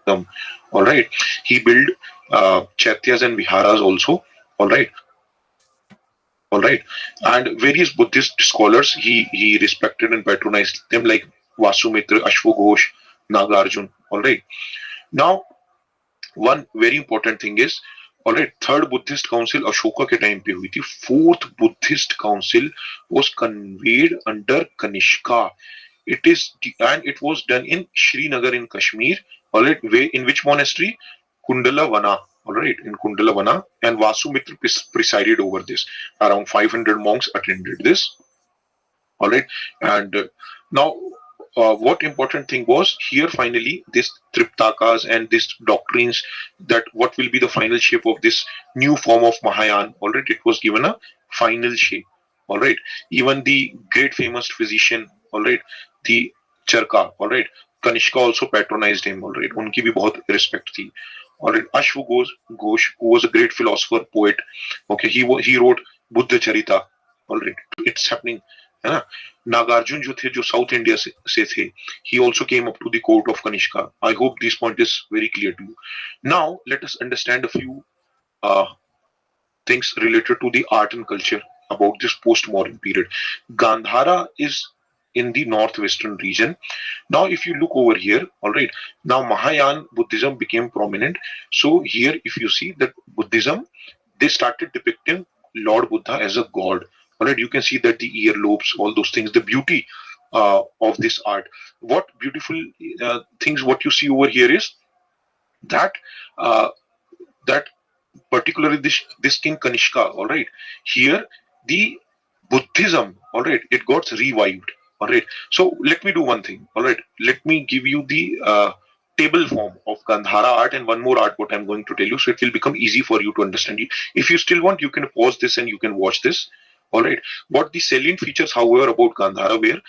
All right. He built chaityas and viharas also. All right. All right. And various Buddhist scholars he respected and patronized them like Vasumitra, Ashwaghosh, Nagarjun. All right. Now, one very important thing is, all right, third Buddhist council Ashoka के time पे हुई थी. Fourth Buddhist council was convened under Kanishka. It is and it was done in Srinagar in Kashmir. All right, in which monastery? Kundalavana. All right, in Kundalavana, and Vasumitra presided over this. Around 500 monks attended this. All right, and now what important thing was here finally this triptakas and this doctrines that what will be the final shape of this new form of Mahayana. All right, it was given a final shape. All right, even the great famous physician, all right, the Charka, all right, Kanishka also patronized him. All right, उनकी भी बहुत respect थी. All right, Ghosh, who was a great philosopher, poet. Okay, he wrote Buddha Charita. All right, it's happening. है ना. नागार्जुन जो थे जो south India से थे, he also came up to the court of Kanishka. I hope this point is very clear to you. Now let us understand a few things related to the art and culture about this post-modern period. Gandhara is in the northwestern region. Now if you look over here, all right, now Mahayana Buddhism became prominent. So here if you see that Buddhism, they started depicting Lord Buddha as a god. All right, you can see that the earlobes, all those things, the beauty of this art. What beautiful things what you see over here is that that particularly this King Kanishka. All right, here the Buddhism, all right, it got revived. All right, so let me do one thing. All right, let me give you the table form of Gandhara art and one more art what I'm going to tell you, so it will become easy for you to understand. If you still want, you can pause this and you can watch this. All right, what the salient features however about Gandhara were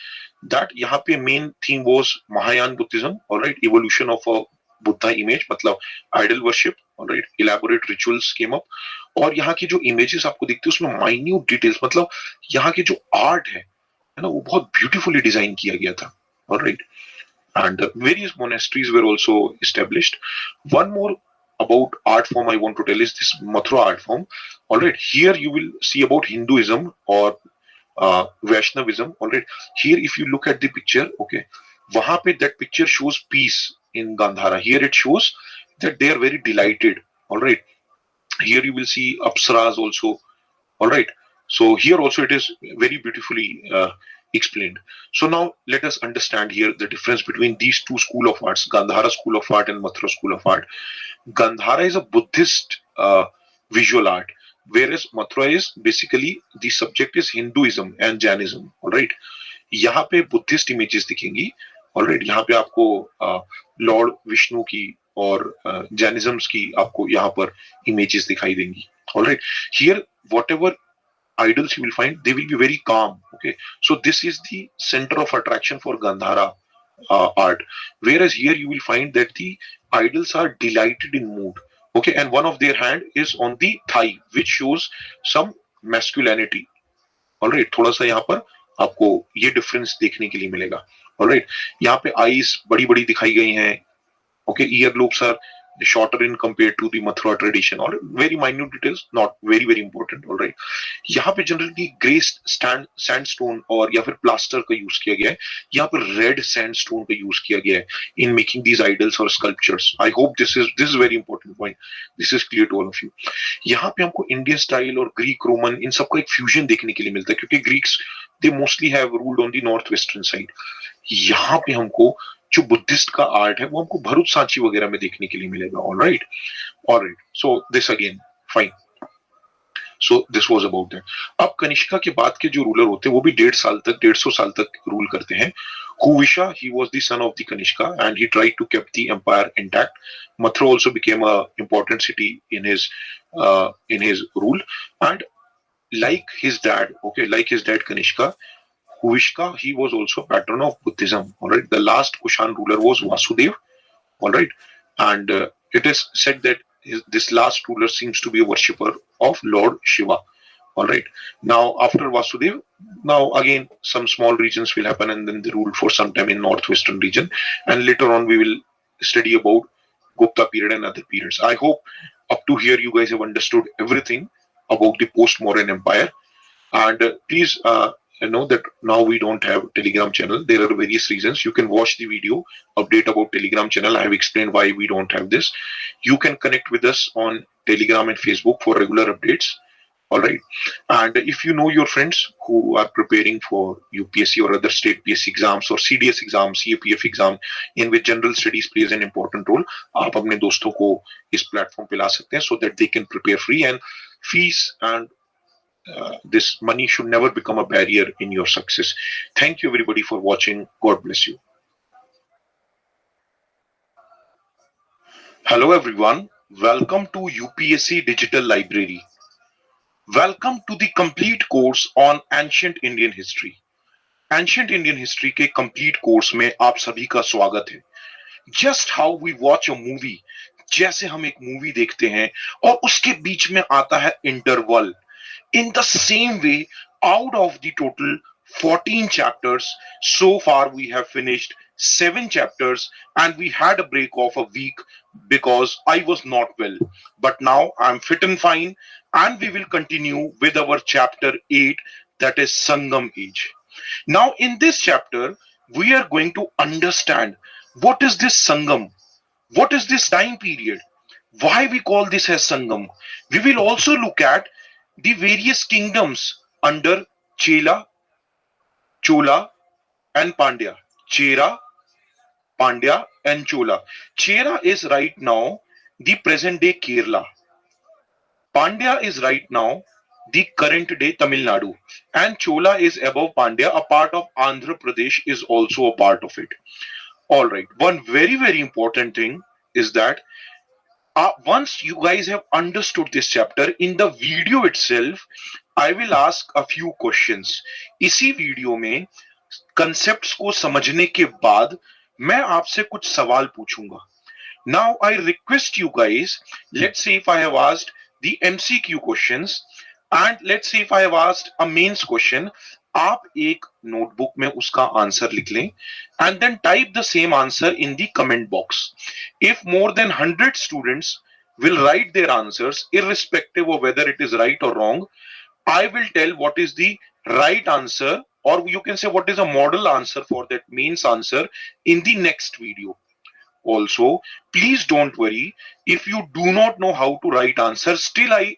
that यहाँ पे main theme was Mahayana Buddhism. All right, evolution of a Buddha image, मतलब idol worship. All right, elaborate rituals came up. और यहाँ की जो images आपको दिखती है उसमें minute details, मतलब यहाँ की जो art है ना, वो बहुत beautifully design किया गया था. All right, and various monasteries were also established. One more about art form I want to tell is this Mathura art form. All right, here you will see about Hinduism or Vaishnavism. All right, here if you look at the picture, okay, वहाँ पे that picture shows peace in Gandhara. Here it shows that they are very delighted. All right, here you will see Apsaras also. All right, so here also it is very beautifully explained. So now let us understand here the difference between these two school of arts, Gandhara school of art and Mathura school of art. Gandhara is a Buddhist visual art, whereas Mathura is basically the subject is Hinduism and Jainism. All right, यहाँ पे Buddhist images दिखेंगी. All right, यहाँ पे आपको Lord Vishnu की और Jainisms की आपको यहाँ पर images दिखाई देंगी. All right, here whatever idols you will find, they will be very calm. Okay, so this is the center of attraction for Gandhara art, whereas here you will find that the idols are delighted in mood. Okay, and one of their hand is on the thigh, which shows some masculinity. All right, थोड़ा सा यहाँ पर आपको ये difference देखने के लिए मिलेगा. All right, यहाँ पे eyes बड़ी बड़ी दिखाई गई हैं. Okay, earlobes are shorter in compared to the Mathura tradition. Or very minute details, not very important. All right, यहाँ पे generally grey sandstone और या फिर plaster का use किया गया है. यहाँ पे red sandstone का use किया गया है in making these idols or sculptures. I hope this is very important point. This is clear to all of you. यहाँ पे हमको Indian style और Greek Roman इन सबका एक fusion देखने के लिए मिलता है, क्योंकि Greeks they mostly have ruled on the northwestern side. यहाँ पे हमको जो बुद्धिस्ट का आर्ट है वो हमको भरूच सांची वगैरह में देखने के लिए मिलेगा. Alright, so this again fine. So this was about that. अब कनिष्का के बाद के जो रूलर होते हैं वो भी 150 साल तक रूल करते हैं. Huvisha, he was the son of the Kanishka and he tried to keep the empire intact. Mathura also became a important city in his rule, and like his dad Kanishka, Huvishka, he was also patron of Buddhism. All right, the last Kushan ruler was Vasudev. All right, and it is said that this last ruler seems to be a worshipper of Lord Shiva. All right, now after Vasudev, now again some small regions will happen, and then they rule for some time in northwestern region, and later on we will study about Gupta period and other periods. I hope up to here you guys have understood everything about the post-modern empire. And please know that now we don't have Telegram channel. There are various reasons. You can watch the video update about Telegram channel. I have explained why we don't have this. You can connect with us on Telegram and Facebook for regular updates. All right. And if you know your friends who are preparing for UPSC or other state PSC exams or CDS exam, CAPF exam, in which general studies plays an important role, आप अपने दोस्तों को इस platform पे ला सकते हैं so that they can prepare free, and fees and this money should never become a barrier in your success. Thank you everybody for watching. God bless you. Hello everyone. Welcome to UPSC Digital Library. Welcome to the complete course on Ancient Indian History. Ancient Indian History के complete course में आप सभी का स्वागत है. Just how we watch a movie, जैसे हम एक movie देखते हैं और उसके बीच में आता है interval. In the same way, out of the total 14 chapters, so far we have finished 7 chapters and we had a break of a week because I was not well. But now I'm fit and fine and we will continue with our chapter 8, that is Sangam Age. Now in this chapter, we are going to understand what is this Sangam? What is this time period? Why we call this as Sangam? We will also look at the various kingdoms under Chela, Chola and Pandya. Chera, Pandya and Chola. Chera is right now the present day Kerala. Pandya is right now the current day Tamil Nadu. And Chola is above Pandya. A part of Andhra Pradesh is also a part of it. Alright, one very, very important thing is that once you guys have understood this chapter, in the video itself, I will ask a few questions. इसी video में concepts को समझने के बाद मैं आपसे कुछ सवाल पूछूंगा. Now I request you guys, let's say if I have asked the MCQ questions and let's say if I have asked a mains question, आप एक नोटबुक में उसका आंसर लिख लें and then type the same answer in the comment box. If more than 100 students will write their answers, irrespective of whether it is right or wrong, I will tell what is the right answer, or you can say what is a model answer for that mains answer in the next video. Also, please don't worry if you do not know how to write answers. Still, I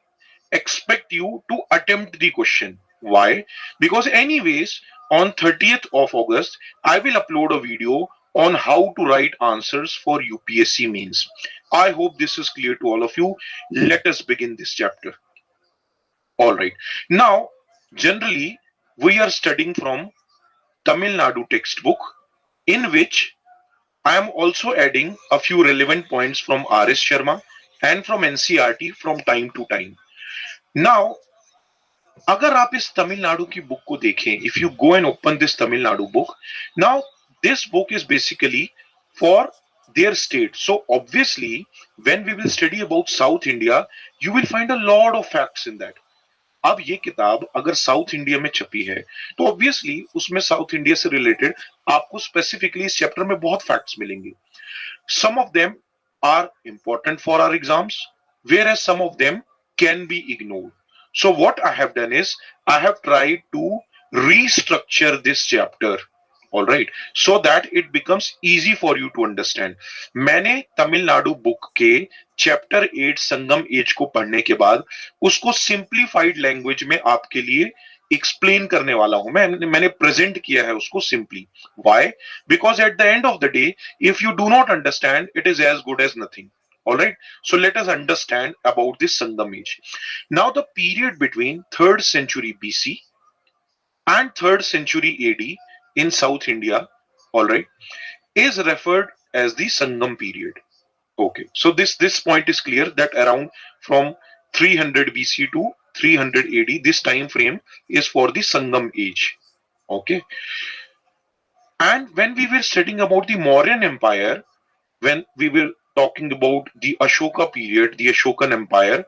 expect you to attempt the question. Why? Because anyways, on 30th of August, I will upload a video on how to write answers for UPSC mains. I hope this is clear to all of you. Let us begin this chapter. All right. Now, generally, we are studying from Tamil Nadu textbook, in which I am also adding a few relevant points from R.S. Sharma and from NCERT from time to time. Now, अगर आप इस तमिलनाडु की book को देखें, if you go and open this Tamil Nadu book, now this book is basically for their state. So obviously, when we will study about South India, you will find a lot of facts in that. अब ये किताब अगर south India में छपी है तो obviously उसमें south India से रिलेटेड आपको स्पेसिफिकली इस चैप्टर में बहुत फैक्ट्स मिलेंगे. Some of them are important for our exams, whereas some of them can be ignored. So what I have done is I have tried to restructure this chapter, all right, so that it becomes easy for you to understand. मैंने Tamil Nadu book के chapter 8 संगम as को पढ़ने के बाद उसको simplified language में आपके लिए एक्सप्लेन करने वाला हूं. मैंने प्रेजेंट किया है उसको simply. Why? Because at the end of the day, if you do not understand, it is as good as nothing. All right, so let us understand about this Sangam age. Now the period between 3rd century BC and 3rd century AD in South India, all right, is referred as the Sangam period. Okay, so this point is clear that around from 300 BC to 300 AD, this time frame is for the Sangam age. Okay, and when we were studying about the Mauryan Empire, when we were talking about the Ashoka period, the Ashokan Empire,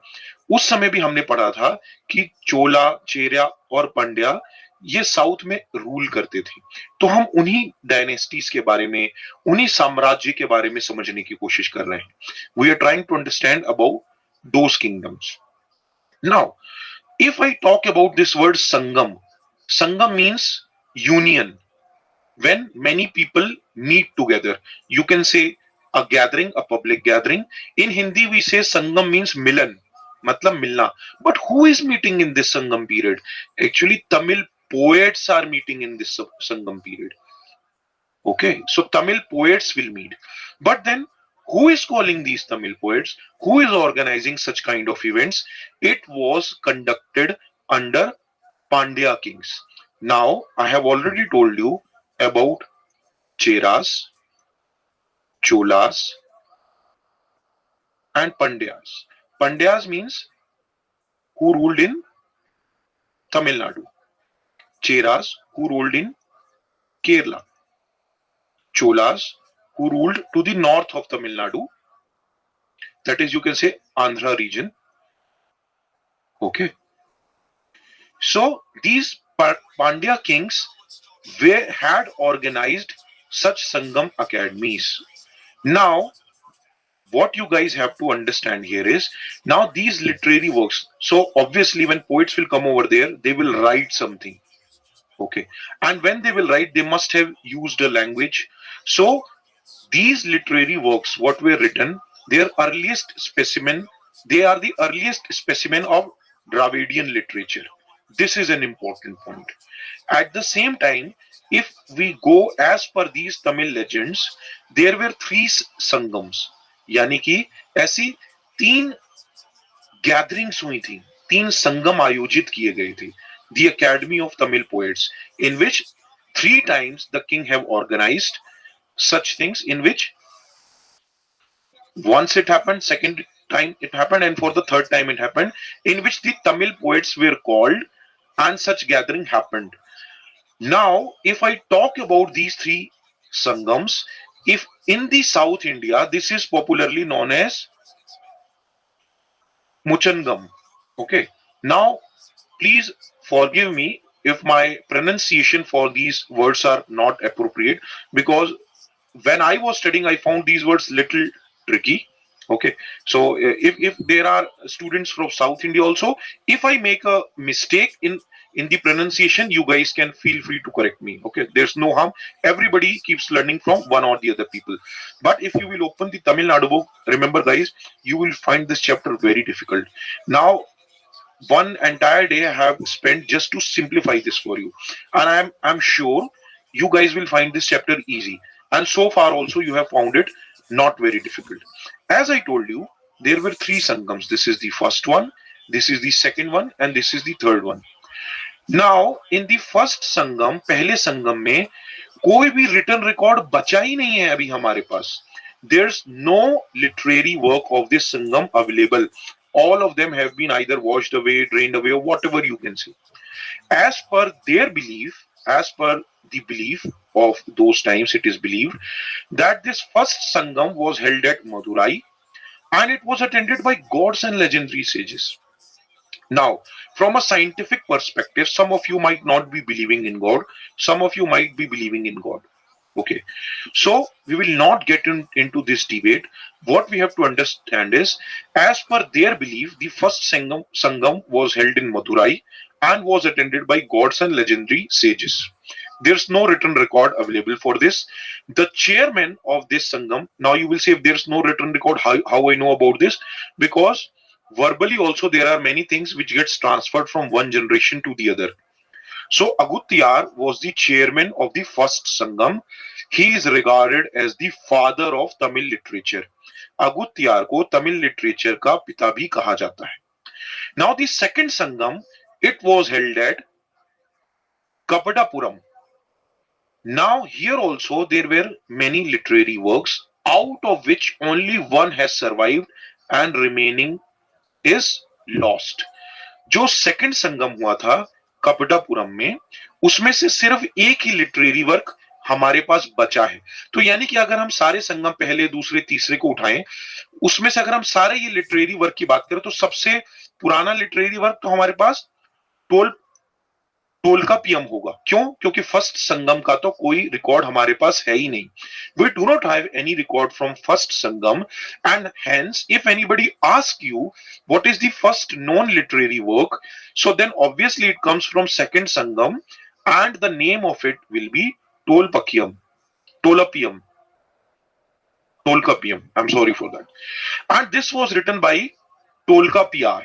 उस समय भी हमने पढ़ा था कि चोला, चेरा और पंड्या ये south में रूल करते थे। तो हम उन्हीं डायनेस्टीज के बारे में, उन्हीं साम्राज्य के बारे में समझने की कोशिश कर रहे हैं। We are trying to understand about those kingdoms. Now if I talk about this word Sangam, Sangam means union, when many people meet together. You can say a gathering, a public gathering. In Hindi we say sangam means milan, matlab milna. But who is meeting in this sangam period? Actually Tamil poets are meeting in this sangam period. Okay, so Tamil poets will meet. But then who is calling these Tamil poets? Who is organizing such kind of events? It was conducted under Pandya kings. Now I have already told you about Cheras, Cholas, and Pandyas. Pandyas means who ruled in Tamil Nadu. Cheras who ruled in Kerala. Cholas who ruled to the north of Tamil Nadu. That is, you can say Andhra region. Okay. So these Pandya kings had organized such Sangam academies. Now, what you guys have to understand here is, now these literary works, so obviously when poets will come over there, they will write something. Okay. And when they will write, they must have used a language. So these literary works, what were written, their earliest specimen, they are the earliest specimen of Dravidian literature. This is an important point. At the same time, if we go as per these Tamil legends, there were 3 sangams, यानी कि ऐसी 3 gatherings हुई थी, 3 संगम आयोजित किए गए थे, the Academy of Tamil Poets, in which 3 times the king have organized such things, in which once it happened, second time it happened, and for the third time it happened, in which the Tamil poets were called and such gathering happened. Now, if I talk about these 3 sangams, if in the South India, this is popularly known as Muchangam. Okay. Now, please forgive me if my pronunciation for these words are not appropriate, because when I was studying, I found these words little tricky. Okay, so if there are students from South India also, if I make a mistake in the pronunciation, you guys can feel free to correct me. Okay, there's no harm. Everybody keeps learning from one or the other people. But if you will open the Tamil Nadu book, remember guys, you will find this chapter very difficult. Now, one entire day I have spent just to simplify this for you, and I'm sure you guys will find this chapter easy. And so far also you have found it not very difficult. As I told you, there were 3 sangams. This is the first one, this is the second one, and this is the third one. Now, in the first sangam, पहले संगम में कोई भी written record बचा ही नहीं है अभी हमारे पास. There's no literary work of this sangam available. All of them have been either washed away, drained away, or whatever you can say. As per their belief, as per the belief of those times, it is believed that this first sangam was held at Madurai, and it was attended by gods and legendary sages. Now, from a scientific perspective, some of you might not be believing in God, some of you might be believing in God. Okay, so we will not get into this debate. What we have to understand is, as per their belief, the first sangam was held in Madurai and was attended by gods and legendary sages. There's no written record available for this. The chairman of this sangam, now you will say, if there's no written record, how I know about this? Because verbally also there are many things which gets transferred from one generation to the other. So Agutyar was the chairman of the first sangam. He is regarded as the father of Tamil literature. Agutyar को Tamil literature का पिता भी कहा जाता है. Now the second sangam, it was held at Kapadapuram. Now here also there were many literary works, out of which only one has survived and remaining is lost. जो second संगम हुआ था कपटापुरम में, उसमें से सिर्फ एक ही लिटरेरी वर्क हमारे पास बचा है. तो यानी कि अगर हम सारे संगम पहले, दूसरे, तीसरे को उठाएं, उसमें से अगर हम सारे ये लिटरेरी वर्क की बात करें, तो सबसे पुराना लिटरेरी वर्क तो हमारे पास टोलकापियम होगा। क्यों? क्योंकि फर्स्ट संगम का तो कोई रिकॉर्ड हमारे पास है ही नहीं। We do not have any record from first Sangam, and hence if anybody ask you what is the first non literary work, so then obviously it comes from second sangam, and the name of it will be tolpakiyam, tolapium, tolkapium, I'm sorry for that. And this was written by Tolkapiar.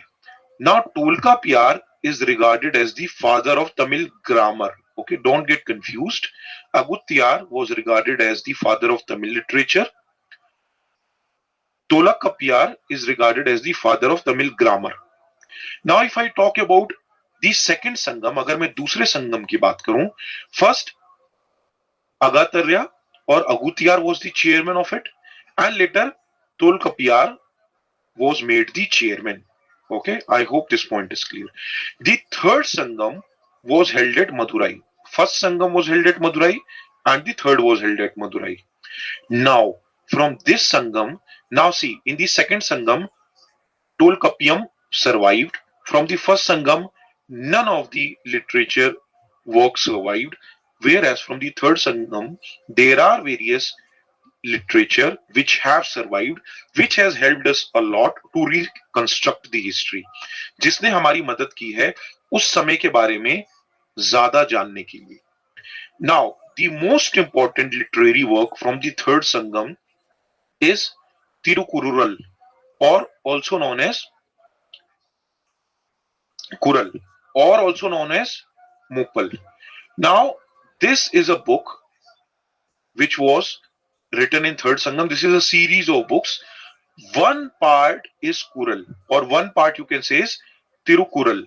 Now, Tolkapiar is regarded as the father of Tamil grammar. Okay, don't get confused. Agutiyar was regarded as the father of Tamil literature. Tolkapiar is regarded as the father of Tamil grammar. Now, if I talk about the second Sangam, अगर मैं दूसरे संगम की बात करूं, first Agatarya or Agutiyar was the chairman of it, and later Tolkapiar was made the chairman. Okay, I hope this point is clear. The third Sangam was held at Madurai. First Sangam was held at Madurai, and the third was held at Madurai. Now, from this Sangam, now see, in the second Sangam, Tolkapiam survived. From the first Sangam, none of the literature works survived. Whereas from the third Sangam, there are various literature which have survived, which has helped us a lot to reconstruct the history, जिसने हमारी मदद की है उस समय के बारे में ज्यादा जानने के लिए. Now, the most important literary work from the third Sangam is Tirukurural, or also known as Kural, or also known as Muppal. Now, this is a book which was written in third Sangam. This is a series of books. One part is Kural, or one part you can say is Tirukural.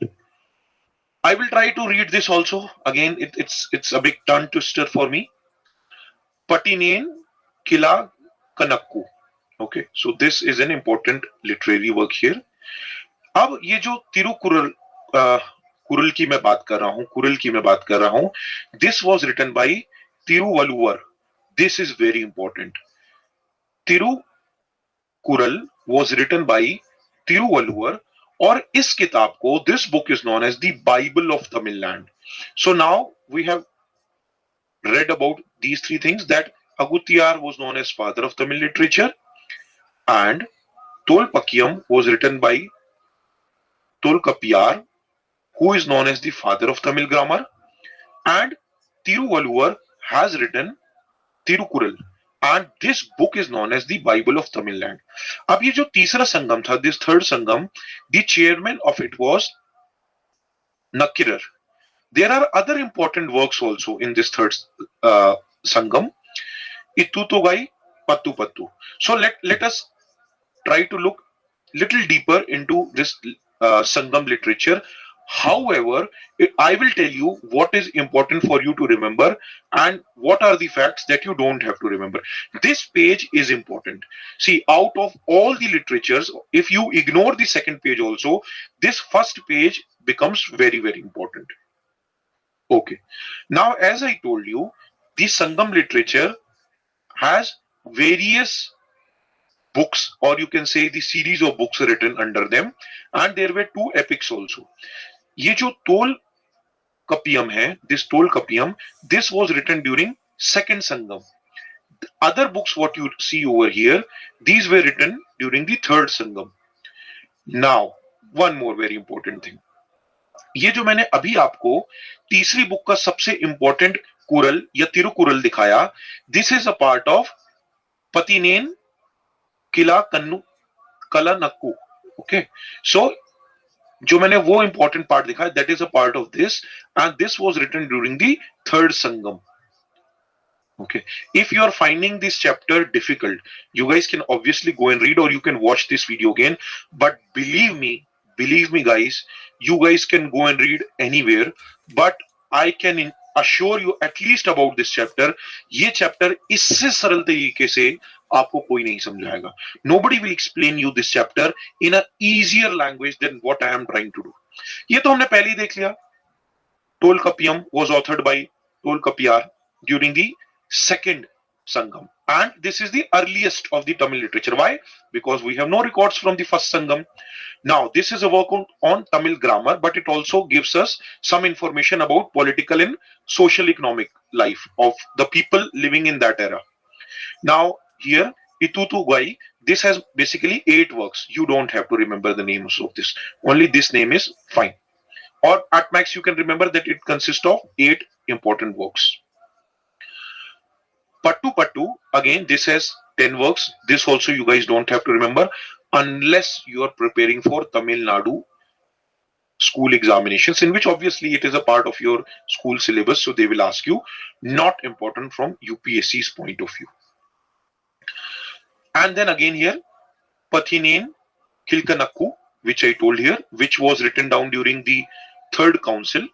I will try to read this also. Again, it's a big tongue twister for me. Patinen Kila Kanakku. Okay, so this is an important literary work here. अब ये जो तिरुकुरल कुरल की मैं बात कर रहा हूं, this was written by Tiruvalluvar. This is very important. Tirukural was written by Tiruvalluvar, और इस किताब को, this book is known as the Bible of Tamil Land. So now we have read about these three things, that Agutiyar was known as father of Tamil literature, and Tolpakiyam was written by Tolkapiar, who is known as the father of Tamil grammar, and Tiruvalluvar has written Tirukural, and this book is known as the Bible of Tamil Land. अब ये जो तीसरा संगम था, this third Sangam, the chairman of it was Nakirar. There are other important works also in this third Sangam, Itutugai, Pattu Pattu. So let us try to look little deeper into this Sangam literature. However, I will tell you what is important for you to remember and what are the facts that you don't have to remember. This page is important. See, out of all the literatures, if you ignore the second page also, this first page becomes very, very important. Okay. Now, as I told you, the Sangam literature has various books, or you can say the series of books written under them, and there were two epics also. ये जो Tolkapiam है, this Tolkapiam, this was written during second Sangam. Other books what you see over here, these were written during the third Sangam. Now, one more very important thing. ये जो मैंने अभी आपको तीसरी book का सबसे इंपॉर्टेंट कुरल या तिरुकुरल दिखाया, this is a part of Pathinen Kilkanakku. Okay, so जो मैंने वो इंपॉर्टेंट पार्ट दिखाया, that is a part of this, and this was written during the third Sangam. Okay, if you are finding this chapter difficult, you guys can obviously go and read, or you can watch this video again. But believe me guys, you guys can go and read anywhere, but I can assure you at least about this chapter, ये chapter इससे सरल तरीके से आपको कोई नहीं समझाएगा. Nobody will explain you this chapter in a easier language than what I am trying to do. ये तो हमने पहले ही देख लिया. Tolkapiam was authored by Tolkapiar during the second Sangam. And this is the earliest of the Tamil literature. Why? Because we have no records from the first Sangam. Now, this is a work on Tamil grammar, but it also gives us some information about political and social economic life of the people living in that era. Now, here, Itutu Gai, this has basically 8 works. You don't have to remember the names of this. Only this name is fine. Or at max, you can remember that it consists of 8 important works. Pattu Pattu, again, this has 10 works. This also you guys don't have to remember unless you are preparing for Tamil Nadu school examinations, in which obviously it is a part of your school syllabus. So they will ask you, not important from UPSC's point of view. And then again here, Pathinen Kilkanakku, which I told here, which was written down during the third council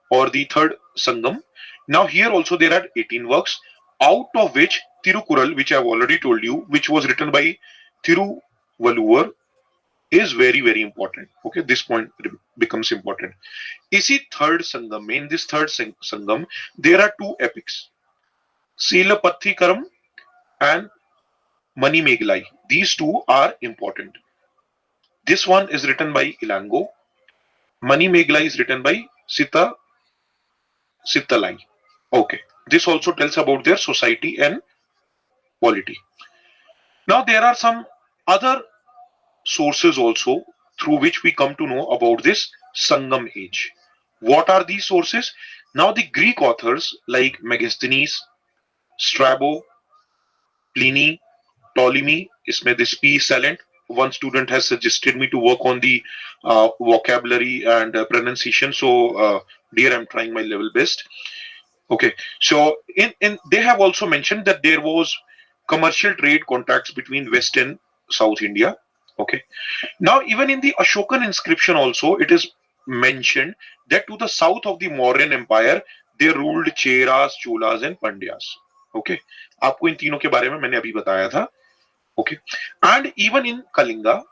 or the third Sangam. Now here also there are 18 works, out of which Tirukural, which I have already told you, which was written by Tiruvalluvar, is very, very important. Okay, this point becomes important. Isi third Sangam, in this third Sangam, there are 2 epics, Silapathikaram and Mani Meglai. These 2 are important. This one is written by Ilango. Mani Meglai is written by Sittalai. Okay. This also tells about their society and polity. Now there are some other sources also through which we come to know about this Sangam age. What are these sources? Now the Greek authors like Megasthenes, Strabo, Pliny, Ptolemy, isme this P is silent. One student has suggested me to work on the vocabulary and pronunciation. So dear, I'm trying my level best. Okay, so in they have also mentioned that there was commercial trade contacts between West and South India. Okay, now even in the Ashokan inscription also it is mentioned that to the south of the Mauryan Empire they ruled Cheras, Cholas and Pandyas. Okay, आपको इन तीनों के बारे में मैंने अभी बताया था. Okay, and even in Kalinga,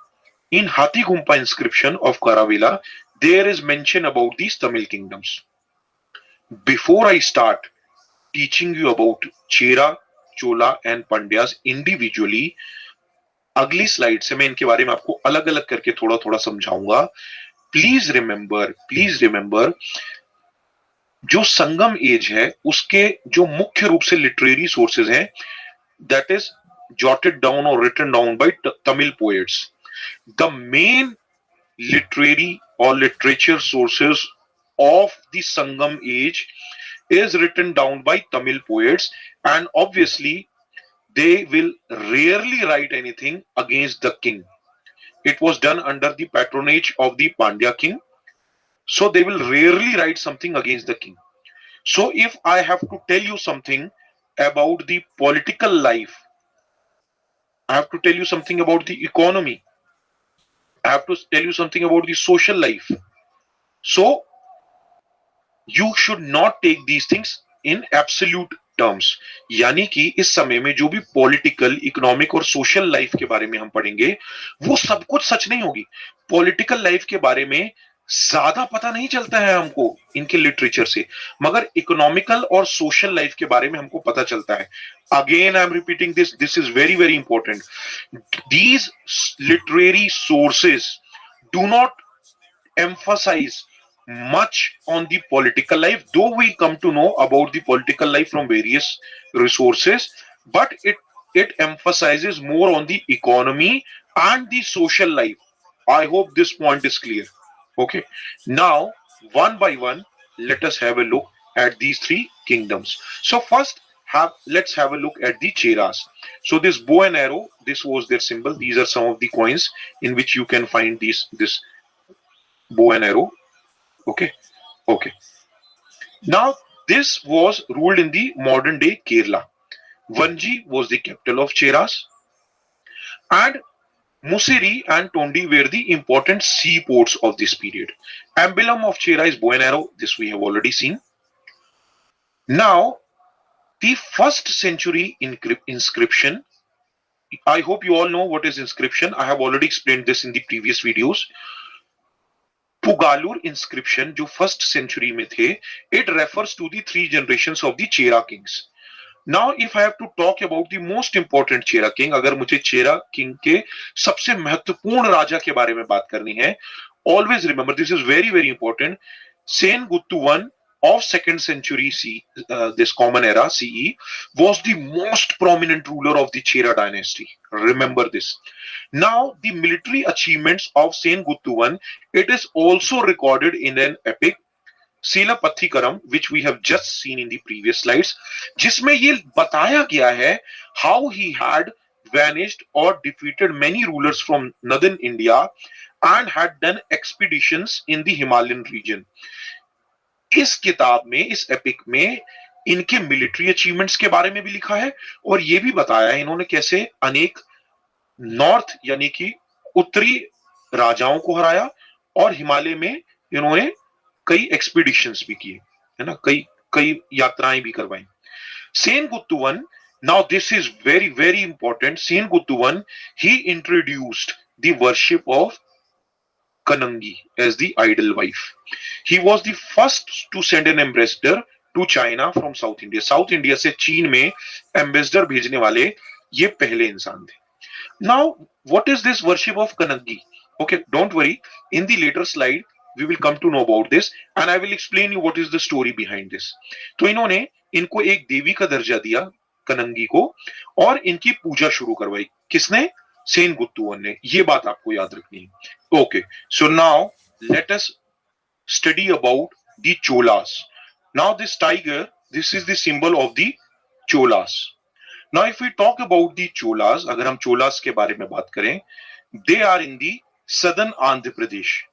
in Hathigumpa inscription of Karavela, there is mention about these Tamil kingdoms. Before I start teaching you about Chera, Chola and Pandyas individually, अगली स्लाइड से मैं इनके बारे में आपको अलग अलग करके थोड़ा थोड़ा समझाऊंगा. प्लीज रिमेंबर जो संगम एज है उसके जो मुख्य रूप से लिटरेरी सोर्सेज हैं, that is jotted down or written down by Tamil poets. The main literary or literature sources of the Sangam age is written down by Tamil poets, and obviously they will rarely write anything against the king. It was done under the patronage of the Pandya king, so they will rarely write something against the king. So if I have to tell you something about the political life, I have to tell you something about the economy, I have to tell you something about the social life, so you should not take these things in absolute terms. यानी कि इस समय में जो भी political, economic और social life के बारे में हम पढ़ेंगे वो सब कुछ सच नहीं होगी. पॉलिटिकल लाइफ के बारे में ज्यादा पता नहीं चलता है हमको इनके लिटरेचर से, मगर इकोनॉमिकल और सोशल लाइफ के बारे में हमको पता चलता है. Again I am repeating this is very very important. These literary sources do not emphasize much on the political life, though we come to know about the political life from various resources, but it emphasizes more on the economy and the social life. I hope this point is clear. Okay, now one by one let us have a look at these 3 kingdoms. So first let's have a look at the Cheras. So this bow and arrow, this was their symbol. These are some of the coins in which you can find this bow and arrow. Okay. Now this was ruled in the modern day Kerala. Vanji was the capital of Cheras, and Musiri and Tondi were the important seaports of this period. Emblem of Chera is bow and arrow. This we have already seen. Now the 1st century inscription. I hope you all know what is inscription. I have already explained this in the previous videos. Pugalur inscription जो 1st century में थे, it refers to the 3 generations of the Chera kings. Now, if I have to talk about the most important Chera king, अगर मुझे चेरा king के सबसे महत्वपूर्ण राजा के बारे में बात करनी है, always remember this is very very important. Sengoku I of 2nd century this common era CE was the most prominent ruler of the Chera dynasty. Remember this. Now, the military achievements of Sengoku I, it is also recorded in an epic Silapatthikaram, which we have just seen in the previous slides, जिसमें ये बताया गया है how he had vanished or defeated many rulers from northern India and had done expeditions in the Himalayan region. इस किताब में, इस epic में इनके मिलिट्री अचीवमेंट्स के बारे में भी लिखा है और ये भी बताया है इन्होंने कैसे अनेक नॉर्थ यानी कि उत्तरी राजाओं को हराया और हिमालय में इन्होंने कई एक्सपीडिशंस भी किए, है ना, कई यात्राएं भी करवाई. Sengoku I, now this is very very important. Sengoku I, he introduced the worship of Kanangi as the idol wife. He was the first to send an ambassador to China from South India. South India से चीन में ambassador भेजने वाले ये पहले इंसान थे. Now, what is this worship of Kanangi? Okay, don't worry. In the later slide, we will come to know about this and I will explain you what is the story behind this. तो इन्होंने इनको एक देवी का दर्जा दिया कनंगी को और इनकी पूजा शुरू करवाई. किसने? सेनगुप्तु ने. ये बात आपको याद रखनी है. Okay, so now let us study about the Cholas. Now this tiger, this is the symbol of the Cholas. Now if we talk about the Cholas, अगर हम Cholas के बारे में बात करें, they are in the southern Andhra Pradesh.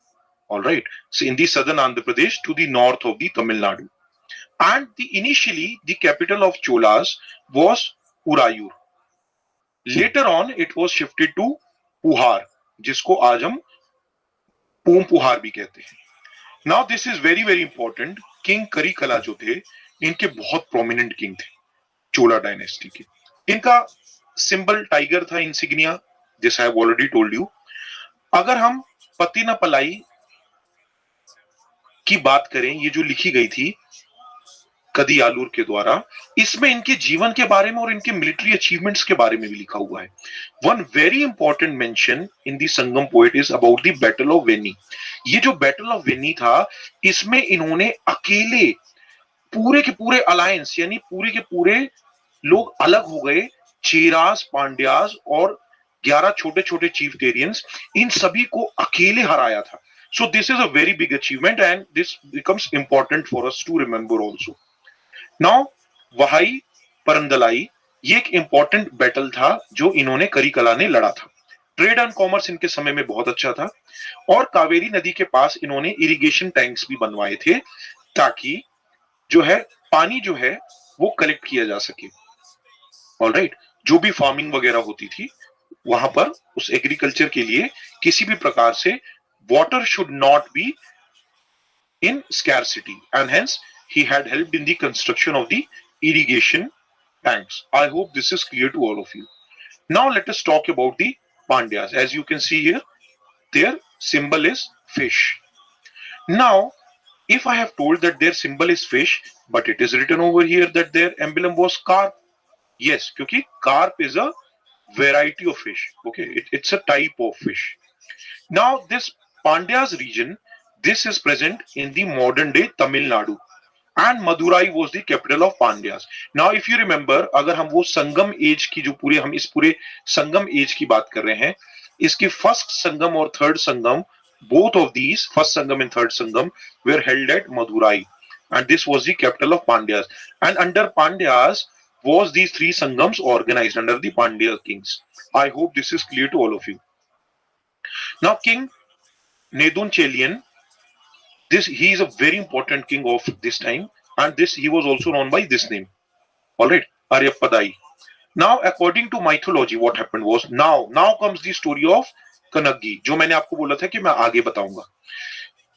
All right, so in the southern Andhra Pradesh to the north of the Tamil Nadu, and initially the capital of Cholas was Urayur. Later on it was shifted to Puhar, जिसको आज हम पूम पुहार भी कहते हैं. Now this is very very important. King Karikala जो थे, इनके बहुत prominent king थे चोला डायनेस्टी के. इनका सिंबल टाइगर था, insignia, this I have already told you. अगर हम पतिनापलाई की बात करें, ये जो लिखी गई थी कदियालूर के द्वारा, इसमें इनके जीवन के बारे में और इनके मिलिट्री अचीवमेंट्स के बारे में भी लिखा हुआ है. One very important mention in the Sangam poet is about the battle of Venni. ये जो बैटल ऑफ वेनी था, इसमें इन्होंने अकेले पूरे के पूरे अलायंस यानी पूरे के पूरे लोग अलग हो गए, चेरास, पांड्यास और 11 छोटे छोटे चीफ्टेरियंस, इन सभी को अकेले हराया था. So this is a very big achievement and this becomes important for us to remember also. Now, वहाई परंदलाई, ये एक important battle था जो इन्होंने करिकला ने लड़ा था. ट्रेड एंड कॉमर्स इनके समय में बहुत अच्छा था और कावेरी नदी के पास इन्होंने इरिगेशन टैंक्स भी बनवाए थे ताकि जो है पानी जो है वो कलेक्ट किया जा सके. ऑलराइट, जो भी फार्मिंग वगैरह होती थी वहां पर उस एग्रीकल्चर के लिए किसी भी प्रकार से water should not be in scarcity and hence he had helped in the construction of the irrigation tanks. I hope this is clear to all of you. Now let us talk about the Pandyas. As you can see here, their symbol is fish. Now, if I have told that their symbol is fish, but it is written over here that their emblem was carp. Yes, because carp is a variety of fish. Okay, it's a type of fish. Now this Pandyas region, this is present in the modern day Tamil Nadu and Madurai was the capital of Pandyas. Now if you remember, अगर हम वो संगम as की जो पूरे हम इस पूरे संगम as की बात कर रहे हैं, इसकी फर्स्ट संगम और third Sangam, both of these first Sangam and third Sangam were held at Madurai and this was the capital of Pandyas and under Pandyas was these three sangams organized under the Pandya kings. I hope this is clear to all of you. Now King Nedunchelian, he is a very important king of this time and he was also known by this name. All right, Aryappadai. Now according to mythology what happened was, now comes the story of Kanagi, जो मैंने आपको बोला था कि मैं आगे बताऊंगा.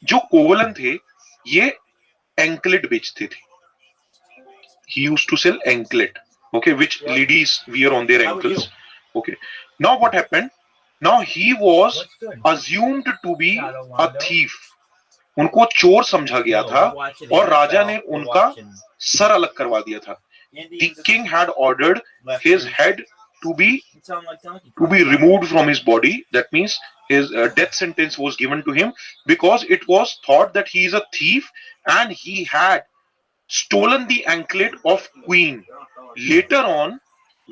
जो कोवलन थे ये anklet बेचते थे. He used to sell anklet, okay, which ladies wear on their ankles. Okay, now what happened? Now he was assumed to be a thief. उनको चोर समझा गया था और राजा ने उनका सर अलग करवा दिया था. the king had ordered his head to be removed from his body. That means his death sentence was given to him because it was thought that he is a thief and he had stolen the anklet of queen. Later on,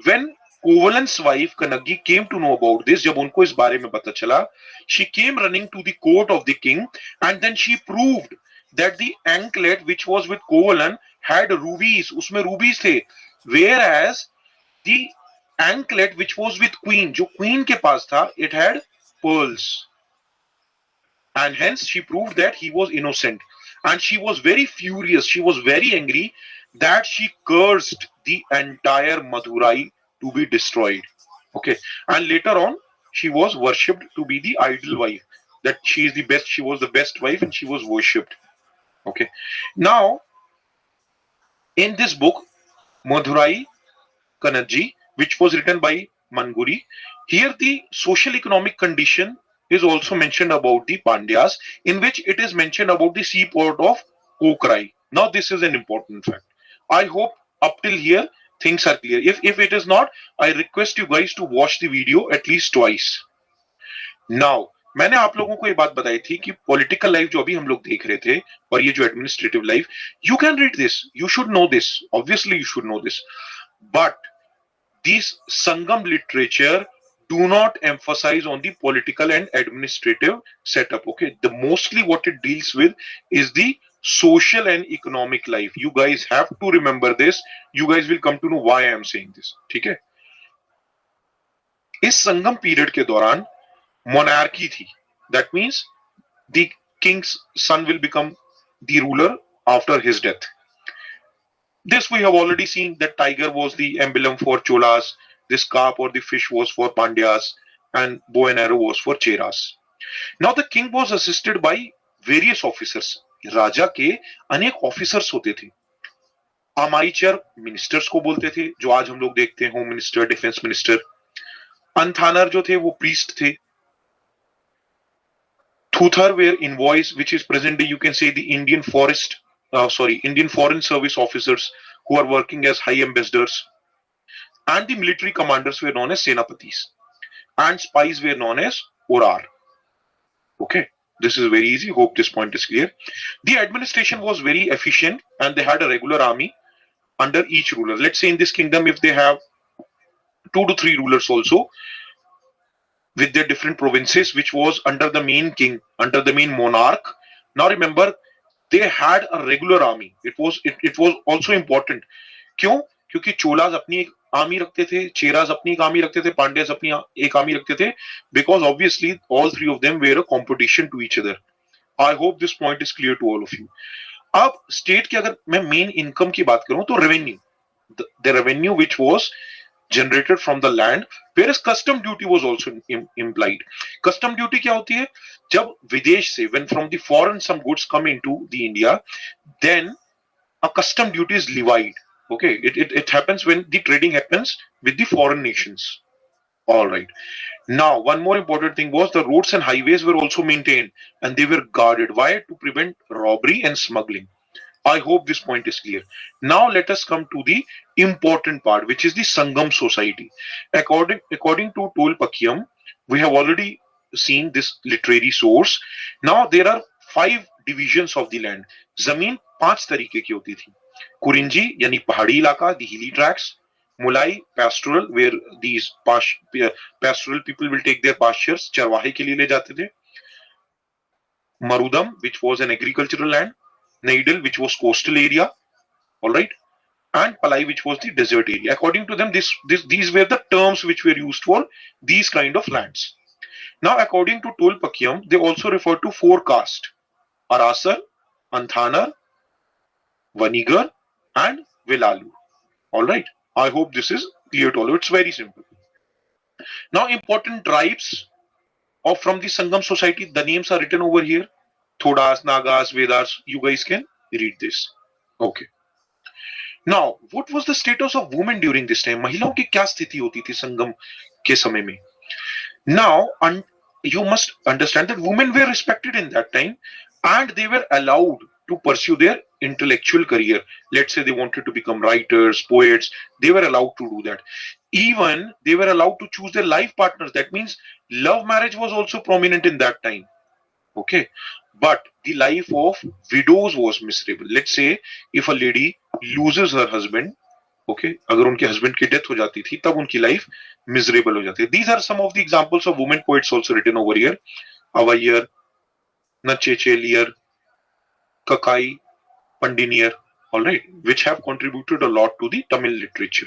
when Kovalan's wife Kanagi came to know about this, जब उनको इस बारे में पता चला, she came running to the court of the king and then she proved that the anklet which was with Kovalan had rubies, उसमें rubies थे, whereas the anklet which was with queen, जो queen के पास था, it had pearls, and hence she proved that he was innocent. And she was very furious, she was very angry that she cursed the entire Madurai to be destroyed. Okay, and later on she was worshipped to be the ideal wife, that she is the best, she was the best wife and she was worshipped. Okay, now in this book Madurai Kanadji, which was written by Manguri, here the social economic condition is also mentioned about the Pandyas, in which it is mentioned about the seaport of Kokrai. Now this is an important fact. I hope up till here things are clear. If it is not, I request you guys to watch the video at least twice. Now, मैंने आप लोगों को ये बात बताई थी कि political life जो अभी हम लोग देख रहे थे और ये जो administrative life, you can read this, you should know this, obviously you should know this, but this Sangam literature do not emphasize on the political and administrative setup. Okay, the mostly what it deals with is the social and economic life. You guys have to remember this. You guys will come to know why I am saying this. ठीक है? इस संगम period के दौरान monarchy थी. That means the king's son will become the ruler after his death. This we have already seen, that tiger was the emblem for Cholas. This carp or the fish was for Pandyas and bow and arrow was for Cheras. Now the king was assisted by various officers. राजा के अनेक officers होते थे. अमाइचर ministers को बोलते थे, जो आज हम लोग देखते हैं, home minister, defence minister. Anthanar जो थे वो प्रीस्ट थे. Thuthar were envoys, which is present day you can say the Indian Indian foreign service officers who are working as high ambassadors. And the military commanders were known as senapatis, and spies were known as orar. Okay, this is very easy. Hope this point is clear. The administration was very efficient and they had a regular army under each ruler. Let's say in this kingdom, if they have 2 to 3 rulers also with their different provinces, which was under the main king, under the main monarch. Now remember, they had a regular army. It was also important. क्यों? क्योंकि चोलाज अपनी एक army रखते थे, चेराज अपनी एक army रखते थे, पांड्याज अपनी एक आर्मी रखते थे, because obviously all 3 of them were a competition to each other. I hope this point is clear to all of you. अब स्टेट की अगर मैं मेन इनकम की बात करूं तो revenue, the revenue which was generated from the land, whereas custom duty was also implied. Custom duty क्या होती है? जब विदेश से, when from the foreign some goods come into the India, then a custom duty is levied. Okay, it happens when the trading happens with the foreign nations. All right. Now, one more important thing was the roads and highways were also maintained and they were guarded. Why? To prevent robbery and smuggling. I hope this point is clear. Now let us come to the important part, which is the Sangam society. According to Tolpakiam, we have already seen this literary source. Now there are 5 divisions of the land. Zameen 5 तरीके की होती थी. कुरिंजी यानी पहाड़ी इलाका, the hilly tracts. Mulai, pastoral, where these pastoral people will take their pastures, चरवाहे के लिए ले जाते थे. Marudam, which was an agricultural land. Naidal, which was coastal area, all right, and Palai, which was the desert area. According to them, these were the terms which were used for these kind of lands. Now, according to Tolpakiam, they also refer to 4 castes: Arasar, Anthanar, Vanigar, and Velalu. All right. I hope this is clear to all. It's very simple. Now, important tribes from the Sangam society. The names are written over here. Thodas, Nagas, Vedas, you guys can read this. Okay. Now, what was the status of women during this time? महिलाओं की क्या स्थिति होती थी संगम के समय में? Now, you must understand that women were respected in that time and they were allowed to pursue their intellectual career. Let's say they wanted to become writers, poets, they were allowed to do that. Even they were allowed to choose their life partners. That means love marriage was also prominent in that time. Okay, but the life of widows was miserable. Let's say if a lady loses her husband, okay, अगर उनके husband की death हो जाती थी तब उनकी life miserable हो जाती है. These are some of the examples of women poets also written over here. Avayar, Nachechelier, Kakai, Pandinier, all right, which have contributed a lot to the Tamil literature.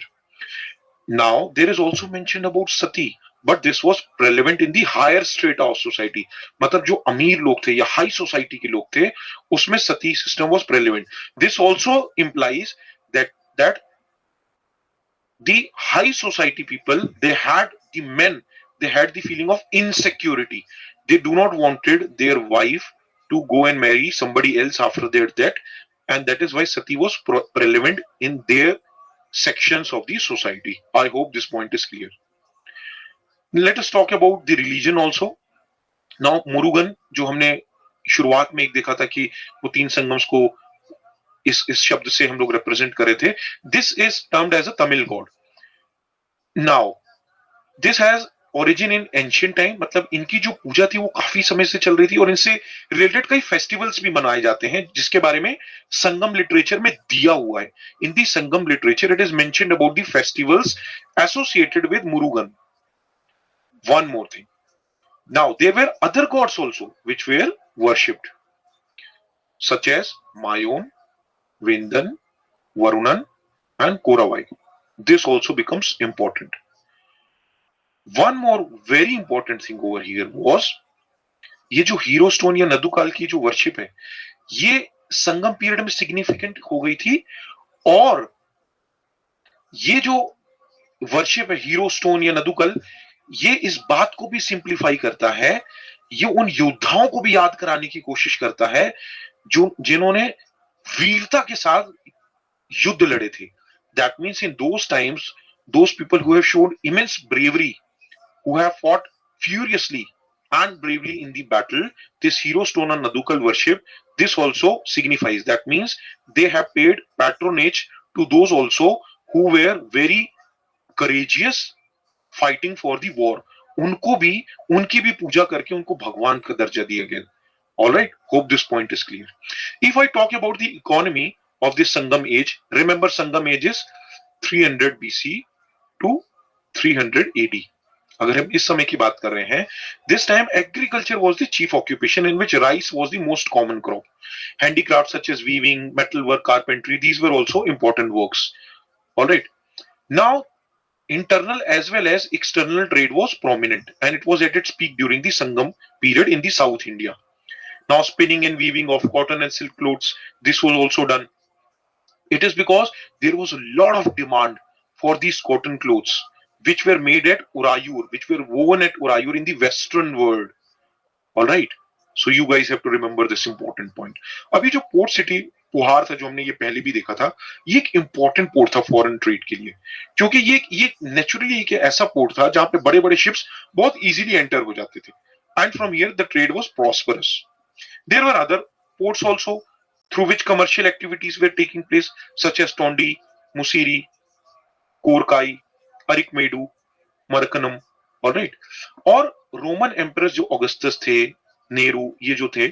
Now there is also mentioned about sati, but this was relevant in the higher strata of society. मतलब जो अमीर लोग थे या high society के लोग थे, उसमें sati system was prevalent. This also implies that the high society people, they had the feeling of insecurity. They do not wanted their wife to go and marry somebody else after their death, and that is why sati was prevalent in their sections of the society. I hope this point is clear. Let us talk about the religion also. Now Murugan जो हमने शुरुआत में एक देखा था कि वो तीन संगम्स को इस शब्द से हम लोग रिप्रेजेंट कर रहे थे. This is termed as a Tamil god. Now this has origin in ancient time. मतलब इनकी जो पूजा थी वो काफी समय से चल रही थी और इनसे रिलेटेड कई फेस्टिवल्स भी मनाए जाते हैं जिसके बारे में संगम लिटरेचर में दिया हुआ है. In the Sangam literature it is mentioned about the festivals associated with Murugan. One more thing. Now there were other gods also which were worshipped, such as Mayon, Vindan, Varunan, and Koravai. This also becomes important. One more very important thing over here was ये जो hero stone या नदुकाल की जो worship है ये संगम period में significant हो गई थी. और ये जो वर्शिप है हीरो स्टोन या नदुकल, ये इस बात को भी सिंप्लीफाई करता है, ये उन योद्धाओं को भी याद कराने की कोशिश करता है जो जिन्होंने वीरता के साथ युद्ध लड़े थे. That means in those times those people who have showed immense bravery, who have fought furiously and bravely in the battle, this hero stone and Nadukal worship, this also signifies. That means they have paid patronage to those also who were very courageous fighting for the war. उनको भी उनकी भी पूजा करके उनको भगवान का दर्जा दिया गया. All right, hope this point is clear. If I talk about the economy of the Sangam age, remember Sangam age is 300 BC to 300 AD. अगर हम इस समय की बात कर रहे हैं, this time agriculture was the chief occupation in which rice was the most common crop. Handicrafts such as weaving, metalwork, carpentry, these were also important works. All right. Now, internal as well as external trade was prominent and it was at its peak during the Sangam period in the South India. Now, spinning and weaving of cotton and silk clothes, this was also done. It is because there was a lot of demand for these cotton clothes which were made at Urayur, which were woven at Urayur in the Western world. All right. So you guys have to remember this important point. अभी जो port city पुहार था जो हमने ये पहले भी देखा था, ये एक इंपॉर्टेंट पोर्ट था फॉरेन ट्रेड के लिए, क्योंकि ये नेचुरली एक ऐसा पोर्ट था जहां पे बड़े बड़े शिप्स बहुत इजीली एंटर हो जाते थे. And from here the trade was prosperous. There were other ports also through which commercial activities were taking place, such as Tondi, Musiri, Korkai, Arikmedu, Markanam. All right. और Roman emperors जो Augustus थे, नेहरू, ये जो थे,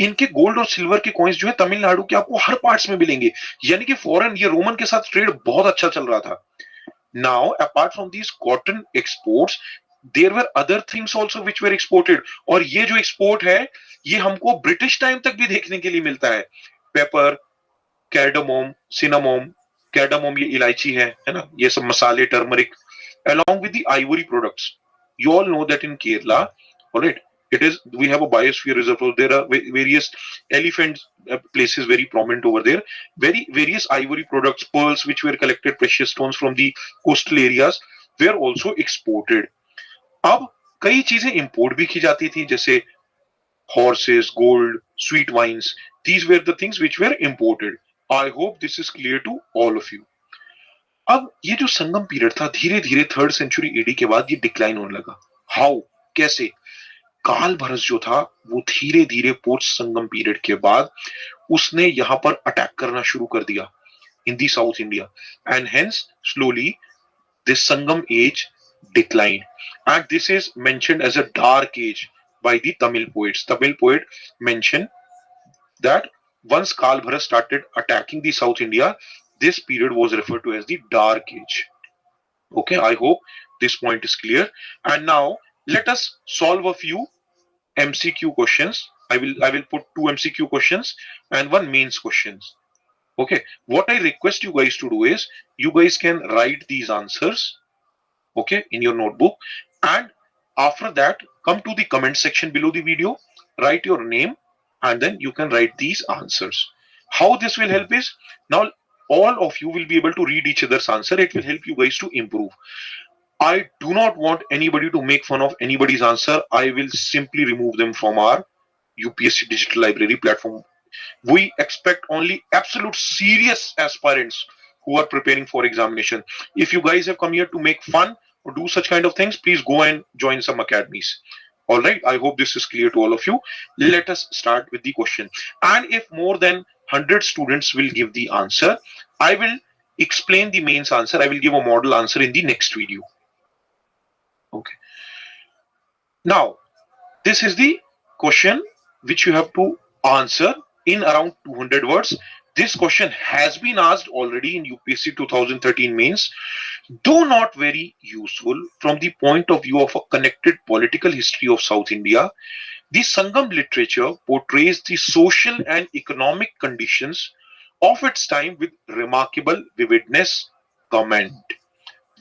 इनके gold और silver के coins जो है तमिलनाडु के आपको हर पार्ट्स में मिलेंगे. यानी कि फॉरेन ये रोमन के साथ ट्रेड बहुत अच्छा चल रहा था. Now apart from these cotton exports there were other things also which were exported. और ये जो एक्सपोर्ट है ये हमको ब्रिटिश टाइम तक भी देखने के लिए मिलता है. पेपर, कैर्डमोम, सिनामोम. कैर्डमोम ये इलायची है ना, ये सब मसाले, turmeric, along with the ivory products. You all know that in Kerala, all right, we have a biosphere reserve. There are various elephant places very prominent over there. Various ivory products, pearls which were collected, precious stones from the coastal areas were also exported. अब कई चीजें import भी की जाती थी, जैसे horses, gold, sweet wines. These were the things which were imported. I hope this is clear to all of you. अब ये जो संगम पीरियड था धीरे धीरे 3rd सेंचुरी एडी के बाद ये डिक्लाइन होने लगा. हाउ, कैसे? काल भरस जो था वो धीरे धीरे पोस्ट संगम पीरियड के बाद उसने यहाँ पर अटैक करना शुरू कर दिया in the South India, and hence slowly this Sangam age declined. And this is mentioned as a dark age by the Tamil poets. Tamil poet mentioned that once Kalbharat started attacking the South India, this period was referred to as the dark age. Okay, I hope this point is clear. And now let us solve a few MCQ questions. I will put two MCQ questions and one mains questions. Okay, what I request you guys to do is you guys can write these answers, okay, in your notebook, and after that come to the comment section below the video, write your name, and then you can write these answers. How this will help is, now all of you will be able to read each other's answer. It will help you guys to improve. I do not want anybody to make fun of anybody's answer. I will simply remove them from our UPSC Digital Library platform. We expect only absolute serious aspirants who are preparing for examination. If you guys have come here to make fun or do such kind of things, please go and join some academies. All right, I hope this is clear to all of you. Let us start with the question. And if more than 100 students will give the answer, I will explain the mains answer. I will give a model answer in the next video. Okay. Now, this is the question which you have to answer in around 200 words. This question has been asked already in UPSC 2013 mains, though not very useful from the point of view of a connected political history of South India. The Sangam literature portrays the social and economic conditions of its time with remarkable vividness. Comment.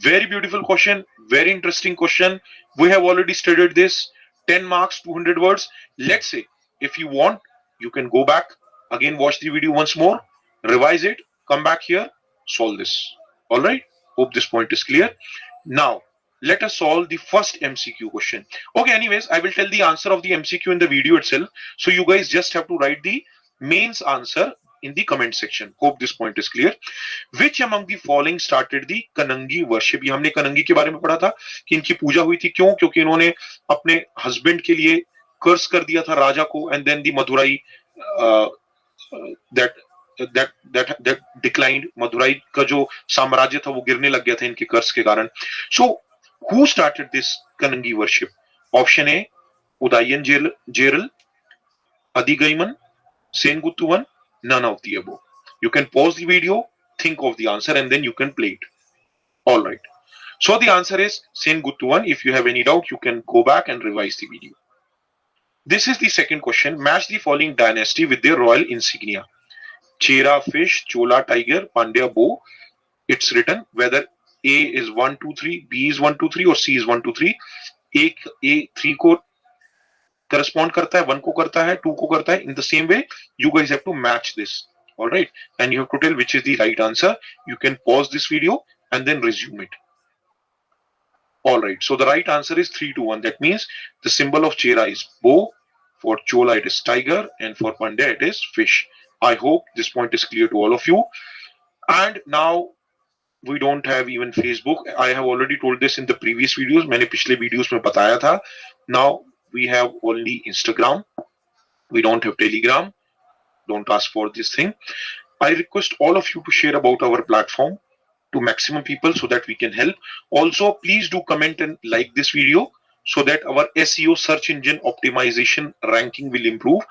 Very beautiful question, very interesting question. We have already studied this. 10 marks, 200 words. Let's say, if you want, you can go back, again watch the video once more, revise it, come back here, solve this. All right, hope this point is clear. Now, let us solve the first MCQ question. Okay, anyways, I will tell the answer of the MCQ in the video itself. So you guys just have to write the mains answer in the comment section. Hope this point is clear. Which among the following started the Kanangi worship? ये हमने कनंगी के बारे में पढ़ा था कि इनकी पूजा हुई थी. क्यों? क्योंकि इन्होंने अपने हस्बैंड के लिए कर्ज कर दिया था राजा को, and then the Madurai that declined. Madurai का जो साम्राज्य था वो गिरने लग गया था इनके कर्ज के कारण. So who started this Kanangi worship? Option A, Udayan Jeral, Adigaiman, Senguttuvan, none of the above. You can pause the video, think of the answer, and then you can play it. All right. So the answer is Senguttuvan. If you have any doubt, you can go back and revise the video. This is the second question. Match the following dynasty with their royal insignia. Chera fish, Chola tiger, Pandya bow. It's written whether A is 1, 2, 3, B is 1, 2, 3 or C is 1, 2, 3. A 3 को correspond करता है, 1 को करता है, 2 को करता है. In the same way, you guys have to match this. All right, and you have to tell which is the right answer. You can pause this video and then resume it. All right, so the right answer is 3 to 1. That means the symbol of Chera is bow, for Chola it is tiger, and for Pandya it is fish. I hope this point is clear to all of you. And now we don't have even Facebook. I have already told this in the previous videos. मैंने पिछले videos में बताया था. Now we have only Instagram. We don't have Telegram. Don't ask for this thing. I request all of you to share about our platform to maximum people so that we can help. Also, please do comment and like this video so that our SEO search engine optimization ranking will improve.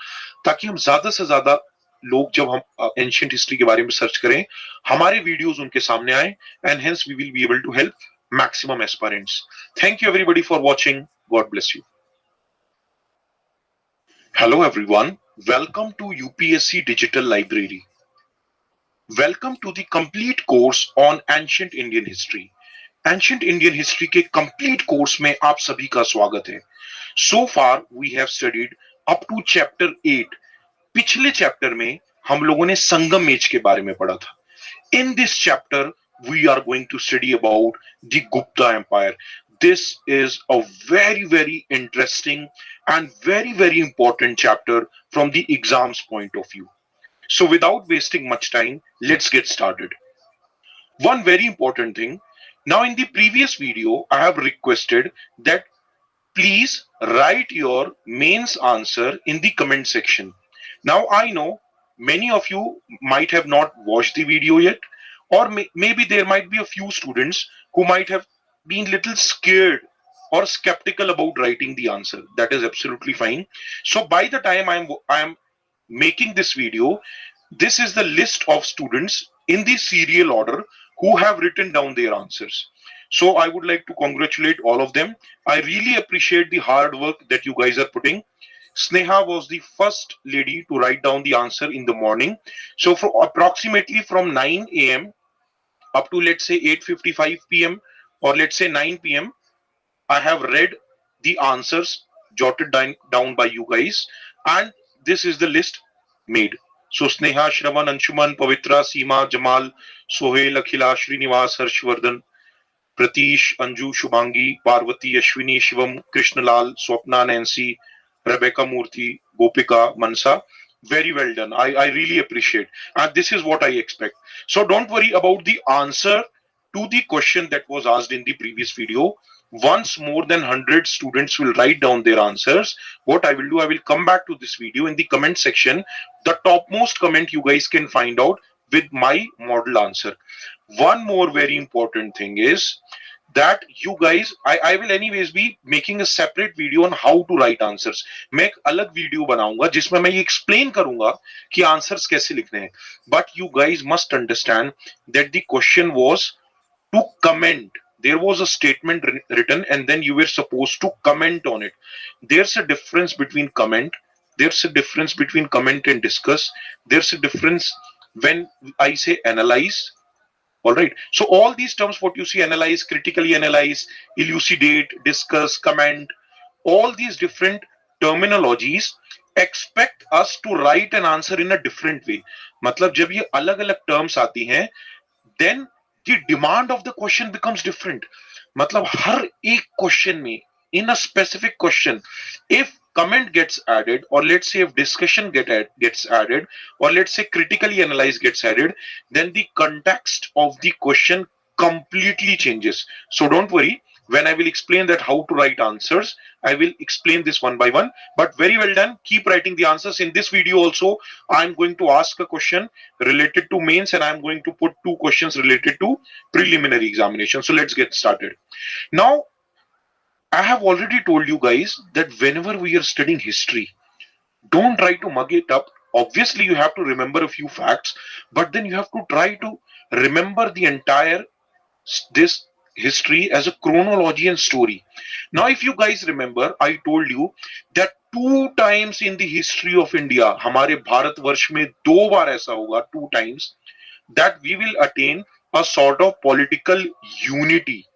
ताकि हम ज्यादा से ज्यादा लोग जब हम ancient history के बारे में सर्च करें हमारे वीडियोस उनके सामने आए, and hence we will be able to help maximum aspirants. Thank you everybody for watching. God bless you. Hello everyone. Welcome to UPSC Digital Library. Welcome to the complete course on Ancient Indian History. Ancient Indian History के complete course में आप सभी का स्वागत है. So far we have studied up to chapter 8. पिछले chapter में हम लोगों ने संगम एज के बारे में पढ़ा था. In this chapter we are going to study about the Gupta Empire. This is a very interesting and very important chapter from the exams point of view. So without wasting much time, let's get started. One very important thing. Now in the previous video, I have requested that please write your mains answer in the comment section. Now I know many of you might have not watched the video yet, or maybe there might be a few students who might have been little scared or skeptical about writing the answer. That is absolutely fine. So by the time I'm making this video, this is the list of students in the serial order who have written down their answers. So I would like to congratulate all of them. I really appreciate the hard work that you guys are putting. Sneha was the first lady to write down the answer in the morning. So for approximately from 9 a.m. up to let's say 8:55 p.m. or let's say 9 p.m. I have read the answers jotted down by you guys, and this is the list made. So Sneha, Shravan, Anshuman, Pavitra, Seema, Jamal, Sohail, Akhila, Srinivas, Harshvardhan, Pratish, Anju, Shubhangi, Parvati, Ashwini, Shivam, Krishnalal, Swapna, Nancy, Rebecca Murthy, Gopika, Mansa. Very well done. I really appreciate. And this is what I expect. So don't worry about the answer to the question that was asked in the previous video. Once more than 100 students will write down their answers, what I will do, I will come back to this video in the comment section. The topmost comment you guys can find out with my model answer. One more very important thing is that you guys, I will anyways be making a separate video on how to write answers. मैं एक अलग video बनाऊंगा जिसमें मैं ये explain करूंगा कि answers कैसे लिखने हैं. But you guys must understand that the question was to comment. There was a statement written and then you were supposed to comment on it. There's a difference between comment. There's a difference between comment and discuss. There's a difference when I say analyze. All right. So all these terms, what you see, analyze, critically analyze, elucidate, discuss, comment, all these different terminologies expect us to write an answer in a different way. मतलब जब ये अलग-अलग terms आती हैं, then the demand of the question becomes different. मतलब हर एक question में, in a specific question, if comment gets added, or let's say if discussion gets added, or let's say critically analyze gets added, then the context of the question completely changes. So don't worry, when I will explain that how to write answers, I will explain this one by one. But very well done. Keep writing the answers. In this video also, I'm going to ask a question related to mains and I'm going to put 2 questions related to preliminary examination. So let's get started. Now, I have already told you guys that whenever we are studying history, don't try to mug it up. Obviously, you have to remember a few facts, but then you have to try to remember the entire this history as a chronology and story. Now, if you guys remember, I told you that 2 times in the history of India, हमारे भारतवर्ष में 2 बार ऐसा होगा, 2 times, that we will attain a sort of political unity.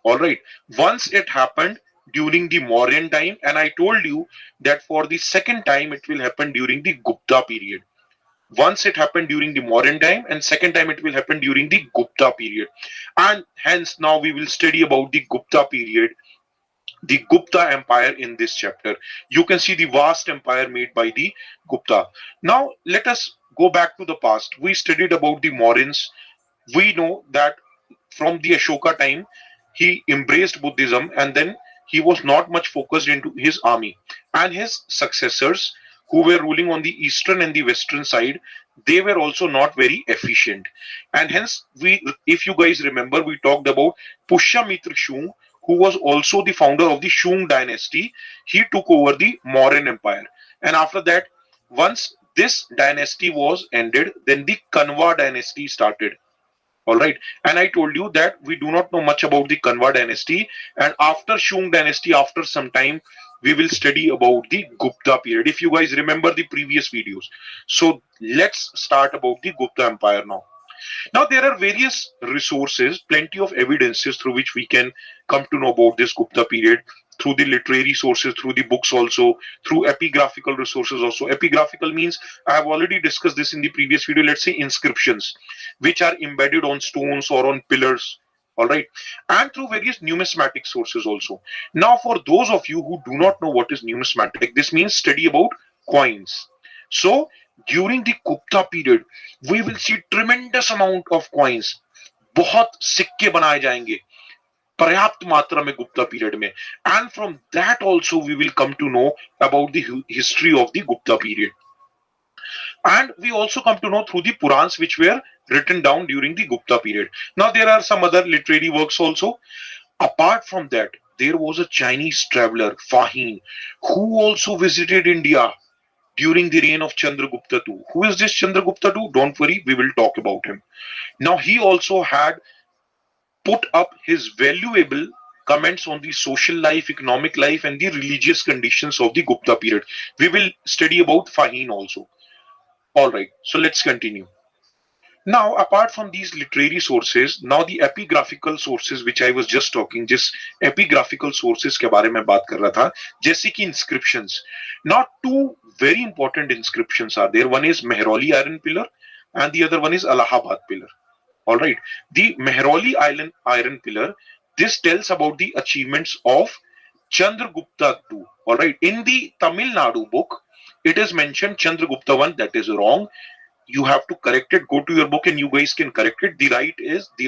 All right. Once it happened during the Mauryan time, and I told you that for the second time it will happen during the Gupta period. Once it happened during the Mauryan time, and second time it will happen during the Gupta period. And hence now we will study about the Gupta period, the Gupta Empire in this chapter. You can see the vast empire made by the Gupta. Now let us go back to the past. We studied about the Mauryans. We know that from the Ashoka time, he embraced Buddhism and then he was not much focused into his army. And his successors, who were ruling on the eastern and the western side, they were also not very efficient. And hence, if you guys remember, we talked about Pushyamitra Shung, who was also the founder of the Shung dynasty. He took over the Mauryan Empire. And after that, once this dynasty was ended, then the Kanwa dynasty started. All right. And I told you that we do not know much about the Kanwa dynasty. And after Shung dynasty, after some time, we will study about the Gupta period, if you guys remember the previous videos. So let's start about the Gupta Empire now. Now, there are various resources, plenty of evidences through which we can come to know about this Gupta period, through the literary sources, through the books also, through epigraphical resources also. Epigraphical means, I have already discussed this in the previous video, let's say inscriptions, which are embedded on stones or on pillars. All right. And through various numismatic sources also. Now, for those of you who do not know what is numismatic, this means study about coins. So, during the Gupta period, we will see tremendous amount of coins. बहुत सिक्के बनाए जाएंगे पर्याप्त मात्रा में Gupta period में. And from that also we will come to know about the history of the Gupta period. And we also come to know through the Purans which were written down during the Gupta period. Now there are some other literary works also. Apart from that, there was a Chinese traveler, Fahim, who also visited India during the reign of Chandragupta II. Who is this Chandragupta II? Don't worry, we will talk about him. Now he also had put up his valuable comments on the social life, economic life, and the religious conditions of the Gupta period. We will study about Fahim also. All right, so let's continue. Now, apart from these literary sources, now the epigraphical sources which I was just talking, जिस epigraphical sources के बारे में बात कर रहा था, जैसे कि inscriptions. Now, two very important inscriptions are there. One is Mehrauli Iron Pillar, and the other one is Allahabad Pillar. All right, the Mehrauli Iron Pillar. This tells about the achievements of Chandragupta II. All right, in the Tamil Nadu book, it is mentioned Chandragupta I. That is wrong. You have to correct it. Go to your book and you guys can correct it. The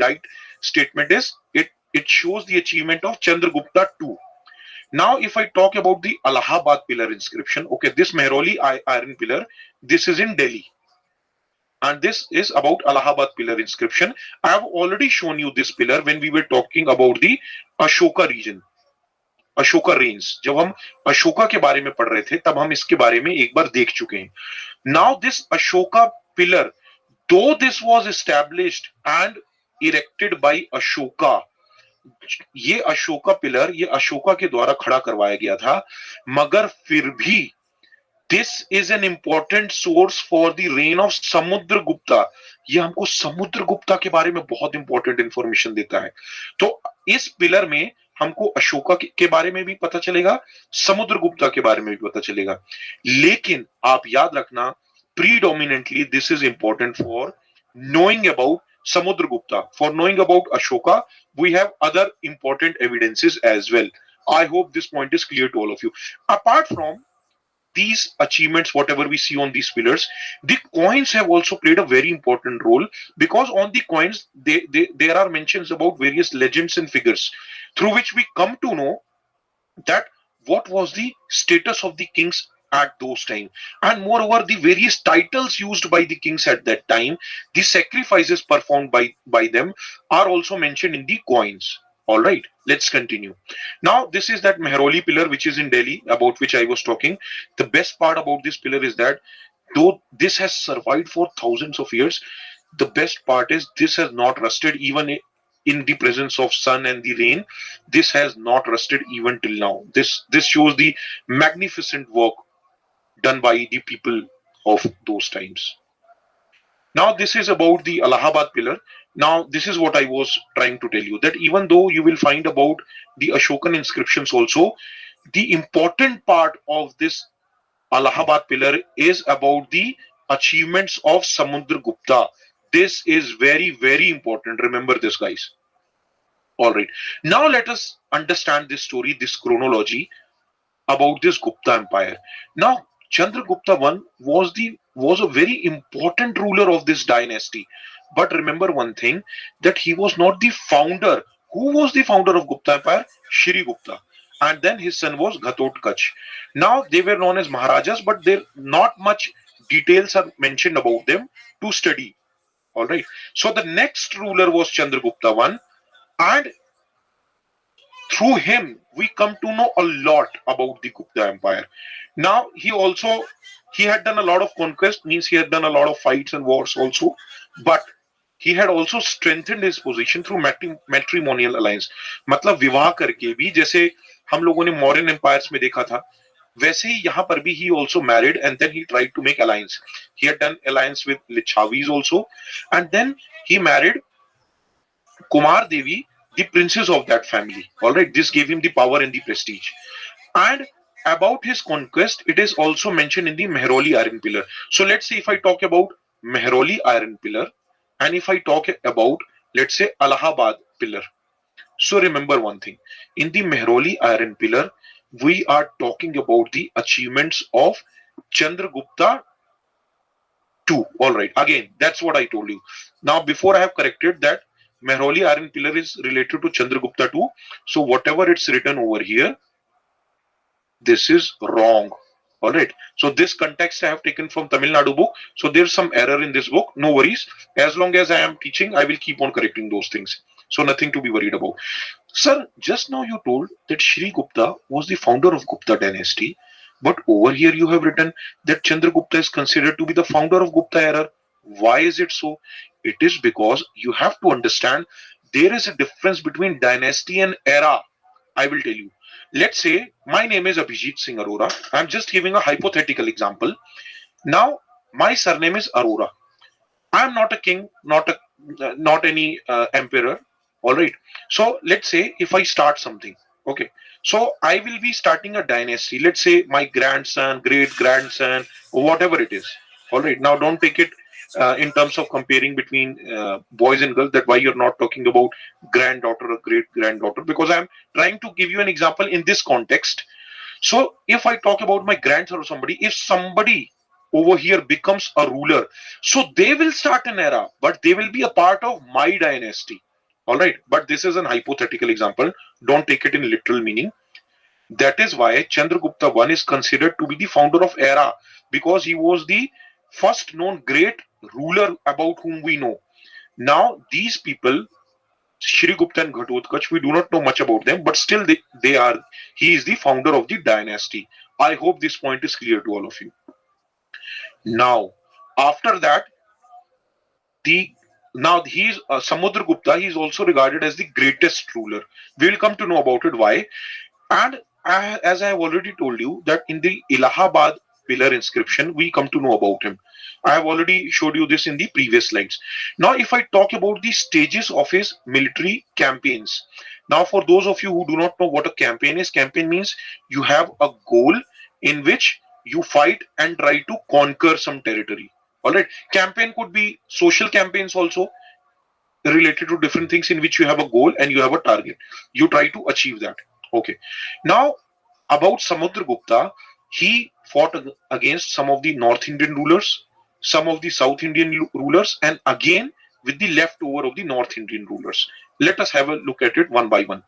right statement is it shows the achievement of Chandragupta II. Now, if I talk about the Allahabad pillar inscription, okay, this Mehrauli iron pillar, this is in Delhi. And this is about Allahabad pillar inscription. I have already shown you this pillar when we were talking about the Ashoka region. Ashoka range जब हम अशोका के बारे में पढ़ रहे थे तब हम इसके बारे में एक बार देख चुके हैं. Now this Ashoka pillar, though this was established and erected by Ashoka, ये अशोका पिलर ये अशोका के द्वारा खड़ा करवाया गया था, मगर फिर भी this is an important source for the rain of Samudragupta. ये हमको समुद्रगुप्ता के बारे में बहुत इंपॉर्टेंट इंफॉर्मेशन देता है. तो इस पिलर में हमको अशोका के बारे में भी पता चलेगा, समुद्रगुप्ता के बारे में भी पता चलेगा. लेकिन आप याद रखना, predominantly this is important for knowing about Samudragupta. For knowing about Ashoka, we have other important evidences as well. I hope this point is clear to all of you. Apart from these achievements, whatever we see on these pillars, the coins have also played a very important role, because on the coins there are mentions about various legends and figures through which we come to know that what was the status of the kings at those time, and moreover the various titles used by the kings at that time, the sacrifices performed by them are also mentioned in the coins. All right, let's continue. Now this is that Mehrauli pillar which is in Delhi, about which I was talking. The best part about this pillar is that though this has survived for thousands of years, the best part is this has not rusted even in the presence of sun and the rain. This has not rusted even till now. This shows the magnificent work done by the people of those times. Now this is about the Allahabad pillar. Now this is what I was trying to tell you, that even though you will find about the Ashokan inscriptions also, the important part of this Allahabad pillar is about the achievements of Samudragupta. This is very, very important. Remember this, guys. All right. Now let us understand this story, this chronology about this Gupta Empire. Now Chandragupta I was a very important ruler of this dynasty. But remember one thing, that he was not the founder. Who was the founder of Gupta Empire? Shri Gupta. And then his son was Ghatotkacha. Now they were known as Maharajas, but there not much details are mentioned about them to study. All right. So the next ruler was Chandragupta I, and through him we come to know a lot about the Gupta Empire. Now he had done a lot of conquest, means he had done a lot of fights and wars also, but he had also strengthened his position through matrimonial alliance. मतलब विवाह करके भी, जैसे हम लोगों ने Mauryan empires में देखा था, वैसे ही यहाँ पर भी he also married and then he tried to make alliance. He had done alliance with Lichavis also, and then he married Kumar Devi, the princess of that family. All right, this gave him the power and the prestige. And about his conquest, it is also mentioned in the Mehrauli Iron Pillar. So let's say if I talk about Mehrauli Iron Pillar, and if I talk about, let's say, Allahabad Pillar. So remember one thing, in the Mehrauli Iron Pillar, we are talking about the achievements of Chandragupta II. All right, again, that's what I told you. Now, before I have corrected that, Mehrauli Iron Pillar is related to Chandragupta II. So whatever it's written over here, this is wrong. All right. So this context I have taken from Tamil Nadu book. So there's some error in this book. No worries. As long as I am teaching, I will keep on correcting those things. So nothing to be worried about. Sir, just now you told that Shri Gupta was the founder of Gupta dynasty, but over here you have written that Chandragupta is considered to be the founder of Gupta era. Why is it so? It is because you have to understand there is a difference between dynasty and era. I will tell you. Let's say my name is Abhijit Singh Arora. I'm just giving a hypothetical example. Now, my surname is Arora. I am not a king, not any emperor. All right. So let's say if I start something, okay. So I will be starting a dynasty. Let's say my grandson, great grandson, whatever it is. All right. Now don't take it in terms of comparing between boys and girls. That why you're not talking about granddaughter or great granddaughter, because I'm trying to give you an example in this context. So if I talk about my grandson or somebody, if somebody over here becomes a ruler, so they will start an era, but they will be a part of my dynasty. All right. But this is an hypothetical example. Don't take it in literal meaning. That is why Chandragupta I is considered to be the founder of era, because he was the first known great ruler about whom we know. Now, these people, Shri Gupta and Ghatotkacha, we do not know much about them, but still he is the founder of the dynasty. I hope this point is clear to all of you. Now, after that, he's Samudragupta. He is also regarded as the greatest ruler. We will come to know about it why. And as I have already told you that in the Allahabad pillar inscription, we come to know about him. I have already showed you this in the previous slides. Now, if I talk about the stages of his military campaigns. Now, for those of you who do not know what a campaign is, campaign means you have a goal in which you fight and try to conquer some territory. All right. Campaign could be social campaigns also, related to different things in which you have a goal and you have a target. You try to achieve that. Okay. Now, about Samudragupta, he fought against some of the North Indian rulers, some of the South Indian rulers, and again with the leftover of the North Indian rulers. Let us have a look at it one by one.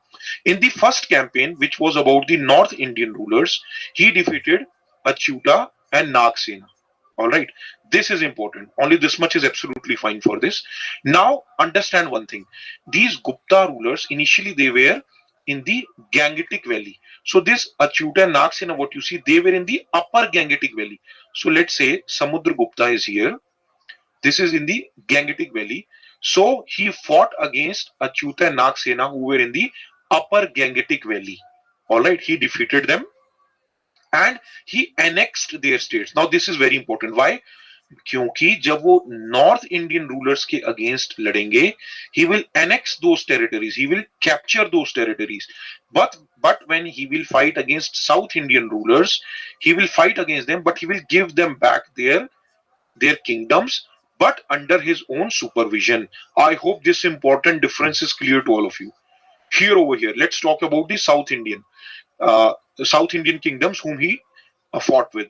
In the first campaign, which was about the North Indian rulers, he defeated Achyuta and Nagsena. All right. This is important. Only this much is absolutely fine for this. Now, understand one thing. These Gupta rulers, initially they were in the Gangetic Valley. So this Achyuta and Nagsena, what you see, they were in the upper Gangetic Valley. So let's say Samudragupta is here. This is in the Gangetic Valley. So he fought against Achyuta and Nagsena who were in the upper Gangetic Valley. All right. He defeated them and he annexed their states. Now this is very important. Why? क्योंकि जब वो north Indian rulers के against लड़ेंगे, he will annex those territories, he will capture those territories. But when he will fight against South Indian rulers, he will fight against them, but he will give them back their kingdoms, but under his own supervision. I hope this important difference is clear to all of you. Here over here, let's talk about the South Indian kingdoms whom he fought with.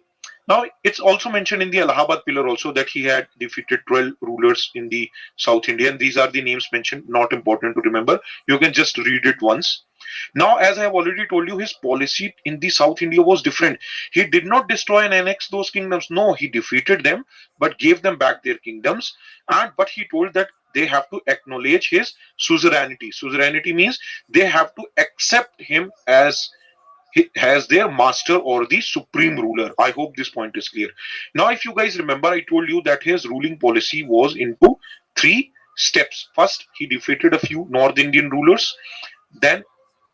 Now, it's also mentioned in the Allahabad pillar also that he had defeated 12 rulers in the South India. And these are the names mentioned, not important to remember. You can just read it once. Now, as I have already told you, his policy in the South India was different. He did not destroy and annex those kingdoms. No, he defeated them, but gave them back their kingdoms. But he told that they have to acknowledge his suzerainty. Suzerainty means they have to accept him as their master or the supreme ruler. I hope this point is clear. Now, if you guys remember, I told you that his ruling policy was into 3 steps. First, he defeated a few North Indian rulers, then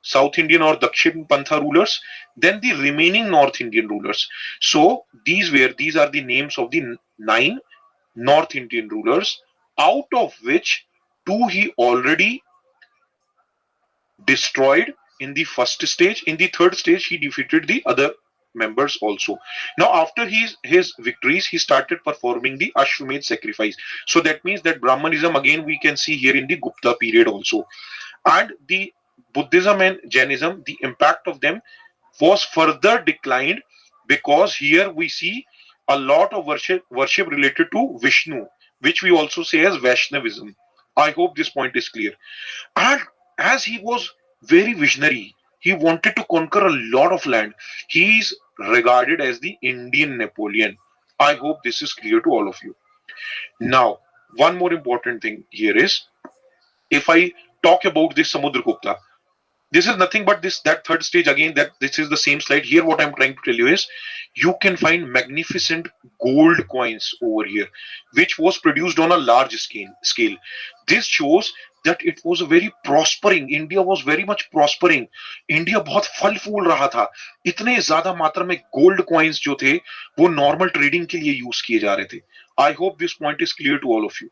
South Indian or Dakshin Pantha rulers, then the remaining North Indian rulers. So these are the names of the 9 North Indian rulers, out of which 2 he already destroyed in the first stage. In the third stage, he defeated the other members also. Now, after his victories, he started performing the Ashwamedh sacrifice. So that means that Brahmanism, again, we can see here in the Gupta period also. And the Buddhism and Jainism, the impact of them was further declined, because here we see a lot of worship related to Vishnu, which we also say as Vaishnavism. I hope this point is clear. And as he was very visionary, he wanted to conquer a lot of land. He is regarded as the Indian Napoleon. I hope this is clear to all of you. Now, one more important thing here is, if I talk about this Samudragupta, this is nothing but this that third stage again. That this is the same slide here. What I'm trying to tell you is, you can find magnificent gold coins over here, which was produced on a large scale. This shows that it was a very prospering. India was very much prospering. India बहुत फल फूल रहा था. इतने ज्यादा मात्रा में gold coins जो थे वो normal trading के लिए use किए जा रहे थे. I hope this point is clear to all of you.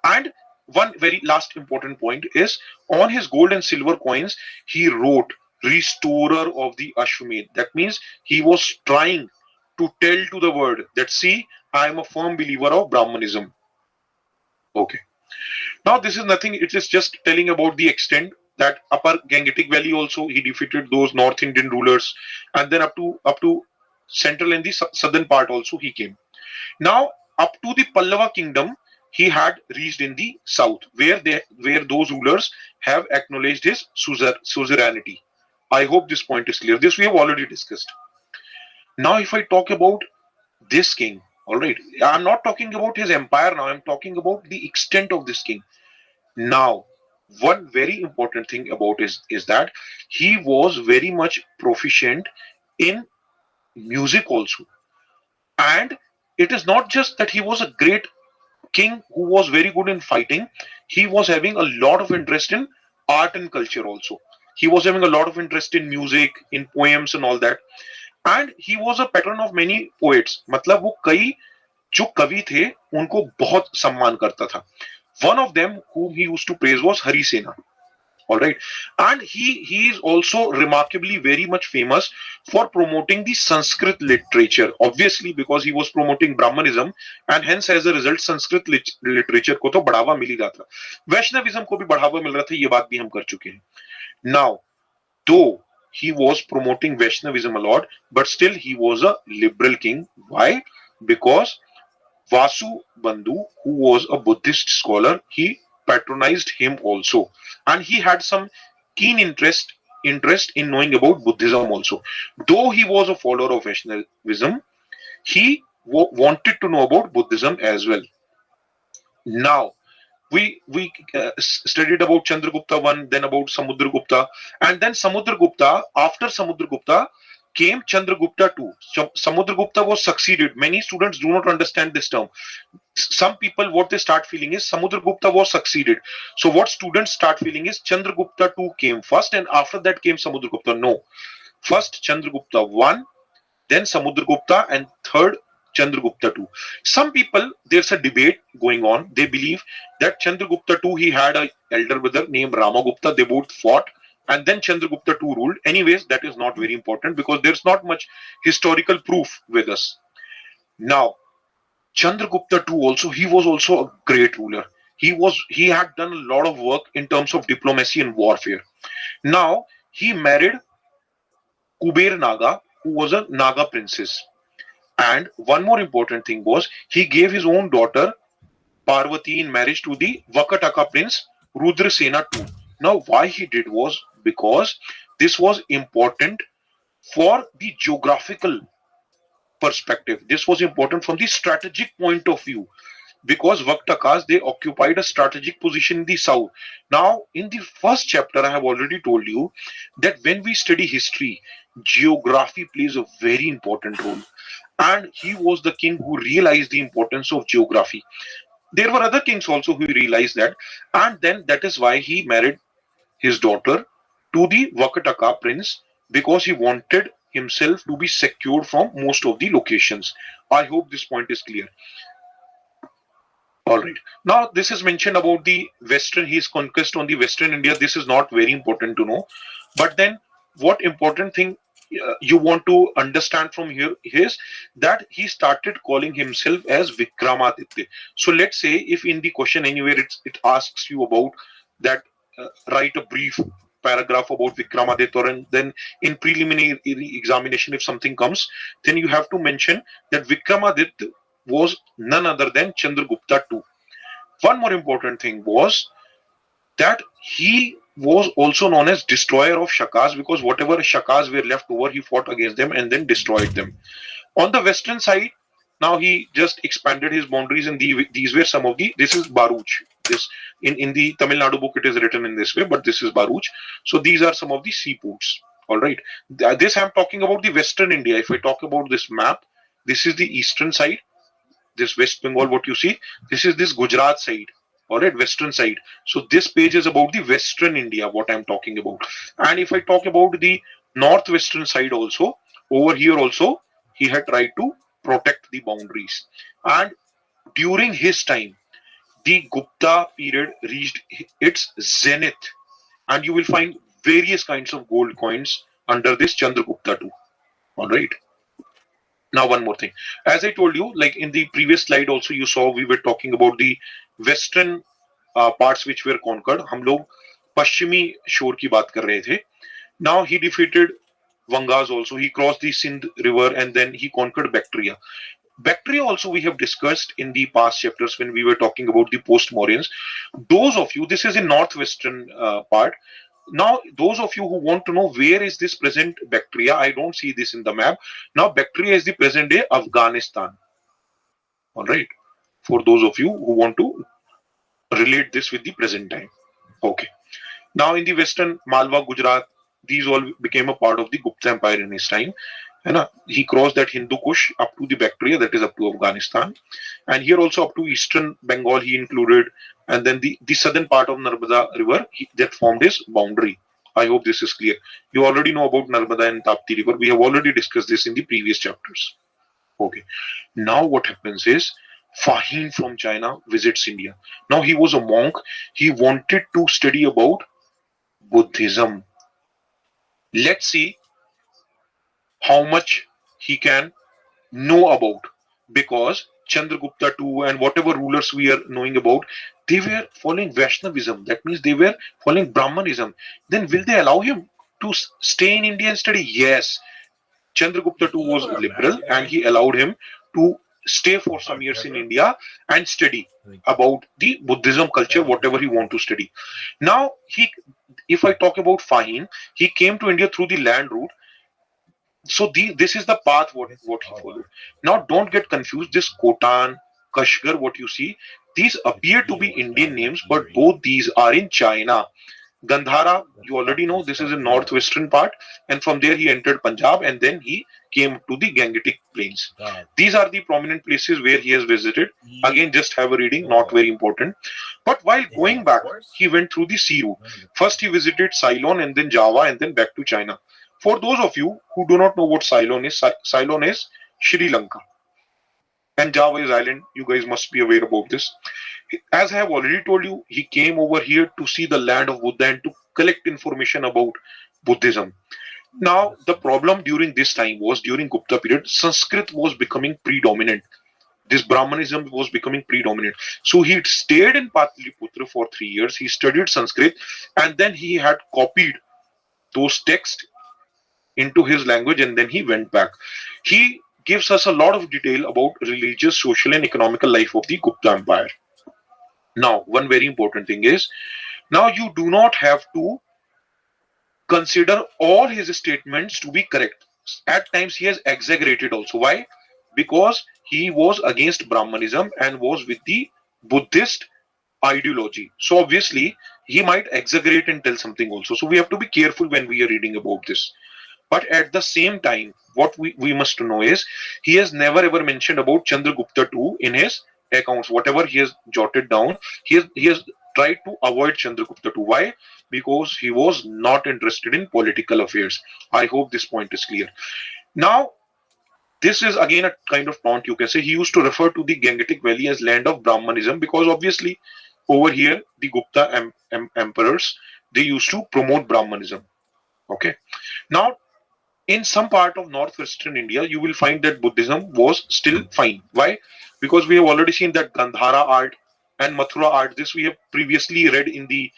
And one very last important point is, on his gold and silver coins, he wrote restorer of the Ashwamedh. That means he was trying to tell to the world that, see, I am a firm believer of Brahmanism. Okay. Now this is nothing, it is just telling about the extent that upper Gangetic Valley also he defeated those North Indian rulers, and then up to central and the southern part also he came. Now up to the Pallava kingdom he had reached in the south, where those rulers have acknowledged his suzerainty. I hope this point is clear. This we have already discussed. Now if I talk about this king, all right, I'm not talking about his empire now, I'm talking about the extent of this king. Now, one very important thing about is that he was very much proficient in music also. And it is not just that he was a great king who was very good in fighting, he was having a lot of interest in art and culture also. He was having a lot of interest in music, in poems and all that. And he was a patron of many poets. मतलब वो कई जो कवि थे उनको बहुत सम्मान करता था. One of them whom he used to praise was Hari Sena. All right, and he is also remarkably very much famous for promoting the Sanskrit literature, obviously because he was promoting Brahmanism, and hence as a result Sanskrit literature को तो बढ़ावा मिल ही रहा था. Vaishnavism को भी बढ़ावा मिल रहा था, ये बात भी हम कर चुके हैं. Now, though he was promoting Vaishnavism a lot, but still he was a liberal king. Why? Because Vasu Bandhu, who was a Buddhist scholar, he patronized him also, and he had some keen interest in knowing about Buddhism also. Though he was a follower of Vaishnavism, he wanted to know about Buddhism as well. Now we studied about Chandragupta 1, then about Samudragupta, and then Samudragupta, after Samudragupta came Chandragupta 2. Samudragupta was succeeded. Many students do not understand this term. Some people, what they start feeling is Samudragupta was succeeded. So what students start feeling is Chandragupta 2 came first and after that came Samudragupta. No. First Chandragupta 1, then Samudragupta, and third Chandragupta 2. Some people, there's a debate going on. They believe that Chandragupta 2, he had an elder brother named Ramagupta. They both fought, and then Chandragupta 2 ruled. Anyways, that is not very important because there's not much historical proof with us. Now, Chandragupta 2 also, he was also a great ruler. He had done a lot of work in terms of diplomacy and warfare. Now, he married Kuber Naga, who was a Naga princess. And one more important thing was, he gave his own daughter Parvati in marriage to the Vakataka prince Rudrasena II. Now, why he did was because this was important for the geographical perspective. This was important from the strategic point of view, because Vaktakas, they occupied a strategic position in the south. Now, in the first chapter, I have already told you that when we study history, geography plays a very important role. And he was the king who realized the importance of geography. There were other kings also who realized that, and then that is why he married his daughter to the Vakataka prince, because he wanted himself to be secured from most of the locations. I hope this point is clear. All right. Now, this is mentioned about the Western, his conquest on the Western India. This is not very important to know. But then, what important thing you want to understand from here is that he started calling himself as Vikramaditya. So let's say if in the question anywhere it asks you about that, write a brief paragraph about Vikramaditya, and then in preliminary examination if something comes, then you have to mention that Vikramaditya was none other than Chandragupta II. One more important thing was that he was also known as destroyer of Shakas, because whatever Shakas were left over, he fought against them and then destroyed them. On the western side, now he just expanded his boundaries, and these were some of the. This is Baruch. This in the Tamil Nadu book it is written in this way, but this is Baruch. So these are some of the seaports. All right. This I'm talking about the western India. If I talk about this map, this is the eastern side. This West Bengal, what you see, this is this Gujarat side. All right, western side. So this page is about the western India, what I'm talking about. And if I talk about the northwestern side also, over here also, he had tried to protect the boundaries. And during his time, the Gupta period reached its zenith, and you will find various kinds of gold coins under this Chandragupta too. All right. Now, one more thing. As I told you, like in the previous slide, also you saw we were talking about the western parts which were conquered. हम लोग पश्चिमी shore की बात कर रहे थे. Now he defeated Vangas also. He crossed the Sindh river and then he conquered Bactria. Bactria also we have discussed in the past chapters when we were talking about the post-Mauryans. Those of you, this is in northwestern part. Now, those of you who want to know where is this present Bactria, I don't see this in the map. Now, Bactria is the present day Afghanistan. All right. For those of you who want to relate this with the present time. Okay. Now, in the western Malwa, Gujarat, these all became a part of the Gupta Empire in his time. And he crossed that Hindu Kush up to the Bactria, that is up to Afghanistan. And here also up to eastern Bengal he included. And then the southern part of Narmada river that formed his boundary. I hope this is clear. You already know about Narmada and Tapti river. We have already discussed this in the previous chapters. Okay. Now what happens is Fahim from China visits India. Now he was a monk. He wanted to study about Buddhism. Let's see how much he can know about, because Chandragupta II and whatever rulers we are knowing about, they were following Vaishnavism. That means they were following Brahmanism. Then will they allow him to stay in India and study? Yes. Chandragupta II was liberal and he allowed him to stay for some years in India and study about the Buddhism culture, whatever he want to study. Now, if I talk about Fahim, he came to India through the land route. So this is the path what he followed. Now don't get confused. This Khotan, Kashgar, what you see, these appear to be Indian names, but both these are in China. Gandhara, you already know, this is in northwestern part, and from there he entered Punjab, and then he came to the Gangetic Plains. These are the prominent places where he has visited. Again, just have a reading, not very important. But while going back, he went through the sea route. First he visited Ceylon, and then Java, and then back to China. For those of you who do not know what Ceylon is Sri Lanka. And Java is island. You guys must be aware about this. As I have already told you, he came over here to see the land of Buddha and to collect information about Buddhism. Now, the problem during this time was during Gupta period, Sanskrit was becoming predominant. This Brahmanism was becoming predominant. So he stayed in Pataliputra for 3 years. He studied Sanskrit and then he had copied those texts into his language and then he went back. He gives us a lot of detail about religious, social and economical life of the Gupta Empire. Now, one very important thing is, now you do not have to consider all his statements to be correct. At times he has exaggerated also. Why? Because he was against Brahmanism and was with the Buddhist ideology. So obviously he might exaggerate and tell something also. So we have to be careful when we are reading about this. But at the same time, what we must know is, he has never ever mentioned about Chandragupta II in his accounts. Whatever he has jotted down, he has tried to avoid Chandragupta II. Why? Because he was not interested in political affairs. I hope this point is clear. Now, this is again a kind of taunt, you can say. He used to refer to the Gangetic Valley as land of Brahmanism because obviously over here, the Gupta emperors, they used to promote Brahmanism. Okay. Now, in some part of northwestern India, you will find that Buddhism was still fine. Why? Because we have already seen that Gandhara art and Mathura art. This we have previously read in the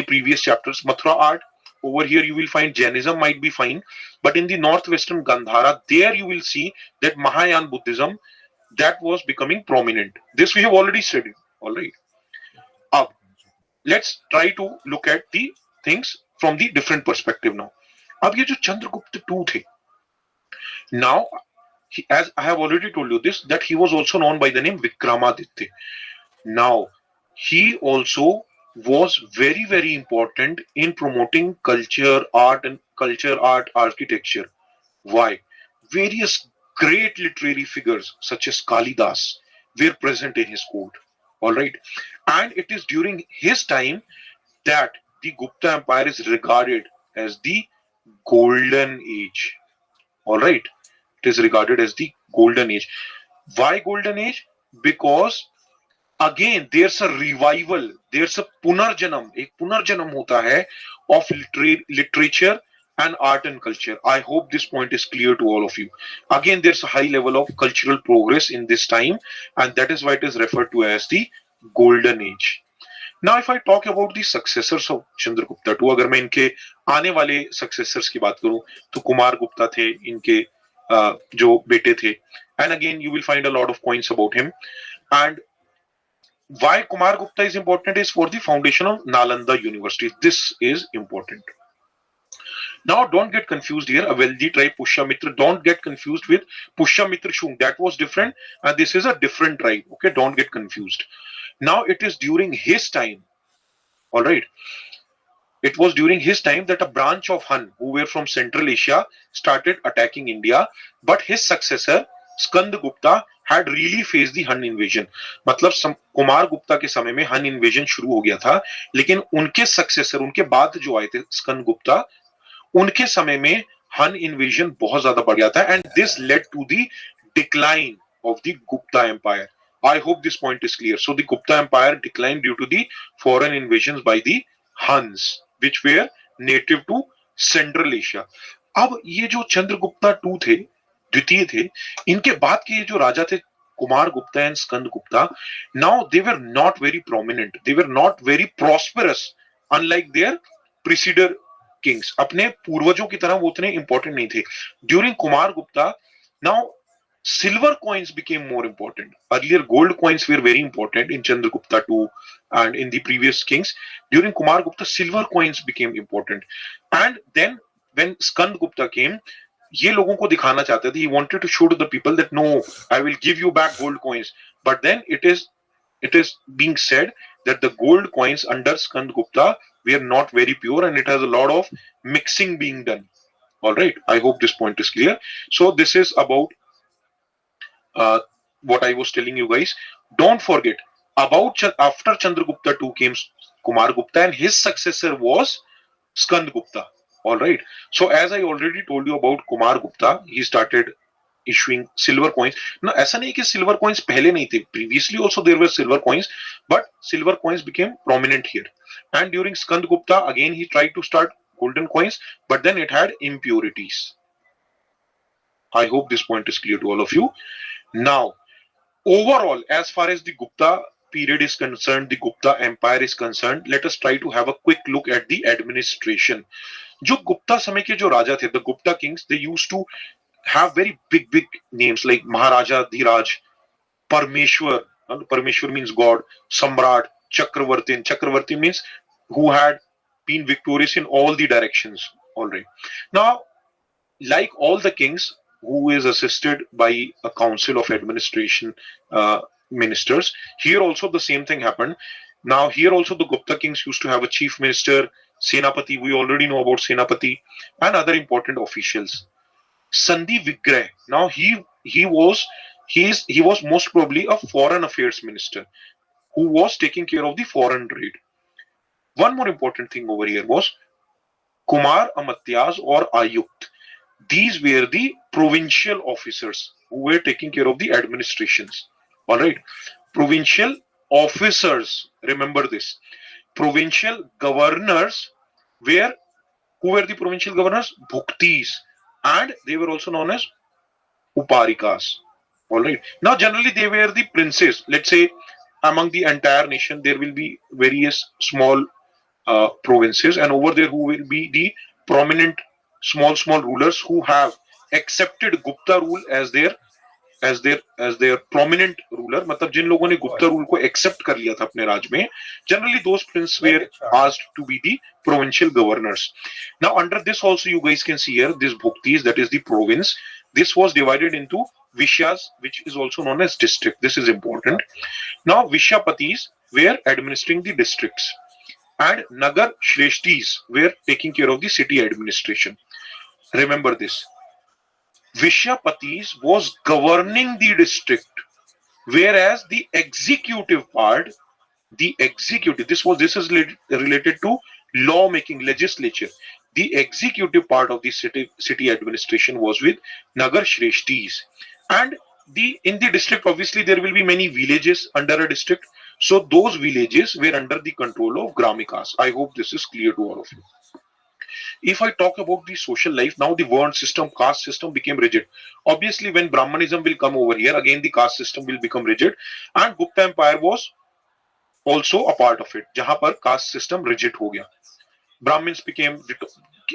previous chapters. Mathura art, over here you will find Jainism might be fine, but in the northwestern Gandhara, there you will see that Mahayana Buddhism that was becoming prominent. This we have already studied. All right. Let's try to look at the things from the different perspective now. अब ये जो Chandragupta II थे, now as I have already told you this, that he was also known by the name Vikramaditya. Now he also was very very important in promoting culture, art, architecture. Why? Various great literary figures such as Kalidas were present in his court. All right, and it is during his time that the Gupta Empire is regarded as the golden age. All right, it is regarded as the golden age. Why golden age? Because again there's a revival, there's a punarjanam, एक पुनर्जन्म होता है of literature and art and culture. I hope this point is clear to all of you. Again, there's a high level of cultural progress in this time, and that is why it is referred to as the golden age. Now, if I talk about the successors of Chandragupta II, अगर मैं इनके आने वाले successors की बात करूं, तो कुमार गुप्ता थे इनके जो बेटे थे, and again you will find a lot of points about him. And why Kumar Gupta is important is for the foundation of Nalanda University. This is important. Now, don't get confused here. Avelji tribe Pushyamitra. Don't get confused with Pushyamitra Shung. That was different, and this is a different tribe. Okay, don't get confused. Now, it is during his time. All right. It was during his time that a branch of Han, who were from Central Asia, started attacking India. But his successor, Skand Gupta, had really faced the Han invasion. मतलब कुमार गुप्ता के समय में Han invasion शुरू हो गया था, लेकिन उनके successor, उनके बाद जो आए थे स्कंद गुप्ता, उनके समय में Han invasion बहुत ज्यादा बढ़ गया था, and this led to the decline of the Gupta Empire. I hope this point is clear. So the Gupta Empire declined due to the foreign invasions by the Huns, which were native to Central Asia. अब ये जो Chandragupta II थे, द्वितीय थे, इनके बाद के ये जो राजा थे Kumar Gupta and Skanda Gupta, now they were not very prominent, they were not very prosperous, unlike their preceded kings. अपने पूर्वजों की तरह वो उतने important नहीं थे. During Kumar Gupta, now silver coins became more important. Earlier gold coins were very important in Chandragupta II and in the previous kings. During Kumar Gupta, silver coins became important. And then when Skand Gupta came, ये लोगों को दिखाना चाहते थे. He wanted to show to the people that no, I will give you back gold coins. But then it is being said that the gold coins under Skand Gupta were not very pure, and it has a lot of mixing being done. All right, I hope this point is clear. So this is about what I was telling you guys. Don't forget about after Chandragupta II came Kumar Gupta, and his successor was Skand Gupta. All right. So as I already told you about Kumar Gupta, he started issuing silver coins. Now, ऐसा नहीं कि silver coins पहले नहीं थे. Previously also there were silver coins, but silver coins became prominent here. And during Skand Gupta, again he tried to start golden coins, but then it had impurities. I hope this point is clear to all of you. Now, overall, as far as the Gupta period is concerned, the Gupta Empire is concerned, let us try to have a quick look at the administration. जो गुप्ता समय के जो राजा थे, the Gupta kings, they used to have very big names like Maharaja Dhiraj, Parmeshwar. Parmeshwar means God. Samrat, Chakravartin. Chakravartin means who had been victorious in all the directions. All right. Now, like all the kings, who is assisted by a council of administration ministers, here also the same thing happened. Now, here also the Gupta kings used to have a chief minister, Senapati. We already know about Senapati, and other important officials. Sandhi Vigrah. Now he was most probably a foreign affairs minister who was taking care of the foreign trade. One more important thing over here was Kumar Amatyas or Ayukt. These were the provincial officers who were taking care of the administrations. All right, provincial officers. Remember this. Provincial governors who were the provincial governors? Bhuktis. And they were also known as Uparikas. All right. Now, generally, they were the princes. Let's say among the entire nation, there will be various small provinces, and over there, who will be the prominent small rulers who have accepted Gupta rule as their as their prominent ruler, मतलब जिन लोगों ने Gupta rule को accept कर लिया था अपने राज में, generally those princes were asked to be the provincial governors. Now under this also you guys can see here this bhuktis, that is the province. This was divided into vishyas, which is also known as district. This is important. Now vishyapatis were administering the districts, and nagar shreshtis were taking care of the city administration. Remember this. Vishyapatis was governing the district, whereas the executive part, this is related to law making, legislature. The executive part of the city administration was with Nagar Shreshtis. And in the district, obviously, there will be many villages under a district. So those villages were under the control of Gramikas. I hope this is clear to all of you. If I talk about the social life, now the Varn system, caste system became rigid. Obviously, when Brahmanism will come over here, again the caste system will become rigid, and Gupta Empire was also a part of it. जहां पर caste system rigid हो गया. Brahmins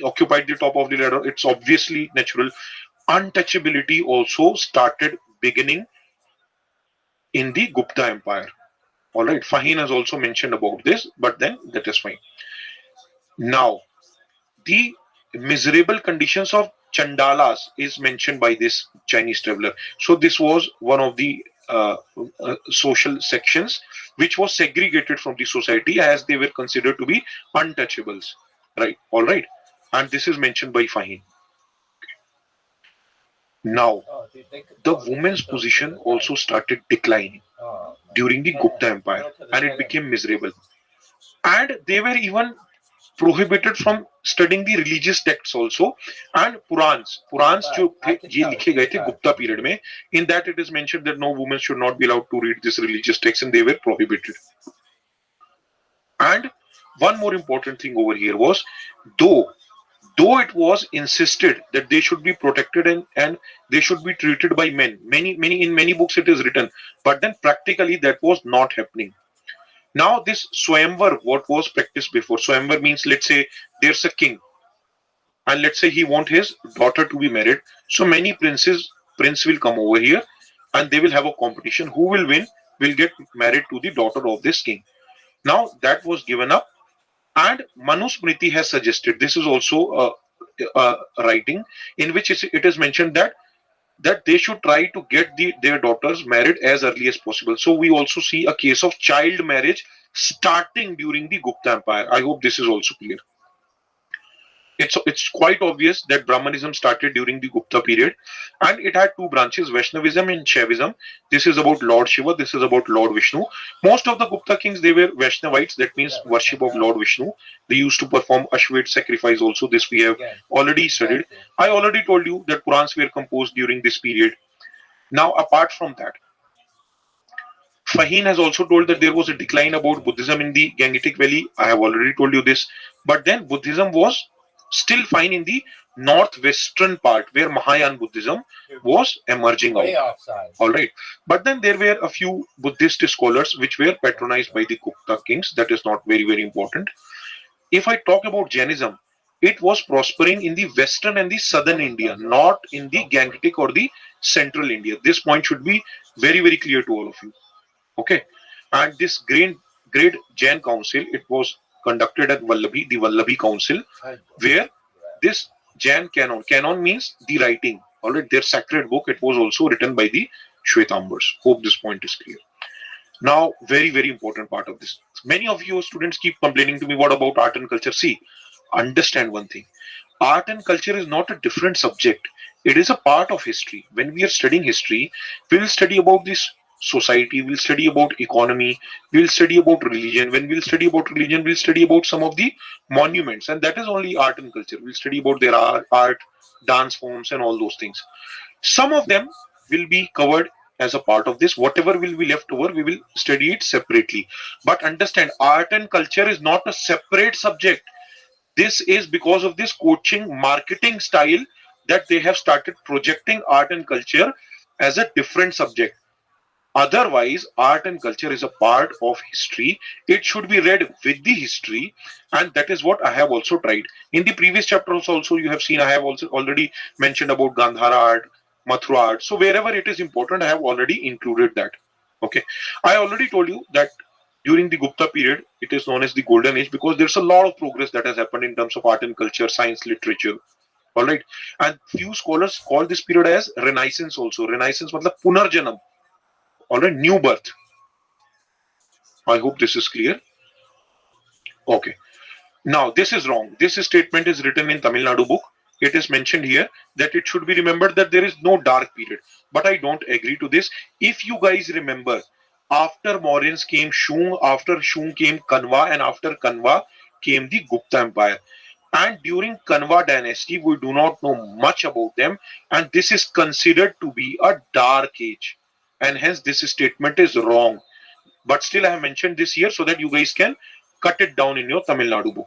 occupied the top of the ladder. It's obviously natural. Untouchability also started beginning in the Gupta Empire. All right, Faheen has also mentioned about this, but then that is fine. Now, the miserable conditions of Chandalas is mentioned by this Chinese traveler. So this was one of the social sections which was segregated from the society as they were considered to be untouchables. Right, all right. And this is mentioned by Faheen. Now, the women's position also started declining during the Gupta Empire, and it became miserable. And they were even prohibited from studying the religious texts also, and Purans जो थे ये लिखे गए थे Gupta period में. In that it is mentioned that no women should not be allowed to read this religious text, and they were prohibited. And one more important thing over here was, though it was insisted that they should be protected and they should be treated by men. In many books it is written, but then practically that was not happening. Now this Swayamvar, what was practiced before? Swayamvar means, let's say there's a king, and let's say he wants his daughter to be married. So many prince will come over here, and they will have a competition. Who will win will get married to the daughter of this king. Now that was given up, and Manusmriti has suggested, this is also a writing in which it is mentioned that they should try to get their daughters married as early as possible. So we also see a case of child marriage starting during the Gupta Empire. I hope this is also clear. It's quite obvious that Brahmanism started during the Gupta period, and it had two branches, Vaishnavism and Shaivism. This is about Lord Shiva, this is about Lord Vishnu. Most of the Gupta kings, they were Vaishnavites, that means worship of Lord Vishnu. They used to perform Ashwet sacrifice also. This we have already studied. I already told you that Purans were composed during this period. Now, apart from that, Faheen has also told that there was a decline about Buddhism in the Gangetic Valley. I have already told you this. But then Buddhism was still fine in the northwestern part where Mahayana Buddhism was emerging out. All right. But then there were a few Buddhist scholars which were patronized by the Gupta kings. That is not very, very important. If I talk about Jainism, it was prospering in the western and the southern India, not in the Gangetic or the central India. This point should be very, very clear to all of you. Okay. And this great Jain council, it was conducted at Vallabhi, the Vallabhi Council, where this Jain canon means the writing, all right, their sacred book, it was also written by the Shwetambars. Hope this point is clear. Now, very, very important part of this. Many of you students keep complaining to me, what about art and culture? See, understand one thing. Art and culture is not a different subject. It is a part of history. When we are studying history, we will study about this society, we'll study about economy, we'll study about religion. When we'll study about religion, we'll study about some of the monuments, and that is only art and culture. We'll study about their art, dance forms, and all those things. Some of them will be covered as a part of this. Whatever will be left over, we will study it separately. But understand, art and culture is not a separate subject. This is because of this coaching marketing style that they have started projecting art and culture as a different subject. Otherwise, art and culture is a part of history. It should be read with the history, and that is what I have also tried. In the previous chapters also, you have seen I have also already mentioned about Gandhara art, Mathura art. So wherever it is important, I have already included that. Okay. I already told you that during the Gupta period, it is known as the golden age because there's a lot of progress that has happened in terms of art and culture, science, literature. All right. And few scholars call this period as Renaissance also. Renaissance matlab Punarjanam. All right. New birth. I hope this is clear. Okay. Now, this is wrong. This statement is written in Tamil Nadu book. It is mentioned here that it should be remembered that there is no dark period. But I don't agree to this. If you guys remember, after Mauryans came Shung, after Shung came Kanwa, and after Kanwa came the Gupta Empire. And during Kanwa dynasty, we do not know much about them. And this is considered to be a dark age. And hence, this statement is wrong. But still, I have mentioned this here so that you guys can cut it down in your Tamil Nadu book.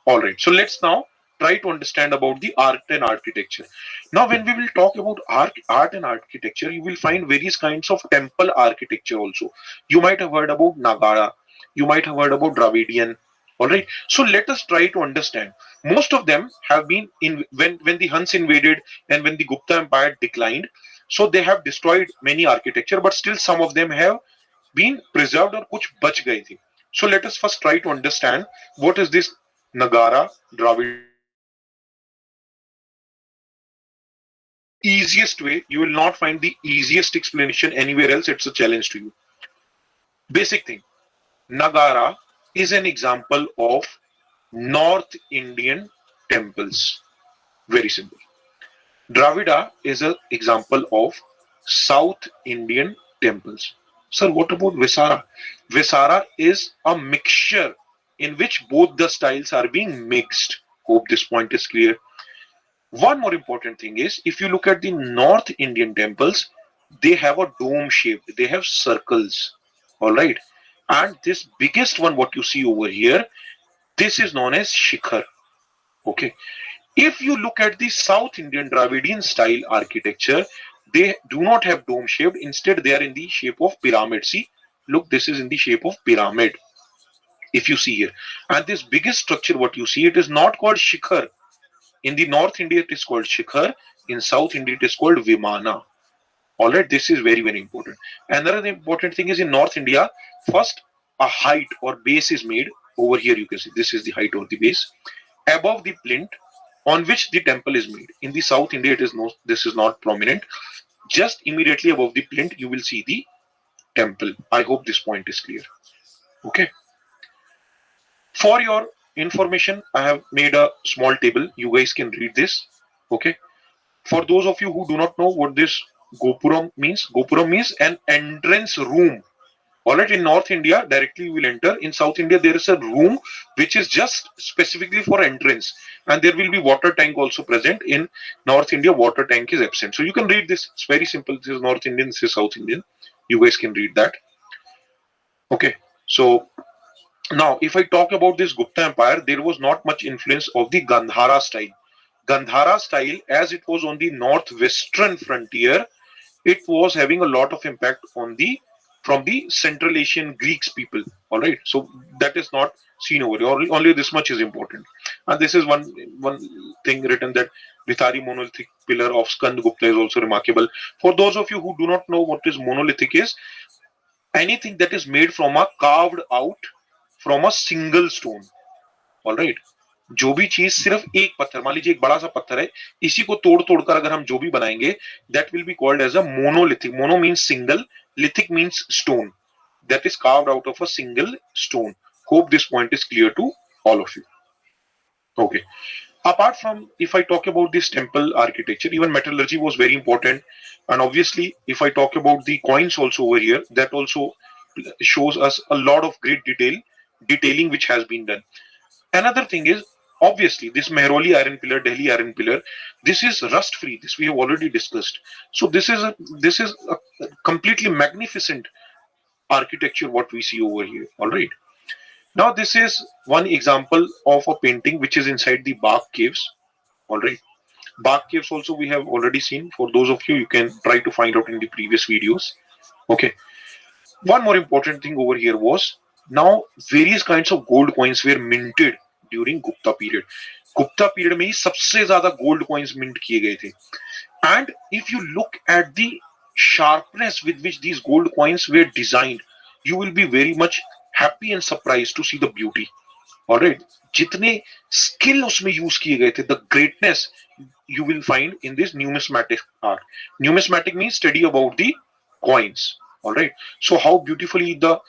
All right. So let's now try to understand about the art and architecture. Now, when we will talk about art and architecture, you will find various kinds of temple architecture also. You might have heard about Nagara. You might have heard about Dravidian. All right. So let us try to understand. Most of them have been in when the Huns invaded and when the Gupta Empire declined. So they have destroyed many architecture, but still some of them have been preserved or kuch bach gaye the. So let us first try to understand what is this Nagara, Dravidian. Easiest way, you will not find the easiest explanation anywhere else. It's a challenge to you. Basic thing. Nagara is an example of North Indian temples. Very simple. Dravida is an example of South Indian temples. Sir, what about Visara? Visara is a mixture in which both the styles are being mixed. Hope this point is clear. One more important thing is, if you look at the North Indian temples, they have a dome shape. They have circles. All right. And this biggest one, what you see over here, this is known as Shikhar. Okay. If you look at the South Indian Dravidian style architecture, they do not have dome shaped. Instead, they are in the shape of pyramid. See, look, this is in the shape of pyramid. If you see here. And this biggest structure, what you see, it is not called Shikhar. In the North India, it is called Shikhar. In South India, it is called Vimana. All right, this is very, very important. Another important thing is in North India, first a height or base is made. Over here, you can see this is the height of the base above the plinth on which the temple is made. In the South India, this is not prominent. Just immediately above the plinth, you will see the temple. I hope this point is clear. Okay. For your information, I have made a small table. You guys can read this. Okay. For those of you who do not know what this Gopuram means an entrance room. All right, in North India, directly you will enter. In South India, there is a room which is just specifically for entrance, and there will be water tank also present. In North India, water tank is absent. So you can read this. It's very simple. This is North Indian. This is South Indian. You guys can read that. Okay. So now, if I talk about this Gupta Empire, there was not much influence of the Gandhara style. Gandhara style, as it was on the northwestern frontier, it was having a lot of impact on from the Central Asian Greeks people. All right, so that is not seen over here. Only this much is important. And this is one thing written that Vithari monolithic pillar of Skand Gupta is also remarkable. For those of you who do not know what is monolithic is, anything that is made from a carved out from a single stone. All right. जो भी चीज सिर्फ एक पत्थर, मान लीजिए एक बड़ा सा पत्थर है, इसी को तोड़ तोड़कर अगर हम जो भी बनाएंगे, that will be called as a monolithic. Mono means single, lithic means stone. That is carved out of a single stone. Hope this point is clear to all of you. Okay. Apart from, if I talk about this temple architecture, even metallurgy was very important. And obviously, if I talk about the coins also over here, that also shows us a lot of great detailing which has been done. Another thing is, obviously, this Mehroli iron pillar, Delhi iron pillar, this is rust free. This we have already discussed. So this is a completely magnificent architecture what we see over here. All right. Now this is one example of a painting which is inside the Bach caves. All right. Bach caves also we have already seen. For those of you, you can try to find out in the previous videos. Okay. One more important thing over here was, now various kinds of gold coins were minted during Gupta period. Gupta period में ही सबसे ज़्यादा gold coins mint किए गए थे. And if you look at the sharpness with which these gold coins were designed, you will be very much happy and surprised to see the beauty. All right, जितने skill उसमें use किए गए थे, the greatness you will find in this numismatic art. Numismatic means study about the coins. All right, so how beautifully the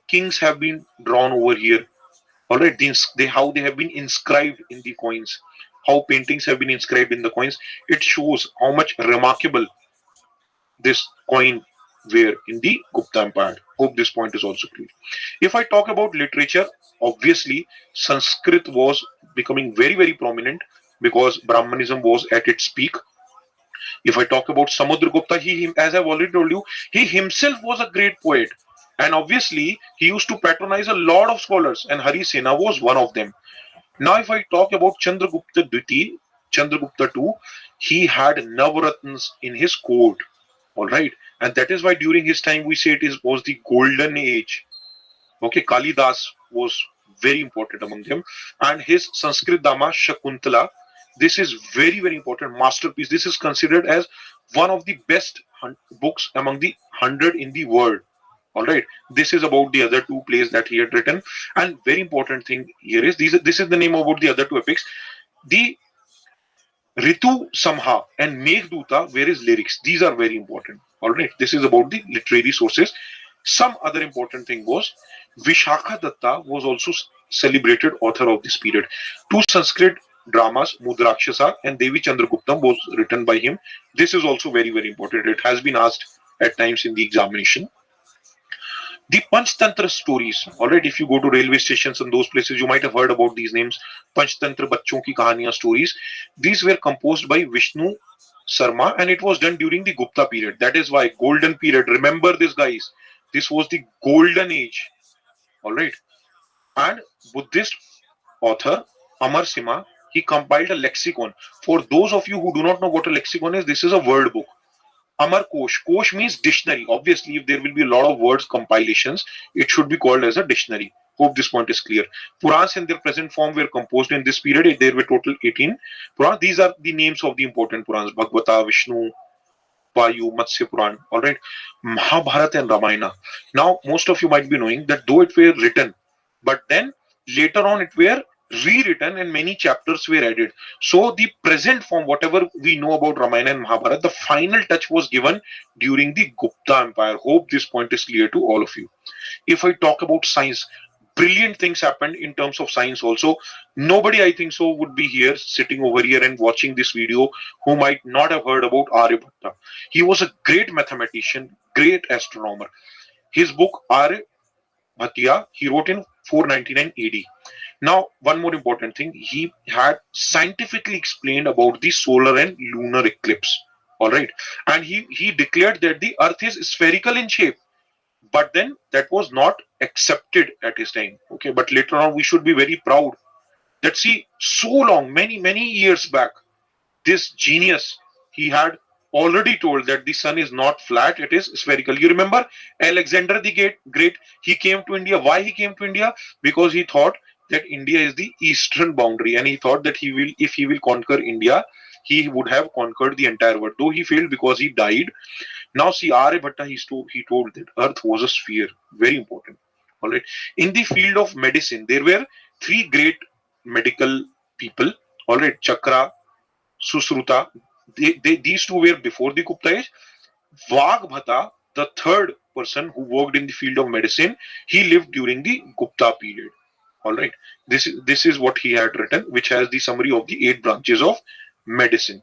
kings have been drawn over here. All right, how they have been inscribed in the coins, how paintings have been inscribed in the coins. It shows how much remarkable this coin were in the Gupta Empire. Hope this point is also clear. If I talk about literature, obviously Sanskrit was becoming very, very prominent because Brahmanism was at its peak. If I talk about Samudragupta, as I've already told you, he himself was a great poet. And obviously, he used to patronize a lot of scholars, and Harisena was one of them. Now, if I talk about Chandragupta Dviti, Chandragupta II, he had Navaratnas in his court. All right, and that is why during his time we say was the golden age. Okay, Kalidas was very important among them, and his Sanskrit Dama Shakuntala. This is very, very important masterpiece. This is considered as one of the best books among the 100 in the world. All right, this is about the other two plays that he had written, and very important thing here is this is the name about the other two epics. The Ritu Samha and Meghduta were his lyrics. These are very important. All right, this is about the literary sources. Some other important thing was Vishakha Datta was also celebrated author of this period. Two Sanskrit dramas, Mudrakshasa and Devi Chandraguptam, was written by him. This is also very, very important. It has been asked at times in the examination. The Panchtantra stories, alright, if you go to railway stations and those places, you might have heard about these names. Panchtantra Bachon Ki Kahaniyan stories. These were composed by Vishnu Sarma and it was done during the Gupta period. That is why golden period. Remember this, guys. This was the golden age. Alright. And Buddhist author Amar Sima, he compiled a lexicon. For those of you who do not know what a lexicon is, this is a word book. Amar Kosh. Kosh means dictionary. Obviously, if there will be a lot of words compilations, it should be called as a dictionary. Hope this point is clear. Purans in their present form were composed in this period. There were total 18 Purans. These are the names of the important Purans. Bhagavata, Vishnu, Vayu, Matsya Puran. Alright. Mahabharata and Ramayana. Now, most of you might be knowing that though it were written, but then later on it were rewritten and many chapters were added. So the present form, whatever we know about Ramayana and Mahabharata, the final touch was given during the Gupta Empire. Hope this point is clear to all of you. If I talk about science, brilliant things happened in terms of science also. Nobody, I think so, would be here, sitting over here and watching this video who might not have heard about Aryabhatta. He was a great mathematician, great astronomer. His book Aryabhatiya, he wrote in 499 AD. Now, one more important thing, he had scientifically explained about the solar and lunar eclipse. All right. And he declared that the earth is spherical in shape. But then that was not accepted at his time. Okay. But later on, we should be very proud that, see, so long, many years back, this genius, he had already told that the sun is not flat, it is spherical. You remember Alexander the Great, he came to India. Why he came to India? Because he thought that India is the eastern boundary, and he thought that if he will conquer India, he would have conquered the entire world. Though he failed because he died. Now see, Aryabhatta, he told that Earth was a sphere. Very important. All right. In the field of medicine, there were three great medical people. All right, Chakra, Susruta. These two were before the Gupta age. Vagbhata, the third person who worked in the field of medicine, he lived during the Gupta period. All right, this is what he had written, which has the summary of the 8 branches of medicine.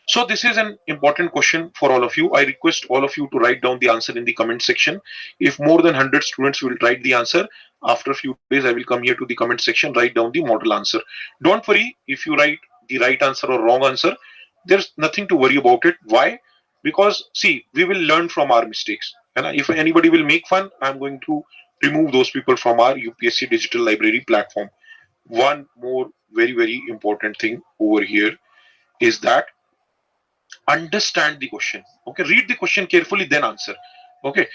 So this is an important question for all of you. I request all of you to write down the answer in the comment section. If more than 100 students will write the answer, after a few days I will come here to the comment section, write down the model answer. Don't worry if you write the right answer or wrong answer. There's nothing to worry about it. Why? Because see, we will learn from our mistakes. And if anybody will make fun, I'm going to remove those people from our UPSC Digital Library platform. One more very important thing over here is that understand the question. Okay, read the question carefully, then answer. Okay,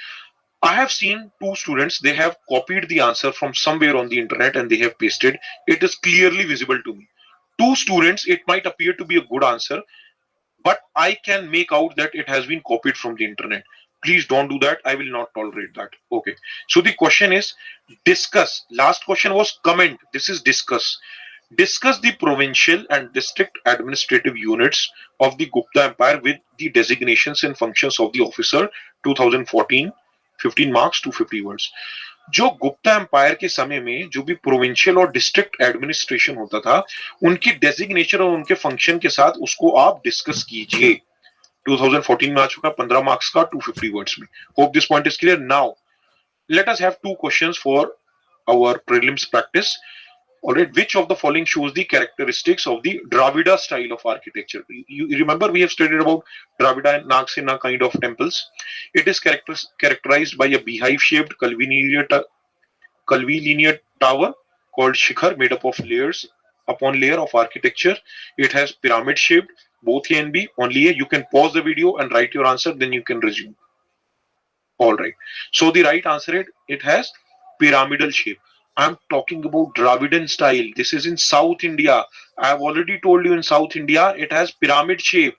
I have seen 2 students, they have copied the answer from somewhere on the internet and they have pasted. It is clearly visible to me. 2 students, it might appear to be a good answer. but I can make out that it has been copied from the internet. Please don't do that. I will not tolerate that. Okay. So the question is discuss. Last question was comment. This is discuss. Discuss the provincial and district administrative units of the Gupta Empire with the designations and functions of the officer. 2014, 15 marks, 250 words. जो Gupta empire के समय में जो भी provincial और district administration होता था उनकी डेजिग्नेशन और उनके फंक्शन के साथ उसको आप डिस्कस कीजिए. 2014 में आ चुका 15 मार्क्स का 250 वर्ड्स में. Hope this point is clear. Now let us have two questions for our prelims practice. Alright, which of the following shows the characteristics of the Dravida style of architecture? You remember we have studied about Dravida and Nagsena kind of temples. It is characterized by a beehive-shaped curvilinear tower called shikhar made up of layers upon layer of architecture. It has pyramid-shaped, both A and B. Only A. You can pause the video and write your answer, then you can resume. Alright. So the right answer is it has pyramidal shape. I'm talking about Dravidian style. This is in South India. I have already told you in South India, it has pyramid shape.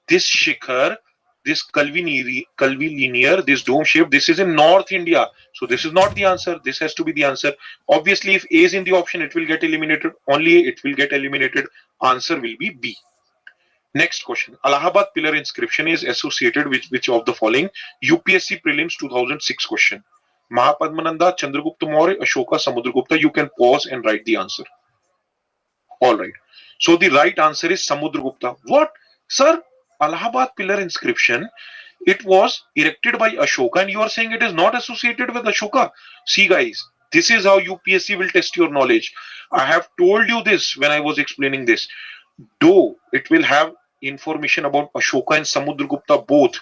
This shikhar, this curvilinear, this dome shape, this is in North India. So this is not the answer. This has to be the answer. Obviously, if A is in the option, it will get eliminated. Only A, it will get eliminated. Answer will be B. Next question. Allahabad pillar inscription is associated with which of the following? UPSC prelims 2006 question. Mahapadmananda, Chandragupta Maurya, Ashoka, Samudragupta. You can pause and write the answer. All right. So the right answer is Samudragupta. What? Sir, Allahabad pillar inscription, it was erected by Ashoka and you are saying it is not associated with Ashoka. See guys, this is how UPSC will test your knowledge. I have told you this when I was explaining this. Though it will have information about Ashoka and Samudragupta both,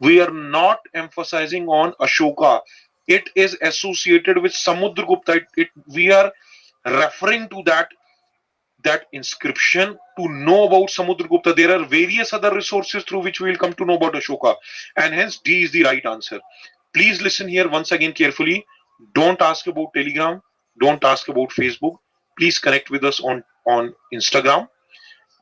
we are not emphasizing on Ashoka. It is associated with Samudragupta. We are referring to that inscription to know about Samudragupta. There are various other resources through which we will come to know about Ashoka, and hence D is the right answer. Please listen here once again carefully. Don't ask about Telegram. Don't ask about Facebook. Please connect with us on Instagram.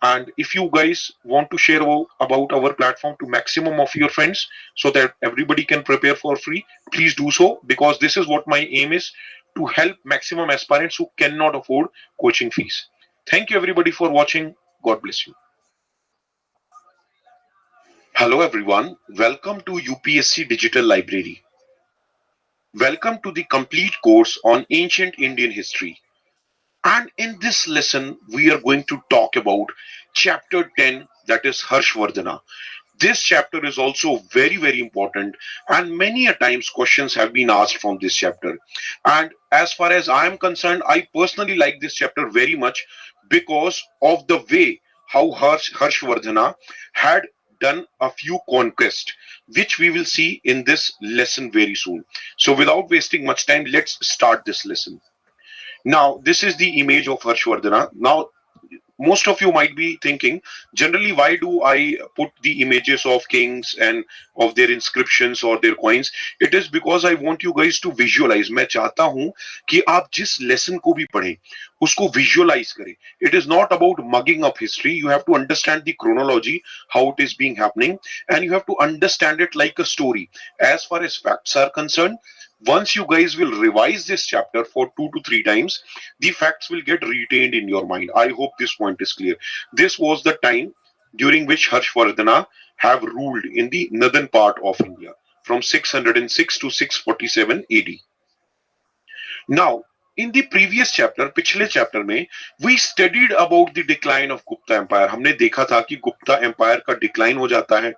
And if you guys want to share about our platform to maximum of your friends so that everybody can prepare for free, please do so, because this is what my aim is, to help maximum aspirants who cannot afford coaching fees. Thank you everybody for watching. God bless you. Hello everyone. Welcome to UPSC Digital Library. Welcome to the complete course on ancient Indian history. And in this lesson, we are going to talk about chapter 10, that is Harshvardhana. This chapter is also very, very important, and many a times questions have been asked from this chapter. And as far as I am concerned, I personally like this chapter very much because of the way how Harshvardhana had done a few conquests, which we will see in this lesson very soon. So without wasting much time, let's start this lesson. Now, this is the image of Harshvardhana. Now, most of you might be thinking, generally, why do I put the images of kings and of their inscriptions or their coins? It is because I want you guys to visualize. मैं चाहता हूं कि आप जिस lesson को भी पढ़ें, उसको visualize करें. It is not about mugging up history. You have to understand the chronology, how it is being happening, and you have to understand it like a story. As far as facts are concerned, once you guys will revise this chapter for 2 to 3 times, the facts will get retained in your mind. I hope this point is clear. This was the time during which Harshvardhana have ruled in the northern part of India from 606 to 647 AD. Now, in the previous chapter, पिछले chapter में, we studied about the decline of Gupta Empire. हमने देखा था कि Gupta Empire का decline हो जाता है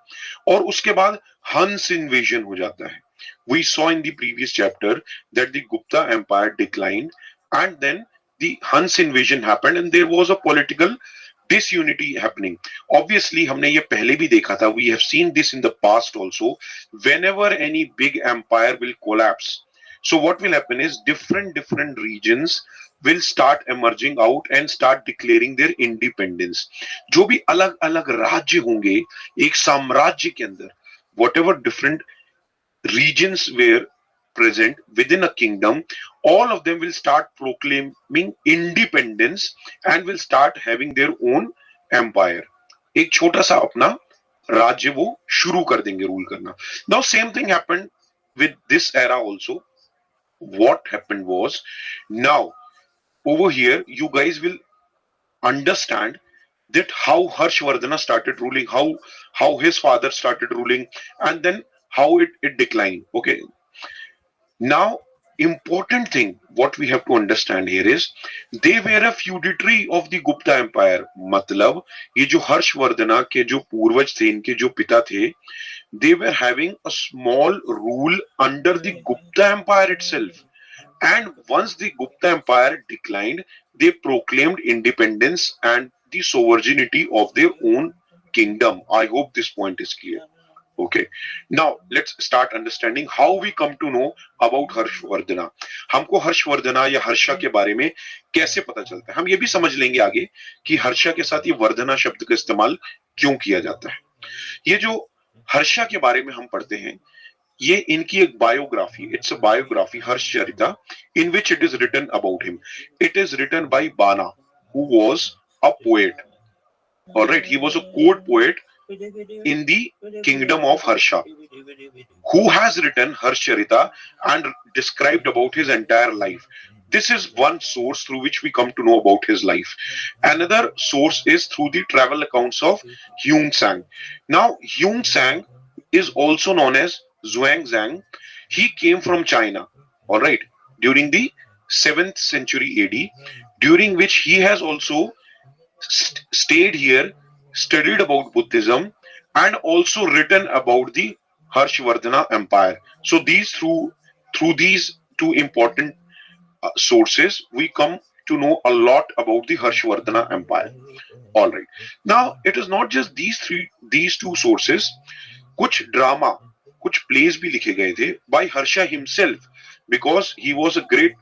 और उसके बाद Hans invasion हो जाता है. We saw in the previous chapter that the Gupta Empire declined and then the Hans invasion happened and there was a political disunity happening. Obviously, हमने ये पहले भी देखा था. We have seen this in the past also. Whenever any big empire will collapse, so what will happen is different regions will start emerging out and start declaring their independence. जो भी अलग-अलग राज्य होंगे एक साम्राज्य के अंदर, whatever different regions were present within a kingdom, all of them will start proclaiming independence and will start having their own empire. एक छोटा सा अपना राज्य वो शुरू कर देंगे रूल करना. Now same thing happened with this era also. What happened was, now over here you guys will understand that how Harshvardhana started ruling, how his father started ruling, and then how it declined. Okay. Now, important thing what we have to understand here is they were a feudatory of the Gupta Empire. मतलब ये जो हर्षवर्धना के जो पूर्वज थे, इनके जो पिता थे, they were having a small rule under the Gupta Empire itself. And once the Gupta Empire declined, they proclaimed independence and the sovereignty of their own kingdom. I hope this point is clear. Okay. Now let's start understanding how we come to know about Harshavardhana. हमको हर्षवर्धना या हर्षा के बारे में कैसे पता चलता है? हम ये भी समझ लेंगे आगे कि हर्षा के साथ ये वर्धना शब्द का इस्तेमाल क्यों किया जाता है. ये जो हर्षा के बारे में हम पढ़ते हैं, ये इनकी एक biography, it's a biography, Harshacharita, in which it is written about him. It is written by Bana, who was a poet. All right, he was a court poet in the kingdom of Harsha, who has written Harshcharita and described about his entire life. This is one source through which we come to know about his life. Another source is through the travel accounts of Hyung Sang. Now, Hyung Sang is also known as Zhuang Zhang. He came from China, all right, during the 7th century AD, during which he has also stayed here, studied about Buddhism, and also written about the Harshvardhana Empire. So these through these two important sources, we come to know a lot about the Harshvardhana Empire. All right. Now it is not just these two sources. कुछ drama, कुछ place भी लिखे गए थे by Harsha himself, because he was a great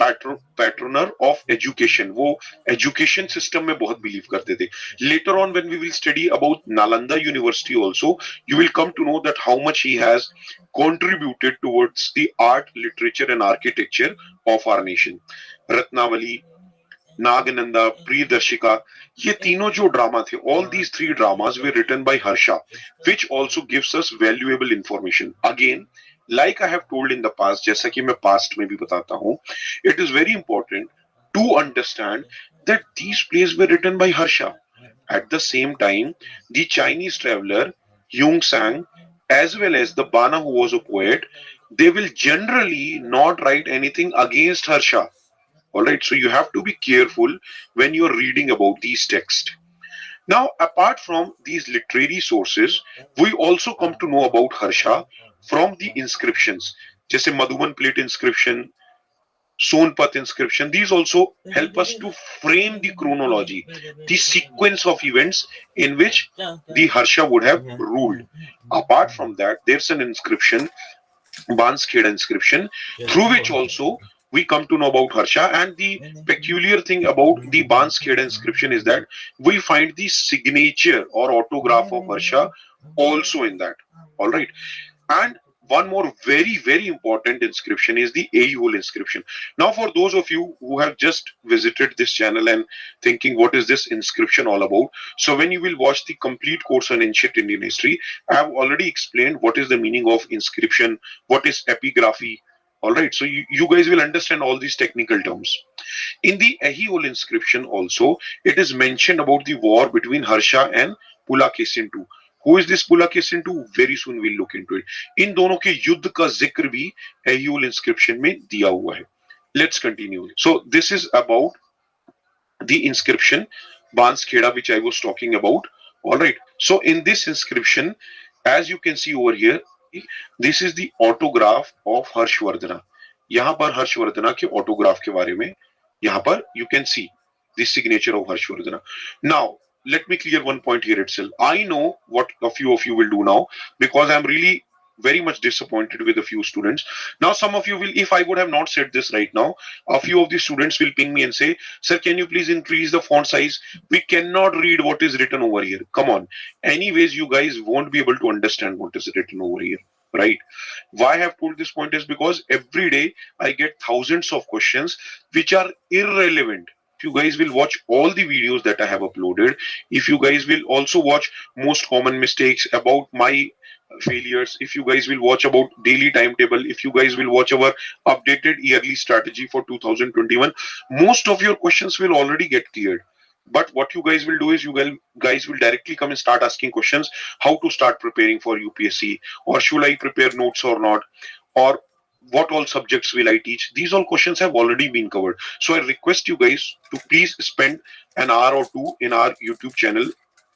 patroner of education. वो education system में बहुत believe करते थे. Later on, when we will study about Nalanda University also, you will come to know that how much he has contributed towards the art, literature and architecture of our nation. Ratnavali, Nagananda, Priyadarshika, ये तीनों जो drama थे, all these three dramas were written by Harsha, which also gives us valuable information. Again, like I have told in the past, जैसा कि मैं past में भी बताता हूँ, it is very important to understand that these plays were written by Harsha. At the same time, the Chinese traveler Hyung Sang, as well as the Bana, who was a poet, they will generally not write anything against Harsha. All right, so you have to be careful when you are reading about these texts. Now, apart from these literary sources, we also come to know about Harsha from the inscriptions, जैसे Madhuban plate inscription, Sonpat inscription. These also help us to frame the chronology, the sequence of events in which the Harsha would have ruled. Apart from that, there's an inscription, Banskheda inscription, through which also we come to know about Harsha. And the peculiar thing about the Banskheda inscription is that we find the signature or autograph of Harsha also in that. All right. And one more very, very important inscription is the Aihole inscription. Now, for those of you who have just visited this channel and thinking, what is this inscription all about? So when you will watch the complete course on ancient Indian history, I have already explained what is the meaning of inscription, what is epigraphy. All right, so you guys will understand all these technical terms. In the Aihole inscription also, it is mentioned about the war between Harsha and Pulakeshin II. Who is this Pulakeshin II? Very soon we'll look into it. इन दोनों के युद्ध का जिक्र भी Aihole inscription में दिया हुआ है. Let's continue. So this is about the inscription Banskheda, which I was talking about. All right. So in this inscription, as you can see over here, this is the autograph of Harshvardhana. यहाँ पर हर्षवर्धना के autograph के बारे में यहाँ पर you can see the signature of Harshvardhana. Now, let me clear one point here itself. I know what a few of you will do now, because I'm really very much disappointed with a few students. Now, some of you will, if I would have not said this right now, a few of the students will ping me and say, sir, can you please increase the font size? We cannot read what is written over here. Come on. Anyways, you guys won't be able to understand what is written over here. Right? Why I have told this point is because every day I get thousands of questions which are irrelevant. if you guys will watch all the videos that I have uploaded, if you guys will also watch most common mistakes about my failures, if you guys will watch about daily timetable, if you guys will watch our updated yearly strategy for 2021, most of your questions will already get cleared. But what you guys will do is guys will directly come and start asking questions, how to start preparing for UPSC, or should I prepare notes or not, or what all subjects will I teach. These all questions have already been covered. So I request you guys to please spend an hour or two in our YouTube channel.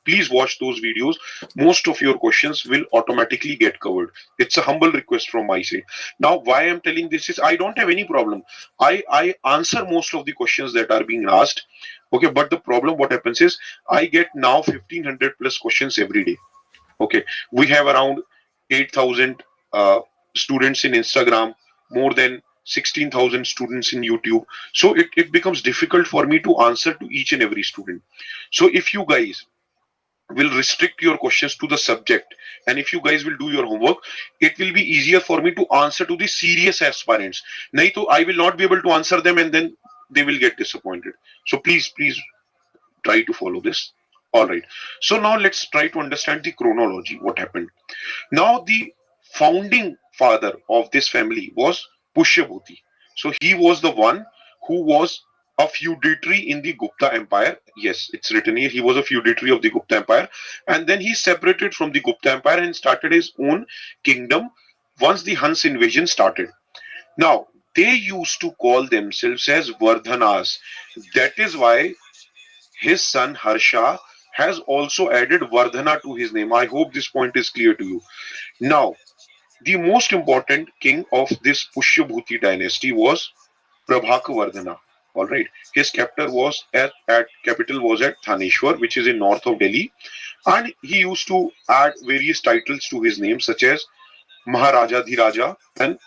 Please watch those videos. Most of your questions will automatically get covered. It's a humble request from my side. Now, why I'm telling this is I don't have any problem. I answer most of the questions that are being asked. Okay, but the problem what happens is I get now 1500 plus questions every day. Okay, we have around 8,000 students in Instagram, more than 16,000 students in YouTube. So it becomes difficult for me to answer to each and every student. So if you guys will restrict your questions to the subject, and if you guys will do your homework, it will be easier for me to answer to the serious aspirants. Nahi to I will not be able to answer them, and then they will get disappointed. So please try to follow this. All right. So now let's try to understand the chronology, what happened. Now the founding father of this family was Pushyabhuti. So he was the one who was a feudatory in the Gupta Empire. Yes, it's written here. He was a feudatory of the Gupta Empire. And then he separated from the Gupta Empire and started his own kingdom once the Hans invasion started. Now, they used to call themselves as Vardhanas. That is why his son Harsha has also added Vardhana to his name. I hope this point is clear to you. Now, the most important king of this Pushyabhuti dynasty was Prabhakavardhana. All right, his capital was at Thaneshwar, which is in north of Delhi, and he used to add various titles to his name, such as Maharaja Dhiraja and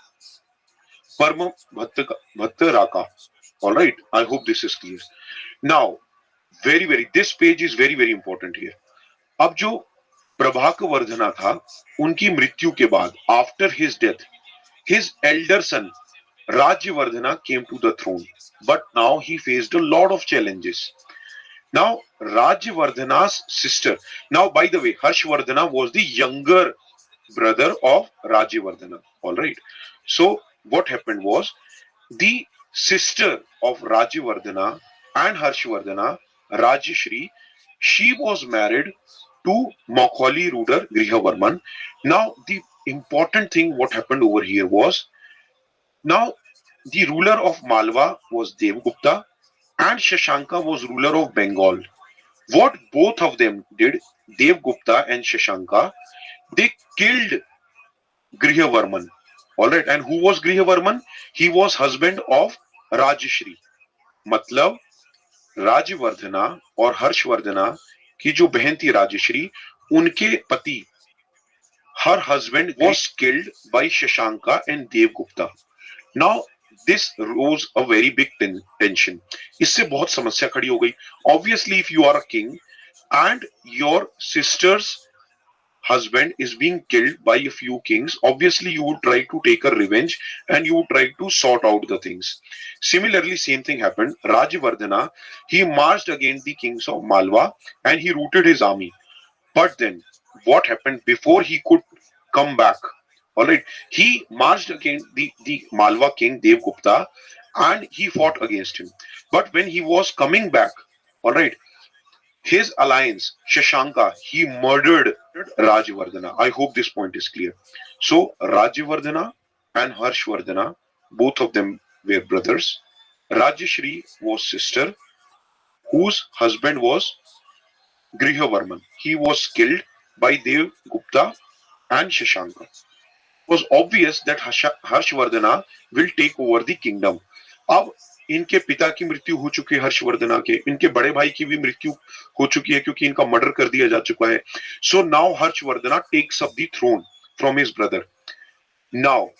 Parma Bhattaraka. All right, I hope this is clear. Now, this page is very important here. अब जो प्रभाकवर्धना था, उनकी मृत्यु के बाद, after his death, his elder son Rajyavardhana came to the throne, but now he faced a lot of challenges. Now Rajyavardhana's sister, now by the way, Harshvardhana was the younger brother of Rajyavardhana. All right. So what happened was the sister of Rajyavardhana and Harshvardhana, Rajyashri, she was married to Macaulay ruler Grihavarman. Now the important thing what happened over here was, now the ruler of Malwa was Devgupta and Shashanka was ruler of Bengal. What both of them did, Devgupta and Shashanka, they killed Grihavarman. All right, and who was Grihavarman? He was husband of Rajyashri. मतलब राजवर्धना और हर्षवर्धना की जो बहन थी राजश्री, उनके पति, her husband was killed by Shashanka and Devgupta. Now this rose a very big tension. इससे बहुत समस्या खड़ी हो गई. Obviously, if you are a king and your sister's husband is being killed by a few kings, obviously you would try to take a revenge and you would try to sort out the things. Similarly, same thing happened. Rajyavardhana, he marched against the kings of Malwa and he routed his army. But then what happened before he could come back? All right, he marched against the Malwa king Devgupta and he fought against him. But when he was coming back, all right, his alliance, Shashanka, he murdered Rajyavardhana. I hope this point is clear. So Rajyavardhana and Harshvardhana, both of them were brothers. Rajyashri was sister, whose husband was Grihavarman. He was killed by Devgupta and Shashanka. It was obvious that Harshvardhana will take over the kingdom. अब इनके पिता की मृत्यु हो चुकी है हर्षवर्धना के, इनके बड़े भाई की भी मृत्यु हो चुकी है क्योंकि इनका मर्डर कर दिया जा चुका है. So now Harshvardhana takes up the throne from his brother. Now,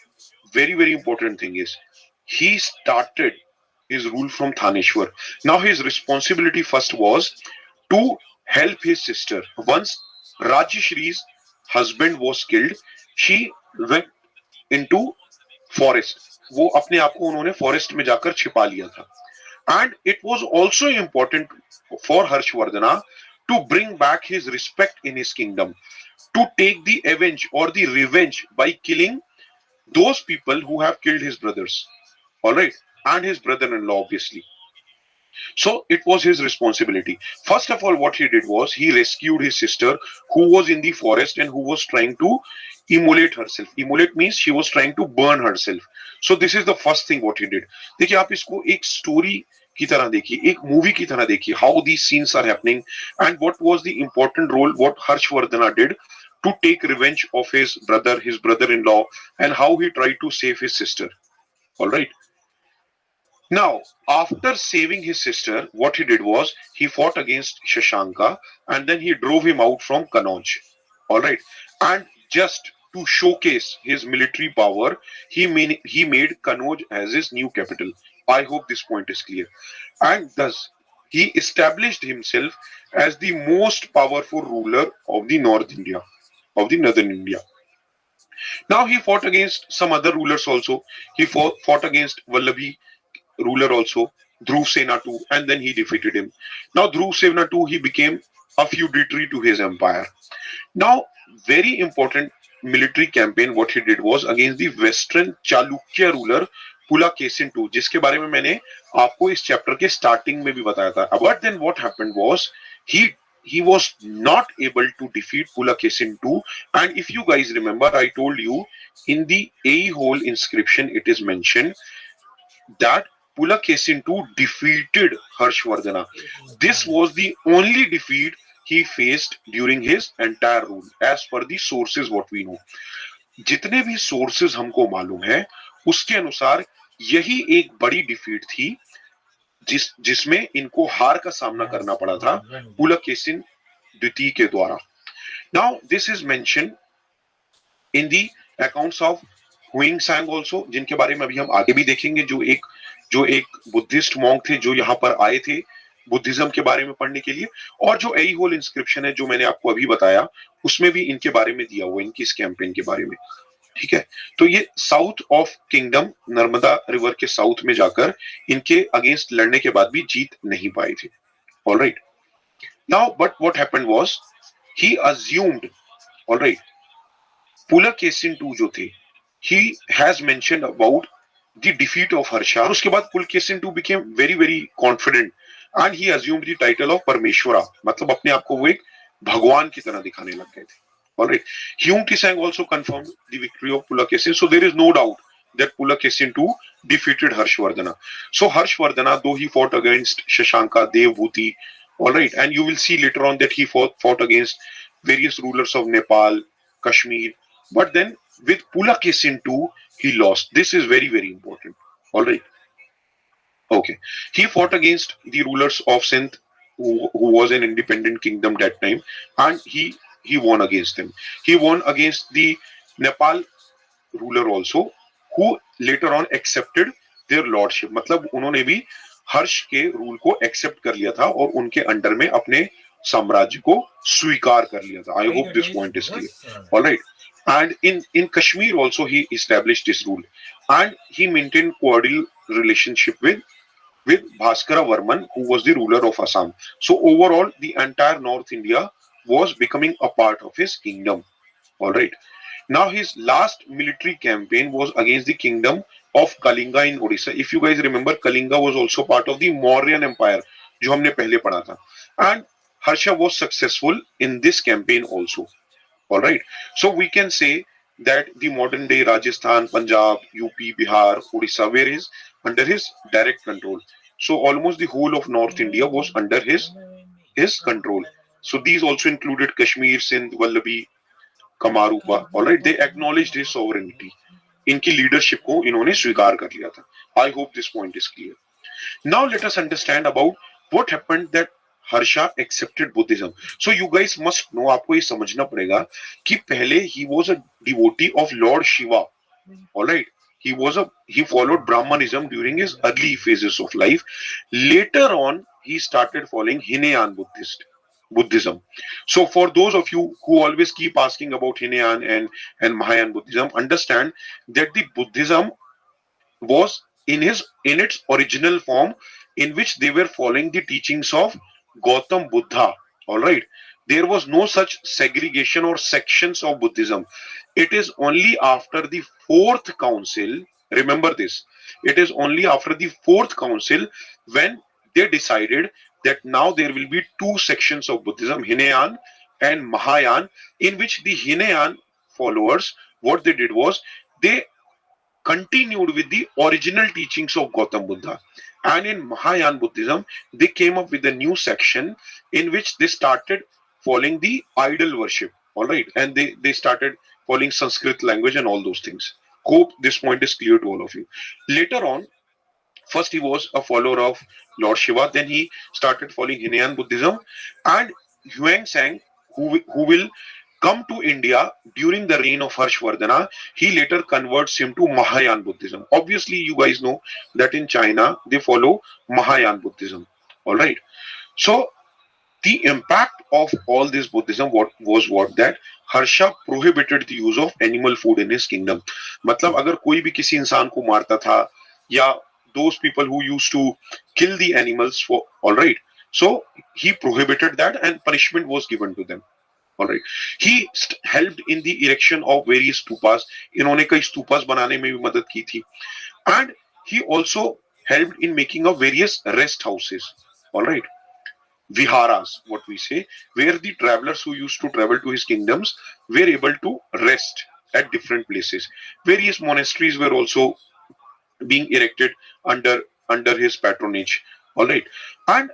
very important thing is he started his rule from Thaneshwar. Now his responsibility first was to help his sister. Once Rajyashri's husband was killed, she went into forest. वो अपने आप को उन्होंने forest में जाकर छिपा लिया था. And it was also important for Harshvardhana to bring back his respect in his kingdom, to take the avenge or the revenge by killing those people who have killed his brothers, all right, and his brother-in-law, obviously. So it was his responsibility. First of all, what he did was he rescued his sister who was in the forest and who was trying to immolate herself. Immolate means she was trying to burn herself. So this is the first thing what he did. देखिए आप इसको एक story की तरह देखिए, एक movie की तरह देखिए, how these scenes are happening and what was the important role what Harshvardhana did to take revenge of his brother-in-law, and how he tried to save his sister. All right. Now, after saving his sister, what he did was he fought against Shashanka and then he drove him out from Kanauj. All right. And just to showcase his military power, he made Kanauj as his new capital. I hope this point is clear. And thus, he established himself as the most powerful ruler of the North India, of the Northern India. Now, he fought against some other rulers also. He fought against Vallabhi ruler also, Dhruv Sena too, and then he defeated him. Now Dhruv Sena too, he became a feudatory to his empire. Now, very important military campaign what he did was against the western Chalukya ruler Pulakesin II, जिसके बारे में मैंने आपको इस chapter के starting में भी बताया था. But then what happened was he was not able to defeat Pulakesin II, and if you guys remember, I told you in the A hole inscription it is mentioned that Pulakesin II defeated Harshvardhana. This was the only defeat he faced during his entire rule, as per the sources what we know. जितने भी sources हमको मालूम है, उसके अनुसार यही एक बड़ी डिफीट थी जिसमें इनको हार का सामना करना पड़ा था पुलकेशिन द्वितीय के द्वारा. Now this is mentioned in the accounts of हुइंग सांग also, जिनके बारे में अभी हम आगे भी देखेंगे, जो एक बुद्धिस्ट मॉन्क थे जो यहाँ पर आए थे बुद्धिज्म के बारे में पढ़ने के लिए. और जो एई होल इंस्क्रिप्शन है जो मैंने आपको अभी बताया, उसमें भी इनके बारे में दिया हुआ है, इनकी इस कैंपेन के बारे में. ठीक है, तो ये south of kingdom Narmada river के साउथ में जाकर इनके अगेंस्ट लड़ने के बाद भी जीत नहीं पाए थे. Alright. Now but what happened was he assumed, alright, Pulakeshin II जो थे, he has mentioned about the defeat of Harsha. उसके बाद Pulkesin II became very very confident and he assumed the title of Parmeshwara. मतलब अपने आप को वो एक भगवान की तरह दिखाने लग गए थे. Alright. Hyung Tisang also confirmed the victory of Pulakesin. So there is no doubt that Pulakesin II defeated Harshvardhana. So Harshvardhana, though he fought against Shashanka, Devbhuti, alright, and you will see later on that he fought against various rulers of Nepal, Kashmir, but then with Pulakesin II, he lost. This is very, very important. All right. Okay. He fought against the rulers of Sindh, who was an independent kingdom that time, and he won against them. He won against the Nepal ruler also, who later on accepted their lordship. मतलब उन्होंने भी हर्ष के rule को accept कर लिया था और उनके अंडर में अपने साम्राज्य को स्वीकार कर लिया था. I hope this point is clear. All right. And in Kashmir also he established his rule, and he maintained cordial relationship with Bhaskara Varman, who was the ruler of Assam. So overall, the entire North India was becoming a part of his kingdom. All right. Now his last military campaign was against the kingdom of Kalinga in Odisha. If you guys remember, Kalinga was also part of the Mauryan Empire, जो हमने पहले पढ़ा था. And Harsha was successful in this campaign also. All right. So we can say that the modern day Rajasthan, Punjab, UP, Bihar, Odisha were under his direct control. So almost the whole of North India was under his control. So these also included Kashmir, Sindh, Vallabhi, Kamarupa. All right. They acknowledged his sovereignty. इनकी leadership को इन्होंने स्वीकार कर लिया था. I hope this point is clear. Now let us understand about what happened that Harsha accepted Buddhism. So you guys must know, आपको ये समझना पड़ेगा कि पहले he was a devotee of Lord Shiva. All right. He followed Brahmanism during his early phases of life. Later on, he started following Hinayan Buddhism. So for those of you who always keep asking about Hinayan and Mahayan Buddhism, understand that the Buddhism was in its original form in which they were following the teachings of Gautam Buddha. All right. There was no such segregation or sections of Buddhism. It is only after the fourth council, remember this, it is only after the fourth council when they decided that now there will be two sections of Buddhism, Hinayan and Mahayan, in which the Hinayan followers, what they did was they continued with the original teachings of Gautam Buddha. And in Mahayan Buddhism, they came up with a new section in which they started following the idol worship. All right. And they started following Sanskrit language and all those things. Hope this point is clear to all of you. Later on, first he was a follower of Lord Shiva, then he started following Hinayan Buddhism, and Huang Sang, who will come to India during the reign of Harshvardhana, he later converts him to Mahayan Buddhism. Obviously, you guys know that in China they follow Mahayan Buddhism. All right. So the impact of all this Buddhism what that Harsha prohibited the use of animal food in his kingdom. मतलब अगर कोई भी किसी इंसान को मारता था या those people who used to kill the animals for, all right, so he prohibited that and punishment was given to them. All right. He helped in the erection of various stupas. इन्होंने कई stupas बनाने में भी मदद की थी. And he also helped in making of various rest houses. All right. Viharas, what we say, where the travelers who used to travel to his kingdoms were able to rest at different places. Various monasteries were also being erected under his patronage. All right. And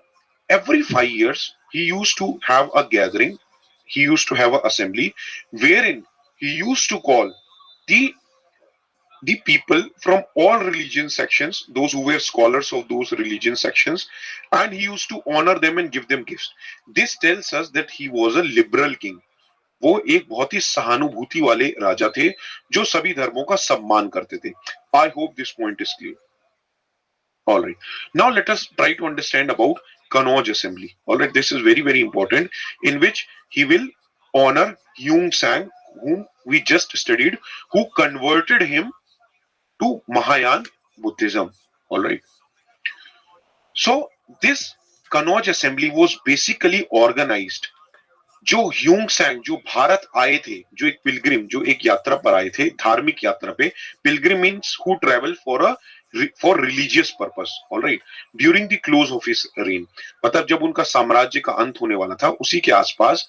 every 5 years, he used to have a gathering. He used to have an assembly wherein he used to call the people from all religion sections, those who were scholars of those religion sections, and he used to honor them and give them gifts. This tells us that he was a liberal king. वो एक बहुत ही सहानुभूति वाले राजा थे जो सभी धर्मों का सम्मान करते थे. I hope this point is clear. All right. Now let us try to understand about Kanauj assembly. All right. This is very, very important, in which he will honor Yung Sang, whom we just studied, who converted him to Mahayan Buddhism. All right. So this Kanauj assembly was basically organized. जो ह्यूंग सैंग जो भारत आए थे, जो एक Pilgrim, जो एक यात्रा पर आए थे, धार्मिक यात्रा पे, Pilgrim means who travel for religious purpose. Alright. During the close of his rain, मतलब जब उनका साम्राज्य का अंत होने वाला था, उसी के आसपास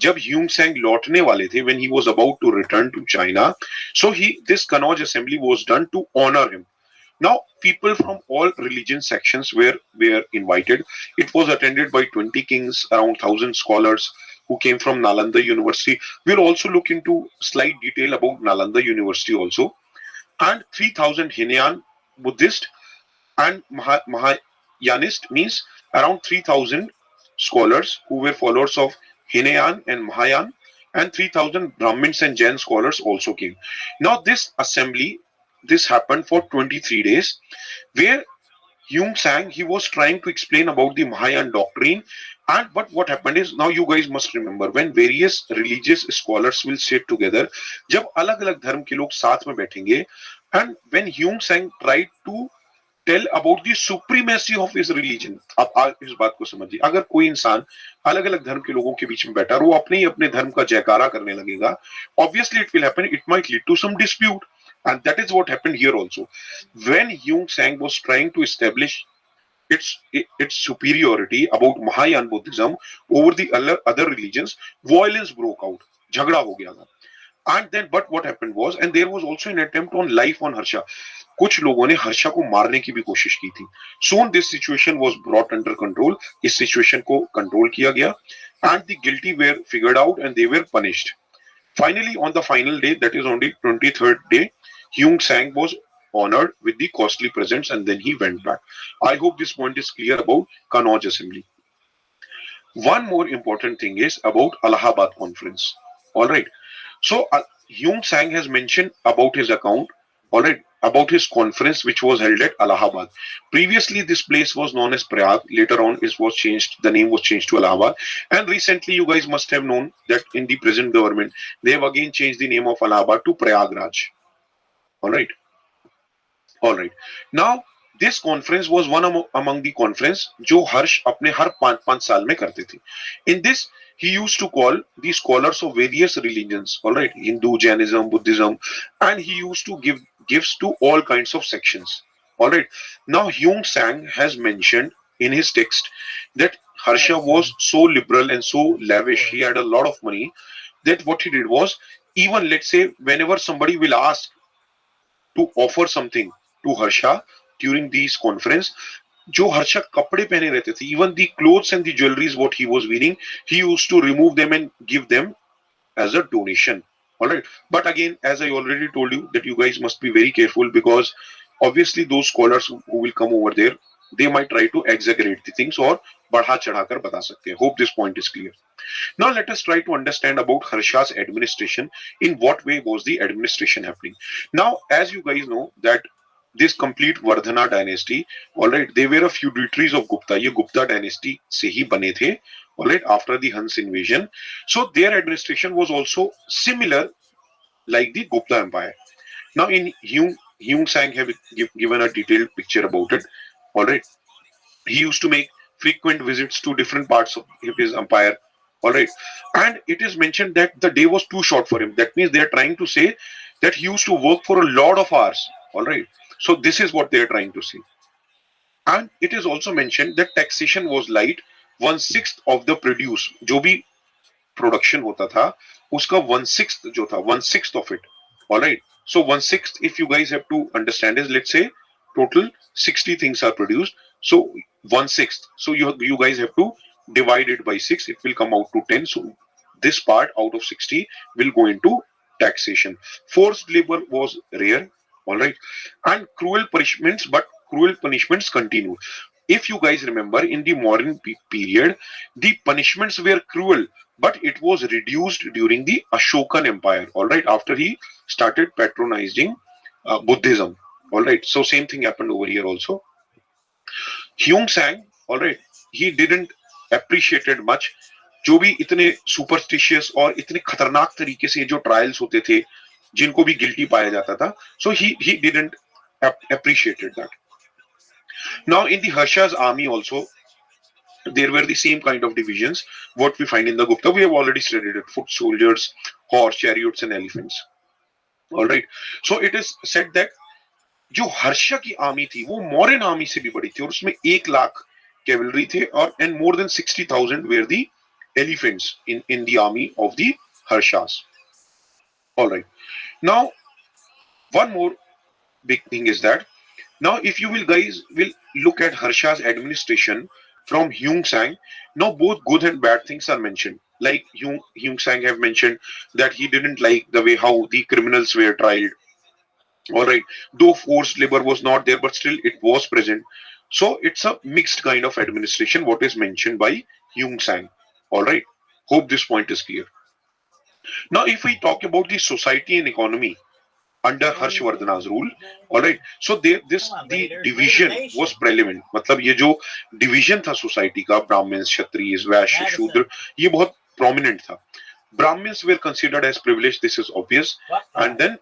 जब ह्यूंग सैंग लौटने वाले थे, when he was about to return to China, so this Kanauj assembly was done to honor him. Now, people from all religion sections were invited. It was attended by 20 kings, around 1,000 scholars who came from Nalanda University. We'll also look into slight detail about Nalanda University also. And 3,000 Hinayan Buddhist and Mahayanist, means around 3,000 scholars who were followers of Hinayan and Mahayan, and 3,000 Brahmins and Jain scholars also came. Now, this assembly, this happened for 23 days, where Yung Sang, he was trying to explain about the Mahayan doctrine. But what happened is, now you guys must remember, when various religious scholars will sit together, जब अलग-अलग धर्म के लोग साथ में बैठेंगे, and when Yung Sang tried to tell about the supremacy of his religion, अब इस बात को समझिए, अगर कोई इंसान अलग-अलग धर्म के लोगों के बीच में बैठा और वो अपने ही अपने धर्म का जयकारा करने लगेगा, obviously it will happen, it might lead to some dispute. And that is what happened here also. When Yung Sang was trying to establish its superiority about Mahayan Buddhism over the other religions, violence broke out. Jhagda ho gaya tha. And then, but what happened was, and there was also an attempt on life on Harsha. कुछ लोगों ने हर्षा को मारने की भी कोशिश की थी. Soon this situation was brought under control. इस situation को control किया गया, and the guilty were figured out and they were punished. Finally, on the final day, that is on the 23rd day, Yung Sang was honored with the costly presents and then he went back. I hope this point is clear about Kanauj assembly. One more important thing is about Allahabad conference. All right. So Yung Sang has mentioned about his account, all right, about his conference which was held at Allahabad. Previously, this place was known as Prayag. Later on, it was changed. The name was changed to Allahabad. And recently, you guys must have known that in the present government, they have again changed the name of Allahabad to Prayagraj. All right. All right. Now, This conference was one among the conference जो हर्ष अपने हर 5 साल में करते थे. In this he used to call the scholars of various religions, all right, Hindu, Jainism, Buddhism, and he used to give gifts to all kinds of sections, all right. Now Hyung Sang has mentioned in his text that Harsha was so liberal and so lavish, he had a lot of money, that what he did was, even let's say whenever somebody will ask to offer something to Harsha during these conference, जो हर्षा कपड़े पहने रहते थे, even the clothes and the jewelries what he was wearing, he used to remove them and give them as a donation. All right, but again, as I already told you, that you guys must be very careful, because obviously those scholars who will come over there, they might try to exaggerate the things और बढ़ा चढ़ाकर बता सकते हैं. Hope this point is clear. Now let us try to understand about Harsha's administration. In what way was the administration happening? Now, as you guys know that this complete Vardhana dynasty, all right, they were a feudatories of Gupta. ये Gupta dynasty से ही बने थे, all right, after the Hans invasion. So their administration was also similar like the Gupta Empire. Now in Hyung Sang have given a detailed picture about it, all right. He used to make frequent visits to different parts of his empire, all right, and it is mentioned that the day was too short for him. That means they are trying to say that he used to work for a lot of hours, all right. So this is what they are trying to say. And it is also mentioned that taxation was light. 1/6 of the produce, जो भी production होता था, उसका 1/6 जो था, 1/6 of it, all right. So 1/6, if you guys have to understand, is, let's say total 60 things are produced, so 1/6. So you guys have to divide it by 6. It will come out to 10. So this part out of 60 will go into taxation. Forced labor was rare, all right, and cruel punishments continued. If you guys remember, in the modern period, the punishments were cruel, but it was reduced during the Ashokan Empire, all right, after he started patronizing Buddhism, all right. So same thing happened over here also. Hyung Sang, all right, he didn't appreciate it much. जो भी इतने superstitious और इतने खतरनाक तरीके से जो trials होते थे, जिनको भी गिल्टी पाया जाता था, so he didn't appreciated that. Now in the Harsha's army also, there were the same kind of divisions what we find in the Gupta. We have already studied it: foot soldiers, horse, chariots, and elephants. All right. So it is said that जो हर्षा की army थी वो Mauryan army से भी बड़ी थी, और उसमें 1 लाख कैवलरी थे, और and more than 60,000 were the elephants in the army of the Harshas. All right. Now one more big thing is that, now if you will guys will look at Harsha's administration from Hyung Sang, now both good and bad things are mentioned. Like Hyung Sang have mentioned that he didn't like the way how the criminals were tried. All right, though forced labor was not there, but still it was present. So it's a mixed kind of administration what is mentioned by Hyung Sang. All right, hope this point is clear. Now if we talk about the society and economy under Harshvardhana's rule, all right, so the division was prevalent. मतलब ये जो division था society का, Brahmins, Kshatriyas, Vaishya, Shudra, ये बहुत prominent था. Brahmins were considered as privileged, this is obvious, and then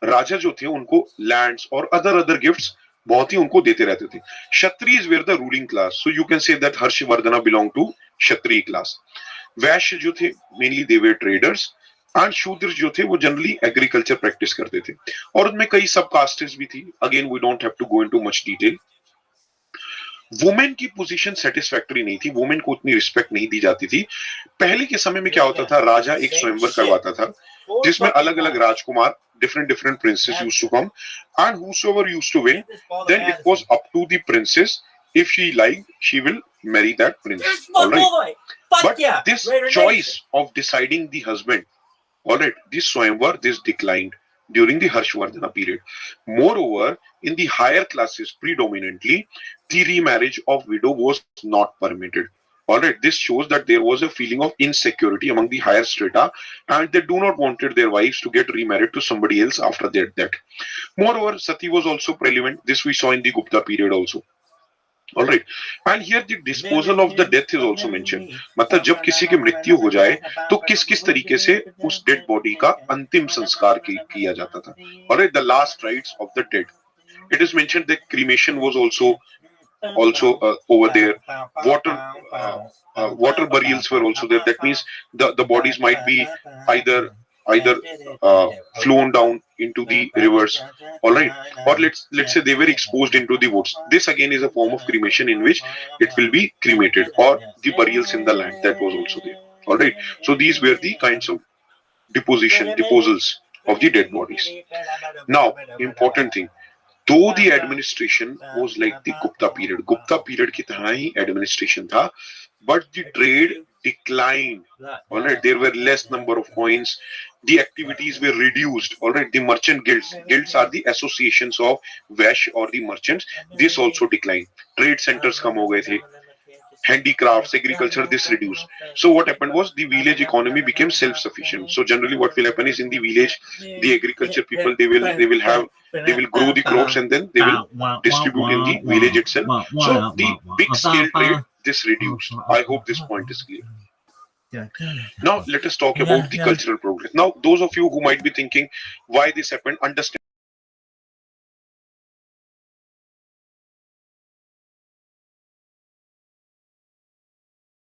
राजा जो थे उनको lands और other gifts बहुत ही उनको देते रहते थे. Kshatriyas were the ruling class, so you can say that Harshvardhana belonged to Kshatriya class. Vaishya जो थे mainly they were traders, and शूद्र जो थे वो जनरली एग्रीकल्चर प्रैक्टिस करते थे, और उनमें कई सब कास्टेस भी थी. Again we don't have to go into much detail. Women की पोजीशन सेटिस्फैक्टरी नहीं थी, वुमेन को उतनी रिस्पेक्ट नहीं दी जाती थी. पहले के समय में क्या होता था, राजा एक स्वयंवर करवाता था जिसमें अलग अलग राजकुमार, different princes used to come, and whosoever used to win, then it was up to the princess. If she liked, she will marry that prince. All right, but this choice of deciding the husband, all right, this Swayamvar, this declined during the Harshvardhana period. Moreover, in the higher classes predominantly, the remarriage of widow was not permitted. All right, this shows that there was a feeling of insecurity among the higher strata, and they do not wanted their wives to get remarried to somebody else after their death. Moreover, sati was also prevalent. This we saw in the Gupta period also. All right, and here the disposal of the death is also mentioned. मतलब जब किसी की मृत्यु हो जाए तो किस तरीके से उस डेड बॉडी का अंतिम संस्कार किया जाता था. All right, the last rites of the dead. it is mentioned that cremation was also over there. Water burials were also there. That means the bodies might be either flown down into the rivers, all right, or let's say they were exposed into the woods. This again is a form of cremation in which it will be cremated, or the burials in the land, that was also there, all right. So these were the kinds of deposals of the dead bodies. Now, important thing, though the administration was like the Gupta period की तरह ही administration था, but the trade declined. All right, there were less number of coins. The activities were reduced. All right, the merchant guilds are the associations of Vash or the merchants. This also declined. Trade centers come हो गए थे. Handicrafts, agriculture, this reduced. So what happened was the village economy became self-sufficient. So generally, what will happen is in the village, the agriculture people they will grow the crops and then they will distribute in the village itself. So the big scale trade this reduced. I hope this point is clear. Now let us talk about the cultural progress. Now those of you who might be thinking why this happened, understand.